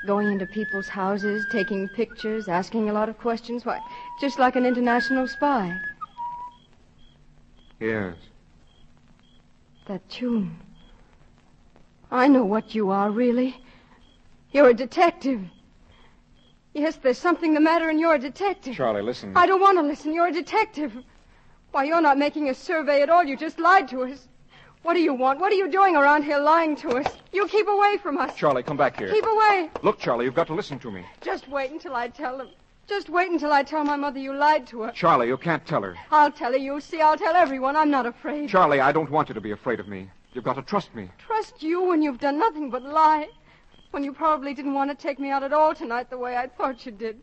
Going into people's houses, taking pictures, asking a lot of questions. Why, just like an international spy. Yes. That tune. I know what you are, really. You're a detective. Yes, there's something the matter, and you're a detective. Charlie, listen. I don't want to listen. You're a detective. Why, you're not making a survey at all. You just lied to us. What do you want? What are you doing around here lying to us? You keep away from us. Charlie, come back here. Keep away. Look, Charlie, you've got to listen to me. Just wait until I tell them. Just wait until I tell my mother you lied to her. Charlie, you can't tell her. I'll tell her. You see, I'll tell everyone. I'm not afraid. Charlie, I don't want you to be afraid of me. You've got to trust me. Trust you when you've done nothing but lie. When you probably didn't want to take me out at all tonight the way I thought you did.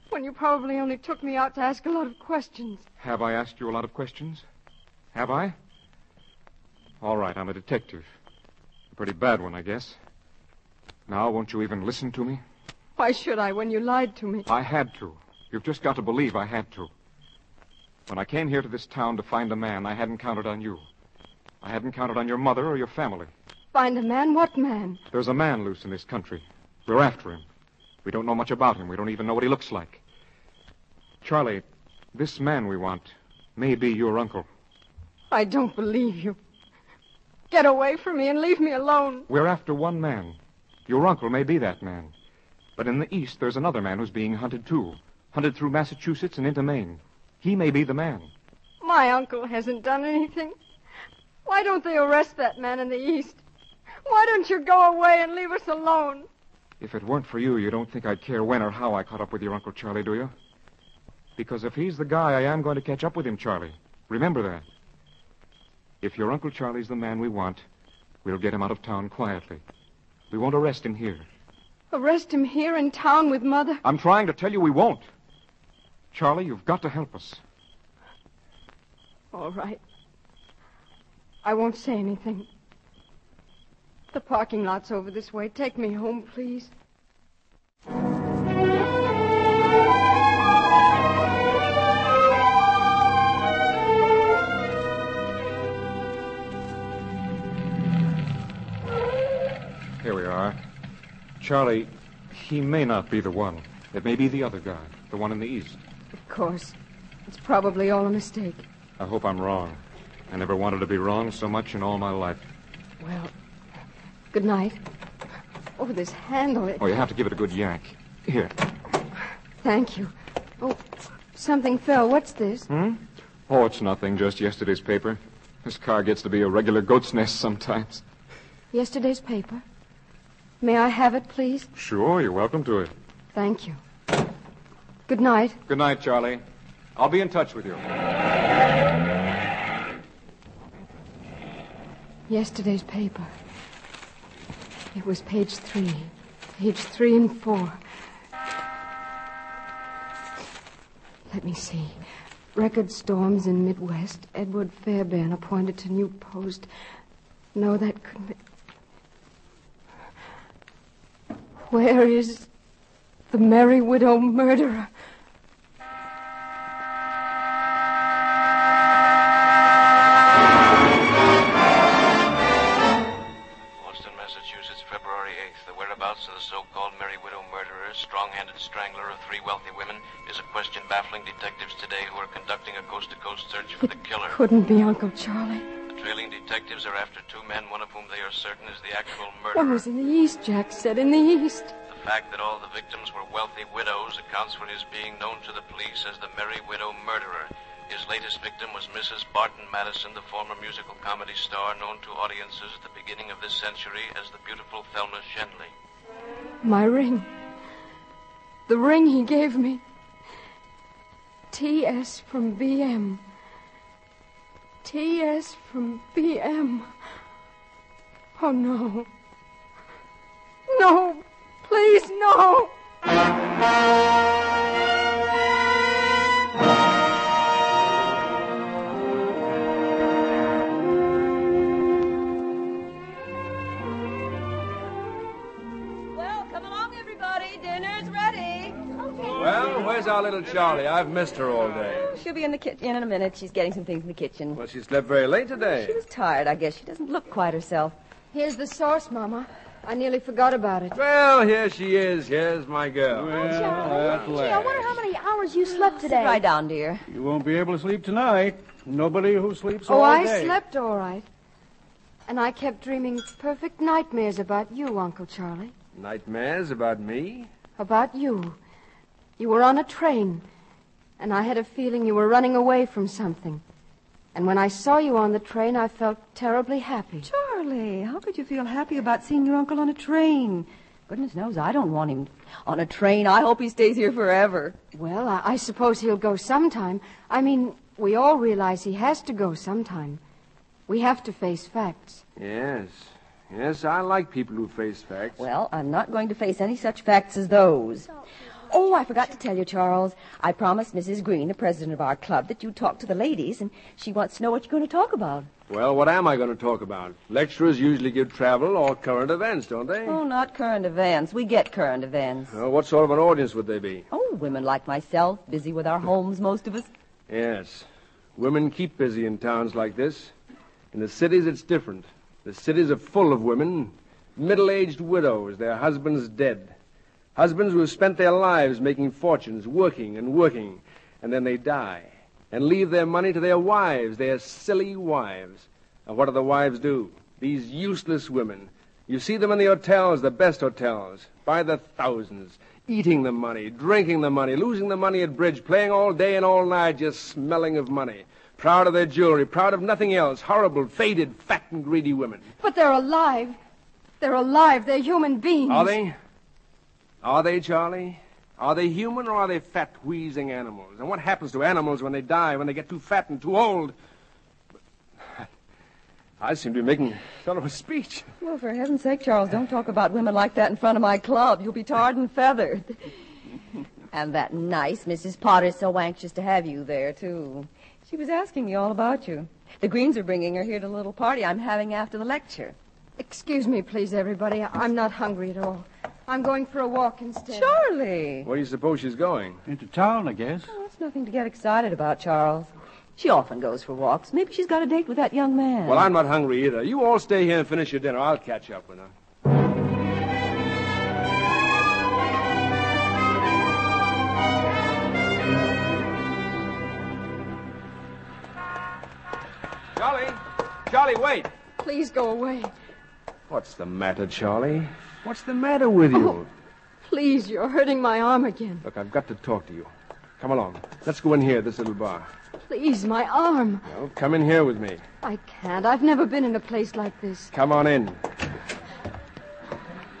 When you probably only took me out to ask a lot of questions. Have I asked you a lot of questions? Have I? All right, I'm a detective. A pretty bad one, I guess. Now, won't you even listen to me? Why should I when you lied to me? I had to. You've just got to believe I had to. When I came here to this town to find a man, I hadn't counted on you. I hadn't counted on your mother or your family. Find a man? What man? There's a man loose in this country. We're after him. We don't know much about him. We don't even know what he looks like. Charlie, this man we want may be your uncle. I don't believe you. Get away from me and leave me alone. We're after one man. Your uncle may be that man. But in the east, there's another man who's being hunted, too. Hunted through Massachusetts and into Maine. He may be the man. My uncle hasn't done anything. Why don't they arrest that man in the east? Why don't you go away and leave us alone? If it weren't for you, you don't think I'd care when or how I caught up with your Uncle Charlie, do you? Because if he's the guy, I am going to catch up with him, Charlie. Remember that. If your Uncle Charlie's the man we want, we'll get him out of town quietly. We won't arrest him here. Arrest him here in town with Mother? I'm trying to tell you we won't. Charlie, you've got to help us. All right. I won't say anything. The parking lot's over this way. Take me home, please. Here we are. Charlie, he may not be the one. It may be the other guy, the one in the east. Of course. It's probably all a mistake. I hope I'm wrong. I never wanted to be wrong so much in all my life. Well, good night. Oh, this handle. Oh, you have to give it a good yank. Here. Thank you. Oh, something fell. What's this? Oh, it's nothing. Just yesterday's paper. This car gets to be a regular goat's nest sometimes. Yesterday's paper? May I have it, please? Sure, you're welcome to it. Thank you. Good night. Good night, Charlie. I'll be in touch with you. Yesterday's paper. It was page 3. Page 3 and 4. Let me see. Record storms in Midwest. Edward Fairbairn appointed to new post. No, that couldn't be. Where is the Merry Widow murderer? Boston, Massachusetts, February 8th. The whereabouts of the so-called Merry Widow murderer, strong-handed strangler of 3 wealthy women, is a question baffling detectives today who are conducting a coast-to-coast search for the killer. Couldn't be Uncle Charlie. The trailing detectives are after 2 men, one of whom they are certain is the actual One murderer. was in the east, Jack said, in the east. The fact that all the victims were wealthy widows accounts for his being known to the police as the Merry Widow murderer. His latest victim was Mrs. Barton Madison, the former musical comedy star known to audiences at the beginning of this century as the beautiful Thelma Shenley. My ring. The ring he gave me. T.S. from B.M. T.S. from B.M. Oh, no. No. Please, no. Well, come along, everybody. Dinner's ready. Well, where's our little Charlie? I've missed her all day. She'll be in the kitchen in a minute. She's getting some things in the kitchen. Well, she slept very late today. She was tired, I guess. She doesn't look quite herself. Here's the sauce, Mama. I nearly forgot about it. Well, here she is. Here's my girl. Gee, I wonder how many hours you slept today. Sit right down, dear. You won't be able to sleep tonight. Nobody who sleeps Oh, all I day. slept all right. And I kept dreaming perfect nightmares about you, Uncle Charlie. Nightmares about me? About you. You were on a train, and I had a feeling you were running away from something. And when I saw you on the train, I felt terribly happy. Charlie, how could you feel happy about seeing your uncle on a train? Goodness knows I don't want him on a train. I hope he stays here forever. Well, I suppose he'll go sometime. I mean, we all realize he has to go sometime. We have to face facts. Yes. Yes, I like people who face facts. Well, I'm not going to face any such facts as those. Oh, I forgot to tell you, Charles. I promised Mrs. Green, the president of our club, that you'd talk to the ladies, and she wants to know what you're going to talk about. Well, what am I going to talk about? Lecturers usually give travel or current events, don't they? Oh, not current events. We get current events. Oh, what sort of an audience would they be? Oh, women like myself, busy with our homes, most of us. Yes. Women keep busy in towns like this. In the cities, it's different. The cities are full of women, middle-aged widows, their husbands dead. Husbands who have spent their lives making fortunes, working and working, and then they die and leave their money to their wives, their silly wives. And what do the wives do? These useless women. You see them in the hotels, the best hotels, by the thousands, eating the money, drinking the money, losing the money at bridge, playing all day and all night, just smelling of money. Proud of their jewelry, proud of nothing else. Horrible, faded, fat and greedy women. But they're alive. They're alive. They're human beings. Are they? Are they, Charlie? Are they human or are they fat, wheezing animals? And what happens to animals when they die, when they get too fat and too old? I seem to be making sort of a speech. Well, for heaven's sake, Charles, don't talk about women like that in front of my club. You'll be tarred and feathered. And that nice Mrs. Potter's so anxious to have you there, too. She was asking me all about you. The Greens are bringing her here to a little party I'm having after the lecture. Excuse me, please, everybody. I'm not hungry at all. I'm going for a walk instead. Charlie! Where do you suppose she's going? Into town, I guess. Oh, it's nothing to get excited about, Charles. She often goes for walks. Maybe she's got a date with that young man. Well, I'm not hungry either. You all stay here and finish your dinner. I'll catch up with her. Charlie, wait. Please go away. What's the matter, Charlie? What's the matter with you? Oh, please, you're hurting my arm again. Look, I've got to talk to you. Come along. Let's go in here, this little bar. Please, my arm. Well, come in here with me. I can't. I've never been in a place like this. Come on in.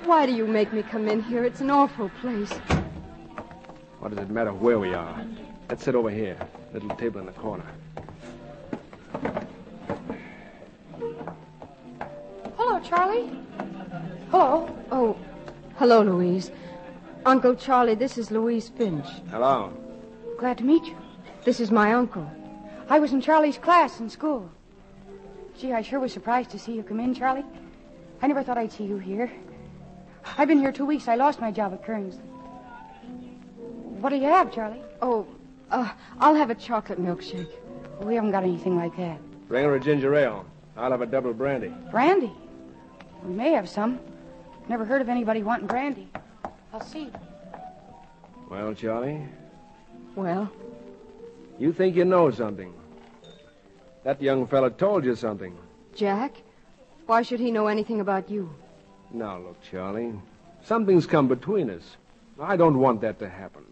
Why do you make me come in here? It's an awful place. What does it matter where we are? Let's sit over here. Little table in the corner. Hello, Charlie. Hello. Oh, hello, Louise. Uncle Charlie, this is Louise Finch. Hello. Glad to meet you. This is my uncle. I was in Charlie's class in school. Gee, I sure was surprised to see you come in, Charlie. I never thought I'd see you here. I've been here 2 weeks. I lost my job at Kearns. What do you have, Charlie? Oh, I'll have a chocolate milkshake. We haven't got anything like that. Bring her a ginger ale. I'll have a double brandy. Brandy? We may have some. Never heard of anybody wanting brandy. I'll see. Well, Charlie? Well? You think you know something. That young fella told you something. Jack? Why should he know anything about you? Now, look, Charlie. Something's come between us. I don't want that to happen.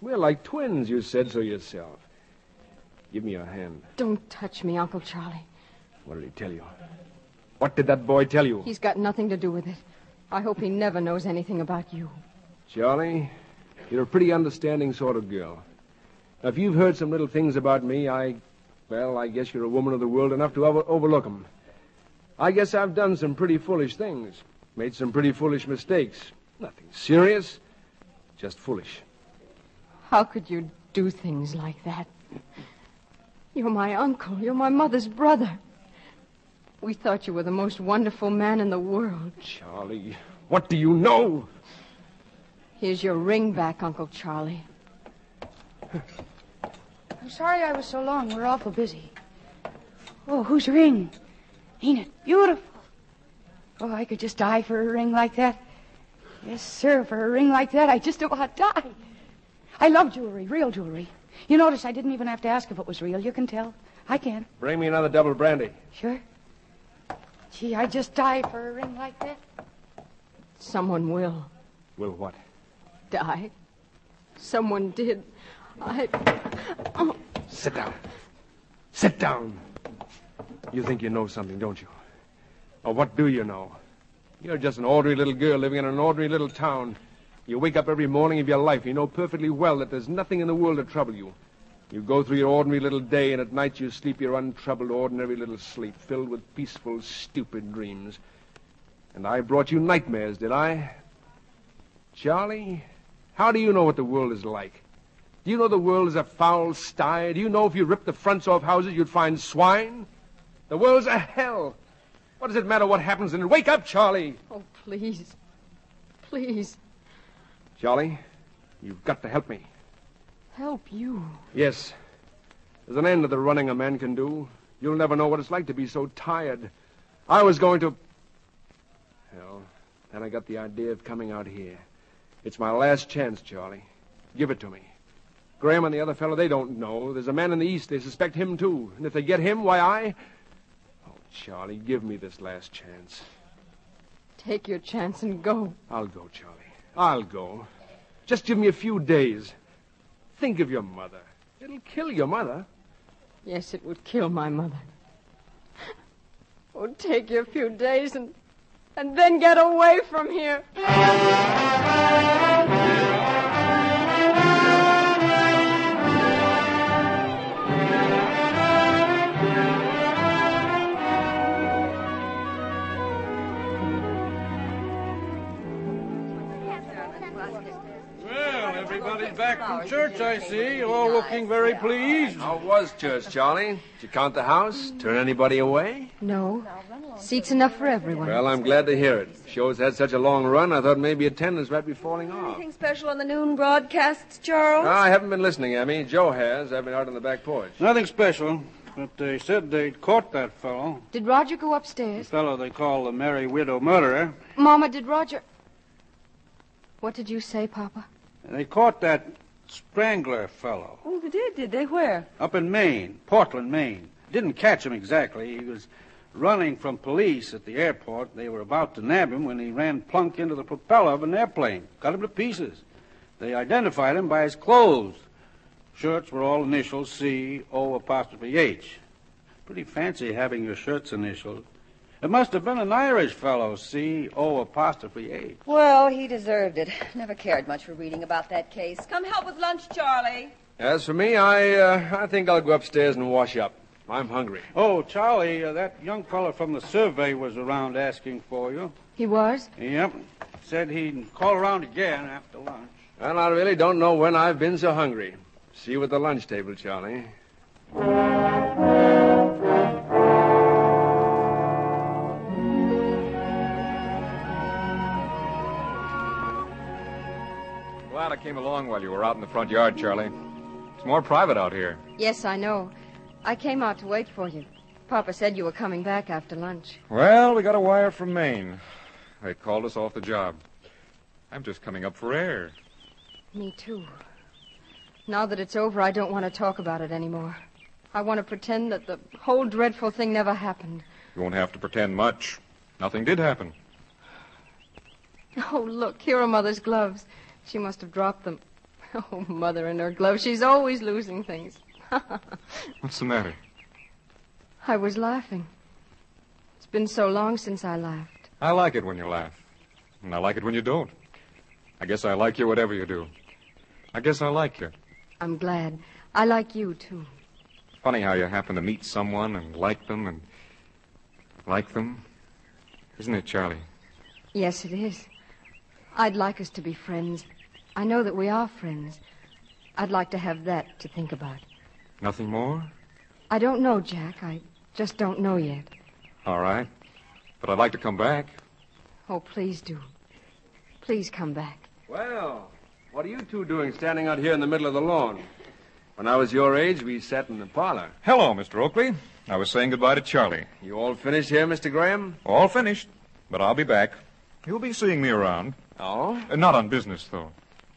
We're like twins, you said so yourself. Give me your hand. Don't touch me, Uncle Charlie. What did he tell you? What did that boy tell you? He's got nothing to do with it. I hope he never knows anything about you. Charlie, you're a pretty understanding sort of girl. Now, if you've heard some little things about me, I guess you're a woman of the world enough to overlook them. I guess I've done some pretty foolish things. Made some pretty foolish mistakes. Nothing serious. Just foolish. How could you do things like that? You're my uncle. You're my mother's brother. We thought you were the most wonderful man in the world. Charlie, what do you know? Here's your ring back, Uncle Charlie. I'm sorry I was so long. We're awful busy. Oh, whose ring? Ain't it beautiful? Oh, I could just die for a ring like that. Yes, sir, for a ring like that, I just about die. I love jewelry, real jewelry. You notice I didn't even have to ask if it was real. You can tell. I can. Bring me another double brandy. Sure. Gee, I just die for a ring like that. Someone will. Will what? Die. Someone did. Oh. Sit down. Sit down. You think you know something, don't you? Or what do you know? You're just an ordinary little girl living in an ordinary little town. You wake up every morning of your life. You know perfectly well that there's nothing in the world to trouble you. You go through your ordinary little day, and at night you sleep your untroubled, ordinary little sleep, filled with peaceful, stupid dreams. And I brought you nightmares, did I? Charlie, how do you know what the world is like? Do you know the world is a foul sty? Do you know if you ripped the fronts off houses, you'd find swine? The world's a hell. What does it matter what happens in it? Wake up, Charlie! Oh, please. Please. Charlie, you've got to help me. Help you? Yes. There's an end to the running a man can do. You'll never know what it's like to be so tired. I was going to... Hell, then I got the idea of coming out here. It's my last chance, Charlie. Give it to me. Graham and the other fellow, they don't know. There's a man in the East. They suspect him, too. And if they get him, why, Oh, Charlie, give me this last chance. Take your chance and go. I'll go, Charlie. I'll go. Just give me a few days. Think of your mother. It'll kill your mother. Yes, it would kill my mother. Oh, take your few days and then get away from here. Everybody's back from church, I see. You're all looking very pleased. How was church, Charlie? Did you count the house? Turn anybody away? No. Seats enough for everyone. Well, I'm glad to hear it. Show's had such a long run, I thought maybe attendance might be falling off. Anything special on the noon broadcasts, Charles? No, I haven't been listening, Emmy. Joe has. I've been out on the back porch. Nothing special, but they said they'd caught that fellow. Did Roger go The Mm. upstairs? fellow they call the Merry Widow Murderer. Mama, did Roger... What did you say, Papa? They caught that Strangler fellow. Oh, they did they? Where? Up in Maine, Portland, Maine. Didn't catch him exactly. He was running from police at the airport. They were about to nab him when he ran plunk into the propeller of an airplane. Cut him to pieces. They identified him by his clothes. Shirts were all initials, C-O''H. Pretty fancy having your shirts initialed. It must have been an Irish fellow, C-O''H. Well, he deserved it. Never cared much for reading about that case. Come help with lunch, Charlie. As for me, I think I'll go upstairs and wash up. I'm hungry. Oh, Charlie, that young fellow from the survey was around asking for you. He was? Yep. Said he'd call around again after lunch. Well, I really don't know when I've been so hungry. See you at the lunch table, Charlie. Glad I came along while you were out in the front yard, Charlie. It's more private out here. Yes, I know. I came out to wait for you. Papa said you were coming back after lunch. Well, we got a wire from Maine. They called us off the job. I'm just coming up for air. Me too. Now that it's over, I don't want to talk about it anymore. I want to pretend that the whole dreadful thing never happened. You won't have to pretend much. Nothing did happen. Oh, look, here are Mother's gloves. She must have dropped them. Oh, Mother and her gloves. She's always losing things. What's the matter? I was laughing. It's been so long since I laughed. I like it when you laugh. And I like it when you don't. I guess I like you whatever you do. I guess I like you. I'm glad. I like you, too. Funny how you happen to meet someone and like them and like them. Isn't it, Charlie? Yes, it is. I'd like us to be friends. I know that we are friends. I'd like to have that to think about. Nothing more? I don't know, Jack. I just don't know yet. All right. But I'd like to come back. Oh, please do. Please come back. Well, what are you two doing standing out here in the middle of the lawn? When I was your age, we sat in the parlor. Hello, Mr. Oakley. I was saying goodbye to Charlie. You all finished here, Mr. Graham? All finished, but I'll be back. You'll be seeing me around. Oh? Not on business, though.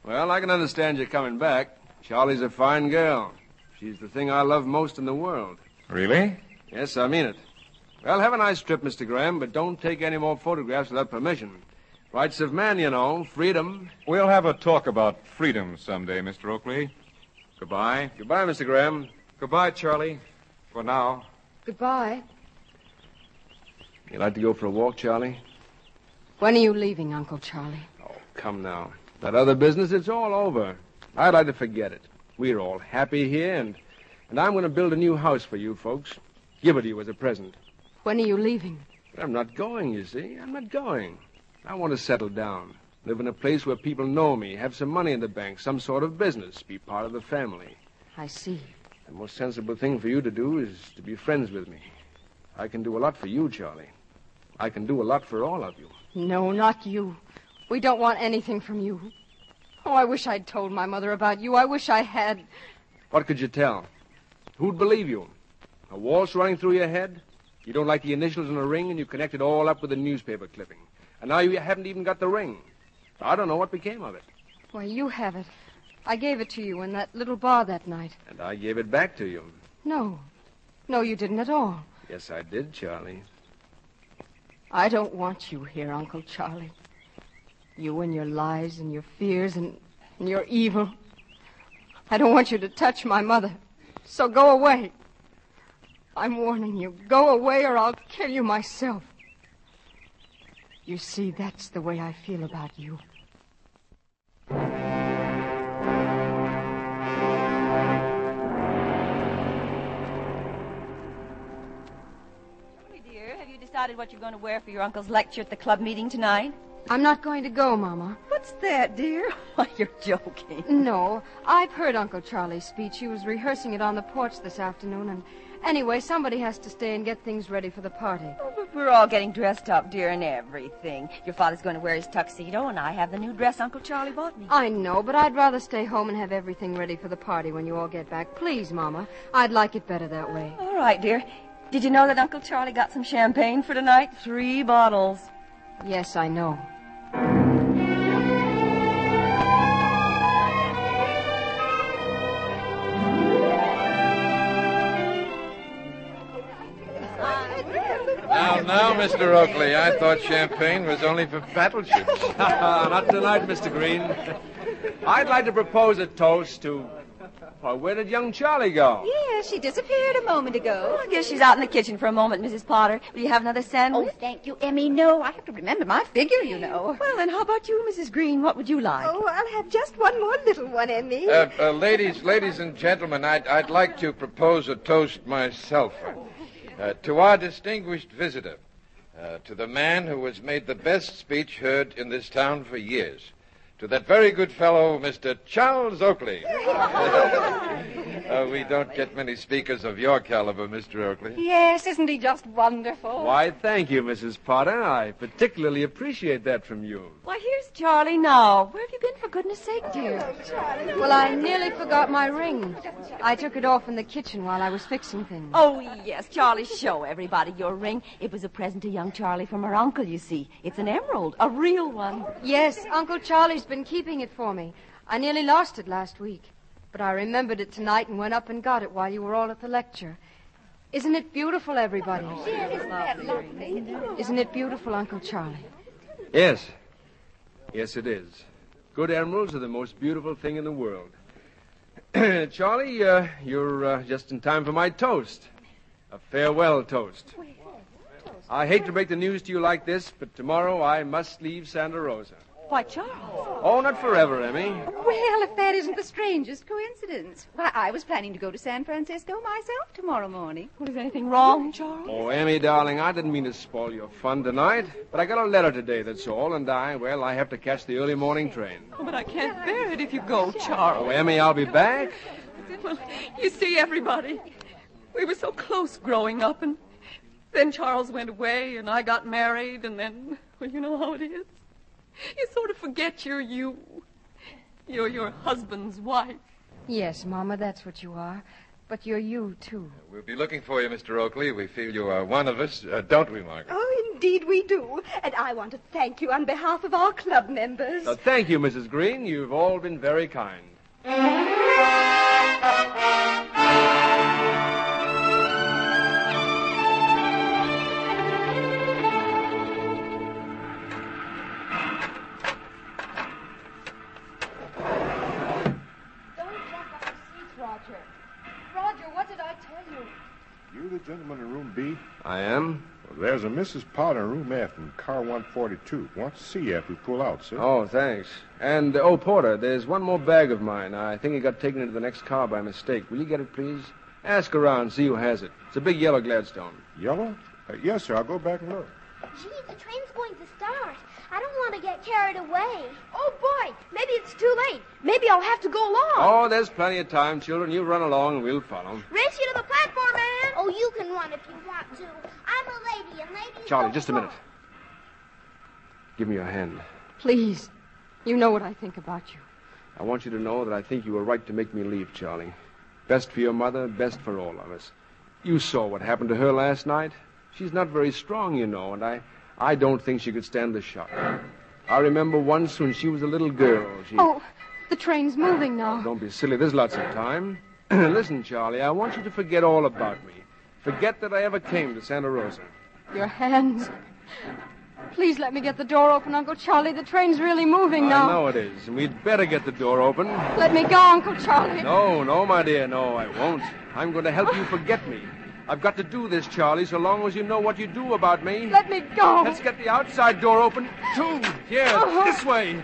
Well, I can understand you coming back. Charlie's a fine girl. She's the thing I love most in the world. Really? Yes, I mean it. Well, have a nice trip, Mr. Graham, but don't take any more photographs without permission. Rights of man, you know. Freedom. We'll have a talk about freedom someday, Mr. Oakley. Goodbye. Goodbye, Mr. Graham. Goodbye, Charlie. For now. Goodbye. You like to go for a walk, Charlie? When are you leaving, Uncle Charlie? Oh, come now. That other business, it's all over. I'd like to forget it. We're all happy here, and I'm going to build a new house for you folks. Give it to you as a present. When are you leaving? But I'm not going, you see. I'm not going. I want to settle down. Live in a place where people know me, have some money in the bank, some sort of business, be part of the family. I see. The most sensible thing for you to do is to be friends with me. I can do a lot for you, Charlie. I can do a lot for all of you. No, not you. We don't want anything from you. Oh, I wish I'd told my mother about you. I wish I had. What could you tell? Who'd believe you? A waltz running through your head? You don't like the initials in a ring, and you connect it all up with a newspaper clipping. And now you haven't even got the ring. I don't know what became of it. Why, you have it. I gave it to you in that little bar that night. And I gave it back to you. No. No, you didn't at all. Yes, I did, Charlie. I don't want you here, Uncle Charlie. You and your lies and your fears and your evil. I don't want you to touch my mother. So go away. I'm warning you. Go away or I'll kill you myself. You see, that's the way I feel about you. Charlie, dear, have you decided what you're going to wear for your uncle's lecture at the club meeting tonight? I'm not going to go, Mama. What's that, dear? Why, you're joking. No, I've heard Uncle Charlie's speech. He was rehearsing it on the porch this afternoon, and anyway, somebody has to stay and get things ready for the party. Oh, but we're all getting dressed up, dear, and everything. Your father's going to wear his tuxedo, and I have the new dress Uncle Charlie bought me. I know, but I'd rather stay home and have everything ready for the party when you all get back. Please, Mama. I'd like it better that way. All right, dear. Did you know that Uncle Charlie got some champagne for tonight? 3 bottles. Yes, I know. Now, Mr. Oakley, I thought champagne was only for battleships. Not tonight, Mr. Green. I'd like to propose a toast to... Well, where did young Charlie go? Yeah, she disappeared a moment ago. I guess she's out in the kitchen for a moment, Mrs. Potter. Will you have another sandwich? Oh, thank you, Emmy. No, I have to remember my figure, you know. Well, then how about you, Mrs. Green? What would you like? Oh, I'll have just one more little one, Emmy. Ladies and gentlemen, I'd like to propose a toast myself. To our distinguished visitor, to the man who has made the best speech heard in this town for years, to that very good fellow, Mr. Charles Oakley. We don't get many speakers of your caliber, Mr. Oakley. Yes, isn't he just wonderful? Why, thank you, Mrs. Potter. I particularly appreciate that from you. Why, here's Charlie now. Where have you been, for goodness sake, dear? Well, I nearly forgot my ring. I took it off in the kitchen while I was fixing things. Oh, yes, Charlie, show everybody your ring. It was a present to young Charlie from her uncle, you see. It's an emerald, a real one. Yes, Uncle Charlie's been keeping it for me. I nearly lost it last week. But I remembered it tonight and went up and got it while you were all at the lecture. Isn't it beautiful, everybody? Isn't it beautiful, Uncle Charlie? Yes. Yes, it is. Good emeralds are the most beautiful thing in the world. Charlie, you're just in time for my toast. A farewell toast. I hate to break the news to you like this, but tomorrow I must leave Santa Rosa. Why, Charles? Oh, not forever, Emmy. Well, if that isn't the strangest coincidence. Why, I was planning to go to San Francisco myself tomorrow morning. Well, is anything wrong, Charles? Oh, Emmy, darling, I didn't mean to spoil your fun tonight, but I got a letter today, that's all, and I have to catch the early morning train. Oh, but I can't bear it if you go, Charles. Oh, Emmy, I'll be back. Well, you see, everybody, we were so close growing up, and then Charles went away, and I got married, and then, well, you know how it is. You sort of forget you're you. You're your husband's wife. Yes, Mama, that's what you are. But you're you, too. We'll be looking for you, Mr. Oakley. We feel you are one of us, don't we, Margaret? Oh, indeed we do. And I want to thank you on behalf of our club members. Thank you, Mrs. Green. You've all been very kind. Roger, what did I tell you? You the gentleman in room B? I am. Well, there's a Mrs. Potter in room F in car 142. Wants to see you after we pull out, sir. Oh, thanks. And, Porter, there's one more bag of mine. I think it got taken into the next car by mistake. Will you get it, please? Ask around, see who has it. It's a big yellow Gladstone. Yellow? Yes, sir. I'll go back and look. Gee, the train's going to start. I don't want to get carried away. Oh, boy. Maybe it's too late. Maybe I'll have to go along. Oh, there's plenty of time, children. You run along and we'll follow. Race you to the platform, man. Oh, you can run if you want to. I'm a lady, and ladies Charlie, don't just a run. minute. Give me your hand. Please. You know what I think about you. I want you to know that I think you were right to make me leave, Charlie. Best for your mother, best for all of us. You saw what happened to her last night. She's not very strong, you know, and I don't think she could stand the shock. I remember once when she was a little girl. Oh, the train's moving now. Don't be silly. There's lots of time. Listen, Charlie, I want you to forget all about me. Forget that I ever came to Santa Rosa. Your hands. Please let me get the door open, Uncle Charlie. The train's really moving now. I know it is, and we'd better get the door open. Let me go, Uncle Charlie. No, my dear, no, I won't. I'm going to help you forget me. I've got to do this, Charlie, so long as you know what you do about me. Let me go. Let's get the outside door open, too. Here, this way.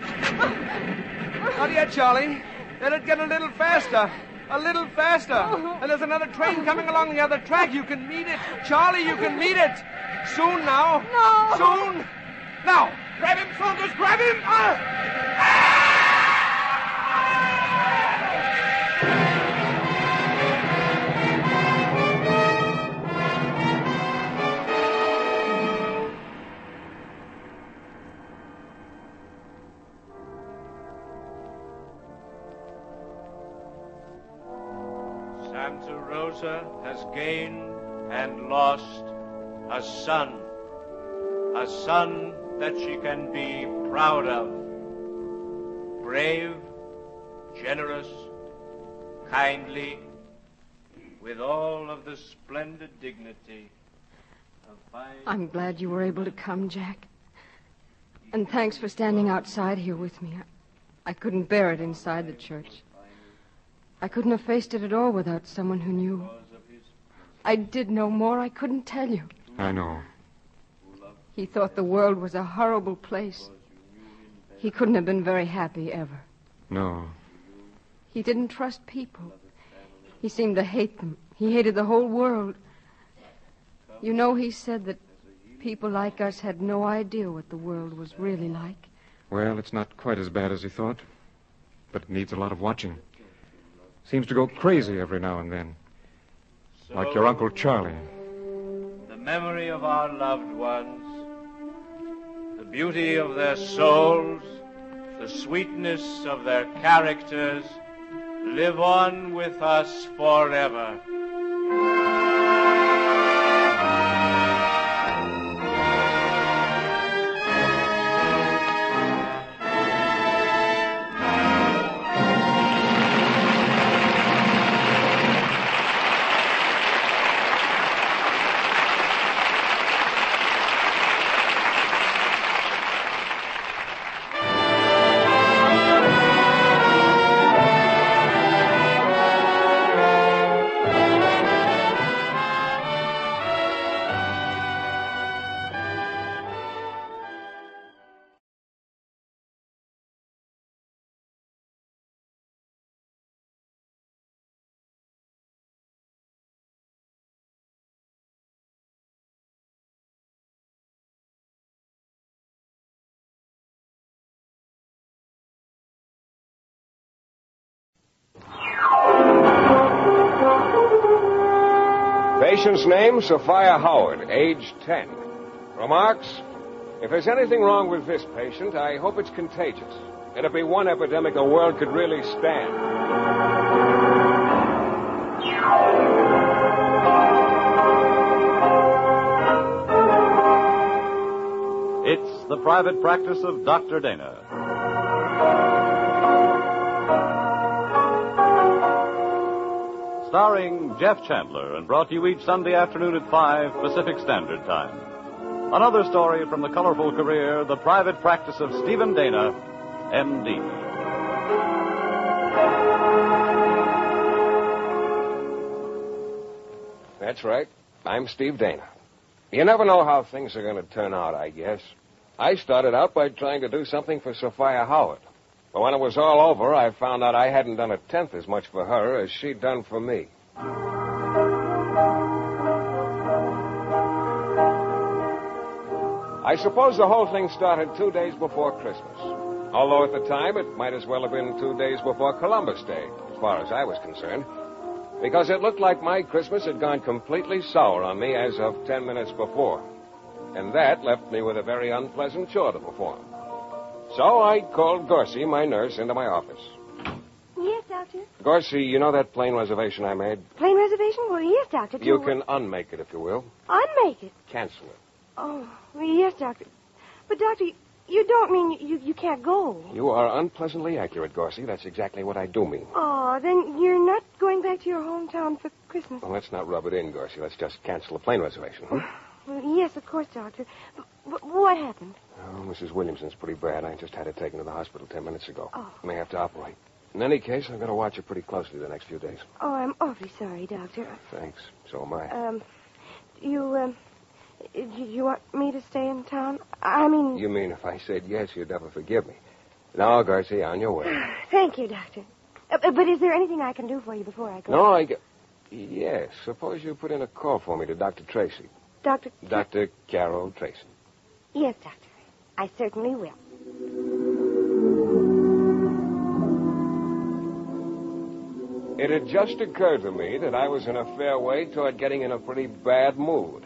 Not yet, Charlie. Let it get a little faster. A little faster. And there's another train coming along the other track. You can meet it. Charlie, you can meet it. Soon now. No. Soon. Now. Grab him, Saunders. Grab him. Santa Rosa has gained and lost a son that she can be proud of. Brave, generous, kindly, with all of the splendid dignity of fine... I'm glad you were able to come, Jack. And thanks for standing outside here with me. I couldn't bear it inside the church. I couldn't have faced it at all without someone who knew. I did know more. I couldn't tell you. I know. He thought the world was a horrible place. He couldn't have been very happy ever. No. He didn't trust people. He seemed to hate them. He hated the whole world. You know, he said that people like us had no idea what the world was really like. Well, it's not quite as bad as he thought, but it needs a lot of watching. Seems to go crazy every now and then. Like your Uncle Charlie. The memory of our loved ones, the beauty of their souls, the sweetness of their characters, live on with us forever. Patient's name, Sophia Howard, age 10. Remarks, if there's anything wrong with this patient, I hope it's contagious. It'll be one epidemic the world could really stand. Private Practice of Dr. Dana. Starring Jeff Chandler and brought to you each Sunday afternoon at 5 Pacific Standard Time. Another story from the colorful career, The Private Practice of Stephen Dana, M.D. That's right. I'm Steve Dana. You never know how things are going to turn out, I guess. I started out by trying to do something for Sophia Howard. But when it was all over, I found out I hadn't done a tenth as much for her as she'd done for me. I suppose the whole thing started 2 days before Christmas. Although at the time, it might as well have been 2 days before Columbus Day, as far as I was concerned. Because it looked like my Christmas had gone completely sour on me as of 10 minutes before. And that left me with a very unpleasant chore to perform. So I called Gorsey, my nurse, into my office. Yes, Doctor. Gorsey, you know that plane reservation I made? Plane reservation? Well, yes, Doctor. You can unmake it, if you will. Unmake it? Cancel it. Oh, yes, Doctor. But, Doctor, you don't mean you can't go. You are unpleasantly accurate, Gorsey. That's exactly what I do mean. Oh, then you're not going back to your hometown for Christmas. Well, let's not rub it in, Gorsey. Let's just cancel the plane reservation. Well, yes, of course, Doctor. But what happened? Oh, Mrs. Williamson's pretty bad. I just had her taken to the hospital 10 minutes ago. Oh. May have to operate. In any case, I'm going to watch her pretty closely the next few days. Oh, I'm awfully sorry, Doctor. Thanks. So am I. You want me to stay in town? I mean... You mean if I said yes, you'd never forgive me. No, Garcia, on your way. Thank you, Doctor. But is there anything I can do for you before I go? No, Yes, suppose you put in a call for me to Dr. Tracy. Dr. Carol Tracy. Yes, Doctor. I certainly will. It had just occurred to me that I was in a fair way toward getting in a pretty bad mood.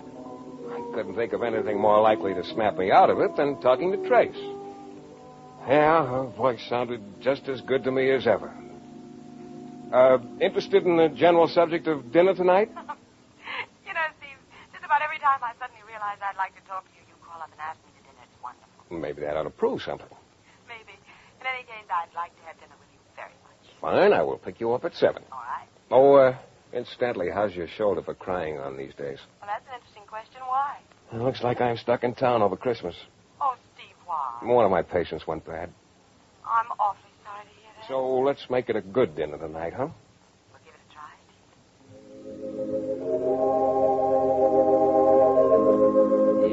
I couldn't think of anything more likely to snap me out of it than talking to Trace. Yeah, her voice sounded just as good to me as ever. Interested in the general subject of dinner tonight? You know, Steve, just about every time I suddenly realize I'd like to talk to you, you call up and ask me to dinner. It's wonderful. Maybe that ought to prove something. Maybe. In any case, I'd like to have dinner with you very much. Fine, I will pick you up at 7. All right. Oh, incidentally, how's your shoulder for crying on these days? Well, that's an interesting question. Why? It looks like I'm stuck in town over Christmas. Oh, Steve, why? One of my patients went bad. I'm awfully sorry to hear that. So let's make it a good dinner tonight, huh? We'll give it a try.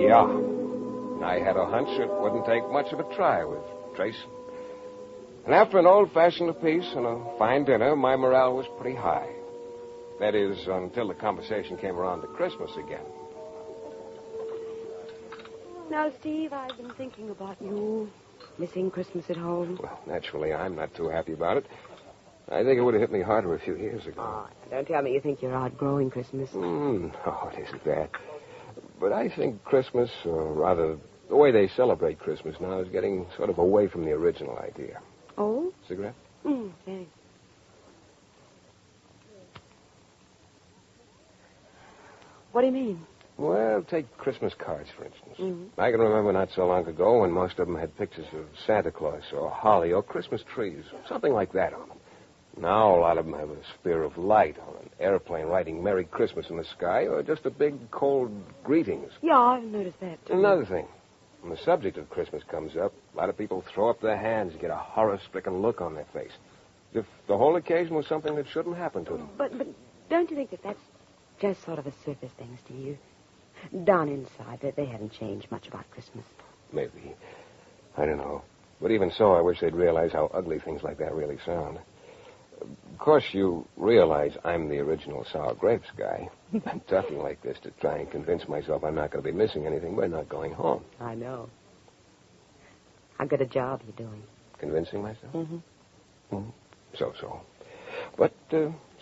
Yeah. I had a hunch it wouldn't take much of a try with Trace. And after an old-fashioned apiece and a fine dinner, my morale was pretty high. That is, until the conversation came around to Christmas again. Now, Steve, I've been thinking about you, missing Christmas at home. Well, naturally, I'm not too happy about it. I think it would have hit me harder a few years ago. Oh, don't tell me you think you're outgrowing Christmas. No, it isn't that. But I think Christmas, or rather, the way they celebrate Christmas now is getting sort of away from the original idea. Oh? Cigarette? Thanks. What do you mean? Well, take Christmas cards, for instance. Mm-hmm. I can remember not so long ago when most of them had pictures of Santa Claus or holly or Christmas trees, something like that on them. Now a lot of them have a spear of light or an airplane writing Merry Christmas in the sky or just a big, cold greetings. Yeah, I've noticed that, too. Another thing. When the subject of Christmas comes up, a lot of people throw up their hands and get a horror-stricken look on their face. As if the whole occasion was something that shouldn't happen to them. But don't you think that that's just sort of a surface thing, Steve? Down inside, they haven't changed much about Christmas. Maybe. I don't know. But even so, I wish they'd realize how ugly things like that really sound. Of course, you realize I'm the original sour grapes guy. I'm talking like this to try and convince myself I'm not going to be missing anything by not going home. I know. How good a job you doing. Convincing myself? Mm-hmm. So. But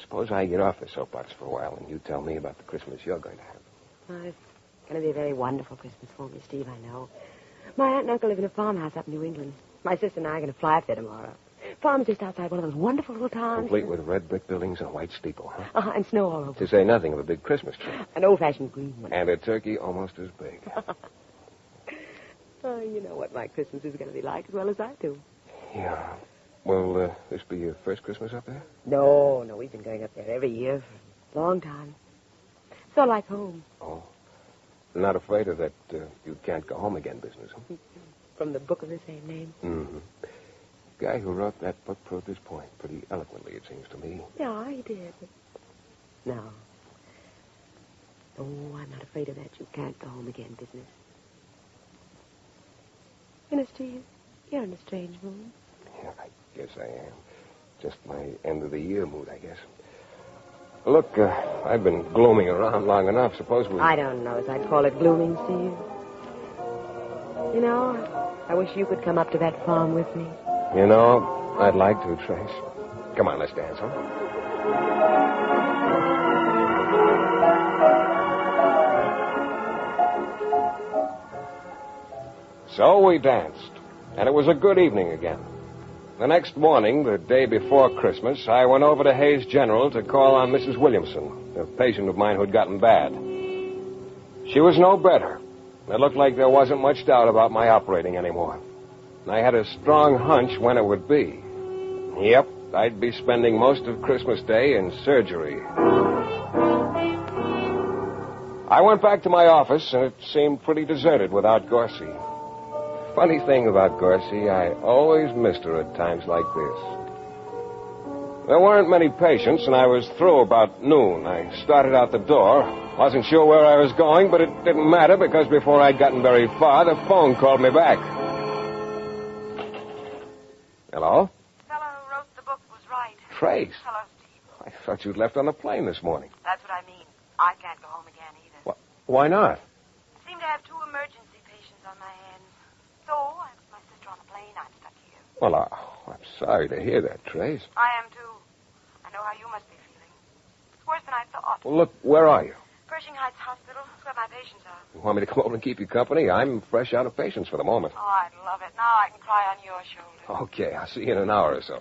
suppose I get off the soapbox for a while and you tell me about the Christmas you're going to have. Well, it's going to be a very wonderful Christmas for me, Steve, I know. My aunt and uncle live in a farmhouse up in New England. My sister and I are going to fly up there tomorrow. Farm's just outside one of those wonderful little towns. Complete with red brick buildings and a white steeple, huh? And snow all over. To say nothing of a big Christmas tree. An old-fashioned green one. And a turkey almost as big. Oh, you know what my Christmas is going to be like as well as I do. Yeah. Will this be your first Christmas up there? No, we've been going up there every year for a long time. So like home. Oh. Not afraid of that you can't go home again business, huh? From the book of the same name. Mm-hmm. The guy who wrote that book proved his point pretty eloquently, it seems to me. Yeah, he did. But no. Oh, I'm not afraid of that you can't go home again business. Goodness to you. You're in a strange mood. Yeah, I guess I am. Just my end-of-the-year mood, I guess. Look, I've been glooming around long enough. Suppose we... I don't know as I'd call it glooming, Steve. You know, I wish you could come up to that farm with me. You know, I'd like to, Trace. Come on, let's dance, huh? So we danced, and it was a good evening again. The next morning, the day before Christmas, I went over to Hayes General to call on Mrs. Williamson, a patient of mine who'd gotten bad. She was no better. It looked like there wasn't much doubt about my operating anymore. I had a strong hunch when it would be. Yep, I'd be spending most of Christmas Day in surgery. I went back to my office, and it seemed pretty deserted without Gorsey. Funny thing about Gorsey, I always missed her at times like this. There weren't many patients, and I was through about noon. I started out the door. Wasn't sure where I was going, but it didn't matter because before I'd gotten very far, the phone called me back. Hello? The fellow who wrote the book was right. Trace. Hello, Steve. I thought you'd left on the plane this morning. That's what I mean. I can't go home again either. Why not? I seem to have 2 emergency patients on my hands. So, I put my sister on a plane. I'm stuck here. Well, I'm sorry to hear that, Trace. I am, too. I know how you must be feeling. It's worse than I thought. Well, look, where are you? Pershing Heights Hospital. That's where my patients are. You want me to come over and keep you company? I'm fresh out of patients for the moment. Oh, I'd love it. Now I can cry on your shoulder. Okay, I'll see you in an hour or so.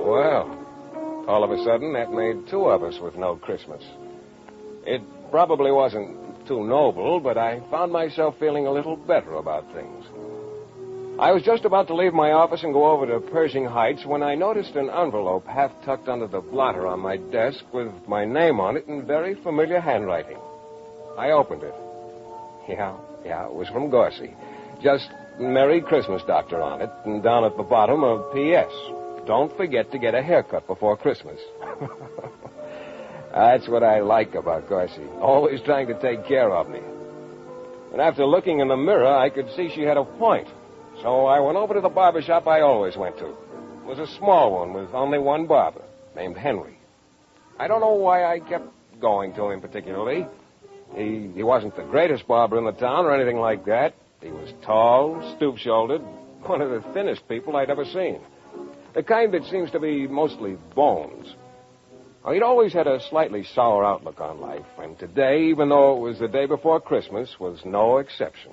Well, all of a sudden, that made 2 of us with no Christmas. It probably wasn't too noble, but I found myself feeling a little better about things. I was just about to leave my office and go over to Pershing Heights when I noticed an envelope half tucked under the blotter on my desk with my name on it in very familiar handwriting. I opened it. Yeah, it was from Gorsey. Just Merry Christmas, Doctor, on it, and down at the bottom a P.S. Don't forget to get a haircut before Christmas. That's what I like about Gorsey. Always trying to take care of me. And after looking in the mirror, I could see she had a point. So I went over to the barber shop I always went to. It was a small one with only one barber, named Henry. I don't know why I kept going to him particularly. He wasn't the greatest barber in the town or anything like that. He was tall, stoop-shouldered, one of the thinnest people I'd ever seen. The kind that seems to be mostly bones. He'd always had a slightly sour outlook on life, and today, even though it was the day before Christmas, was no exception.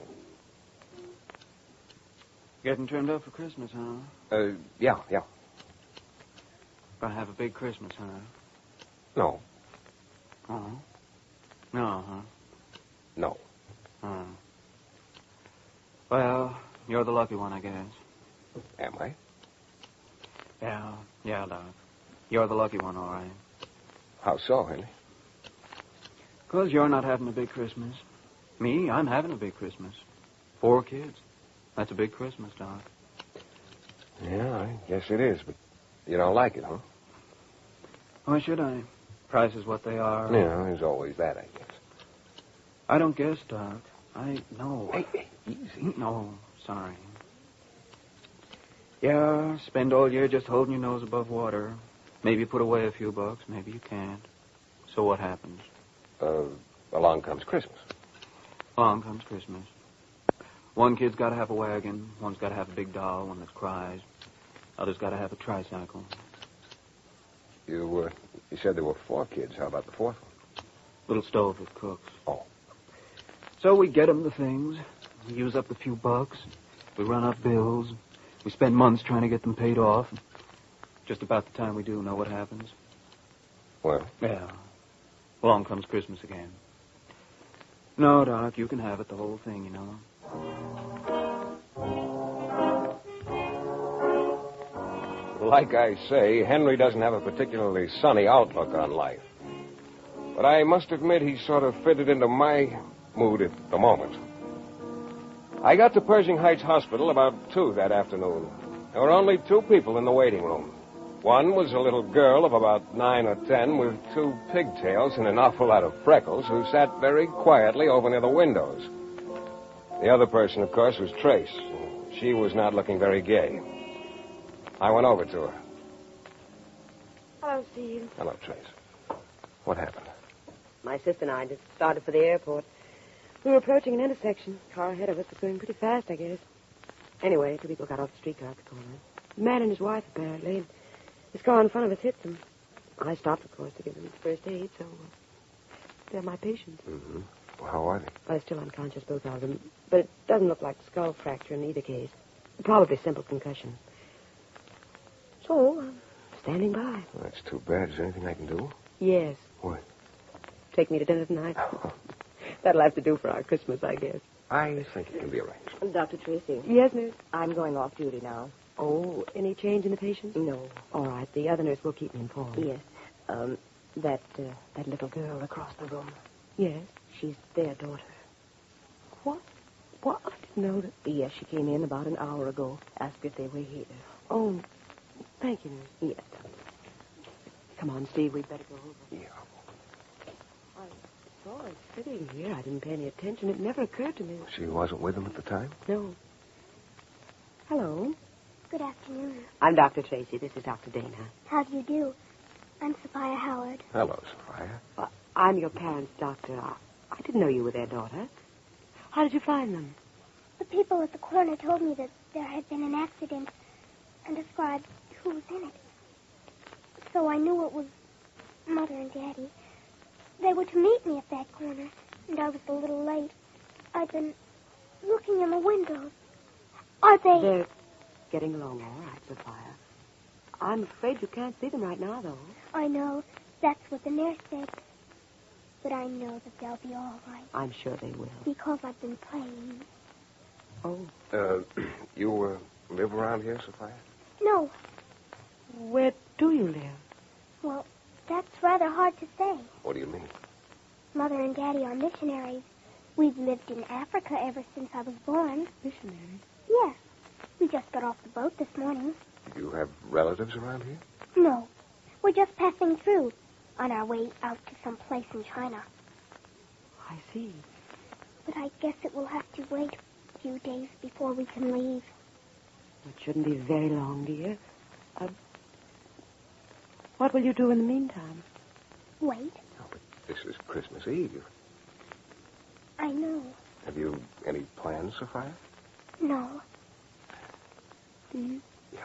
Getting turned up for Christmas, huh? Yeah. Gonna have a big Christmas, huh? No. Oh. No, huh? No. Oh. Well, you're the lucky one, I guess. Am I? Yeah, Doc. You're the lucky one, all right. How so, Henry? 'Cause you're not having a big Christmas. Me, I'm having a big Christmas. 4 kids. That's a big Christmas, Doc. Yeah, I guess it is, but you don't like it, huh? Why should I? Prices what they are. Yeah, there's always that, I guess. I don't guess, Doc. I know. Hey, easy. No, sorry. Yeah, spend all year just holding your nose above water. Maybe put away a few bucks. Maybe you can't. So what happens? Along comes Christmas. Along comes Christmas. One kid's got to have a wagon. One's got to have a big doll, one that cries. Other's got to have a tricycle. You said there were 4 kids. How about the 4th one? Little stove that cooks. Oh. So we get them the things. We use up the few bucks. We run up bills. We spend months trying to get them paid off. Just about the time we do, know what happens? Well? Yeah. Along comes Christmas again. No, Doc, you can have it, the whole thing, you know. Like I say, Henry doesn't have a particularly sunny outlook on life. But I must admit he sort of fitted into my mood at the moment. I got to Pershing Heights Hospital about 2 that afternoon. There were only 2 people in the waiting room. One was a little girl of about 9 or 10 with 2 pigtails and an awful lot of freckles who sat very quietly over near the windows. The other person, of course, was Trace. She was not looking very gay. I went over to her. Hello, Steve. Hello, Trace. What happened? My sister and I just started for the airport. We were approaching an intersection. Car ahead of us was going pretty fast, I guess. Anyway, 2 people got off the streetcar at the corner. A man and his wife, apparently. And this car in front of us hit them. I stopped, of course, to give them first aid, so they're my patients. Mm-hmm. Well, how are they? They're still unconscious, both of them. But it doesn't look like skull fracture in either case. Probably simple concussion. So, I'm standing by. Well, that's too bad. Is there anything I can do? Yes. What? Take me to dinner tonight. That'll have to do for our Christmas, I guess. I think it can be arranged. Dr. Tracy. Yes, nurse? I'm going off duty now. Oh, any change in the patient? No. All right. The other nurse will keep me informed. Yes. That little girl across the room. Yes? She's their daughter. What? What? I didn't know that. Yes, she came in about an hour ago. Asked if they were here. Oh, thank you, nurse. Yes. Come on, Steve. We'd better go over. Yeah. I saw her sitting here. I didn't pay any attention. It never occurred to me. She wasn't with them at the time? No. Hello. Good afternoon. I'm Dr. Tracy. This is Dr. Dana. How do you do? I'm Sophia Howard. Hello, Sophia. I'm your parents' doctor. I didn't know you were their daughter. How did you find them? The people at the corner told me that there had been an accident and described who was in it. So I knew it was Mother and Daddy. They were to meet me at that corner, and I was a little late. I've been looking in the windows. Are they... They're getting along all right, Sophia. I'm afraid you can't see them right now, though. I know. That's what the nurse said. But I know that they'll be all right. I'm sure they will. Because I've been praying. Oh. You live around here, Sophia? No. Where do you live? Well, that's rather hard to say. What do you mean? Mother and Daddy are missionaries. We've lived in Africa ever since I was born. Missionaries? Yes. We just got off the boat this morning. Do you have relatives around here? No. We're just passing through on our way out to some place in China. I see. But I guess it will have to wait a few days before we can leave. It shouldn't be very long, dear. What will you do in the meantime? Wait. Oh, but this is Christmas Eve. I know. Have you any plans, Sophia? No. Steve? Yeah.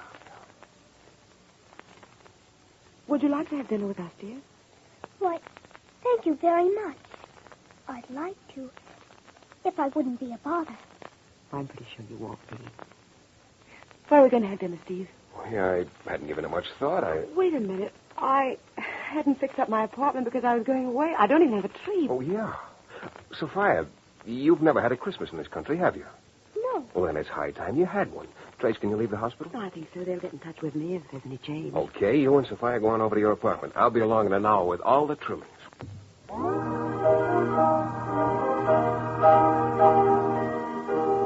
Would you like to have dinner with us, dear? Why, thank you very much. I'd like to, if I wouldn't be a bother. I'm pretty sure you won't be. Where are we going to have dinner, Steve? Well, yeah, I hadn't given it much thought. Wait a minute. I hadn't fixed up my apartment because I was going away. I don't even have a tree. Oh, yeah. Sophia, you've never had a Christmas in this country, have you? No. Well, then it's high time you had one. Trace, can you leave the hospital? No, I think so. They'll get in touch with me if there's any change. Okay, you and Sophia go on over to your apartment. I'll be along in an hour with all the trimmings.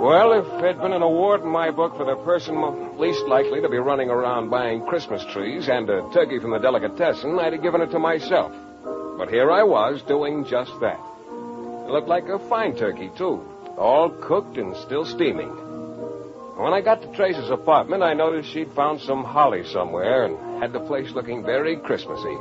Well, if there'd been an award in my book for the person least likely to be running around buying Christmas trees and a turkey from the delicatessen, I'd have given it to myself. But here I was doing just that. It looked like a fine turkey, too, all cooked and still steaming. When I got to Trace's apartment, I noticed she'd found some holly somewhere and had the place looking very Christmassy.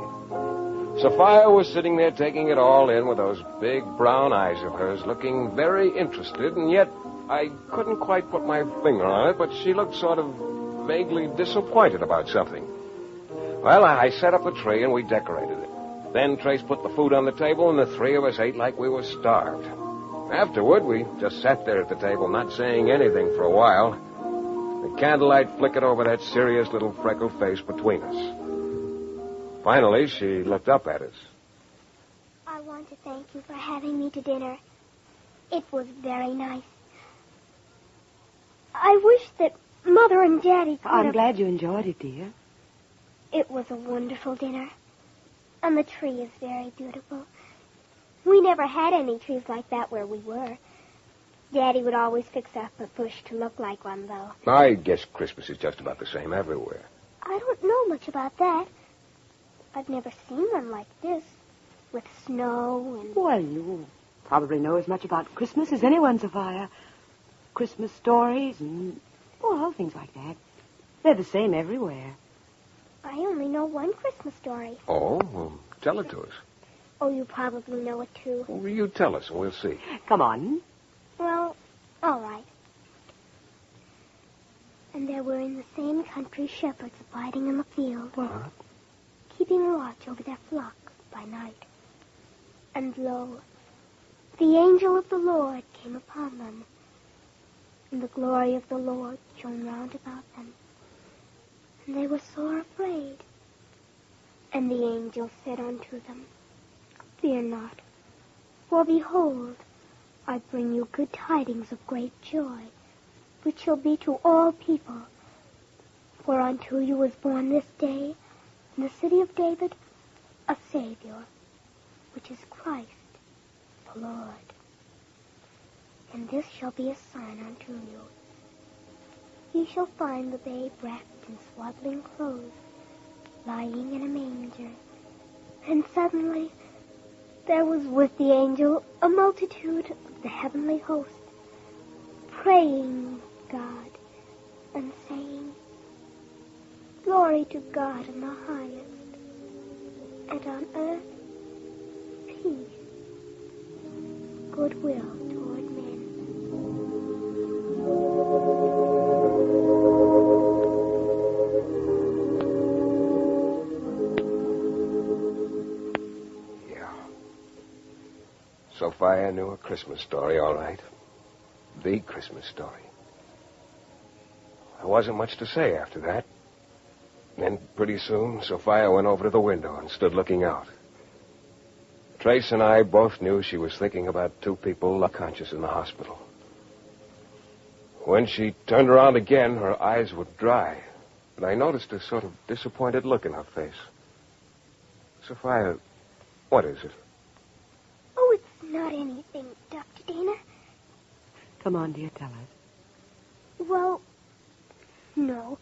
Sophia was sitting there taking it all in with those big brown eyes of hers, looking very interested, and yet I couldn't quite put my finger on it, but she looked sort of vaguely disappointed about something. Well, I set up the tree and we decorated it. Then Trace put the food on the table and the 3 of us ate like we were starved. Afterward, we just sat there at the table, not saying anything for a while. The candlelight flickered over that serious little freckled face between us. Finally, she looked up at us. I want to thank you for having me to dinner. It was very nice. I wish that Mother and Daddy could I'm have... glad you enjoyed it, dear. It was a wonderful dinner. And the tree is very beautiful. We never had any trees like that where we were. Daddy would always fix up a bush to look like one, though. I guess Christmas is just about the same everywhere. I don't know much about that. I've never seen one like this, with snow and... Well, you probably know as much about Christmas as anyone, Sophia. Christmas stories and, well, things like that. They're the same everywhere. I only know one Christmas story. Oh, well, tell it to us. Oh, you probably know it, too. Well, you tell us and we'll see. Come on. Well, all right. And there were in the same country shepherds abiding in the field. What? Keeping watch over their flock by night. And lo, the angel of the Lord came upon them, and the glory of the Lord shone round about them. And they were sore afraid. And the angel said unto them, Fear not, for behold, I bring you good tidings of great joy, which shall be to all people. For unto you was born this day in the city of David a Savior, which is Christ the Lord. And this shall be a sign unto you. Ye shall find the babe wrapped in swaddling clothes, lying in a manger. And suddenly there was with the angel a multitude of the heavenly host, praying God and saying, Glory to God in the highest, and on earth peace, goodwill toward men. Sophia knew a Christmas story, all right. The Christmas story. There wasn't much to say after that. Then, pretty soon, Sophia went over to the window and stood looking out. Trace and I both knew she was thinking about two people unconscious in the hospital. When she turned around again, her eyes were dry, but I noticed a sort of disappointed look in her face. Sophia, what is it? Oh, it's not anything, Dr. Dana. Come on, dear, tell us. Well, no.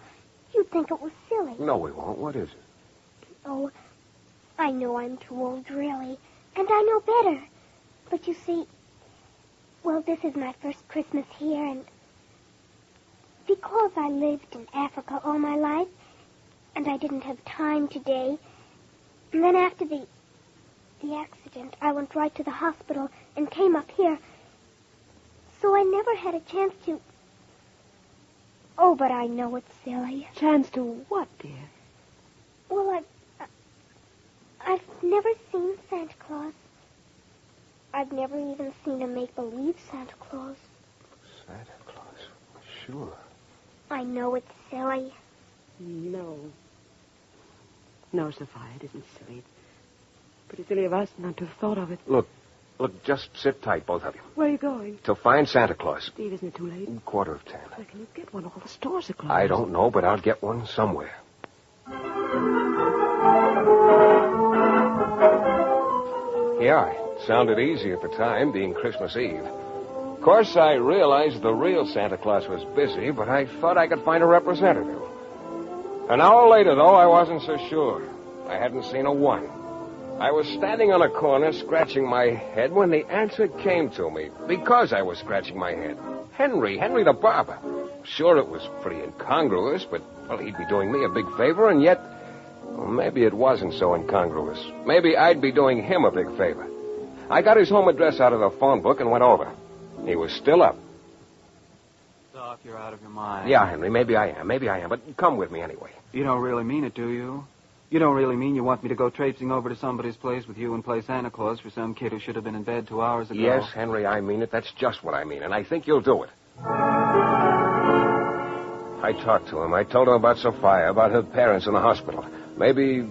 You'd think it was silly. No, we won't. What is it? Oh, I know I'm too old, really, and I know better. But you see, well, this is my first Christmas here, and because I lived in Africa all my life, and I didn't have time today, and then after the accident, I went right to the hospital and came up here. So I never had a chance to... Oh, but I know it's silly. Chance to what, dear? Well, I've never seen Santa Claus. I've never even seen a make-believe Santa Claus. Santa Claus? Sure. I know it's silly. No. No, Sophia, it isn't silly. It's pretty silly of us not to have thought of it. Look, just sit tight, both of you. Where are you going? To find Santa Claus. Steve, isn't it too late? 10:15. Where can you get one? All the stores are closed. I don't know, but I'll get one somewhere. Yeah, it sounded easy at the time, being Christmas Eve. Of course, I realized the real Santa Claus was busy, but I thought I could find a representative. An hour later, though, I wasn't so sure. I hadn't seen a one. I was standing on a corner scratching my head when the answer came to me, because I was scratching my head. Henry the barber. Sure, it was pretty incongruous, but, well, he'd be doing me a big favor, and yet, well, maybe it wasn't so incongruous. Maybe I'd be doing him a big favor. I got his home address out of the phone book and went over. He was still up. Doc, you're out of your mind. Yeah, Henry, maybe I am, but come with me anyway. You don't really mean it, do you? You don't really mean you want me to go traipsing over to somebody's place with you and play Santa Claus for some kid who should have been in bed 2 hours ago? Yes, Henry, I mean it. That's just what I mean, and I think you'll do it. I talked to him. I told him about Sophia, about her parents in the hospital. Maybe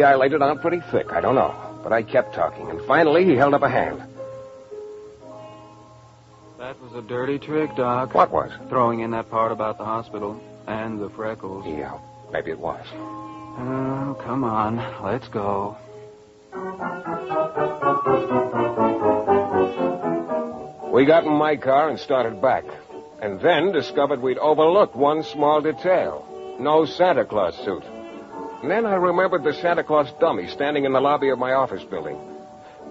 I laid it on pretty thick. I don't know. But I kept talking, and finally he held up a hand. That was a dirty trick, Doc. What was? Throwing in that part about the hospital and the freckles. Yeah, maybe it was. Oh, come on. Let's go. We got in my car and started back. And then discovered we'd overlooked one small detail. No Santa Claus suit. And then I remembered the Santa Claus dummy standing in the lobby of my office building.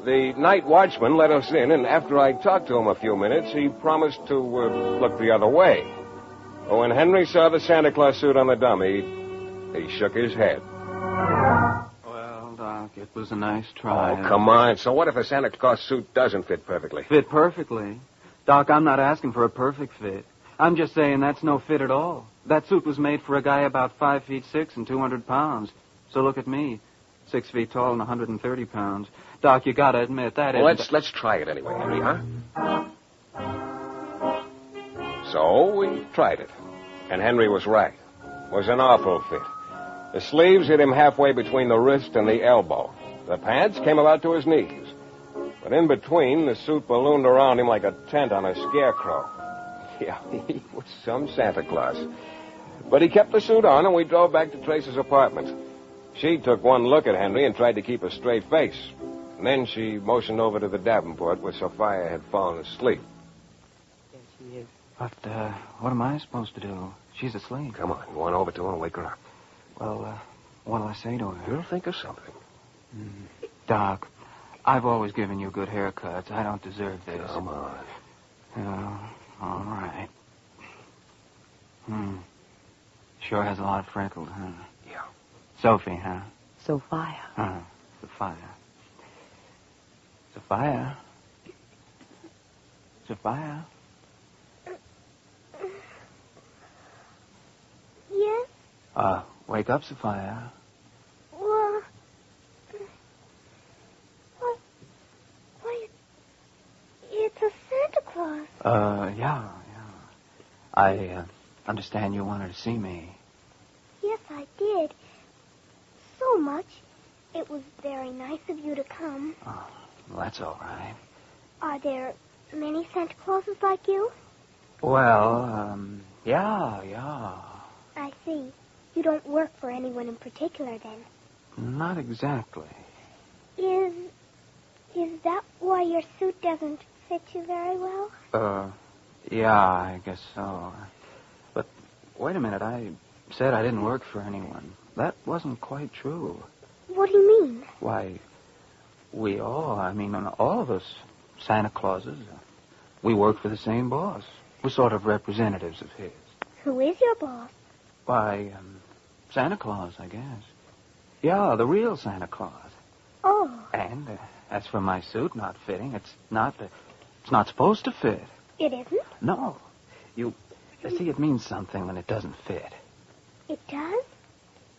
The night watchman let us in, and after I talked to him a few minutes, he promised to look the other way. But when Henry saw the Santa Claus suit on the dummy, he shook his head. Well, Doc, it was a nice try. Oh, come on. So what if the Santa Claus suit doesn't fit perfectly? Fit perfectly? Doc, I'm not asking for a perfect fit. I'm just saying that's no fit at all. That suit was made for a guy about 5'6" and 200 pounds. So look at me, 6 feet tall and 130 pounds. Doc, you gotta admit that well, isn't... let's try it anyway, Henry, huh? So we tried it. And Henry was right. It was an awful fit. The sleeves hit him halfway between the wrist and the elbow. The pants came about to his knees. But in between, the suit ballooned around him like a tent on a scarecrow. Yeah, he was some Santa Claus. But he kept the suit on, and we drove back to Trace's apartment. She took one look at Henry and tried to keep a straight face. And then she motioned over to the Davenport where Sophia had fallen asleep. There she is. But, what am I supposed to do? She's asleep. Come on, go on over to her and wake her up. Well, what'll I say to her? You'll think of something. Doc, I've always given you good haircuts. I don't deserve this. Come on. Oh, all right. Sure has a lot of freckles, huh? Yeah. Sophie, huh? Sophia. Sophia. Sophia. Sophia. Yes? Wake up, Sophia. Well... Why, it's a Santa Claus. Yeah. I understand you wanted to see me. Yes, I did. So much. It was very nice of you to come. Oh, well, that's all right. Are there many Santa Clauses like you? Well, yeah. I see. You don't work for anyone in particular, then? Not exactly. Is that why your suit doesn't fit you very well? Yeah, I guess so. But wait a minute, I said I didn't work for anyone. That wasn't quite true. What do you mean? Why, all of us, Santa Clauses, we work for the same boss. We're sort of representatives of his. Who is your boss? Why, Santa Claus, I guess. Yeah, the real Santa Claus. Oh. And as for my suit not fitting, it's not supposed to fit. It isn't? No. You see, it means something when it doesn't fit. It does?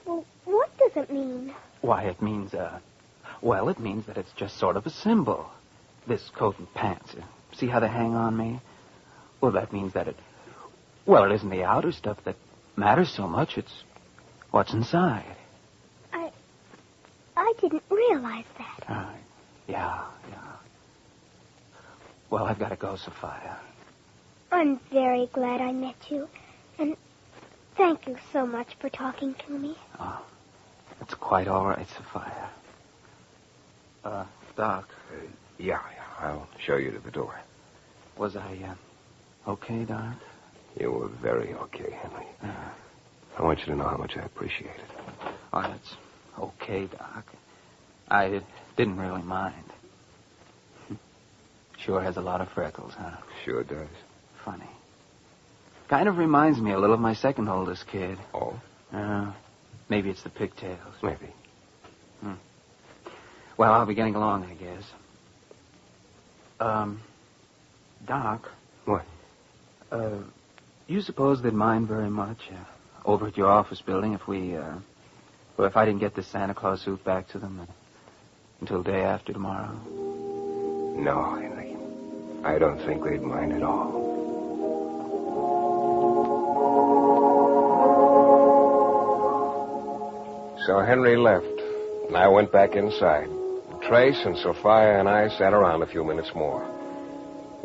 Well, what does it mean? Why, it means, it means that it's just sort of a symbol. This coat and pants. See how they hang on me? Well, that means that it isn't the outer stuff that matters so much. It's what's inside. I didn't realize that. Yeah. Well, I've got to go, Sophia. I'm very glad I met you. And thank you so much for talking to me. Oh, it's quite all right, Sophia. Doc. Yeah, I'll show you to the door. Was I, okay, Doc? You were very okay, Henry. I want you to know how much I appreciate it. Oh, that's okay, Doc. I didn't really mind. Sure has a lot of freckles, huh? Sure does. Funny. Kind of reminds me a little of my second oldest kid. Oh? Maybe it's the pigtails. Maybe. Well, I'll be getting along, I guess. Doc. What? You suppose they'd mind very much over at your office building if if I didn't get this Santa Claus suit back to them until day after tomorrow? No, Henry. I don't think they'd mind at all. So Henry left, and I went back inside. Trace and Sophia and I sat around a few minutes more.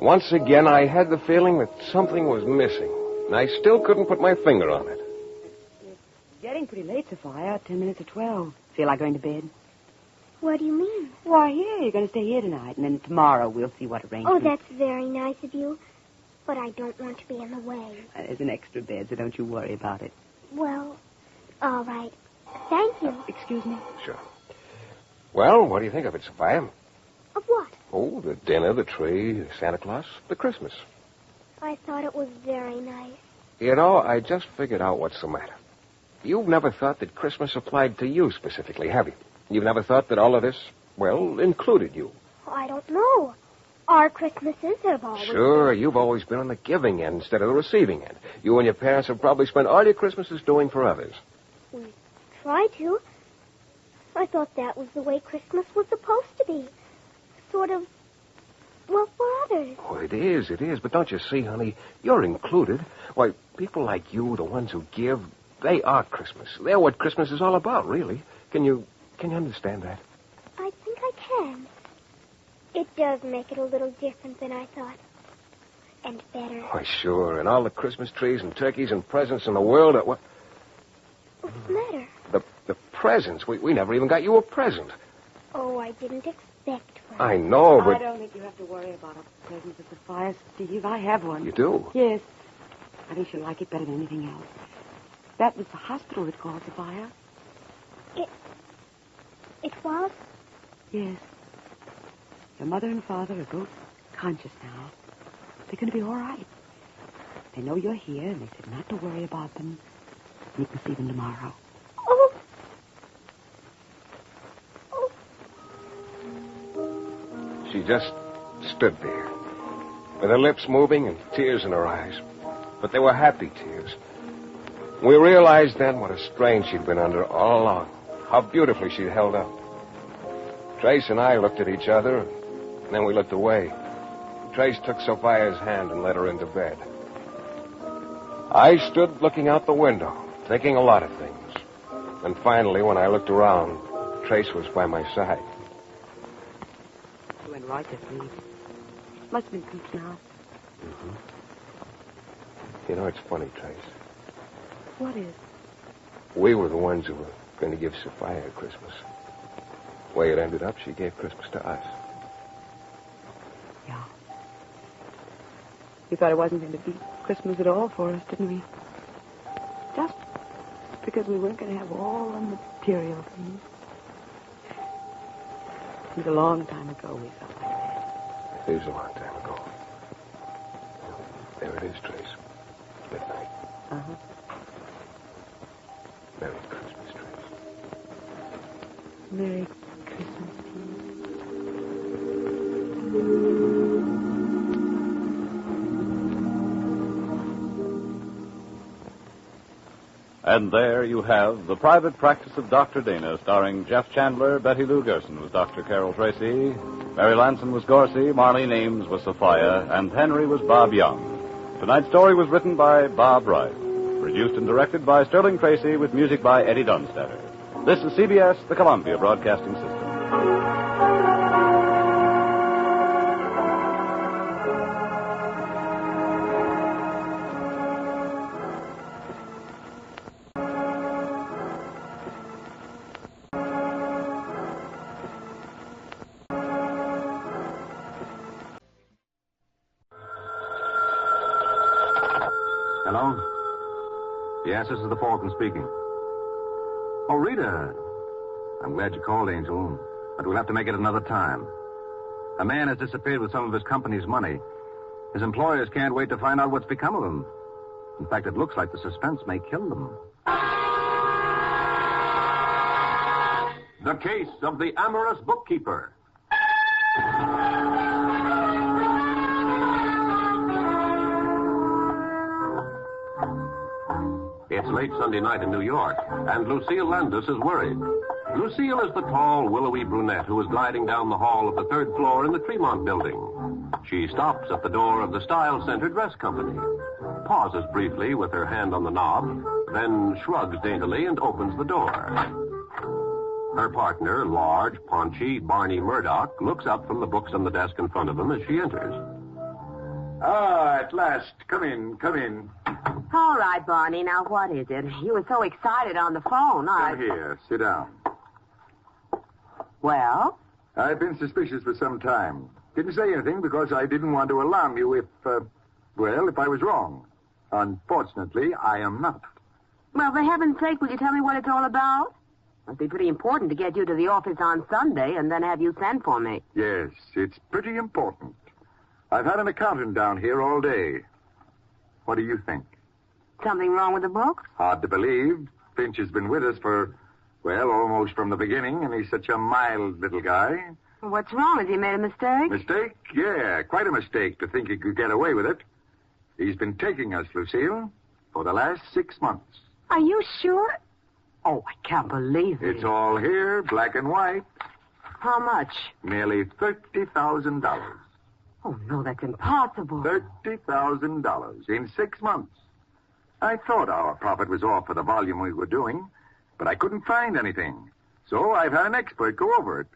Once again, I had the feeling that something was missing, and I still couldn't put my finger on it. It's getting pretty late, Sophia. 10 minutes to 12. Feel like going to bed? What do you mean? Why, here. You're going to stay here tonight, and then tomorrow we'll see what arrangements. Oh, that's very nice of you. But I don't want to be in the way. There's an extra bed, so don't you worry about it. Well, all right. Thank you. Excuse me? Sure. Well, what do you think of it, Sophia? Of what? Oh, the dinner, the tree, Santa Claus, the Christmas. I thought it was very nice. You know, I just figured out what's the matter. You've never thought that Christmas applied to you specifically, have you? You've never thought that all of this, well, included you. I don't know. Our Christmases have always... Sure, you've always been on the giving end instead of the receiving end. You and your parents have probably spent all your Christmases doing for others. We try to. I thought that was the way Christmas was supposed to be. Sort of, well, for others. Oh, it is. But don't you see, honey, you're included. Why, people like you, the ones who give, they are Christmas. They're what Christmas is all about, really. Can you understand that? I think I can. It does make it a little different than I thought. And better. Why, sure. And all the Christmas trees and turkeys and presents in the world. What? What's the matter? The presents. We never even got you a present. Oh, I didn't expect one. I know, but... I don't think you have to worry about a present at the fire, Steve. I have one. You do? Yes. I think she'll like it better than anything else. That was the hospital that caused the fire. It was? Yes. Your mother and father are both conscious now. They're going to be all right. They know you're here, and they said not to worry about them. You can see them tomorrow. Oh. She just stood there, with her lips moving and tears in her eyes. But they were happy tears. We realized then what a strain she'd been under all along, how beautifully she'd held up. Trace and I looked at each other, and then we looked away. Trace took Sophia's hand and led her into bed. I stood looking out the window, thinking a lot of things. And finally, when I looked around, Trace was by my side. You went right to sleep. Must have been peace now. Mm-hmm. You know, it's funny, Trace. What is? We were the ones who were going to give Sophia Christmas. The way it ended up, she gave Christmas to us. Yeah. We thought it wasn't going to be Christmas at all for us, didn't we? Just because we weren't going to have all the material things. It was a long time ago we felt like that. It is a long time ago. There it is, Trace. Midnight. Uh-huh. Merry Christmas, Trace. Merry Christmas to you. And there you have The Private Practice of Dr. Dana, starring Jeff Chandler. Betty Lou Gerson was Dr. Carol Tracy. Mary Lanson was Gorsey. Marlene Ames was Sophia. And Henry was Bob Young. Tonight's story was written by Bob Wright. Produced and directed by Sterling Tracy with music by Eddie Dunstetter. This is CBS, the Columbia Broadcasting System. Hello? Yes, this is the Falcon speaking. Oh, Rita. I'm glad you called, Angel, but we'll have to make it another time. A man has disappeared with some of his company's money. His employers can't wait to find out what's become of him. In fact, it looks like the suspense may kill them. The case of the amorous bookkeeper. It's late Sunday night in New York, and Lucille Landis is worried. Lucille is the tall, willowy brunette who is gliding down the hall of the third floor in the Tremont building. She stops at the door of the Style Center Dress Company, pauses briefly with her hand on the knob, then shrugs daintily and opens the door. Her partner, large, paunchy Barney Murdoch, looks up from the books on the desk in front of him as she enters. Ah, at last. Come in, come in. All right, Barney. Now, what is it? You were so excited on the phone. Come here. Sit down. Well? I've been suspicious for some time. Didn't say anything because I didn't want to alarm you if I was wrong. Unfortunately, I am not. Well, for heaven's sake, will you tell me what it's all about? Must be pretty important to get you to the office on Sunday and then have you send for me. Yes, it's pretty important. I've had an accountant down here all day. What do you think? Something wrong with the books? Hard to believe. Finch has been with us for, almost from the beginning, and he's such a mild little guy. What's wrong? Has he made a mistake? Mistake? Yeah, quite a mistake to think he could get away with it. He's been taking us, Lucille, for the last 6 months. Are you sure? Oh, I can't believe it. It's all here, black and white. How much? Nearly $30,000. Oh, no, that's impossible. $30,000 in 6 months. I thought our profit was off for the volume we were doing, but I couldn't find anything. So I've had an expert go over it.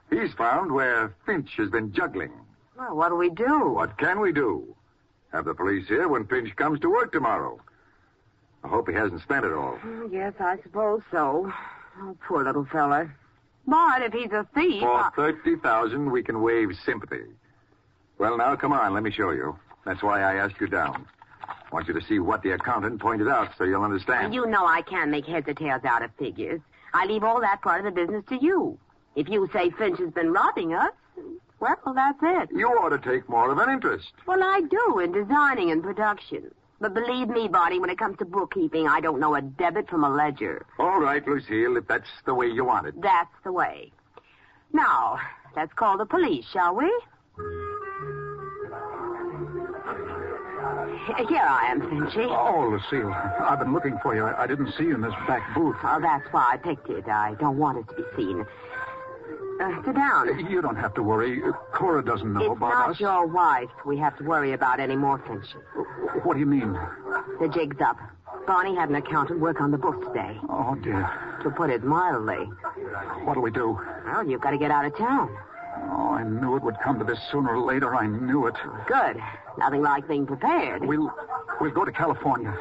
He's found where Finch has been juggling. Well, what do we do? What can we do? Have the police here when Finch comes to work tomorrow. I hope he hasn't spent it all. Yes, I suppose so. Oh, poor little fella. But if he's a thief... For $30,000, we can waive sympathy. Well, now, come on, let me show you. That's why I asked you down. I want you to see what the accountant pointed out so you'll understand. You know I can't make heads or tails out of figures. I leave all that part of the business to you. If you say Finch has been robbing us, well, that's it. You ought to take more of an interest. Well, I do in designing and production. But believe me, Barney, when it comes to bookkeeping, I don't know a debit from a ledger. All right, Lucille, if that's the way you want it. That's the way. Now, let's call the police, shall we? Here I am, Finchy. Oh, Lucille, I've been looking for you. I didn't see you in this back booth. Oh, that's why I picked it. I don't want it to be seen. Sit down. You don't have to worry. Cora doesn't know about us. It's not your wife we have to worry about anymore, Finchy. What do you mean? The jig's up. Barney had an accountant work on the books today. Oh, dear. To put it mildly. What'll we do? Well, you've got to get out of town. Oh, I knew it would come to this sooner or later. I knew it. Good. Nothing like being prepared. We'll go to California.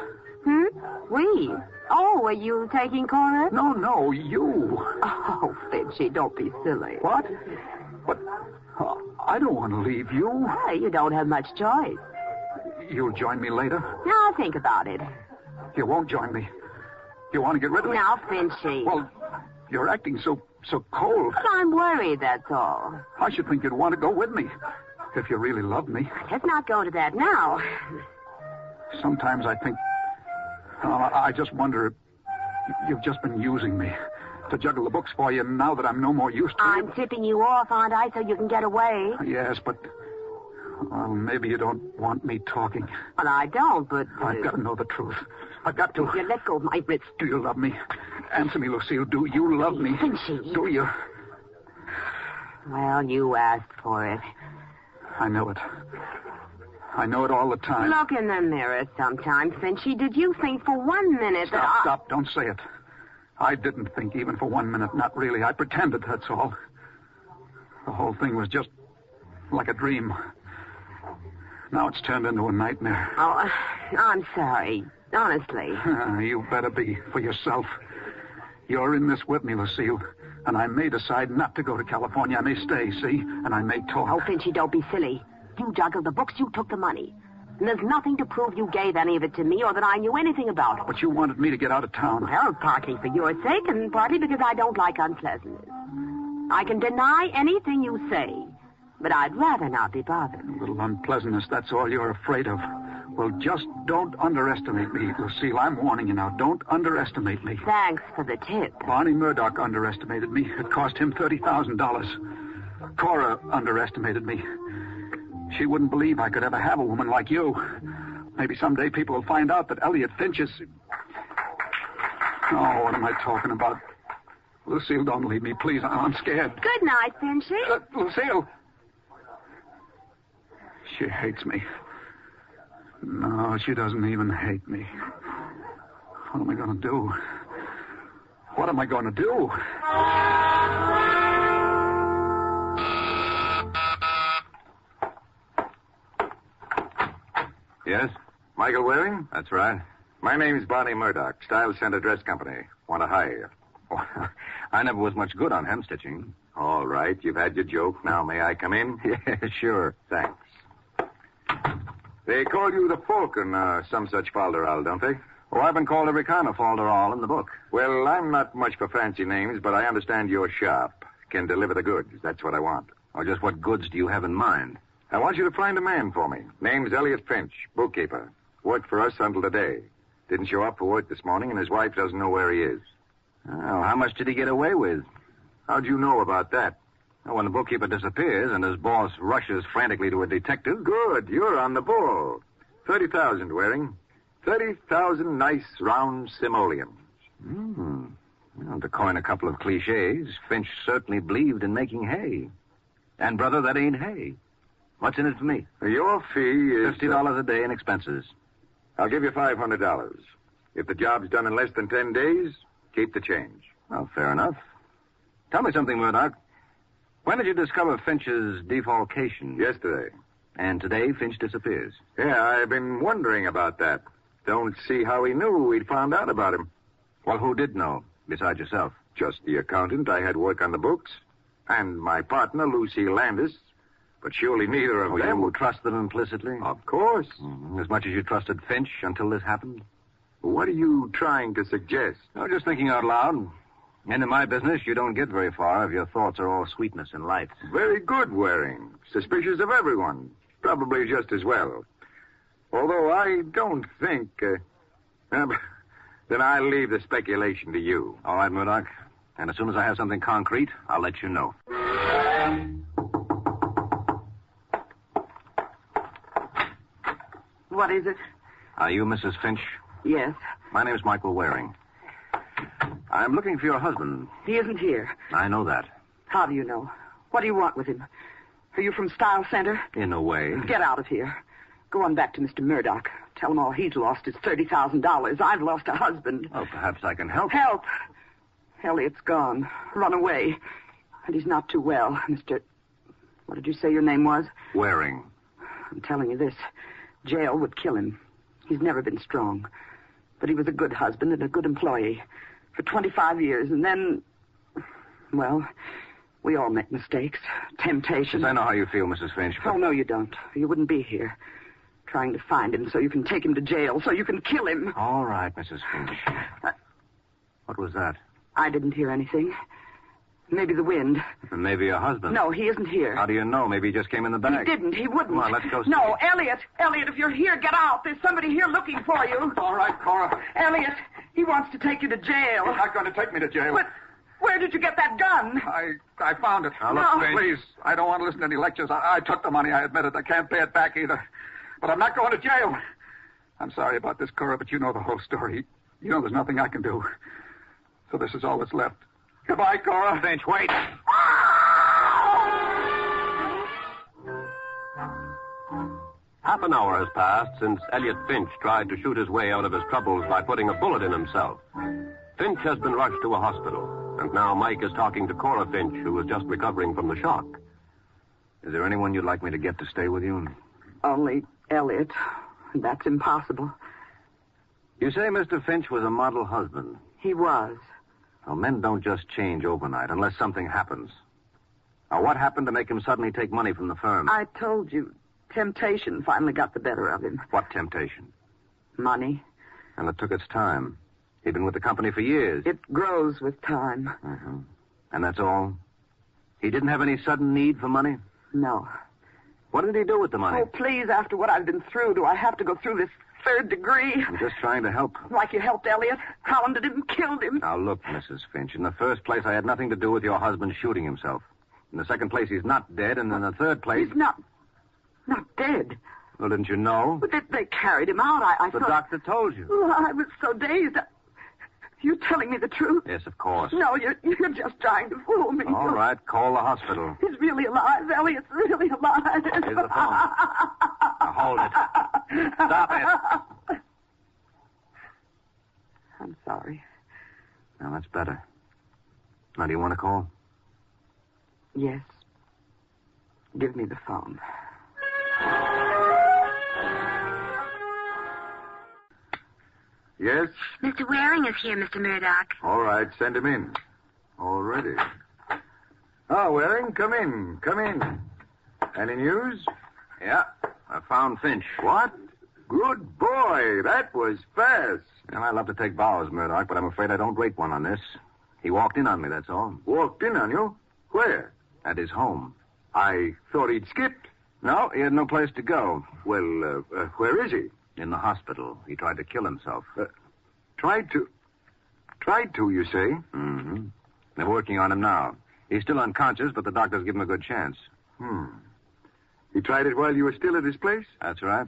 We? Oh, are you taking Cora? No, you. Oh, Finchy, don't be silly. What? But I don't want to leave you. Hey, you don't have much choice. You'll join me later? Now, think about it. You won't join me. You want to get rid of me? Now, Finchy. Well, you're acting so cold. But I'm worried, that's all. I should think you'd want to go with me. If you really love me. Let's not go into that now. Sometimes I think... I just wonder if you've just been using me to juggle the books for you now that I'm no more use to I'm tipping you off, aren't I, so you can get away? Yes, but... Well, maybe you don't want me talking. Well, I don't, but... I've got to know the truth. I've got to... You let go of my wrist. Do you love me? Answer me, Lucille. Do you love me? Finchy. Do you? Well, you asked for it. I know it. I know it all the time. Look in the mirror sometime, Finchy. Did you think for 1 minute that Stop. Don't say it. I didn't think even for 1 minute. Not really. I pretended, that's all. The whole thing was just like a dream. Now it's turned into a nightmare. Oh, I'm sorry. Honestly. You better be, for yourself. You're in this with me, Lucille. And I may decide not to go to California. I may stay, see? And I may talk. Oh, Finchy, don't be silly. You juggled the books, you took the money. And there's nothing to prove you gave any of it to me or that I knew anything about it. But you wanted me to get out of town. Well, partly for your sake and partly because I don't like unpleasantness. I can deny anything you say, but I'd rather not be bothered. A little unpleasantness, that's all you're afraid of. Well, just don't underestimate me, Lucille. I'm warning you now. Don't underestimate me. Thanks for the tip. Barney Murdoch underestimated me. It cost him $30,000. Cora underestimated me. She wouldn't believe I could ever have a woman like you. Maybe someday people will find out that Elliot Finch is... Oh, what am I talking about? Lucille, don't leave me, please. I'm scared. Good night, Finchy. Lucille. She hates me. No, she doesn't even hate me. What am I going to do? What am I going to do? Yes? Michael Waring? That's right. My name's Barney Murdoch, Style Center Dress Company. Want to hire you. I never was much good on hem stitching. All right, you've had your joke. Now, may I come in? Yeah, sure. Thanks. They call you the Falcon, some such falderall, don't they? Oh, I've been called every kind of falderall in the book. Well, I'm not much for fancy names, but I understand your shop can deliver the goods. That's what I want. Or just what goods do you have in mind? I want you to find a man for me. Name's Elliot Finch, bookkeeper. Worked for us until today. Didn't show up for work this morning, and his wife doesn't know where he is. Oh, how much did he get away with? How'd you know about that? Well, when the bookkeeper disappears and his boss rushes frantically to a detective... Good. You're on the ball. 30,000, Waring. 30,000 nice, round simoleons. Well, to coin a couple of cliches, Finch certainly believed in making hay. And, brother, that ain't hay. What's in it for me? Your fee is... $50 a day in expenses. I'll give you $500. If the job's done in less than 10 days, keep the change. Well, fair enough. Tell me something, Murdoch. When did you discover Finch's defalcation? Yesterday. And today, Finch disappears. Yeah, I've been wondering about that. Don't see how he knew we'd found out about him. Well, who did know, besides yourself? Just the accountant I had work on the books. And my partner, Lucy Landis. But surely neither of them... You trust them implicitly? Of course. As much as you trusted Finch until this happened? What are you trying to suggest? Oh, just thinking out loud. And in my business, you don't get very far if your thoughts are all sweetness and light. Very good, Waring. Suspicious of everyone. Probably just as well. Although I don't think... then I'll leave the speculation to you. All right, Murdoch. And as soon as I have something concrete, I'll let you know. What is it? Are you Mrs. Finch? Yes. My name's Michael Waring. I'm looking for your husband. He isn't here. I know that. How do you know? What do you want with him? Are you from Style Center? In a way. Get out of here. Go on back to Mr. Murdoch. Tell him all he's lost is $30,000. I've lost a husband. Oh, perhaps I can help. Help! Elliot's gone. Run away. And he's not too well, Mr... What did you say your name was? Waring. I'm telling you this. Jail would kill him. He's never been strong. But he was a good husband and a good employee. For 25 years, and then... Well, we all make mistakes. Temptations. Yes, I know how you feel, Mrs. Finch, but... Oh, no, you don't. You wouldn't be here. Trying to find him so you can take him to jail, so you can kill him. All right, Mrs. Finch. What was that? I didn't hear anything. Maybe the wind. Maybe your husband. No, he isn't here. How do you know? Maybe he just came in the back. He didn't. He wouldn't. Come on, let's go see. No, Elliot. Elliot, if you're here, get out. There's somebody here looking for you. All right, Cora. Elliot, he wants to take you to jail. He's not going to take me to jail. But where did you get that gun? I found it. Now, look, Finch. Please, I don't want to listen to any lectures. I took the money, I admit it. I can't pay it back either. But I'm not going to jail. I'm sorry about this, Cora, but you know the whole story. You know there's nothing I can do. So this is all that's left. Goodbye, Cora. Finch, wait. Half an hour has passed since Elliot Finch tried to shoot his way out of his troubles by putting a bullet in himself. Finch has been rushed to a hospital, and now Mike is talking to Cora Finch, who is just recovering from the shock. Is there anyone you'd like me to get to stay with you? Only Elliot. That's impossible. You say Mr. Finch was a model husband. He was. Well, men don't just change overnight unless something happens. Now, what happened to make him suddenly take money from the firm? I told you. Temptation finally got the better of him. What temptation? Money. And it took its time. He'd been with the company for years. It grows with time. And that's all? He didn't have any sudden need for money? No. What did he do with the money? Oh, please, after what I've been through, do I have to go through this 3rd degree? I'm just trying to help. Like you helped Elliot? Hounded him, killed him? Now, look, Mrs. Finch, in the first place, I had nothing to do with your husband shooting himself. In the second place, he's not dead, and in the third place... He's not dead. Well, didn't you know? But they carried him out. I the thought... doctor told you. Oh, I was so dazed. You telling me the truth? Yes, of course. No, you're just trying to fool me. All right, call the hospital. He's really alive. Elliot's really alive. Here's the phone. Now, hold it. Stop it. I'm sorry. Now, that's better. Now, do you want to call? Yes. Give me the phone. Yes? Mr. Waring is here, Mr. Murdoch. All right, send him in. Already. Ah, Waring, come in. Come in. Any news? Yeah, I found Finch. What? Good boy. That was fast. And I love to take bows, Murdoch, but I'm afraid I don't rate one on this. He walked in on me, that's all. Walked in on you? Where? At his home. I thought he'd skipped. No, he had no place to go. Well, where is he? In the hospital. He tried to kill himself. Tried to? Tried to, you say? Mm-hmm. They're working on him now. He's still unconscious, but the doctors give him a good chance. He tried it while you were still at his place? That's right.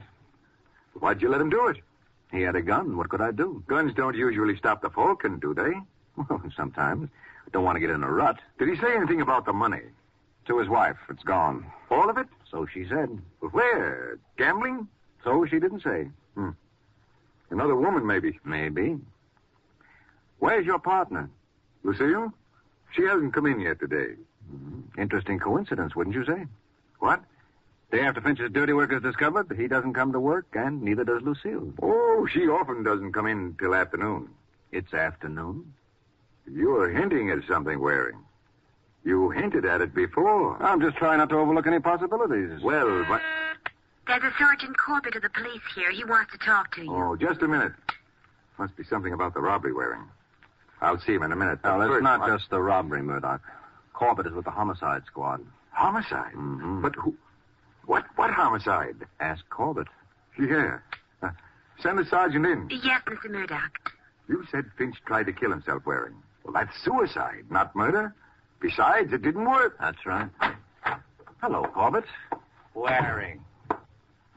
Why'd you let him do it? He had a gun. What could I do? Guns don't usually stop the Falcon, do they? Well, sometimes. Don't want to get in a rut. Did he say anything about the money? To his wife. It's gone. All of it? So she said. Where? Gambling? So she didn't say. Another woman, maybe. Maybe. Where's your partner? Lucille? She hasn't come in yet today. Interesting coincidence, wouldn't you say? What? Day after Finch's dirty work is discovered, he doesn't come to work, and neither does Lucille. Oh, she often doesn't come in till afternoon. It's afternoon? You're hinting at something, Waring. You hinted at it before. I'm just trying not to overlook any possibilities. Well, but... There's a Sergeant Corbett of the police here. He wants to talk to you. Oh, just a minute. Must be something about the robbery, Waring. I'll see him in a minute. Now, it's first, not just the robbery, Murdoch. Corbett is with the homicide squad. Homicide? Mm-hmm. But who... What homicide? Ask Corbett. Yeah. Send the sergeant in. Yes, Mr. Murdoch. You said Finch tried to kill himself, Waring. Well, that's suicide, not murder. Besides, it didn't work. That's right. Hello, Corbett. Waring.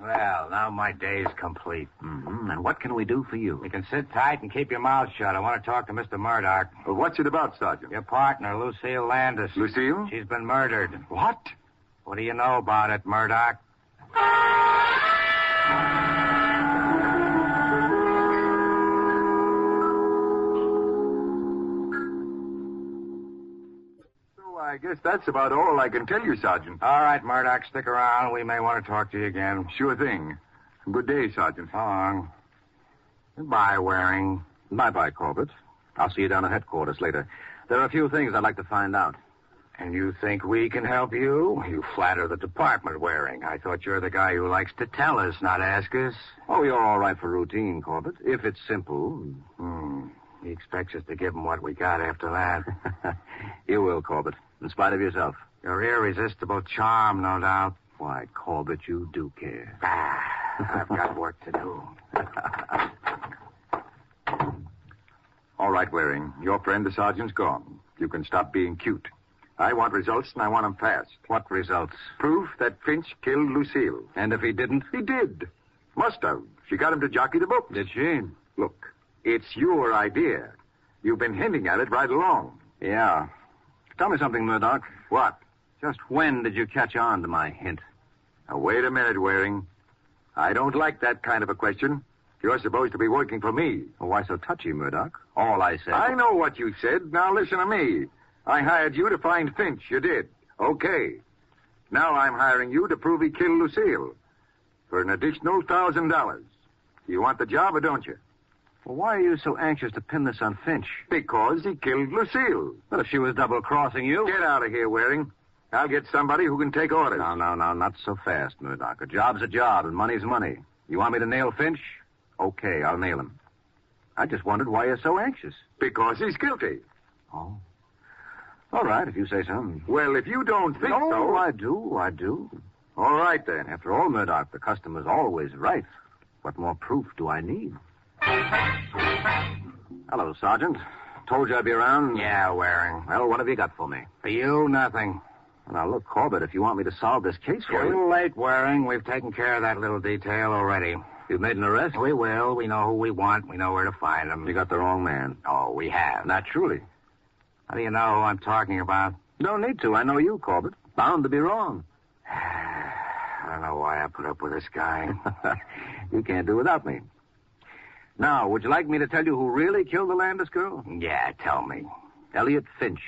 Well, now my day's complete. Mm-hmm. And what can we do for you? You can sit tight and keep your mouth shut. I want to talk to Mr. Murdoch. Well, what's it about, Sergeant? Your partner, Lucille Landis. Lucille? She's been murdered. What? What do you know about it, Murdoch? I guess that's about all I can tell you, Sergeant. All right, Murdoch, stick around. We may want to talk to you again. Sure thing. Good day, Sergeant. So long. Goodbye, Waring. Bye-bye, Corbett. I'll see you down at headquarters later. There are a few things I'd like to find out. And you think we can help you? You flatter the department, Waring. I thought you're the guy who likes to tell us, not ask us. Oh, you're all right for routine, Corbett, if it's simple. He expects us to give him what we got after that. You will, Corbett, in spite of yourself. Your irresistible charm, no doubt. Why, Corbett, you do care. I've got work to do. All right, Waring. Your friend, the sergeant's gone. You can stop being cute. I want results, and I want them fast. What results? Proof that Finch killed Lucille. And if he didn't? He did. Must have. She got him to jockey the book. Did she? Look, it's your idea. You've been hinting at it right along. Yeah. Tell me something, Murdoch. What? Just when did you catch on to my hint? Now, wait a minute, Waring. I don't like that kind of a question. You're supposed to be working for me. Well, why so touchy, Murdoch? All I said... I know what you said. Now listen to me. I hired you to find Finch. You did. Okay. Now I'm hiring you to prove he killed Lucille. For an additional $1,000. You want the job or don't you? Well, why are you so anxious to pin this on Finch? Because he killed Lucille. But if she was double-crossing you... Get out of here, Waring. I'll get somebody who can take orders. No, not so fast, Murdoch. A job's a job, and money's money. You want me to nail Finch? Okay, I'll nail him. I just wondered why you're so anxious. Because he's guilty. Oh. All right, if you say so. Well, if you don't think so... No, I do. All right, then. After all, Murdoch, the customer's always right. What more proof do I need? Hello, Sergeant. Told you I'd be around. Yeah, Waring. Well, what have you got for me? For you, nothing. Now, look, Corbett, if you want me to solve this case for you... Too late, Waring. We've taken care of that little detail already. You've made an arrest? We will. We know who we want. We know where to find them. You got the wrong man. Oh, we have. Not truly. How do you know who I'm talking about? Don't need to. I know you, Corbett. Bound to be wrong. I don't know why I put up with this guy. You can't do without me. Now, would you like me to tell you who really killed the Landis girl? Yeah, tell me. Elliot Finch.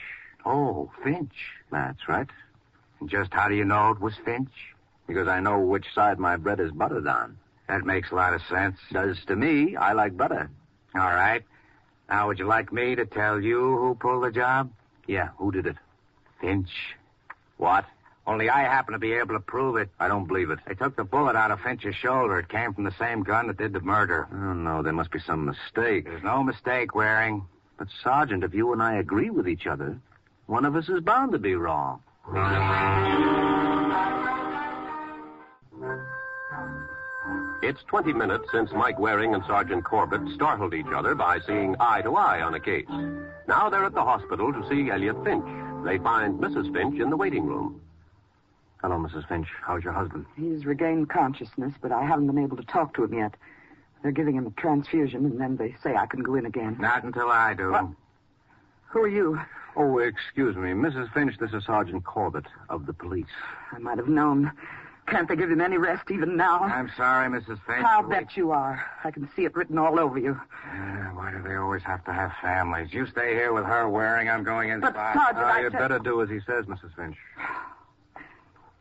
Oh, Finch. That's right. And just how do you know it was Finch? Because I know which side my bread is buttered on. That makes a lot of sense. Does to me. I like butter. All right. Now, would you like me to tell you who pulled the job? Yeah, who did it? Finch. What? Only I happen to be able to prove it. I don't believe it. They took the bullet out of Finch's shoulder. It came from the same gun that did the murder. Oh, no, there must be some mistake. There's no mistake, Waring. But, Sergeant, if you and I agree with each other, one of us is bound to be wrong. It's 20 minutes since Mike Waring and Sergeant Corbett startled each other by seeing eye to eye on a case. Now they're at the hospital to see Elliot Finch. They find Mrs. Finch in the waiting room. Hello, Mrs. Finch. How's your husband? He's regained consciousness, but I haven't been able to talk to him yet. They're giving him a transfusion, and then they say I can go in again. Not until I do. What? Who are you? Oh, excuse me. Mrs. Finch, this is Sergeant Corbett of the police. I might have known. Can't they give him any rest even now? I'm sorry, Mrs. Finch. I'll bet you are. I can see it written all over you. Why do they always have to have families? You stay here with her, Waring. I'm going inside. But, Sergeant, You'd better do as he says, Mrs. Finch.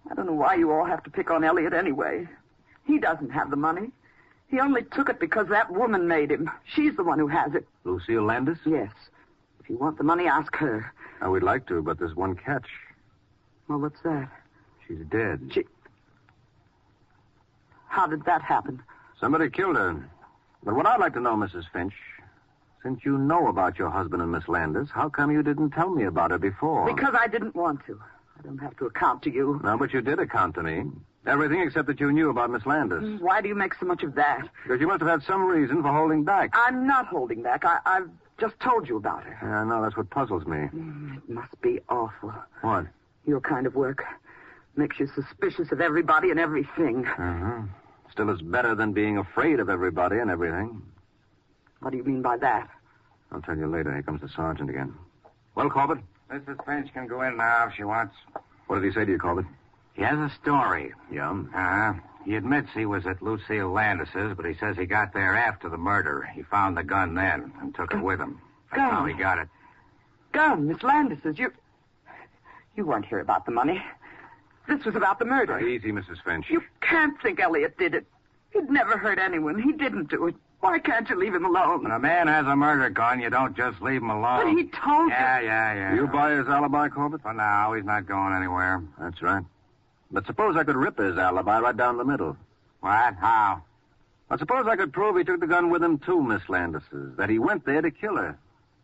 I don't know why you all have to pick on Elliot anyway. He doesn't have the money. He only took it because that woman made him. She's the one who has it. Lucille Landis? Yes. If you want the money, ask her. We'd like to, but there's one catch. Well, what's that? She's dead. How did that happen? Somebody killed her. But what I'd like to know, Mrs. Finch, since you know about your husband and Miss Landis, how come you didn't tell me about her before? Because I didn't want to. I don't have to account to you. No, but you did account to me. Everything except that you knew about Miss Landis. Why do you make so much of that? Because you must have had some reason for holding back. I'm not holding back. I've just told you about her. Yeah, I know. That's what puzzles me. It must be awful. What? Your kind of work makes you suspicious of everybody and everything. Uh-huh. Still, it's better than being afraid of everybody and everything. What do you mean by that? I'll tell you later. Here comes the sergeant again. Well, Corbett? Mrs. Finch can go in now if she wants. What did he say to you, Corbett? He has a story. Yeah? He admits he was at Lucille Landis's, but he says he got there after the murder. He found the gun then and took it with him. That's how he got it. Gun, Miss Landis's. You weren't here about the money. This was about the murder. Easy, Mrs. Finch. You can't think Elliot did it. He'd never hurt anyone. He didn't do it. Why can't you leave him alone? When a man has a murder gun, you don't just leave him alone. But he told you. Yeah. You buy his alibi, Corbett? For now, he's not going anywhere. That's right. But suppose I could rip his alibi right down the middle. What? How? I suppose I could prove he took the gun with him to Miss Landis's, that he went there to kill her.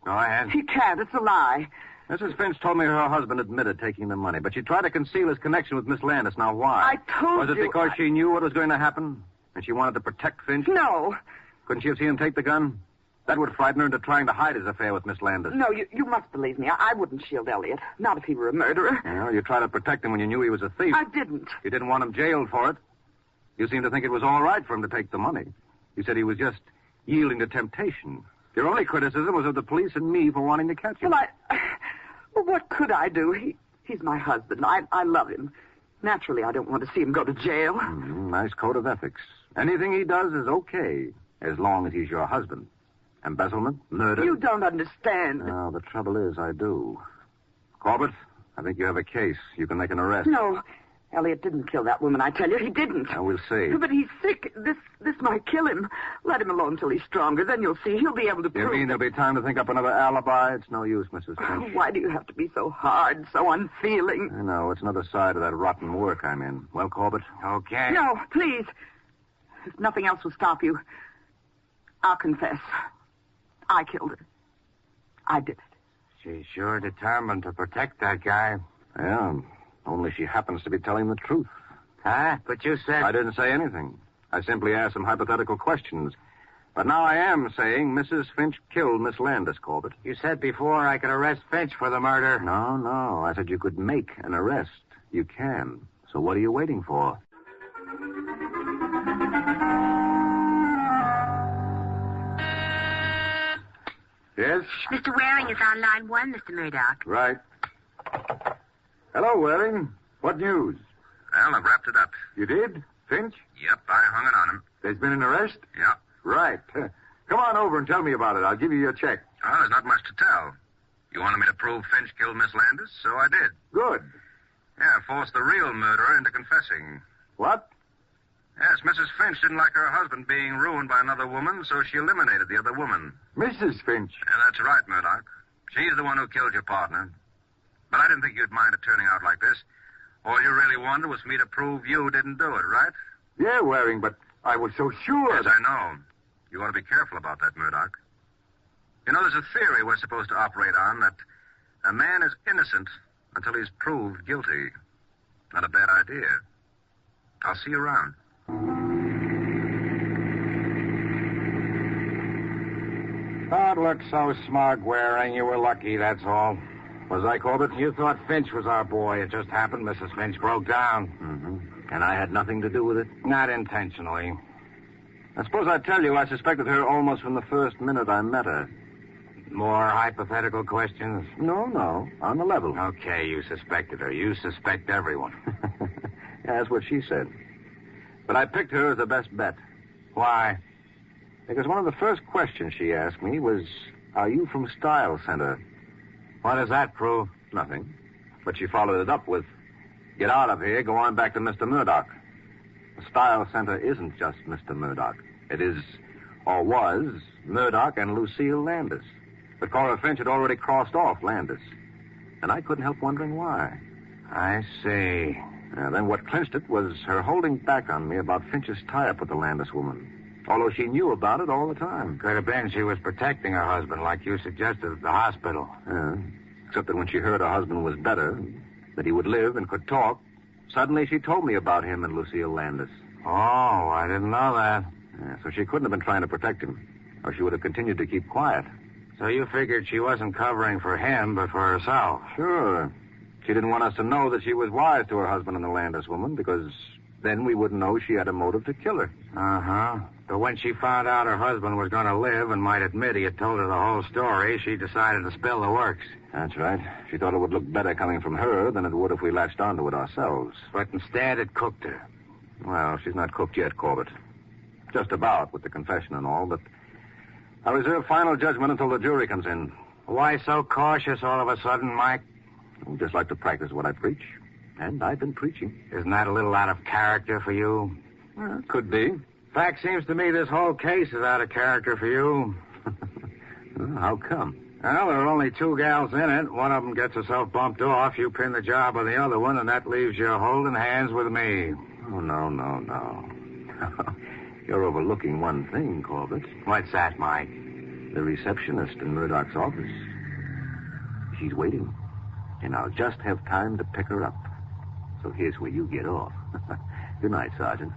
Go ahead. He can't. It's a lie. Mrs. Finch told me her husband admitted taking the money, but she tried to conceal his connection with Miss Landis. Now, why? I told you. Was it because she knew what was going to happen? And she wanted to protect Finch? No. Couldn't she have seen him take the gun? That would frighten her into trying to hide his affair with Miss Landis. No, you must believe me. I wouldn't shield Elliot. Not if he were a murderer. You tried to protect him when you knew he was a thief. I didn't. You didn't want him jailed for it. You seemed to think it was all right for him to take the money. You said he was just yielding to temptation. Your only criticism was of the police and me for wanting to catch him. Well, what could I do? He's my husband. I love him. Naturally, I don't want to see him go to jail. Nice code of ethics. Anything he does is okay, as long as he's your husband. Embezzlement, murder. You don't understand. No, the trouble is, I do. Corbett, I think you have a case. You can make an arrest. No, Elliot didn't kill that woman, I tell you. He didn't. Now, we'll see. But he's sick. This might kill him. Let him alone till he's stronger. Then you'll see. He'll be able to prove You mean there'll be time to think up another alibi? It's no use, Mrs. Finch. Why do you have to be so hard, so unfeeling? I know. It's another side of that rotten work I'm in. Well, Corbett? Okay. No, please. If nothing else will stop you, I'll confess. I killed her. I did it. She's sure determined to protect that guy. Yeah, only she happens to be telling the truth. Huh? But you said... I didn't say anything. I simply asked some hypothetical questions. But now I am saying Mrs. Finch killed Miss Landis, Corbett. You said before I could arrest Finch for the murder. No. I said you could make an arrest. You can. So what are you waiting for? Yes? Mr. Waring is on line 1, Mr. Murdoch. Right. Hello, Waring. What news? Well, I've wrapped it up. You did? Finch? Yep, I hung it on him. There's been an arrest? Yep. Right. Come on over and tell me about it. I'll give you your check. Oh, there's not much to tell. You wanted me to prove Finch killed Miss Landis, so I did. Good. Yeah, forced the real murderer into confessing. What? Yes, Mrs. Finch didn't like her husband being ruined by another woman, so she eliminated the other woman. Mrs. Finch? Yeah, that's right, Murdoch. She's the one who killed your partner. But I didn't think you'd mind it turning out like this. All you really wanted was me to prove you didn't do it, right? Yeah, Waring, but I was so sure. Yes, I know. You ought to be careful about that, Murdoch. You know, there's a theory we're supposed to operate on that a man is innocent until he's proved guilty. Not a bad idea. I'll see you around. Don't look so smug, Waring. You were lucky, that's all. Was I, Corbett? You thought Finch was our boy. It just happened Mrs. Finch broke down. Mm-hmm. And I had nothing to do with it? Not intentionally. I suppose I'd tell you I suspected her almost from the first minute I met her. More hypothetical questions? No. On the level. Okay, you suspected her. You suspect everyone. Yeah, that's what she said. But I picked her as the best bet. Why? Because one of the first questions she asked me was, are you from Style Center? What does that prove? Nothing. But she followed it up with, get out of here, go on back to Mr. Murdoch. The Style Center isn't just Mr. Murdoch. It is, or was, Murdoch and Lucille Landis. But Cora Finch had already crossed off Landis. And I couldn't help wondering why. I see. Then what clinched it was her holding back on me about Finch's tie-up with the Landis woman. Although she knew about it all the time. Could have been she was protecting her husband, like you suggested at the hospital. Yeah. Except that when she heard her husband was better, that he would live and could talk, suddenly she told me about him and Lucille Landis. Oh, I didn't know that. Yeah, so she couldn't have been trying to protect him, or she would have continued to keep quiet. So you figured she wasn't covering for him, but for herself? Sure. She didn't want us to know that she was wise to her husband and the Landis woman, because then we wouldn't know she had a motive to kill her. Uh-huh. But when she found out her husband was going to live and might admit he had told her the whole story, she decided to spill the works. That's right. She thought it would look better coming from her than it would if we latched onto it ourselves. But instead, it cooked her. Well, she's not cooked yet, Corbett. Just about, with the confession and all, but I reserve final judgment until the jury comes in. Why so cautious all of a sudden, Mike? I just like to practice what I preach. And I've been preaching. Isn't that a little out of character for you? Well, could be. Fact seems to me this whole case is out of character for you. How come? Well, there are only two gals in it. One of them gets herself bumped off. You pin the job on the other one, and that leaves you holding hands with me. Oh, no. You're overlooking one thing, Corbett. What's that, Mike? The receptionist in Murdoch's office. She's waiting. And I'll just have time to pick her up. So here's where you get off. Good night, Sergeant.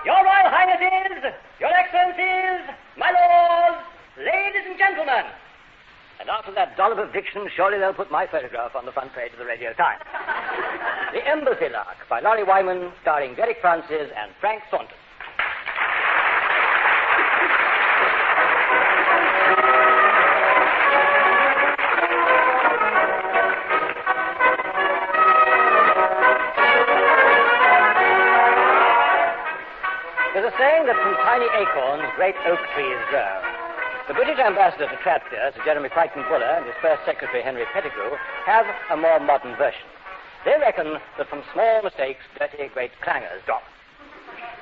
Your Royal Highnesses, Your Excellencies, my lords, ladies and gentlemen. And after that dollop of diction, surely they'll put my photograph on the front page of the Radio Times. The Embassy Lark by Laurie Wyman, starring Derek Francis and Frank Thornton. There's a saying that from tiny acorns, great oak trees grow. The British ambassador to Tradfere, Sir Jeremy Crichton Buller, and his first secretary, Henry Pettigrew, have a more modern version. They reckon that from small mistakes, dirty great clangers drop.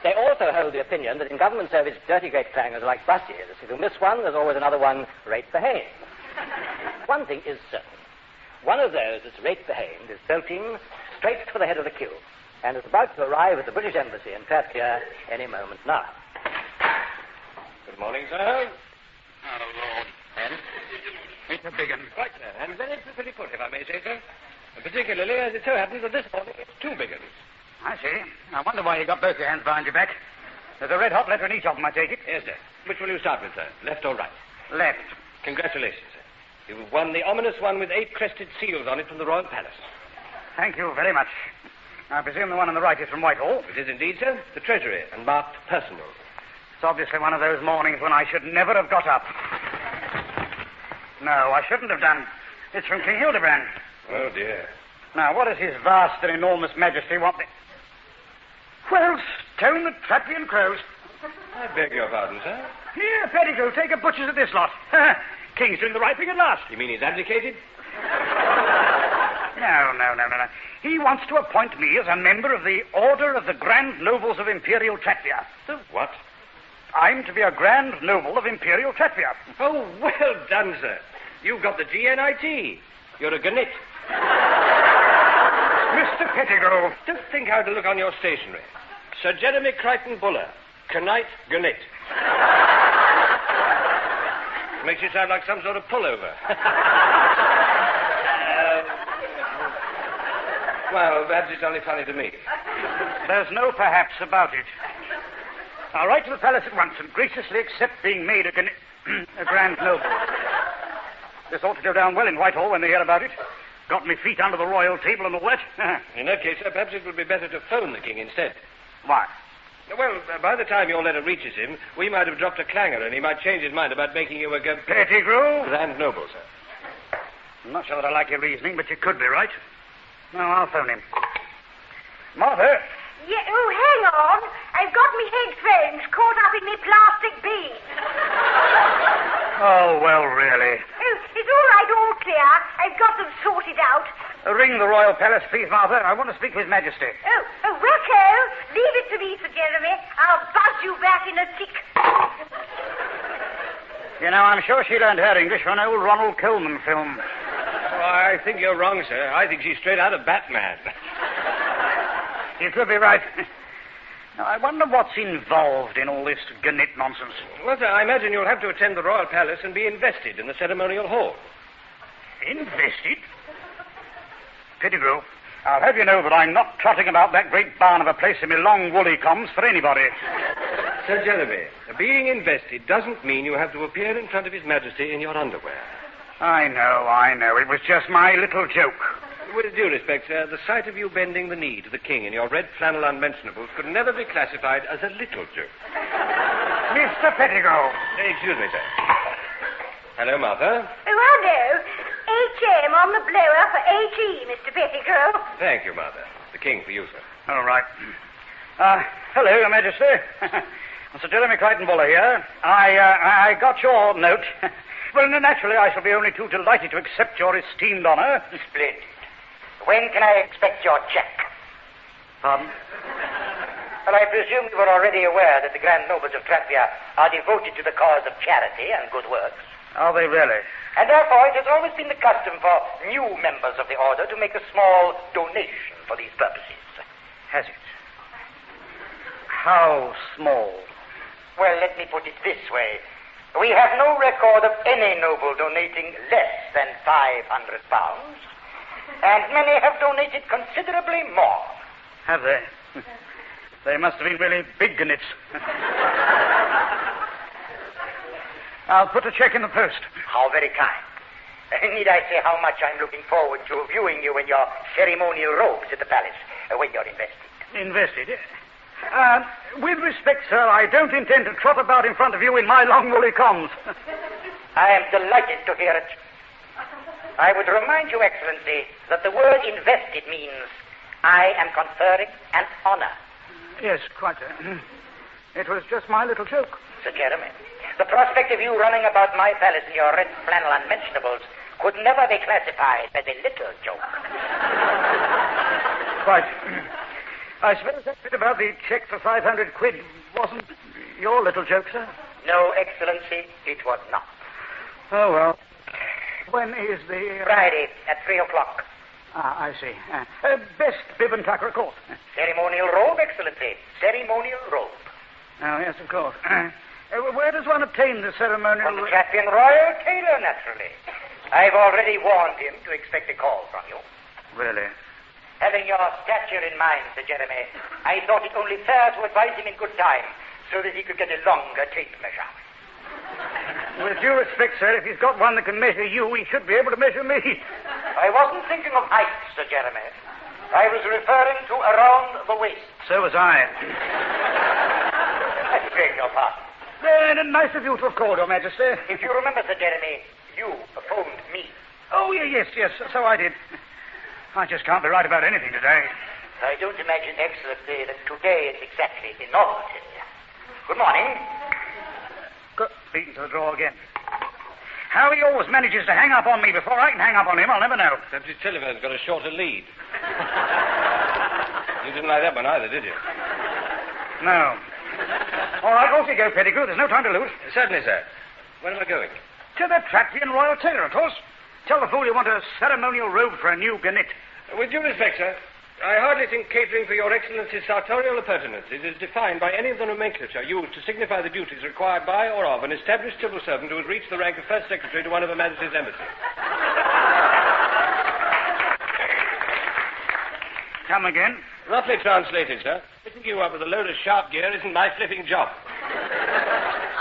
They also hold the opinion that in government service, dirty great clangers are like buses. If you miss one, there's always another one rate behaved. One thing is certain. One of those that's rate behaved is bolting straight for the head of the queue, and is about to arrive at the British Embassy in Tradfere any moment now. Good morning, sir. Oh, Lord. And? It's a big one. Right, sir. And very prettily put, if I may say so. And particularly as it so happens that this morning it's two big ones. I see. I wonder why you got both your hands behind your back. There's a red-hot letter in each of them, I take it. Yes, sir. Which will you start with, sir? Left or right? Left. Congratulations, sir. You've won the ominous one with 8 crested seals on it from the Royal Palace. Thank you very much. I presume the one on the right is from Whitehall. It is indeed, sir. The Treasury, and marked personal. It's obviously one of those mornings when I should never have got up. No, I shouldn't have done. It's from King Hildebrand. Oh, dear. Now, what does his vast and enormous majesty want me... Well, stone the Trappian crows. I beg your pardon, sir. Here, Pettigrew, take a butcher's at this lot. King's doing the right thing at last. You mean he's abdicated? No. He wants to appoint me as a member of the Order of the Grand Nobles of Imperial Tratvia. The what? I'm to be a Grand Noble of Imperial Tratvia. Oh, well done, sir. You've got the GNIT. You're a Gnit. Mr. Pettigrew. Just think how to look on your stationery. Sir Jeremy Crichton Buller. Knight Gnit. Makes you sound like some sort of pullover. Well, perhaps it's only funny to me. There's no perhaps about it. I'll write to the palace at once and graciously accept being made a Grand Noble. This ought to go down well in Whitehall when they hear about it. Got me feet under the royal table and all that. In that case, sir, perhaps it would be better to phone the king instead. Why? Well, by the time your letter reaches him, we might have dropped a clanger and he might change his mind about making you a Pettigrew? Grand Noble, sir. I'm not sure that I like your reasoning, but you could be right. No, I'll phone him. Martha? Yeah, oh, hang on. I've got me headphones caught up in me plastic beads. Oh, well, really. Oh, it's all right, all clear. I've got them sorted out. Ring the Royal Palace, please, Martha. I want to speak to His Majesty. Oh, Wacko, leave it to me, Sir Jeremy. I'll buzz you back in a tick. You know, I'm sure she learned her English from an old Ronald Colman film. Oh, I think you're wrong, sir. I think she's straight out of Batman. You could be right. Now, I wonder what's involved in all this Gnit nonsense. Well, sir, I imagine you'll have to attend the Royal Palace and be invested in the ceremonial hall. Invested? Pettigrew, I'll have you know that I'm not trotting about that great barn of a place in my long woolly combs for anybody. Sir Jeremy, being invested doesn't mean you have to appear in front of His Majesty in your underwear. I know. It was just my little joke. With due respect, sir, the sight of you bending the knee to the king in your red flannel unmentionables could never be classified as a little joke. Mr. Pettigrew. Excuse me, sir. Hello, Martha. Oh, hello. HM on the blower for HE, Mr. Pettigrew. Thank you, Martha. The king for you, sir. All right. Hello, Your Majesty. Sir Jeremy Crichton Buller here. I got your note. Well, naturally, I shall be only too delighted to accept your esteemed honor. Splendid. When can I expect your check? Pardon? Well, I presume you were already aware that the Grand Nobles of Tratvia are devoted to the cause of charity and good works. Are they really? And therefore, it has always been the custom for new members of the order to make a small donation for these purposes. Has it? How small? Well, let me put it this way. We have no record of any noble donating less than £500, and many have donated considerably more. Have they? They must have been really big gnits. I'll put a check in the post. How very kind. Need I say how much I'm looking forward to viewing you in your ceremonial robes at the palace when you're invested? Invested? With respect, sir, I don't intend to trot about in front of you in my long woolly combs. I am delighted to hear it. I would remind you, Excellency, that the word invested means I am conferring an honor. Yes, quite. It was just my little joke. Sir Jeremy, the prospect of you running about my palace in your red flannel unmentionables could never be classified as a little joke. Quite. I suppose that bit about the check for 500 quid wasn't your little joke, sir? No, Excellency, it was not. Oh, well. When is the... Friday at 3 o'clock. I see. Best bib and tucker, of course. Ceremonial robe, Excellency. Ceremonial robe. Oh, yes, of course. Where does one obtain the ceremonial... From the Trappian Royal Tailor, naturally. I've already warned him to expect a call from you. Really? Having your stature in mind, Sir Jeremy, I thought it only fair to advise him in good time so that he could get a longer tape measure. With due respect, sir, if he's got one that can measure you, he should be able to measure me. I wasn't thinking of height, Sir Jeremy. I was referring to around the waist. So was I. I beg your pardon. Nice of you to have called, Your Majesty. If you remember, Sir Jeremy, you phoned me. Oh, yes, so I did. I just can't be right about anything today. I don't imagine, Excellency, that today is exactly innovative. Good morning. Beaten to the draw again. How he always manages to hang up on me before I can hang up on him, I'll never know. Perhaps his telephone's got a shorter lead. You didn't like that one either, did you? No. All right, off you go, Pettigrew. There's no time to lose. Certainly, sir. Where am I going? To the Tratvian Royal Tailor, of course. Tell the fool you want a ceremonial robe for a new gannet. With due respect, sir, I hardly think catering for your Excellency's sartorial appurtenances is defined by any of the nomenclature used to signify the duties required by or of an established civil servant who has reached the rank of First Secretary to one of Her Majesty's embassies. Come again? Roughly translated, sir. Picking you up with a load of sharp gear isn't my flipping job.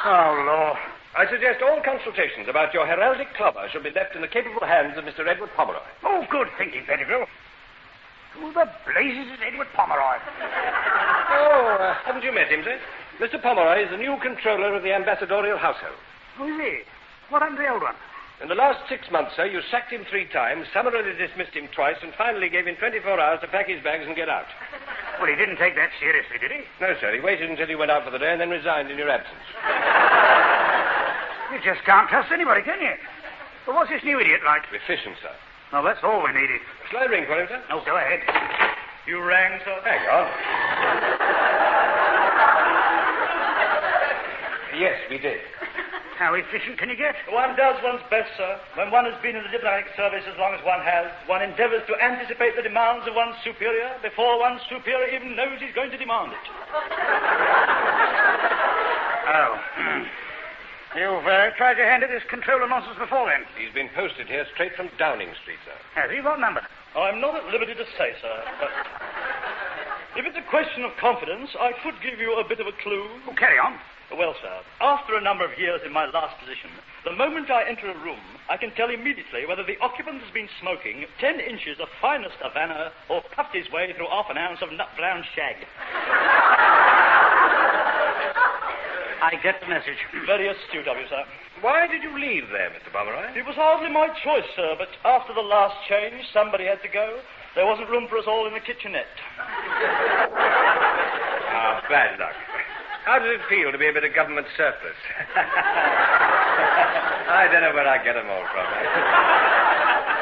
Oh, Lord. I suggest all consultations about your heraldic clobber should be left in the capable hands of Mr. Edward Pomeroy. Oh, good thinking, Pettigrew. Who the blazes is Edward Pomeroy? Haven't you met him, sir? Mr. Pomeroy is the new controller of the ambassadorial household. Who is he? What happened to the old one? In the last 6 months, sir, you sacked him 3 times, summarily dismissed him twice, and finally gave him 24 hours to pack his bags and get out. Well, he didn't take that seriously, did he? No, sir. He waited until you went out for the day and then resigned in your absence. You just can't trust anybody, can you? Well, what's this new idiot like? Efficient, sir. No, that's all we needed. Shall I ring for him, sir? No, go ahead. You rang, sir? Hang on. Yes, we did. How efficient can you get? One does one's best, sir. When one has been in the diplomatic service as long as one has, one endeavors to anticipate the demands of one's superior before one's superior even knows he's going to demand it. Oh. You've tried your hand at this controller nonsense before, then? He's been posted here straight from Downing Street, sir. Has he? What number? Oh, I'm not at liberty to say, sir, but if it's a question of confidence, I could give you a bit of a clue. Oh, carry on. Well, sir, after a number of years in my last position, the moment I enter a room, I can tell immediately whether the occupant has been smoking 10 inches of finest Havana or puffed his way through half an ounce of nut-brown shag. I get the message. Very astute of you, sir. Why did you leave there, Mr. Pomeroy? It was hardly my choice, sir, but after the last change, somebody had to go. There wasn't room for us all in the kitchenette. Ah, bad luck. How does it feel to be a bit of government surplus? I don't know where I get them all from.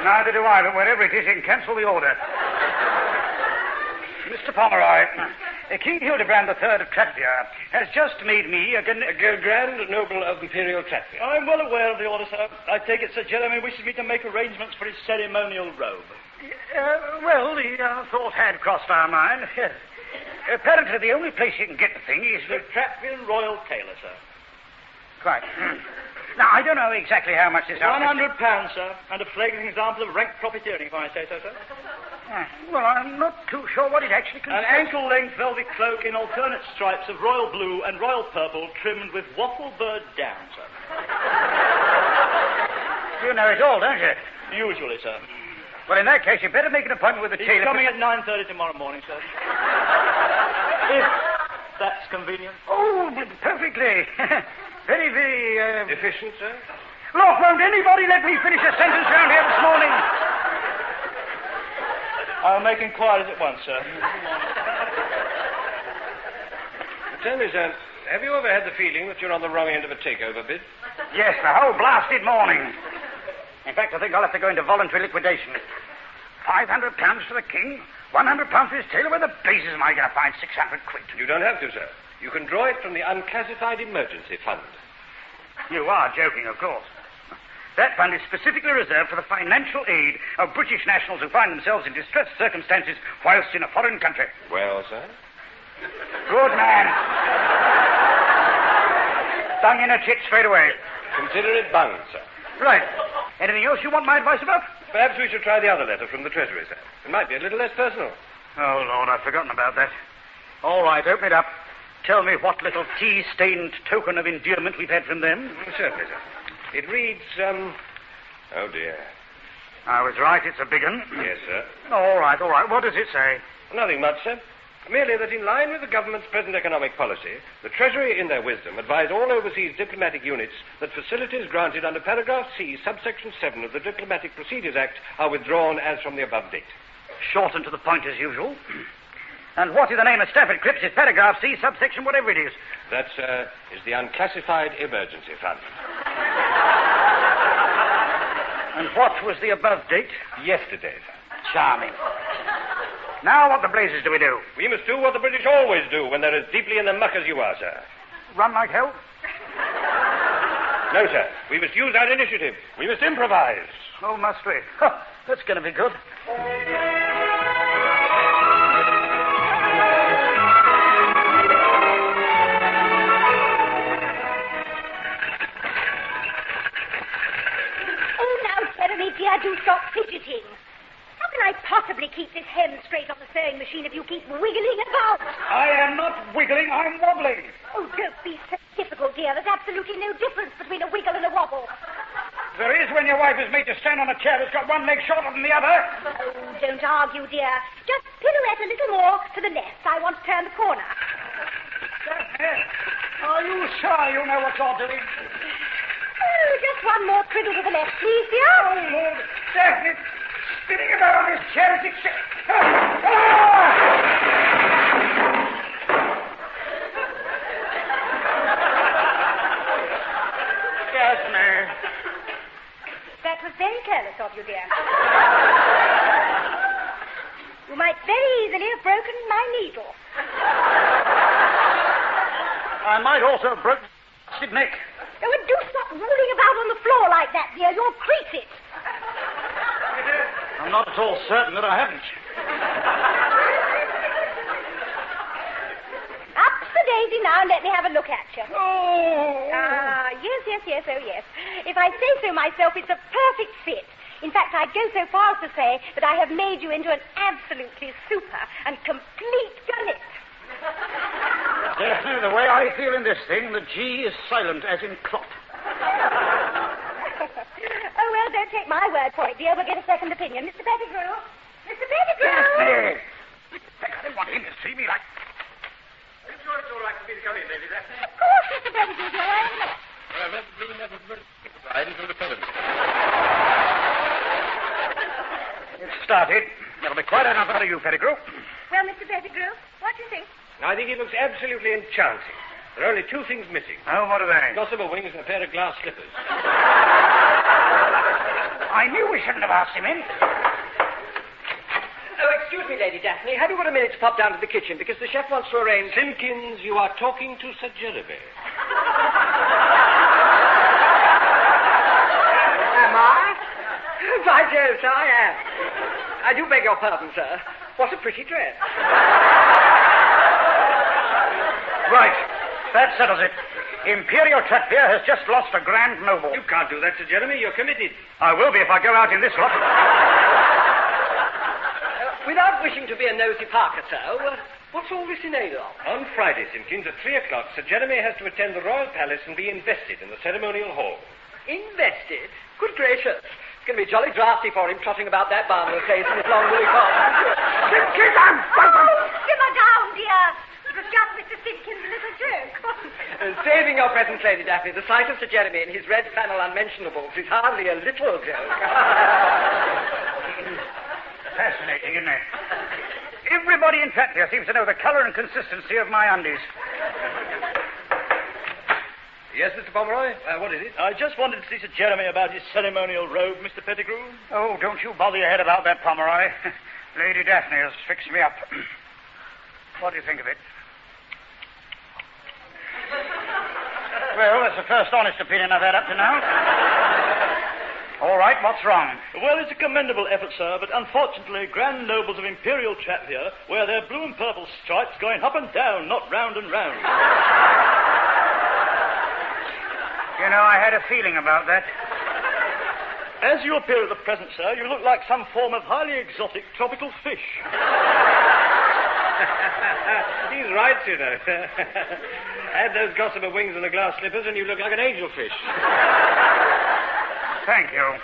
Neither do I, but wherever it is, you can cancel the order. Mr. Pomeroy, King Hildebrand III of Trattia has just made me a Grand Noble of Imperial Trattia. I'm well aware of the order, sir. I take it Sir Jeremy wishes me to make arrangements for his ceremonial robe. Well, the thought had crossed our mind. Apparently, the only place you can get the thing is the Tratvian Royal Tailor, sir. Quite. Now, I don't know exactly how much this £100, sir, and a flagrant example of rank profiteering, if I say so, sir. Well, I'm not too sure what it actually consists. An ankle-length velvet cloak in alternate stripes of royal blue and royal purple trimmed with waffle bird down, sir. You know it all, don't you? Usually, sir. Well, in that case, you better make an appointment with the tailor. He's coming at 9:30 tomorrow morning, sir. If that's convenient. Oh, perfectly. Very, very, efficient, sir? Look, won't anybody let me finish a sentence round here this morning? I'll make inquiries at once, sir. Tell me, sir, have you ever had the feeling that you're on the wrong end of a takeover bid? Yes, the whole blasted morning. In fact, I think I'll have to go into voluntary liquidation. £500 for the king, £100 for his tailor. Where the blazes am I going to find 600 quid? You don't have to, sir. You can draw it from the unclassified emergency fund. You are joking, of course. That fund is specifically reserved for the financial aid of British nationals who find themselves in distressed circumstances whilst in a foreign country. Well, sir? Good man. Bung in a chit straight away. Consider it bunged, sir. Right. Anything else you want my advice about? Perhaps we should try the other letter from the Treasury, sir. It might be a little less personal. Oh, Lord, I've forgotten about that. All right, open it up. Tell me what little tea-stained token of endearment we've had from them. Certainly, sir. It reads, oh, dear. I was right, it's a big one. Yes, sir. All right. What does it say? Nothing much, sir. Merely that in line with the government's present economic policy, the Treasury, in their wisdom, advise all overseas diplomatic units that facilities granted under paragraph C, subsection 7 of the Diplomatic Procedures Act are withdrawn as from the above date. Short and to the point as usual. And what in the name of Stafford Cripps is paragraph C, subsection whatever it is? That, sir, is the Unclassified Emergency Fund. And what was the above date? Yesterday, sir. Charming. Now what the blazes do we do? We must do what the British always do when they're as deeply in the muck as you are, sir. Run like hell? No, sir. We must use our initiative. We must improvise. Oh, must we? That's going to be good. Dear, do stop fidgeting. How can I possibly keep this hem straight on the sewing machine if you keep wiggling about? I am not wiggling, I'm wobbling. Oh, don't be so difficult, dear. There's absolutely no difference between a wiggle and a wobble. There is when your wife is made to stand on a chair that's got one leg shorter than the other. Oh, don't argue, dear. Just pirouette a little more to the left. I want to turn the corner. Are you sure you know what you're doing? Oh, just one more twiddle to the left, please, dear. Oh, Lord. Daphne, spinning about on this chair is Daphne. That was very careless of you, dear. You might very easily have broken my needle. I might also have broken my neck. Oh, and do stop rolling about on the floor like that, dear. You'll crease it. I'm not at all certain that I haven't. Up the daisy now and let me have a look at you. Oh! Ah, yes, oh yes. If I say so myself, it's a perfect fit. In fact, I'd go so far as to say that I have made you into an absolutely super and complete gunnet. Daphne, the way I feel in this thing, the G is silent as in clot. Oh, well, don't take my word for it, dear. We'll get a second opinion. Mr. Pettigrew? Mr. Pettigrew! Daphne! I didn't want him to see me like... Are you sure it's all right for me to come in, Lady Daphne? Of course, Mr. Pettigrew, dear. I am. Well, that's really never bride until the present. It's started. There'll be quite enough out of you, Pettigrew. Well, Mr. Pettigrew, what do you think? I think it looks absolutely enchanting. There are only two things missing. Oh, what are they? Gossamer wings and a pair of glass slippers. I knew we shouldn't have asked him in. Oh, excuse me, Lady Daphne. Have you got a minute to pop down to the kitchen? Because the chef wants to arrange... Simpkins, you are talking to Sir Jeremy. Am I? By Jove, sir, I am. I do beg your pardon, sir. What a pretty dress. Right. That settles it. Imperial Tratpia has just lost a Grand Noble. You can't do that, Sir Jeremy. You're committed. I will be if I go out in this lot. Without wishing to be a nosy Parker, sir, what's all this in aid of? On Friday, Simpkins, at 3 o'clock, Sir Jeremy has to attend the Royal Palace and be invested in the ceremonial hall. Invested? Good gracious. It's going to be jolly drafty for him trotting about that barn of a place in his long woolly coat. Simpkins, I'm... Simmer down, dear. It was just Mr. Simpkins' little joke. Saving your presence, Lady Daphne, the sight of Sir Jeremy in his red flannel unmentionables is hardly a little joke. Fascinating, isn't it? Everybody in Tratpia seems to know the colour and consistency of my undies. Yes, Mr. Pomeroy? What is it? I just wanted to see Sir Jeremy about his ceremonial robe, Mr. Pettigrew. Oh, don't you bother your head about that, Pomeroy. Lady Daphne has fixed me up. What do you think of it? Well, that's the first honest opinion I've had up to now. All right, what's wrong? Well, it's a commendable effort, sir, but unfortunately, Grand Nobles of Imperial Tratpia wear their blue and purple stripes going up and down, not round and round. You know, I had a feeling about that. As you appear at the present, sir, you look like some form of highly exotic tropical fish. He's right, you know. Add those gossamer wings and the glass slippers and you look like an angelfish. Thank you.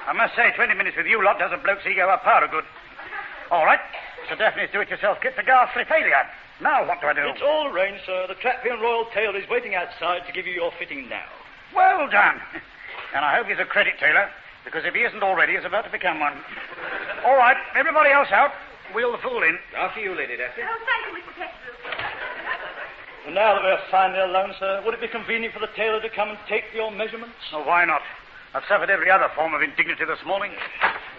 I must say, 20 minutes with you lot does a bloke's ego up powder good. All right. Sir Daphne's do-it-yourself kit's a ghastly failure. Now what do I do? It's all arranged, sir. The Tratvian Royal Tailor is waiting outside to give you your fitting now. Well done. And I hope he's a credit tailor, because if he isn't already, he's about to become one. All right, everybody else out. Wheel the fool in. After you, Lady Daphne. Oh, thank you, Mr. Pettigrew. And now that we're finally alone, sir, would it be convenient for the tailor to come and take your measurements? Oh, why not? I've suffered every other form of indignity this morning.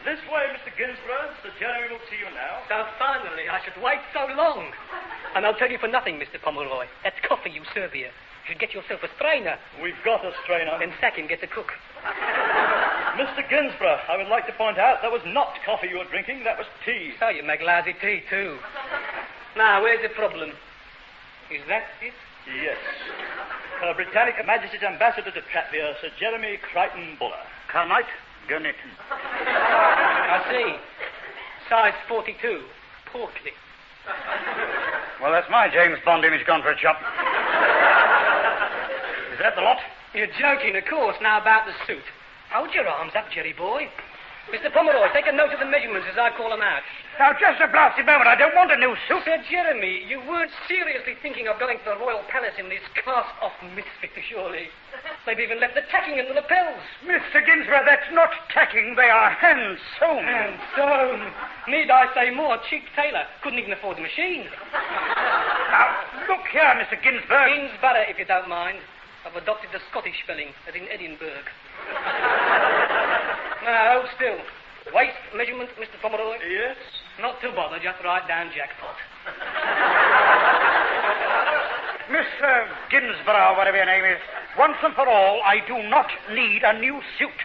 This way, Mr. Ginsborough. Sir Jeremy will see you now. So finally, I should wait so long. And I'll tell you for nothing, Mr. Pomeroy. That coffee you serve here. You should get yourself a strainer. We've got a strainer. Then sack him, get the cook. Mr. Ginsborough, I would like to point out that was not coffee you were drinking, that was tea. So you make lousy tea, too. Now, where's the problem? Is that it? Yes. Her Britannic Majesty's Ambassador to Tratvia, Sir Jeremy Crichton Buller. Carnite, Gurnett. I see. Size 42. Portly. Well, that's my James Bond image gone for a chop. Is that the lot? You're joking, of course. Now about the suit. Hold your arms up, Jerry boy. Mr. Pomeroy, take a note of the measurements as I call them out. Now, just a blasted moment. I don't want a new suit. Sir Jeremy, you weren't seriously thinking of going to the Royal Palace in this cast-off misfit, surely. They've even left the tacking in the lapels. Mr. Ginsborough, that's not tacking. They are hand-sewn. Hand-sewn. Need I say more? Cheap tailor. Couldn't even afford the machine. Now, look here, Mr. Ginsborough. Ginsborough, if you don't mind. I've adopted the Scottish spelling, as in Edinburgh. Now, hold still. Waist measurement, Mr. Pomeroy? Yes? Not to bother, just write down jackpot. Mr. Ginsborough, whatever your name is, once and for all, I do not need a new suit.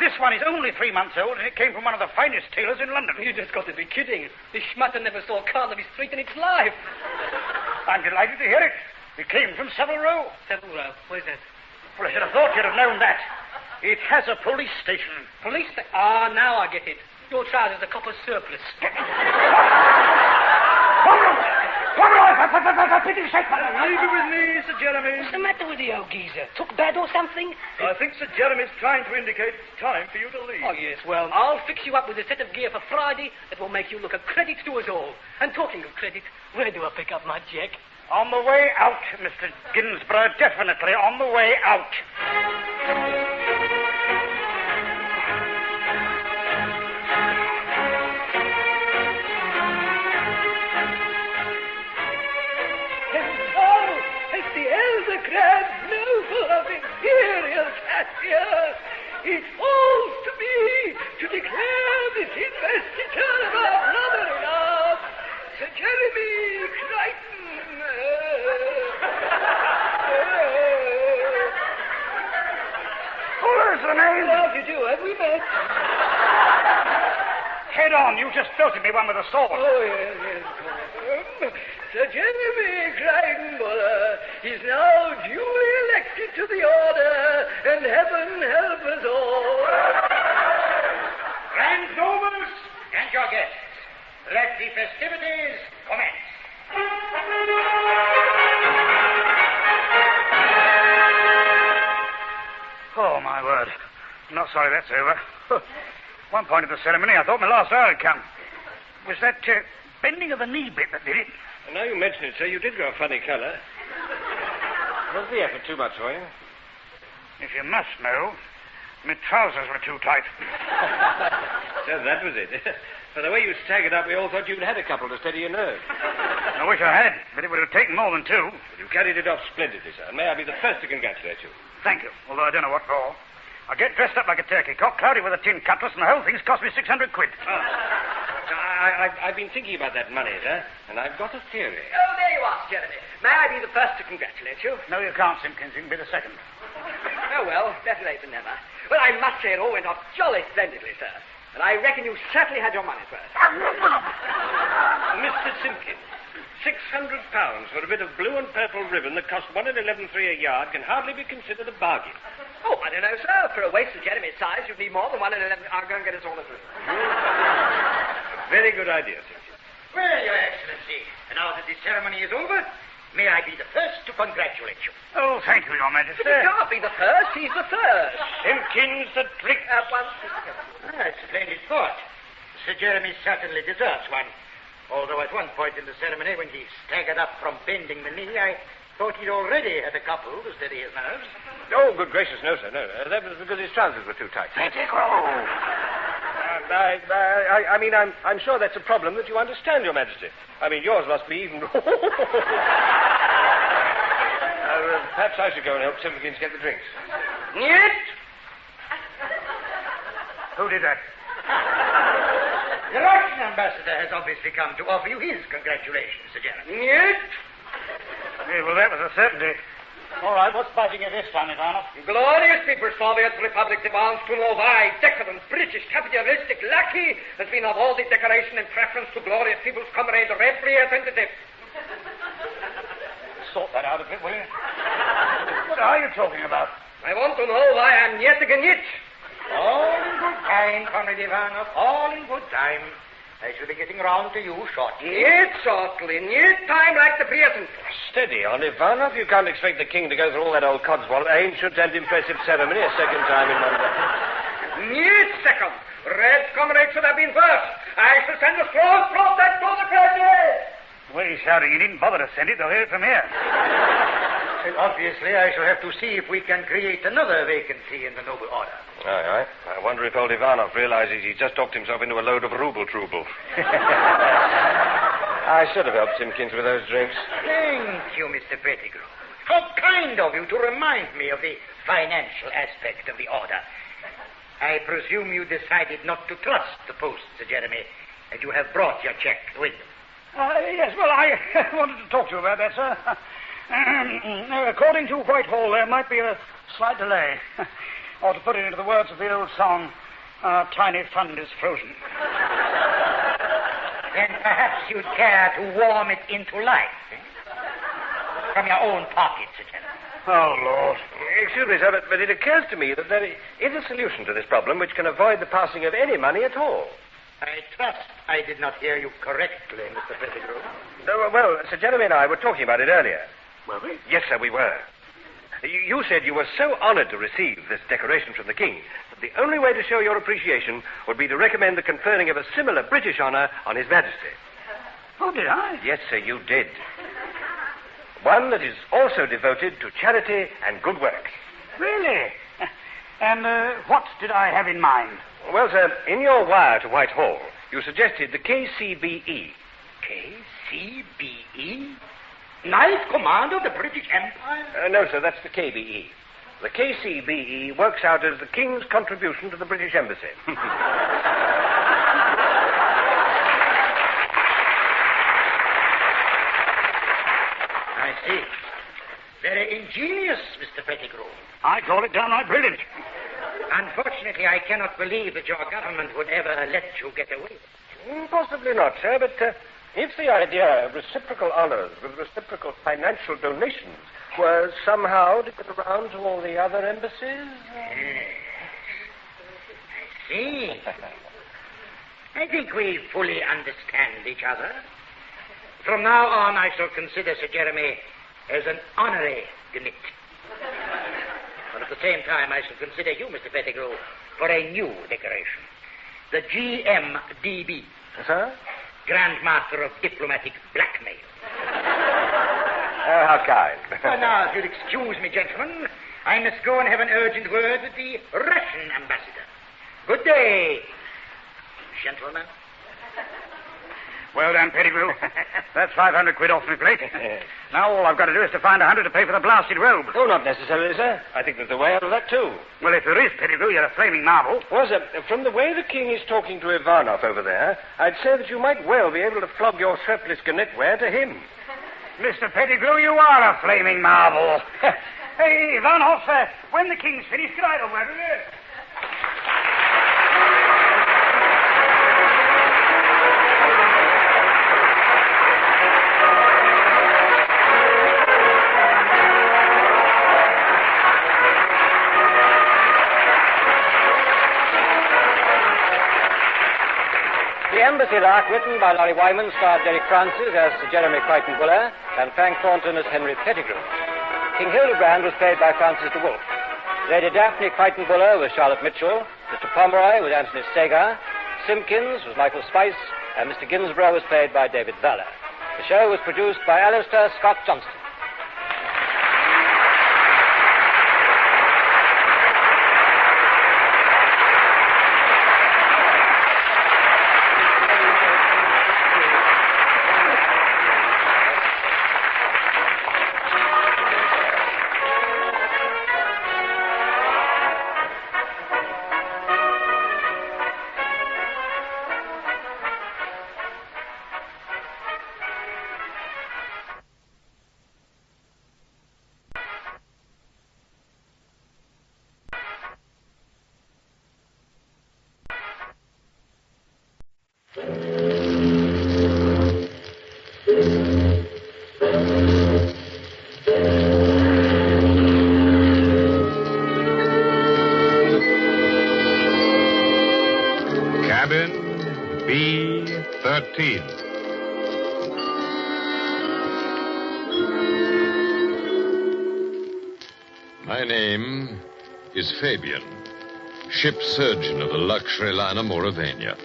This one is only 3 months old, and it came from one of the finest tailors in London. You just got to be kidding. This schmutter never saw Carnaby Street in its life. I'm delighted to hear it. It came from Savile Row. Savile Row? Where's that? Well, I should have thought you'd have known that. It has a police station. Police station? Ah, now I get it. Your trousers are copper surplus. For pity's sake, leave it with me, Sir Jeremy. What's the matter with the old geezer? Took bad or something? I think Sir Jeremy's trying to indicate it's time for you to leave. Oh, yes, well, I'll fix you up with a set of gear for Friday that will make you look a credit to us all. And talking of credit, where do I pick up my check? On the way out, Mr. Ginsborough, definitely on the way out. It's the elder Grand Noble of Imperial Cassia. It falls to me to declare this investiture of our brother-in-law, Sir Jeremy Crichton. Fuller's the name. How do you do? Have we met? Head on. You just belted me one with a sword. Oh, yes. Sir Jeremy Crichton Buller is now duly elected to the order, and heaven help us all. Grand nobles and your guests, let the festivities commence. Oh, my word. I'm not sorry that's over. One point of the ceremony, I thought my last hour had come. Was that bending of the knee bit that did it? And now you mention it, sir, you did grow a funny colour. Was the effort too much for you? If you must know, my trousers were too tight. So that was it. For the way you staggered up, we all thought you'd had a couple to steady your nerves. I wish I had, but it would have taken more than two. But you carried it off splendidly, sir, and may I be the first to congratulate you. Thank you, although I don't know what for. I get dressed up like a turkey cock, cloudy with a tin cutlass, and the whole thing's cost me 600 quid. Oh. I've been thinking about that money, sir, and I've got a theory. Oh, there you are, Sir Jeremy. May I be the first to congratulate you? No, you can't, Simpkins. You can be the second. Oh, well, better late than never. Well, I must say it all went off jolly splendidly, sir. And I reckon you certainly had your money's worth. Mr. Simpkins, £600 for a bit of blue and purple ribbon that cost 1 11.3 a yard can hardly be considered a bargain. Oh, I don't know, sir. For a waist of Jeremy's size, you'd need more than 1 11. I'll go and get us all a drink. Very good idea, sir. Well, Your Excellency, now that the ceremony is over, may I be the first to congratulate you. Oh, thank you, Your Majesty. But he can't be the first. He's the first. Simpkins, the drink. One. Splendid thought. Sir Jeremy certainly deserves one. Although at one point in the ceremony, when he staggered up from bending the knee, I thought he'd already had a couple to steady his nerves. Oh, good gracious, no, sir, no. That was because his trousers were too tight. Pettigrew! I mean, I'm sure that's a problem that you understand, Your Majesty. I mean, yours must be even... Perhaps I should go and help Simpkins get the drinks. Niet! Who did that? The Russian ambassador has obviously come to offer you his congratulations, Sir Jeremy. Niet! Yeah, well, that was a certainty. All right, what's biting you this time, Ivanov? Glorious people, Soviet Republic demands to know why decadent British capitalistic lackey has been of all the decoration in preference to glorious people's comrade representative. Sort that out a bit, will you? What are you talking about? I want to know why I'm yet again it. All in good time, Comrade Ivanov, all in good time. I shall be getting round to you shortly. Yet shortly, yet time like the present. Steady on, Ivanov. You can't expect the king to go through all that old codswallop, ancient and impressive ceremony a second time in one day. Yet second. Red comrade should have been first. I shall send a strong protest to the president. Well, you shouting. You needn't bother to send it. They'll hear it from here. And obviously, I shall have to see if we can create another vacancy in the noble order. Aye. I wonder if old Ivanov realizes he's just talked himself into a load of ruble-trouble. I should have helped Simpkins with those drinks. Thank you, Mr. Pettigrew. How kind of you to remind me of the financial aspect of the order. I presume you decided not to trust the post, Sir Jeremy, and you have brought your check with you. Yes, well, I wanted to talk to you about that, sir. According to Whitehall, there might be a slight delay. Or to put it into the words of the old song, our tiny fund is frozen. Then perhaps you'd care to warm it into life, from your own pocket, Sir Jeremy. Oh, Lord. Excuse me, sir, but it occurs to me that there is a solution to this problem which can avoid the passing of any money at all. I trust I did not hear you correctly, Mr. Pettigrew. Well, Sir Jeremy and I were talking about it earlier. Were we? Yes, sir, we were. You said you were so honored to receive this decoration from the king that the only way to show your appreciation would be to recommend the conferring of a similar British honor on His Majesty. Oh, did I? Yes, sir, you did. One that is also devoted to charity and good works. Really? And what did I have in mind? Well, sir, in your wire to Whitehall, you suggested the KCBE. KCBE? Knight Command of the British Empire? No, sir, that's the KBE. The KCBE works out as the King's contribution to the British Embassy. I see. Very ingenious, Mr. Pettigrew. I call it downright brilliant. Unfortunately, I cannot believe that your government would ever let you get away. Possibly not, sir, but if the idea of reciprocal honors with reciprocal financial donations were somehow to get around to all the other embassies... I see. I think we fully understand each other. From now on, I shall consider Sir Jeremy as an honorary gnit. But at the same time, I shall consider you, Mr. Pettigrew, for a new decoration. The GMDB. Sir? Grand Master of Diplomatic Blackmail. How kind. Well, now, if you'll excuse me, gentlemen, I must go and have an urgent word with the Russian ambassador. Good day, gentlemen. Well done, Pettigrew. That's 500 quid off my plate. Now all I've got to do is to find 100 to pay for the blasted robe. Oh, not necessarily, sir. I think there's a way out of that, too. Well, if there is, Pettigrew, you're a flaming marvel. Well, sir, from the way the king is talking to Ivanov over there, I'd say that you might well be able to flog your surplus knitwear to him. Mr. Pettigrew, you are a flaming marvel. Hey, Ivanov, when the king's finished, could I have a word with you? The Embassy Lark, written by Laurie Wyman, starred Derek Francis as Sir Jeremy Crichton Buller and Frank Thornton as Henry Pettigrew. King Hildebrand was played by Francis de Wolfe. Lady Daphne Crichton Buller was Charlotte Mitchell. Mr. Pomeroy was Anthony Stegar. Simpkins was Michael Spice, and Mr. Ginsborough was played by David Valler. The show was produced by Alistair Scott Johnston. Cabin B-13. My name is Fabian, ship surgeon of the luxury liner Mauravania.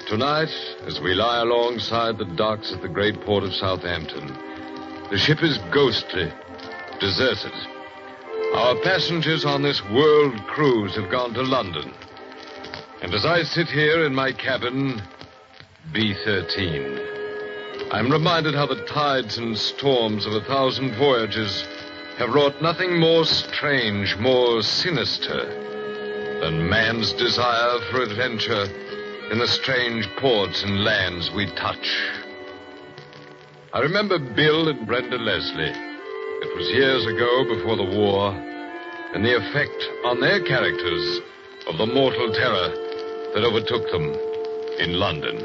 Tonight, as we lie alongside the docks at the great port of Southampton, the ship is ghostly, deserted. Our passengers on this world cruise have gone to London. And as I sit here in my cabin, B-13, I'm reminded how the tides and storms of 1,000 voyages have wrought nothing more strange, more sinister than man's desire for adventure in the strange ports and lands we touch. I remember Bill and Brenda Leslie. It was years ago, before the war, and the effect on their characters of the mortal terror that overtook them in London.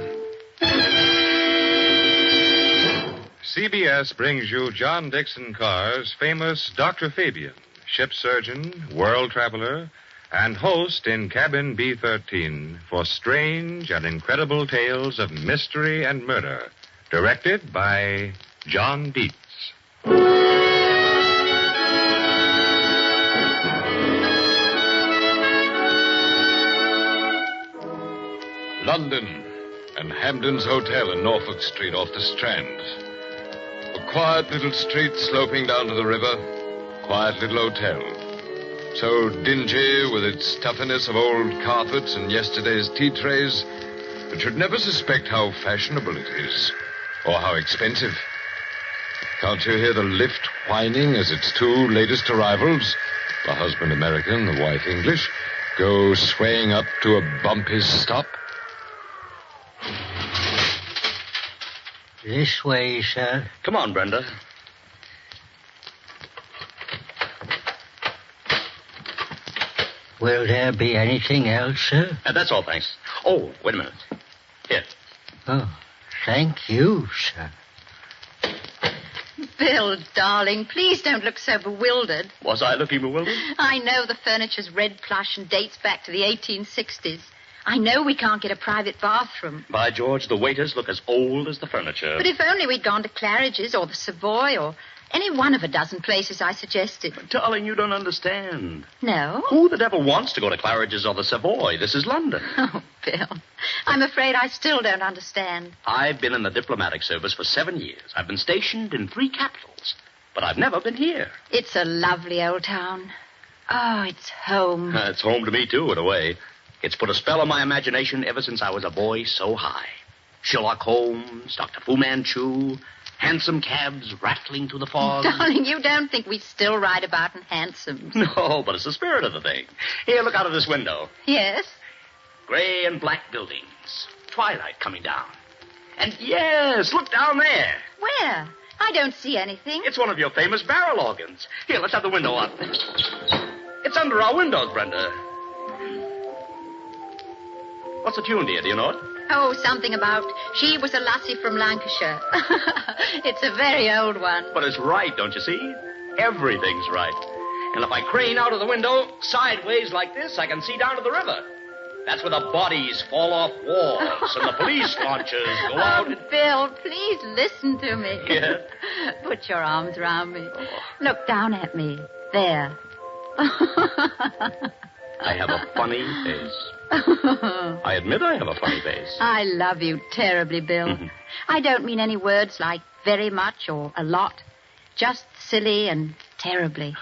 CBS brings you John Dixon Carr's famous Dr. Fabian, ship surgeon, world traveler, and host in Cabin B-13 for strange and incredible tales of mystery and murder, directed by John Dietz. London and Hampden's Hotel in Norfolk Street off the Strand. A quiet little street sloping down to the river. Quiet little hotel. So dingy with its stuffiness of old carpets and yesterday's tea trays that you'd never suspect how fashionable it is or how expensive. Can't you hear the lift whining as its two latest arrivals, the husband American, the wife English, go swaying up to a bumpy stop? This way, sir. Come on, Brenda. Will there be anything else, sir? That's all, thanks. Oh, wait a minute. Here. Oh, thank you, sir. Bill, darling, please don't look so bewildered. Was I looking bewildered? I know the furniture's red plush and dates back to the 1860s. I know we can't get a private bathroom. By George, the waiters look as old as the furniture. But if only we'd gone to Claridge's or the Savoy or any one of a dozen places I suggested. But, darling, you don't understand. No? Who the devil wants to go to Claridge's or the Savoy? This is London. Oh, Bill, I'm afraid I still don't understand. I've been in the diplomatic service for 7 years. I've been stationed in 3 capitals. But I've never been here. It's a lovely old town. Oh, it's home. It's home to me, too, in a way. It's put a spell on my imagination ever since I was a boy so high. Sherlock Holmes, Dr. Fu Manchu, hansom cabs rattling through the fog. Darling, you don't think we still ride about in hansoms. No, but it's the spirit of the thing. Here, look out of this window. Yes? Gray and black buildings. Twilight coming down. And yes, look down there. Where? I don't see anything. It's one of your famous barrel organs. Here, let's have the window up. It's under our windows, Brenda. What's the tune, dear? Do you know it? Oh, something about she was a lassie from Lancashire. It's a very old one. But it's right, don't you see? Everything's right. And if I crane out of the window sideways like this, I can see down to the river. That's where the bodies fall off walls and the police launches go out. Oh, Bill, please listen to me. Yeah? Put your arms around me. Look down at me. There. I have a funny face. I admit I have a funny face. I love you terribly, Bill. I don't mean any words like very much or a lot. Just silly and terribly.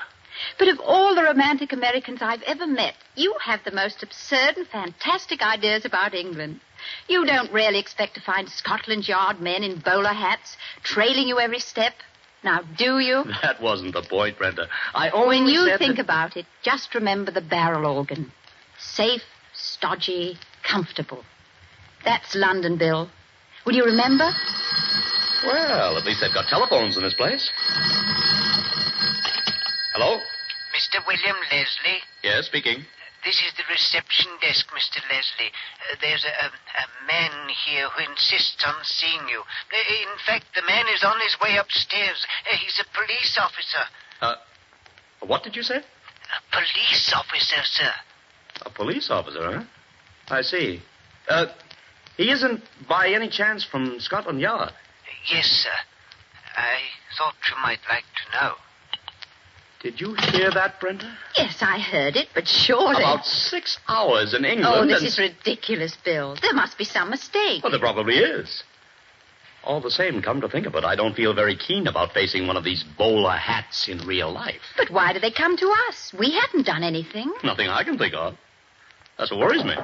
But of all the romantic Americans I've ever met, you have the most absurd and fantastic ideas about England. You don't really expect to find Scotland Yard men in bowler hats trailing you every step. Now, do you? That wasn't the point, Brenda. I only When you said think that... about it, just remember the barrel organ. Safe, stodgy, comfortable. That's London, Bill. Will you remember? Well, at least they've got telephones in this place. Hello? Mr. William Leslie? Yes, speaking. This is the reception desk, Mr. Leslie. There's a man here who insists on seeing you. In fact, the man is on his way upstairs. He's a police officer. What did you say? A police officer, sir. A police officer, huh? I see. He isn't by any chance from Scotland Yard? Yes, sir. I thought you might like to know. Did you hear that, Brenda? Yes, I heard it, but surely... About 6 hours in England. Oh, this is ridiculous, Bill. There must be some mistake. Well, there probably is. All the same, come to think of it, I don't feel very keen about facing one of these bowler hats in real life. But why do they come to us? We haven't done anything. Nothing I can think of. That's what worries me.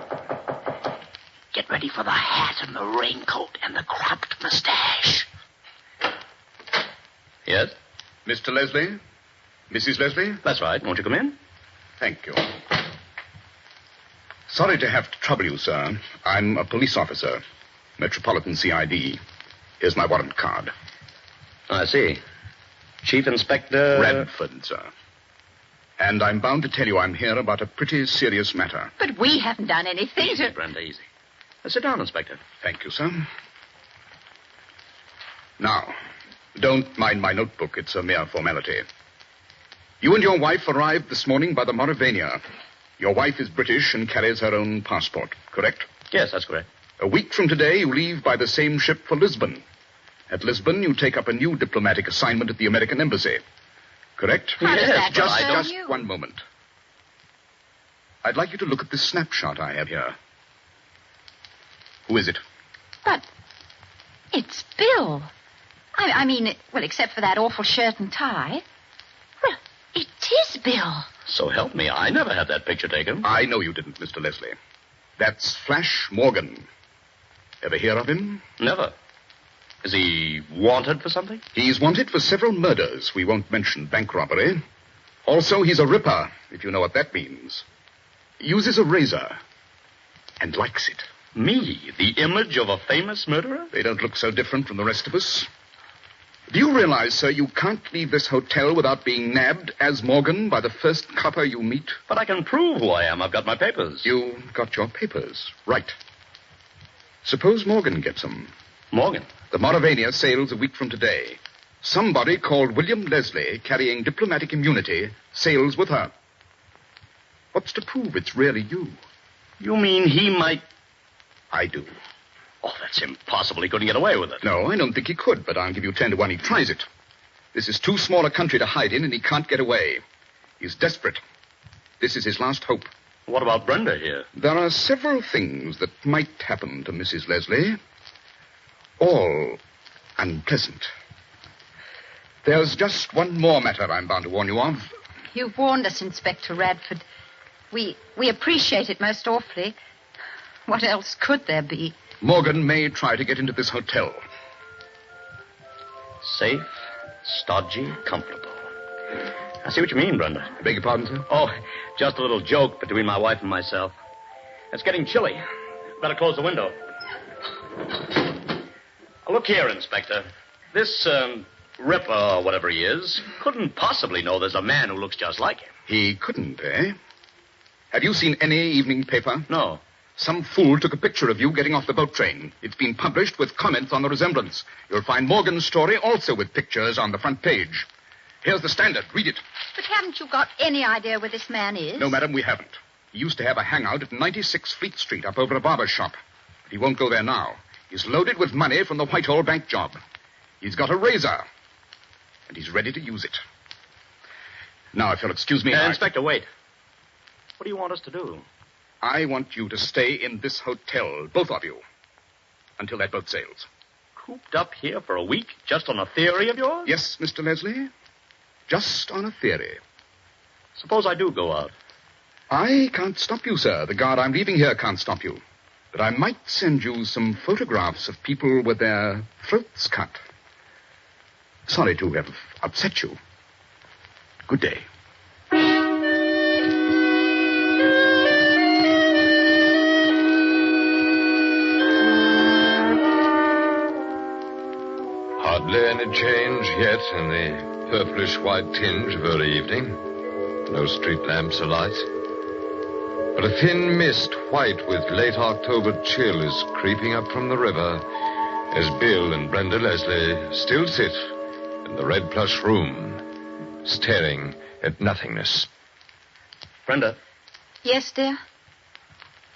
Get ready for the hat and the raincoat and the cropped mustache. Yes? Mr. Leslie? Mrs. Leslie? That's right. Won't you come in? Thank you. Sorry to have to trouble you, sir. I'm a police officer, Metropolitan CID. Here's my warrant card. I see. Chief Inspector... Radford, sir. And I'm bound to tell you I'm here about a pretty serious matter. But we haven't done anything Easy, Brenda, easy. Sit down, Inspector. Thank you, sir. Now, don't mind my notebook. It's a mere formality. You and your wife arrived this morning by the Mauravania. Your wife is British and carries her own passport, correct? Yes, that's correct. A week from today, you leave by the same ship for Lisbon. At Lisbon, you take up a new diplomatic assignment at the American Embassy. Correct? Yes, just one moment. I'd like you to look at this snapshot I have here. Who is it? But it's Bill. I mean, well, except for that awful shirt and tie. Well, it is Bill. So help me, I never had that picture taken. I know you didn't, Mr. Leslie. That's Flash Morgan. Ever hear of him? Never. Is he wanted for something? He's wanted for several murders. We won't mention bank robbery. Also, he's a ripper, if you know what that means. Uses a razor and likes it. Me, the image of a famous murderer? They don't look so different from the rest of us. Do you realize, sir, you can't leave this hotel without being nabbed as Morgan by the first copper you meet? But I can prove who I am. I've got my papers. You got your papers. Right. Suppose Morgan gets them. Morgan? The Mauravania sails a week from today. Somebody called William Leslie, carrying diplomatic immunity, sails with her. What's to prove it's really you? You mean he might... I do. Oh, that's impossible. He couldn't get away with it. No, I don't think he could, but I'll give you 10 to 1 he tries it. This is too small a country to hide in, and he can't get away. He's desperate. This is his last hope. What about Brenda here? There are several things that might happen to Mrs. Leslie. All unpleasant. There's just one more matter I'm bound to warn you of. You've warned us, Inspector Radford. We appreciate it most awfully. What else could there be? Morgan may try to get into this hotel. Safe, stodgy, comfortable. I see what you mean, Brenda. I beg your pardon, sir? Oh, just a little joke between my wife and myself. It's getting chilly. Better close the window. Look here, Inspector. This, Ripper, or whatever he is, couldn't possibly know there's a man who looks just like him. He couldn't, eh? Have you seen any evening paper? No. Some fool took a picture of you getting off the boat train. It's been published with comments on the resemblance. You'll find Morgan's story also with pictures on the front page. Here's the Standard. Read it. But haven't you got any idea where this man is? No, madam, we haven't. He used to have a hangout at 96 Fleet Street up over a barber's shop. But he won't go there now. He's loaded with money from the Whitehall bank job. He's got a razor. And he's ready to use it. Now, if you'll excuse me... Inspector, wait. What do you want us to do? I want you to stay in this hotel, both of you, until that boat sails. Cooped up here for a week just on a theory of yours? Yes, Mr. Leslie. Just on a theory. Suppose I do go out. I can't stop you, sir. The guard I'm leaving here can't stop you. But I might send you some photographs of people with their throats cut. Sorry to have upset you. Good day. Hardly any change yet in the purplish-white tinge of early evening. No street lamps alight. But a thin mist, white with late October chill, is creeping up from the river as Bill and Brenda Leslie still sit in the red plush room, staring at nothingness. Brenda. Yes, dear?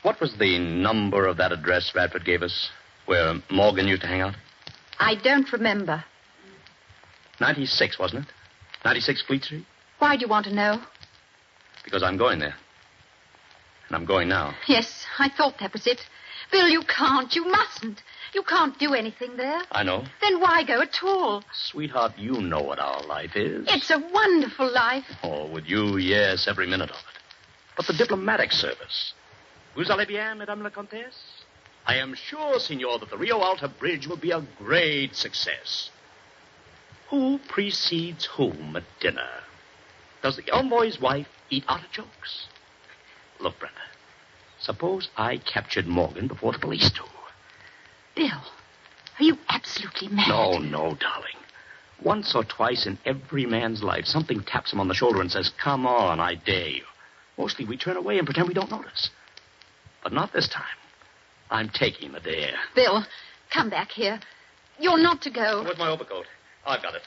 What was the number of that address Radford gave us, where Morgan used to hang out? I don't remember. 96, wasn't it? 96 Fleet Street? Why do you want to know? Because I'm going there. And I'm going now. Yes, I thought that was it. Bill, you can't. You mustn't. You can't do anything there. I know. Then why go at all? Sweetheart, you know what our life is. It's a wonderful life. Oh, with you, yes, every minute of it. But the diplomatic service. Vous allez bien, Madame la Comtesse? I am sure, Signor, that the Rio Alta Bridge will be a great success. Who precedes whom at dinner? Does the envoy's wife eat artichokes? Look, Brenda, suppose I captured Morgan before the police do. Bill, are you absolutely mad? No, darling. Once or twice in every man's life, something taps him on the shoulder and says, come on, I dare you. Mostly we turn away and pretend we don't notice. But not this time. I'm taking the dare. Bill, come back here. You're not to go. Where's my overcoat? I've got it.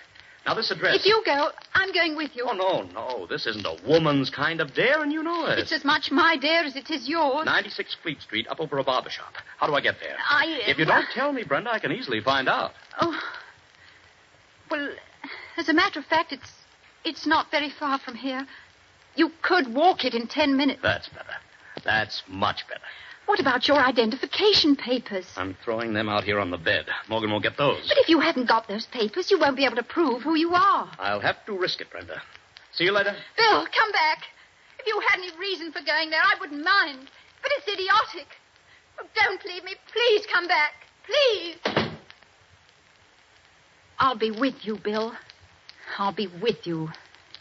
Now, this address... If you go, I'm going with you. Oh, no. This isn't a woman's kind of dare, and you know it. It's as much my dare as it is yours. 96 Fleet Street, up over a barber shop. How do I get there? If you well... don't tell me, Brenda, I can easily find out. Oh. Well, as a matter of fact, it's not very far from here. You could walk it in 10 minutes. That's better. That's much better. What about your identification papers? I'm throwing them out here on the bed. Morgan won't get those. But if you haven't got those papers, you won't be able to prove who you are. I'll have to risk it, Brenda. See you later. Bill, come back. If you had any reason for going there, I wouldn't mind. But it's idiotic. Oh, don't leave me. Please come back. Please. I'll be with you, Bill. I'll be with you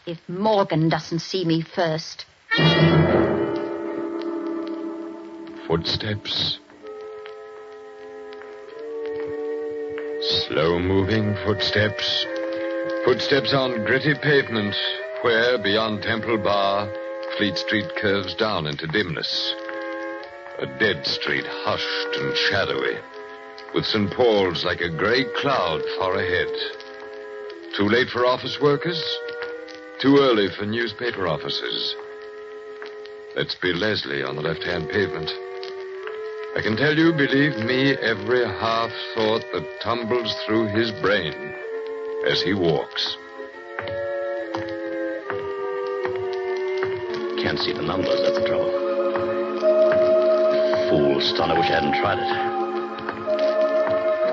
if Morgan doesn't see me first. Footsteps. Slow-moving footsteps. Footsteps on gritty pavement where, beyond Temple Bar, Fleet Street curves down into dimness. A dead street, hushed and shadowy, with St. Paul's like a gray cloud far ahead. Too late for office workers, too early for newspaper offices. That's Bill Leslie on the left-hand pavement. I can tell you, believe me, every half-thought that tumbles through his brain as he walks. Can't see the numbers, that's the trouble. Fool stunt, I wish I hadn't tried it.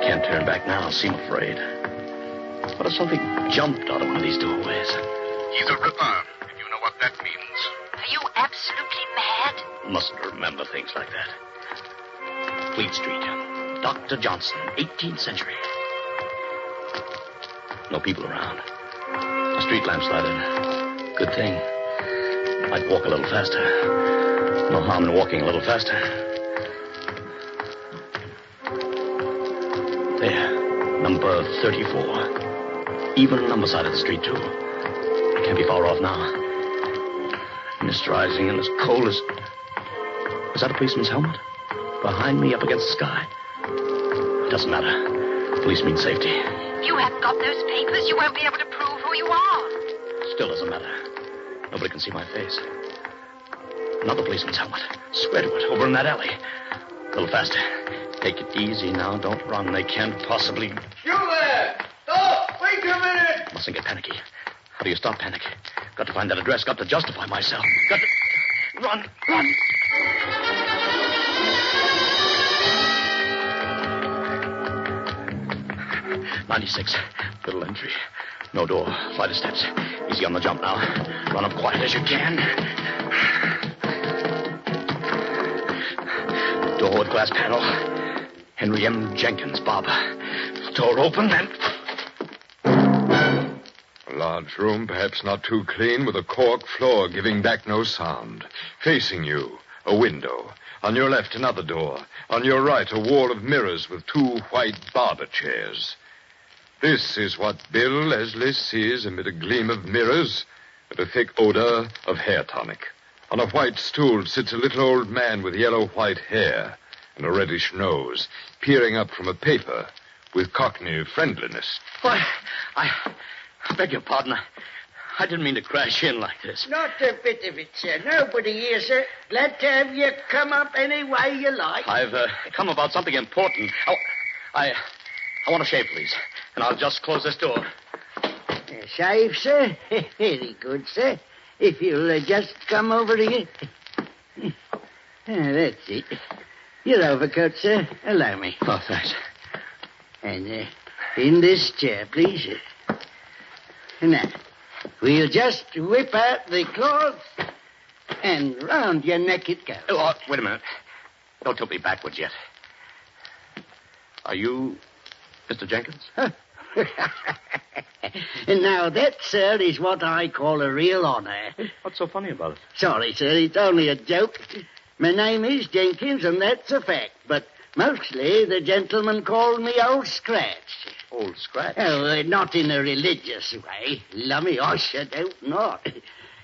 Can't turn back now, seem afraid. What if something jumped out of one of these doorways? He's a ripper, if you know what that means. Are you absolutely mad? Mustn't remember things like that. Fleet Street. Dr. Johnson, 18th century. No people around. A street lamp's lighted. Good thing. Might walk a little faster. No harm in walking a little faster. There. Number 34. Even on the number side of the street, too. Can't be far off now. Mist rising and as cold as... Is that a policeman's helmet? Behind me, up against the sky? Doesn't matter. Police mean safety. If you haven't got those papers, you won't be able to prove who you are. Still doesn't matter. Nobody can see my face. Another policeman's helmet. Swear to it. Over in that alley. A little faster. Take it easy now. Don't run. They can't possibly... You there! Stop! Wait a minute! Mustn't get panicky. How do you stop panic? Got to find that address. Got to justify myself. Got to... Run, run. "96. Little entry. No door. Flight of steps. Easy on the jump now. Run up quiet as you can. Door with glass panel. Henry M. Jenkins, Bob. Door open and... A large room, perhaps not too clean, with a cork floor giving back no sound. Facing you, a window. On your left, another door. On your right, a wall of mirrors with 2 white barber chairs. This is what Bill Leslie sees amid a gleam of mirrors and a thick odor of hair tonic. On a white stool sits a little old man with yellow-white hair and a reddish nose, peering up from a paper with Cockney friendliness. Why, I beg your pardon. I didn't mean to crash in like this. Not a bit of it, sir. Nobody here, sir. Glad to have you come up any way you like. I've come about something important. I want to shave, please. And I'll just close this door. Shave, sir? Very good, sir. If you'll just come over here. That's it. Your overcoat, sir. Allow me. Oh, thanks. And in this chair, please. Now, we'll just whip out the cloth and round your neck it goes. Oh, wait a minute. Don't tilt me backwards yet. Are you Mr. Jenkins? And now that, sir, is what I call a real honor. What's so funny about it? Sorry, sir, it's only a joke. My name is Jenkins, and that's a fact. But mostly the gentlemen call me Old Scratch. Old Scratch? Oh, not in a religious way. Lummy, I should hope not.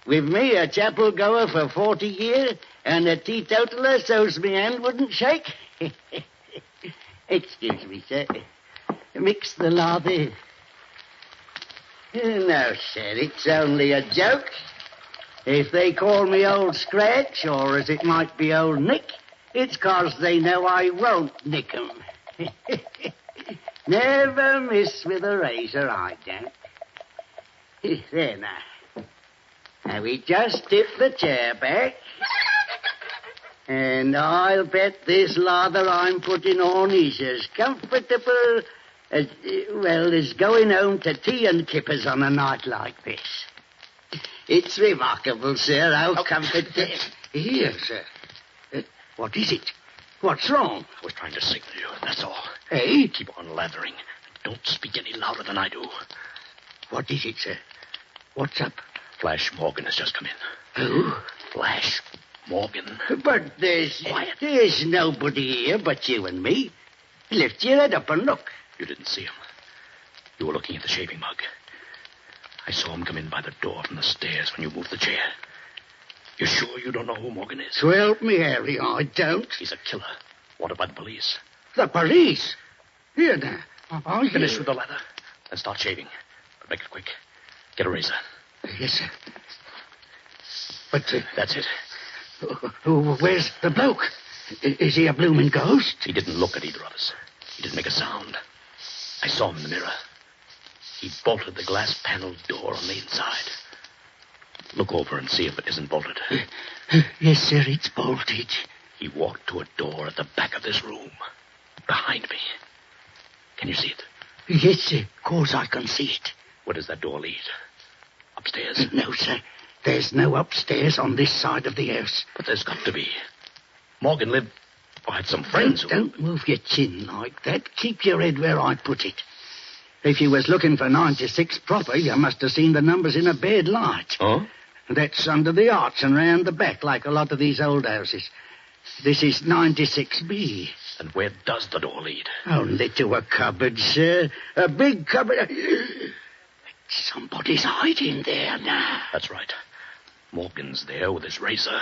With me, a chapel goer for 40 years, and a teetotaler so's me hand wouldn't shake. Excuse me, sir. Mix the lather. No, sir, it's only a joke. If they call me Old Scratch, or as it might be Old Nick, it's 'cause they know I won't nick 'em. Never miss with a razor, I don't. There now. Now we just tip the chair back. And I'll bet this lather I'm putting on is as comfortable as, as going home to tea and kippers on a night like this. It's remarkable, sir, how comfortable... Here, sir. What is it? What's wrong? I was trying to signal you, that's all. Eh? Keep on lathering. Don't speak any louder than I do. What is it, sir? What's up? Flash Morgan has just come in. Who? Flash Morgan. But there's nobody here but you and me. Lift your head up and look. You didn't see him. You were looking at the shaving mug. I saw him come in by the door from the stairs when you moved the chair. You sure you don't know who Morgan is? So help me, Harry, I don't. He's a killer. Wanted by the police. The police? Here now. Finish with the leather and start shaving. But make it quick. Get a razor. Yes, sir. But... That's it. Where's the bloke? Is he a blooming ghost? He didn't look at either of us. He didn't make a sound. I saw him in the mirror. He bolted the glass-paneled door on the inside. Look over and see if it isn't bolted. Yes, sir, it's bolted. He walked to a door at the back of this room. Behind me. Can you see it? Yes, sir. Of course I can see it. Where does that door lead? Upstairs? No, sir. There's no upstairs on this side of the house. But there's got to be. Morgan lived... or had some friends who... Don't move your chin like that. Keep your head where I put it. If you was looking for 96 proper, you must have seen the numbers in a bad light. Oh? That's under the arch and round the back, like a lot of these old houses. This is 96B. And where does the door lead? Only to a cupboard, sir. A big cupboard. Somebody's hiding there now. That's right. Morgan's there with his razor.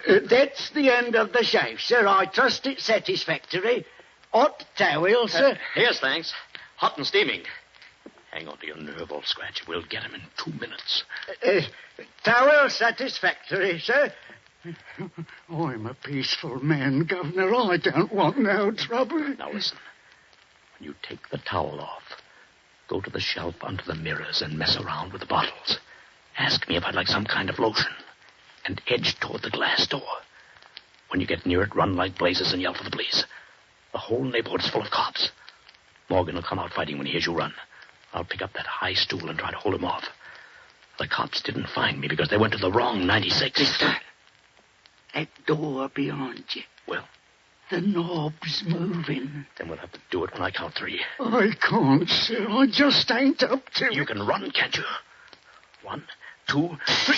That's the end of the shave, sir. I trust it's satisfactory. Hot towel, sir. Here's thanks. Hot and steaming. Hang on to your nerve, Old Scratch. We'll get him in 2 minutes. Towel satisfactory, sir. I'm a peaceful man, Governor. I don't want no trouble. Now listen. When you take the towel off, go to the shelf under the mirrors and mess around with the bottles. Ask me if I'd like some kind of lotion. and edge toward the glass door. When you get near it, run like blazes and yell for the police. The whole neighborhood's full of cops. Morgan will come out fighting when he hears you run. I'll pick up that high stool and try to hold him off. The cops didn't find me because they went to the wrong 96. That door beyond you. Well? The knob's moving. Then we'll have to do it when I count 3. I can't, sir. I just ain't up to it. You can run, can't you? 1, 2, 3.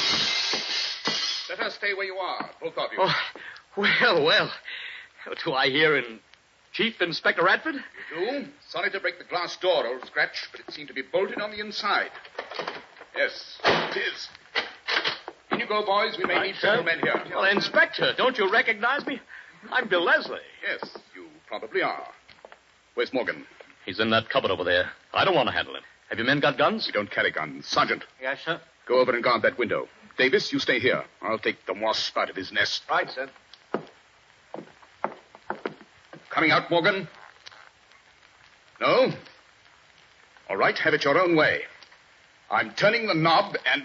Let her stay where you are, both of you. Oh, well. What do I hear in Chief Inspector Radford? You do? Sorry to break the glass door, old Scratch, but it seemed to be bolted on the inside. Yes, it is. In you go, boys. We may need several men here. Well, Inspector, don't you recognize me? I'm Bill Leslie. Yes, you probably are. Where's Morgan? He's in that cupboard over there. I don't want to handle him. Have your men got guns? We don't carry guns. Sergeant. Yes, sir. Go over and guard that window. Davis, you stay here. I'll take the wasp out of his nest. Right, sir. Coming out, Morgan? No? All right, have it your own way. I'm turning the knob and...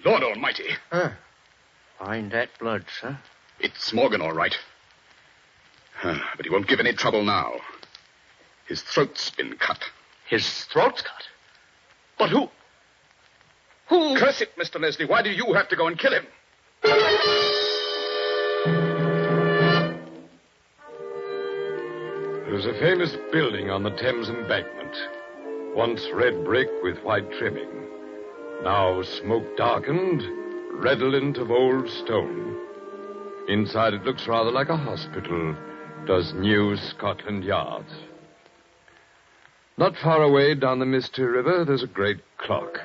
Lord almighty. Find that blood, sir. It's Morgan, all right. But he won't give any trouble now. His throat's been cut. His throat's cut? But who? Who? Curse it, Mr. Leslie. Why do you have to go and kill him? There's a famous building on the Thames embankment. Once red brick with white trimming. Now smoke darkened, redolent of old stone. Inside it looks rather like a hospital, does New Scotland Yard. Not far away down the Misty River, there's a great clock.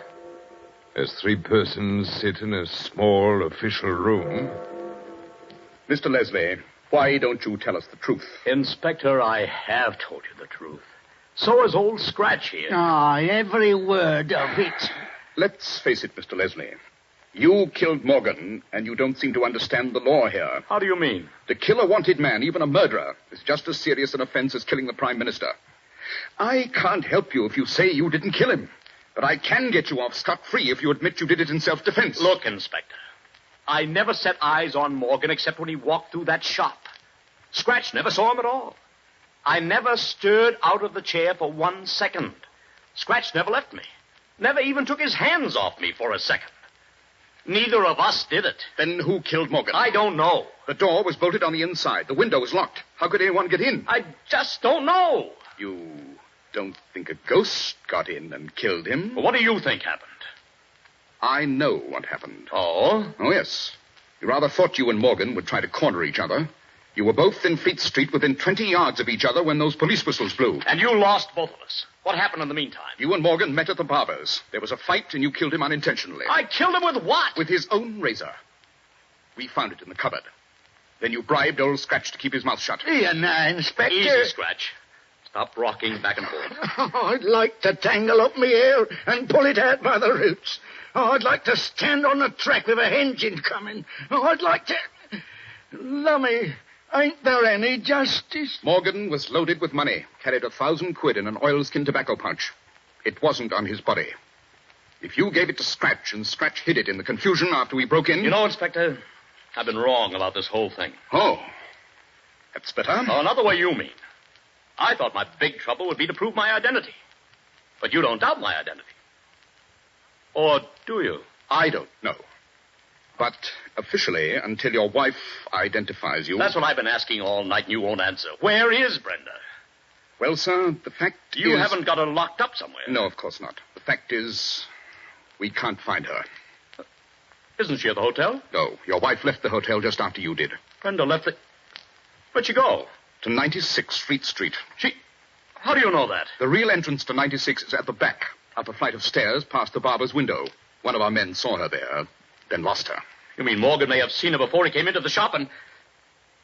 As 3 persons sit in a small official room. Mr. Leslie, why don't you tell us the truth? Inspector, I have told you the truth. So has old Scratch here. Every word of it. Let's face it, Mr. Leslie. You killed Morgan, and you don't seem to understand the law here. How do you mean? To kill a wanted man, even a murderer, is just as serious an offense as killing the Prime Minister. I can't help you if you say you didn't kill him. But I can get you off scot-free if you admit you did it in self-defense. Look, Inspector, I never set eyes on Morgan except when he walked through that shop. Scratch never saw him at all. I never stirred out of the chair for 1 second. Scratch never left me. Never even took his hands off me for a second. Neither of us did it. Then who killed Morgan? I don't know. The door was bolted on the inside. The window was locked. How could anyone get in? I just don't know. You don't think a ghost got in and killed him? Well, what do you think happened? I know what happened. Oh? Oh, yes. You rather thought you and Morgan would try to corner each other. You were both in Fleet Street within 20 yards of each other when those police whistles blew. And you lost both of us. What happened in the meantime? You and Morgan met at the barber's. There was a fight, and you killed him unintentionally. I killed him with what? With his own razor. We found it in the cupboard. Then you bribed old Scratch to keep his mouth shut. Here now, Inspector. Easy, Scratch. Stop rocking back and forth. I'd like to tangle up my hair and pull it out by the roots. I'd like to stand on the track with a engine coming. I'd like to... Lummy, ain't there any justice? Morgan was loaded with money, carried 1,000 quid in an oilskin tobacco pouch. It wasn't on his body. If you gave it to Scratch and Scratch hid it in the confusion after we broke in... You know, Inspector, I've been wrong about this whole thing. Oh, that's better. Oh, not the way you mean. I thought my big trouble would be to prove my identity. But you don't doubt my identity. Or do you? I don't know. But officially, until your wife identifies you... That's what I've been asking all night, and you won't answer. Where is Brenda? Well, sir, the fact You is... haven't got her locked up somewhere. No, of course not. The fact is, we can't find her. Isn't she at the hotel? No, your wife left the hotel just after you did. Brenda left the... Where'd she go? To 96 Fleet Street. How do you know that? The real entrance to 96 is at the back, up a flight of stairs past the barber's window. One of our men saw her there, then lost her. You mean Morgan may have seen her before he came into the shop and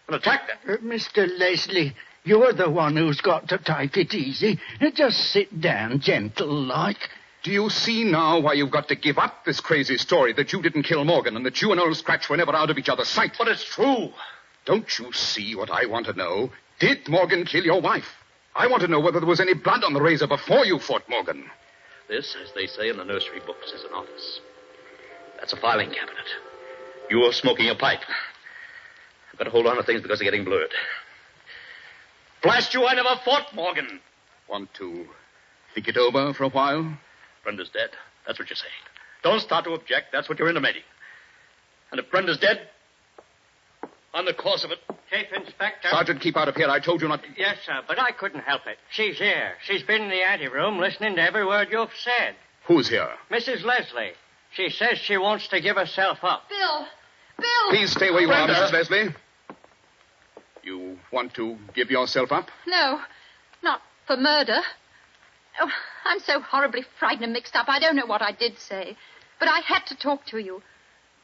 attacked her? Mr. Leslie, you're the one who's got to take it easy. Just sit down, gentle-like. Do you see now why you've got to give up this crazy story that you didn't kill Morgan and that you and old Scratch were never out of each other's sight? But it's true. Don't you see what I want to know? Did Morgan kill your wife? I want to know whether there was any blood on the razor before you fought Morgan. This, as they say in the nursery books, is an office. That's a filing cabinet. You're smoking a pipe. I've got to hold on to things because they're getting blurred. Blast you, I never fought Morgan. Want to think it over for a while? Brenda's dead. That's what you're saying. Don't start to object. That's what you're intimating. And if Brenda's dead, on the course of it. Chief Inspector. Sergeant, keep out of here. I told you not to. Yes, sir, but I couldn't help it. She's here. She's been in the anteroom listening to every word you've said. Who's here? Mrs. Leslie. She says she wants to give herself up. Bill! Please stay where you are, Brenda. Mrs. Leslie. You want to give yourself up? No, not for murder. Oh, I'm so horribly frightened and mixed up. I don't know what I did say. But I had to talk to you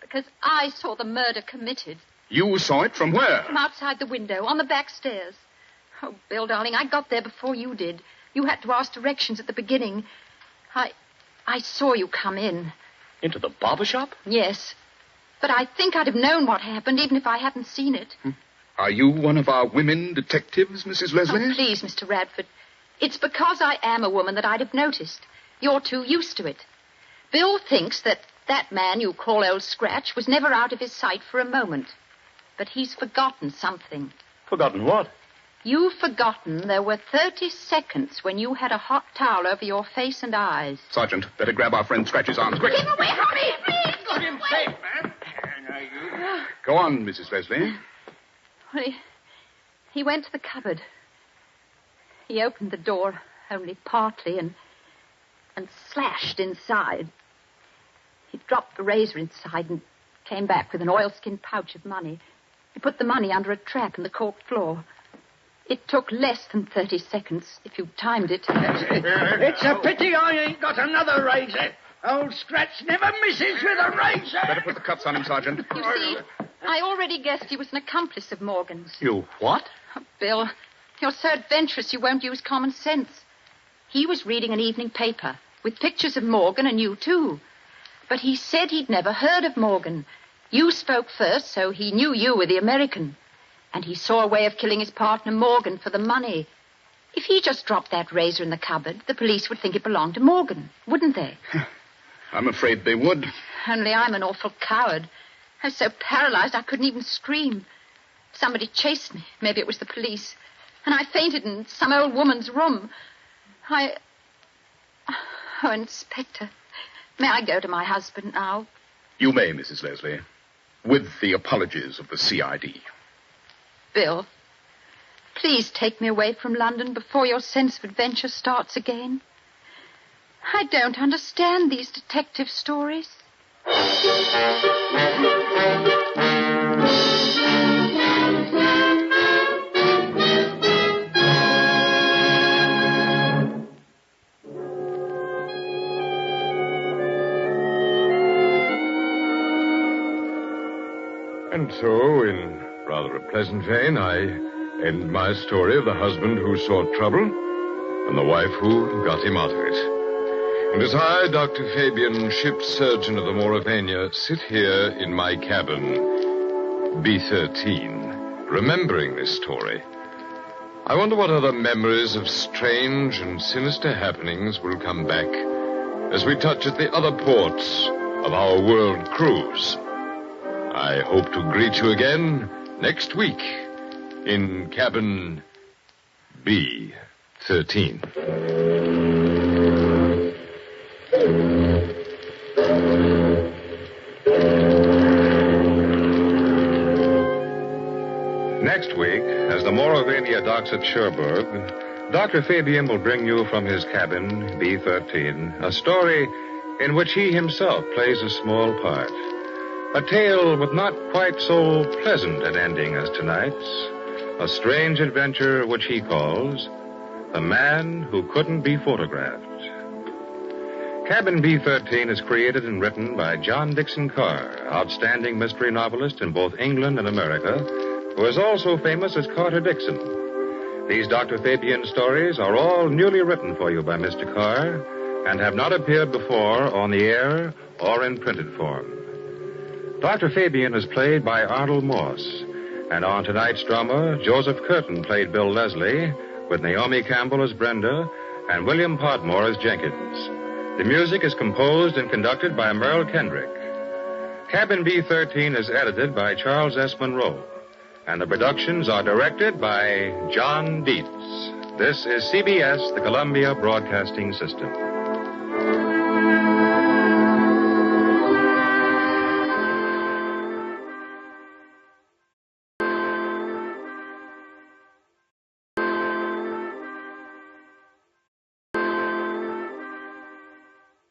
because I saw the murder committed. You saw it from where? From outside the window, on the back stairs. Oh, Bill, darling, I got there before you did. You had to ask directions at the beginning. I saw you come in. Into the barber shop? Yes. But I think I'd have known what happened even if I hadn't seen it. Are you one of our women detectives, Mrs. Leslie? Oh, please, Mr. Radford. It's because I am a woman that I'd have noticed. You're too used to it. Bill thinks that man you call Old Scratch was never out of his sight for a moment. But he's forgotten something. Forgotten what? You've forgotten there were 30 seconds when you had a hot towel over your face and eyes. Sergeant, better grab our friend Scratch's arms quick. Keep away, hurry, please! Got him safe, man. Go on, Mrs. Leslie. Well, he went to the cupboard. He opened the door only partly and slashed inside. He dropped the razor inside and came back with an oilskin pouch of money. He put the money under a trap in the cork floor. It took less than 30 seconds if you timed it. It's a pity I ain't got another razor. Old Scratch never misses with a razor. Better put the cuffs on him, Sergeant. You see, I already guessed he was an accomplice of Morgan's. You what? Oh, Bill, you're so adventurous you won't use common sense. He was reading an evening paper with pictures of Morgan and you, too. But he said he'd never heard of Morgan. You spoke first, so he knew you were the American. And he saw a way of killing his partner, Morgan, for the money. If he just dropped that razor in the cupboard, the police would think it belonged to Morgan, wouldn't they? I'm afraid they would. Only I'm an awful coward. I was so paralyzed I couldn't even scream. Somebody chased me. Maybe it was the police. And I fainted in some old woman's room. Oh, Inspector, may I go to my husband now? You may, Mrs. Leslie, with the apologies of the CID. Bill, please take me away from London before your sense of adventure starts again. I don't understand these detective stories. And so, in rather a pleasant vein, I end my story of the husband who sought trouble and the wife who got him out of it. And as I, Dr. Fabian, ship's surgeon of the Mauravania, sit here in my cabin, B13, remembering this story, I wonder what other memories of strange and sinister happenings will come back as we touch at the other ports of our world cruise. I hope to greet you again next week in cabin B13. Next week, as the Mauravania docks at Cherbourg, Dr. Fabian will bring you from his cabin, B13, a story in which he himself plays a small part. A tale with not quite so pleasant an ending as tonight's. A strange adventure which he calls The Man Who Couldn't Be Photographed. Cabin B13 is created and written by John Dixon Carr, outstanding mystery novelist in both England and America, who is also famous as Carter Dixon. These Dr. Fabian stories are all newly written for you by Mr. Carr and have not appeared before on the air or in printed form. Dr. Fabian is played by Arnold Moss, and on tonight's drama, Joseph Curtin played Bill Leslie, with Naomi Campbell as Brenda and William Podmore as Jenkins. The music is composed and conducted by Merle Kendrick. Cabin B-13 is edited by Charles S. Monroe, and the productions are directed by John Dietz. This is CBS, the Columbia Broadcasting System.